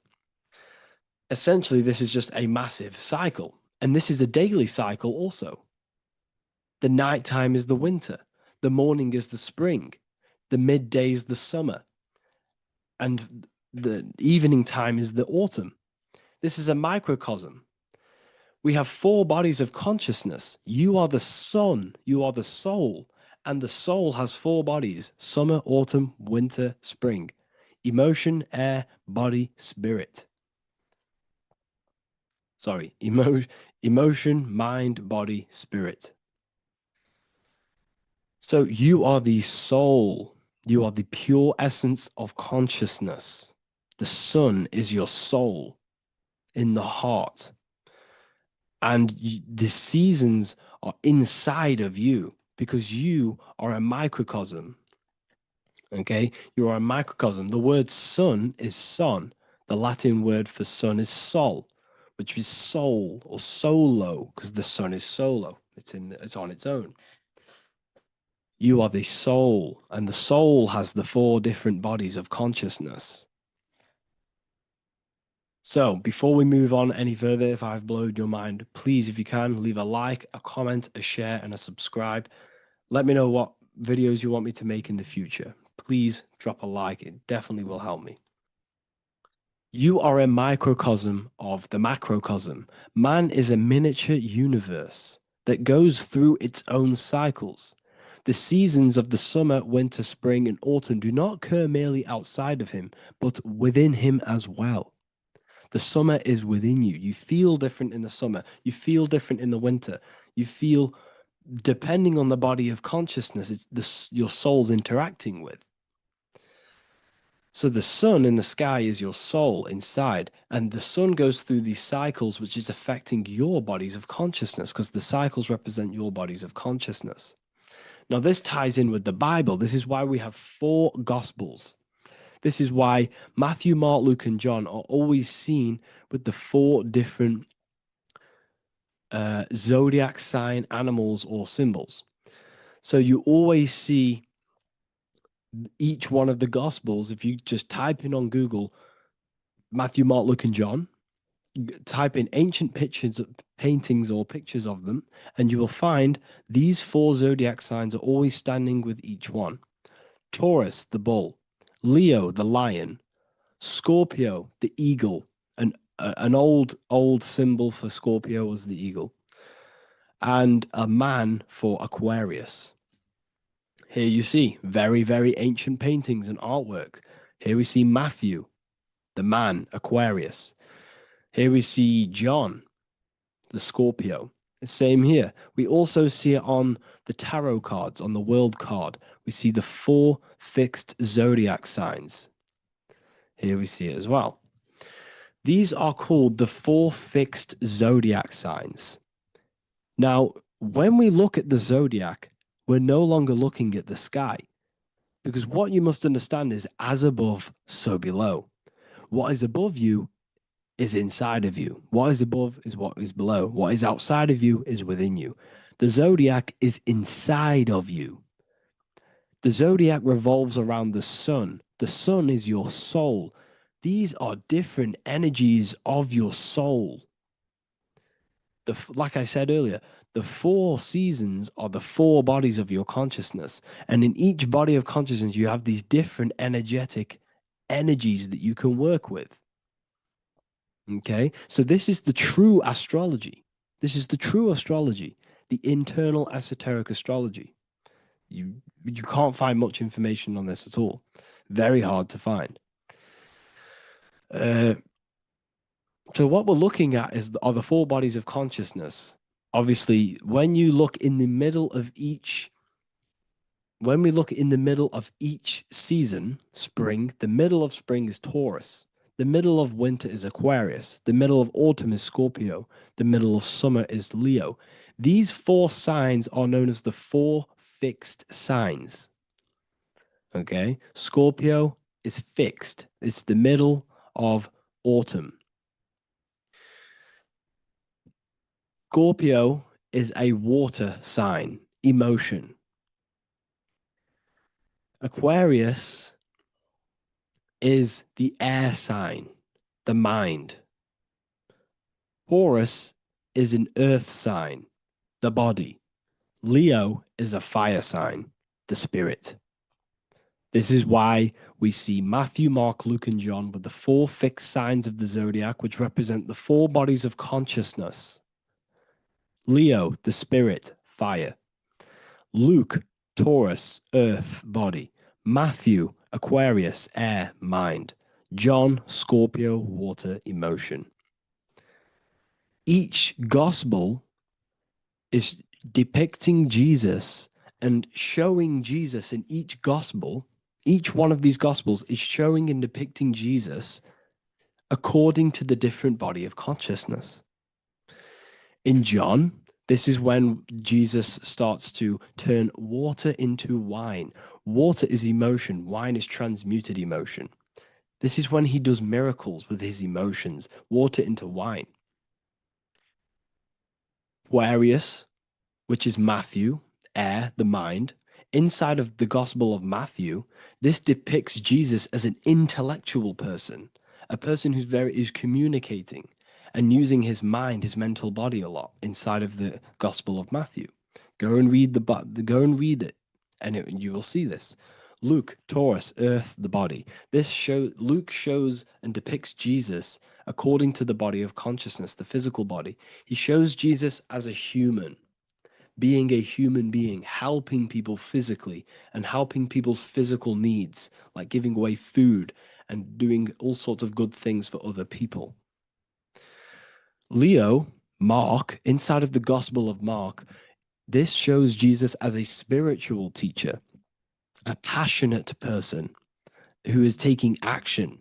Essentially, this is just a massive cycle. And this is a daily cycle also. The nighttime is the winter. The morning is the spring. The midday is the summer. And the evening time is the autumn. This is a microcosm. We have 4 bodies of consciousness. You are the sun. You are the soul. And the soul has 4 bodies: summer, autumn, winter, spring. Emotion, air, body, spirit. Sorry, emotion, mind, body, spirit. So you are the soul. You are the pure essence of consciousness. The sun is your soul in the heart. And the seasons are inside of you because you are a microcosm. Okay? You are a microcosm. The word sun is son. The Latin word for sun is sol, which is soul or solo, because the sun is solo. It's on its own. You are the soul, and the soul has the 4 different bodies of consciousness. So before we move on any further, if I've blown your mind, please, if you can, leave a like, a comment, a share, and a subscribe. Let me know what videos you want me to make in the future. Please drop a like. It definitely will help me. You are a microcosm of the macrocosm. Man is a miniature universe that goes through its own cycles. The seasons of the summer, winter, spring, and autumn do not occur merely outside of him, but within him as well. The summer is within you. You feel different in the summer. You feel different in the winter. You feel, depending on the body of consciousness, your soul's interacting with. So the sun in the sky is your soul inside, and the sun goes through these cycles, which is affecting your bodies of consciousness, because the cycles represent your bodies of consciousness. Now, this ties in with the Bible. This is why we have 4 Gospels. This is why Matthew, Mark, Luke, and John are always seen with the 4 different zodiac sign animals or symbols. So you always see each one of the Gospels. If you just type in on Google Matthew, Mark, Luke, and John, type in ancient pictures, paintings, or pictures of them, and you will find these 4 zodiac signs are always standing with each one. Taurus, the bull; Leo, the lion; Scorpio, the eagle. An old symbol for Scorpio was the eagle, and a man for Aquarius. Here you see very, very ancient paintings and artwork. Here we see Matthew, the man, Aquarius. Here we see John, the Scorpio. Same here. We also see it on the tarot cards, on the world card. We see the 4 fixed zodiac signs. Here we see it as well. These are called the 4 fixed zodiac signs. Now, when we look at the zodiac, we're no longer looking at the sky, because what you must understand is as above, so below. What is above you is inside of you. What is above is what is below. What is outside of you is within you. The zodiac is inside of you. The zodiac revolves around the sun. The sun is your soul. These are different energies of your soul. Like I said earlier, the 4 seasons are the 4 bodies of your consciousness. And in each body of consciousness, you have these different energetic energies that you can work with. Okay, so this is the true astrology. This is the true astrology, the internal esoteric astrology. You can't find much information on this at all. Very hard to find. So what we're looking at are the 4 bodies of consciousness. Obviously, when you look in the middle of each, when we look in the middle of each season, spring, the middle of spring is Taurus. The middle of winter is Aquarius. The middle of autumn is Scorpio. The middle of summer is Leo. These 4 signs are known as the 4 fixed signs. Okay, Scorpio is fixed. It's the middle of autumn. Scorpio is a water sign, emotion. Aquarius is the air sign, the mind. Taurus is an earth sign, the body. Leo is a fire sign, the spirit. This is why we see Matthew, Mark, Luke, and John with the 4 fixed signs of the zodiac, which represent the 4 bodies of consciousness. Leo, the spirit, fire. Luke, Taurus, earth, body. Matthew, Aquarius, air, mind. John, Scorpio, water, emotion. Each gospel is depicting Jesus and showing Jesus in each gospel. Each one of these gospels is showing and depicting Jesus according to the different body of consciousness. In John, this is when Jesus starts to turn water into wine. Water is emotion. Wine is transmuted emotion. This is when he does miracles with his emotions, water into wine. Aquarius, which is Matthew, air, the mind. Inside of the Gospel of Matthew, this depicts Jesus as an intellectual person, a person who's communicating and using his mind, his mental body a lot inside of the Gospel of Matthew. Go and read it, and you will see this. Luke, Taurus, earth, the body. Luke shows and depicts Jesus according to the body of consciousness, the physical body. He shows Jesus as a human, being a human being, helping people physically and helping people's physical needs, like giving away food and doing all sorts of good things for other people. Leo, Mark, inside of the Gospel of Mark, this shows Jesus as a spiritual teacher, a passionate person who is taking action.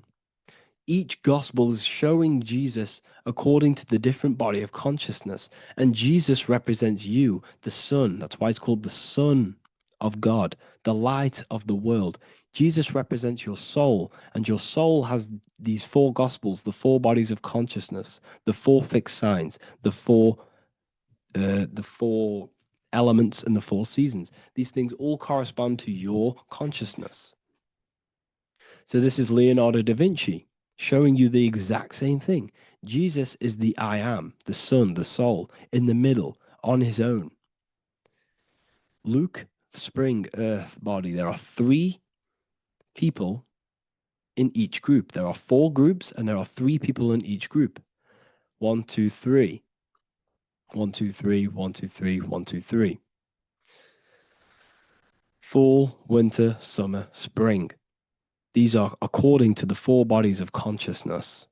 Each gospel is showing Jesus according to the different body of consciousness. And Jesus represents you, the Son. That's why it's called the Son of God, the light of the world. Jesus represents your soul, and your soul has these four gospels, the four bodies of consciousness, the four fixed signs, the four elements, and the four seasons. These things all correspond to your consciousness. So this is Leonardo da Vinci showing you the exact same thing. Jesus is the I am, the Son, the soul, in the middle, on his own. Luke, spring, earth, body. There are 3 people in each group. There are 4 groups, and there are 3 people in each group. 1, 2, 3. 1, 2, 3, 1, 2, 3, 1, 2, 3. Fall, winter, summer, spring. These are according to the 4 bodies of consciousness.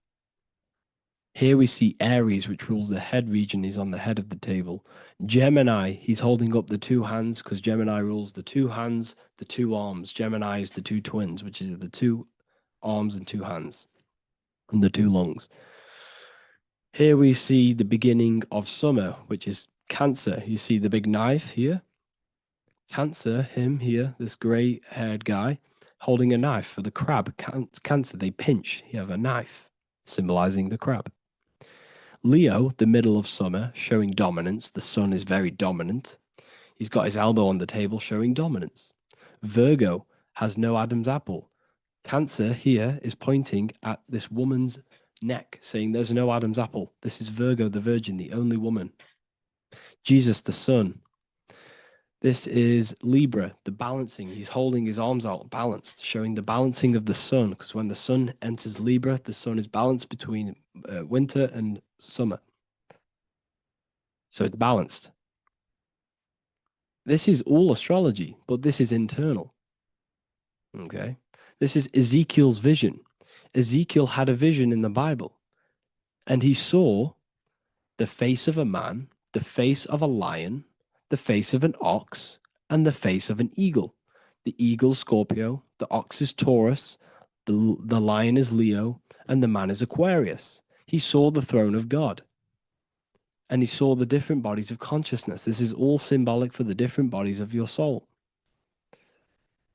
Here we see Aries, which rules the head region. He's on the head of the table. Gemini, he's holding up the 2 hands because Gemini rules the 2 hands, the 2 arms. Gemini is the 2 twins, which is the 2 arms and 2 hands, and the 2 lungs. Here we see the beginning of summer, which is Cancer. You see the big knife here? Cancer, him here, this gray-haired guy, holding a knife for the crab. Cancer, they pinch. You have a knife, symbolizing the crab. Leo, the middle of summer, showing dominance. The sun is very dominant. He's got his elbow on the table, showing dominance. Virgo has no Adam's apple. Cancer here is pointing at this woman's neck, saying there's no Adam's apple. This is Virgo, the virgin, the only woman. Jesus, the sun. This is Libra, the balancing. He's holding his arms out, balanced, showing the balancing of the sun, because when the sun enters Libra, the sun is balanced between winter and summer. So it's balanced. This is all astrology, but this is internal. Okay. This is Ezekiel's vision. Ezekiel had a vision in the Bible, and he saw the face of a man, the face of a lion, the face of an ox, and the face of an eagle. The eagle, Scorpio, the ox is Taurus, the lion is Leo, and the man is Aquarius. He saw the throne of God, and he saw the different bodies of consciousness. This is all symbolic for the different bodies of your soul.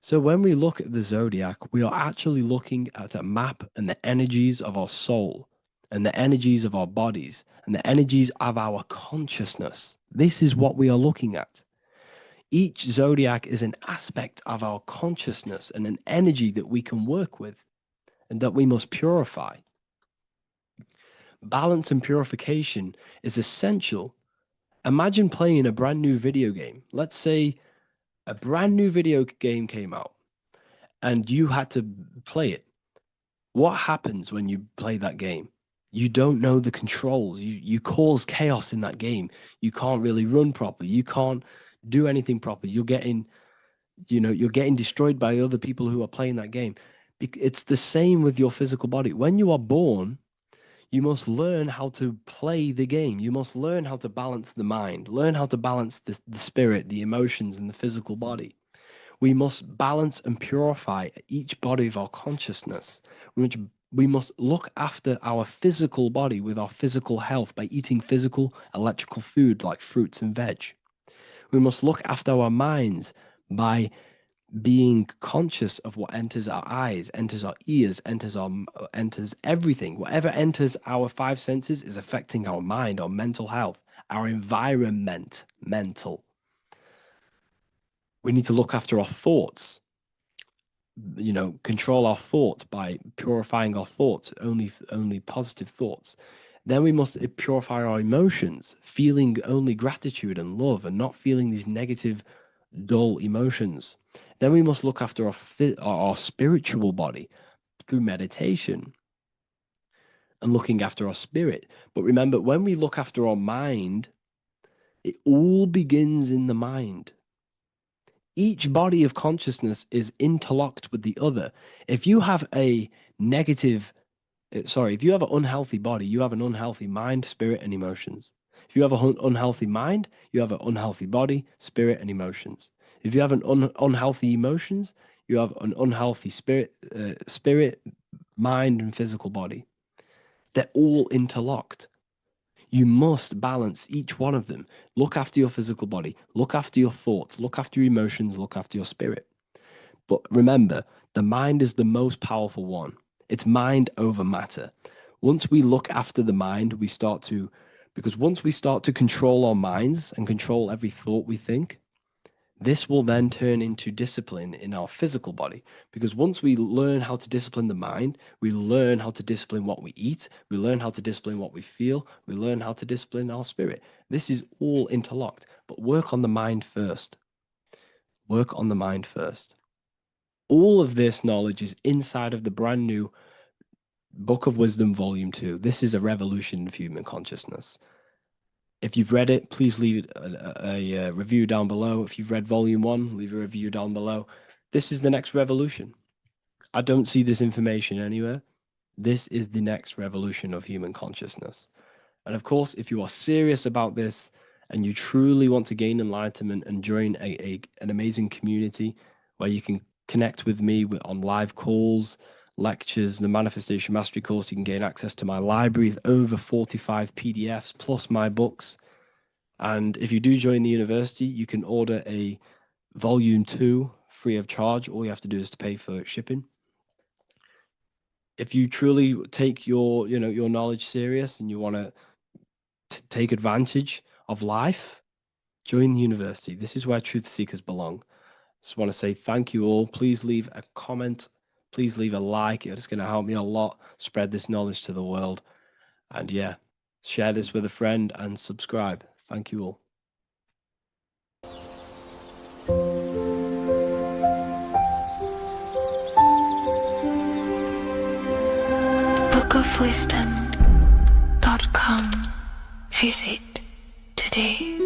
So when we look at the zodiac, we are actually looking at a map and the energies of our soul, and the energies of our bodies, and the energies of our consciousness. This is what we are looking at. Each zodiac is an aspect of our consciousness and an energy that we can work with and that we must purify. Balance and purification is essential. Imagine playing a brand new video game. Let's say a brand new video game came out and you had to play it. What happens when you play that game? You don't know the controls. You cause chaos in that game. You can't really run properly. You can't do anything properly. You're getting destroyed by other people who are playing that game. It's the same with your physical body. When you are born, you must learn how to play the game. You must learn how to balance the mind, learn how to balance the spirit, the emotions, and the physical body. We must balance and purify each body of our consciousness, which we must look after our physical body with our physical health by eating physical, electrical food like fruits and veg. We must look after our minds by being conscious of what enters our eyes, enters our ears, enters everything. Whatever enters our 5 senses is affecting our mind, our mental health, our environment, mental. We need to look after our thoughts. Control our thoughts by purifying our thoughts, only positive thoughts. Then we must purify our emotions, feeling only gratitude and love and not feeling these negative dull emotions. Then we must look after our spiritual body through meditation and looking after our spirit. But remember, when we look after our mind, it all begins in the mind. Each body of consciousness is interlocked with the other. If you have a if you have an unhealthy body, you have an unhealthy mind, spirit, and emotions. If you have an unhealthy mind, you have an unhealthy body, spirit, and emotions. If you have an unhealthy emotions, you have an unhealthy spirit, mind, and physical body. They're all interlocked. You must balance each one of them. Look after your physical body, look after your thoughts, look after your emotions, look after your spirit. But remember, the mind is the most powerful one. It's mind over matter. Once we look after the mind, because once we start to control our minds and control every thought we think, this will then turn into discipline in our physical body. Because once we learn how to discipline the mind, we learn how to discipline what we eat, we learn how to discipline what we feel, we learn how to discipline our spirit. This is all interlocked, but work on the mind first. Work on the mind first. All of this knowledge is inside of the brand new Book of Wisdom, Volume 2. This is a revolution of human consciousness. If you've read it, please leave a review down below. If you've read Volume 1, leave a review down below. This is the next revolution. I don't see this information anywhere. This is the next revolution of human consciousness. And of course, if you are serious about this and you truly want to gain enlightenment and join an amazing community where you can connect with me on live calls, lectures, the Manifestation Mastery course, you can gain access to my library with over 45 PDFs plus my books. And if you do join the university, you can order a Volume 2 free of charge. All you have to do is to pay for shipping. If you truly take your knowledge serious and you want to take advantage of life, join the university. This is where truth seekers belong. Just want to say thank you all. Please leave a comment. Please leave a like. It's going to help me a lot spread this knowledge to the world. And yeah, share this with a friend and subscribe. Thank you all. bookofwisdom.com. Visit today.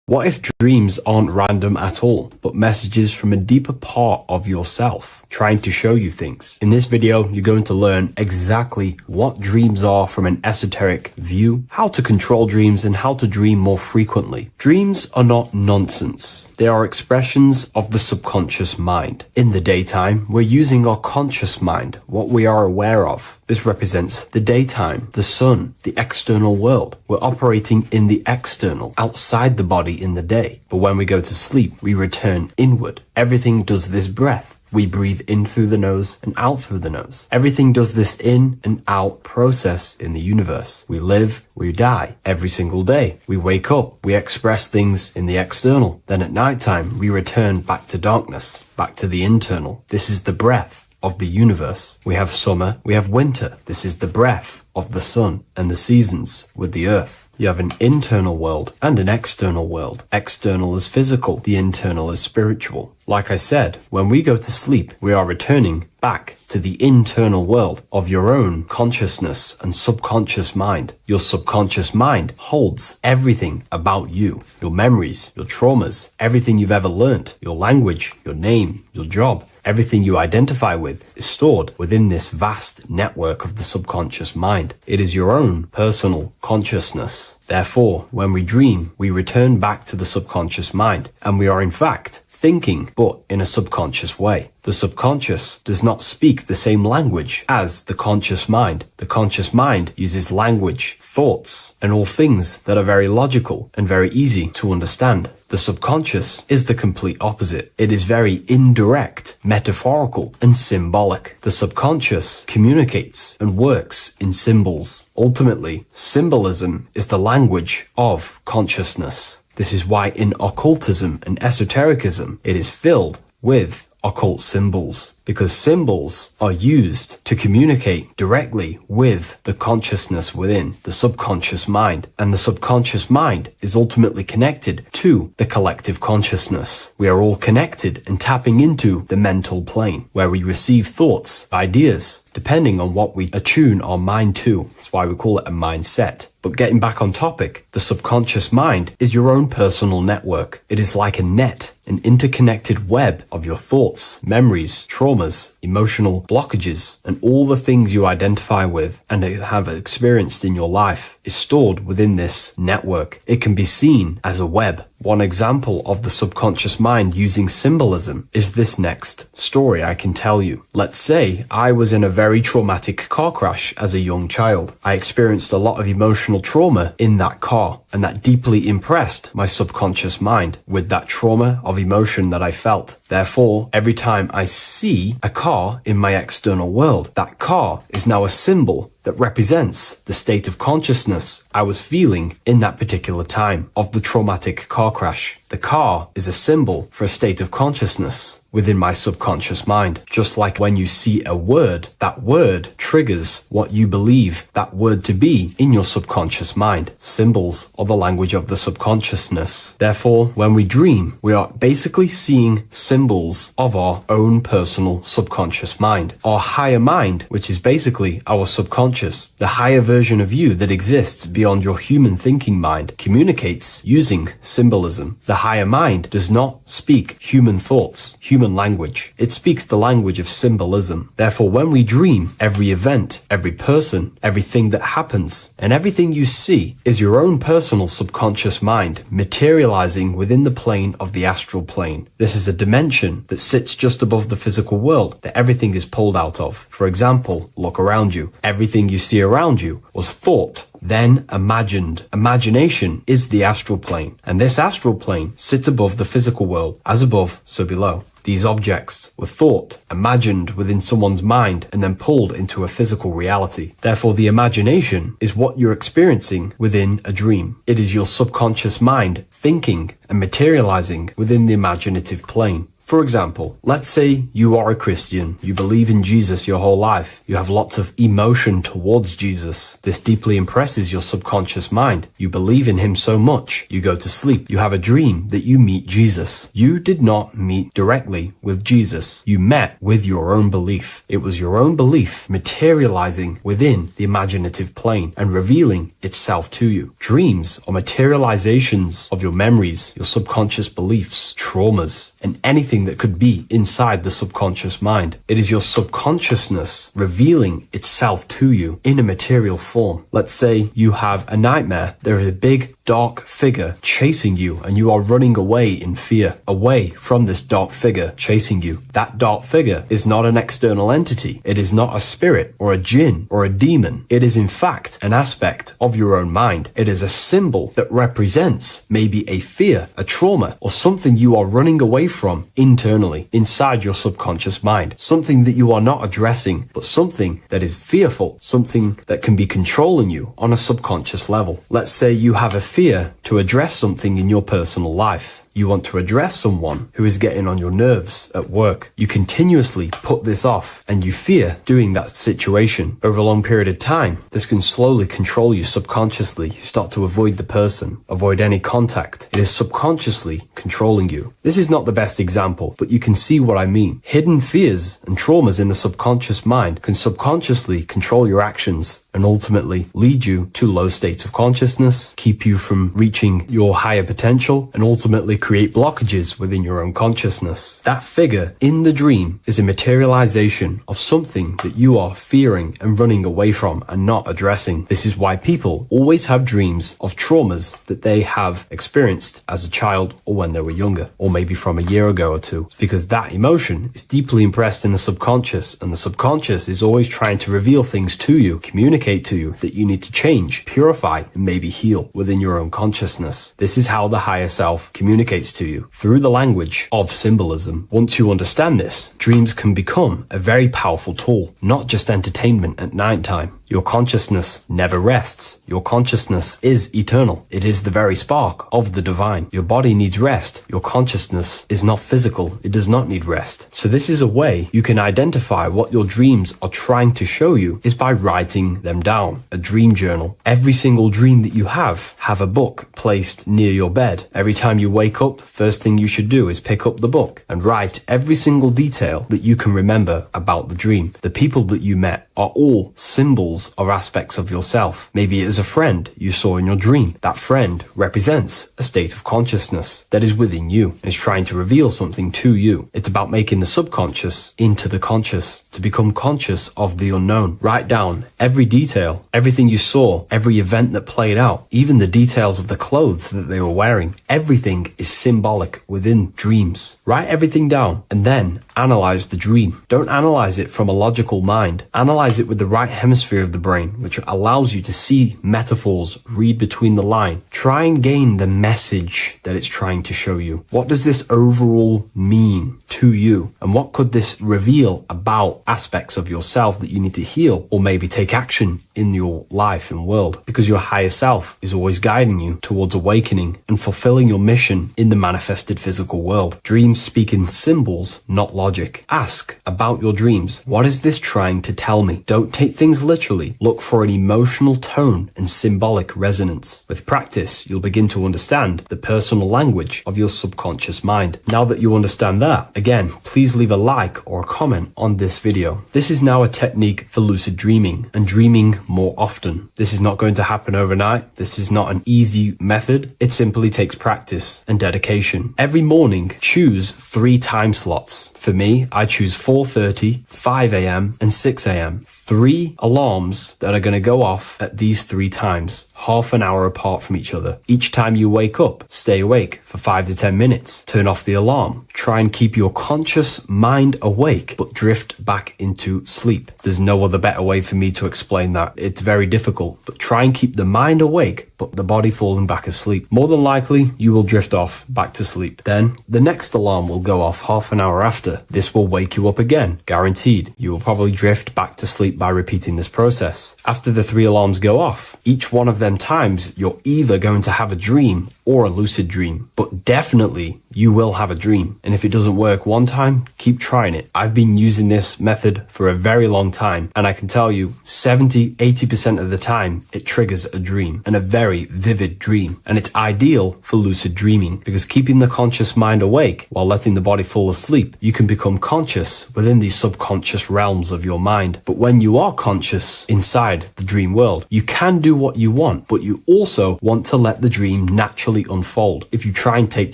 What if dreams aren't random at all, but messages from a deeper part of yourself, trying to show you things? In this video, you're going to learn exactly what dreams are from an esoteric view, how to control dreams, and how to dream more frequently. Dreams are not nonsense. They are expressions of the subconscious mind. In the daytime, we're using our conscious mind, what we are aware of. This represents the daytime, the sun, the external world. We're operating in the external, outside the body in the day. But when we go to sleep, we return inward. Everything does this breath. We breathe in through the nose and out through the nose. Everything does this in and out process in the universe. We live, we die every single day. We wake up, we express things in the external. Then at nighttime, we return back to darkness, back to the internal. This is the breath of the universe. We have summer, we have winter. This is the breath of the sun and the seasons with the earth. You have an internal world and an external world. External is physical, the internal is spiritual. Like I said, when we go to sleep, we are returning back to the internal world of your own consciousness and subconscious mind. Your subconscious mind holds everything about you, your memories, your traumas, everything you've ever learnt, your language, your name, your job. Everything you identify with is stored within this vast network of the subconscious mind. It is your own personal consciousness. Therefore, when we dream, we return back to the subconscious mind, and we are in fact thinking, but in a subconscious way. The subconscious does not speak the same language as the conscious mind. The conscious mind uses language, thoughts, and all things that are very logical and very easy to understand. The subconscious is the complete opposite. It is very indirect, metaphorical, and symbolic. The subconscious communicates and works in symbols. Ultimately, symbolism is the language of consciousness. This is why in occultism and esotericism, it is filled with occult symbols. because symbols are used to communicate directly with the consciousness within, the subconscious mind. And the subconscious mind is ultimately connected to the collective consciousness. We are all connected and tapping into the mental plane, where we receive thoughts, ideas, depending on what we attune our mind to. That's why we call it a mindset. But getting back on topic, the subconscious mind is your own personal network. It is like a net, an interconnected web of your thoughts, memories, traumas, emotional blockages, and all the things you identify with and have experienced in your life is stored within this network. It can be seen as a web. One example of the subconscious mind using symbolism is this next story I can tell you. Let's say I was in a very traumatic car crash as a young child. I experienced a lot of emotional trauma in that car, and that deeply impressed my subconscious mind with that trauma of emotion that I felt. Therefore, every time I see a car in my external world, that car is now a symbol that represents the state of consciousness I was feeling in that particular time of the traumatic car crash. The car is a symbol for a state of consciousness within my subconscious mind. Just like when you see a word, that word triggers what you believe that word to be in your subconscious mind. Symbols are the language of the subconsciousness. Therefore, when we dream, we are basically seeing symbols of our own personal subconscious mind. Our higher mind, which is basically our subconscious, the higher version of you that exists beyond your human thinking mind, communicates using symbolism. The higher mind does not speak human thoughts, human language. It speaks the language of symbolism. Therefore, when we dream, every event, every person, everything that happens, and everything you see is your own personal subconscious mind materializing within the plane of the astral plane. This is a dimension that sits just above the physical world that everything is pulled out of. For example, look around you. Everything you see around you was thought, then imagined. Imagination is the astral plane, and this astral plane sits above the physical world. As above, so below. These objects were thought, imagined within someone's mind, and then pulled into a physical reality. Therefore, the imagination is what you're experiencing within a dream. It is your subconscious mind thinking and materializing within the imaginative plane. For example, let's say you are a Christian, you believe in Jesus your whole life, you have lots of emotion towards Jesus. This deeply impresses your subconscious mind. You believe in him so much, you go to sleep, you have a dream that you meet Jesus. You did not meet directly with Jesus. You met with your own belief. It was your own belief materializing within the imaginative plane and revealing itself to you. Dreams are materializations of your memories, your subconscious beliefs, traumas, and anything that could be inside the subconscious mind. It is your subconsciousness revealing itself to you in a material form. Let's say you have a nightmare. There is a big dark figure chasing you and you are running away in fear, away from this dark figure chasing you. That dark figure is not an external entity. It is not a spirit or a jinn or a demon. It is in fact an aspect of your own mind. It is a symbol that represents maybe a fear, a trauma, or something you are running away from internally, inside your subconscious mind. Something that you are not addressing, but something that is fearful, something that can be controlling you on a subconscious level. Let's say you have a fear to address something in your personal life. You want to address someone who is getting on your nerves at work. You continuously put this off and you fear doing that situation. Over a long period of time, this can slowly control you subconsciously. You start to avoid the person, avoid any contact. It is subconsciously controlling you. This is not the best example, but you can see what I mean. Hidden fears and traumas in the subconscious mind can subconsciously control your actions and ultimately lead you to low states of consciousness, keep you from reaching your higher potential, and ultimately create blockages within your own consciousness. That figure in the dream is a materialization of something that you are fearing and running away from and not addressing. This is why people always have dreams of traumas that they have experienced as a child or when they were younger, or maybe from a year ago or two. It's because that emotion is deeply impressed in the subconscious, and the subconscious is always trying to reveal things to you, communicate to you that you need to change, purify, and maybe heal within your own consciousness. This is how the higher self communicates to you through the language of symbolism. Once you understand this, dreams can become a very powerful tool, not just entertainment at night time. Your consciousness never rests. Your consciousness is eternal. It is the very spark of the divine. Your body needs rest. Your consciousness is not physical. It does not need rest. So this is a way you can identify what your dreams are trying to show you is by writing them down. A dream journal. Every single dream that you have a book placed near your bed. Every time you wake up, first thing you should do is pick up the book and write every single detail that you can remember about the dream. The people that you met are all symbols or aspects of yourself. Maybe it is a friend you saw in your dream. That friend represents a state of consciousness that is within you and is trying to reveal something to you. It's about making the subconscious into the conscious, to become conscious of the unknown. Write down every detail, everything you saw, every event that played out, even the details of the clothes that they were wearing. Everything is symbolic within dreams. Write everything down and then analyze the dream. Don't analyze it from a logical mind. Analyze it with the right hemisphere of the brain, which allows you to see metaphors, read between the line. Try and gain the message that it's trying to show you. What does this overall mean to you? And what could this reveal about aspects of yourself that you need to heal or maybe take action in your life and world? Because your higher self is always guiding you towards awakening and fulfilling your mission in the manifested physical world. Dreams speak in symbols, not logic. Ask about your dreams. What is this trying to tell me? Don't take things literally. Look for an emotional tone and symbolic resonance. With practice, you'll begin to understand the personal language of your subconscious mind. Now that you understand that, again, please leave a like or a comment on this video. This is now a technique for lucid dreaming and dreaming more often. This is not going to happen overnight. This is not an easy method. It simply takes practice and dedication. Every morning, choose 3 time slots. For me, I choose 4:30, 5 a.m. and 6 a.m. 3 alarms that are going to go off at these 3 times, half an hour apart from each other. Each time you wake up, stay awake for 5 to 10 minutes. Turn off the alarm. Try and keep your conscious mind awake, but drift back into sleep. There's no other better way for me to explain that. It's very difficult, but try and keep the mind awake, but the body falling back asleep. More than likely, you will drift off back to sleep. Then the next alarm will go off half an hour after. This will wake you up again, guaranteed. You will probably drift back to sleep by repeating this process. After the 3 alarms go off, each one of them times, you're either going to have a dream or a lucid dream, but definitely you will have a dream. And if it doesn't work one time, keep trying it. I've been using this method for a very long time, and I can tell you 70-80% of the time it triggers a dream, and a very vivid dream. And it's ideal for lucid dreaming because keeping the conscious mind awake while letting the body fall asleep, you can become conscious within these subconscious realms of your mind. But when you are conscious inside the dream world, you can do what you want, but you also want to let the dream naturally unfold. If you try and take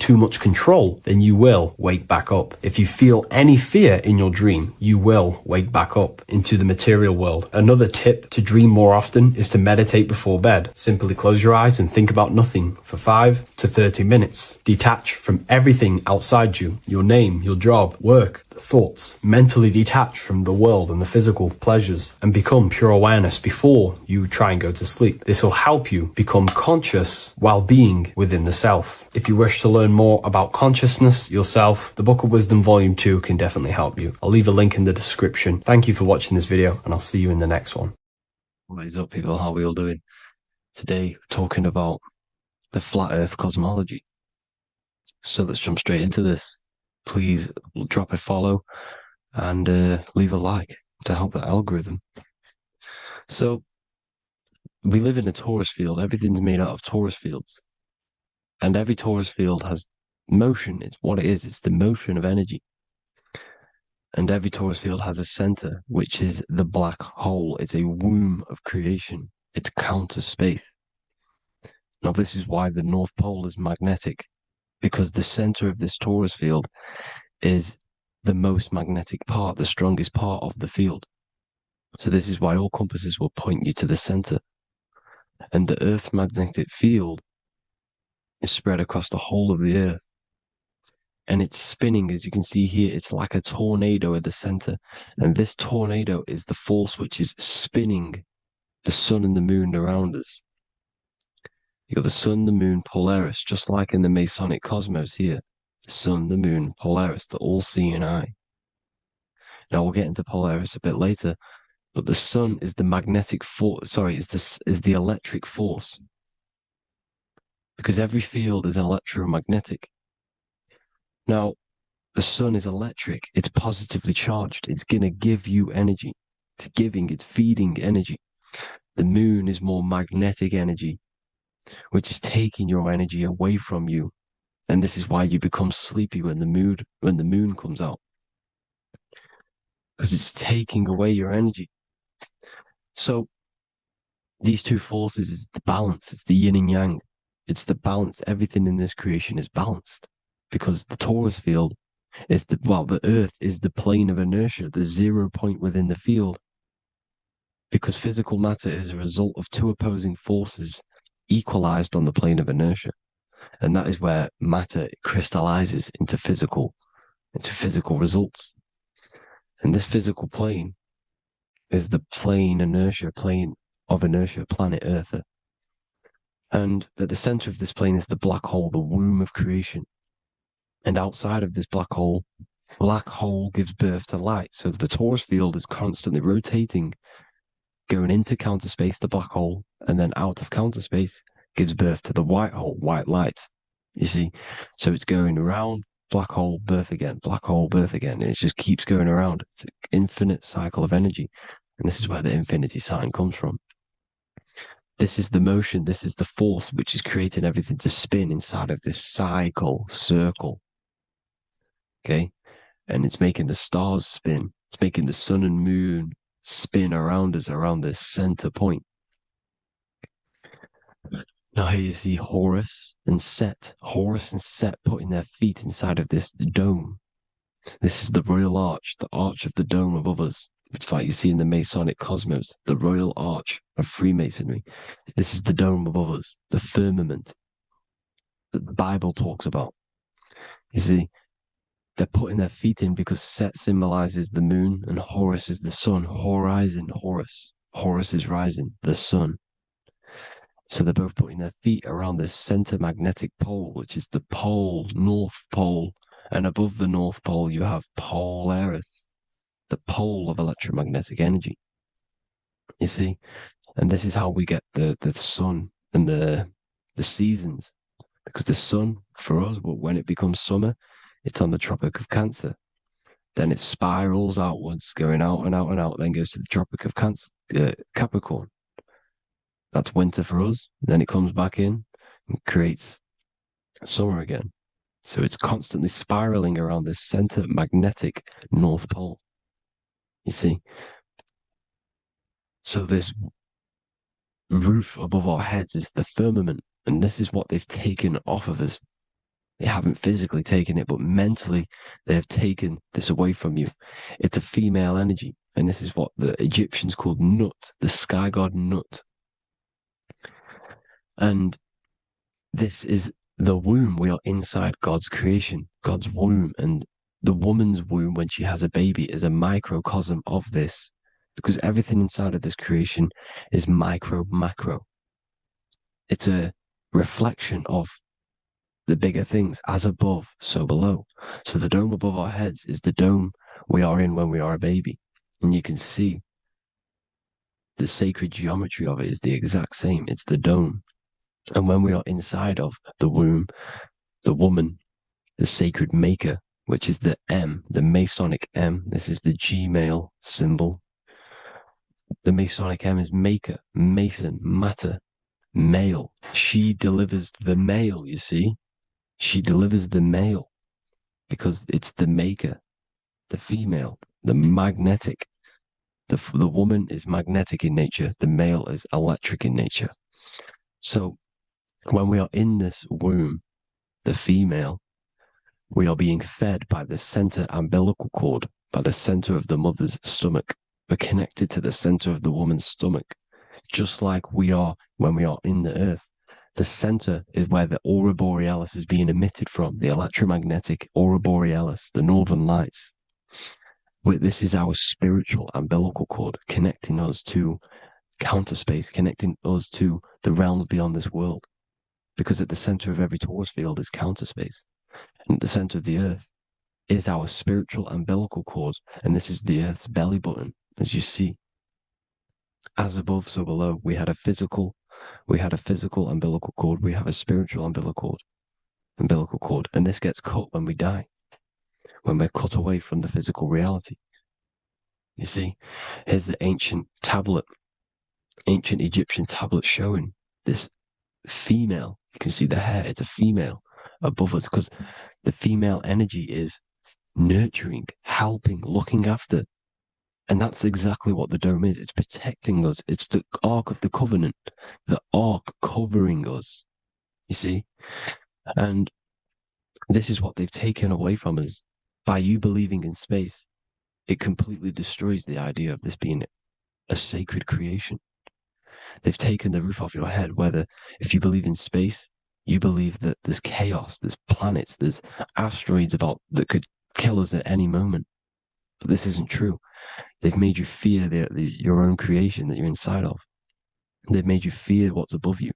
too much control, then you will wake back up. If you feel any fear in your dream, you will wake back up into the material world. Another tip to dream more often is to meditate before bed. Simply close your eyes and think about nothing for 5 to 30 minutes. Detach from everything outside you, your name, your job, work, thoughts. Mentally detach from the world and the physical pleasures and become pure awareness before you try and go to sleep. This will help you become conscious while being within the self. If you wish to learn more about consciousness, yourself, the Book of Wisdom Volume 2 can definitely help you. I'll leave a link in the description. Thank you for watching this video, and I'll see you in the next one. What is up, people? How are we all doing? Today, we're talking about the flat earth cosmology. So let's jump straight into this. Please drop a follow and leave a like to help the algorithm. So we live in a torus field. Everything's made out of torus fields. And every torus field has motion. It's what it is. It's the motion of energy. And every torus field has a center, which is the black hole. It's a womb of creation. It's counter space. Now, this is why the North Pole is magnetic, because the center of this torus field is the most magnetic part, the strongest part of the field. So this is why all compasses will point you to the center. And the Earth's magnetic field is spread across the whole of the Earth. And it's spinning, as you can see here. It's like a tornado at the center. And this tornado is the force which is spinning the sun and the moon around us. You got the sun, the moon, Polaris, just like in the Masonic cosmos here. The sun, the moon, Polaris, the all-seeing eye. Now we'll get into Polaris a bit later, But the sun is the magnetic force. Sorry, is the electric force. Because every field is electromagnetic. Now, the sun is electric. It's positively charged. It's going to give you energy. It's feeding energy. The moon is more magnetic energy, which is taking your energy away from you. And this is why you become sleepy when the moon comes out. Because it's taking away your energy. So these two forces is the balance. It's the yin and yang. It's the balance. Everything in this creation is balanced. Because the torus field is the earth is the plane of inertia, the 0 point within the field. Because physical matter is a result of two opposing forces equalized on the plane of inertia. And that is where matter crystallizes into physical results. And this physical plane is the plane of inertia, planet Earth. And at the center of this plane is the black hole, the womb of creation. And outside of this black hole gives birth to light. So the torus field is constantly rotating, going into counter space, the black hole, and then out of counter space gives birth to the white hole, white light. You see? So it's going around, black hole, birth again, black hole, birth again. And it just keeps going around. It's an infinite cycle of energy. And this is where the infinity sign comes from. This is the motion, this is the force which is creating everything to spin inside of this circle. Okay? And it's making the stars spin. It's making the sun and moon spin around us, around this center point. Now here you see Horus and Set putting their feet inside of this dome. This is the royal arch, the arch of the dome above us. It's like you see in the Masonic cosmos, the royal arch of Freemasonry. This is the dome above us, the firmament that the Bible talks about. You see, they're putting their feet in because Set symbolizes the moon and Horus is the sun. Horizon, Horus. Horus is rising, the sun. So they're both putting their feet around this center magnetic pole, which is the pole, North Pole. And above the North Pole, you have Polaris, the pole of electromagnetic energy. You see? And this is how we get the sun and the seasons. Because the sun, for us, when it becomes summer, it's on the Tropic of Cancer. Then it spirals outwards, going out and out and out, then goes to the Tropic of Capricorn. That's winter for us. Then it comes back in and creates summer again. So it's constantly spiraling around this center magnetic North Pole. You see? So this roof above our heads is the firmament, and this is what they've taken off of us. They haven't physically taken it, but mentally they have taken this away from you. It's a female energy, and this is what the Egyptians called Nut, the sky god Nut. And this is the womb. We are inside God's creation, God's womb, and the woman's womb when she has a baby is a microcosm of this, because everything inside of this creation is macro. It's a reflection of the bigger things, as above, so below. So the dome above our heads is the dome we are in when we are a baby. And you can see the sacred geometry of it is the exact same. It's the dome. And when we are inside of the womb, the woman, the sacred maker, which is the M, the Masonic M. This is the G male symbol. The Masonic M is maker, mason, matter, male. She delivers the male, you see. She delivers the male because it's the maker, the female, the magnetic. The woman is magnetic in nature. The male is electric in nature. So when we are in this womb, the female, we are being fed by the center umbilical cord, by the center of the mother's stomach. We're connected to the center of the woman's stomach, just like we are when we are in the earth. The center is where the aurora borealis is being emitted from, the electromagnetic aurora borealis, the northern lights. This is our spiritual umbilical cord, connecting us to counter space, connecting us to the realms beyond this world. Because at the center of every torus field is counter space. And at the center of the earth is our spiritual umbilical cord. And this is the earth's belly button, as you see. As above, so below. We had a physical umbilical cord. We have a spiritual umbilical cord. And this gets cut when we die, when we're cut away from the physical reality. You see, here's the ancient Egyptian tablet showing this female. You can see the hair, it's a female above us, because the female energy is nurturing, helping, looking after. And that's exactly what the dome is. It's protecting us. It's the Ark of the Covenant, the Ark covering us. You see? And this is what they've taken away from us. By you believing in space, it completely destroys the idea of this being a sacred creation. They've taken the roof off your head, whether if you believe in space, you believe that there's chaos, there's planets, there's asteroids about that could kill us at any moment. But this isn't true. They've made you fear your own creation that you're inside of. They've made you fear what's above you.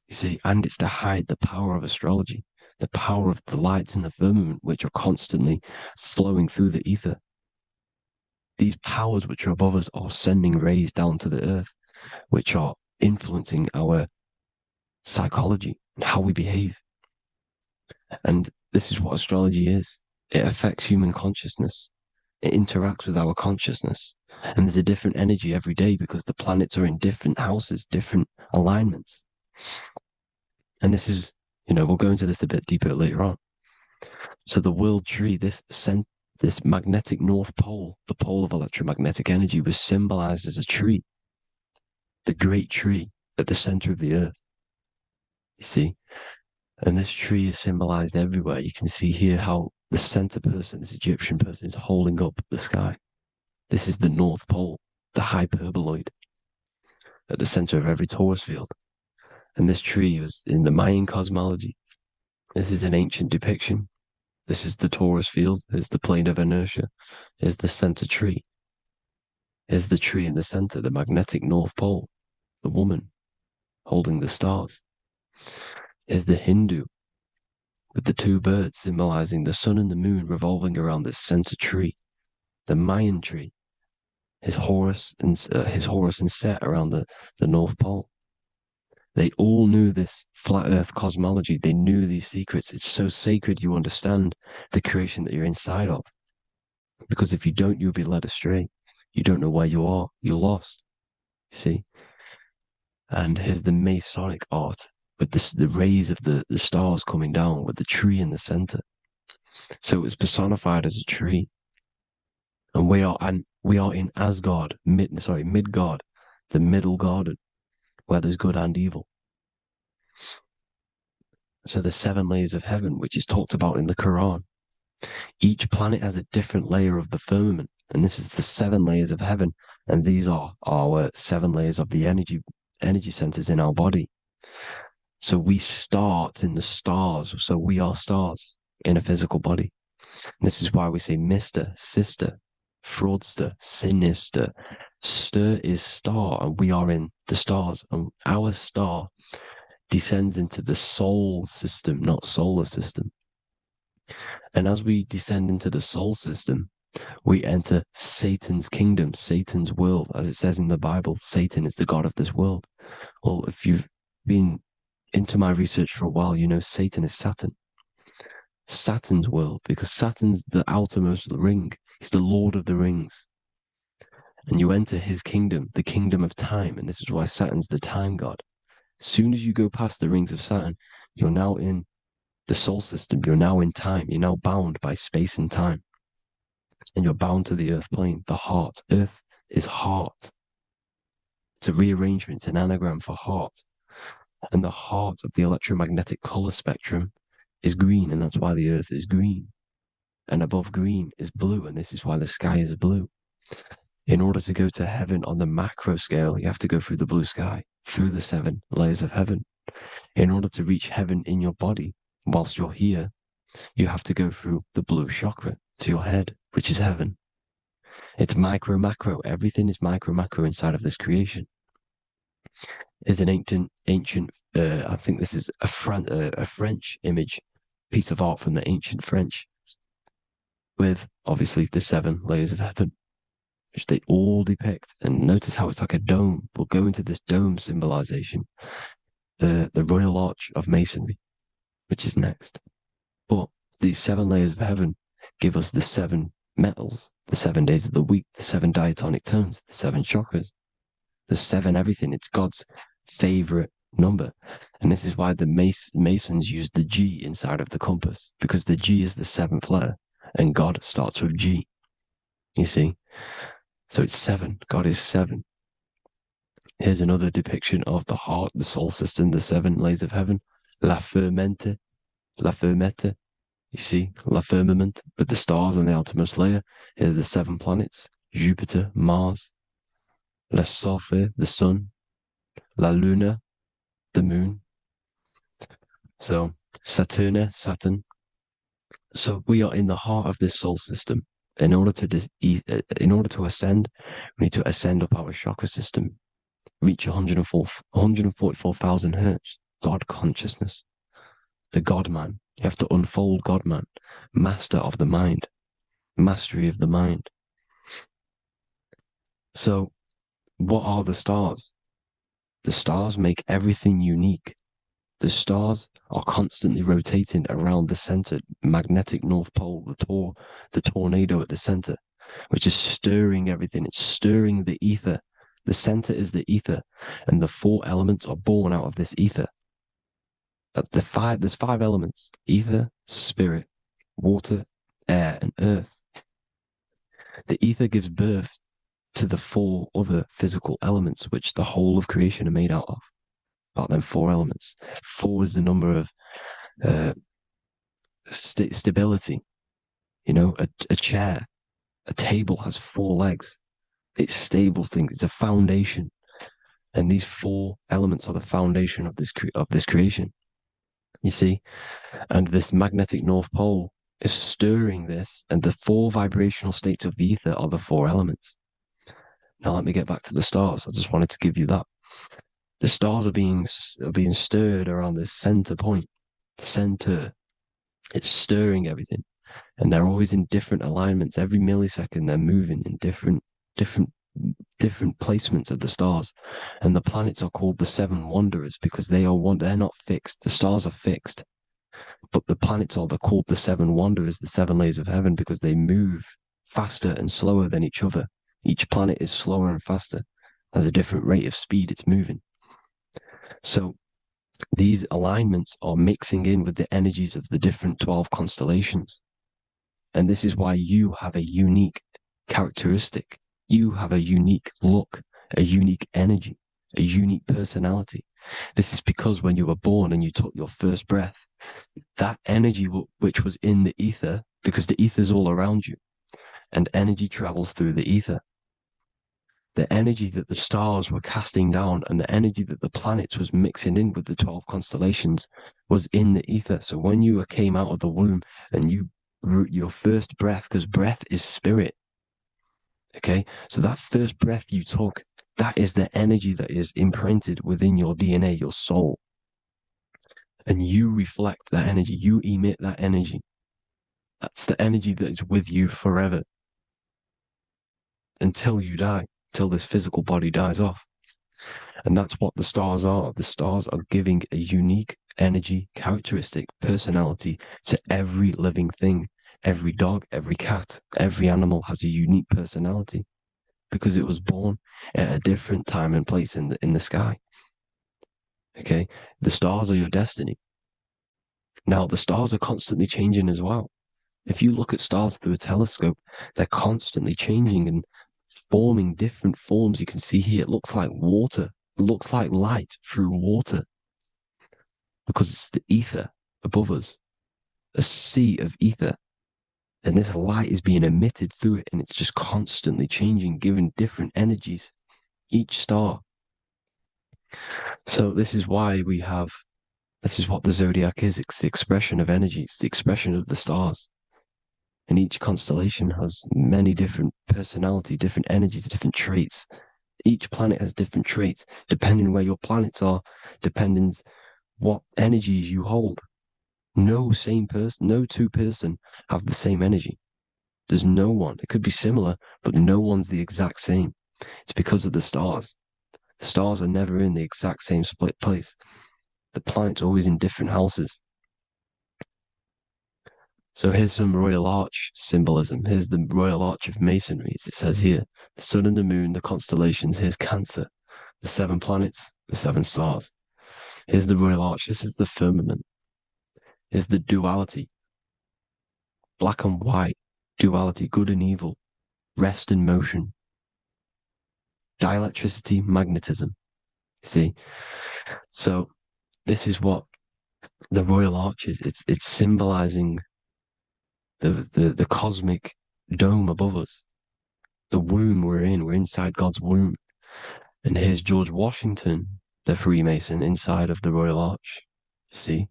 You see, and it's to hide the power of astrology, the power of the lights in the firmament, which are constantly flowing through the ether. These powers which are above us are sending rays down to the earth, which are influencing our psychology and how we behave. And this is what astrology is. It affects human consciousness. It interacts with our consciousness. And there's a different energy every day because the planets are in different houses, different alignments. And this is, we'll go into this a bit deeper later on. So the world tree, this magnetic north pole, the pole of electromagnetic energy, was symbolized as a tree, the great tree at the center of the earth. You see? And this tree is symbolized everywhere. You can see here how the center person, this Egyptian person, is holding up the sky. This is the North Pole, the hyperboloid, at the center of every Taurus field. And this tree was in the Mayan cosmology. This is an ancient depiction. This is the Taurus field. There's the plane of inertia. Here's the center tree. Here's the tree in the center, the magnetic North Pole, the woman holding the stars. Here's the Hindu with the two birds symbolizing the sun and the moon revolving around this center tree. The Mayan tree, his Horus and Set around the North Pole. They all knew this flat earth cosmology. They knew these secrets. It's so sacred you understand the creation that you're inside of. Because if you don't, you'll be led astray. You don't know where you are. You're lost. You see? And here's the Masonic art with the rays of the stars coming down with the tree in the center. So it was personified as a tree. And we are in Asgard, Midgard, the middle garden, where there's good and evil. So the 7 layers of heaven, which is talked about in the Quran. Each planet has a different layer of the firmament, and this is the 7 layers of heaven, and these are our 7 layers of the energy centers in our body. So we start in the stars, so we are stars in a physical body. And this is why we say Mr., Sister, Fraudster, Sinister. Stir is star, and we are in the stars, and our star descends into the soul system, not solar system. And as we descend into the soul system, we enter Satan's kingdom, Satan's world. As it says in the Bible, Satan is the god of this world. Well, if you've been into my research for a while, you know Satan is Saturn. Saturn's world, because Saturn's the outermost ring. He's the Lord of the Rings. And you enter his kingdom, the kingdom of time. And this is why Saturn's the time god. As soon as you go past the rings of Saturn, you're now in the soul system. You're now in time. You're now bound by space and time. And you're bound to the earth plane, the heart. Earth is heart. It's a rearrangement, it's an anagram for heart. And the heart of the electromagnetic color spectrum is green, and that's why the earth is green. And above green is blue, and this is why the sky is blue. In order to go to heaven on the macro scale, you have to go through the blue sky, through the 7 layers of heaven. In order to reach heaven in your body, whilst you're here, you have to go through the blue chakra to your head, which is heaven. It's micro, macro. Everything is micro, macro inside of this creation. Is an ancient. I think this is a French image, piece of art from the ancient French, with obviously the 7 layers of heaven. which they all depict. And notice how it's like a dome. We'll go into this dome symbolization, the Royal Arch of Masonry, which is next. But these 7 layers of heaven give us the 7 metals, the 7 days of the week, the 7 diatonic tones, the 7 chakras, the 7 everything. It's God's favorite number. And this is why the Masons use the G inside of the compass, because the G is the 7th letter and God starts with G. You see? So it's 7. God is 7. Here's another depiction of the heart, the soul system, the 7 layers of heaven. La fermente, la fermette. You see, la firmament, with the stars on the outermost layer. Here are the 7 planets: Jupiter, Mars, la Sophie, the sun, la luna, the moon. So Saturn. So we are in the heart of this soul system. In order to ascend, we need to ascend up our chakra system, reach 144,000 hertz, God consciousness, the God man. You have to unfold God man, master of the mind, mastery of the mind. So what are the stars? The stars make everything unique. The stars are constantly rotating around the center, magnetic North Pole, the tornado at the center, which is stirring everything. It's stirring the ether. The center is the ether, and the 4 elements are born out of this ether. There's 5 elements: ether, spirit, water, air, and earth. The ether gives birth to the 4 other physical elements, which the whole of creation are made out of. About them 4 elements. 4 is the number of stability. You know, a chair, a table has 4 legs. It stables things. It's a foundation, and these 4 elements are the foundation of this creation. You see, and this magnetic North Pole is stirring this, and the 4 vibrational states of the ether are the 4 elements. Now let me get back to the stars. I just wanted to give you that. The stars are being stirred around this center point, the center. It's stirring everything, and they're always in different alignments. Every millisecond, they're moving in different placements of the stars. And the planets are called the 7 wanderers because they're not fixed. The stars are fixed, but the planets are called the 7 wanderers, the 7 layers of heaven, because they move faster and slower than each other. Each planet is slower and faster, has a different rate of speed it's moving. So these alignments are mixing in with the energies of the different 12 constellations. And this is why you have a unique characteristic. You have a unique look, a unique energy, a unique personality. This is because when you were born and you took your first breath, that energy which was in the ether, because the ether is all around you, and energy travels through the ether. The energy that the stars were casting down and the energy that the planets was mixing in with the 12 constellations was in the ether. So when you came out of the womb and you your first breath, because breath is spirit, okay? So that first breath you took, that is the energy that is imprinted within your DNA, your soul. And you reflect that energy, you emit that energy. That's the energy that is with you forever until you die. Till this physical body dies off. And that's what the stars are. The stars are giving a unique energy, characteristic, personality to every living thing. Every dog, every cat, every animal has a unique personality because it was born at a different time and place in the sky. Okay? The stars are your destiny. Now, the stars are constantly changing as well. If you look at stars through a telescope, they're constantly changing and forming different forms. You can see here, it looks like water. It looks like light through water because it's the ether above us, a sea of ether. And this light is being emitted through it, and it's just constantly changing, giving different energies, each star. So this is why this is what the zodiac is. It's the expression of energy. It's the expression of the stars. And each constellation has many different personality, different energies, different traits. Each planet has different traits, depending where your planets are, depending what energies you hold. No two person have the same energy. There's no one. It could be similar, but no one's the exact same. It's because of the stars. The stars are never in the exact same split place. The planet's always in different houses. So here's some Royal Arch symbolism. Here's the Royal Arch of Masonry, as it says here. The sun and the moon, the constellations. Here's Cancer, the 7 planets, the 7 stars. Here's the Royal Arch. This is the firmament. Here's the duality. Black and white, duality, good and evil, rest and motion, dielectricity, magnetism. See? So this is what the Royal Arch is. It's symbolizing the cosmic dome above us. The womb we're in. We're inside God's womb. And here's George Washington, the Freemason, inside of the Royal Arch. You see?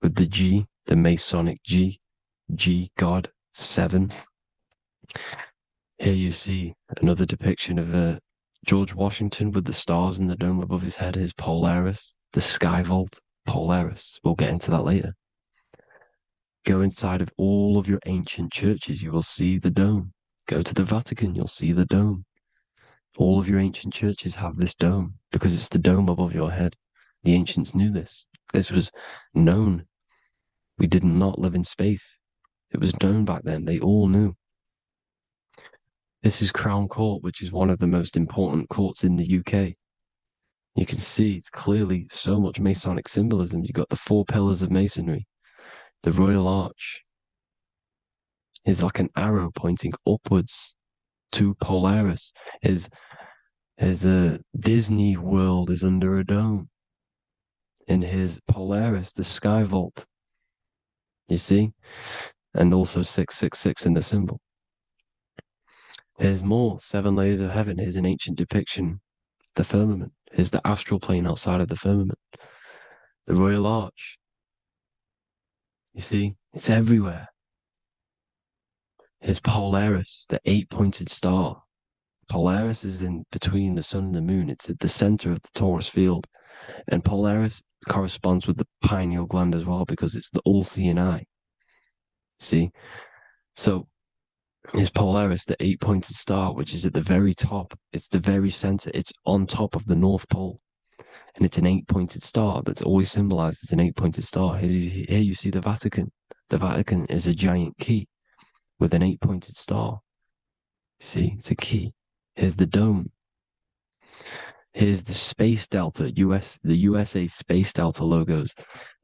With the G, the Masonic G, God, 7. Here you see another depiction of George Washington with the stars in the dome above his head, his Polaris, the sky vault, Polaris. We'll get into that later. Go inside of all of your ancient churches, you will see the dome. Go to the Vatican, you'll see the dome. All of your ancient churches have this dome because it's the dome above your head. The ancients knew this. This was known. We did not live in space. It was known back then. They all knew. This is Crown Court, which is one of the most important courts in the UK. You can see it's clearly so much Masonic symbolism. You've got the 4 pillars of Masonry. The Royal Arch is like an arrow pointing upwards to Polaris. As the Disney World is under a dome. In his Polaris, the sky vault. You see? And also 666 in the symbol. Here's more 7 layers of heaven. Here's an ancient depiction. The firmament. Here's the astral plane outside of the firmament. The Royal Arch. You see? It's everywhere. Here's Polaris, the 8-pointed star. Polaris is in between the sun and the moon. It's at the center of the Taurus field. And Polaris corresponds with the pineal gland as well because it's the all-seeing eye. See? So, is Polaris, the 8-pointed star, which is at the very top. It's the very center. It's on top of the North Pole. And it's an 8-pointed star that's always symbolized as an 8-pointed star. Here you see the Vatican. The Vatican is a giant key with an 8-pointed star. See, it's a key. Here's the dome. Here's the Space Delta, the USA Space Delta logos.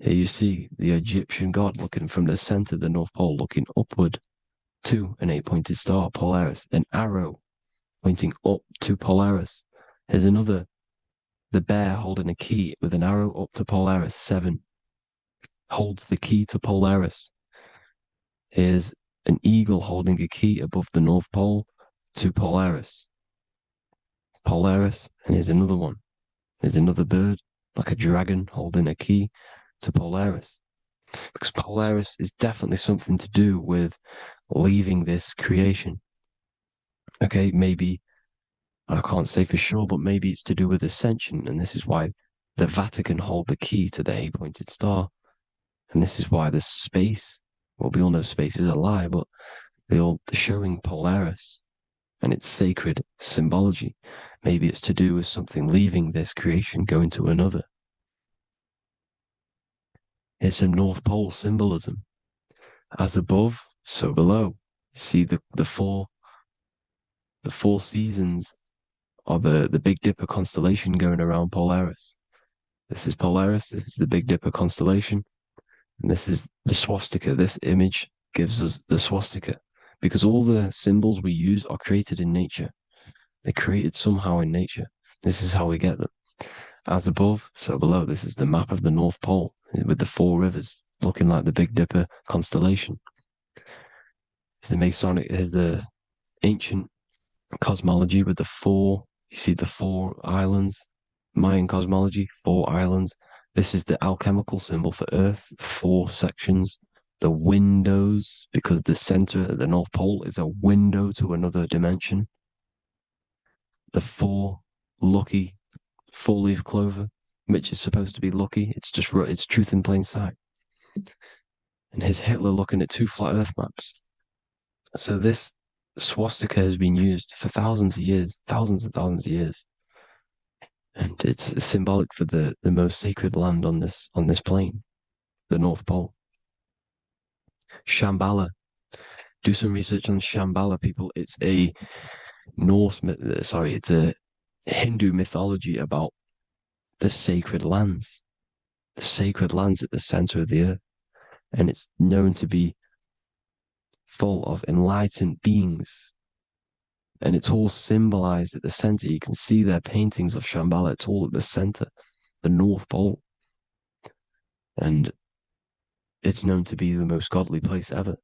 Here you see the Egyptian god looking from the center of the North Pole, looking upward to an 8-pointed star, Polaris. An arrow pointing up to Polaris. Here's another, the bear holding a key with an arrow up to Polaris, 7. Holds the key to Polaris. Here's an eagle holding a key above the North Pole to Polaris. Polaris, and here's another one. There's another bird, like a dragon, holding a key to Polaris. Because Polaris is definitely something to do with leaving this creation. Okay, maybe, I can't say for sure, but maybe it's to do with ascension, and this is why the Vatican hold the key to the 8-pointed star. And this is why the space, well, we all know space is a lie, but they're showing Polaris and its sacred symbology. Maybe it's to do with something leaving this creation, going to another. Here's some North Pole symbolism. As above, so below. See the four seasons of the Big Dipper constellation going around Polaris. This is Polaris, this is the Big Dipper constellation, and this is the swastika. This image gives us the swastika, because all the symbols we use are created in nature. They're created somehow in nature. This is how we get them. As above, so below. This is the map of the North Pole with the 4 rivers looking like the Big Dipper constellation. It's the Masonic, here's the ancient cosmology with the 4, you see the 4 islands, Mayan cosmology, 4 islands. This is the alchemical symbol for Earth, 4 sections. The windows, because the center of the North Pole is a window to another dimension. The 4 lucky 4-leaf clover, which is supposed to be lucky. It's truth in plain sight. And here's Hitler looking at 2 flat Earth maps. So this swastika has been used for thousands of years, thousands and thousands of years. And it's symbolic for the most sacred land on this plane, the North Pole. Shambhala. Do some research on Shambhala, people. It's a it's a Hindu mythology about the sacred lands at the center of the earth. And it's known to be full of enlightened beings. And it's all symbolized at the center. You can see their paintings of Shambhala. It's all at the center, the North Pole. And it's known to be the most godly place ever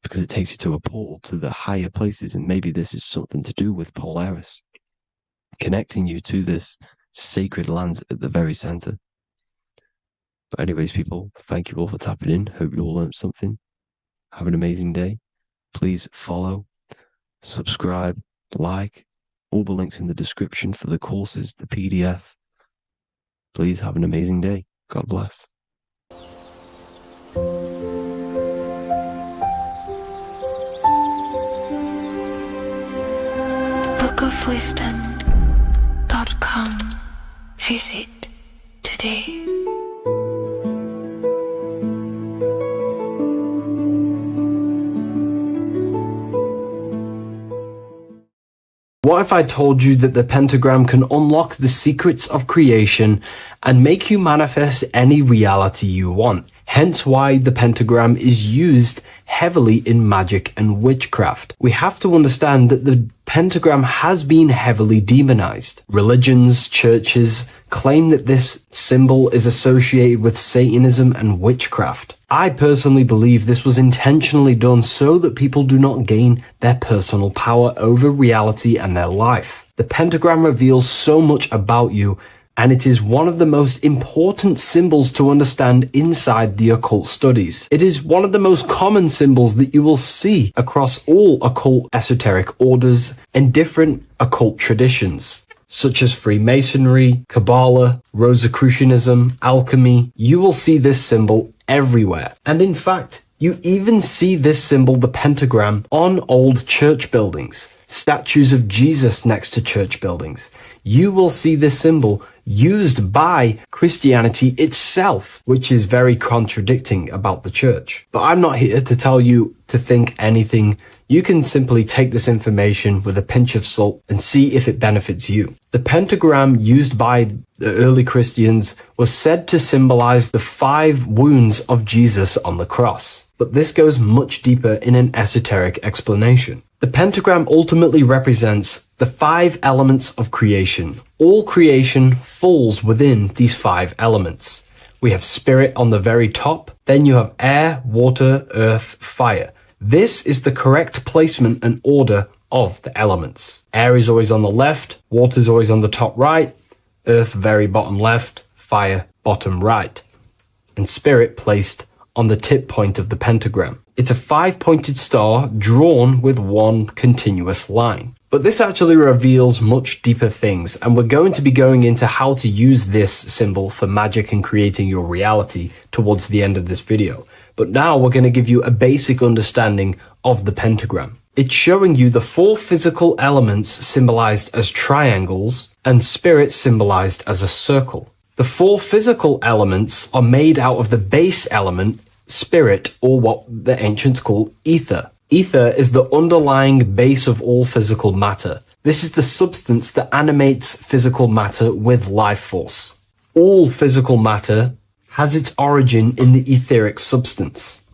because it takes you to a portal to the higher places. And maybe this is something to do with Polaris, connecting you to this sacred land at the very center. But anyways, people, thank you all for tapping in. Hope you all learned something. Have an amazing day. Please follow, subscribe, like, all the links in the description for the courses, the PDF. Please have an amazing day. God bless. bookofwisdom.com. Visit today. What if I told you that the pentagram can unlock the secrets of creation and make you manifest any reality you want? Hence why the pentagram is used heavily in magic and witchcraft. We have to understand that the pentagram has been heavily demonized. Religions, churches claim that this symbol is associated with Satanism and witchcraft. I personally believe this was intentionally done so that people do not gain their personal power over reality and their life. The pentagram reveals so much about you, and it is one of the most important symbols to understand inside the occult studies. It is one of the most common symbols that you will see across all occult esoteric orders and different occult traditions, such as Freemasonry, Kabbalah, Rosicrucianism, alchemy. You will see this symbol everywhere. And in fact, you even see this symbol, the pentagram, on old church buildings, statues of Jesus next to church buildings. You will see this symbol used by Christianity itself, which is very contradicting about the church. But I'm not here to tell you to think anything. You can simply take this information with a pinch of salt and see if it benefits you. The pentagram used by the early Christians was said to symbolize the 5 wounds of Jesus on the cross. But this goes much deeper in an esoteric explanation. The pentagram ultimately represents the 5 elements of creation. All creation falls within these 5 elements. We have spirit on the very top, then you have air, water, earth, fire. This is the correct placement and order of the elements. Air is always on the left, water is always on the top right, earth very bottom left, fire bottom right, and spirit placed on the tip point of the pentagram. It's a 5-pointed star drawn with one continuous line. But this actually reveals much deeper things, and we're going to be going into how to use this symbol for magic and creating your reality towards the end of this video. But now we're going to give you a basic understanding of the pentagram. It's showing you the 4 physical elements symbolized as triangles and spirit symbolized as a circle. The 4 physical elements are made out of the base element, spirit, or what the ancients call ether. Ether is the underlying base of all physical matter. This is the substance that animates physical matter with life force. All physical matter has its origin in the etheric substance,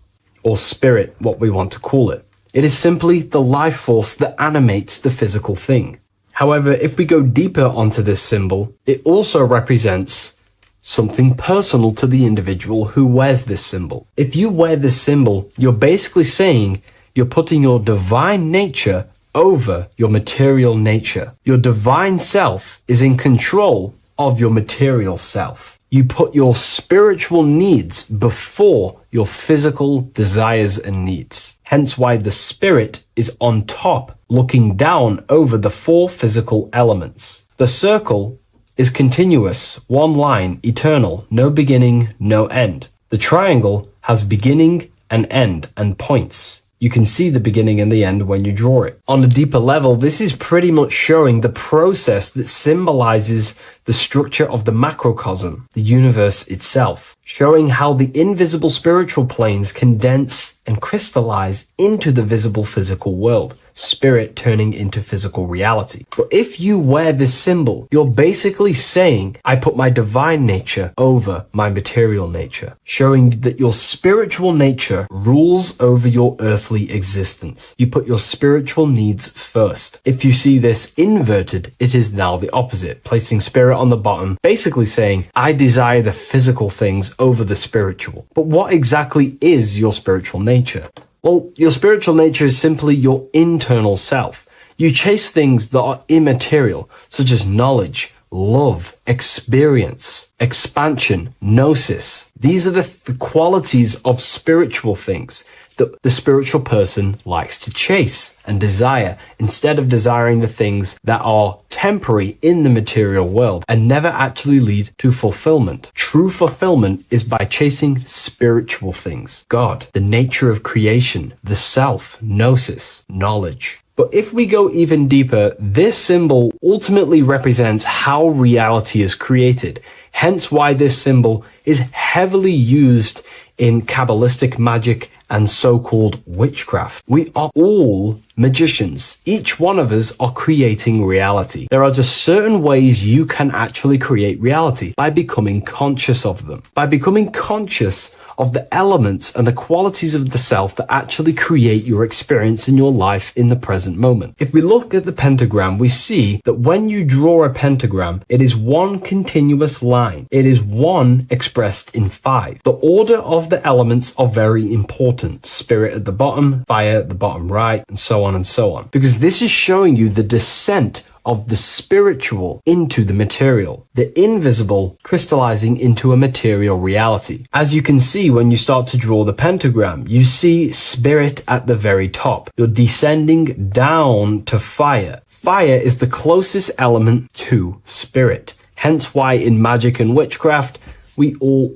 or spirit, what we want to call it. It is simply the life force that animates the physical thing. However, if we go deeper onto this symbol, it also represents something personal to the individual who wears this symbol. If you wear this symbol, you're basically saying you're putting your divine nature over your material nature. Your divine self is in control of your material self. You put your spiritual needs before your physical desires and needs. Hence why the spirit is on top, looking down over the 4 physical elements. The circle is continuous, one line, eternal, no beginning, no end. The triangle has beginning and end and points. You can see the beginning and the end when you draw it. On a deeper level, this is pretty much showing the process that symbolizes the structure of the macrocosm, the universe itself, showing how the invisible spiritual planes condense and crystallize into the visible physical world, spirit turning into physical reality. But if you wear this symbol, you're basically saying, I put my divine nature over my material nature, showing that your spiritual nature rules over your earthly existence. You put your spiritual needs first. If you see this inverted, it is now the opposite, placing spirit on the bottom, basically saying, I desire the physical things over the spiritual. But what exactly is your spiritual nature? Well, your spiritual nature is simply your internal self. You chase things that are immaterial, such as knowledge, love, experience, expansion, gnosis. These are the qualities of spiritual things that the spiritual person likes to chase and desire, instead of desiring the things that are temporary in the material world and never actually lead to fulfillment. True fulfillment is by chasing spiritual things. God, the nature of creation, the self, gnosis, knowledge. But if we go even deeper, this symbol ultimately represents how reality is created. Hence why this symbol is heavily used in Kabbalistic magic and so-called witchcraft. We are all magicians. Each one of us are creating reality. There are just certain ways you can actually create reality by becoming conscious of them. By becoming conscious of the elements and the qualities of the self that actually create your experience in your life in the present moment. If we look at the pentagram, we see that when you draw a pentagram, it is one continuous line. It is one expressed in 5. The order of the elements are very important. Spirit at the bottom, fire at the bottom right, and so on and so on. Because this is showing you the descent of the spiritual into the material, the invisible crystallizing into a material reality. As you can see when you start to draw the pentagram, you see spirit at the very top. You're descending down to fire. Fire is the closest element to spirit. Hence why in magic and witchcraft,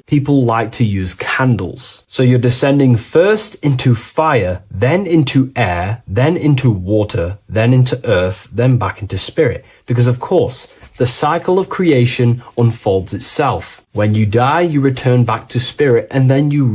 people like to use candles. So you're descending first into fire, then into air, then into water, then into earth, then back into spirit. Because of course, the cycle of creation unfolds itself. When you die, you return back to spirit, and then you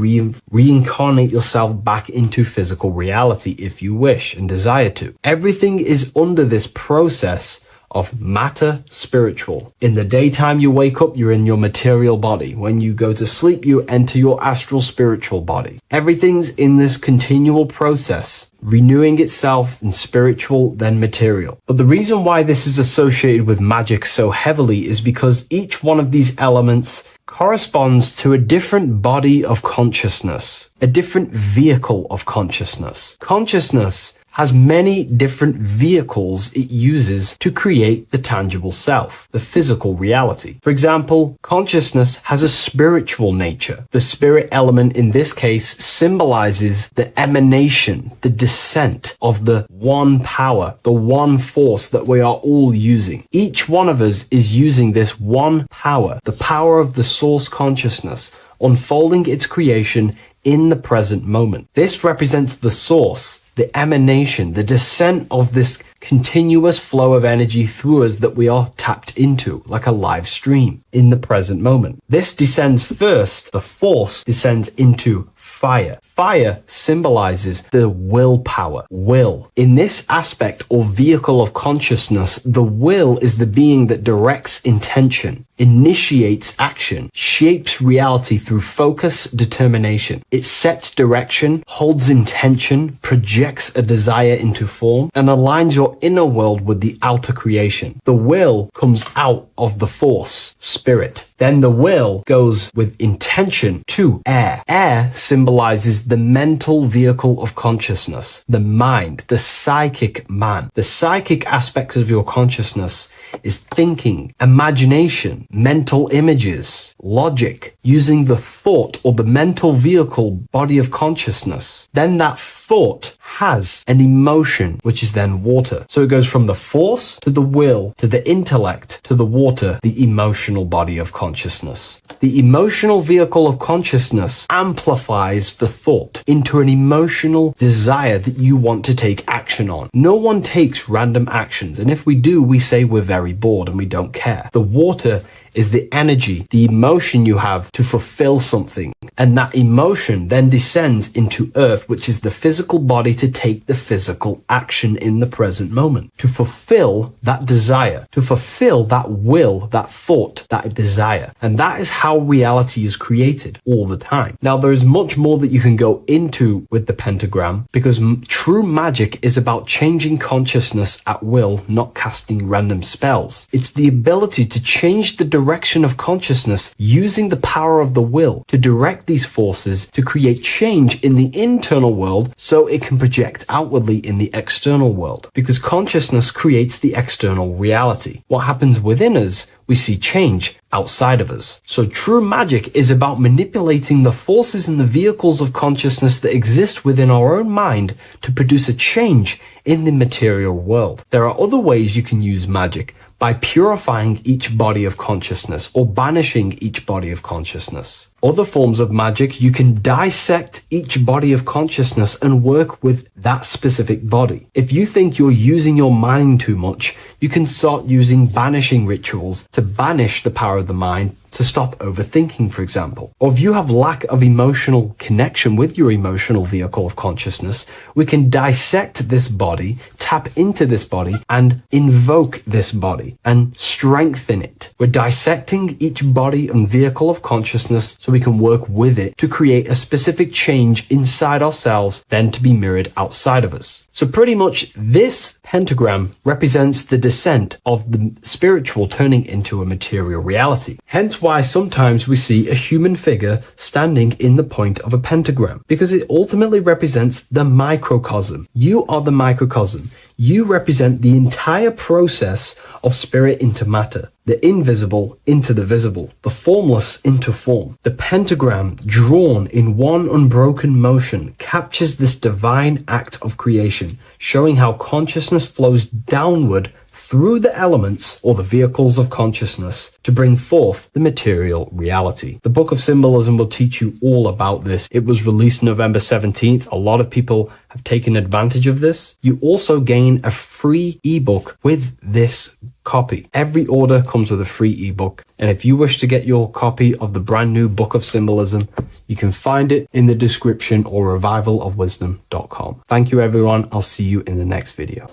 reincarnate yourself back into physical reality if you wish and desire to. Everything is under this process of matter spiritual. In the daytime you wake up, you're in your material body. When you go to sleep, you enter your astral spiritual body. Everything's in this continual process, renewing itself in spiritual, then material. But the reason why this is associated with magic so heavily is because each one of these elements corresponds to a different body of consciousness, a different vehicle of consciousness. Consciousness has many different vehicles it uses to create the tangible self, the physical reality. For example, consciousness has a spiritual nature. The spirit element in this case symbolizes the emanation, the descent of the one power, the one force that we are all using. Each one of us is using this one power, the power of the source consciousness, unfolding its creation in the present moment. This represents the source, the emanation, the descent of this continuous flow of energy through us that we are tapped into, like a live stream in the present moment. This descends first, the force descends into fire. Fire symbolizes the willpower, will. In this aspect or vehicle of consciousness, the will is the being that directs intention, initiates action, shapes reality through focus, determination. It sets direction, holds intention, projects a desire into form, and aligns your inner world with the outer creation. The will comes out of the force, spirit. Then the will goes with intention to air. Air symbolizes the mental vehicle of consciousness, the mind, the psychic man. The psychic aspects of your consciousness is thinking, imagination, mental images, logic, using the thought or the mental vehicle body of consciousness. Then that thought has an emotion, which is then water. So it goes from the force to the will to the intellect to the water, the emotional body of consciousness. The emotional vehicle of consciousness amplifies the thought into an emotional desire that you want to take action on. No one takes random actions, and if we do, we say we're very bored and we don't care. The water is the energy, the emotion you have to fulfill something. And that emotion then descends into earth, which is the physical body to take the physical action in the present moment, to fulfill that desire, to fulfill that will, that thought, that desire. And that is how reality is created all the time. Now, there is much more that you can go into with the pentagram, because true magic is about changing consciousness at will, not casting random spells. It's the ability to change the direction of consciousness using the power of the will to direct these forces to create change in the internal world so it can project outwardly in the external world. Because consciousness creates the external reality. What happens within us, we see change outside of us. So true magic is about manipulating the forces and the vehicles of consciousness that exist within our own mind to produce a change in the material world. There are other ways you can use magic, by purifying each body of consciousness or banishing each body of consciousness. Other forms of magic, you can dissect each body of consciousness and work with that specific body. If you think you're using your mind too much, you can start using banishing rituals to banish the power of the mind, to stop overthinking, for example. Or if you have lack of emotional connection with your emotional vehicle of consciousness, we can dissect this body, tap into this body, and invoke this body and strengthen it. We're dissecting each body and vehicle of consciousness so we can work with it to create a specific change inside ourselves, then to be mirrored outside of us. So pretty much this pentagram represents the descent of the spiritual turning into a material reality. Hence why sometimes we see a human figure standing in the point of a pentagram, because it ultimately represents the microcosm. You are the microcosm. You represent the entire process of spirit into matter, the invisible into the visible, the formless into form. The pentagram, drawn in one unbroken motion, captures this divine act of creation, showing how consciousness flows downward through the elements or the vehicles of consciousness to bring forth the material reality. The Book of Symbolism will teach you all about this. It was released November 17th. A lot of people have taken advantage of this. You also gain a free ebook with this copy. Every order comes with a free ebook. And if you wish to get your copy of the brand new Book of Symbolism, you can find it in the description or revivalofwisdom.com. Thank you, everyone. I'll see you in the next video.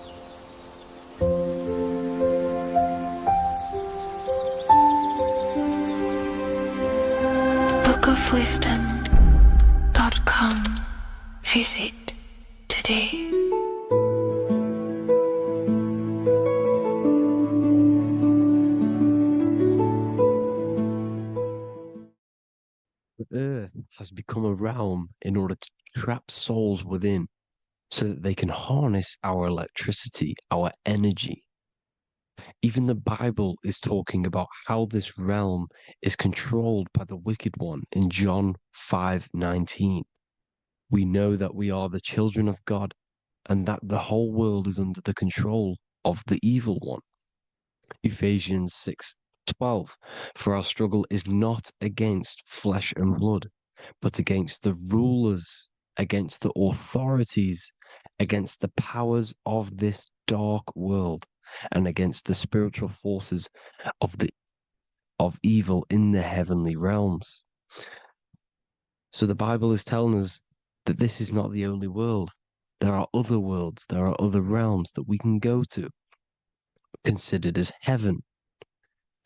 bookofwisdom.com. Visit today. The earth has become a realm in order to trap souls within so that they can harness our electricity, our energy. Even the Bible is talking about how this realm is controlled by the wicked one in John 5:19. We know that we are the children of God and that the whole world is under the control of the evil one. Ephesians 6:12. For our struggle is not against flesh and blood, but against the rulers, against the authorities, against the powers of this dark world, and against the spiritual forces of evil in the heavenly realms. So the Bible is telling us that this is not the only world. There are other worlds, there are other realms that we can go to, considered as heaven.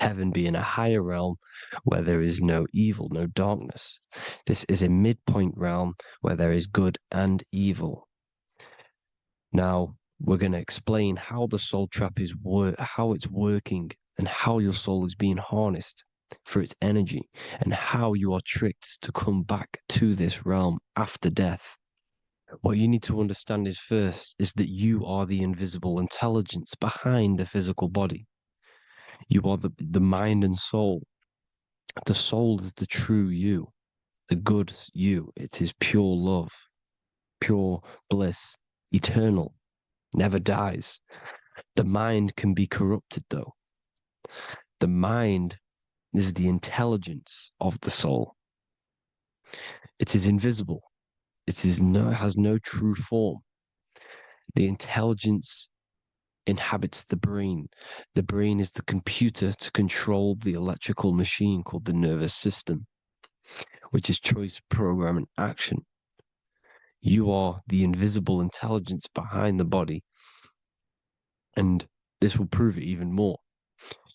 Heaven being a higher realm where there is no evil, no darkness. This is a midpoint realm where there is good and evil. Now, we're going to explain how the soul trap is how it's working and how your soul is being harnessed for its energy and how you are tricked to come back to this realm after death. What you need to understand is that you are the invisible intelligence behind the physical body. You are the mind and soul. The soul is the true you, the good you. It is pure love, pure bliss, eternal, never dies. The mind can be corrupted, though. The mind is the intelligence of the soul. It is invisible. Has no true form. The intelligence inhabits the brain. The brain is the computer to control the electrical machine called the nervous system, which is choice, program, and action. You are the invisible intelligence behind the body, and this will prove it even more.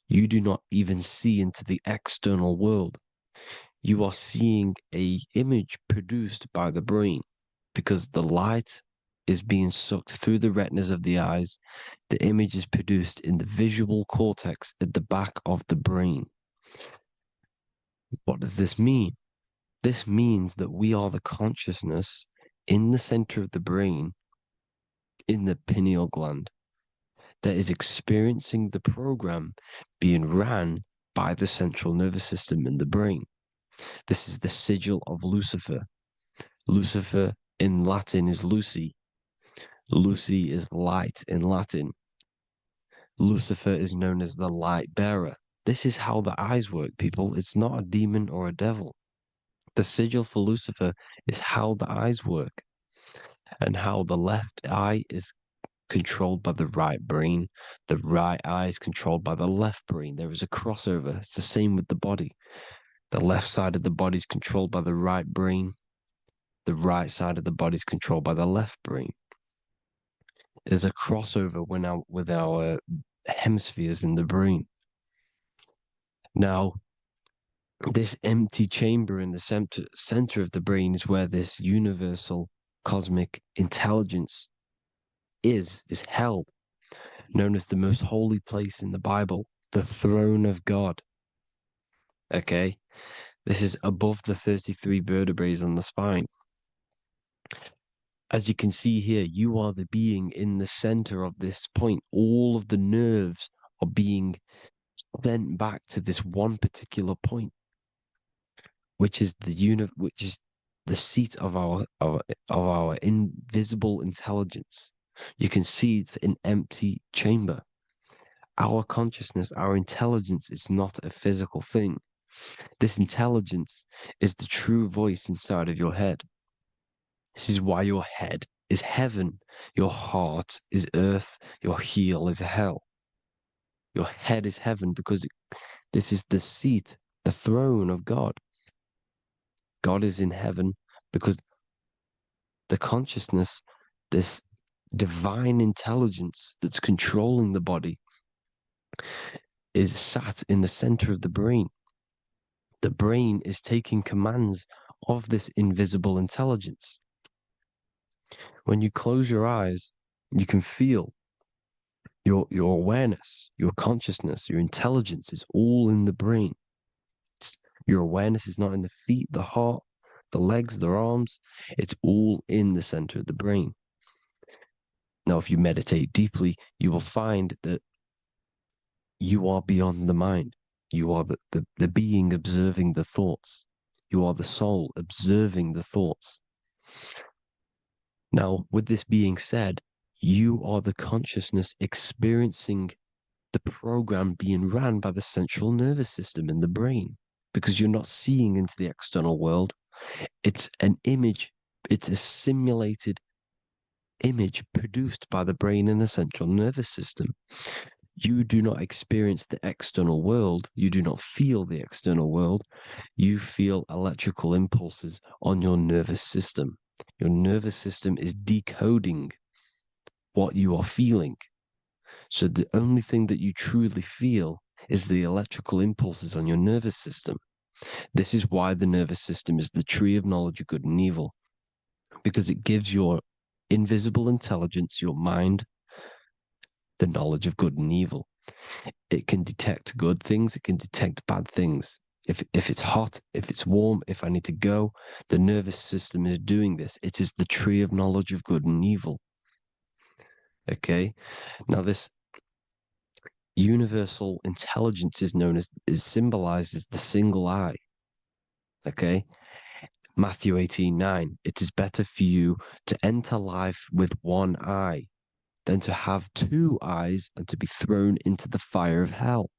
You do not even see into the external world. You are seeing an image produced by the brain because the light is being sucked through the retinas of the eyes. The image is produced in the visual cortex at the back of the brain. What does this mean? This means that we are the consciousness in the center of the brain, in the pineal gland, that is experiencing the program being ran by the central nervous system in the brain. This is the sigil of Lucifer. Lucifer in Latin is Lucy. Lucy is light in Latin. Lucifer is known as the light bearer. This is how the eyes work, people. It's not a demon or a devil. The sigil for Lucifer is how the eyes work, and how the left eye is controlled by the right brain. The right eye is controlled by the left brain. There is a crossover. It's the same with the body. The left side of the body is controlled by the right brain. The right side of the body is controlled by the left brain. There's a crossover with our hemispheres in the brain. Now, this empty chamber in the center of the brain is where this universal cosmic intelligence is held, known as the most holy place in the Bible, the throne of God. Okay? This is above the 33 vertebrae on the spine. As you can see here, you are the being in the center of this point. All of the nerves are being sent back to this one particular point, which is the seat of our invisible intelligence. You can see it's an empty chamber. Our consciousness, our intelligence is not a physical thing. This intelligence is the true voice inside of your head. This is why your head is heaven, your heart is earth, your heel is hell. Your head is heaven because this is the seat, the throne of God. God is in heaven because the consciousness, this divine intelligence that's controlling the body, is sat in the center of the brain. The brain is taking commands of this invisible intelligence. When you close your eyes, you can feel your awareness, your consciousness, your intelligence is all in the brain. Your awareness is not in the feet, the heart, the legs, the arms. It's all in the center of the brain. Now, if you meditate deeply, you will find that you are beyond the mind. You are the being observing the thoughts. You are the soul observing the thoughts. Now, with this being said, you are the consciousness experiencing the program being ran by the central nervous system in the brain, because you're not seeing into the external world. It's an image, it's a simulated image produced by the brain and the central nervous system. You do not experience the external world. You do not feel the external world. You feel electrical impulses on your nervous system. Your nervous system is decoding what you are feeling. So the only thing that you truly feel is the electrical impulses on your nervous system. This is why the nervous system is the tree of knowledge of good and evil, because it gives your invisible intelligence, your mind, the knowledge of good and evil. It can detect good things, it can detect bad things. If it's hot, if it's warm, if I need to go, the nervous system is doing this. It is the tree of knowledge of good and evil. Okay? Now universal intelligence is symbolized as the single eye. Okay? Matthew 18:9. It is better for you to enter life with one eye than to have two eyes and to be thrown into the fire of hell.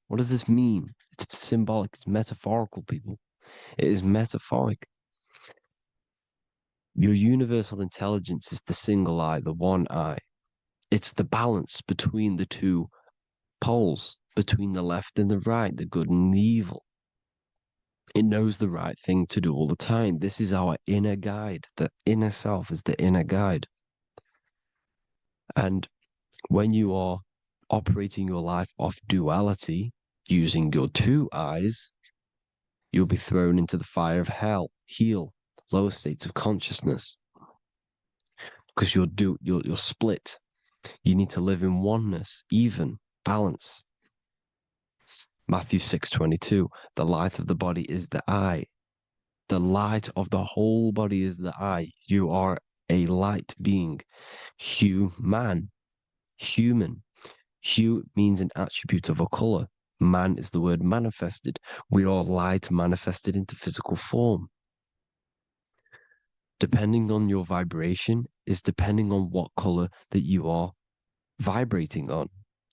What does this mean? It's symbolic, it's metaphorical, people. It is metaphoric. Your universal intelligence is the single eye, the one eye. It's the balance between the two poles, between the left and the right, the good and the evil. It knows the right thing to do all the time. This is our inner guide. The inner self is the inner guide. And when you are operating your life off duality, using your two eyes, you'll be thrown into the fire of hell, lower states of consciousness. Because you're split. You need to live in oneness, even, balance. Matthew 6:22, the light of the body is the eye. The light of the whole body is the eye. You are a light being. Human. Hue means an attribute of a color. Man is the word manifested. We are light manifested into physical form. Depending on your vibration is depending on what color that you are vibrating on,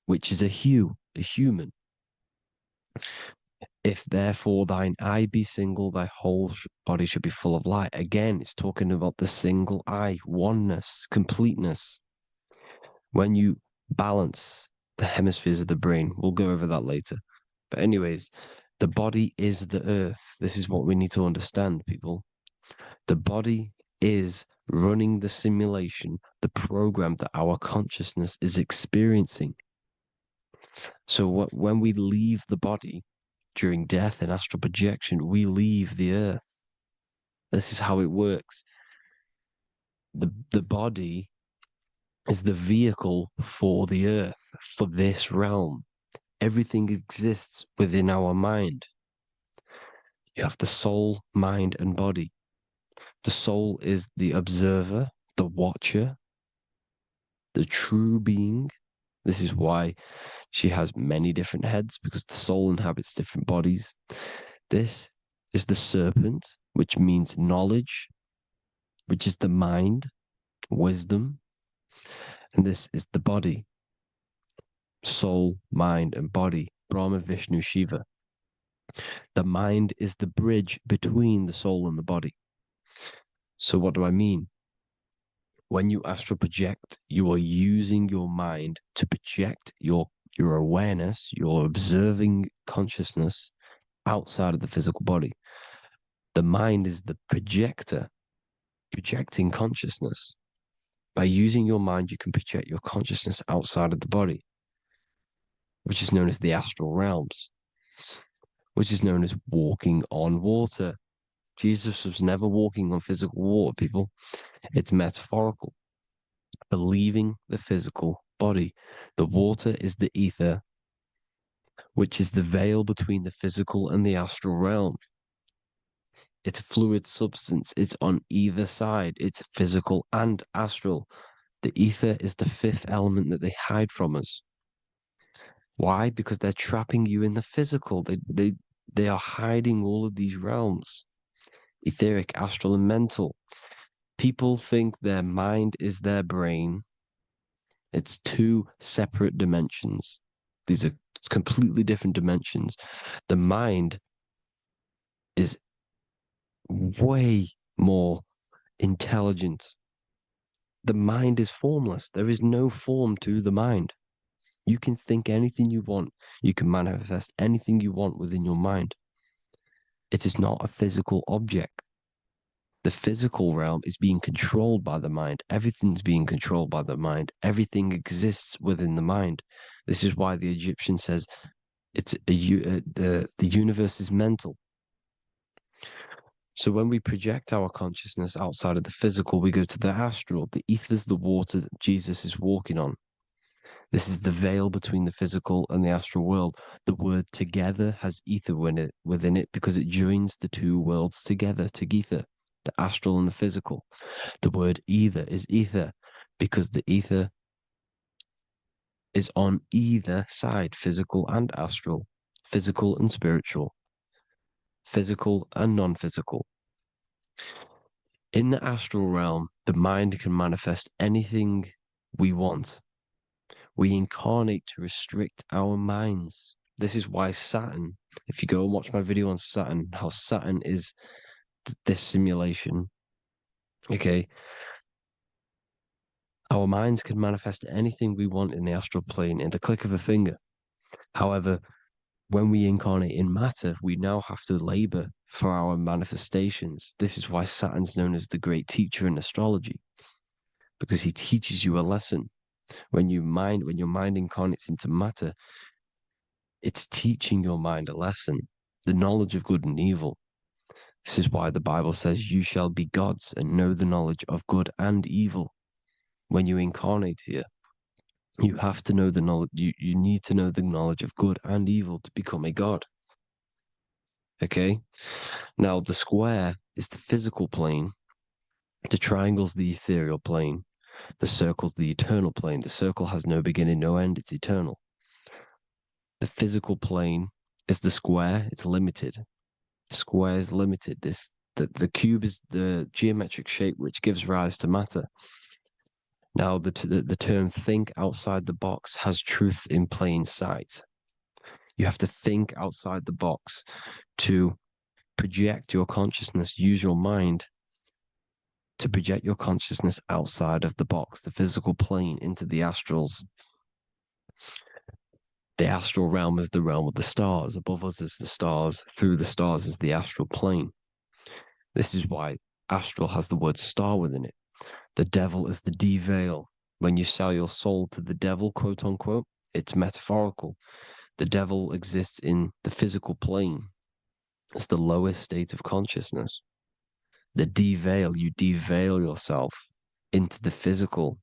which is a hue, a human. If therefore thine eye be single, thy whole body should be full of light. Again, it's talking about the single eye, oneness, completeness. When you balance the hemispheres of the brain, we'll go over that later. But anyways, the body is the earth. This is what we need to understand, people. The body is running the simulation, the program that our consciousness is experiencing. So when we leave the body during death and astral projection, we leave the earth. This is how it works. The body is the vehicle for the earth, for this realm. Everything exists within our mind. You have the soul, mind, and body. The soul is the observer, the watcher, the true being. This is why she has many different heads, because the soul inhabits different bodies. This is the serpent, which means knowledge, which is the mind, wisdom. And this is the body, soul, mind, and body, Brahma, Vishnu, Shiva. The mind is the bridge between the soul and the body. So what do I mean? When you astral project, you are using your mind to project your awareness, your observing consciousness outside of the physical body. The mind is the projector, projecting consciousness. By using your mind, you can project your consciousness outside of the body, which is known as the astral realms, which is known as walking on water. Jesus was never walking on physical water, people. It's metaphorical. Believing the physical body. The water is the ether, which is the veil between the physical and the astral realm. It's a fluid substance. It's on either side. It's physical and astral. The ether is the fifth element that they hide from us. Why? Because they're trapping you in the physical. They are hiding all of these realms. Etheric, astral, and mental. People think their mind is their brain. It's two separate dimensions. These are completely different dimensions. The mind is way more intelligent. The mind is formless. There is no form to the mind. You can think anything you want. You can manifest anything you want within your mind. It is not a physical object. The physical realm is being controlled by the mind. Everything's being controlled by the mind. Everything exists within the mind. This is why the Egyptian says the universe is mental. So when we project our consciousness outside of the physical, we go to the astral. The ether is the water that Jesus is walking on. This is the veil between the physical and the astral world. The word together has ether within it because it joins the two worlds together, together, the astral and the physical. The word either is ether because the ether is on either side, physical and astral, physical and spiritual, physical and non-physical. In the astral realm, the mind can manifest anything we want. We incarnate to restrict our minds. This is why Saturn, if you go and watch my video on Saturn, how Saturn is this simulation, okay? Our minds can manifest anything we want in the astral plane in the click of a finger. However, when we incarnate in matter, we now have to labor for our manifestations. This is why Saturn's known as the great teacher in astrology, because he teaches you a lesson. When your mind incarnates into matter, it's teaching your mind a lesson, the knowledge of good and evil. This is why the Bible says, you shall be gods and know the knowledge of good and evil. When you incarnate here, you have to know the knowledge, you need to know the knowledge of good and evil to become a god. Okay? Now, the square is the physical plane, the triangle's the ethereal plane, the circle's the eternal plane. The circle has no beginning, no end, it's eternal. The physical plane is the square, it's limited. The square is limited. The cube is the geometric shape which gives rise to matter. Now, the term think outside the box has truth in plain sight. You have to think outside the box to project your consciousness, use your mind to project your consciousness outside of the box, the physical plane, into the astrals. The astral realm is the realm of the stars. Above us is the stars. Through the stars is the astral plane. This is why astral has the word star within it. The devil is the deveil. When you sell your soul to the devil, quote unquote, it's metaphorical. The devil exists in the physical plane. It's the lowest state of consciousness. The deveil, you deveil yourself into the physical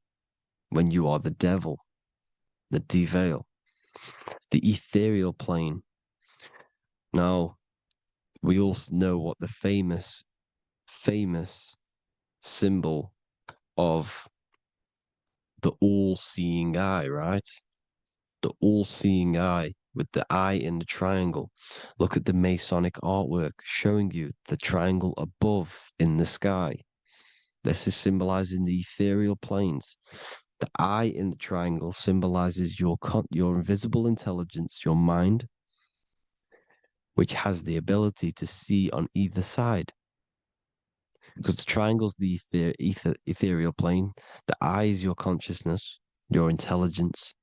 when you are the devil. The deveil. The ethereal plane. Now, we all know what the famous symbol of the all-seeing eye, right? The all-seeing eye with the eye in the triangle. Look at the Masonic artwork showing you the triangle above in the sky. This is symbolizing the ethereal planes. The eye in the triangle symbolizes your invisible intelligence, your mind, which has the ability to see on either side. Because the triangle's the ethereal plane. The eye is your consciousness, your intelligence.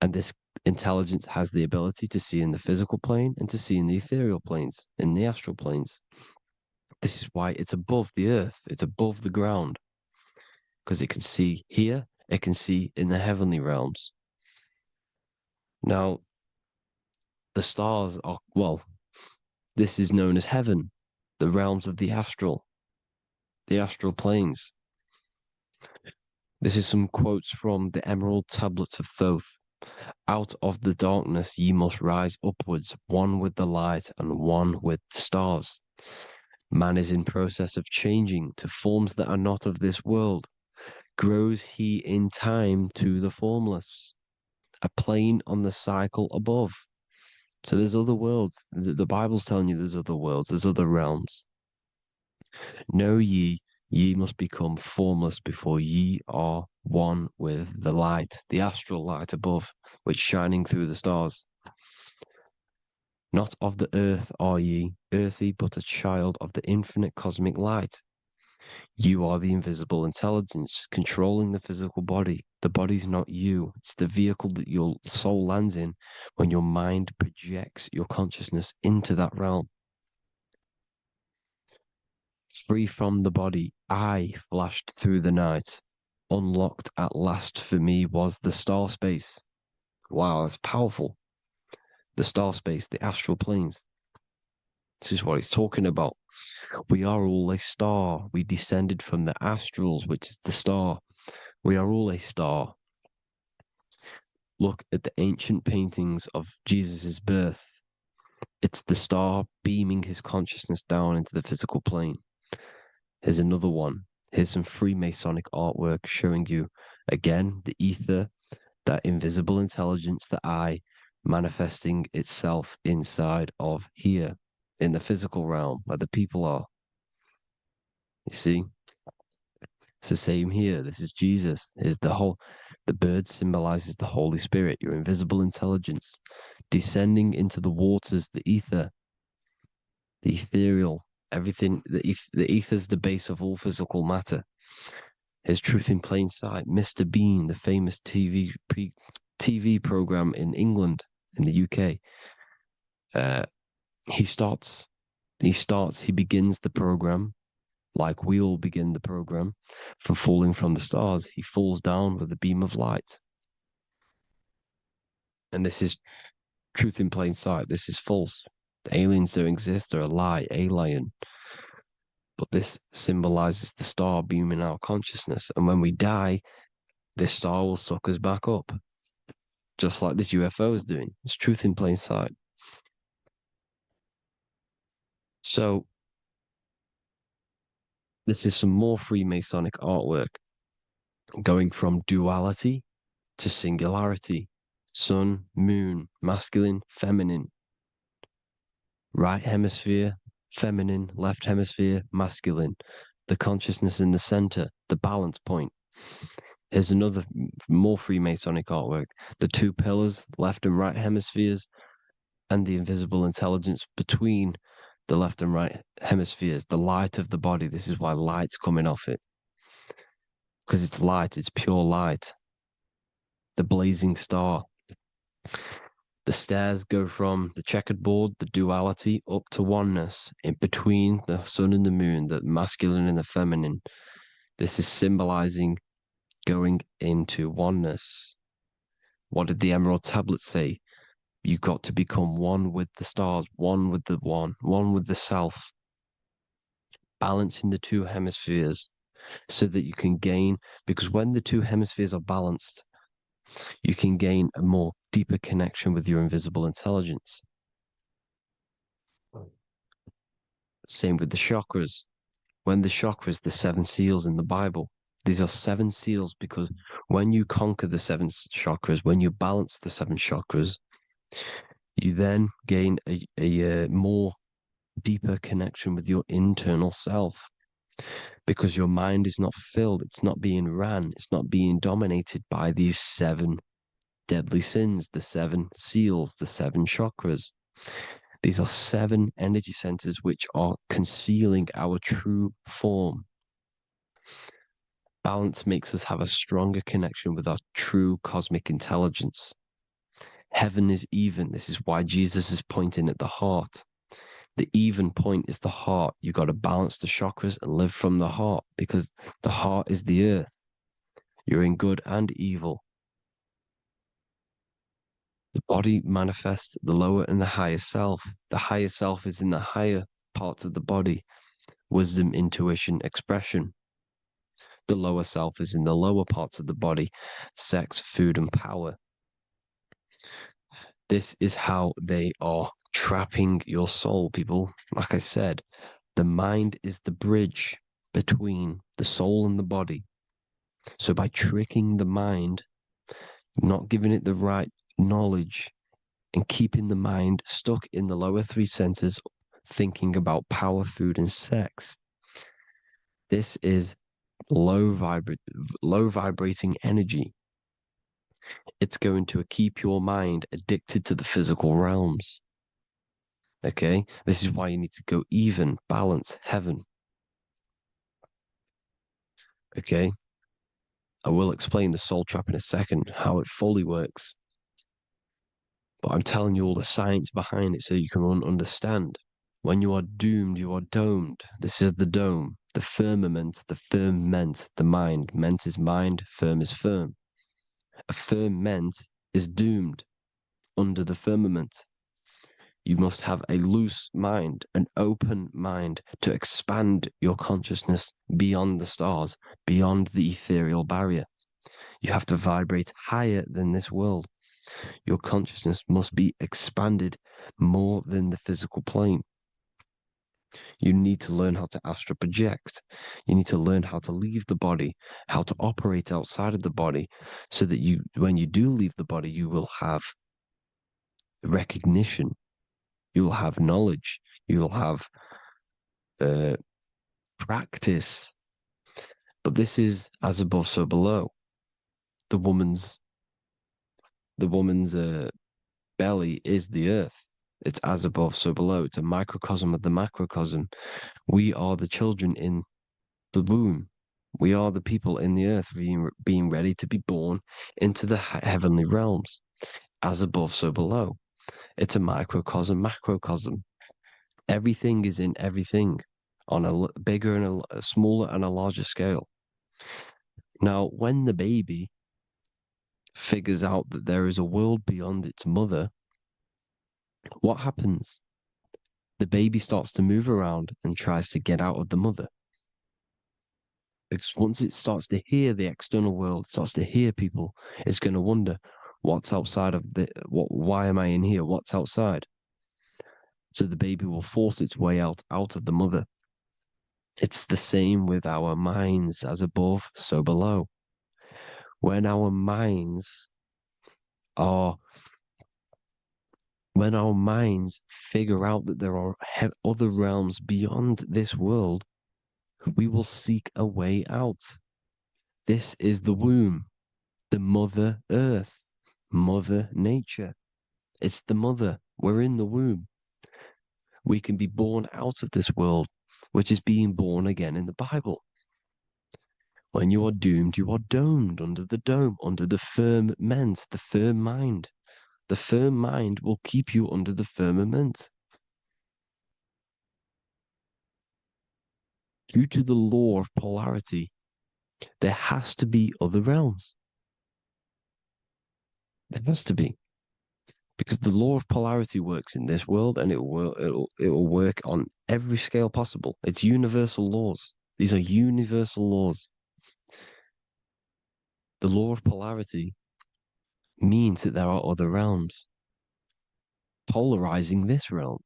And this intelligence has the ability to see in the physical plane and to see in the ethereal planes, in the astral planes. This is why it's above the earth. It's above the ground. Because it can see here, it can see in the heavenly realms. Now, the stars are, well, this is known as heaven, the realms of the astral planes. This is some quotes from the Emerald Tablets of Thoth. Out of the darkness ye must rise upwards, one with the light and one with the stars. Man is in process of changing to forms that are not of this world. Grows he in time to the formless, a plane on the cycle above. So there's other worlds. The Bible's telling you there's other worlds, there's other realms. Know ye must become formless before ye are one with the light, the astral light above, which shining through the stars. Not of the earth are ye, earthy, but a child of the infinite cosmic light. You are the invisible intelligence controlling the physical body. The body's not you. It's the vehicle that your soul lands in when your mind projects your consciousness into that realm. Free from the body, I flashed through the night. Unlocked at last for me was the star space. Wow, that's powerful. The star space, the astral planes. This is what it's talking about. We are all a star. We descended from the astrals, which is the star. We are all a star. Look at the ancient paintings of Jesus' birth. It's the star beaming his consciousness down into the physical plane. Here's another one. Here's some Freemasonic artwork showing you, again, the ether, that invisible intelligence, the I, manifesting itself inside of here in the physical realm where the people are. You see? It's the same here. This is Jesus. Is the bird symbolizes the Holy Spirit, your invisible intelligence, descending into the waters, the ether, the ethereal, everything. The ether is the base of all physical matter. His truth in plain sight. Mr. Bean, the famous TV program in England, in the UK. He begins the program like we all begin the program from falling from the stars. He falls down with a beam of light. And this is truth in plain sight. This is false. The aliens don't exist. They're a lie, alien. But this symbolizes the star beam in our consciousness. And when we die, this star will suck us back up. Just like this UFO is doing. It's truth in plain sight. So, this is some more Freemasonic artwork going from duality to singularity. Sun, moon, masculine, feminine. Right hemisphere, feminine, left hemisphere, masculine. The consciousness in the center, the balance point. Here's another more Freemasonic artwork. The two pillars, left and right hemispheres, and the invisible intelligence between the left and right hemispheres, the light of the body. This is why light's coming off it. Because it's light, it's pure light. The blazing star. The stairs go from the checkered board, the duality, up to oneness, in between the sun and the moon, the masculine and the feminine. This is symbolizing going into oneness. What did the Emerald Tablet say? You've got to become one with the stars, one with the one with the self. Balancing the two hemispheres so that you can gain, because when the two hemispheres are balanced, you can gain a more deeper connection with your invisible intelligence. Same with the chakras. When the chakras, the 7 seals in the Bible, these are 7 seals because when you conquer the 7 chakras, when you balance the 7 chakras, you then gain a more deeper connection with your internal self because your mind is not filled, it's not being ran, it's not being dominated by these 7 deadly sins, the 7 seals, the 7 chakras. These are 7 energy centers which are concealing our true form. Balance makes us have a stronger connection with our true cosmic intelligence. Heaven is even. This is why Jesus is pointing at the heart. The even point is the heart. You got to balance the chakras and live from the heart because the heart is the earth. You're in good and evil. The body manifests the lower and the higher self. The higher self is in the higher parts of the body. Wisdom, intuition, expression. The lower self is in the lower parts of the body. Sex, food, and power. This is how they are trapping your soul, people. Like I said, the mind is the bridge between the soul and the body. So by tricking the mind, not giving it the right knowledge, and keeping the mind stuck in the lower 3 centers, thinking about power, food, and sex, this is low vibrating energy. It's going to keep your mind addicted to the physical realms. Okay? This is why you need to go even, balance, heaven. Okay? I will explain the soul trap in a second, how it fully works. But I'm telling you all the science behind it so you can understand. When you are doomed, you are domed. This is the dome, the firmament, the firmament, the mind. Ment is mind, firm is firm. A firmament is doomed under the firmament. You must have a loose mind, an open mind to expand your consciousness beyond the stars, beyond the ethereal barrier. You have to vibrate higher than this world. Your consciousness must be expanded more than the physical plane. You need to learn how to astral project. You need to learn how to leave the body, how to operate outside of the body, so that you, when you do leave the body, you will have recognition, you'll have knowledge, you'll have practice. But this is as above, so below. The woman's belly is the earth. It's as above, so below. It's a microcosm of the macrocosm. We are the children in the womb. We are the people in the earth being ready to be born into the heavenly realms. As above, so below. It's a microcosm, macrocosm. Everything is in everything on a bigger and a smaller and a larger scale. Now, when the baby figures out that there is a world beyond its mother, what happens? The baby starts to move around and tries to get out of the mother. Because once it starts to hear the external world, starts to hear people, it's going to wonder, what's outside of why am I in here? What's outside? So the baby will force its way out of the mother. It's the same with our minds, as above, so below. When our minds figure out that there are other realms beyond this world, we will seek a way out. This is the womb, the Mother Earth, Mother Nature. It's the mother. We're in the womb. We can be born out of this world, which is being born again in the Bible. When you are doomed, you are domed under the dome, under the firmament, the firm mind. The firm mind will keep you under the firmament. Due to the law of polarity, there has to be other realms. There has to be. Because the law of polarity works in this world, and it will work on every scale possible. It's universal laws. These are universal laws. The law of polarity means that there are other realms polarizing this realm.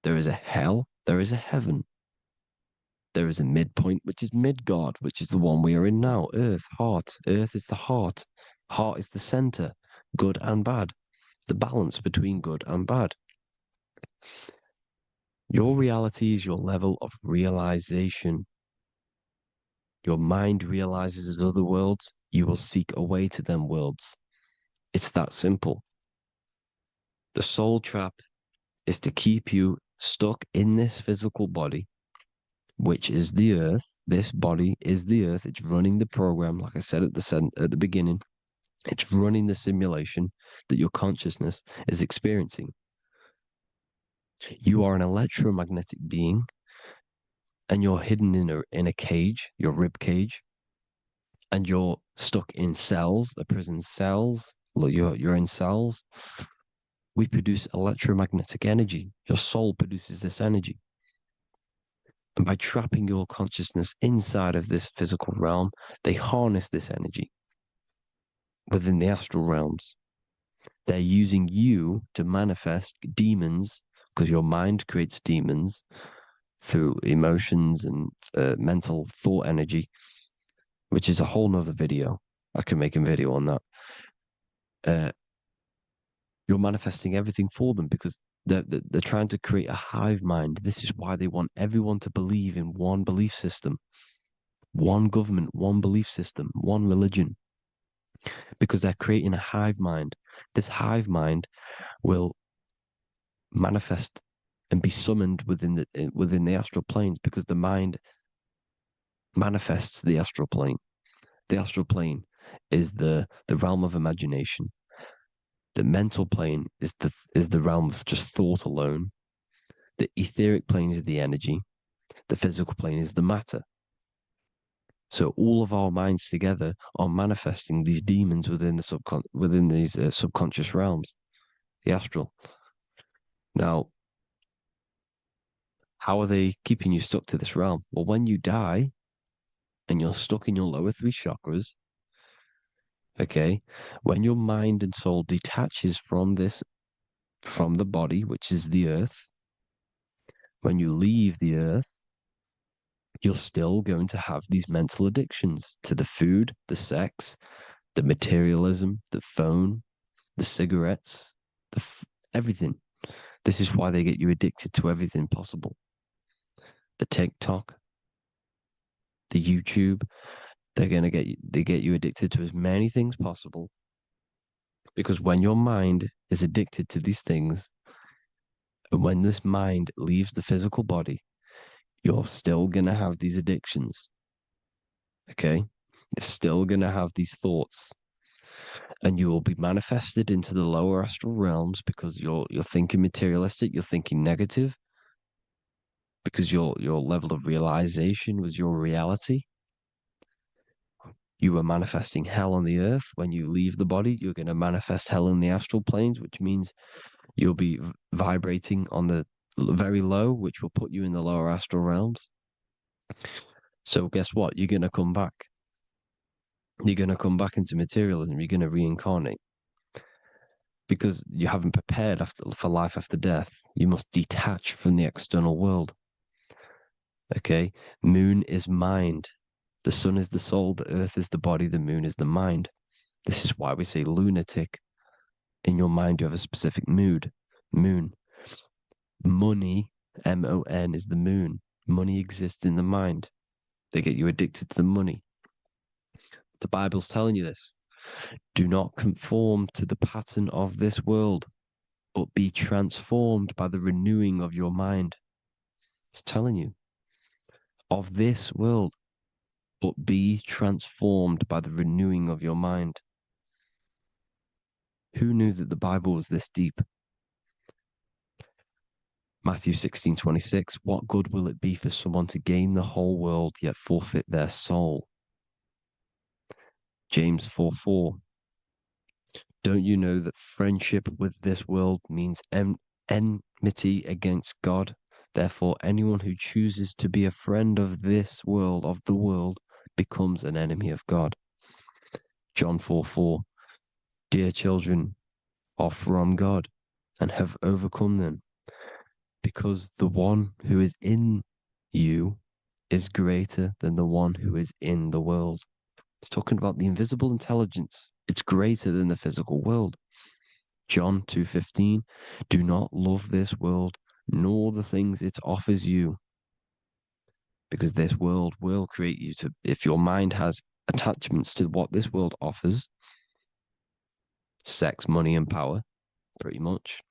There is a hell, there is a heaven. There is a midpoint, which is Midgard, which is the one we are in now. Earth, heart. Earth is the heart. Heart is the center, good and bad. The balance between good and bad. Your reality is your level of realization. Your mind realizes other worlds, you will seek a way to them worlds. It's that simple. The soul trap is to keep you stuck in this physical body, which is the earth. This body is the earth. It's running the program, like I said at the beginning. It's running the simulation that your consciousness is experiencing. You are an electromagnetic being, and you're hidden in a cage, your rib cage, and you're stuck in cells, the prison cells. Look, you're in cells. We produce electromagnetic energy. Your soul produces this energy. And by trapping your consciousness inside of this physical realm, they harness this energy within the astral realms. They're using you to manifest demons, because your mind creates demons through emotions and mental thought energy, which is a whole nother video. I can make a video on that. You're manifesting everything for them because they're trying to create a hive mind. This is why they want everyone to believe in one belief system, one government, one belief system, one religion, because they're creating a hive mind. This hive mind will manifest and be summoned within the astral planes, because the mind manifests the astral plane. The astral plane is the realm of imagination. The mental plane is the realm of just thought alone. The etheric plane is the energy. The physical plane is the matter. So all of our minds together are manifesting these demons within these subconscious realms, the astral. Now, how are they keeping you stuck to this realm? Well, when you die and you're stuck in your lower three chakras, okay, when your mind and soul detaches from the body, which is the earth, when you leave the earth, you're still going to have these mental addictions to the food, the sex, the materialism, the phone, the cigarettes, everything. This is why they get you addicted to everything possible. The TikTok, the YouTube, they get you addicted to as many things possible. Because when your mind is addicted to these things, and when this mind leaves the physical body, you're still going to have these addictions. Okay? You're still going to have these thoughts. And you will be manifested into the lower astral realms because you're thinking materialistic, you're thinking negative, because your level of realization was your reality. You were manifesting hell on the earth. When you leave the body, you're going to manifest hell in the astral planes, which means you'll be vibrating on the very low, which will put you in the lower astral realms. So guess what? You're going to come back. You're going to come back into materialism. You're going to reincarnate. Because you haven't prepared for life after death. You must detach from the external world. Okay? Moon is mind. The sun is the soul. The earth is the body. The moon is the mind. This is why we say lunatic. In your mind, you have a specific mood. Moon. Money, M-O-N, is the moon. Money exists in the mind. They get you addicted to the money. The Bible's telling you this. Do not conform to the pattern of this world, but be transformed by the renewing of your mind. It's telling you. Of this world, but be transformed by the renewing of your mind. Who knew that the Bible was this deep? Matthew 16:26, what good will it be for someone to gain the whole world yet forfeit their soul? James 4:4, don't you know that friendship with this world means enmity against God? Therefore, anyone who chooses to be a friend of this world, of the world, becomes an enemy of God. John 4:4, dear children, are from God and have overcome them, because the one who is in you is greater than the one who is in the world. It's talking about the invisible intelligence. It's greater than the physical world. John 2:15, do not love this world, nor the things it offers you, because this world will create you to, if your mind has attachments to what this world offers, sex, money, and power, pretty much,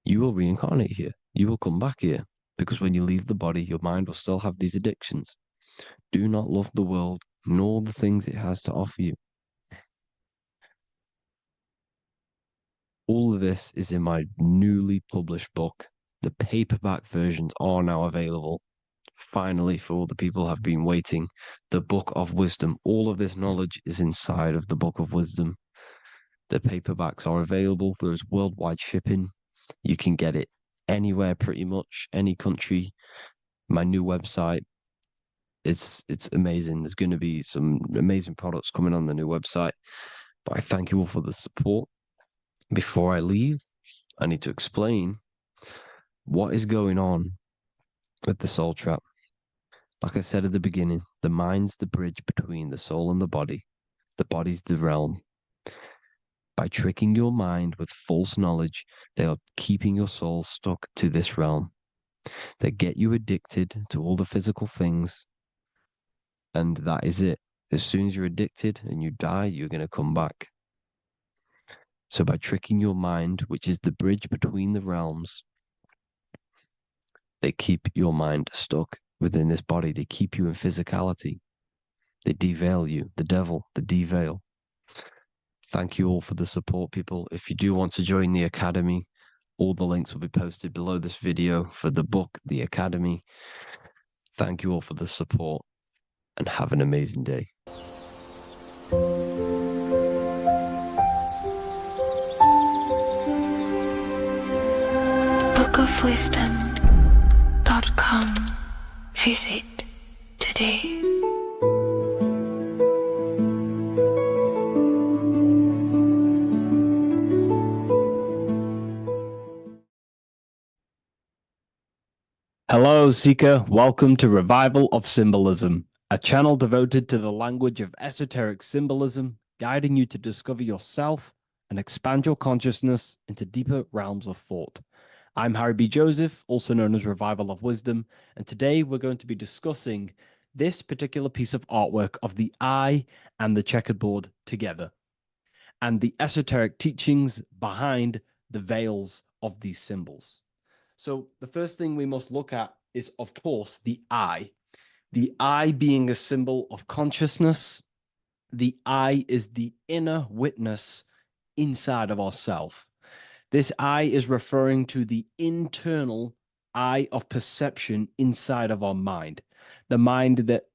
you will reincarnate here. You will come back here, because when you leave the body, your mind will still have these addictions. Do not love the world, nor the things it has to offer you. All of this is in my newly published book. The paperback versions are now available. Finally, for all the people who have been waiting, the Book of Wisdom. All of this knowledge is inside of the Book of Wisdom. The paperbacks are available. There's worldwide shipping. You can get it anywhere, pretty much, any country. My new website, it's amazing. There's going to be some amazing products coming on the new website. But I thank you all for the support. Before I leave, I need to explain what is going on with the soul trap. Like I said at the beginning, the mind's the bridge between the soul and the body. The body's the realm. By tricking your mind with false knowledge, they are keeping your soul stuck to this realm. They get you addicted to all the physical things, and that is it. As soon as you're addicted and you die, you're going to come back. So by tricking your mind, which is the bridge between the realms, they keep your mind stuck within this body. They keep you in physicality. They deveil you, the devil, the deveil. Thank you all for the support, people. If you do want to join the Academy, all the links will be posted below this video for the book, The Academy. Thank you all for the support and have an amazing day. bookofwisdom.com. Visit today. Hello, Seeker. Welcome to Revival of Symbolism, a channel devoted to the language of esoteric symbolism, guiding you to discover yourself and expand your consciousness into deeper realms of thought. I'm Harry B. Joseph, also known as Revival of Wisdom, and today we're going to be discussing this particular piece of artwork of the eye and the checkerboard together, and the esoteric teachings behind the veils of these symbols. So the first thing we must look at is, of course, the eye. The eye being a symbol of consciousness. The eye is the inner witness inside of ourself. This eye is referring to the internal eye of perception inside of our mind. The mind that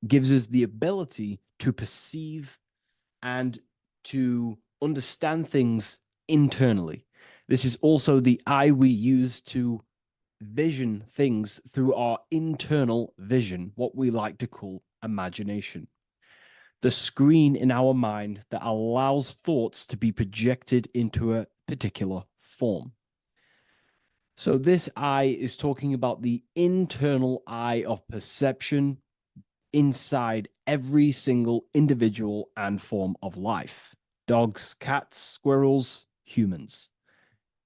gives us the ability to perceive and to understand things internally. This is also the eye we use to vision things through our internal vision, what we like to call imagination. The screen in our mind that allows thoughts to be projected into a particular form. So this eye is talking about the internal eye of perception inside every single individual and form of life. Dogs, cats, squirrels, humans.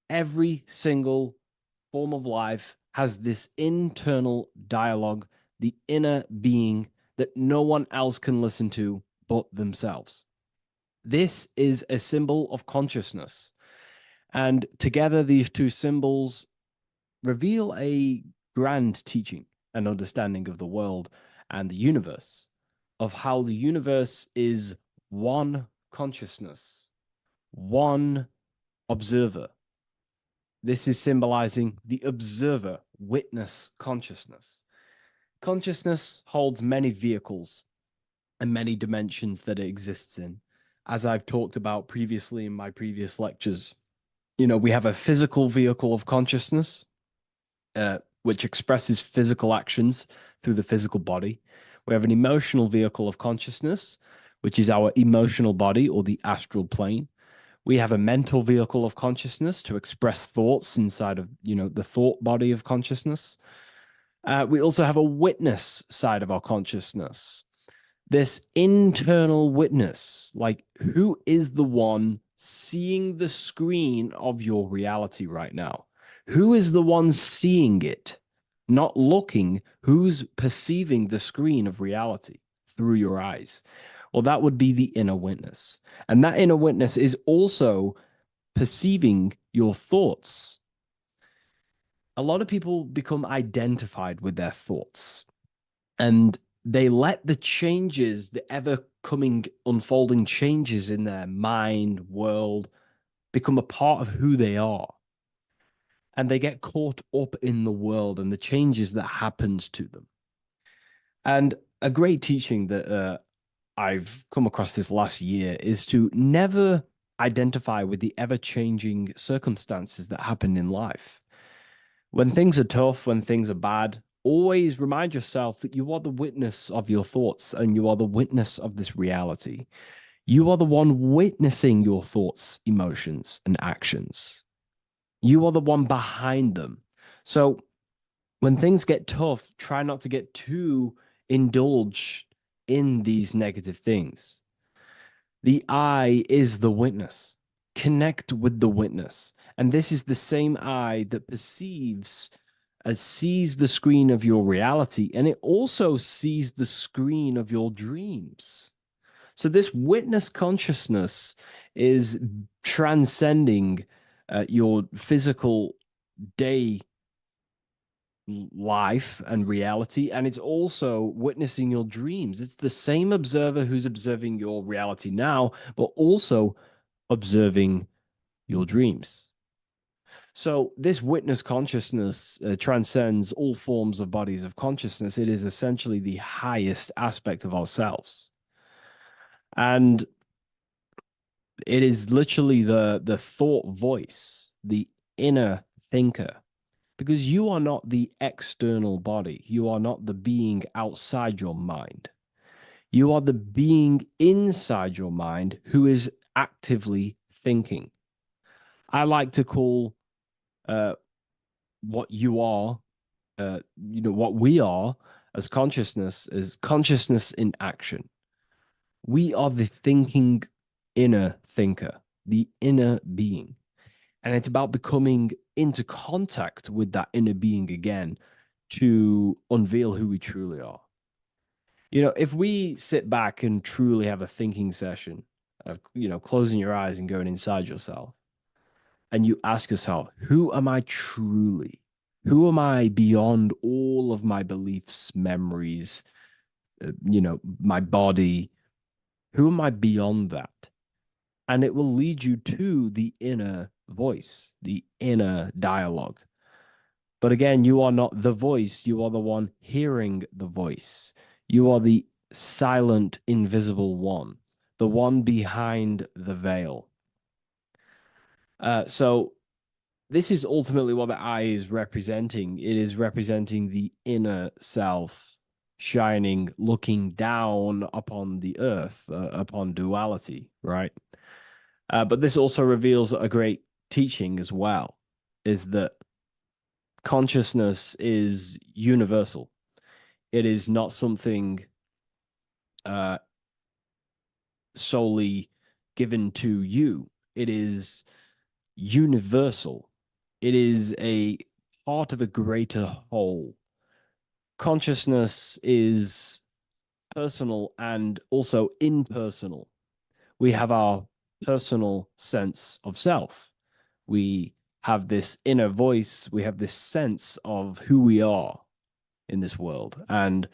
Every single form of life has this internal dialogue, the inner being that no one else can listen to but themselves. This is a symbol of consciousness. And together, these two symbols reveal a grand teaching and understanding of the world and the universe, of how the universe is one consciousness, one observer. This is symbolizing the observer, witness consciousness. Consciousness holds many vehicles and many dimensions that it exists in. As I've talked about previously in my previous lectures, we have a physical vehicle of consciousness, which expresses physical actions through the physical body. We have an emotional vehicle of consciousness, which is our emotional body or the astral plane. We have a mental vehicle of consciousness to express thoughts inside of, the thought body of consciousness. We also have a witness side of our consciousness. This internal witness, like who is the one seeing the screen of your reality right now? Who is the one seeing it? Not looking, who's perceiving the screen of reality through your eyes? Well, that would be the inner witness. And that inner witness is also perceiving your thoughts. A lot of people become identified with their thoughts, and they let the changes, the ever coming, unfolding changes in their mind, world, become a part of who they are. And they get caught up in the world and the changes that happens to them. And a great teaching that I've come across this last year is to never identify with the ever-changing circumstances that happen in life. When things are tough, when things are bad, always remind yourself that you are the witness of your thoughts and you are the witness of this reality. You are the one witnessing your thoughts, emotions, and actions. You are the one behind them. So when things get tough, try not to get too indulged in these negative things. The eye is the witness. Connect with the witness. And this is the same eye that sees the screen of your reality, and it also sees the screen of your dreams. So this witness consciousness is transcending your physical day life and reality, and it's also witnessing your dreams. It's the same observer who's observing your reality now, but also observing your dreams. So this witness consciousness transcends all forms of bodies of consciousness. It is essentially the highest aspect of ourselves. And it is literally the thought voice, the inner thinker, because you are not the external body. You are not the being outside your mind. You are the being inside your mind who is actively thinking. I like to call what you are what we are as consciousness is consciousness in action. We are the thinking inner thinker, the inner being. And it's about becoming into contact with that inner being again to unveil who we truly are. If we sit back and truly have a thinking session of, closing your eyes and going inside yourself, and you ask yourself, who am I truly? Who am I beyond all of my beliefs, memories, my body? Who am I beyond that? And it will lead you to the inner voice, the inner dialogue. But again, you are not the voice. You are the one hearing the voice. You are the silent, invisible one, the one behind the veil. So this is ultimately what the eye is representing. It is representing the inner self shining, looking down upon the earth, upon duality, right? But this also reveals a great teaching as well, is that consciousness is universal. It is not something solely given to you. It is universal. It is a part of a greater whole. Consciousness is personal and also impersonal. We have our personal sense of self. We have this inner voice. We have this sense of who we are in this world. And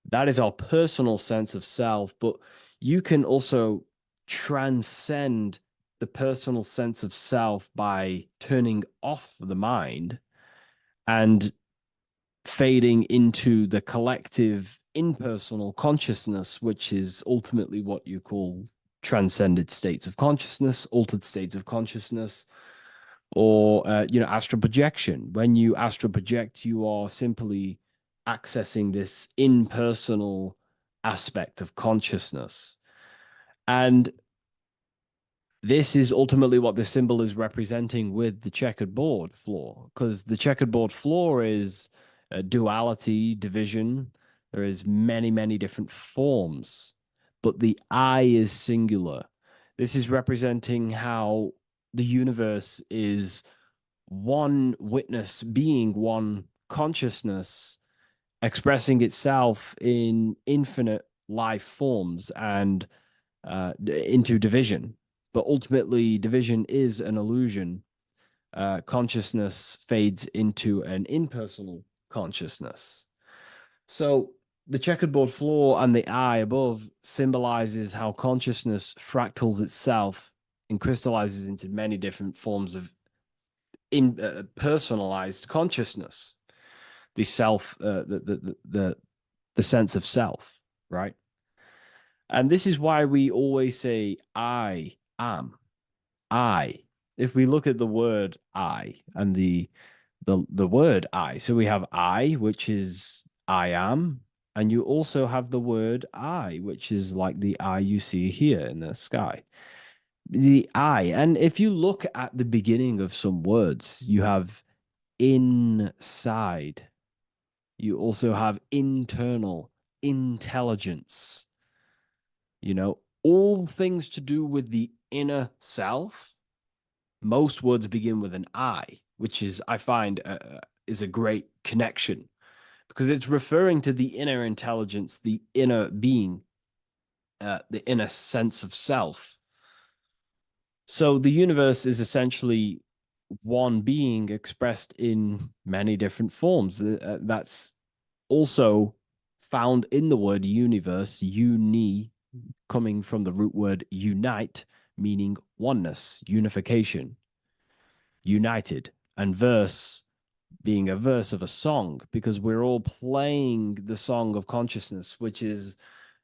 that is our personal sense of self. But you can also transcend the personal sense of self by turning off the mind and fading into the collective impersonal consciousness, which is ultimately what you call transcended states of consciousness, altered states of consciousness, or astral projection. When you astral project, you are simply accessing this impersonal aspect of consciousness. And this is ultimately what the symbol is representing with the checkered board floor, because the checkered board floor is duality, division. There is many, many different forms, but the eye is singular. This is representing how the universe is one witness being, one consciousness expressing itself in infinite life forms and into division. But ultimately, division is an illusion. Consciousness fades into an impersonal consciousness. So the checkerboard floor and the eye above symbolizes how consciousness fractals itself and crystallizes into many different forms of personalized consciousness. The self, the sense of self, right? And this is why we always say, I am. I. If we look at the word I and the word I, so we have I, which is I am, and you also have the word I, which is like the eye you see here in the sky. The I, and if you look at the beginning of some words, you have inside. You also have internal, intelligence. All things to do with the inner self. Most words begin with an I, which is, I find, is a great connection because it's referring to the inner intelligence, the inner being, the inner sense of self. So the universe is essentially one being expressed in many different forms. That's also found in the word universe, uni, coming from the root word unite, meaning oneness, unification, united, and verse being a verse of a song, because we're all playing the song of consciousness, which is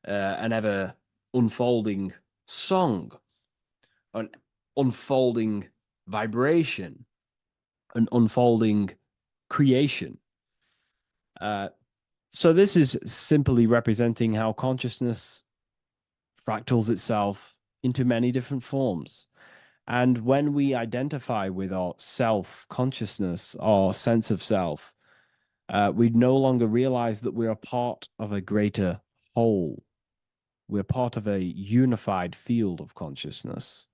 an ever unfolding song, an unfolding vibration, an unfolding creation. So this is simply representing how consciousness fractals itself into many different forms. And when we identify with our self consciousness, our sense of self, We no longer realize that we're a part of a greater whole. We're part of a unified field of consciousness.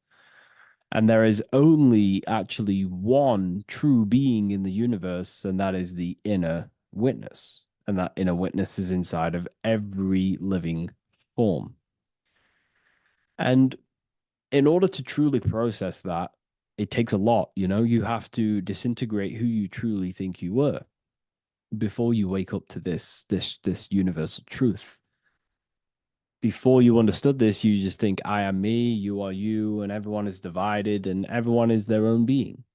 And there is only actually one true being in the universe, and that is the inner witness. And that inner witness is inside of every living form. And in order to truly process that, it takes a lot. You have to disintegrate who you truly think you were before you wake up to this universal truth. Before you understood this, you just think, I am me, you are you, and everyone is divided and everyone is their own being.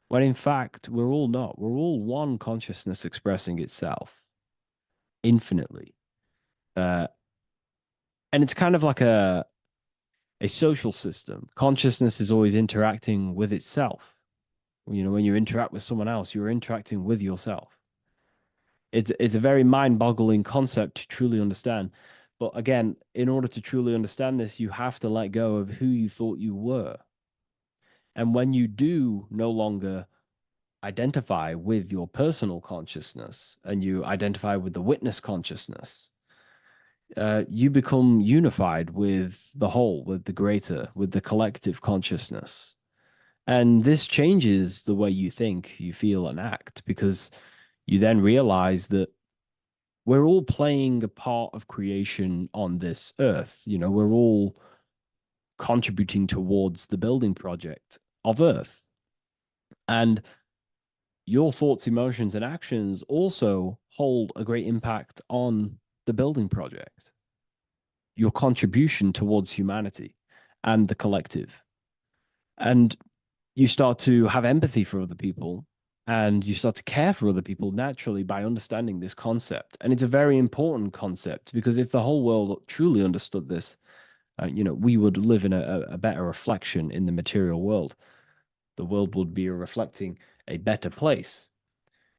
When in fact, we're all not. We're all one consciousness expressing itself infinitely. And it's kind of like a social system. Consciousness is always interacting with itself. When you interact with someone else, you're interacting with yourself. It's a very mind-boggling concept to truly understand. But again, in order to truly understand this, you have to let go of who you thought you were. And when you do no longer identify with your personal consciousness and you identify with the witness consciousness, you become unified with the whole, with the greater, with the collective consciousness. And this changes the way you think, you feel, and act, because you then realize that we're all playing a part of creation on this earth. We're all contributing towards the building project of Earth. And your thoughts, emotions, and actions also hold a great impact on the building project, your contribution towards humanity and the collective. And you start to have empathy for other people and you start to care for other people naturally by understanding this concept. And it's a very important concept, because if the whole world truly understood this, we would live in a better reflection in the material world. The world would be reflecting a better place,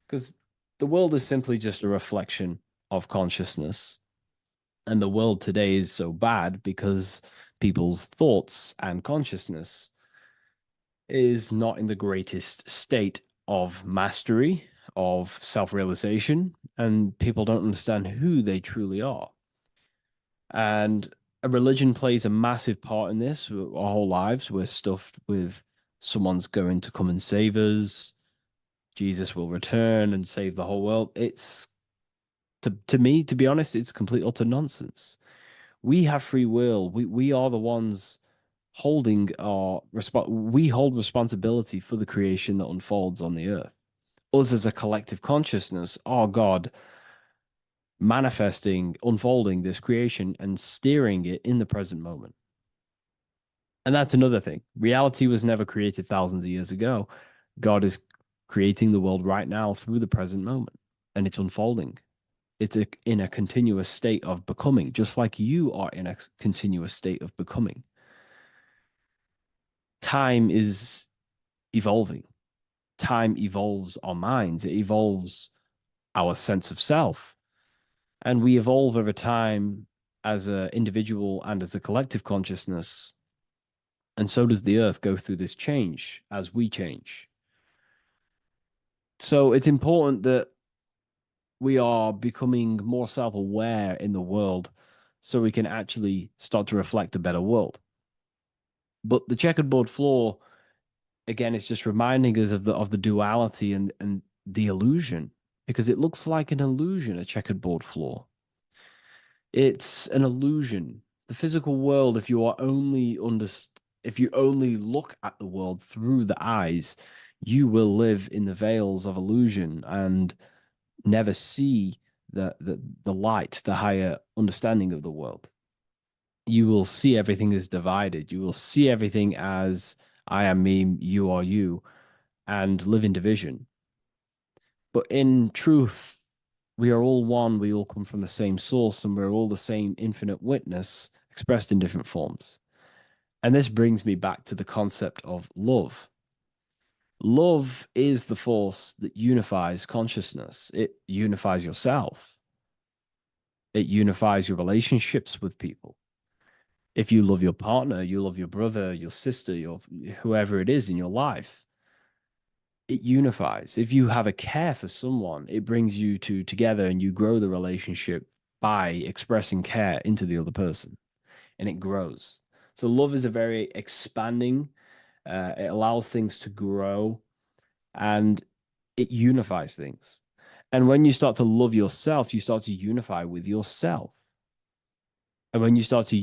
because the world is simply just a reflection of consciousness. And the world today is so bad because people's thoughts and consciousness is not in the greatest state of mastery, of self-realization, and people don't understand who they truly are. And a religion plays a massive part in this. Our whole lives, we're stuffed with someone's going to come and save us. Jesus will return and save the whole world. It's, to me, to be honest, it's complete utter nonsense. We have free will. We are the ones holding we hold responsibility for the creation that unfolds on the earth. Us as a collective consciousness are God manifesting, unfolding this creation and steering it in the present moment. And that's another thing. Reality was never created thousands of years ago. God is creating the world right now through the present moment, and it's unfolding. It's in a continuous state of becoming, just like you are in a continuous state of becoming. Time is evolving. Time evolves our minds. It evolves our sense of self. And we evolve over time as an individual and as a collective consciousness. And so does the earth go through this change as we change. So it's important that we are becoming more self-aware in the world so we can actually start to reflect a better world. But the checkerboard floor, again, is just reminding us of the duality and the illusion, because it looks like an illusion, a checkerboard floor. It's an illusion. The physical world, if you only look at the world through the eyes, you will live in the veils of illusion and never see the light, the higher understanding of the world. You will see everything as divided. You will see everything as I am me, you are you, and live in division. But in truth, we are all one. We all come from the same source, and we're all the same infinite witness expressed in different forms. And this brings me back to the concept of love. Love is the force that unifies consciousness. It unifies yourself. It unifies your relationships with people. If you love your partner, you love your brother, your sister, whoever it is in your life, it unifies. If you have a care for someone, it brings you two together and you grow the relationship by expressing care into the other person, and it grows. So love is a very expanding, it allows things to grow, and it unifies things. And when you start to love yourself, you start to unify with yourself. And when you start to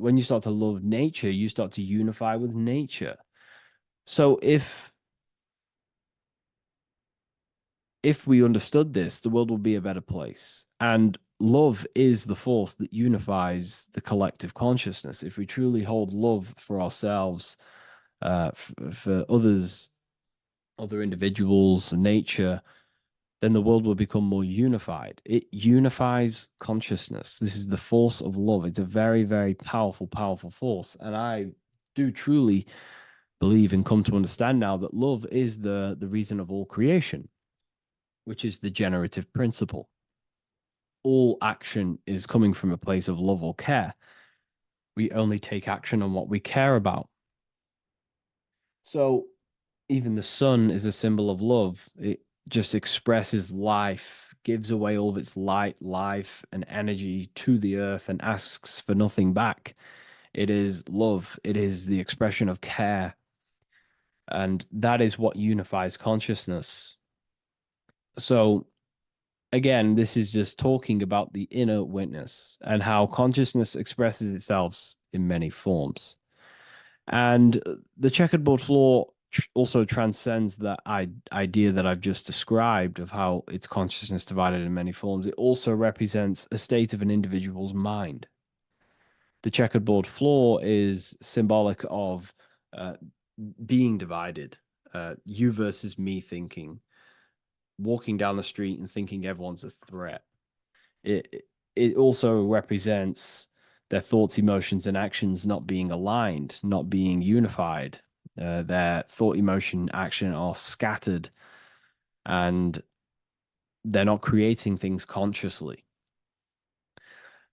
when you start to love nature, you start to unify with nature. So if we understood this, the world would be a better place. And love is the force that unifies the collective consciousness. If we truly hold love for ourselves, for others, other individuals, nature, then the world will become more unified. It unifies consciousness. This is the force of love. It's a very, very powerful, powerful force. And I do truly believe and come to understand now that love is the reason of all creation, which is the generative principle. All action is coming from a place of love or care. We only take action on what we care about. So even the sun is a symbol of love. It just expresses life, gives away all of its light, life, and energy to the earth and asks for nothing back. It is love, it is the expression of care. And that is what unifies consciousness. So, again, this is just talking about the inner witness and how consciousness expresses itself in many forms. And the checkerboard floor also transcends that idea that I've just described of how it's consciousness divided in many forms. It also represents a state of an individual's mind. The checkerboard floor is symbolic of being divided, you versus me thinking, walking down the street and thinking everyone's a threat. It also represents their thoughts, emotions, and actions not being aligned, not being unified. Their thought, emotion, action are scattered, and they're not creating things consciously.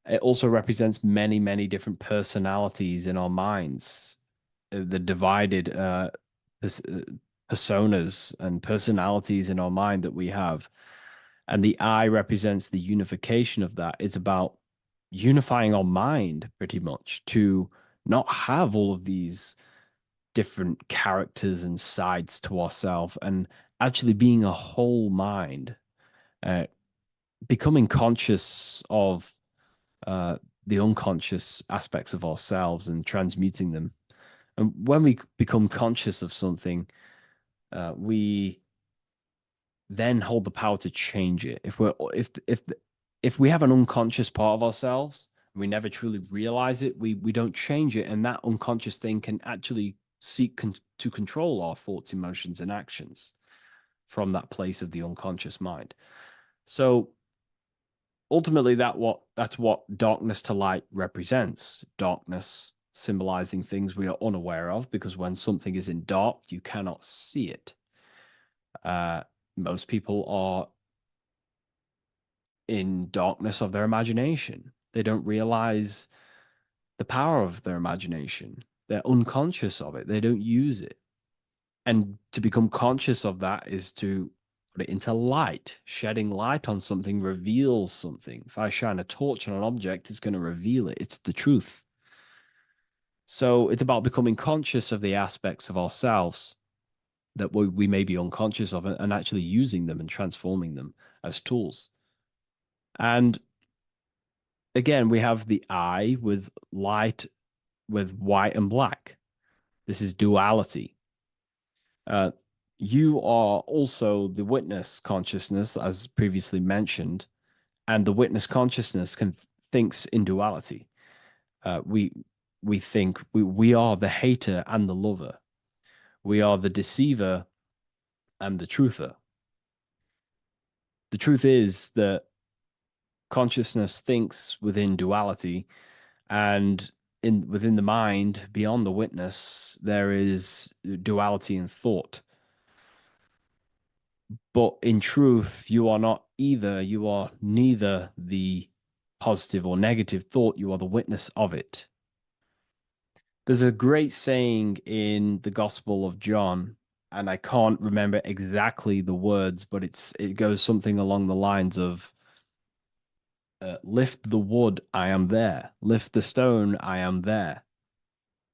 It also represents many, many different personalities in our minds, the divided personas and personalities in our mind that we have. And the eye represents the unification of that. It's about unifying our mind pretty much to not have all of these different characters and sides to ourselves and actually being a whole mind, uh, becoming conscious of the unconscious aspects of ourselves and transmuting them. And when we become conscious of something, we then hold the power to change it. If we have an unconscious part of ourselves, and we never truly realize it, we don't change it, and that unconscious thing can actually seek to control our thoughts, emotions, and actions from that place of the unconscious mind. So ultimately, that's what darkness to light represents. Darkness symbolizing things we are unaware of, because when something is in dark, you cannot see it. Most people are in darkness of their imagination. They don't realize the power of their imagination. They're unconscious of it. They don't use it. And to become conscious of that is to put it into light. Shedding light on something reveals something. If I shine a torch on an object, it's going to reveal it. It's the truth. So it's about becoming conscious of the aspects of ourselves that we may be unconscious of, and actually using them and transforming them as tools. And again, we have the eye with light, with white and black. This is duality. You are also the witness consciousness, as previously mentioned, and the witness consciousness thinks in duality. We think we are the hater and the lover. We are the deceiver and the truther. The truth is that consciousness thinks within duality, and within the mind, beyond the witness, there is duality in thought. But in truth, you are not either. You are neither the positive or negative thought. You are the witness of it. There's a great saying in the Gospel of John, and I can't remember exactly the words, but it goes something along the lines of lift the wood, I am there. Lift the stone, I am there.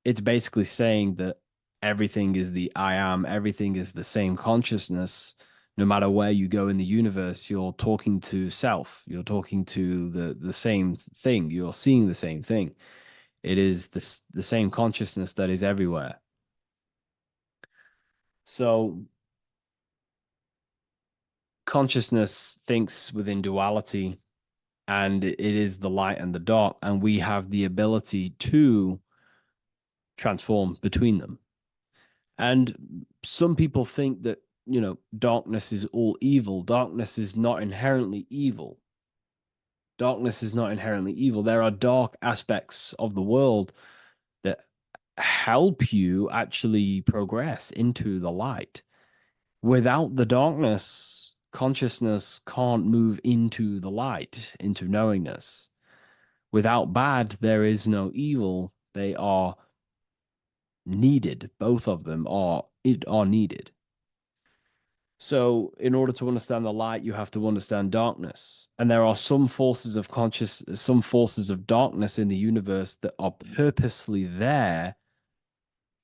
It's basically saying that everything is the I am, everything is the same consciousness. No matter where you go in the universe, you're talking to self. You're talking to the same thing. You're seeing the same thing. It is the same consciousness that is everywhere. So consciousness thinks within duality, and it is the light and the dark, and we have the ability to transform between them. And some people think that, darkness is all evil. Darkness is not inherently evil. Darkness is not inherently evil. There are dark aspects of the world that help you actually progress into the light. Without the darkness, consciousness can't move into the light, into knowingness. Without bad, there is no evil. They are needed. Both of them are needed. So, in order to understand the light, you have to understand darkness. And there are some forces of some forces of darkness in the universe that are purposely there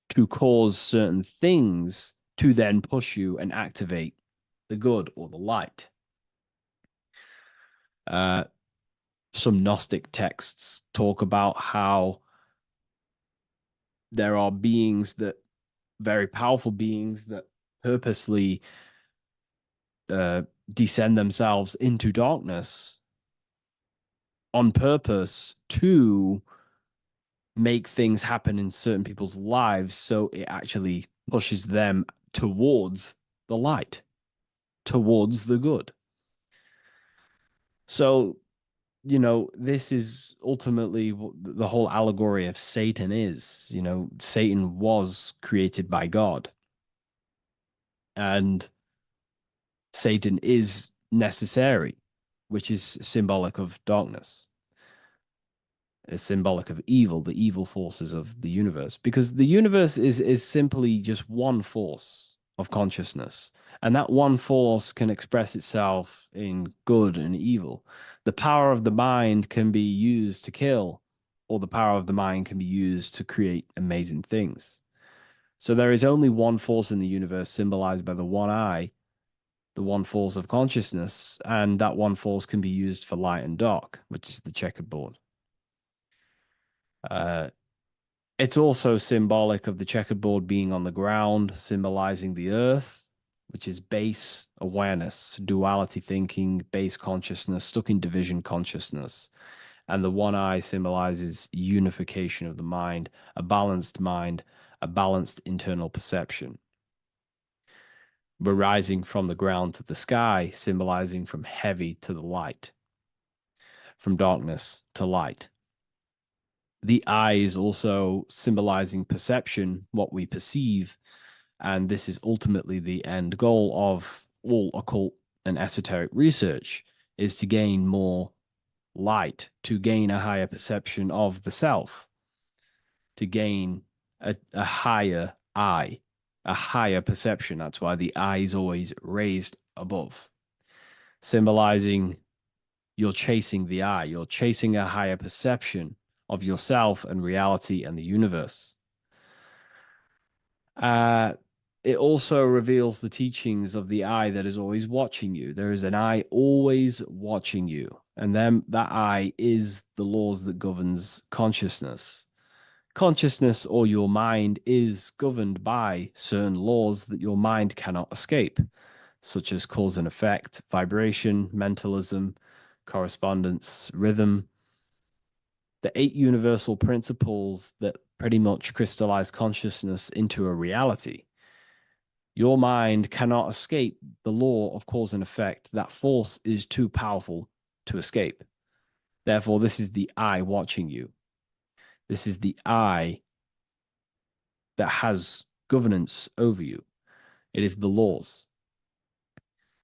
to cause certain things to then push you and activate the good or the light. Some Gnostic texts talk about how there are very powerful beings that purposely descend themselves into darkness on purpose to make things happen in certain people's lives, so it actually pushes them towards the light, towards the good. So, this is ultimately what the whole allegory of Satan is. Satan was created by God, and Satan is necessary, which is symbolic of darkness. It's symbolic of evil, the evil forces of the universe, because the universe is simply just one force of consciousness, and that one force can express itself in good and evil. The power of the mind can be used to kill, or the power of the mind can be used to create amazing things. So there is only one force in the universe, symbolized by the one eye, the one force of consciousness, and that one force can be used for light and dark, which is the checkered board. It's also symbolic of the checkerboard being on the ground, symbolizing the earth, which is base awareness, duality thinking, base consciousness, stuck in division consciousness. And the one eye symbolizes unification of the mind, a balanced internal perception. We're rising from the ground to the sky, symbolizing from heavy to the light, from darkness to light. The eye is also symbolizing perception, what we perceive, and this is ultimately the end goal of all occult and esoteric research, is to gain more light, to gain a higher perception of the self, to gain a higher eye, a higher perception. That's why the eye is always raised above, symbolizing you're chasing the eye, you're chasing a higher perception of yourself and reality and the universe. It also reveals the teachings of the eye that is always watching you. There is an eye always watching you, and then that eye is the laws that governs consciousness. Consciousness, or your mind, is governed by certain laws that your mind cannot escape, such as cause and effect, vibration, mentalism, correspondence, rhythm. The 8 universal principles that pretty much crystallize consciousness into a reality. Your mind cannot escape the law of cause and effect. That force is too powerful to escape. Therefore, this is the eye watching you. This is the eye that has governance over you. It is the laws.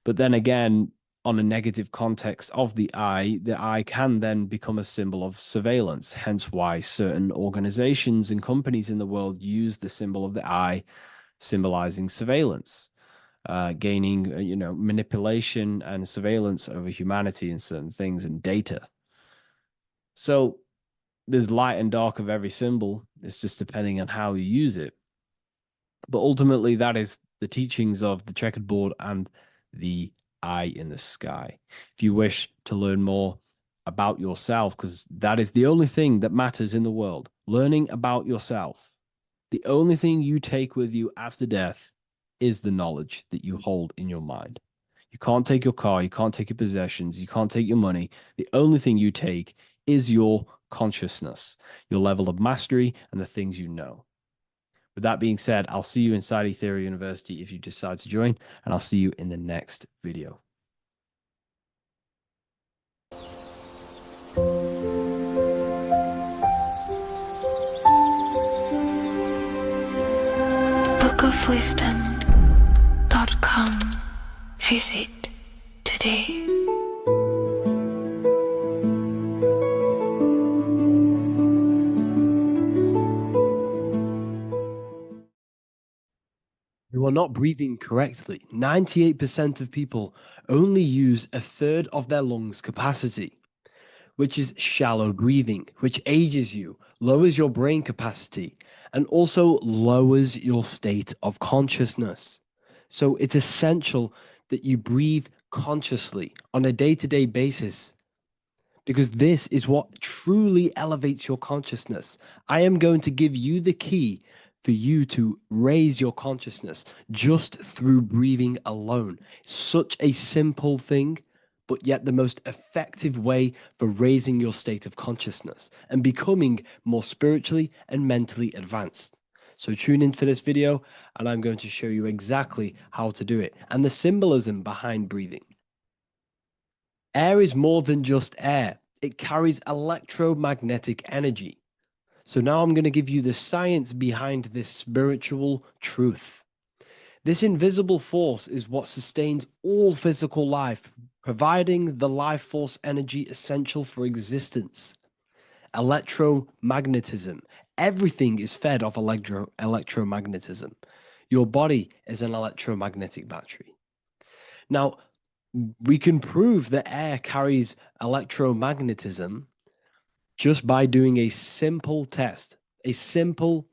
But then again, on a negative context of the eye can then become a symbol of surveillance. Hence why certain organizations and companies in the world use the symbol of the eye symbolizing surveillance, gaining, manipulation and surveillance over humanity and certain things and data. So there's light and dark of every symbol. It's just depending on how you use it. But ultimately, that is the teachings of the checkered board and the eye in the sky. If you wish to learn more about yourself, because that is the only thing that matters in the world, learning about yourself. The only thing you take with you after death is the knowledge that you hold in your mind. You can't take your car, you can't take your possessions, you can't take your money. The only thing you take is your consciousness, your level of mastery, and the things you know. With that being said, I'll see you inside Ethereal University if you decide to join, and I'll see you in the next video. bookofwisdom.com. Visit today. You are not breathing correctly. 98% of people only use a third of their lungs capacity, which is shallow breathing, which ages you, lowers your brain capacity, and also lowers your state of consciousness. So it's essential that you breathe consciously on a day-to-day basis, because this is what truly elevates your consciousness. I am going to give you the key for you to raise your consciousness just through breathing alone. Such a simple thing, but yet the most effective way for raising your state of consciousness and becoming more spiritually and mentally advanced. So tune in for this video, and I'm going to show you exactly how to do it and the symbolism behind breathing. Air is more than just air. It carries electromagnetic energy. So now I'm going to give you the science behind this spiritual truth. This invisible force is what sustains all physical life, providing the life force energy essential for existence. Electromagnetism. Everything is fed off electromagnetism. Your body is an electromagnetic battery. Now, we can prove that air carries electromagnetism just by doing a simple test, a simple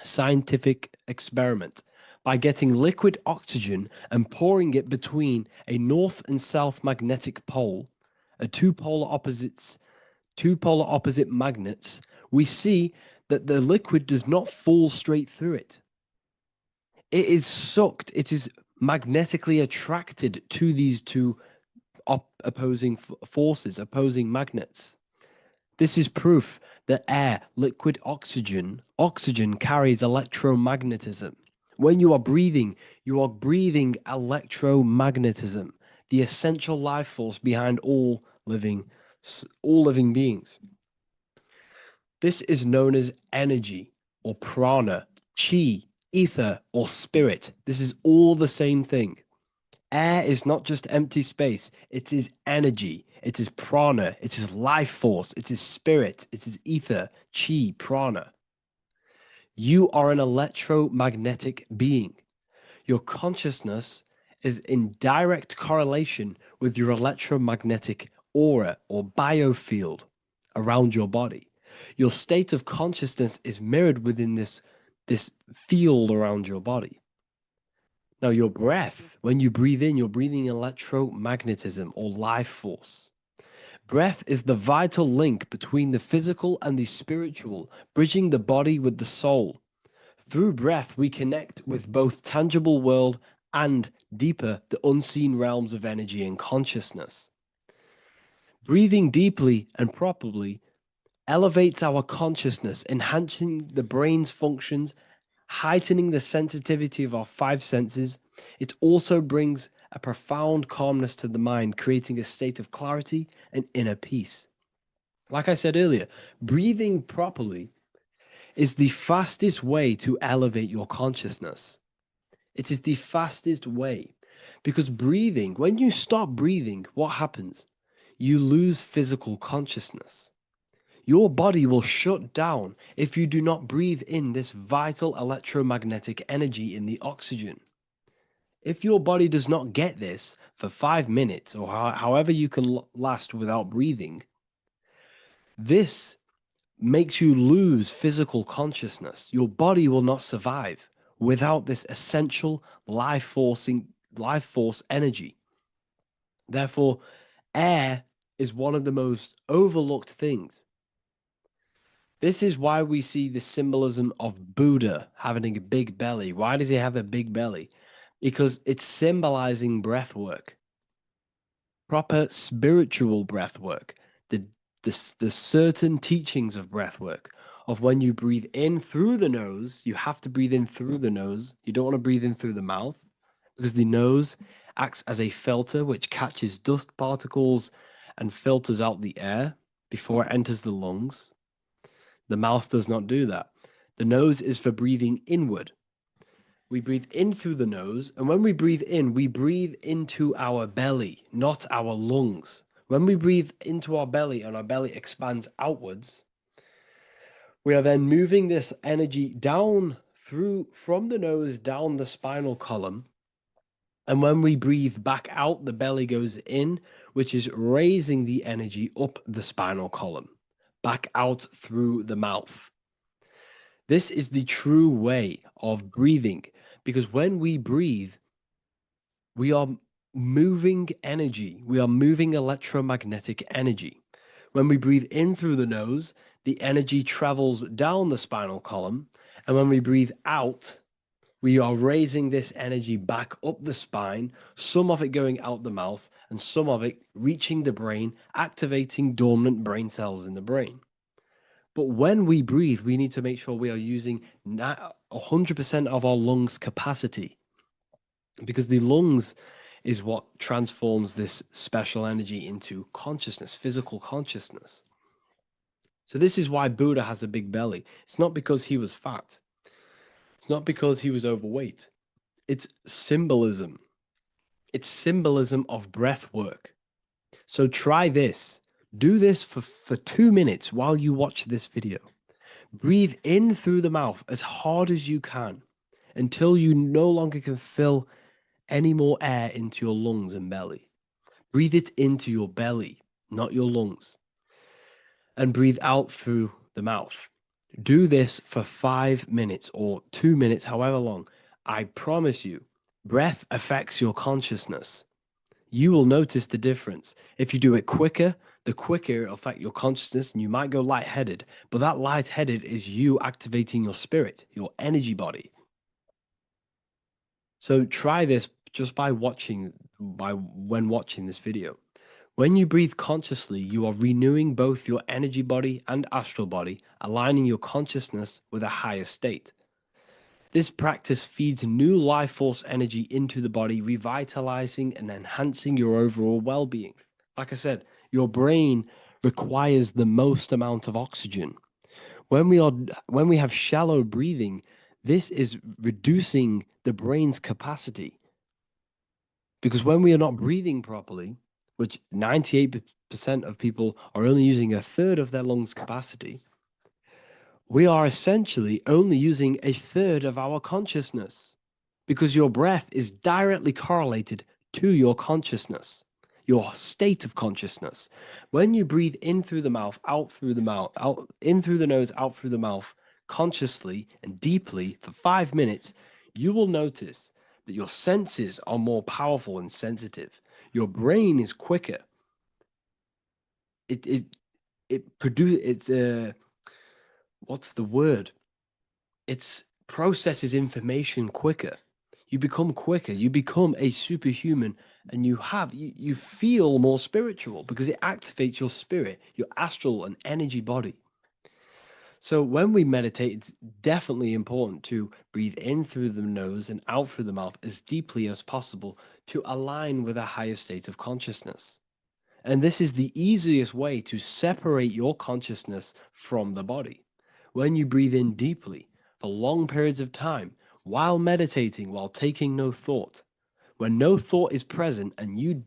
scientific experiment, by getting liquid oxygen and pouring it between a north and south magnetic pole, two polar opposite magnets. We see that the liquid does not fall straight through it. It is sucked, it is magnetically attracted to these two opposing forces, opposing magnets. This is proof that air, liquid oxygen carries electromagnetism. When you are breathing electromagnetism, the essential life force behind all living beings. This is known as energy or prana, chi, ether, or spirit. This is all the same thing. Air is not just empty space. It is energy. It is prana. It is life force. It is spirit. It is ether, chi, prana. You are an electromagnetic being. Your consciousness is in direct correlation with your electromagnetic aura or biofield around your body. Your state of consciousness is mirrored within this field around your body. Now, your breath, when you breathe in, you're breathing electromagnetism or life force. Breath is the vital link between the physical and the spiritual, bridging the body with the soul. Through breath, we connect with both tangible world and deeper, the unseen realms of energy and consciousness. Breathing deeply and properly elevates our consciousness, enhancing the brain's functions, heightening the sensitivity of our five senses. It also brings a profound calmness to the mind, creating a state of clarity and inner peace. Like I said earlier, breathing properly is the fastest way to elevate your consciousness. It is the fastest way, because breathing, when you stop breathing, what happens? You lose physical consciousness. Your body will shut down if you do not breathe in this vital electromagnetic energy in the oxygen. If your body does not get this for 5 minutes or however you can last without breathing, this makes you lose physical consciousness. Your body will not survive without this essential life force energy. Therefore, air is one of the most overlooked things. This is why we see the symbolism of Buddha having a big belly. Why does he have a big belly? Because it's symbolizing breath work, proper spiritual breath work, the certain teachings of breath work, of when you breathe in through the nose, you have to breathe in through the nose. You don't want to breathe in through the mouth because the nose acts as a filter which catches dust particles and filters out the air before it enters the lungs. The mouth does not do that. The nose is for breathing inward. We breathe in through the nose, and when we breathe in, we breathe into our belly, not our lungs. When we breathe into our belly and our belly expands outwards, we are then moving this energy down from the nose down the spinal column. And when we breathe back out, the belly goes in, which is raising the energy up the spinal column, back out through the mouth. This is the true way of breathing, because when we breathe, we are moving energy. We are moving electromagnetic energy. When we breathe in through the nose, the energy travels down the spinal column. And when we breathe out, we are raising this energy back up the spine, some of it going out the mouth, and some of it reaching the brain, activating dormant brain cells in the brain. But when we breathe, we need to make sure we are using 100% of our lungs' capacity, because the lungs is what transforms this special energy into consciousness, physical consciousness. So this is why Buddha has a big belly. It's not because he was fat. It's not because he was overweight. It's symbolism. It's symbolism of breath work. So try this. Do this for 2 minutes while you watch this video. Breathe in through the mouth as hard as you can until you no longer can fill any more air into your lungs and belly. Breathe it into your belly, not your lungs. And breathe out through the mouth. Do this for 5 minutes or 2 minutes, however long. I promise you, breath affects your consciousness. You will notice the difference. If you do it quicker, the quicker it'll affect your consciousness, and you might go lightheaded. But that lightheaded is you activating your spirit, your energy body. So try this just when watching this video. When you breathe consciously, you are renewing both your energy body and astral body, aligning your consciousness with a higher state. This practice feeds new life force energy into the body, revitalizing and enhancing your overall well-being. Like I said, your brain requires the most amount of oxygen. When we have shallow breathing, this is reducing the brain's capacity. Because when we are not breathing properly, which 98% of people are only using a third of their lungs capacity, we are essentially only using a third of our consciousness, because your breath is directly correlated to your consciousness, your state of consciousness. When you breathe in through the mouth, out through the mouth, out in through the nose, out through the mouth, consciously and deeply for 5 minutes, you will notice that your senses are more powerful and sensitive. Your brain is quicker. What's the word? It processes information quicker. You become quicker. You become a superhuman, and you feel more spiritual because it activates your spirit, your astral and energy body. So when we meditate, it's definitely important to breathe in through the nose and out through the mouth as deeply as possible to align with a higher state of consciousness. And this is the easiest way to separate your consciousness from the body. When you breathe in deeply for long periods of time, while meditating, while taking no thought, when no thought is present and you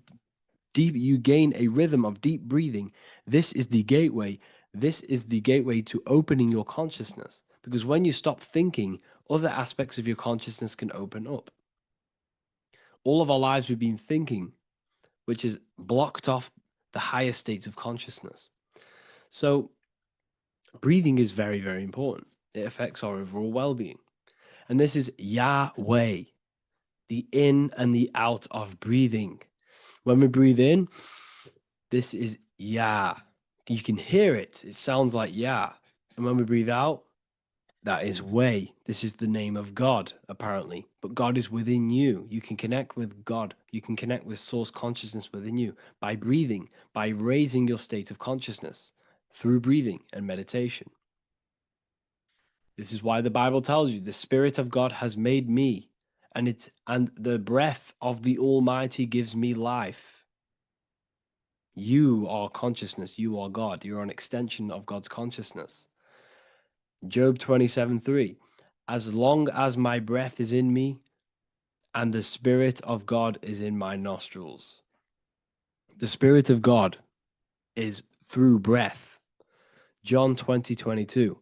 gain a rhythm of deep breathing, this is the gateway. This is the gateway to opening your consciousness, because when you stop thinking, other aspects of your consciousness can open up. All of our lives we've been thinking, which has blocked off the higher states of consciousness. So breathing is very, very important. It affects our overall well-being. And this is Yahweh, the in and the out of breathing. When we breathe in, this is Yah. You can hear it. It sounds like Yah. And when we breathe out, that is Way. This is the name of God, apparently. But God is within you. You can connect with God. You can connect with source consciousness within you by breathing, by raising your state of consciousness through breathing and meditation. This is why the Bible tells you the Spirit of God has made me, and the breath of the Almighty gives me life. You are consciousness. You are God. You're an extension of God's consciousness. Job 27:3. As long as my breath is in me and the Spirit of God is in my nostrils. The Spirit of God is through breath. John 20:22.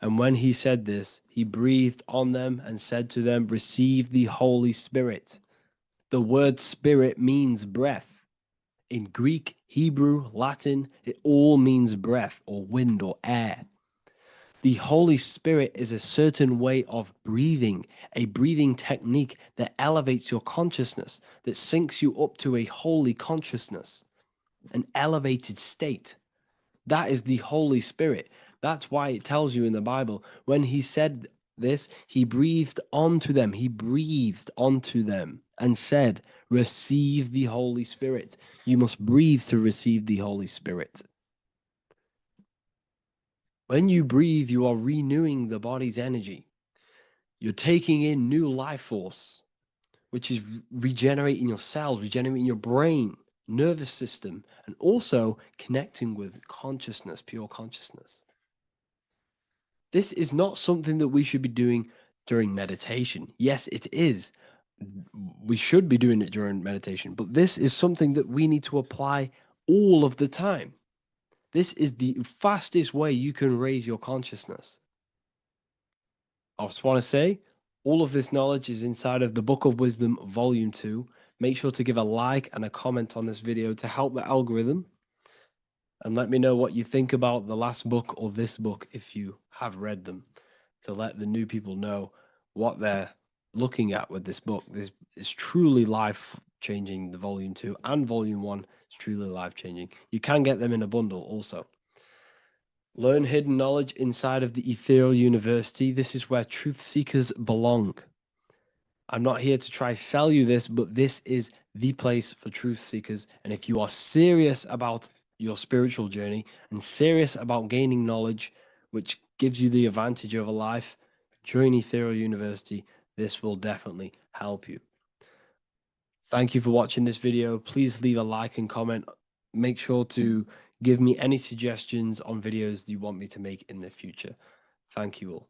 And when he said this, he breathed on them and said to them, receive the Holy Spirit. The word spirit means breath. In Greek, Hebrew, Latin, it all means breath or wind or air. The Holy Spirit is a certain way of breathing, a breathing technique that elevates your consciousness, that syncs you up to a holy consciousness, an elevated state. That is the Holy Spirit. That's why it tells you in the Bible, when he said this, he breathed onto them. He breathed onto them and said, receive the Holy Spirit. You must breathe to receive the Holy Spirit. When you breathe, you are renewing the body's energy. You're taking in new life force, which is regenerating your cells, regenerating your brain, nervous system, and also connecting with consciousness, pure consciousness. This is not something that we should be doing during meditation. Yes, it is. We should be doing it during meditation, but this is something that we need to apply all of the time. This is the fastest way you can raise your consciousness. I just want to say, all of this knowledge is inside of the Book of Wisdom, Volume 2. Make sure to give a like and a comment on this video to help the algorithm. And let me know what you think about the last book or this book if you have read them, to let the new people know what they're looking at with this book. This is truly life-changing, the Volume 2 and Volume 1 is truly life-changing. You can get them in a bundle also. Learn hidden knowledge inside of the Ethereal University. This is where truth seekers belong. I'm not here to try sell you this, but this is the place for truth seekers. And if you are serious about your spiritual journey and serious about gaining knowledge, which gives you the advantage over life, join Ethereal University. This will definitely help you. Thank you for watching this video. Please leave a like and comment. Make sure to give me any suggestions on videos you want me to make in the future. Thank you all.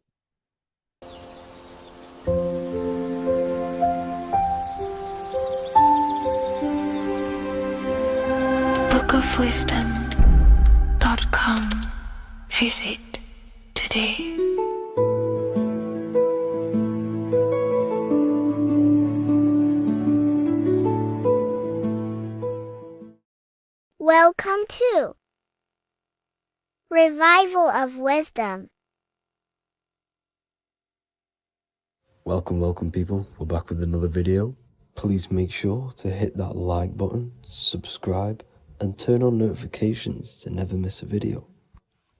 bookofwisdom.com. Visit today. Welcome to Revival of Wisdom. Welcome people. We're back with another video. Please make sure to hit that like button, subscribe, and turn on notifications to never miss a video.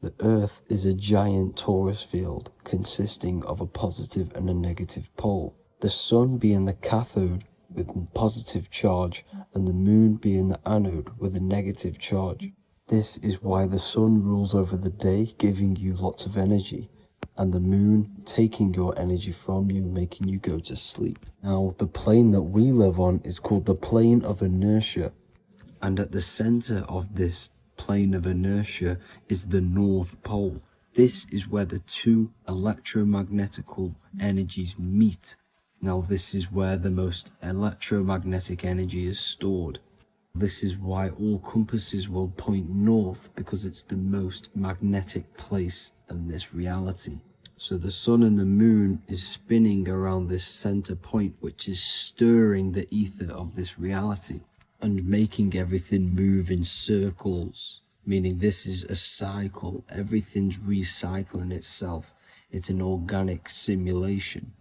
The Earth is a giant torus field consisting of a positive and a negative pole. The sun being the cathode with a positive charge and the moon being the anode with a negative charge. This is why the sun rules over the day, giving you lots of energy, and the moon taking your energy from you, making you go to sleep. Now, the plane that we live on is called the plane of inertia, and at the center of this plane of inertia is the North Pole. This is where the two electromagnetical energies meet. Now, this is where the most electromagnetic energy is stored. This is why all compasses will point north, because it's the most magnetic place in this reality. So the sun and the moon is spinning around this center point, which is stirring the ether of this reality and making everything move in circles, meaning this is a cycle. Everything's recycling itself. It's an organic simulation.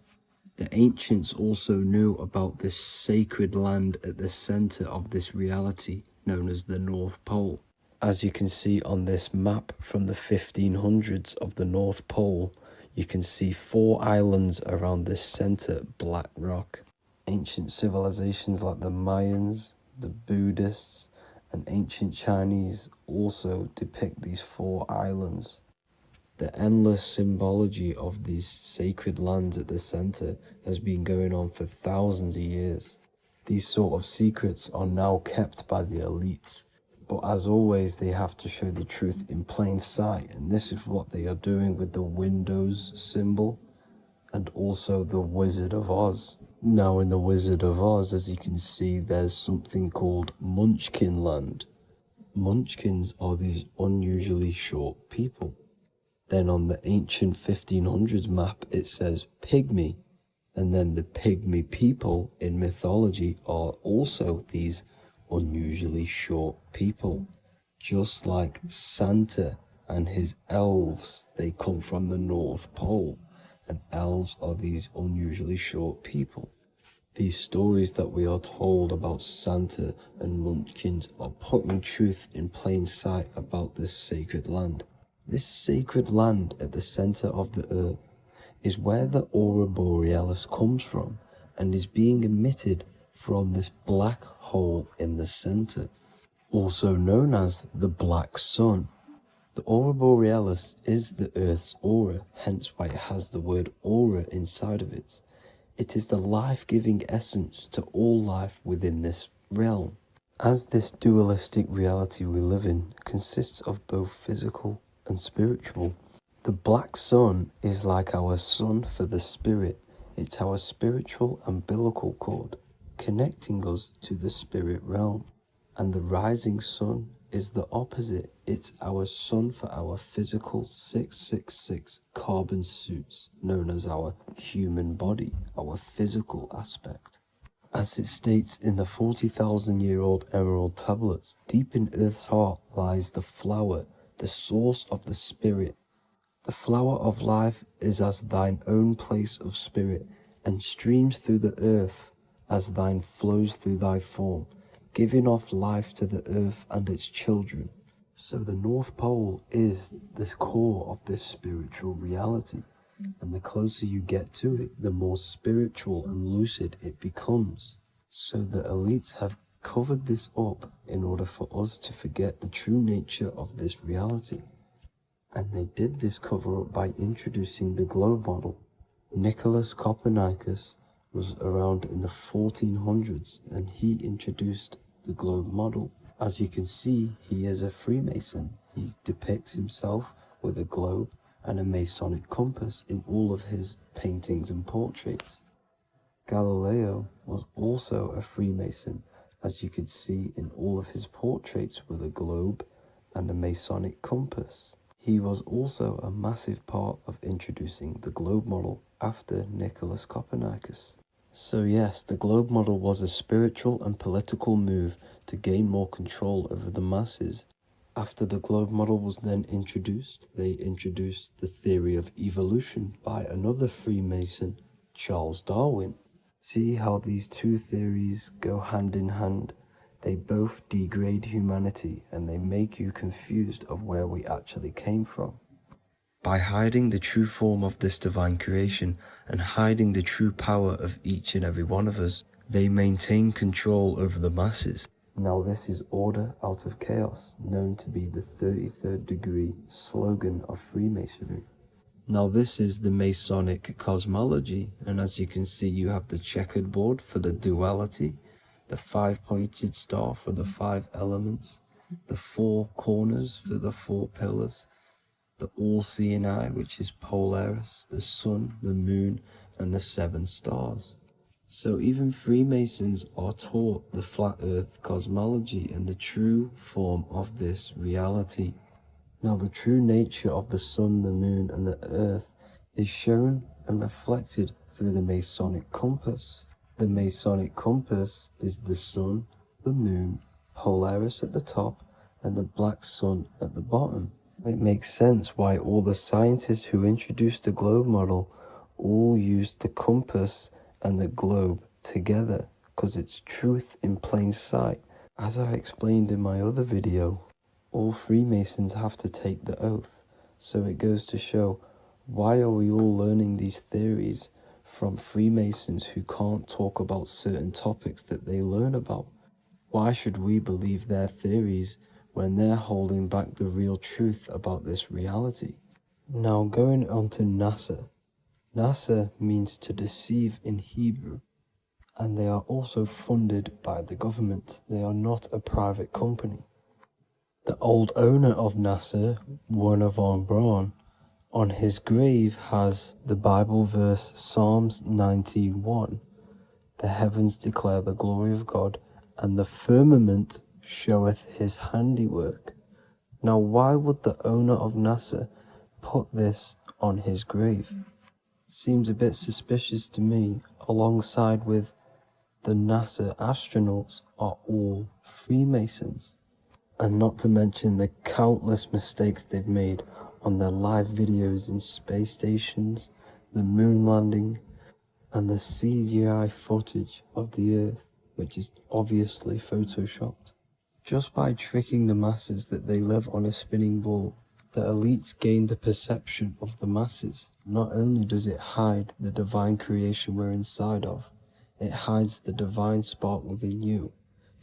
The ancients also knew about this sacred land at the center of this reality, known as the North Pole. As you can see on this map from the 1500s of the North Pole, you can see 4 islands around this center black rock. Ancient civilizations like the Mayans, the Buddhists, and ancient Chinese also depict these 4 islands. The endless symbology of these sacred lands at the center has been going on for thousands of years. These sort of secrets are now kept by the elites, but as always they have to show the truth in plain sight, and this is what they are doing with the Windows symbol and also the Wizard of Oz. Now in the Wizard of Oz, as you can see, there's something called Munchkin Land. Munchkins are these unusually short people. Then on the ancient 1500s map, it says pygmy. And then the pygmy people in mythology are also these unusually short people. Just like Santa and his elves, they come from the North Pole. And elves are these unusually short people. These stories that we are told about Santa and Munchkins are putting truth in plain sight about this sacred land. This sacred land at the center of the earth is where the aurora borealis comes from and is being emitted from this black hole in the center, also known as the black sun. The aurora borealis is the earth's aura, hence why it has the word aura inside of it. It is the life-giving essence to all life within this realm. As this dualistic reality we live in consists of both physical and spiritual, the black sun is like our sun for the spirit. It's our spiritual umbilical cord, connecting us to the spirit realm. And the rising sun is the opposite. It's our sun for our physical 666 carbon suits, known as our human body, our physical aspect. As it states in the 40,000-year-old emerald tablets, deep in Earth's heart lies the flower, the source of the spirit. The flower of life is as thine own place of spirit, and streams through the earth as thine flows through thy form, giving off life to the earth and its children. So the North Pole is the core of this spiritual reality, and the closer you get to it, the more spiritual and lucid it becomes. So the elites have covered this up in order for us to forget the true nature of this reality. And they did this cover up by introducing the globe model. Nicholas Copernicus was around in the 1400s, and he introduced the globe model. As you can see, he is a Freemason. He depicts himself with a globe and a Masonic compass in all of his paintings and portraits. Galileo was also a Freemason, as you could see in all of his portraits with a globe and a Masonic compass. He was also a massive part of introducing the globe model after Nicholas Copernicus. So yes, the globe model was a spiritual and political move to gain more control over the masses. After the globe model was then introduced, they introduced the theory of evolution by another Freemason, Charles Darwin. See how these two theories go hand in hand? They both degrade humanity, and they make you confused of where we actually came from. By hiding the true form of this divine creation and hiding the true power of each and every one of us, they maintain control over the masses. Now this is order out of chaos, known to be the 33rd degree slogan of Freemasonry. Now this is the Masonic cosmology, and as you can see, you have the checkered board for the duality, the 5-pointed star for the 5 elements, the 4 corners for the 4 pillars, the all-seeing eye, which is Polaris, the sun, the moon, and the 7 stars. So even Freemasons are taught the flat earth cosmology and the true form of this reality. Now the true nature of the sun, the moon, and the earth is shown and reflected through the Masonic compass. The Masonic compass is the sun, the moon, Polaris at the top, and the black sun at the bottom. It makes sense why all the scientists who introduced the globe model all used the compass and the globe together, because it's truth in plain sight. As I explained in my other video, all Freemasons have to take the oath, so it goes to show, why are we all learning these theories from Freemasons who can't talk about certain topics that they learn about? Why should we believe their theories when they're holding back the real truth about this reality? Now going on to NASA. NASA means to deceive in Hebrew, and they are also funded by the government. They are not a private company. The old owner of NASA, Werner von Braun, on his grave has the Bible verse Psalms 91. The heavens declare the glory of God, and the firmament showeth his handiwork. Now why would the owner of NASA put this on his grave? Seems a bit suspicious to me, alongside with the NASA astronauts are all Freemasons. And not to mention the countless mistakes they've made on their live videos in space stations, the moon landing, and the CGI footage of the Earth, which is obviously photoshopped. Just by tricking the masses that they live on a spinning ball, the elites gain the perception of the masses. Not only does it hide the divine creation we're inside of, it hides the divine spark within you.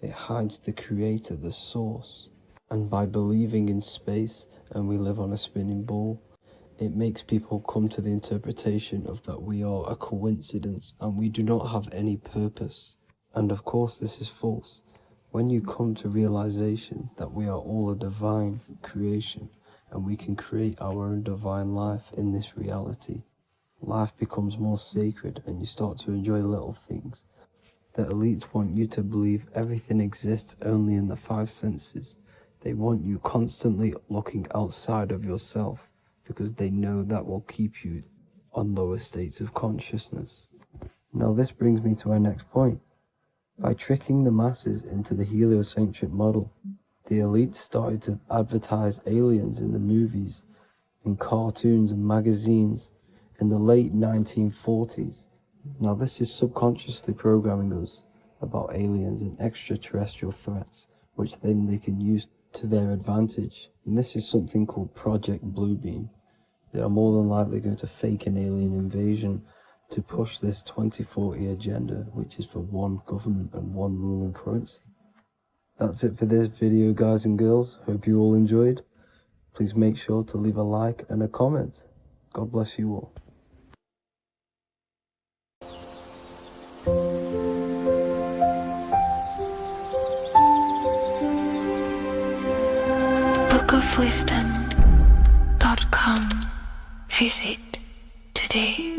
It hides the creator, the source. And by believing in space and we live on a spinning ball, it makes people come to the interpretation of that we are a coincidence and we do not have any purpose. And of course this is false. When you come to realization that we are all a divine creation and we can create our own divine life in this reality, life becomes more sacred and you start to enjoy little things. The elites want you to believe everything exists only in the five senses. They want you constantly looking outside of yourself because they know that will keep you on lower states of consciousness. Now this brings me to our next point. By tricking the masses into the heliocentric model, the elites started to advertise aliens in the movies, in cartoons and magazines in the late 1940s. Now this is subconsciously programming us about aliens and extraterrestrial threats, which then they can use to their advantage. And this is something called Project Bluebeam. They are more than likely going to fake an alien invasion to push this 2040 agenda, which is for one government and one ruling currency. That's it for this video, guys and girls. Hope you all enjoyed. Please make sure to leave a like and a comment. God bless you all. bookofwisdom.com. Visit today.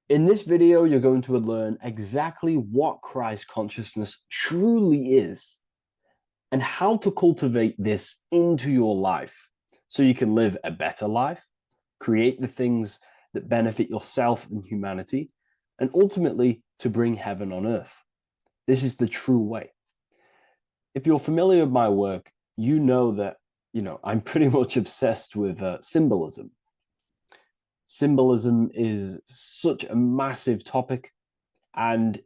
In this video, you're going to learn exactly what Christ consciousness truly is and how to cultivate this into your life so you can live a better life, create the things that benefit yourself and humanity, and ultimately to bring heaven on earth. This is the true way. If you're familiar with my work, you know that, I'm pretty much obsessed with symbolism. Symbolism is such a massive topic, and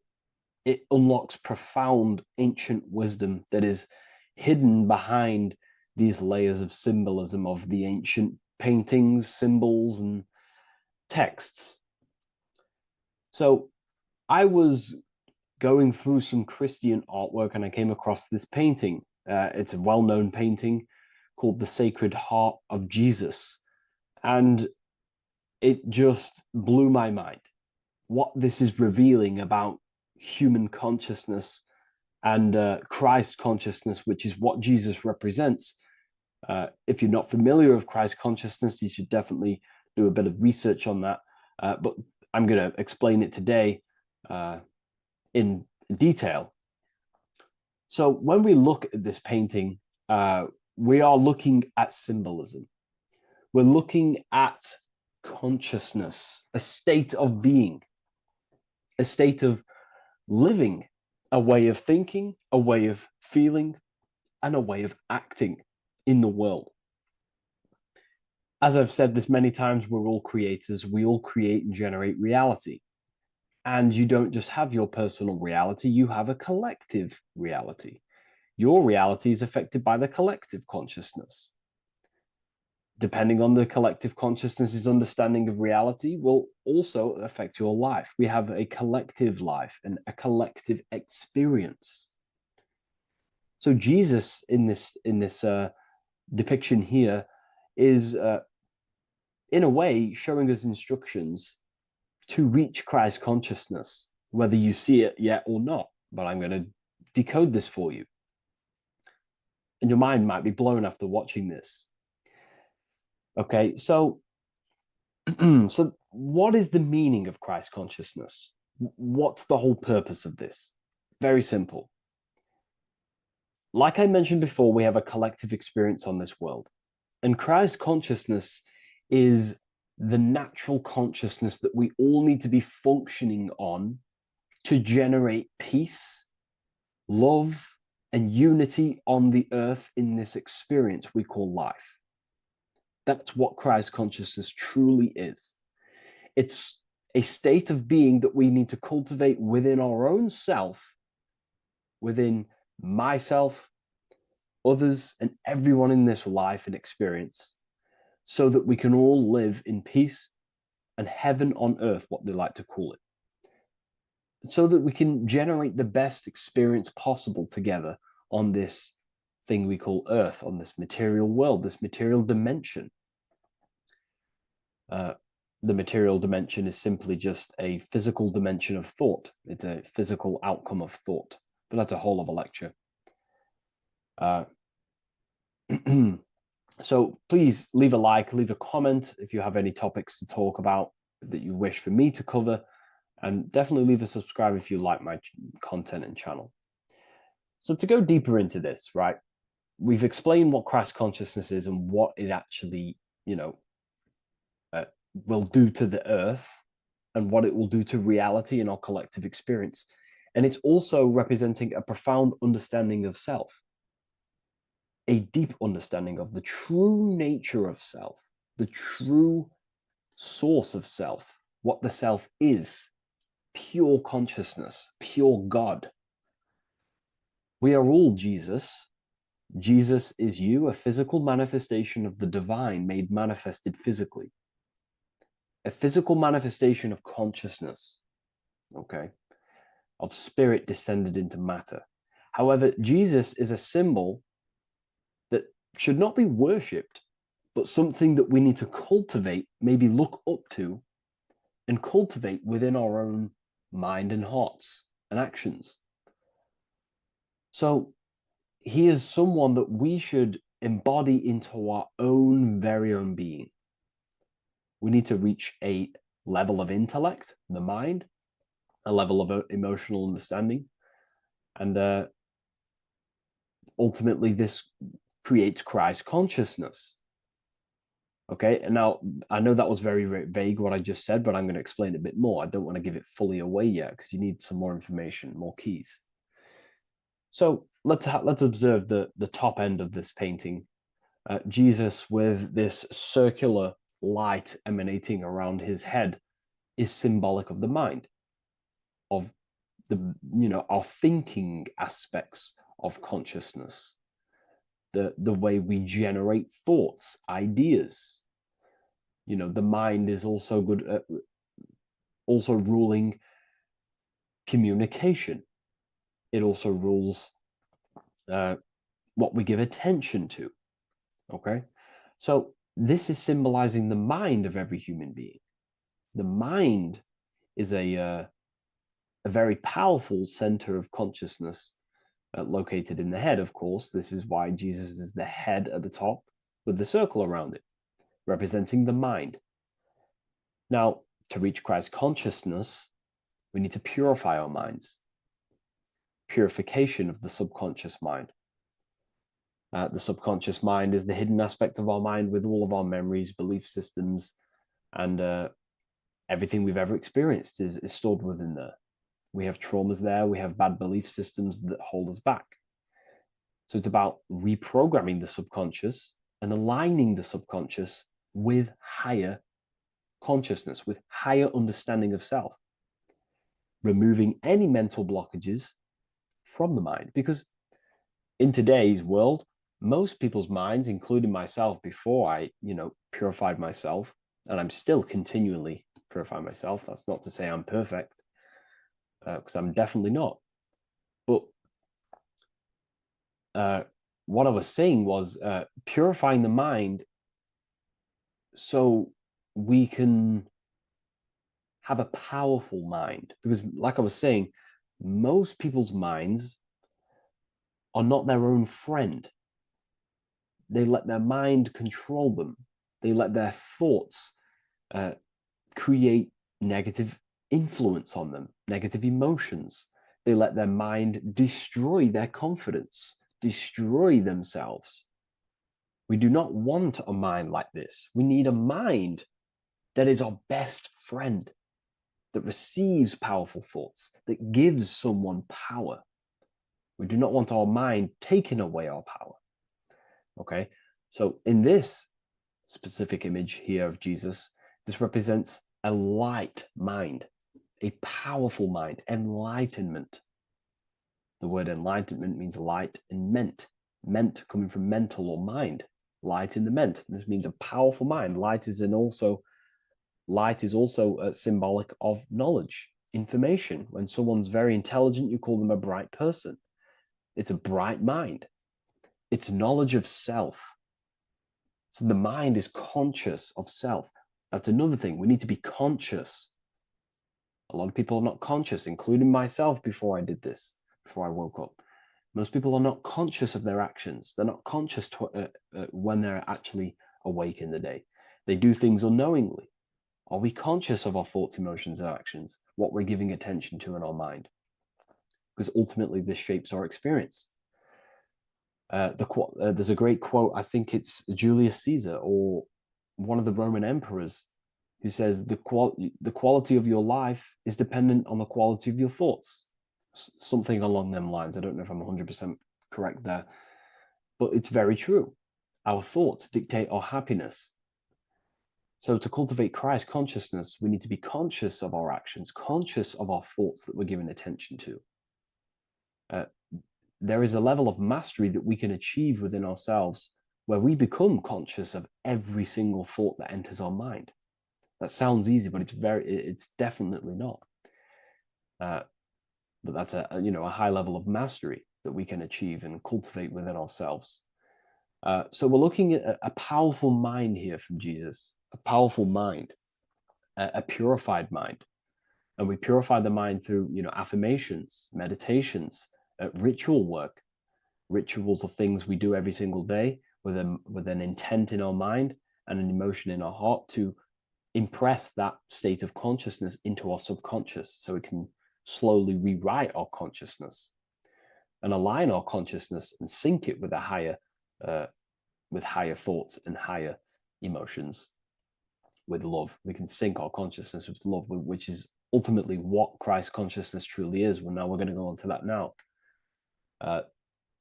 it unlocks profound ancient wisdom that is hidden behind these layers of symbolism of the ancient paintings, symbols, and texts. So I was going through some Christian artwork and I came across this painting. It's a well-known painting called The Sacred Heart of Jesus. And it just blew my mind what this is revealing about human consciousness and Christ consciousness, which is what Jesus represents. If you're not familiar with Christ consciousness, you should definitely do a bit of research on that. But I'm going to explain it today in detail. So when we look at this painting, we are looking at symbolism. We're looking at consciousness, a state of being, a state of living, a way of thinking, a way of feeling, and a way of acting in the world. As I've said this many times, we're all creators. We all create and generate reality. And you don't just have your personal reality, you have a collective reality. Your reality is affected by the collective consciousness. Depending on the collective consciousness's understanding of reality will also affect your life. We have a collective life and a collective experience. So Jesus in this depiction here is in a way showing us instructions to reach Christ consciousness, whether you see it yet or not. But I'm going to decode this for you. And your mind might be blown after watching this. Okay, so so what is the meaning of Christ consciousness? What's the whole purpose of this? Very simple. Like I mentioned before, we have a collective experience on this world. And Christ consciousness is the natural consciousness that we all need to be functioning on to generate peace, love, and unity on the earth in this experience we call life. That's what Christ consciousness truly is. It's a state of being that we need to cultivate within our own self, within myself, others, and everyone in this life and experience, so that we can all live in peace and heaven on earth, what they like to call it, so that we can generate the best experience possible together on this thing we call earth, on this material world, this material dimension. The material dimension is simply just a physical dimension of thought. It's a physical outcome of thought, but that's a whole of a lecture. So please leave a like, leave a comment if you have any topics to talk about that you wish for me to cover, and definitely leave a subscribe if you like my content and channel. So to go deeper into this, right, we've explained what Christ consciousness is and what it actually, will do to the earth and what it will do to reality and our collective experience. And it's also representing a profound understanding of self, a deep understanding of the true nature of self, the true source of self, what the self is, pure consciousness, pure God. We are all Jesus. Jesus is you, a physical manifestation of the divine made manifested physically. A physical manifestation of consciousness, okay, of spirit descended into matter. However, Jesus is a symbol that should not be worshipped, but something that we need to cultivate, maybe look up to, and cultivate within our own mind and hearts and actions. So he is someone that we should embody into our own very own being. We need to reach a level of intellect, the mind, a level of emotional understanding, and ultimately this creates Christ consciousness. Okay, and now I know that was very, very vague what I just said, but I'm going to explain it a bit more. I don't want to give it fully away yet because you need some more information, more keys. So let's observe the top end of this painting. Jesus with this circular light emanating around his head is symbolic of the mind, of the our thinking aspects of consciousness, the way we generate thoughts, ideas. The mind is also good at also ruling communication. It also rules what we give attention to. Okay, so this is symbolizing the mind of every human being. The mind is a very powerful center of consciousness located in the head, of course. This is why Jesus is the head at the top with the circle around it, representing the mind. Now, to reach Christ consciousness, we need to purify our minds. Purification of the subconscious mind. The subconscious mind is the hidden aspect of our mind with all of our memories, belief systems, and everything we've ever experienced is stored within there. We have traumas there, we have bad belief systems that hold us back. So it's about reprogramming the subconscious and aligning the subconscious with higher consciousness, with higher understanding of self. Removing any mental blockages from the mind. Because in today's world, most people's minds, including myself before I, purified myself, and I'm still continually purifying myself. That's not to say I'm perfect, because I'm definitely not. But what I was saying was purifying the mind so we can have a powerful mind. Because like I was saying, most people's minds are not their own friend. They let their mind control them. They let their thoughts create negative influence on them, negative emotions. They let their mind destroy their confidence, destroy themselves. We do not want a mind like this. We need a mind that is our best friend, that receives powerful thoughts, that gives someone power. We do not want our mind taking away our power. Okay, so in this specific image here of Jesus, this represents a light mind, a powerful mind, enlightenment. The word enlightenment means light and ment coming from mental or mind, light in the ment. This means a powerful mind. Light is also symbolic of knowledge, information. When someone's very intelligent, you call them a bright person. It's a bright mind. It's knowledge of self. So the mind is conscious of self. That's another thing. We need to be conscious. A lot of people are not conscious, including myself before I did this, before I woke up. Most people are not conscious of their actions. They're not conscious when they're actually awake in the day. They do things unknowingly. Are we conscious of our thoughts, emotions, and actions, what we're giving attention to in our mind? Because ultimately this shapes our experience. There's a great quote, I think it's Julius Caesar or one of the Roman emperors, who says the quality of your life is dependent on the quality of your thoughts. Something along them lines. I don't know if I'm 100% correct there, but it's very true. Our thoughts dictate our happiness. So to cultivate Christ consciousness, we need to be conscious of our actions, conscious of our thoughts that we're giving attention to. There is a level of mastery that we can achieve within ourselves where we become conscious of every single thought that enters our mind. That sounds easy, but it's definitely not. But that's a high level of mastery that we can achieve and cultivate within ourselves. So we're looking at a powerful mind here from Jesus, a powerful mind, a purified mind. And we purify the mind through, affirmations, meditations, ritual work. Rituals are things we do every single day with an intent in our mind and an emotion in our heart to impress that state of consciousness into our subconscious, so we can slowly rewrite our consciousness and align our consciousness and sync it with higher thoughts and higher emotions with love. We can sync our consciousness with love, which is ultimately what Christ consciousness truly is. Well, now we're going to go on to that now.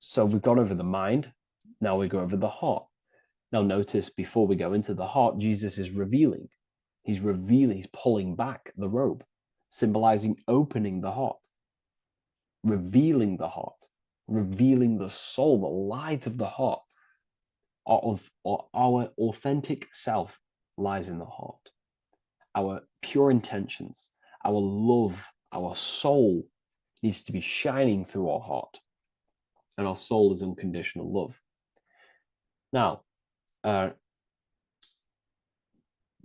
So we've gone over the mind. Now we go over the heart. Now notice, before we go into the heart, Jesus is revealing. He's pulling back the robe, symbolizing opening the heart, revealing the heart, revealing the soul, the light of the heart. Our authentic self lies in the heart. Our pure intentions, our love, our soul needs to be shining through our heart. And our soul is unconditional love. Now,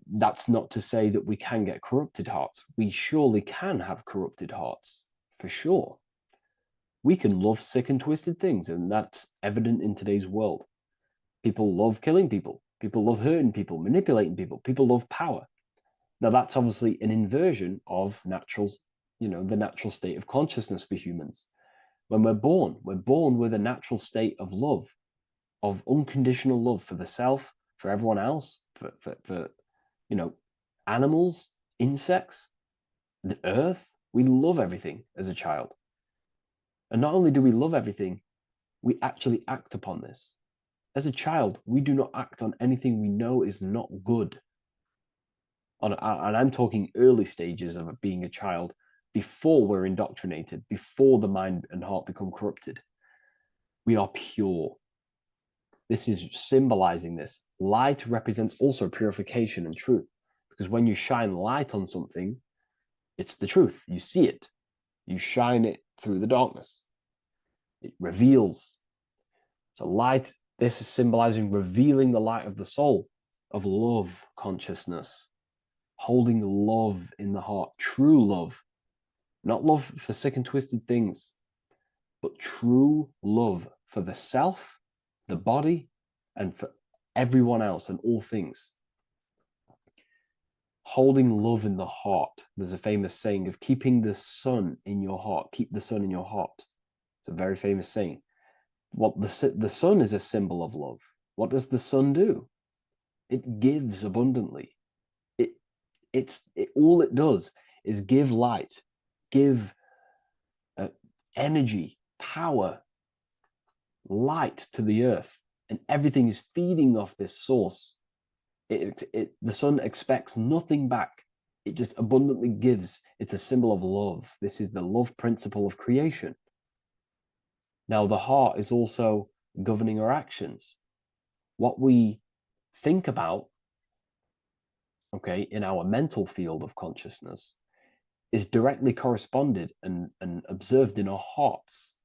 that's not to say that we can get corrupted hearts. We surely can have corrupted hearts, for sure. We can love sick and twisted things, and that's evident in today's world. People love killing people. People love hurting people, manipulating people. People love power. Now, that's obviously an inversion of natural, the natural state of consciousness for humans. When we're born with a natural state of love, of unconditional love for the self, for everyone else, for animals, insects, the earth. We love everything as a child. And not only do we love everything, we actually act upon this. As a child, we do not act on anything we know is not good. And I'm talking early stages of being a child, before we're indoctrinated, before the mind and heart become corrupted. We are pure. This is symbolizing this. Light represents also purification and truth, because when you shine light on something, it's the truth. You see it. You shine it through the darkness. It reveals. So light, this is symbolizing revealing the light of the soul, of love consciousness, holding love in the heart, true love, not love for sick and twisted things, but true love for the self, the body, and for everyone else and all things. Holding love in the heart. There's a famous saying of keeping the sun in your heart. Keep the sun in your heart. It's a very famous saying. What the sun is a symbol of love. What does the sun do? It gives abundantly. All it does is give light, give energy, power, light to the earth, and everything is feeding off this source. The sun expects nothing back. It just abundantly gives. It's a symbol of love. This is the love principle of creation. Now, the heart is also governing our actions. What we think about, okay, in our mental field of consciousness is directly corresponded and observed in our hearts.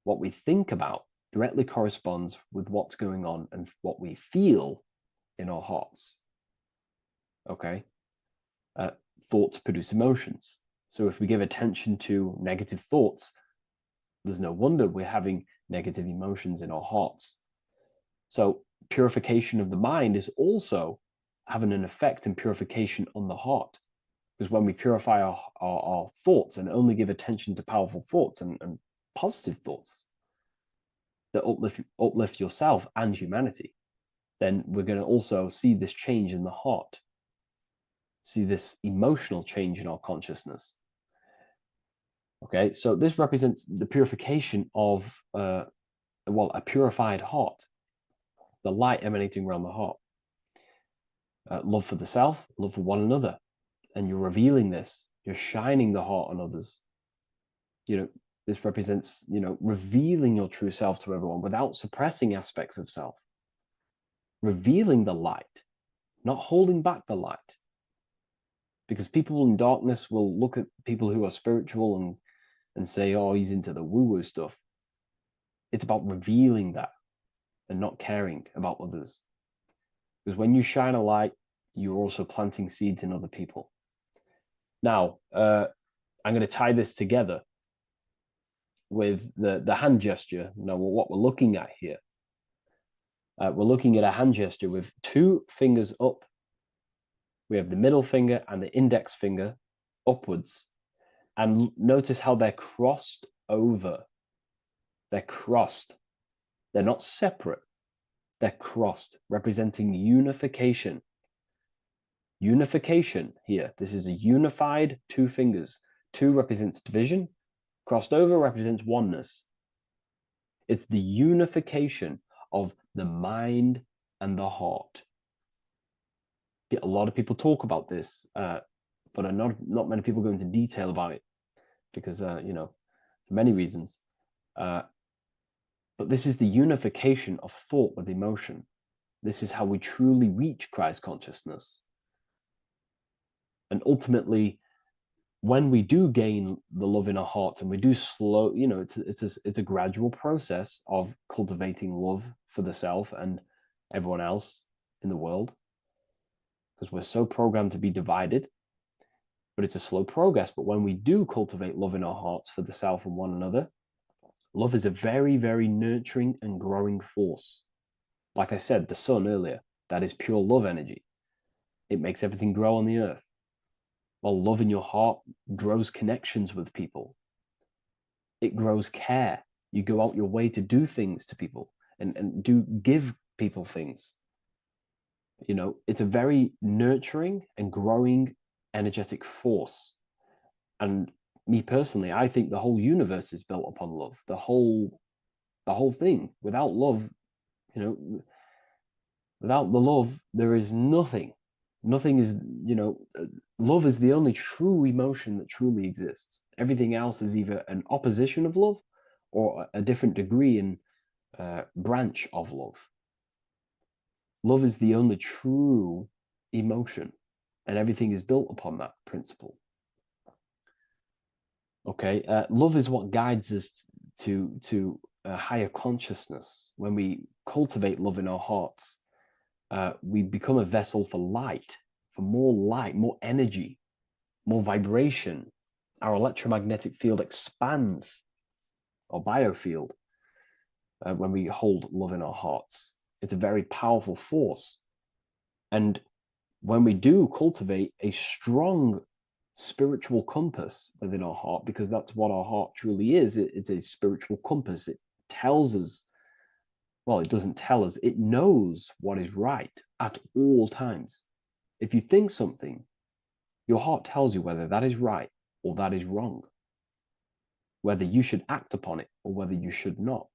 What we think about directly corresponds with what's going on and what we feel in our hearts. Okay? Thoughts produce emotions. So if we give attention to negative thoughts, there's no wonder we're having negative emotions in our hearts. So purification of the mind is also having an effect in purification on the heart. Because when we purify our thoughts and only give attention to powerful thoughts and positive thoughts that uplift yourself and humanity, then we're going to also see this change in the heart, see this emotional change in our consciousness. Okay, so this represents the purification of, a purified heart, the light emanating around the heart. Love for the self, love for one another. And you're revealing this, you're shining the heart on others. This represents, revealing your true self to everyone without suppressing aspects of self. Revealing the light, not holding back the light. Because people in darkness will look at people who are spiritual and say, oh, he's into the woo-woo stuff. It's about revealing that and not caring about others. Because when you shine a light, you're also planting seeds in other people. Now, I'm going to tie this together with the hand gesture. Now, what we're looking at here, we're looking at a hand gesture with two fingers up. We have the middle finger and the index finger upwards. And notice how they're crossed over. They're crossed. They're not separate. They're crossed, representing unification. Unification here. This is a unified two fingers. Two represents division. Crossed over represents oneness. It's the unification of the mind and the heart. A lot of people talk about this, but not many people go into detail about it because, for many reasons. But this is the unification of thought with emotion. This is how we truly reach Christ consciousness. And ultimately, when we do gain the love in our hearts and we do slow, it's a gradual process of cultivating love for the self and everyone else in the world, because we're so programmed to be divided, but it's a slow progress. But when we do cultivate love in our hearts for the self and one another, Love is a very, very nurturing and growing force. Like I said, the sun earlier, that is pure love energy. It makes everything grow on the earth. While love in your heart grows connections with people. It grows care. You go out your way to do things to people and give people things. You know, it's a very nurturing and growing energetic force. And me personally, I think the whole universe is built upon love. The whole thing. Without love, you know, without the love, there is nothing. Nothing is, you know, love is the only true emotion that truly exists. Everything else is either an opposition of love or a different degree and branch of love. Love is the only true emotion, and everything is built upon that principle. Okay, love is what guides us to a higher consciousness. When we cultivate love in our hearts, we become a vessel for light, more energy, more vibration. Our electromagnetic field expands, or biofield, when we hold love in our hearts. It's a very powerful force. And when we do cultivate a strong spiritual compass within our heart, because that's what our heart truly is, it's a spiritual compass. It tells us, well, it doesn't tell us, it knows what is right at all times. If you think something, your heart tells you whether that is right or that is wrong, whether you should act upon it or whether you should not.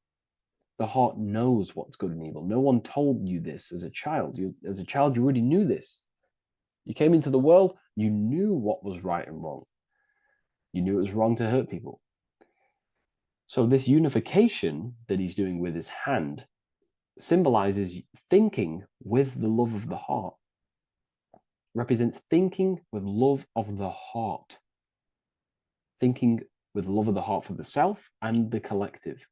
The heart knows what's good and evil. No one told you this as a child. As a child, you already knew this. You came into the world, you knew what was right and wrong. You knew it was wrong to hurt people. So this unification that he's doing with his hand symbolizes thinking with the love of the heart. Represents thinking with love of the heart. Thinking with love of the heart for the self and the collective.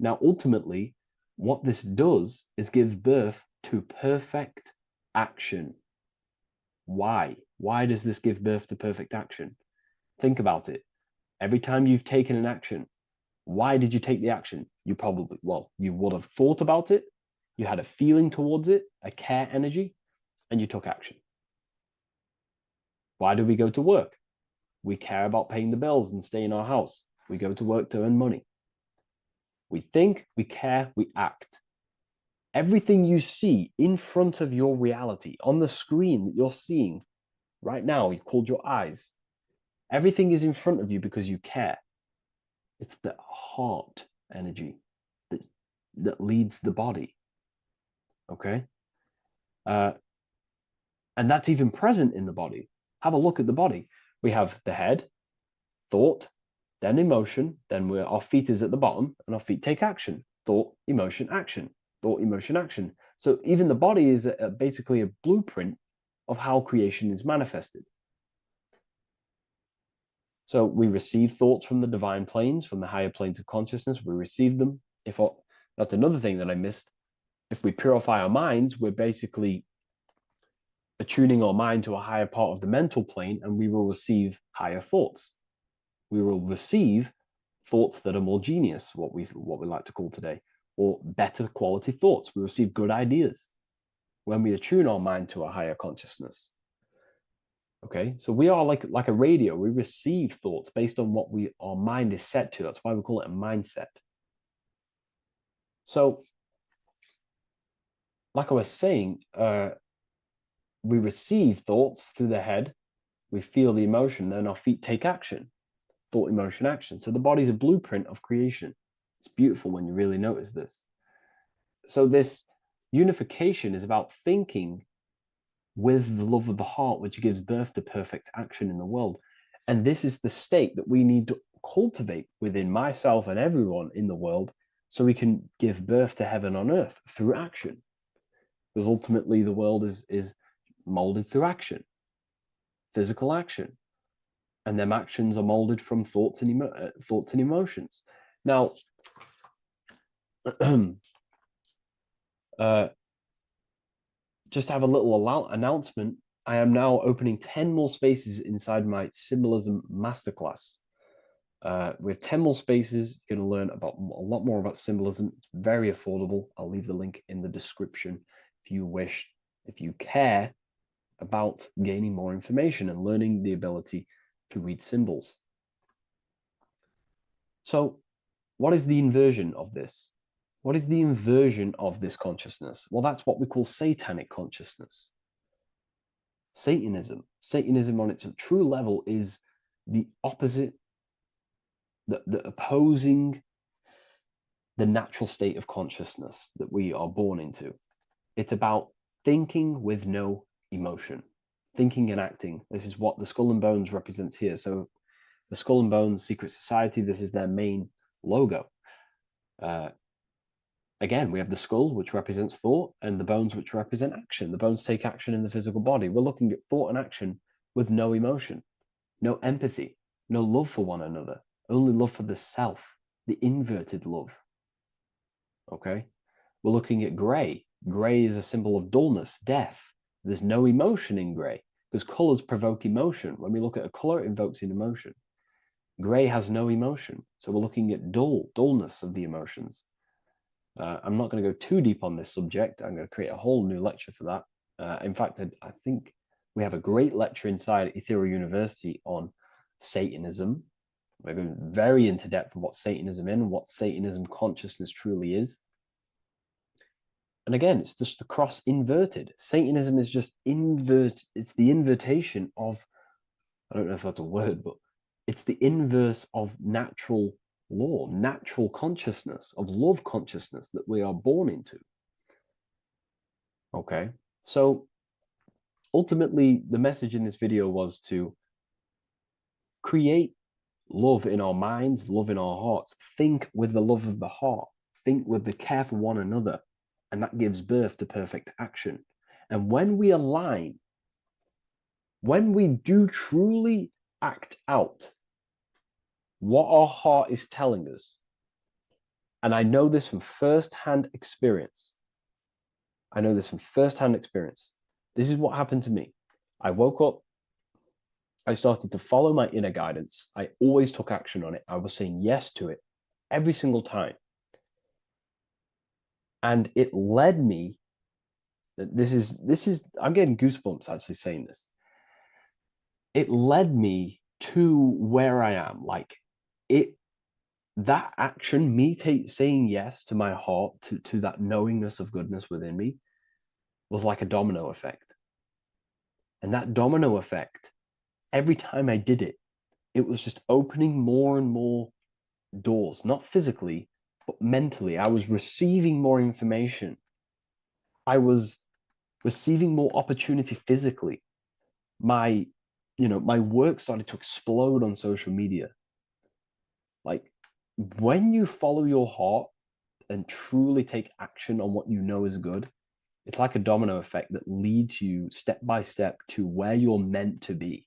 Now, ultimately, what this does is give birth to perfect action. Why? Why does this give birth to perfect action? Think about it. Every time you've taken an action, why did you take the action? You probably, well, you would have thought about it, you had a feeling towards it, a care energy, and you took action. Why do we go to work? We care about paying the bills and stay in our house. We go to work to earn money. We think, we care, we act. Everything you see in front of your reality, on the screen that you're seeing right now, you called your eyes. Everything is in front of you because you care. It's the heart energy that leads the body. Okay? And that's even present in the body. Have a look at the body. We have the head, thought, then emotion, then our feet is at the bottom, and our feet take action. Thought, emotion, action. Thought, emotion, action. So even the body is basically a blueprint of how creation is manifested. So we receive thoughts from the divine planes, from the higher planes of consciousness. We receive them. That's another thing that I missed. If we purify our minds, we're basically attuning our mind to a higher part of the mental plane, and we will receive higher thoughts. We will receive thoughts that are more genius, what we like to call today, or better quality thoughts. We receive good ideas when we attune our mind to a higher consciousness. Okay, so we are like a radio. We receive thoughts based on what our mind is set to. That's why we call it a mindset. So, like I was saying, we receive thoughts through the head. We feel the emotion, then our feet take action. Thought, emotion, action. So the body's a blueprint of creation. It's beautiful when you really notice this. So this unification is about thinking with the love of the heart, which gives birth to perfect action in the world. And this is the state that we need to cultivate within myself and everyone in the world so we can give birth to heaven on earth through action. Because ultimately the world is molded through action, physical action. And them actions are molded from thoughts and emotions. Now, just to have a little announcement, I am now opening 10 more spaces inside my symbolism masterclass. With 10 more spaces, you're going to learn about a lot more about symbolism. It's very affordable. I'll leave the link in the description if you wish, if you care about gaining more information and learning the ability to read symbols. So, what is the inversion of this? What is the inversion of this consciousness? Well, that's what we call satanic consciousness. Satanism. Satanism on its true level is the opposite, the opposing the natural state of consciousness that we are born into. It's about thinking with no emotion, thinking and acting. This is what the Skull and Bones represents here. So the Skull and Bones Secret Society, this is their main logo. Again, we have the skull, which represents thought, and the bones, which represent action. The bones take action in the physical body. We're looking at thought and action with no emotion, no empathy, no love for one another, only love for the self, the inverted love. Okay? We're looking at gray. Gray is a symbol of dullness, death. There's no emotion in gray because colors provoke emotion. When we look at a color, it invokes an emotion. Gray has no emotion. So we're looking at dullness of the emotions. I'm not going to go too deep on this subject. I'm going to create a whole new lecture for that. In fact, I think we have a great lecture inside Ethereal University on Satanism. We're going very into depth of what Satanism is and what Satanism consciousness truly is. And again, it's just the cross inverted. Satanism is just it's the invertation of, I don't know if that's a word, but it's the inverse of natural law, natural consciousness, of love consciousness that we are born into. Okay, so ultimately the message in this video was to create love in our minds, love in our hearts, think with the love of the heart, think with the care for one another, and that gives birth to perfect action. And when we align, when we do truly act out what our heart is telling us, and I know this from first-hand experience. This is what happened to me. I woke up, I started to follow my inner guidance. I always took action on it. I was saying yes to it every single time. And it led me, this is, I'm getting goosebumps actually saying this. It led me to where I am. Like that action, me saying yes to my heart, to that knowingness of goodness within me, was like a domino effect. And that domino effect, every time I did it, it was just opening more and more doors, not physically, but mentally. I was receiving more information. I was receiving more opportunity physically. My work started to explode on social media. Like, when you follow your heart and truly take action on what you know is good, it's like a domino effect that leads you step by step to where you're meant to be.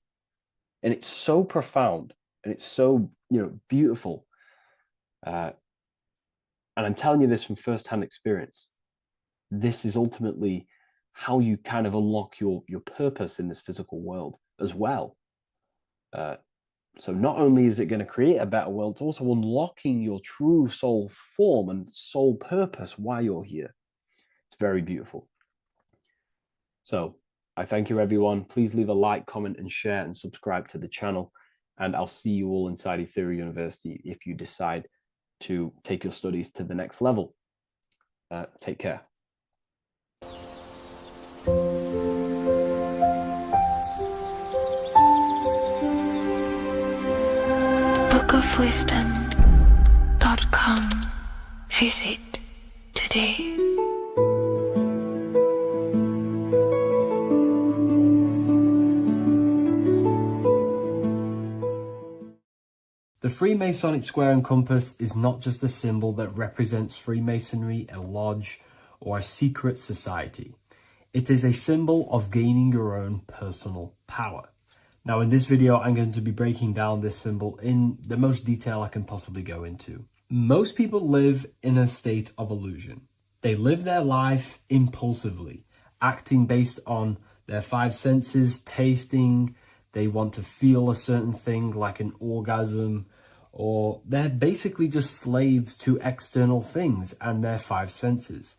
And it's so profound and it's so, beautiful. And I'm telling you this from firsthand experience. This is ultimately how you kind of unlock your purpose in this physical world as well. So not only is it going to create a better world, it's also unlocking your true soul form and soul purpose while you're here. It's very beautiful. So I thank you, everyone. Please leave a like, comment, and share, and subscribe to the channel. And I'll see you all inside Ethereal University if you decide to take your studies to the next level. Take care. bookofwisdom.com. Visit today. The Freemasonic square and compass is not just a symbol that represents Freemasonry, a lodge, or a secret society. It is a symbol of gaining your own personal power. Now, in this video, I'm going to be breaking down this symbol in the most detail I can possibly go into. Most people live in a state of illusion. They live their life impulsively, acting based on their five senses, tasting. They want to feel a certain thing like an orgasm or they're basically just slaves to external things and their five senses,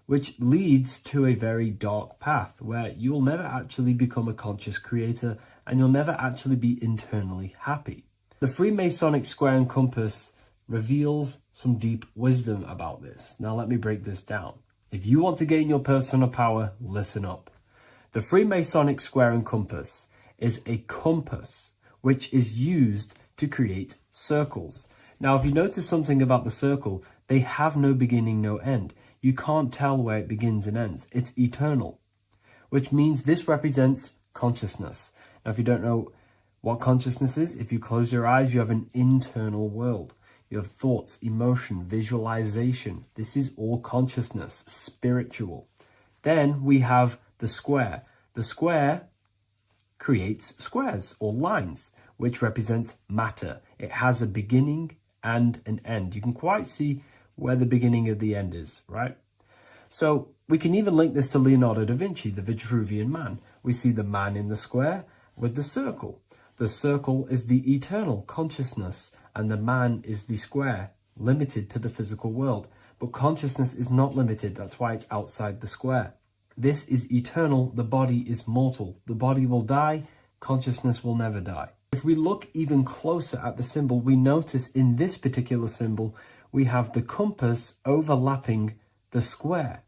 which leads to a very dark path where you'll never actually become a conscious creator and you'll never actually be internally happy. The Freemasonic square and compass reveals some deep wisdom about this. Now let me break this down. If you want to gain your personal power, listen up. The Freemasonic square and compass is a compass which is used to create circles. Now, if you notice something about the circle, they have no beginning, no end. You can't tell where it begins and ends. It's eternal, which means this represents consciousness. Now, if you don't know what consciousness is, if you close your eyes, you have an internal world. You have thoughts, emotion, visualization. This is all consciousness, spiritual. Then we have the square. The square creates squares or lines, which represents matter. It has a beginning and an end. You can quite see where the beginning of the end is, right? So we can even link this to Leonardo da Vinci, the Vitruvian Man. We see the man in the square with the circle. The circle is the eternal consciousness, and the man is the square, limited to the physical world. But consciousness is not limited. That's why it's outside the square. This is eternal. The body is mortal. The body will die. Consciousness will never die. If we look even closer at the symbol, we notice in this particular symbol, we have the compass overlapping the square.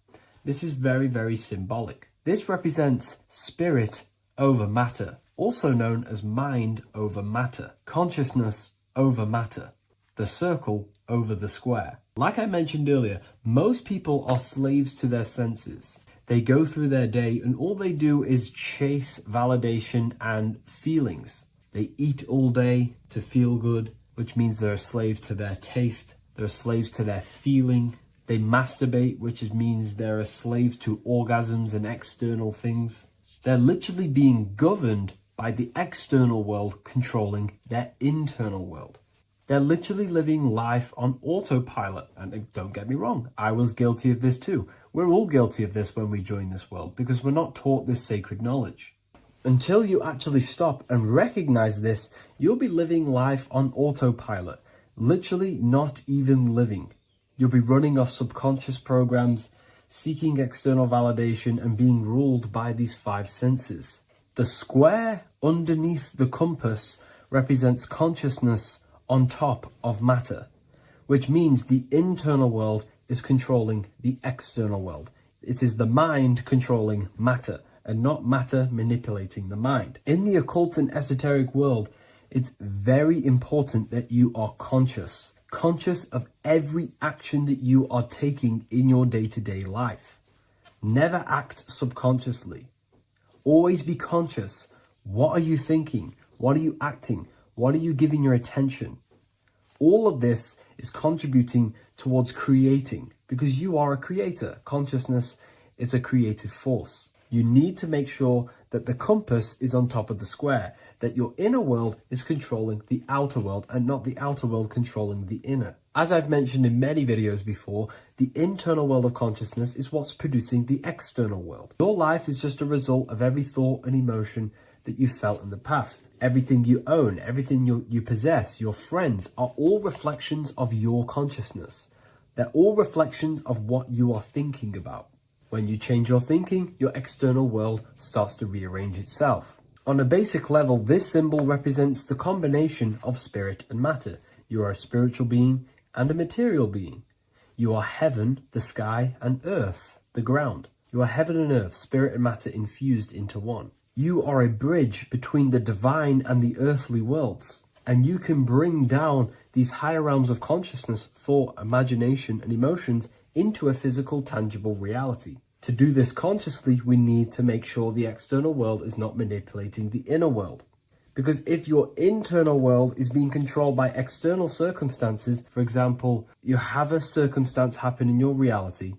This is very, very symbolic. This represents spirit over matter, also known as mind over matter, consciousness over matter, the circle over the square. Like I mentioned earlier, most people are slaves to their senses. They go through their day and all they do is chase validation and feelings. They eat all day to feel good, which means they're a slave to their taste. They're slaves to their feeling. They masturbate, which means they're a slave to orgasms and external things. They're literally being governed by the external world controlling their internal world. They're literally living life on autopilot. And don't get me wrong, I was guilty of this too. We're all guilty of this when we join this world because we're not taught this sacred knowledge. Until you actually stop and recognize this, you'll be living life on autopilot, literally not even living. You'll be running off subconscious programs, seeking external validation and being ruled by these five senses. The square underneath the compass represents consciousness on top of matter, which means the internal world is controlling the external world. It is the mind controlling matter and not matter manipulating the mind. In the occult and esoteric world, it's very important that you are conscious of every action that you are taking in your day-to-day life. Never act subconsciously. Always be conscious. What are you thinking? What are you acting? What are you giving your attention? All of this is contributing towards creating because you are a creator. Consciousness is a creative force. You need to make sure that the compass is on top of the square, that your inner world is controlling the outer world and not the outer world controlling the inner. As I've mentioned in many videos before, the internal world of consciousness is what's producing the external world. Your life is just a result of every thought and emotion that you felt in the past. Everything you own, everything you possess, your friends are all reflections of your consciousness. They're all reflections of what you are thinking about. When you change your thinking, your external world starts to rearrange itself. On a basic level, this symbol represents the combination of spirit and matter. You are a spiritual being and a material being. You are heaven, the sky, and earth, the ground. You are heaven and earth, spirit and matter infused into one. You are a bridge between the divine and the earthly worlds. And you can bring down these higher realms of consciousness, thought, imagination, and emotions into a physical, tangible reality. To do this consciously, we need to make sure the external world is not manipulating the inner world. Because if your internal world is being controlled by external circumstances, for example, you have a circumstance happen in your reality,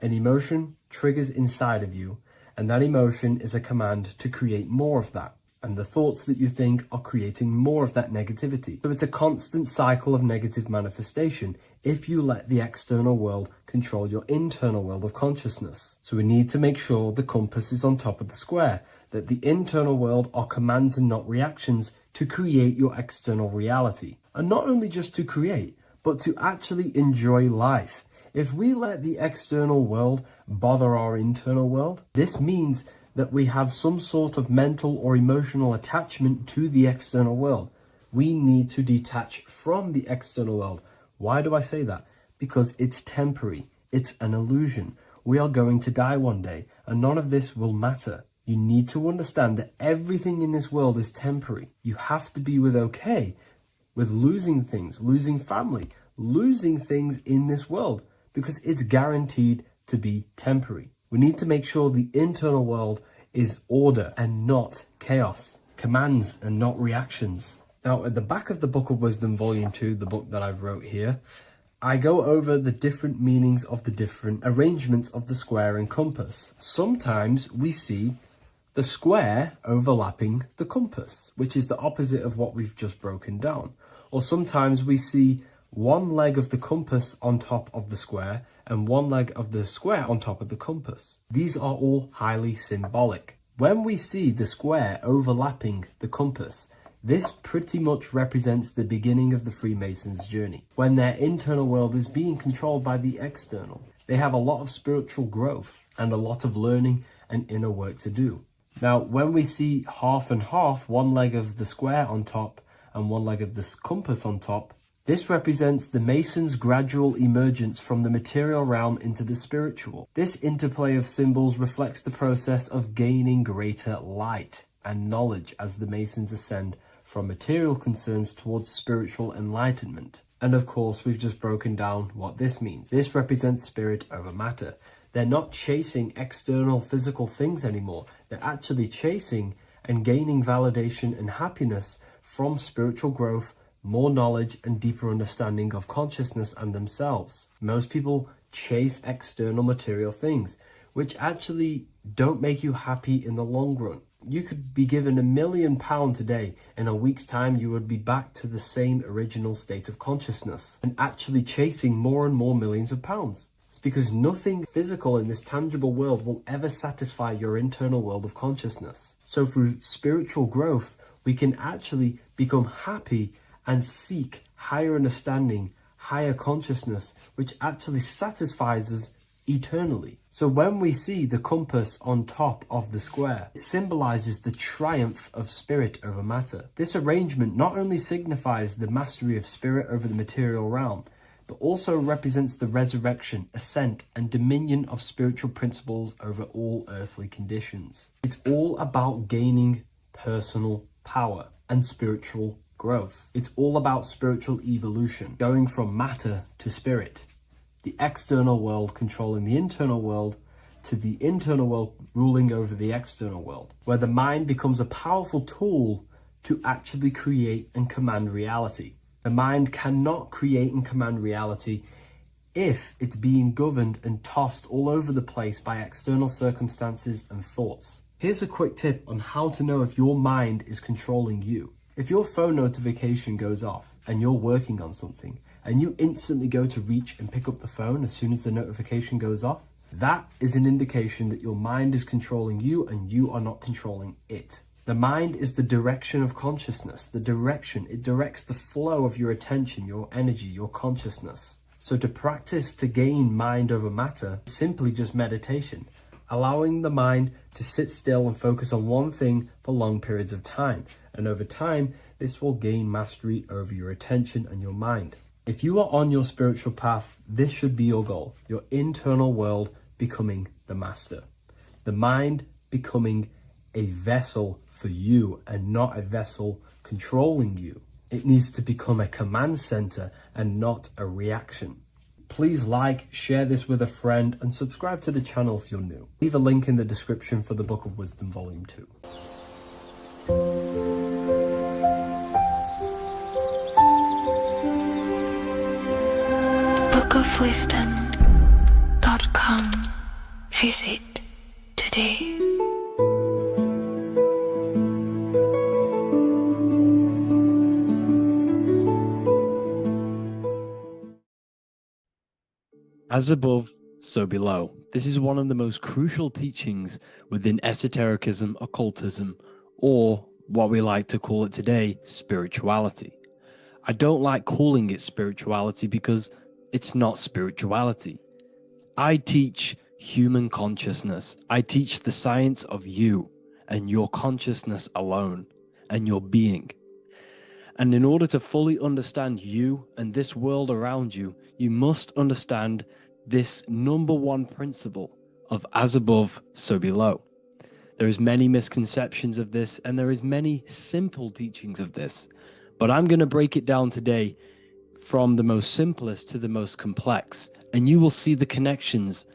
an emotion triggers inside of you, and that emotion is a command to create more of that. And the thoughts that you think are creating more of that negativity. So it's a constant cycle of negative manifestation if you let the external world control your internal world of consciousness. So we need to make sure the compass is on top of the square, that the internal world are commands and not reactions to create your external reality. And not only just to create, but to actually enjoy life. If we let the external world bother our internal world, this means that we have some sort of mental or emotional attachment to the external world. We need to detach from the external world. Why do I say that? Because it's temporary. It's an illusion. We are going to die one day, and none of this will matter. You need to understand that everything in this world is temporary. You have to be okay with losing things, losing family, losing things in this world, because it's guaranteed to be temporary. We need to make sure the internal world is order and not chaos, commands and not reactions. Now, at the back of the Book of Wisdom, Volume 2, the book that I've wrote here, I go over the different meanings of the different arrangements of the square and compass. Sometimes we see the square overlapping the compass, which is the opposite of what we've just broken down. Or sometimes we see one leg of the compass on top of the square and one leg of the square on top of the compass. These are all highly symbolic. When we see the square overlapping the compass, this pretty much represents the beginning of the Freemasons' journey, when their internal world is being controlled by the external. They have a lot of spiritual growth and a lot of learning and inner work to do. Now, when we see half and half, one leg of the square on top and one leg of the compass on top, this represents the Masons' gradual emergence from the material realm into the spiritual. This interplay of symbols reflects the process of gaining greater light and knowledge as the Masons ascend from material concerns towards spiritual enlightenment. And of course, we've just broken down what this means. This represents spirit over matter. They're not chasing external physical things anymore. They're actually chasing and gaining validation and happiness from spiritual growth, more knowledge and deeper understanding of consciousness and themselves. Most people chase external material things, which actually don't make you happy in the long run. You could be given £1 million today. In a week's time, you would be back to the same original state of consciousness and actually chasing more and more millions of pounds. It's because nothing physical in this tangible world will ever satisfy your internal world of consciousness. So through spiritual growth, we can actually become happy and seek higher understanding, higher consciousness, which actually satisfies us eternally. So when we see the compass on top of the square, it symbolizes the triumph of spirit over matter. This arrangement not only signifies the mastery of spirit over the material realm, but also represents the resurrection, ascent, and dominion of spiritual principles over all earthly conditions. It's all about gaining personal power and spiritual growth. It's all about spiritual evolution, going from matter to spirit. The external world controlling the internal world to the internal world ruling over the external world, where the mind becomes a powerful tool to actually create and command reality. The mind cannot create and command reality if it's being governed and tossed all over the place by external circumstances and thoughts. Here's a quick tip on how to know if your mind is controlling you. If your phone notification goes off and you're working on something and you instantly go to reach and pick up the phone as soon as the notification goes off, that is an indication that your mind is controlling you and you are not controlling it. The mind is the direction of consciousness. The direction, it directs the flow of your attention, your energy, your consciousness. So to practice to gain mind over matter is simply just meditation, allowing the mind to sit still and focus on one thing for long periods of time. And over time, this will gain mastery over your attention and your mind. If you are on your spiritual path, this should be your goal. Your internal world becoming the master. The mind becoming a vessel for you and not a vessel controlling you. It needs to become a command center and not a reaction. Please like, share this with a friend, and subscribe to the channel if you're new. Leave a link in the description for the Book of Wisdom Volume 2. bookofwisdom.com. Visit today. As above, so below. This is one of the most crucial teachings within esotericism, occultism, or what we like to call it today, spirituality. I don't like calling it spirituality because it's not spirituality. I teach human consciousness. I teach the science of you and your consciousness alone and your being. And in order to fully understand you and this world around you, you must understand this number one principle of as above, so below. There is many misconceptions of this, and there is many simple teachings of this. But I'm going to break it down today from the most simplest to the most complex, and you will see the connections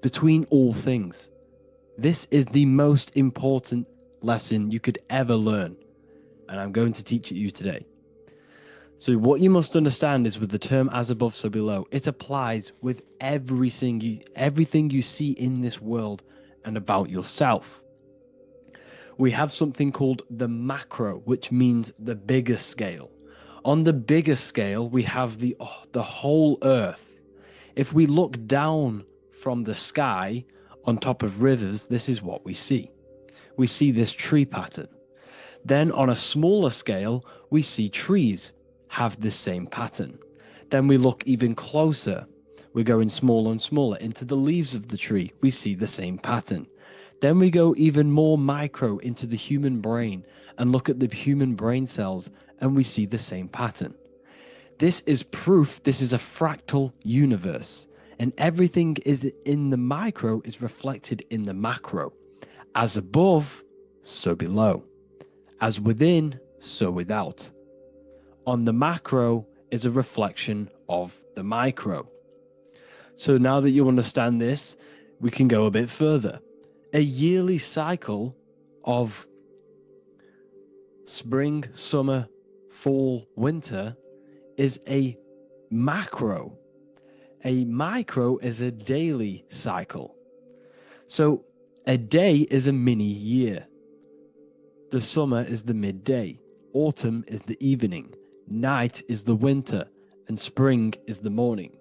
between all things. This is the most important lesson you could ever learn, and I'm going to teach it you today. So what you must understand is with the term as above, so below, it applies with everything you see in this world and about yourself. We have something called the macro, which means the bigger scale. On the bigger scale, we have the whole earth. If we look down from the sky on top of rivers, this is what we see. We see this tree pattern. Then on a smaller scale, we see trees have this same pattern. Then we look even closer. We're going smaller and smaller into the leaves of the tree. We see the same pattern. Then we go even more micro into the human brain and look at the human brain cells, and we see the same pattern. This is proof this is a fractal universe, and everything is in the micro is reflected in the macro. As above, so below. As within, so without. On the macro is a reflection of the micro. So now that you understand this, we can go a bit further. A yearly cycle of spring, summer, fall, winter is a macro. A micro is a daily cycle. So a day is a mini year. The summer is the midday. Autumn is the evening. Night is the winter. And spring is the morning.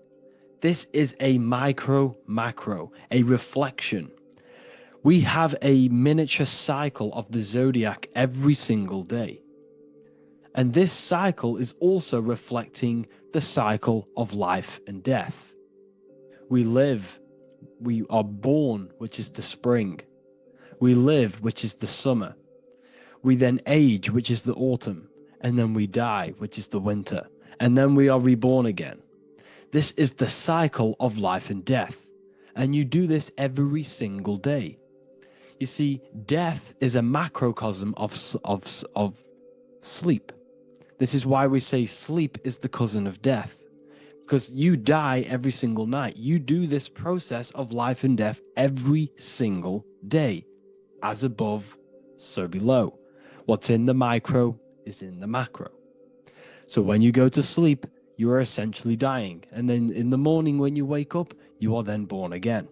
This is a macro, a reflection. We have a miniature cycle of the zodiac every single day. And this cycle is also reflecting the cycle of life and death. We live, we are born, which is the spring. We live, which is the summer. We then age, which is the autumn. And then we die, which is the winter. And then we are reborn again. This is the cycle of life and death. And you do this every single day. You see, death is a macrocosm of sleep. This is why we say sleep is the cousin of death. Because you die every single night. You do this process of life and death every single day. As above, so below. What's in the micro is in the macro. So when you go to sleep, you are essentially dying. And then in the morning when you wake up, you are then born again.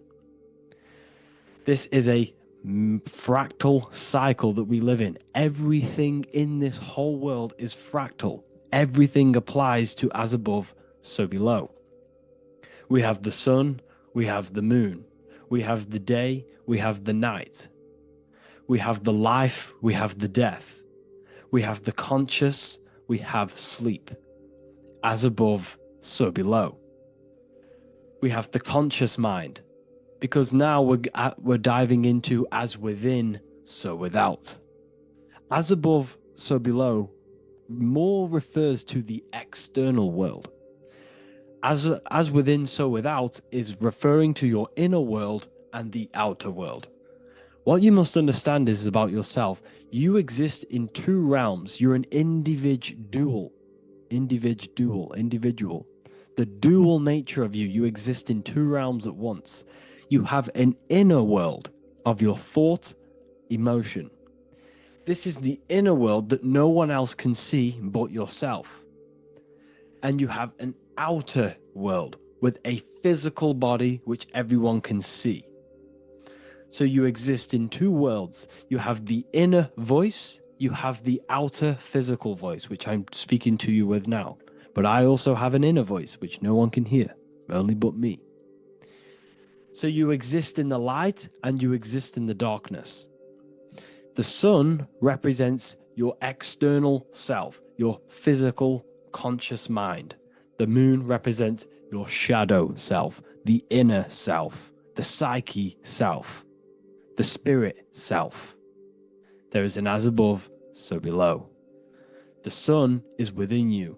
This is a fractal cycle that we live in. Everything in this whole world is fractal. Everything applies to as above, so below. We have the sun, we have the moon, we have the day, we have the night. We have the life, we have the death. We have the conscious, we have sleep. As above, so below. We have the conscious mind, because now we're diving into as within, so without. As above, so below more refers to the external world. As within, so without is referring to your inner world and the outer world. What you must understand is about yourself. You exist in two realms. You're an individual. The dual nature of you. You exist in two realms at once. You have an inner world of your thought, emotion. This is the inner world that no one else can see but yourself. And you have an outer world with a physical body which everyone can see. So you exist in two worlds. You have the inner voice, you have the outer physical voice, which I'm speaking to you with now. But I also have an inner voice, which no one can hear, only but me. So you exist in the light and you exist in the darkness. The sun represents your external self, your physical conscious mind. The moon represents your shadow self, the inner self, the psyche self, the spirit self. There is an as above, so below. The sun is within you.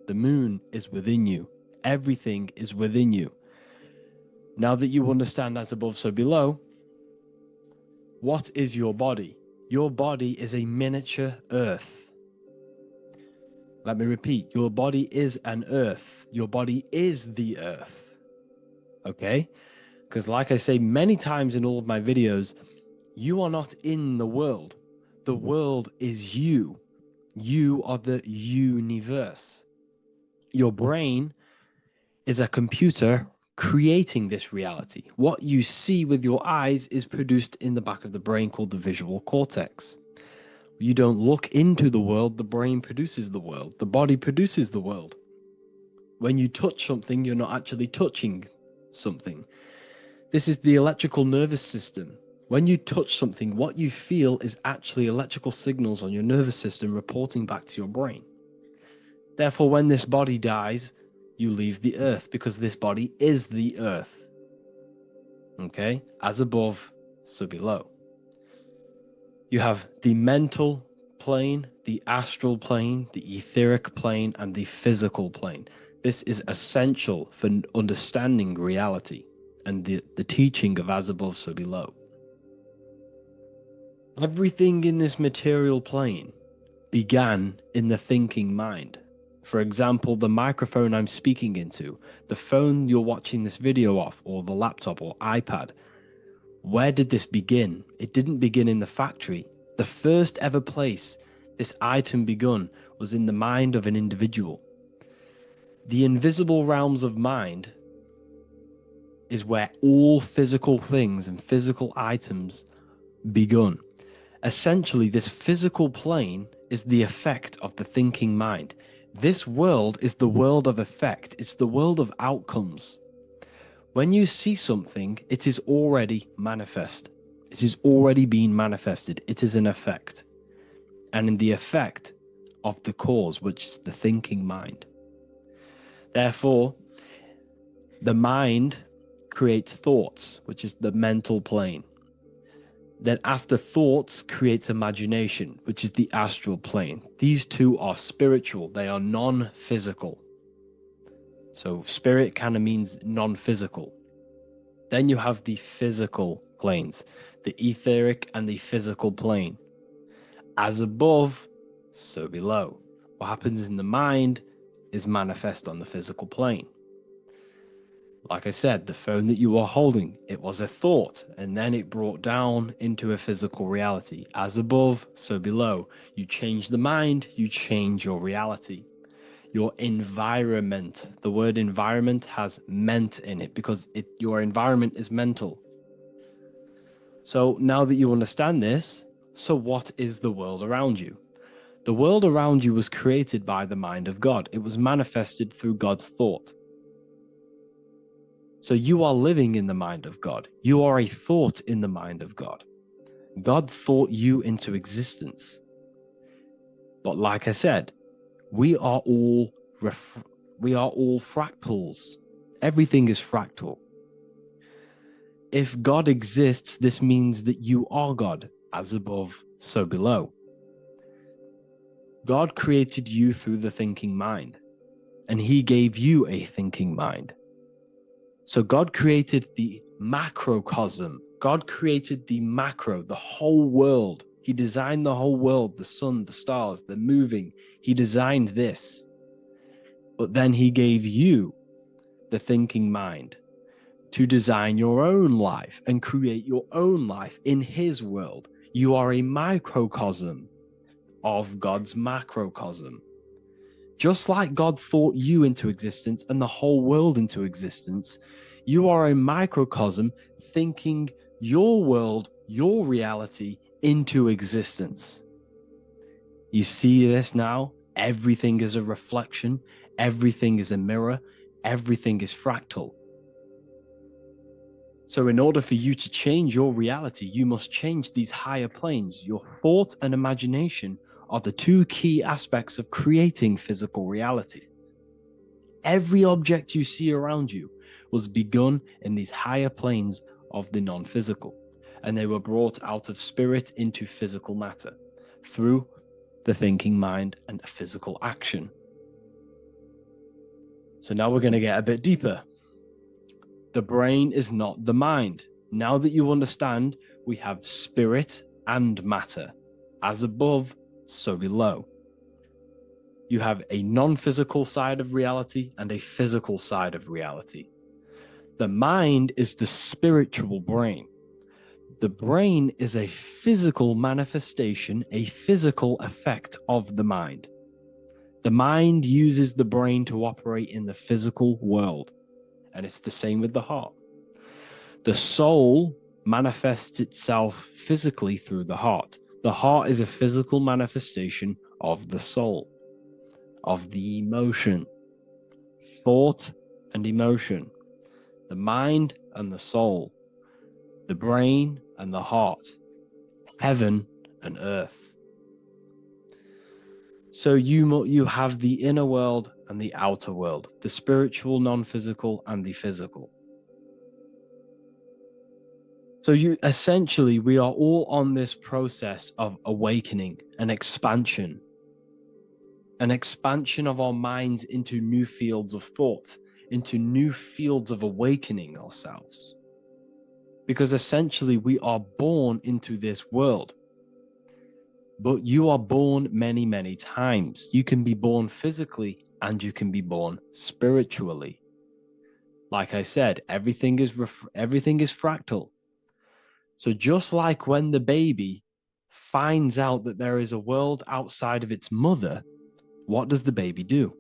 The moon is within you. Everything is within you. Now that you understand as above, so below, what is your body? Your body is a miniature earth. Let me repeat, your body is an earth. Your body is the earth. Okay? Because like I say many times in all of my videos, you are not in the world. The world is you. You are the universe. Your brain is a computer creating this reality. What you see with your eyes is produced in the back of the brain called the visual cortex. You don't look into the world, the brain produces the world. The body produces the world. When you touch something, you're not actually touching something. This is the electrical nervous system. When you touch something, what you feel is actually electrical signals on your nervous system reporting back to your brain. Therefore, when this body dies, you leave the earth because this body is the earth. Okay? As above, so below. You have the mental plane, the astral plane, the etheric plane, and the physical plane. This is essential for understanding reality and the teaching of as above, so below. Everything in this material plane began in the thinking mind. For example, the microphone I'm speaking into, the phone you're watching this video off, or the laptop or iPad. Where did this begin? It didn't begin in the factory. The first ever place this item begun was in the mind of an individual. The invisible realms of mind is where all physical things and physical items begun. Essentially, this physical plane is the effect of the thinking mind. This world is the world of effect. It's the world of outcomes. When you see something, it is already manifest. It is already being manifested. It is an effect. And in the effect of the cause, which is the thinking mind. Therefore, the mind creates thoughts, which is the mental plane. Then after thoughts creates imagination, which is the astral plane. These two are spiritual. They are non-physical. So spirit kind of means non-physical. Then you have the physical planes, the etheric and the physical plane. As above, so below. What happens in the mind is manifest on the physical plane. Like I said, the phone that you are holding, it was a thought, and then it brought down into a physical reality. As above, so below. You change the mind, you change your reality. Your environment, the word environment has ment in it because your environment is mental. So now that you understand this, so what is the world around you? The world around you was created by the mind of God. It was manifested through God's thought. So you are living in the mind of God. You are a thought in the mind of God. God thought you into existence. But like I said, we are all fractals. Everything is fractal. If God exists, this means that you are God, as above, so below. God created you through the thinking mind, and he gave you a thinking mind. So God created the macrocosm. God created the macro, the whole world. He designed the whole world, the sun, the stars, the moving. He designed this. But then he gave you the thinking mind to design your own life and create your own life in his world. You are a microcosm of God's macrocosm. Just like God thought you into existence and the whole world into existence, you are a microcosm thinking your world, your reality into existence. You see this now? Everything is a reflection. Everything is a mirror. Everything is fractal. So in order for you to change your reality, you must change these higher planes. Your thought and imagination are the two key aspects of creating physical reality. Every object you see around you was begun in these higher planes of the non-physical, and they were brought out of spirit into physical matter through the thinking mind and physical action. So now we're going to get a bit deeper. The brain is not the mind. Now that you understand, we have spirit and matter. As above, so below. You have a non-physical side of reality and a physical side of reality. The mind is the spiritual brain. The brain is a physical manifestation, a physical effect of the mind. The mind uses the brain to operate in the physical world. And it's the same with the heart. The soul manifests itself physically through the heart. The heart is a physical manifestation of the soul, of the emotion, thought and emotion, the mind and the soul, the brain and the heart, heaven and earth. So you have the inner world and the outer world, the spiritual, non-physical, and the physical. So we are all on this process of awakening, an expansion of our minds into new fields of thought, into new fields of awakening ourselves. Because essentially we are born into this world. But you are born many, many times. You can be born physically and you can be born spiritually. Like I said, everything is fractal. So just like when the baby finds out that there is a world outside of its mother, what does the baby do?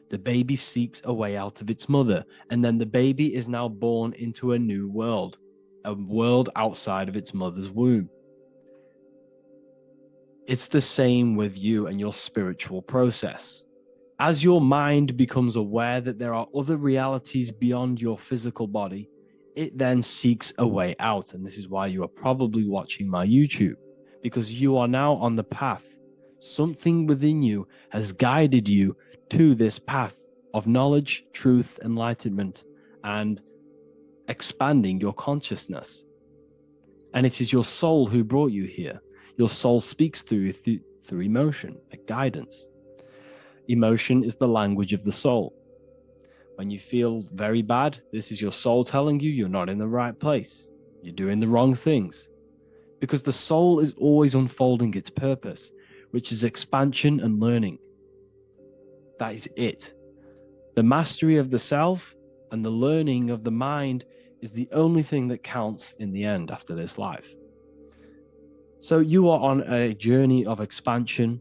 The baby seeks a way out of its mother, and then the baby is now born into a new world, a world outside of its mother's womb. It's the same with you and your spiritual process. As your mind becomes aware that there are other realities beyond your physical body, it then seeks a way out. And this is why you are probably watching my YouTube, because you are now on the path. Something within you has guided you to this path of knowledge, truth, enlightenment, and expanding your consciousness. And it is your soul who brought you here. Your soul speaks through emotion, a guidance. Emotion is the language of the soul. When you feel very bad, this is your soul telling you you're not in the right place. You're doing the wrong things. Because the soul is always unfolding its purpose, which is expansion and learning. That is it. The mastery of the self and the learning of the mind is the only thing that counts in the end after this life. So you are on a journey of expansion,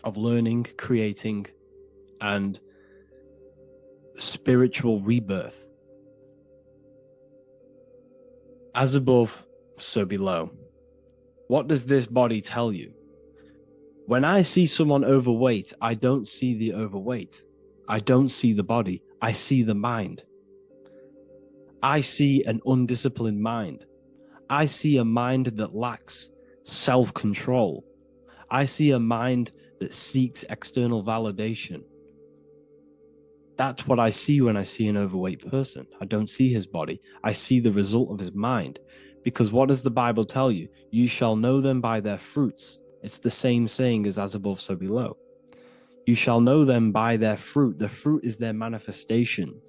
of learning, creating, and spiritual rebirth. As above, so below. What does this body tell you? When I see someone overweight, I don't see the overweight. I don't see the body. I see the mind. I see an undisciplined mind. I see a mind that lacks self-control. I see a mind that seeks external validation. That's what I see when I see an overweight person. I don't see his body. I see the result of his mind. Because what does the Bible tell you? You shall know them by their fruits. It's the same saying as above, so below. You shall know them by their fruit. The fruit is their manifestation.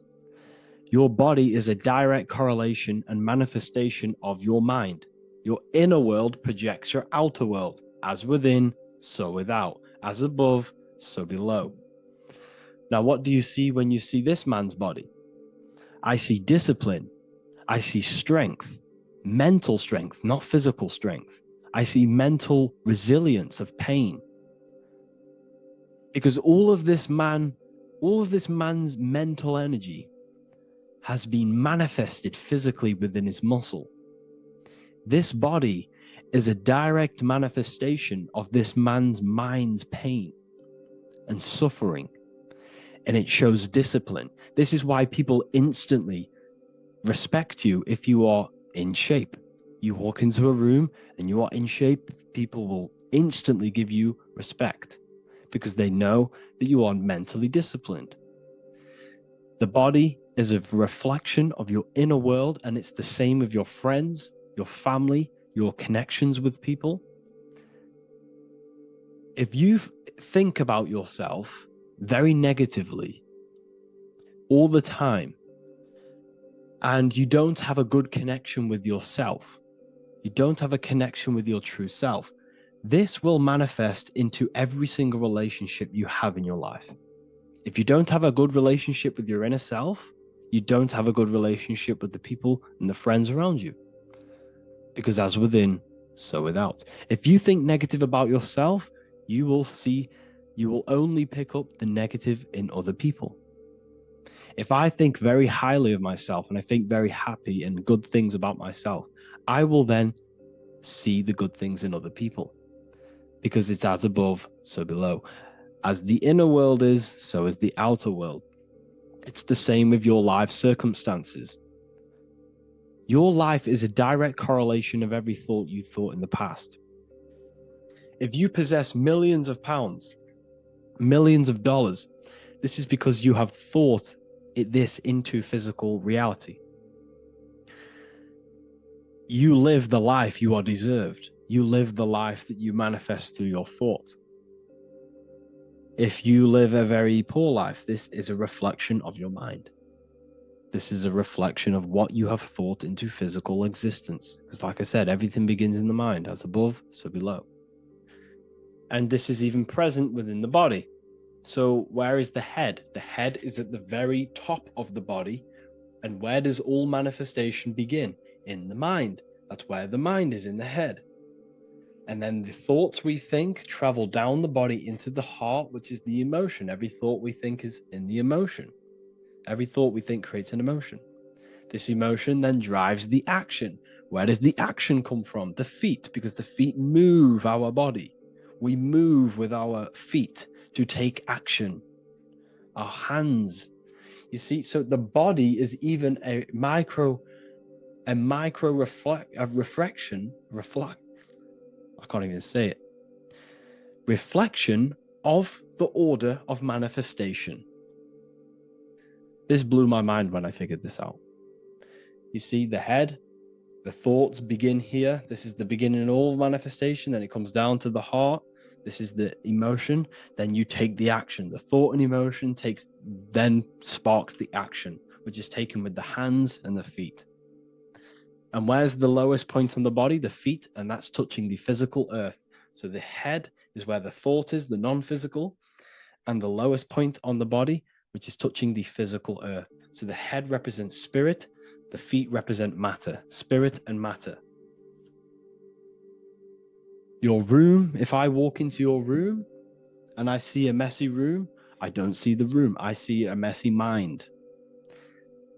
Your body is a direct correlation and manifestation of your mind. Your inner world projects your outer world. As within, so without. As above, so below. Now, what do you see when you see this man's body? I see discipline. I see strength. Mental strength, not physical strength. I see mental resilience of pain. Because all of this man's mental energy has been manifested physically within his muscle. This body is a direct manifestation of this man's mind's pain and suffering. And it shows discipline. This is why people instantly respect you if you are in shape. You walk into a room and you are in shape, people will instantly give you respect because they know that you are mentally disciplined. The body is a reflection of your inner world, and it's the same with your friends, your family, your connections with people. If you think about yourself very negatively all the time, and you don't have a good connection with yourself, you don't have a connection with your true self, this will manifest into every single relationship you have in your life. If you don't have a good relationship with your inner self, you don't have a good relationship with the people and the friends around you. Because as within, so without. If you think negative about yourself, you will only pick up the negative in other people. If I think very highly of myself and I think very happy and good things about myself, I will then see the good things in other people. Because it's as above, so below. As the inner world is, so is the outer world. It's the same with your life circumstances. Your life is a direct correlation of every thought you thought in the past. If you possess millions of pounds, millions of dollars, this is because you have thought this into physical reality. You live the life you are deserved. You live the life that you manifest through your thought. If you live a very poor life, this is a reflection of your mind. This is a reflection of what you have thought into physical existence. Because like I said, everything begins in the mind. As above, so below. And this is even present within the body. So where is the head? The head is at the very top of the body. And where does all manifestation begin? In the mind. That's where the mind is, in the head. And then the thoughts we think travel down the body into the heart, which is the emotion. Every thought we think is in the emotion. Every thought we think creates an emotion. This emotion then drives the action. Where does the action come from? The feet, because the feet move our body. We move with our feet to take action. Our hands. You see, so the body is even a micro reflection. I can't even say it. Reflection of the order of manifestation. This blew my mind when I figured this out. You see, the head, the thoughts begin here. This is the beginning of all manifestation. Then it comes down to the heart. This is the emotion. Then you take the action. The thought and emotion then sparks the action, which is taken with the hands and the feet. And where's the lowest point on the body? The feet, and that's touching the physical earth. So the head is where the thought is, the non-physical, and the lowest point on the body, which is touching the physical earth. So the head represents spirit, the feet represent matter, spirit and matter. Your room, if I walk into your room and I see a messy room, I don't see the room, I see a messy mind.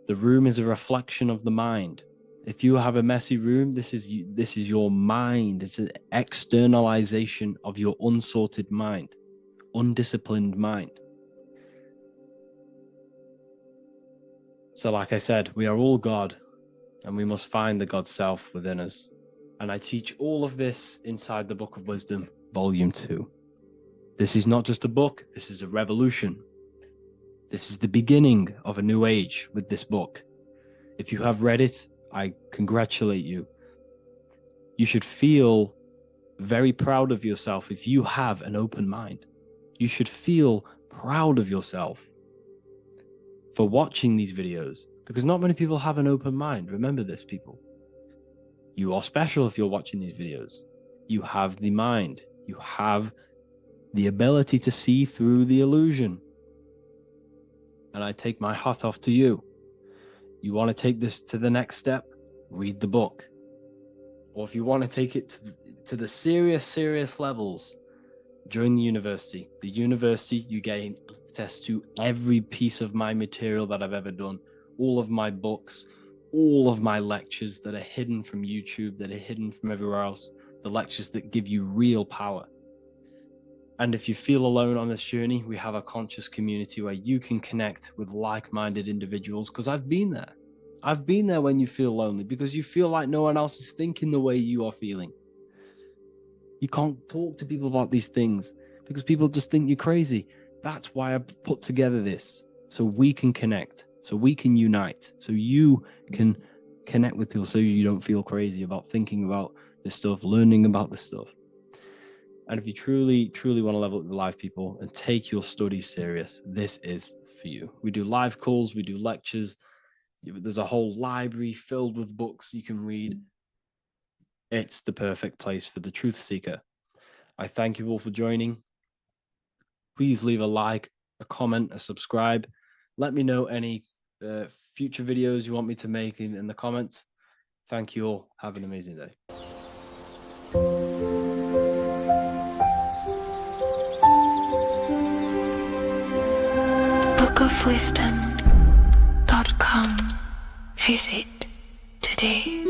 The room is a reflection of the mind. If you have a messy room, this is your mind. It's an externalization of your unsorted mind, undisciplined mind. So like I said, we are all God, and we must find the God self within us. And I teach all of this inside the Book of Wisdom, Volume 2. This is not just a book, this is a revolution. This is the beginning of a new age with this book. If you have read it, I congratulate you. You should feel very proud of yourself if you have an open mind. You should feel proud of yourself for watching these videos, because not many people have an open mind. Remember this, people. You are special if you're watching these videos. You have the mind. You have the ability to see through the illusion. And I take my hat off to you. You want to take this to the next step? Read the book. Or if you want to take it to the serious levels, join the university. The university, you gain access to every piece of my material that I've ever done, all of my books, all of my lectures that are hidden from YouTube, that are hidden from everywhere else, the lectures that give you real power. And if you feel alone on this journey, we have a conscious community where you can connect with like-minded individuals, because I've been there. I've been there when you feel lonely because you feel like no one else is thinking the way you are feeling. You can't talk to people about these things because people just think you're crazy. That's why I put together this, so we can connect, so we can unite, so you can connect with people, so you don't feel crazy about thinking about this stuff, learning about this stuff. And if you truly, truly want to level up your life, people, and take your studies serious, this is for you. We do live calls, we do lectures. There's a whole library filled with books you can read. It's the perfect place for the truth seeker. I thank you all for joining. Please leave a like, a comment, a subscribe. Let me know any future videos you want me to make in the comments. Thank you all. Have an amazing day. bookofwisdom.com. Visit today.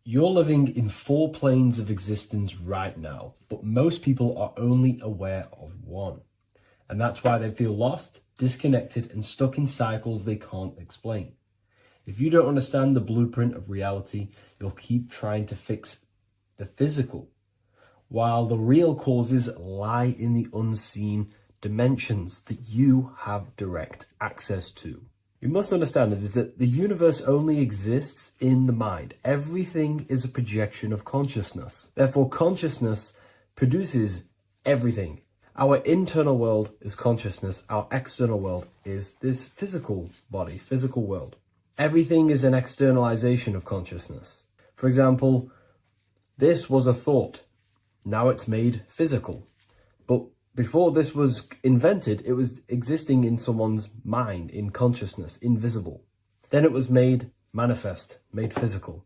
You're living in 4 planes of existence right now, but most people are only aware of one. And that's why they feel lost, disconnected, and stuck in cycles they can't explain. If you don't understand the blueprint of reality, you'll keep trying to fix the physical, while the real causes lie in the unseen dimensions that you have direct access to. You must understand is that the universe only exists in the mind. Everything is a projection of consciousness. Therefore, consciousness produces everything. Our internal world is consciousness. Our external world is this physical body, physical world. Everything is an externalization of consciousness. For example, this was a thought. Now it's made physical. But before this was invented, it was existing in someone's mind, in consciousness, invisible. Then it was made manifest, made physical.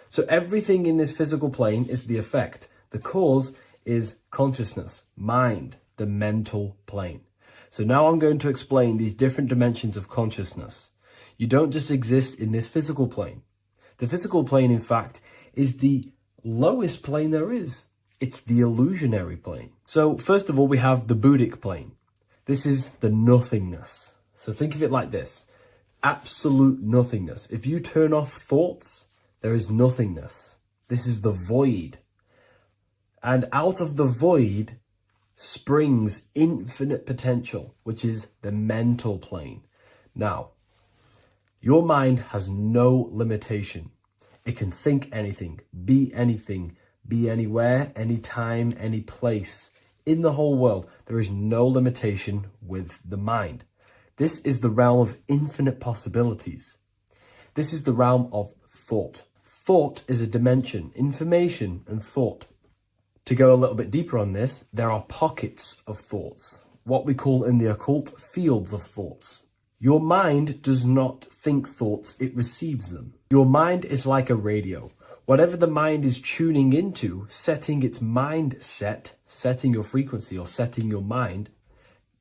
So everything in this physical plane is the effect. The cause is consciousness, mind, the mental plane. So now I'm going to explain these different dimensions of consciousness. You don't just exist in this physical plane. The physical plane, in fact, is the lowest plane there is. It's the illusionary plane. So first of all, we have the Buddhic plane. This is the nothingness. So think of it like this. Absolute nothingness. If you turn off thoughts, there is nothingness. This is the void. And out of the void springs infinite potential, which is the mental plane. Now, your mind has no limitation. It can think anything, be anywhere, anytime, any place. In the whole world, there is no limitation with the mind. This is the realm of infinite possibilities. This is the realm of thought. Thought is a dimension, information and thought. To go a little bit deeper on this, there are pockets of thoughts, what we call in the occult fields of thoughts. Your mind does not think thoughts, it receives them. Your mind is like a radio. Whatever the mind is tuning into, setting its mindset, setting your frequency or setting your mind,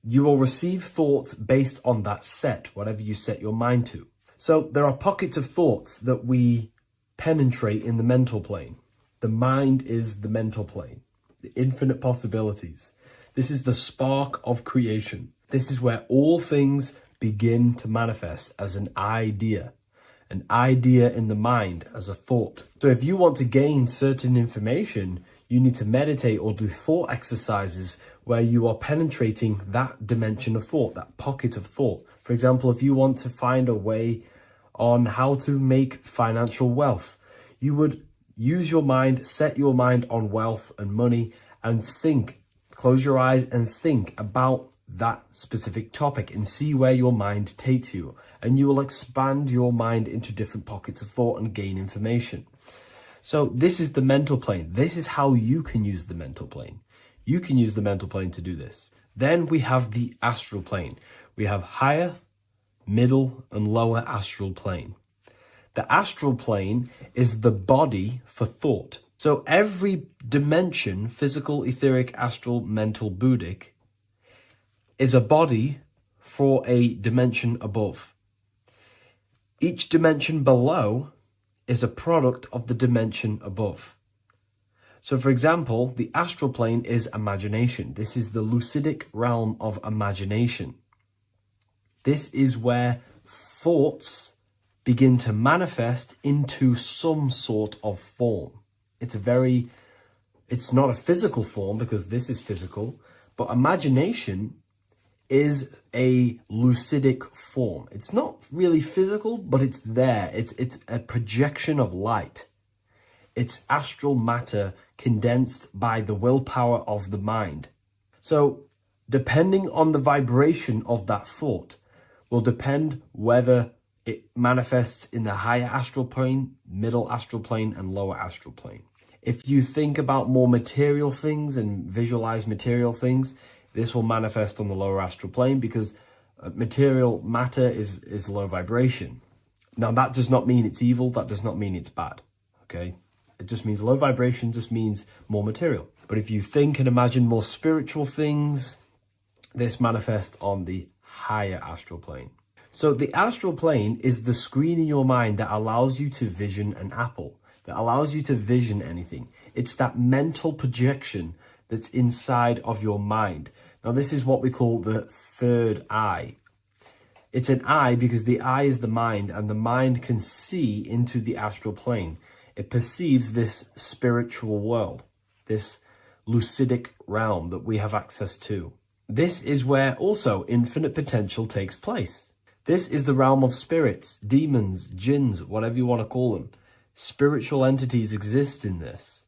you will receive thoughts based on that set, whatever you set your mind to. So there are pockets of thoughts that we penetrate in the mental plane. The mind is the mental plane, the infinite possibilities. This is the spark of creation. This is where all things begin to manifest as an idea in the mind as a thought. So if you want to gain certain information, you need to meditate or do thought exercises where you are penetrating that dimension of thought, that pocket of thought. For example, if you want to find a way on how to make financial wealth, you would use your mind, set your mind on wealth and money and think, close your eyes and think about that specific topic and see where your mind takes you. And you will expand your mind into different pockets of thought and gain information. So this is the mental plane. This is how you can use the mental plane. You can use the mental plane to do this. Then we have the astral plane. We have higher, middle, and lower astral plane. The astral plane is the body for thought. So every dimension, physical, etheric, astral, mental, Buddhic, is a body for a dimension above. Each dimension below is a product of the dimension above. So for example, the astral plane is imagination. This is the lucidic realm of imagination. This is where thoughts begin to manifest into some sort of form. It's not a physical form because this is physical, but imagination is a lucidic form. It's not really physical, but it's there. It's a projection of light. It's astral matter condensed by the willpower of the mind. So depending on the vibration of that thought will depend whether it manifests in the higher astral plane, middle astral plane, and lower astral plane. If you think about more material things and visualize material things, this will manifest on the lower astral plane because material matter is low vibration. Now, that does not mean it's evil. That does not mean it's bad. Okay? It just means low vibration just means more material. But if you think and imagine more spiritual things, this manifests on the higher astral plane. So the astral plane is the screen in your mind that allows you to vision an apple, that allows you to vision anything. It's that mental projection that's inside of your mind. Now, this is what we call the third eye. It's an eye because the eye is the mind, and the mind can see into the astral plane. It perceives this spiritual world, this lucidic realm that we have access to. This is where also infinite potential takes place. This is the realm of spirits, demons, jinns, whatever you want to call them. Spiritual entities exist in this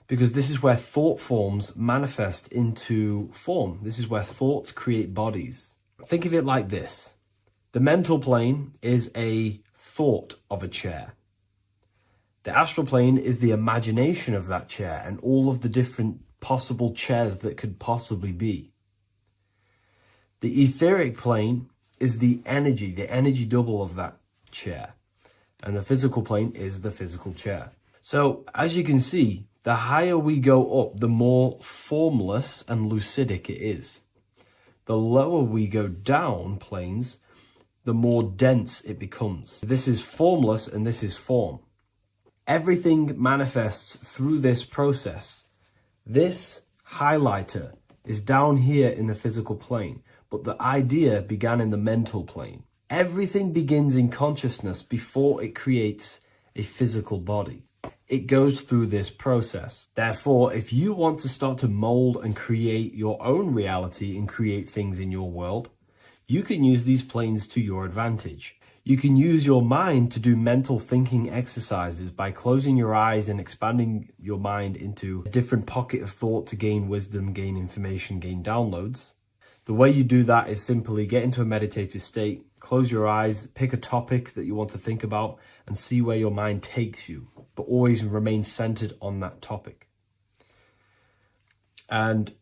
because this is where thought forms manifest into form. This is where thoughts create bodies. Think of it like this. The mental plane is a thought of a chair. The astral plane is the imagination of that chair and all of the different possible chairs that could possibly be. The etheric plane is the energy double of that chair. And the physical plane is the physical chair. So as you can see, the higher we go up, the more formless and lucidic it is. The lower we go down planes, the more dense it becomes. This is formless and this is form. Everything manifests through this process. This highlighter is down here in the physical plane, but the idea began in the mental plane. Everything begins in consciousness before it creates a physical body. It goes through this process. Therefore, if you want to start to mold and create your own reality and create things in your world, you can use these planes to your advantage. You can use your mind to do mental thinking exercises by closing your eyes and expanding your mind into a different pocket of thought to gain wisdom, gain information, gain downloads. The way you do that is simply get into a meditative state, close your eyes, pick a topic that you want to think about, and see where your mind takes you, but always remain centered on that topic. And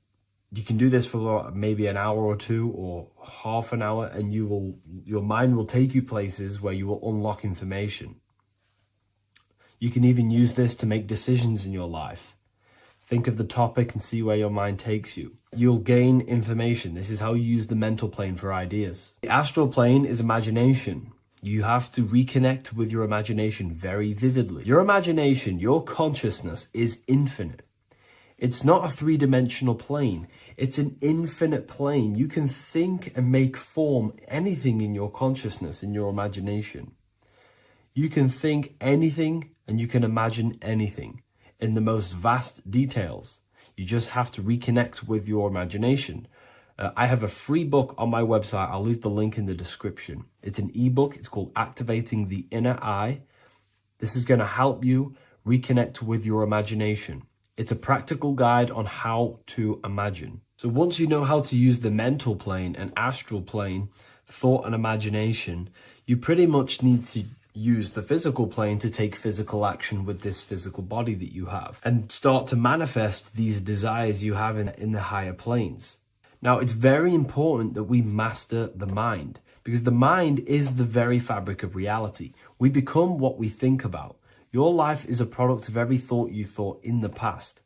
you can do this for maybe an hour or two or half an hour, and your mind will take you places where you will unlock information. You can even use this to make decisions in your life. Think of the topic and see where your mind takes you. You'll gain information. This is how you use the mental plane for ideas. The astral plane is imagination. You have to reconnect with your imagination very vividly. Your imagination, your consciousness is infinite. It's not a three-dimensional plane. It's an infinite plane. You can think and make form anything in your consciousness, in your imagination. You can think anything and you can imagine anything in the most vast details. You just have to reconnect with your imagination. I have a free book on my website. I'll leave the link in the description. It's an ebook. It's called Activating the Inner Eye. This is going to help you reconnect with your imagination. It's a practical guide on how to imagine. So once you know how to use the mental plane and astral plane, thought and imagination, you pretty much need to use the physical plane to take physical action with this physical body that you have and start to manifest these desires you have in the higher planes. Now, it's very important that we master the mind because the mind is the very fabric of reality. We become what we think about. Your life is a product of every thought you thought in the past.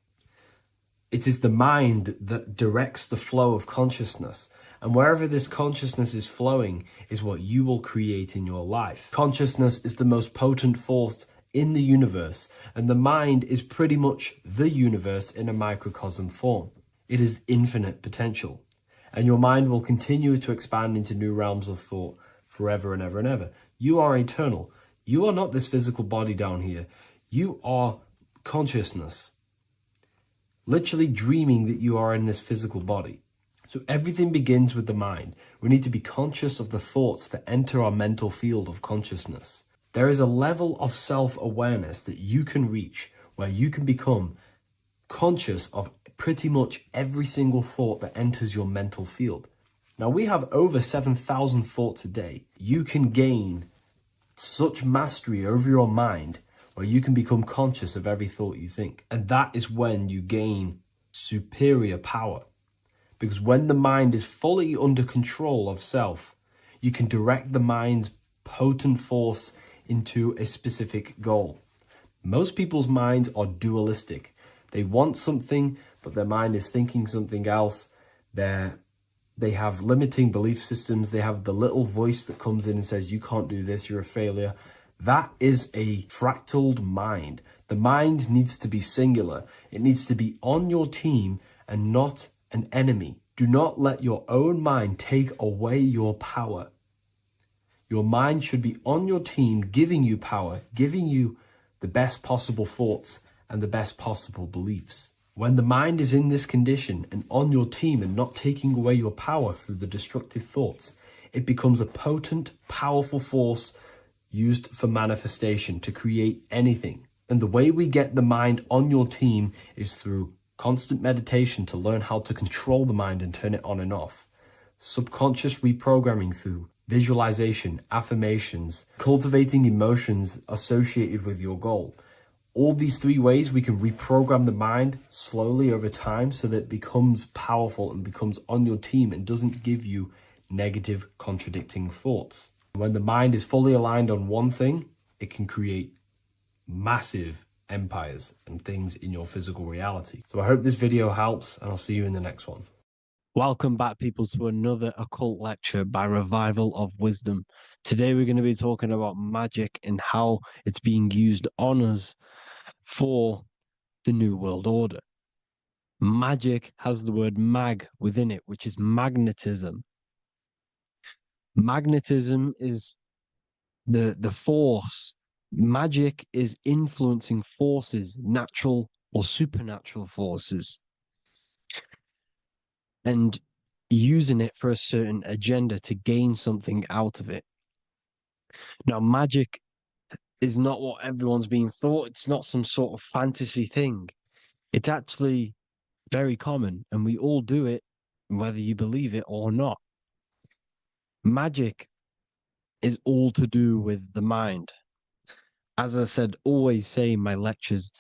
It is the mind that directs the flow of consciousness. And wherever this consciousness is flowing is what you will create in your life. Consciousness is the most potent force in the universe, and the mind is pretty much the universe in a microcosm form. It is infinite potential, and your mind will continue to expand into new realms of thought forever and ever and ever. You are eternal. You are not this physical body down here. You are consciousness, literally dreaming that you are in this physical body. So everything begins with the mind. We need to be conscious of the thoughts that enter our mental field of consciousness. There is a level of self-awareness that you can reach where you can become conscious of pretty much every single thought that enters your mental field. Now, we have over 7,000 thoughts a day. You can gain such mastery over your mind where you can become conscious of every thought you think. And that is when you gain superior power. Because when the mind is fully under control of self, you can direct the mind's potent force into a specific goal. Most people's minds are dualistic. They want something, but their mind is thinking something else. They have limiting belief systems. They have the little voice that comes in and says, you can't do this, you're a failure. That is a fractaled mind. The mind needs to be singular. It needs to be on your team and not an enemy. Do not let your own mind take away your power. Your mind should be on your team, giving you power, giving you the best possible thoughts and the best possible beliefs. When the mind is in this condition and on your team and not taking away your power through the destructive thoughts, it becomes a potent, powerful force used for manifestation to create anything. And the way we get the mind on your team is through constant meditation to learn how to control the mind and turn it on and off. Subconscious reprogramming through visualization, affirmations, cultivating emotions associated with your goal. All these three ways we can reprogram the mind slowly over time so that it becomes powerful and becomes on your team and doesn't give you negative contradicting thoughts. When the mind is fully aligned on one thing, it can create massive empires and things in your physical reality. So I hope this video helps, and I'll see you in the next one. Welcome back, people, to another occult lecture by Revival of Wisdom. Today we're going to be talking about magic and how it's being used on us for the New World Order. Magic has the word mag within it, which is magnetism. Magnetism is the force. Magic is influencing forces, natural or supernatural forces, and using it for a certain agenda to gain something out of it. Now, magic is not what everyone's being thought. It's not some sort of fantasy thing. It's actually very common, and we all do it, whether you believe it or not. Magic is all to do with the mind. As I said, always say in my lectures,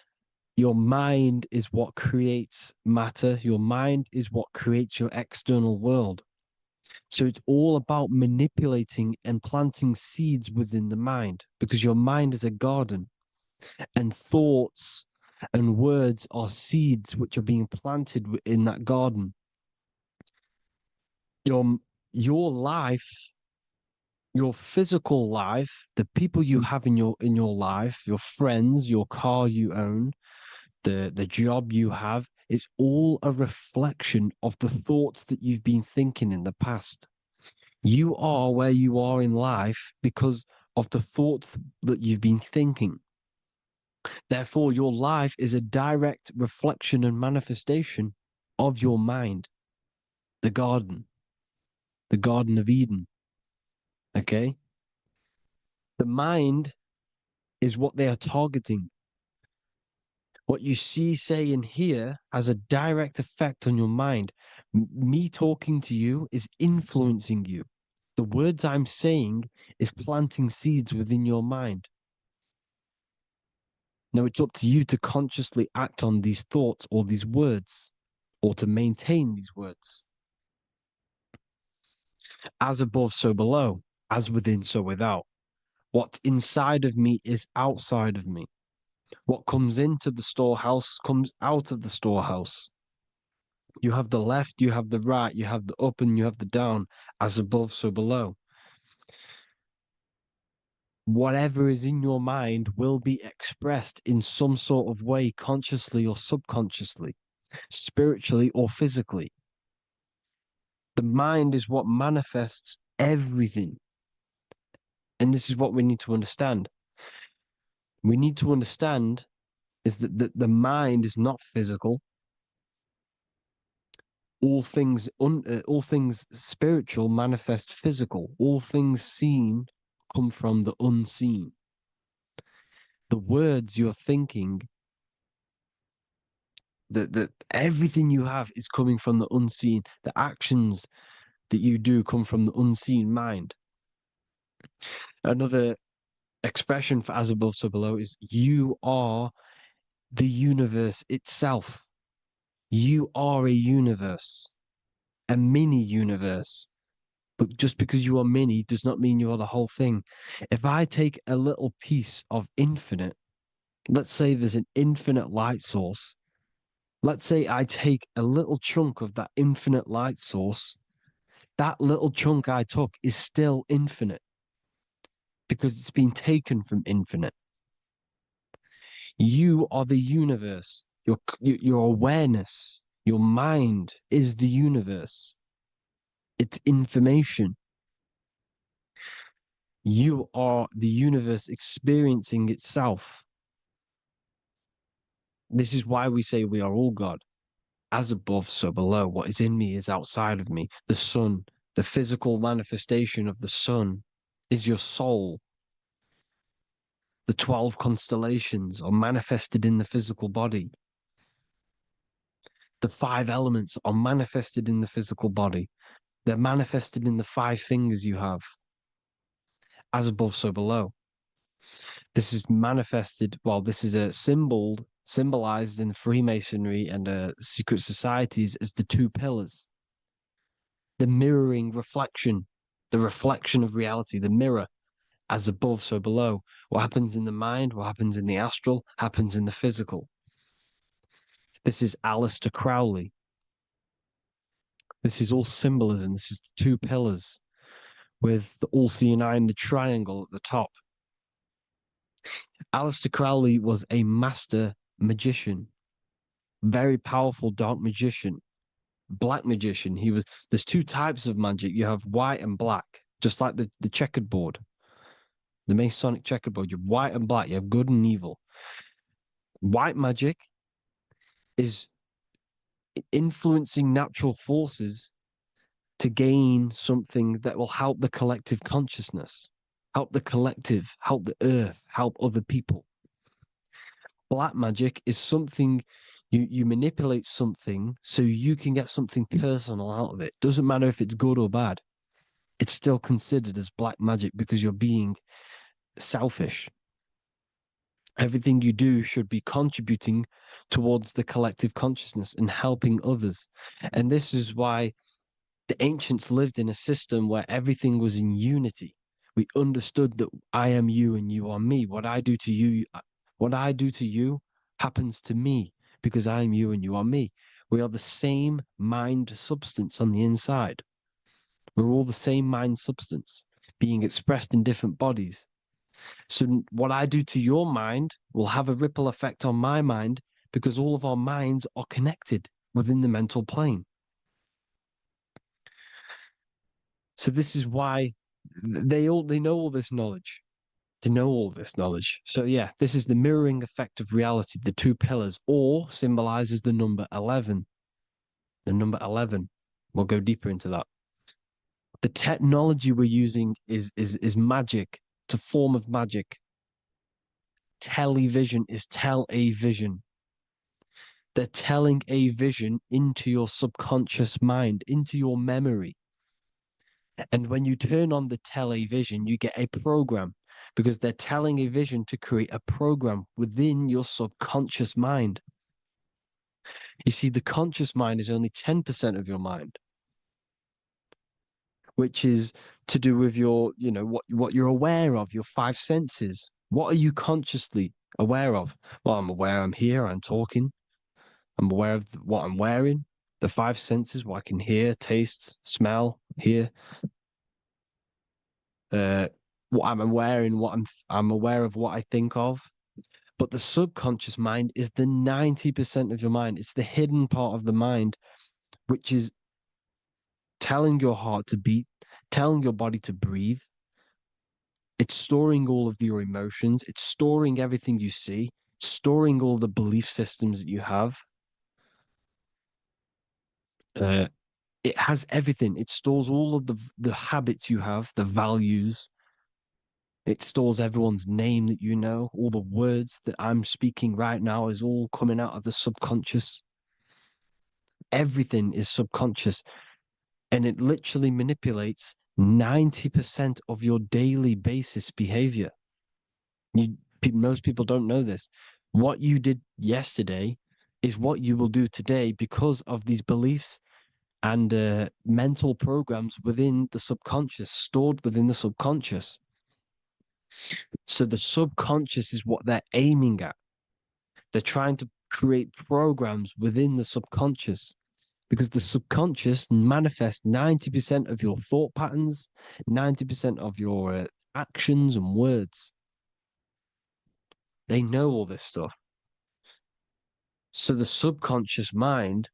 your mind is what creates matter. Your mind is what creates your external world. So it's all about manipulating and planting seeds within the mind, because your mind is a garden, and thoughts and words are seeds which are being planted in that garden. Your life, your physical life, the people you have in your life, your friends, your car you own, the job you have, is all a reflection of the thoughts that you've been thinking in the past. You are where you are in life because of the thoughts that you've been thinking. Therefore, your life is a direct reflection and manifestation of your mind. The Garden of Eden. Okay? The mind is what they are targeting. What you see, say, and hear has a direct effect on your mind. Me talking to you is influencing you. The words I'm saying is planting seeds within your mind. Now it's up to you to consciously act on these thoughts or these words, or to maintain these words. As above, so below. As within, so without. What's inside of me is outside of me. What comes into the storehouse comes out of the storehouse. You have the left, you have the right, you have the up and you have the down. As above, so below. Whatever is in your mind will be expressed in some sort of way, consciously or subconsciously, spiritually or physically. The mind is what manifests everything. And this is what we need to understand. We need to understand is that the mind is not physical. All things spiritual manifest physical. All things seen come from the unseen. The words you're thinking, that everything you have is coming from the unseen. The actions that you do come from the unseen mind. Another expression for as above, so below is you are the universe itself. You are a universe, a mini universe. But just because you are mini does not mean you are the whole thing. If I take a little piece of infinite, let's say there's an infinite light source. Let's say I take a little chunk of that infinite light source. That little chunk I took is still infinite because it's been taken from infinite. You are the universe. Your awareness, your mind is the universe. It's information. You are the universe experiencing itself. This is why we say we are all God. As above, so below. What is in me is outside of me. The sun, the physical manifestation of the sun is your soul. The 12 constellations are manifested in the physical body. The 5 elements are manifested in the physical body. They're manifested in the 5 fingers you have. As above, so below. This is manifested, well, this is a symbolized in Freemasonry and secret societies as the 2 pillars. The mirroring reflection, the reflection of reality, the mirror, as above, so below. What happens in the mind, what happens in the astral, happens in the physical. This is Aleister Crowley. This is all symbolism. This is the 2 pillars with the all-seeing eye and the triangle at the top. Aleister Crowley was a master magician, very powerful dark magician, black magician. There's 2 types of magic. You have white and black, just like the checkered board, the Masonic checkered board. You have white and black, you have good and evil. White magic is influencing natural forces to gain something that will help the collective consciousness, help the collective, help the earth, help other people. Black magic is something you manipulate something so you can get something personal out of it. Doesn't matter if it's good or bad. It's still considered as black magic because you're being selfish. Everything you do should be contributing towards the collective consciousness and helping others. And this is why the ancients lived in a system where everything was in unity. We understood that I am you and you are me. What I do to you happens to me because I am you and you are me. We are the same mind substance on the inside. We're all the same mind substance being expressed in different bodies. So what I do to your mind will have a ripple effect on my mind because all of our minds are connected within the mental plane. So this is why they know all this knowledge. They know all this knowledge. So yeah, this is the mirroring effect of reality, the 2 pillars, or symbolizes the number 11. The number 11. We'll go deeper into that. The technology we're using is magic. It's a form of magic. Television is tell a vision. They're telling a vision into your subconscious mind, into your memory. And when you turn on the television, you get a program because they're telling a vision to create a program within your subconscious mind. You see, the conscious mind is only 10% of your mind, which is to do with your, what you're aware of, your 5 senses. What are you consciously aware of? Well, I'm aware I'm here, I'm talking. I'm aware of what I'm wearing, the 5 senses, what I can hear, taste, smell, hear. what I'm aware in what I'm aware of what I think of. But the subconscious mind is the 90% of your mind. It's the hidden part of the mind, which is telling your heart to beat, telling your body to breathe. It's storing all of your emotions. It's storing everything you see, storing all the belief systems that you have. It has everything. It stores all of the habits you have, the values. It stores everyone's name that you know. All the words that I'm speaking right now is all coming out of the subconscious. Everything is subconscious, and it literally manipulates 90% of your daily basis behavior. Most people don't know this. What you did yesterday is what you will do today because of these beliefs and mental programs within the subconscious, stored within the subconscious. So the subconscious is what they're aiming at. They're trying to create programs within the subconscious because the subconscious manifests 90% of your thought patterns, 90% of your actions and words. They know all this stuff. So the subconscious mind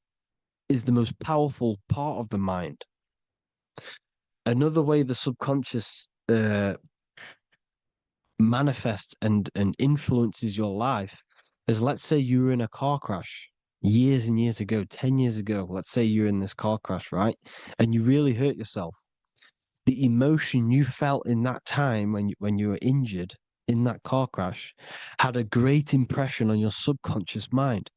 is the most powerful part of the mind. Another way the subconscious manifests and influences your life is, let's say you were in a car crash years and years ago, 10 years ago. Let's say you're in this car crash, right? And you really hurt yourself. The emotion you felt in that time when you were injured in that car crash had a great impression on your subconscious mind.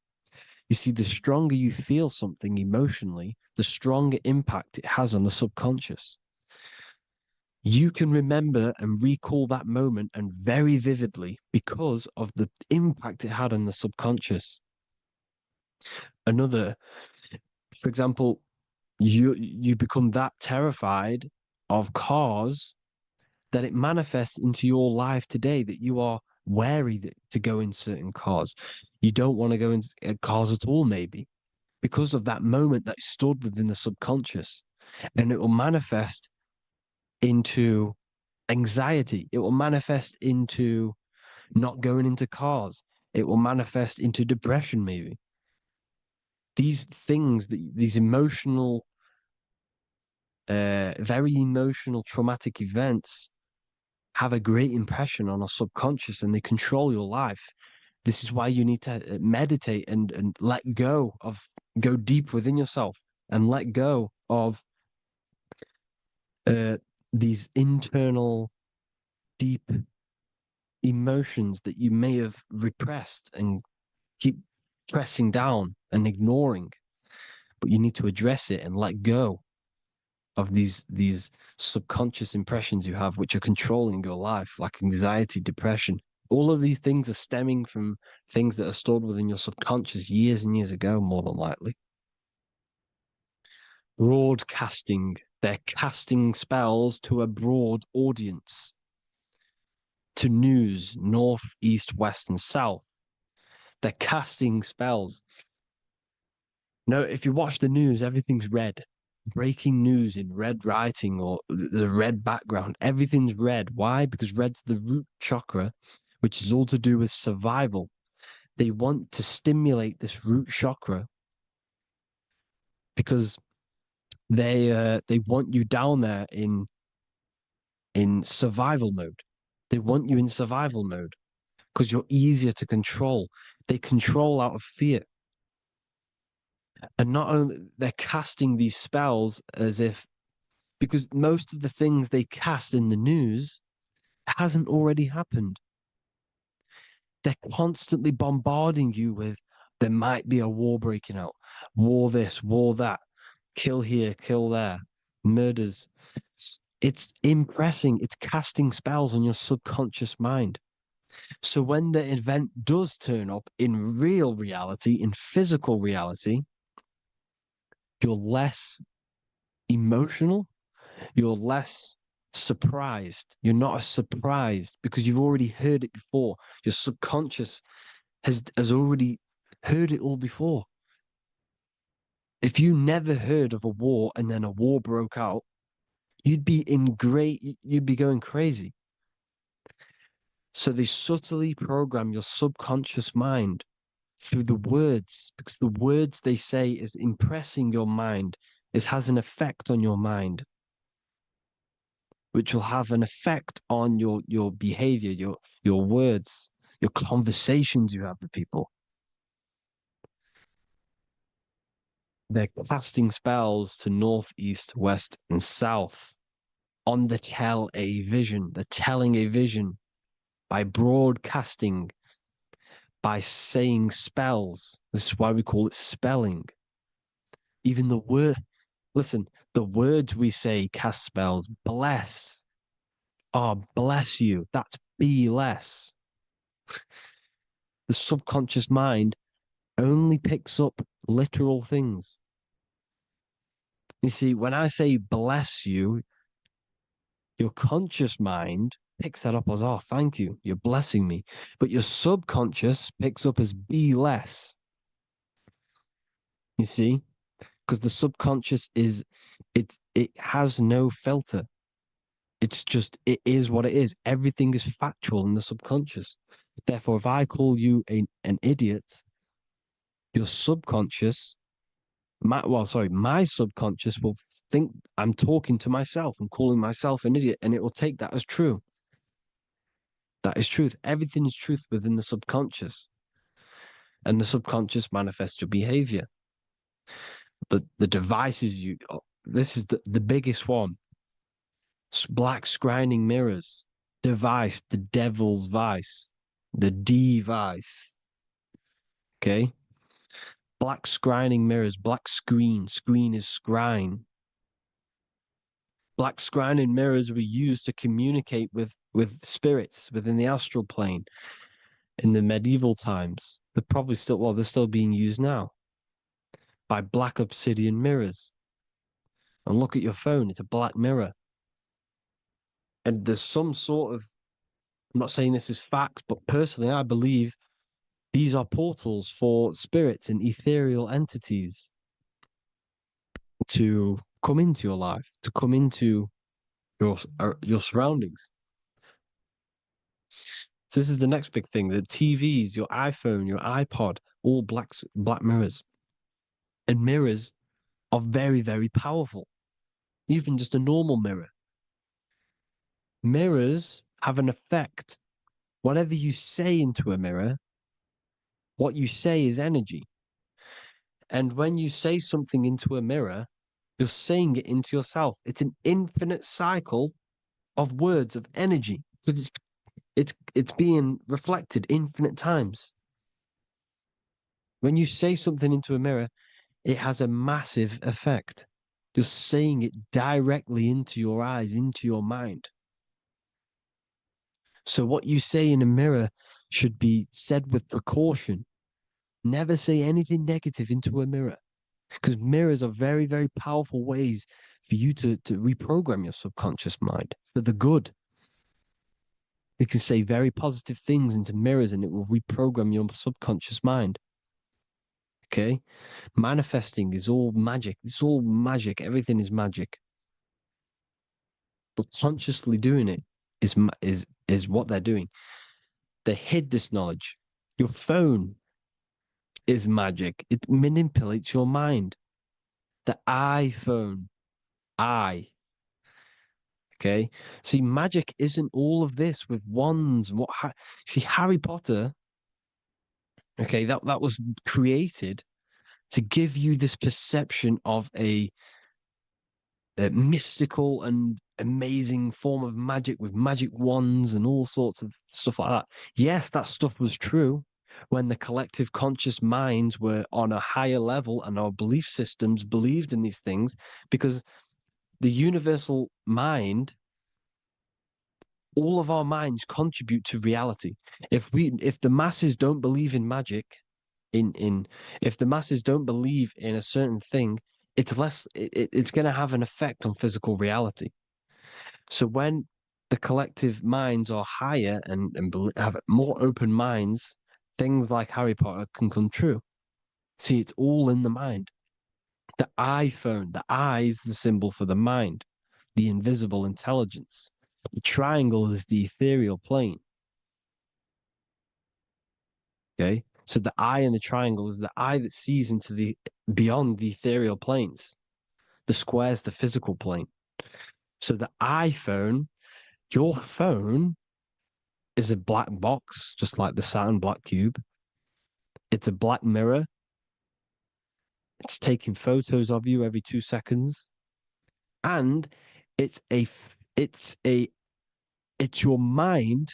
You see, the stronger you feel something emotionally, the stronger impact it has on the subconscious. You can remember and recall that moment and very vividly because of the impact it had on the subconscious. Another, for example, you become that terrified of cars that it manifests into your life today, that you are wary to go in certain cars. You don't want to go in cars at all, maybe, because of that moment that stored within the subconscious. And it will manifest into anxiety. It will manifest into not going into cars. It will manifest into depression, maybe. These things, these emotional, very emotional, traumatic events have a great impression on our subconscious and they control your life. This is why you need to meditate and let go go deep within yourself and let go of these internal, deep emotions that you may have repressed and keep pressing down and ignoring. But you need to address it and let go of these subconscious impressions you have, which are controlling your life, like anxiety, depression. All of these things are stemming from things that are stored within your subconscious years and years ago, more than likely. Broadcasting. They're casting spells to a broad audience, to news, north, east, west, and south. They're casting spells. No, if you watch the news, everything's red. Breaking news in red writing or the red background, everything's red. Why? Because red's the root chakra, which is all to do with survival. They want to stimulate this root chakra because they want you down there in survival mode. They want you in survival mode because you're easier to control. They control out of fear. And not only they're casting these spells as if, because most of the things they cast in the news hasn't already happened. They're constantly bombarding you with there might be a war breaking out, war this, war that, kill here, kill there, murders. It's impressing, it's casting spells on your subconscious mind. So when the event does turn up in real reality, in physical reality, you're less emotional, you're less surprised. You're not as surprised because you've already heard it before. Your subconscious has already heard it all before. If you never heard of a war and then a war broke out, you'd be going crazy. So they subtly program your subconscious mind through the words, because the words they say is impressing your mind. It has an effect on your mind, which will have an effect on your behavior, your words, your conversations you have with people. They're casting spells to north, east, west, and south on the tell a vision. They're telling a vision by broadcasting, by saying spells. This is why we call it spelling. Even the word, listen, the words we say cast spells. Bless. Oh, bless you. That's be less. The subconscious mind only picks up literal things. You see, when I say bless you, your conscious mind picks that up as, oh, thank you, you're blessing me. But your subconscious picks up as be less. You see? Because the subconscious it has no filter. It's just, it is what it is. Everything is factual in the subconscious. Therefore, if I call you an idiot, your subconscious, my subconscious will think I'm talking to myself and calling myself an idiot, and it will take that as true. That is truth. Everything is truth within the subconscious. And the subconscious manifests your behavior. The devices this is the biggest one. Black scrying mirrors, device, the devil's vice, the device. Okay? Black scrying mirrors, black screen is scrying. Black scrying mirrors were used to communicate with spirits within the astral plane in the medieval times. They're still being used now by black obsidian mirrors. And look at your phone, it's a black mirror. And there's some sort of, I'm not saying this is facts, but personally, I believe these are portals for spirits and ethereal entities to come into your life, to come into your surroundings. So this is the next big thing: the TVs, your iPhone, your iPod, all black mirrors. And mirrors are very, very powerful. Even just a normal mirror. Mirrors have an effect. Whatever you say into a mirror, what you say is energy. And when you say something into a mirror, you're saying it into yourself. It's an infinite cycle of words of energy because it's being reflected infinite times. When you say something into a mirror, it has a massive effect. You're saying it directly into your eyes, into your mind. So what you say in a mirror should be said with precaution. Never say anything negative into a mirror, because mirrors are very, very powerful ways for you to reprogram your subconscious mind for the good. You can say very positive things into mirrors and it will reprogram your subconscious mind. Okay? Manifesting is all magic. It's all magic. Everything is magic. But consciously doing it is what they're doing. They hid this knowledge. Your phone is magic. It manipulates your mind. The iPhone, okay. See, magic isn't all of this with wands and see, Harry Potter, okay, that was created to give you this perception of a mystical and amazing form of magic with magic wands and all sorts of stuff like that. Yes, that stuff was true when the collective conscious minds were on a higher level and our belief systems believed in these things, because the universal mind, all of our minds contribute to reality. If the masses don't believe in magic, if the masses don't believe in a certain thing, it's going to have an effect on physical reality. So when the collective minds are higher and have more open minds, things like Harry Potter can come true. See, it's all in the mind. The iPhone, the eye is the symbol for the mind, the invisible intelligence. The triangle is the ethereal plane. Okay. So the eye in the triangle is the eye that sees into the beyond the ethereal planes. The square is the physical plane. So the iPhone, your phone is a black box, just like the Saturn black cube. It's a black mirror. It's taking photos of you every 2 seconds. And it's your mind.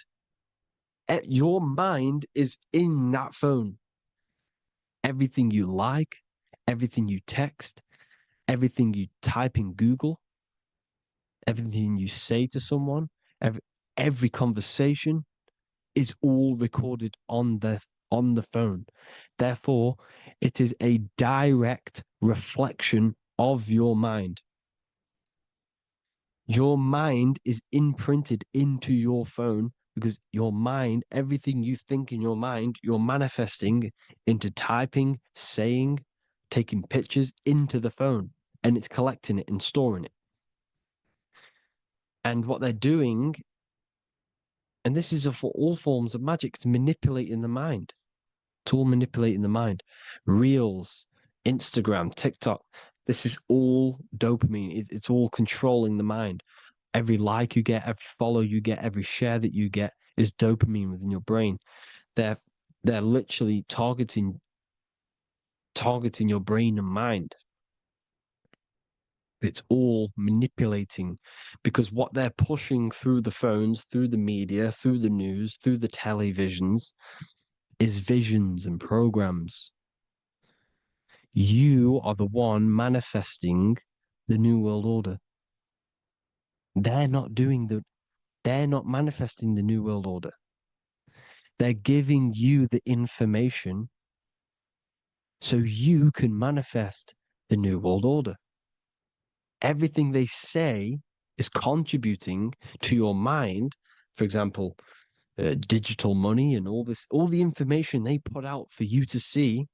Your mind is in that phone. Everything you like, everything you text, everything you type in Google, everything you say to someone, every conversation is all recorded on the phone. Therefore, it is a direct reflection of your mind. Your mind is imprinted into your phone because your mind, everything you think in your mind, you're manifesting into typing, saying, taking pictures into the phone, and it's collecting it and storing it. And what they're doing, and this is for all forms of magic, it's manipulating the mind. It's all manipulating the mind. Reels, Instagram, TikTok, this is all dopamine. It's all controlling the mind. Every like you get, every follow you get, every share that you get is dopamine within your brain. They're literally targeting your brain and mind. It's all manipulating because what they're pushing through the phones, through the media, through the news, through the televisions is visions and programs. You are the one manifesting the New World Order. They're not manifesting the New World Order. They're giving you the information so you can manifest the New World Order. Everything they say is contributing to your mind. For example, digital money and all the information they put out for you to see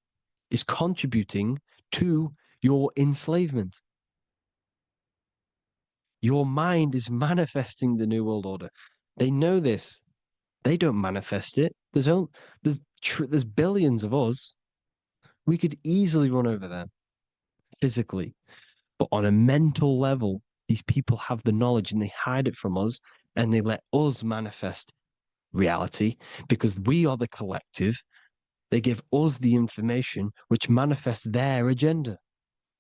is contributing to your enslavement. Your mind is manifesting the New World Order. They know this. They don't manifest it. There's billions of us. We could easily run over them physically. But on a mental level, these people have the knowledge and they hide it from us and they let us manifest reality because we are the collective. They give us the information which manifests their agenda.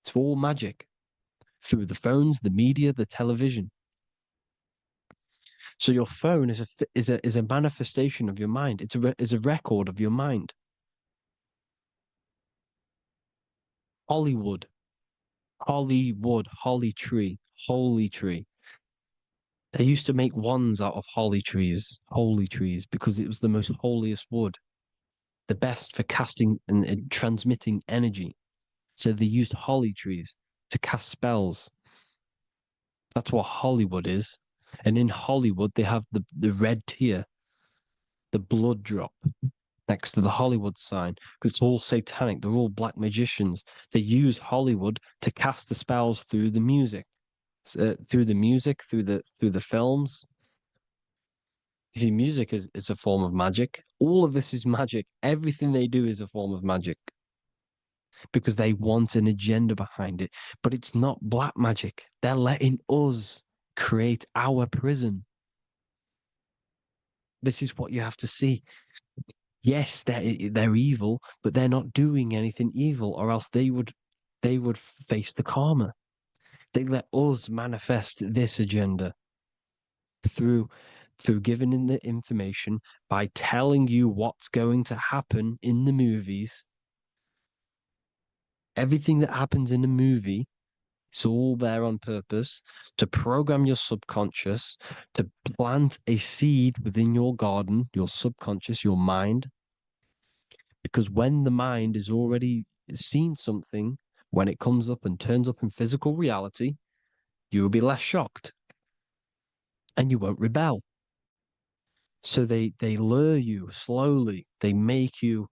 It's all magic through the phones, the media, the television. So your phone is a manifestation of your mind. It's a record of your mind. Hollywood, holly tree, holy tree. They used to make wands out of holy trees, because it was the most holiest wood, the best for casting and transmitting energy. So they used holly trees to cast spells. That's what Hollywood is. And in Hollywood, they have the red tear, the blood drop next to the Hollywood sign, because it's all satanic. They're all black magicians. They use Hollywood to cast the spells through the music, through the films. You see, music is a form of magic. All of this is magic. Everything they do is a form of magic because they want an agenda behind it. But it's not black magic. They're letting us create our prison. This is what you have to see. Yes, they're evil, but they're not doing anything evil, or else they would face the karma. They let us manifest this agenda through giving in the information, by telling you what's going to happen in the movies. Everything that happens in a movie, it's all there on purpose to program your subconscious, to plant a seed within your garden, your subconscious, your mind. Because when the mind is already seen something, when it comes up and turns up in physical reality, you will be less shocked and you won't rebel. So they lure you slowly. They make you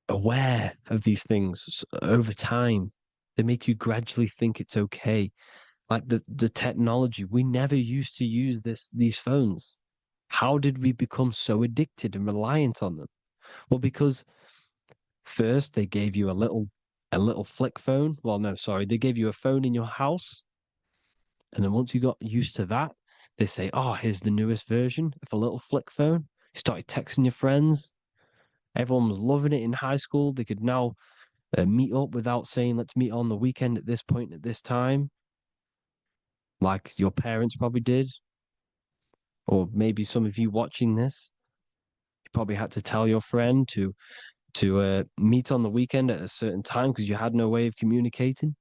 aware of these things over time. They make you gradually think it's okay. Like the technology, we never used to use these phones. How did we become so addicted and reliant on them? Well, because first they gave you a little flick phone. Well, no, sorry, they gave you a phone in your house, and then once you got used to that, they say, "Oh, here's the newest version of a little flick phone." You started texting your friends. Everyone was loving it in high school. They could now meet up without saying, "Let's meet on the weekend at this point at this time," like your parents probably did, or maybe some of you watching this, you probably had to tell your friend to meet on the weekend at a certain time because you had no way of communicating.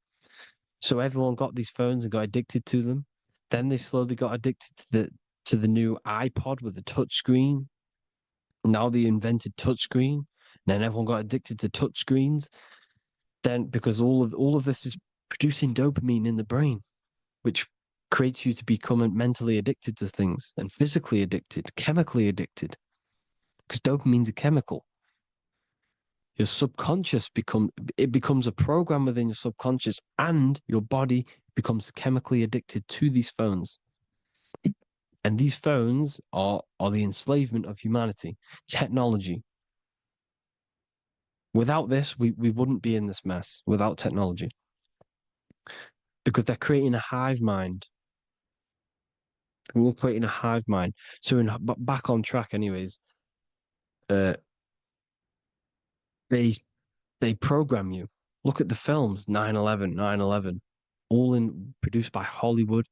So everyone got these phones and got addicted to them. Then they slowly got addicted to the new iPod with the touch screen. Now they invented touch screen. Then everyone got addicted to touch screens. Then because all of this is producing dopamine in the brain, which creates you to become mentally addicted to things and physically addicted, chemically addicted. Because dopamine's a chemical. Your subconscious becomes a program within your subconscious, and your body becomes chemically addicted to these phones. And these phones are the enslavement of humanity, technology. Without this, we wouldn't be in this mess without technology. Because they're creating a hive mind. We're creating a hive mind. So back on track anyways, they program you. Look at the films, 9/11, 9/11, all produced by Hollywood.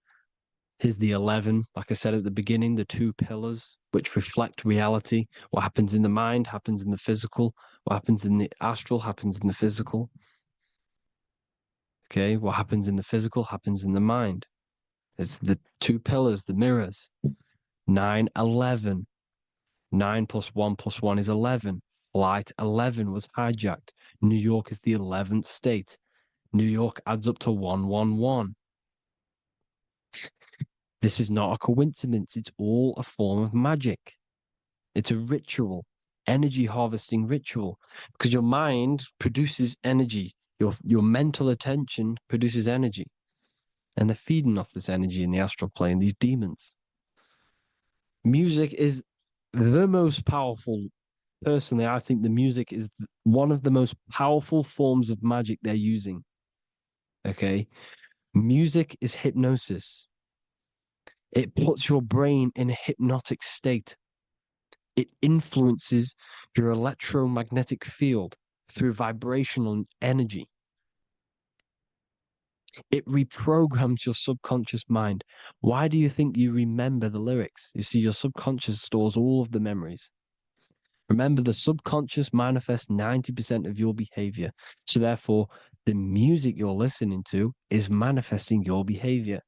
Here's the 11, like I said at the beginning, the two pillars which reflect reality. What happens in the mind happens in the physical. What happens in the astral happens in the physical. Okay, what happens in the physical happens in the mind. It's the two pillars, the mirrors. 9/11. 9 plus 1 plus 1 is 11. Flight 11 was hijacked. New York is the 11th state. New York adds up to 111. This is not a coincidence. It's all a form of magic. It's a ritual, energy harvesting ritual, because your mind produces energy. Your mental attention produces energy. And they're feeding off this energy in the astral plane, these demons. Music is the most powerful. Personally, I think the music is one of the most powerful forms of magic they're using. Okay? Music is hypnosis. It puts your brain in a hypnotic state. It influences your electromagnetic field through vibrational energy. It reprograms your subconscious mind. Why do you think you remember the lyrics? You see, your subconscious stores all of the memories. Remember, the subconscious manifests 90% of your behavior. So therefore, the music you're listening to is manifesting your behavior.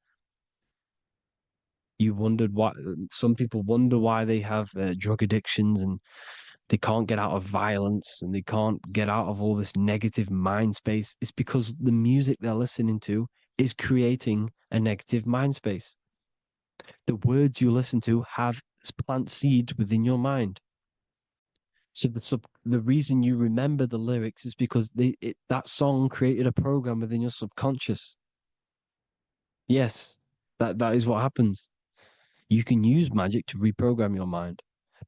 You wondered why some people wonder why they have drug addictions and they can't get out of violence and they can't get out of all this negative mind space. It's because the music they're listening to is creating a negative mind space. The words you listen to have plant seeds within your mind. So the reason you remember the lyrics is because that song created a program within your subconscious. Yes, that is what happens. You can use magic to reprogram your mind,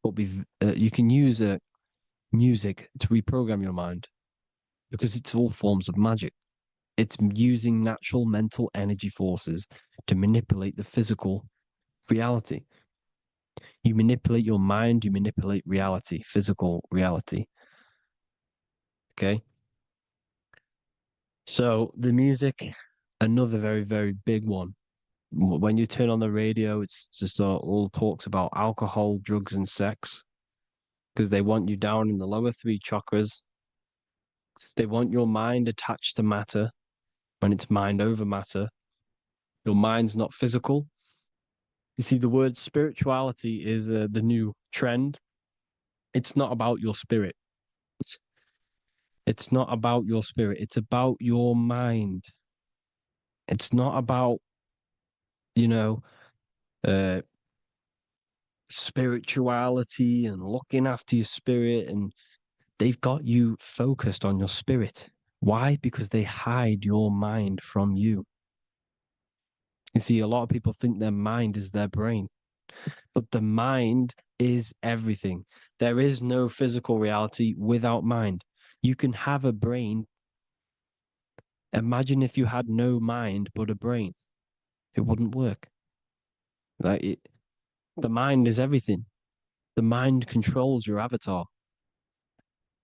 but you can use music to reprogram your mind because it's all forms of magic. It's using natural mental energy forces to manipulate the physical reality. You manipulate your mind, you manipulate reality, physical reality. Okay? So the music, another very, very big one. When you turn on the radio, it's just all talks about alcohol, drugs, and sex because they want you down in the lower three chakras. They want your mind attached to matter when it's mind over matter. Your mind's not physical. You see, the word spirituality is the new trend. It's not about your spirit. It's not about your spirit. It's about your mind. It's not about, you know, uh, spirituality and looking after your spirit. And they've got you focused on your spirit. Why? Because they hide your mind from you. You see, a lot of people think their mind is their brain. But the mind is everything. There is no physical reality without mind. You can have a brain. Imagine if you had no mind but a brain. It wouldn't work. The mind is everything. The mind controls your avatar.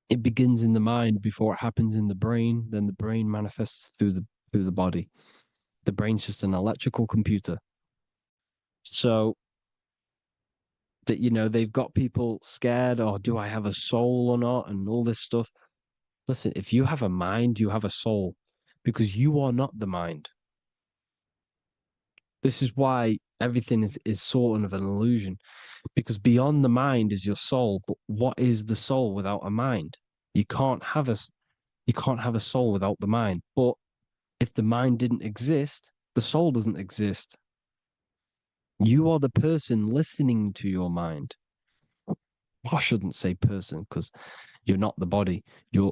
It begins in the mind before it happens in the brain. Then the brain manifests through the body. The brain's just an electrical computer. So that, they've got people scared, or do I have a soul or not, and all this stuff. Listen, if you have a mind, you have a soul, because you are not the mind. This is why everything is sort of an illusion, because beyond the mind is your soul. But what is the soul without a mind? You can't have a soul without the mind. But if the mind didn't exist, the soul doesn't exist. You are the person listening to your mind. I shouldn't say person, because you're not the body. You're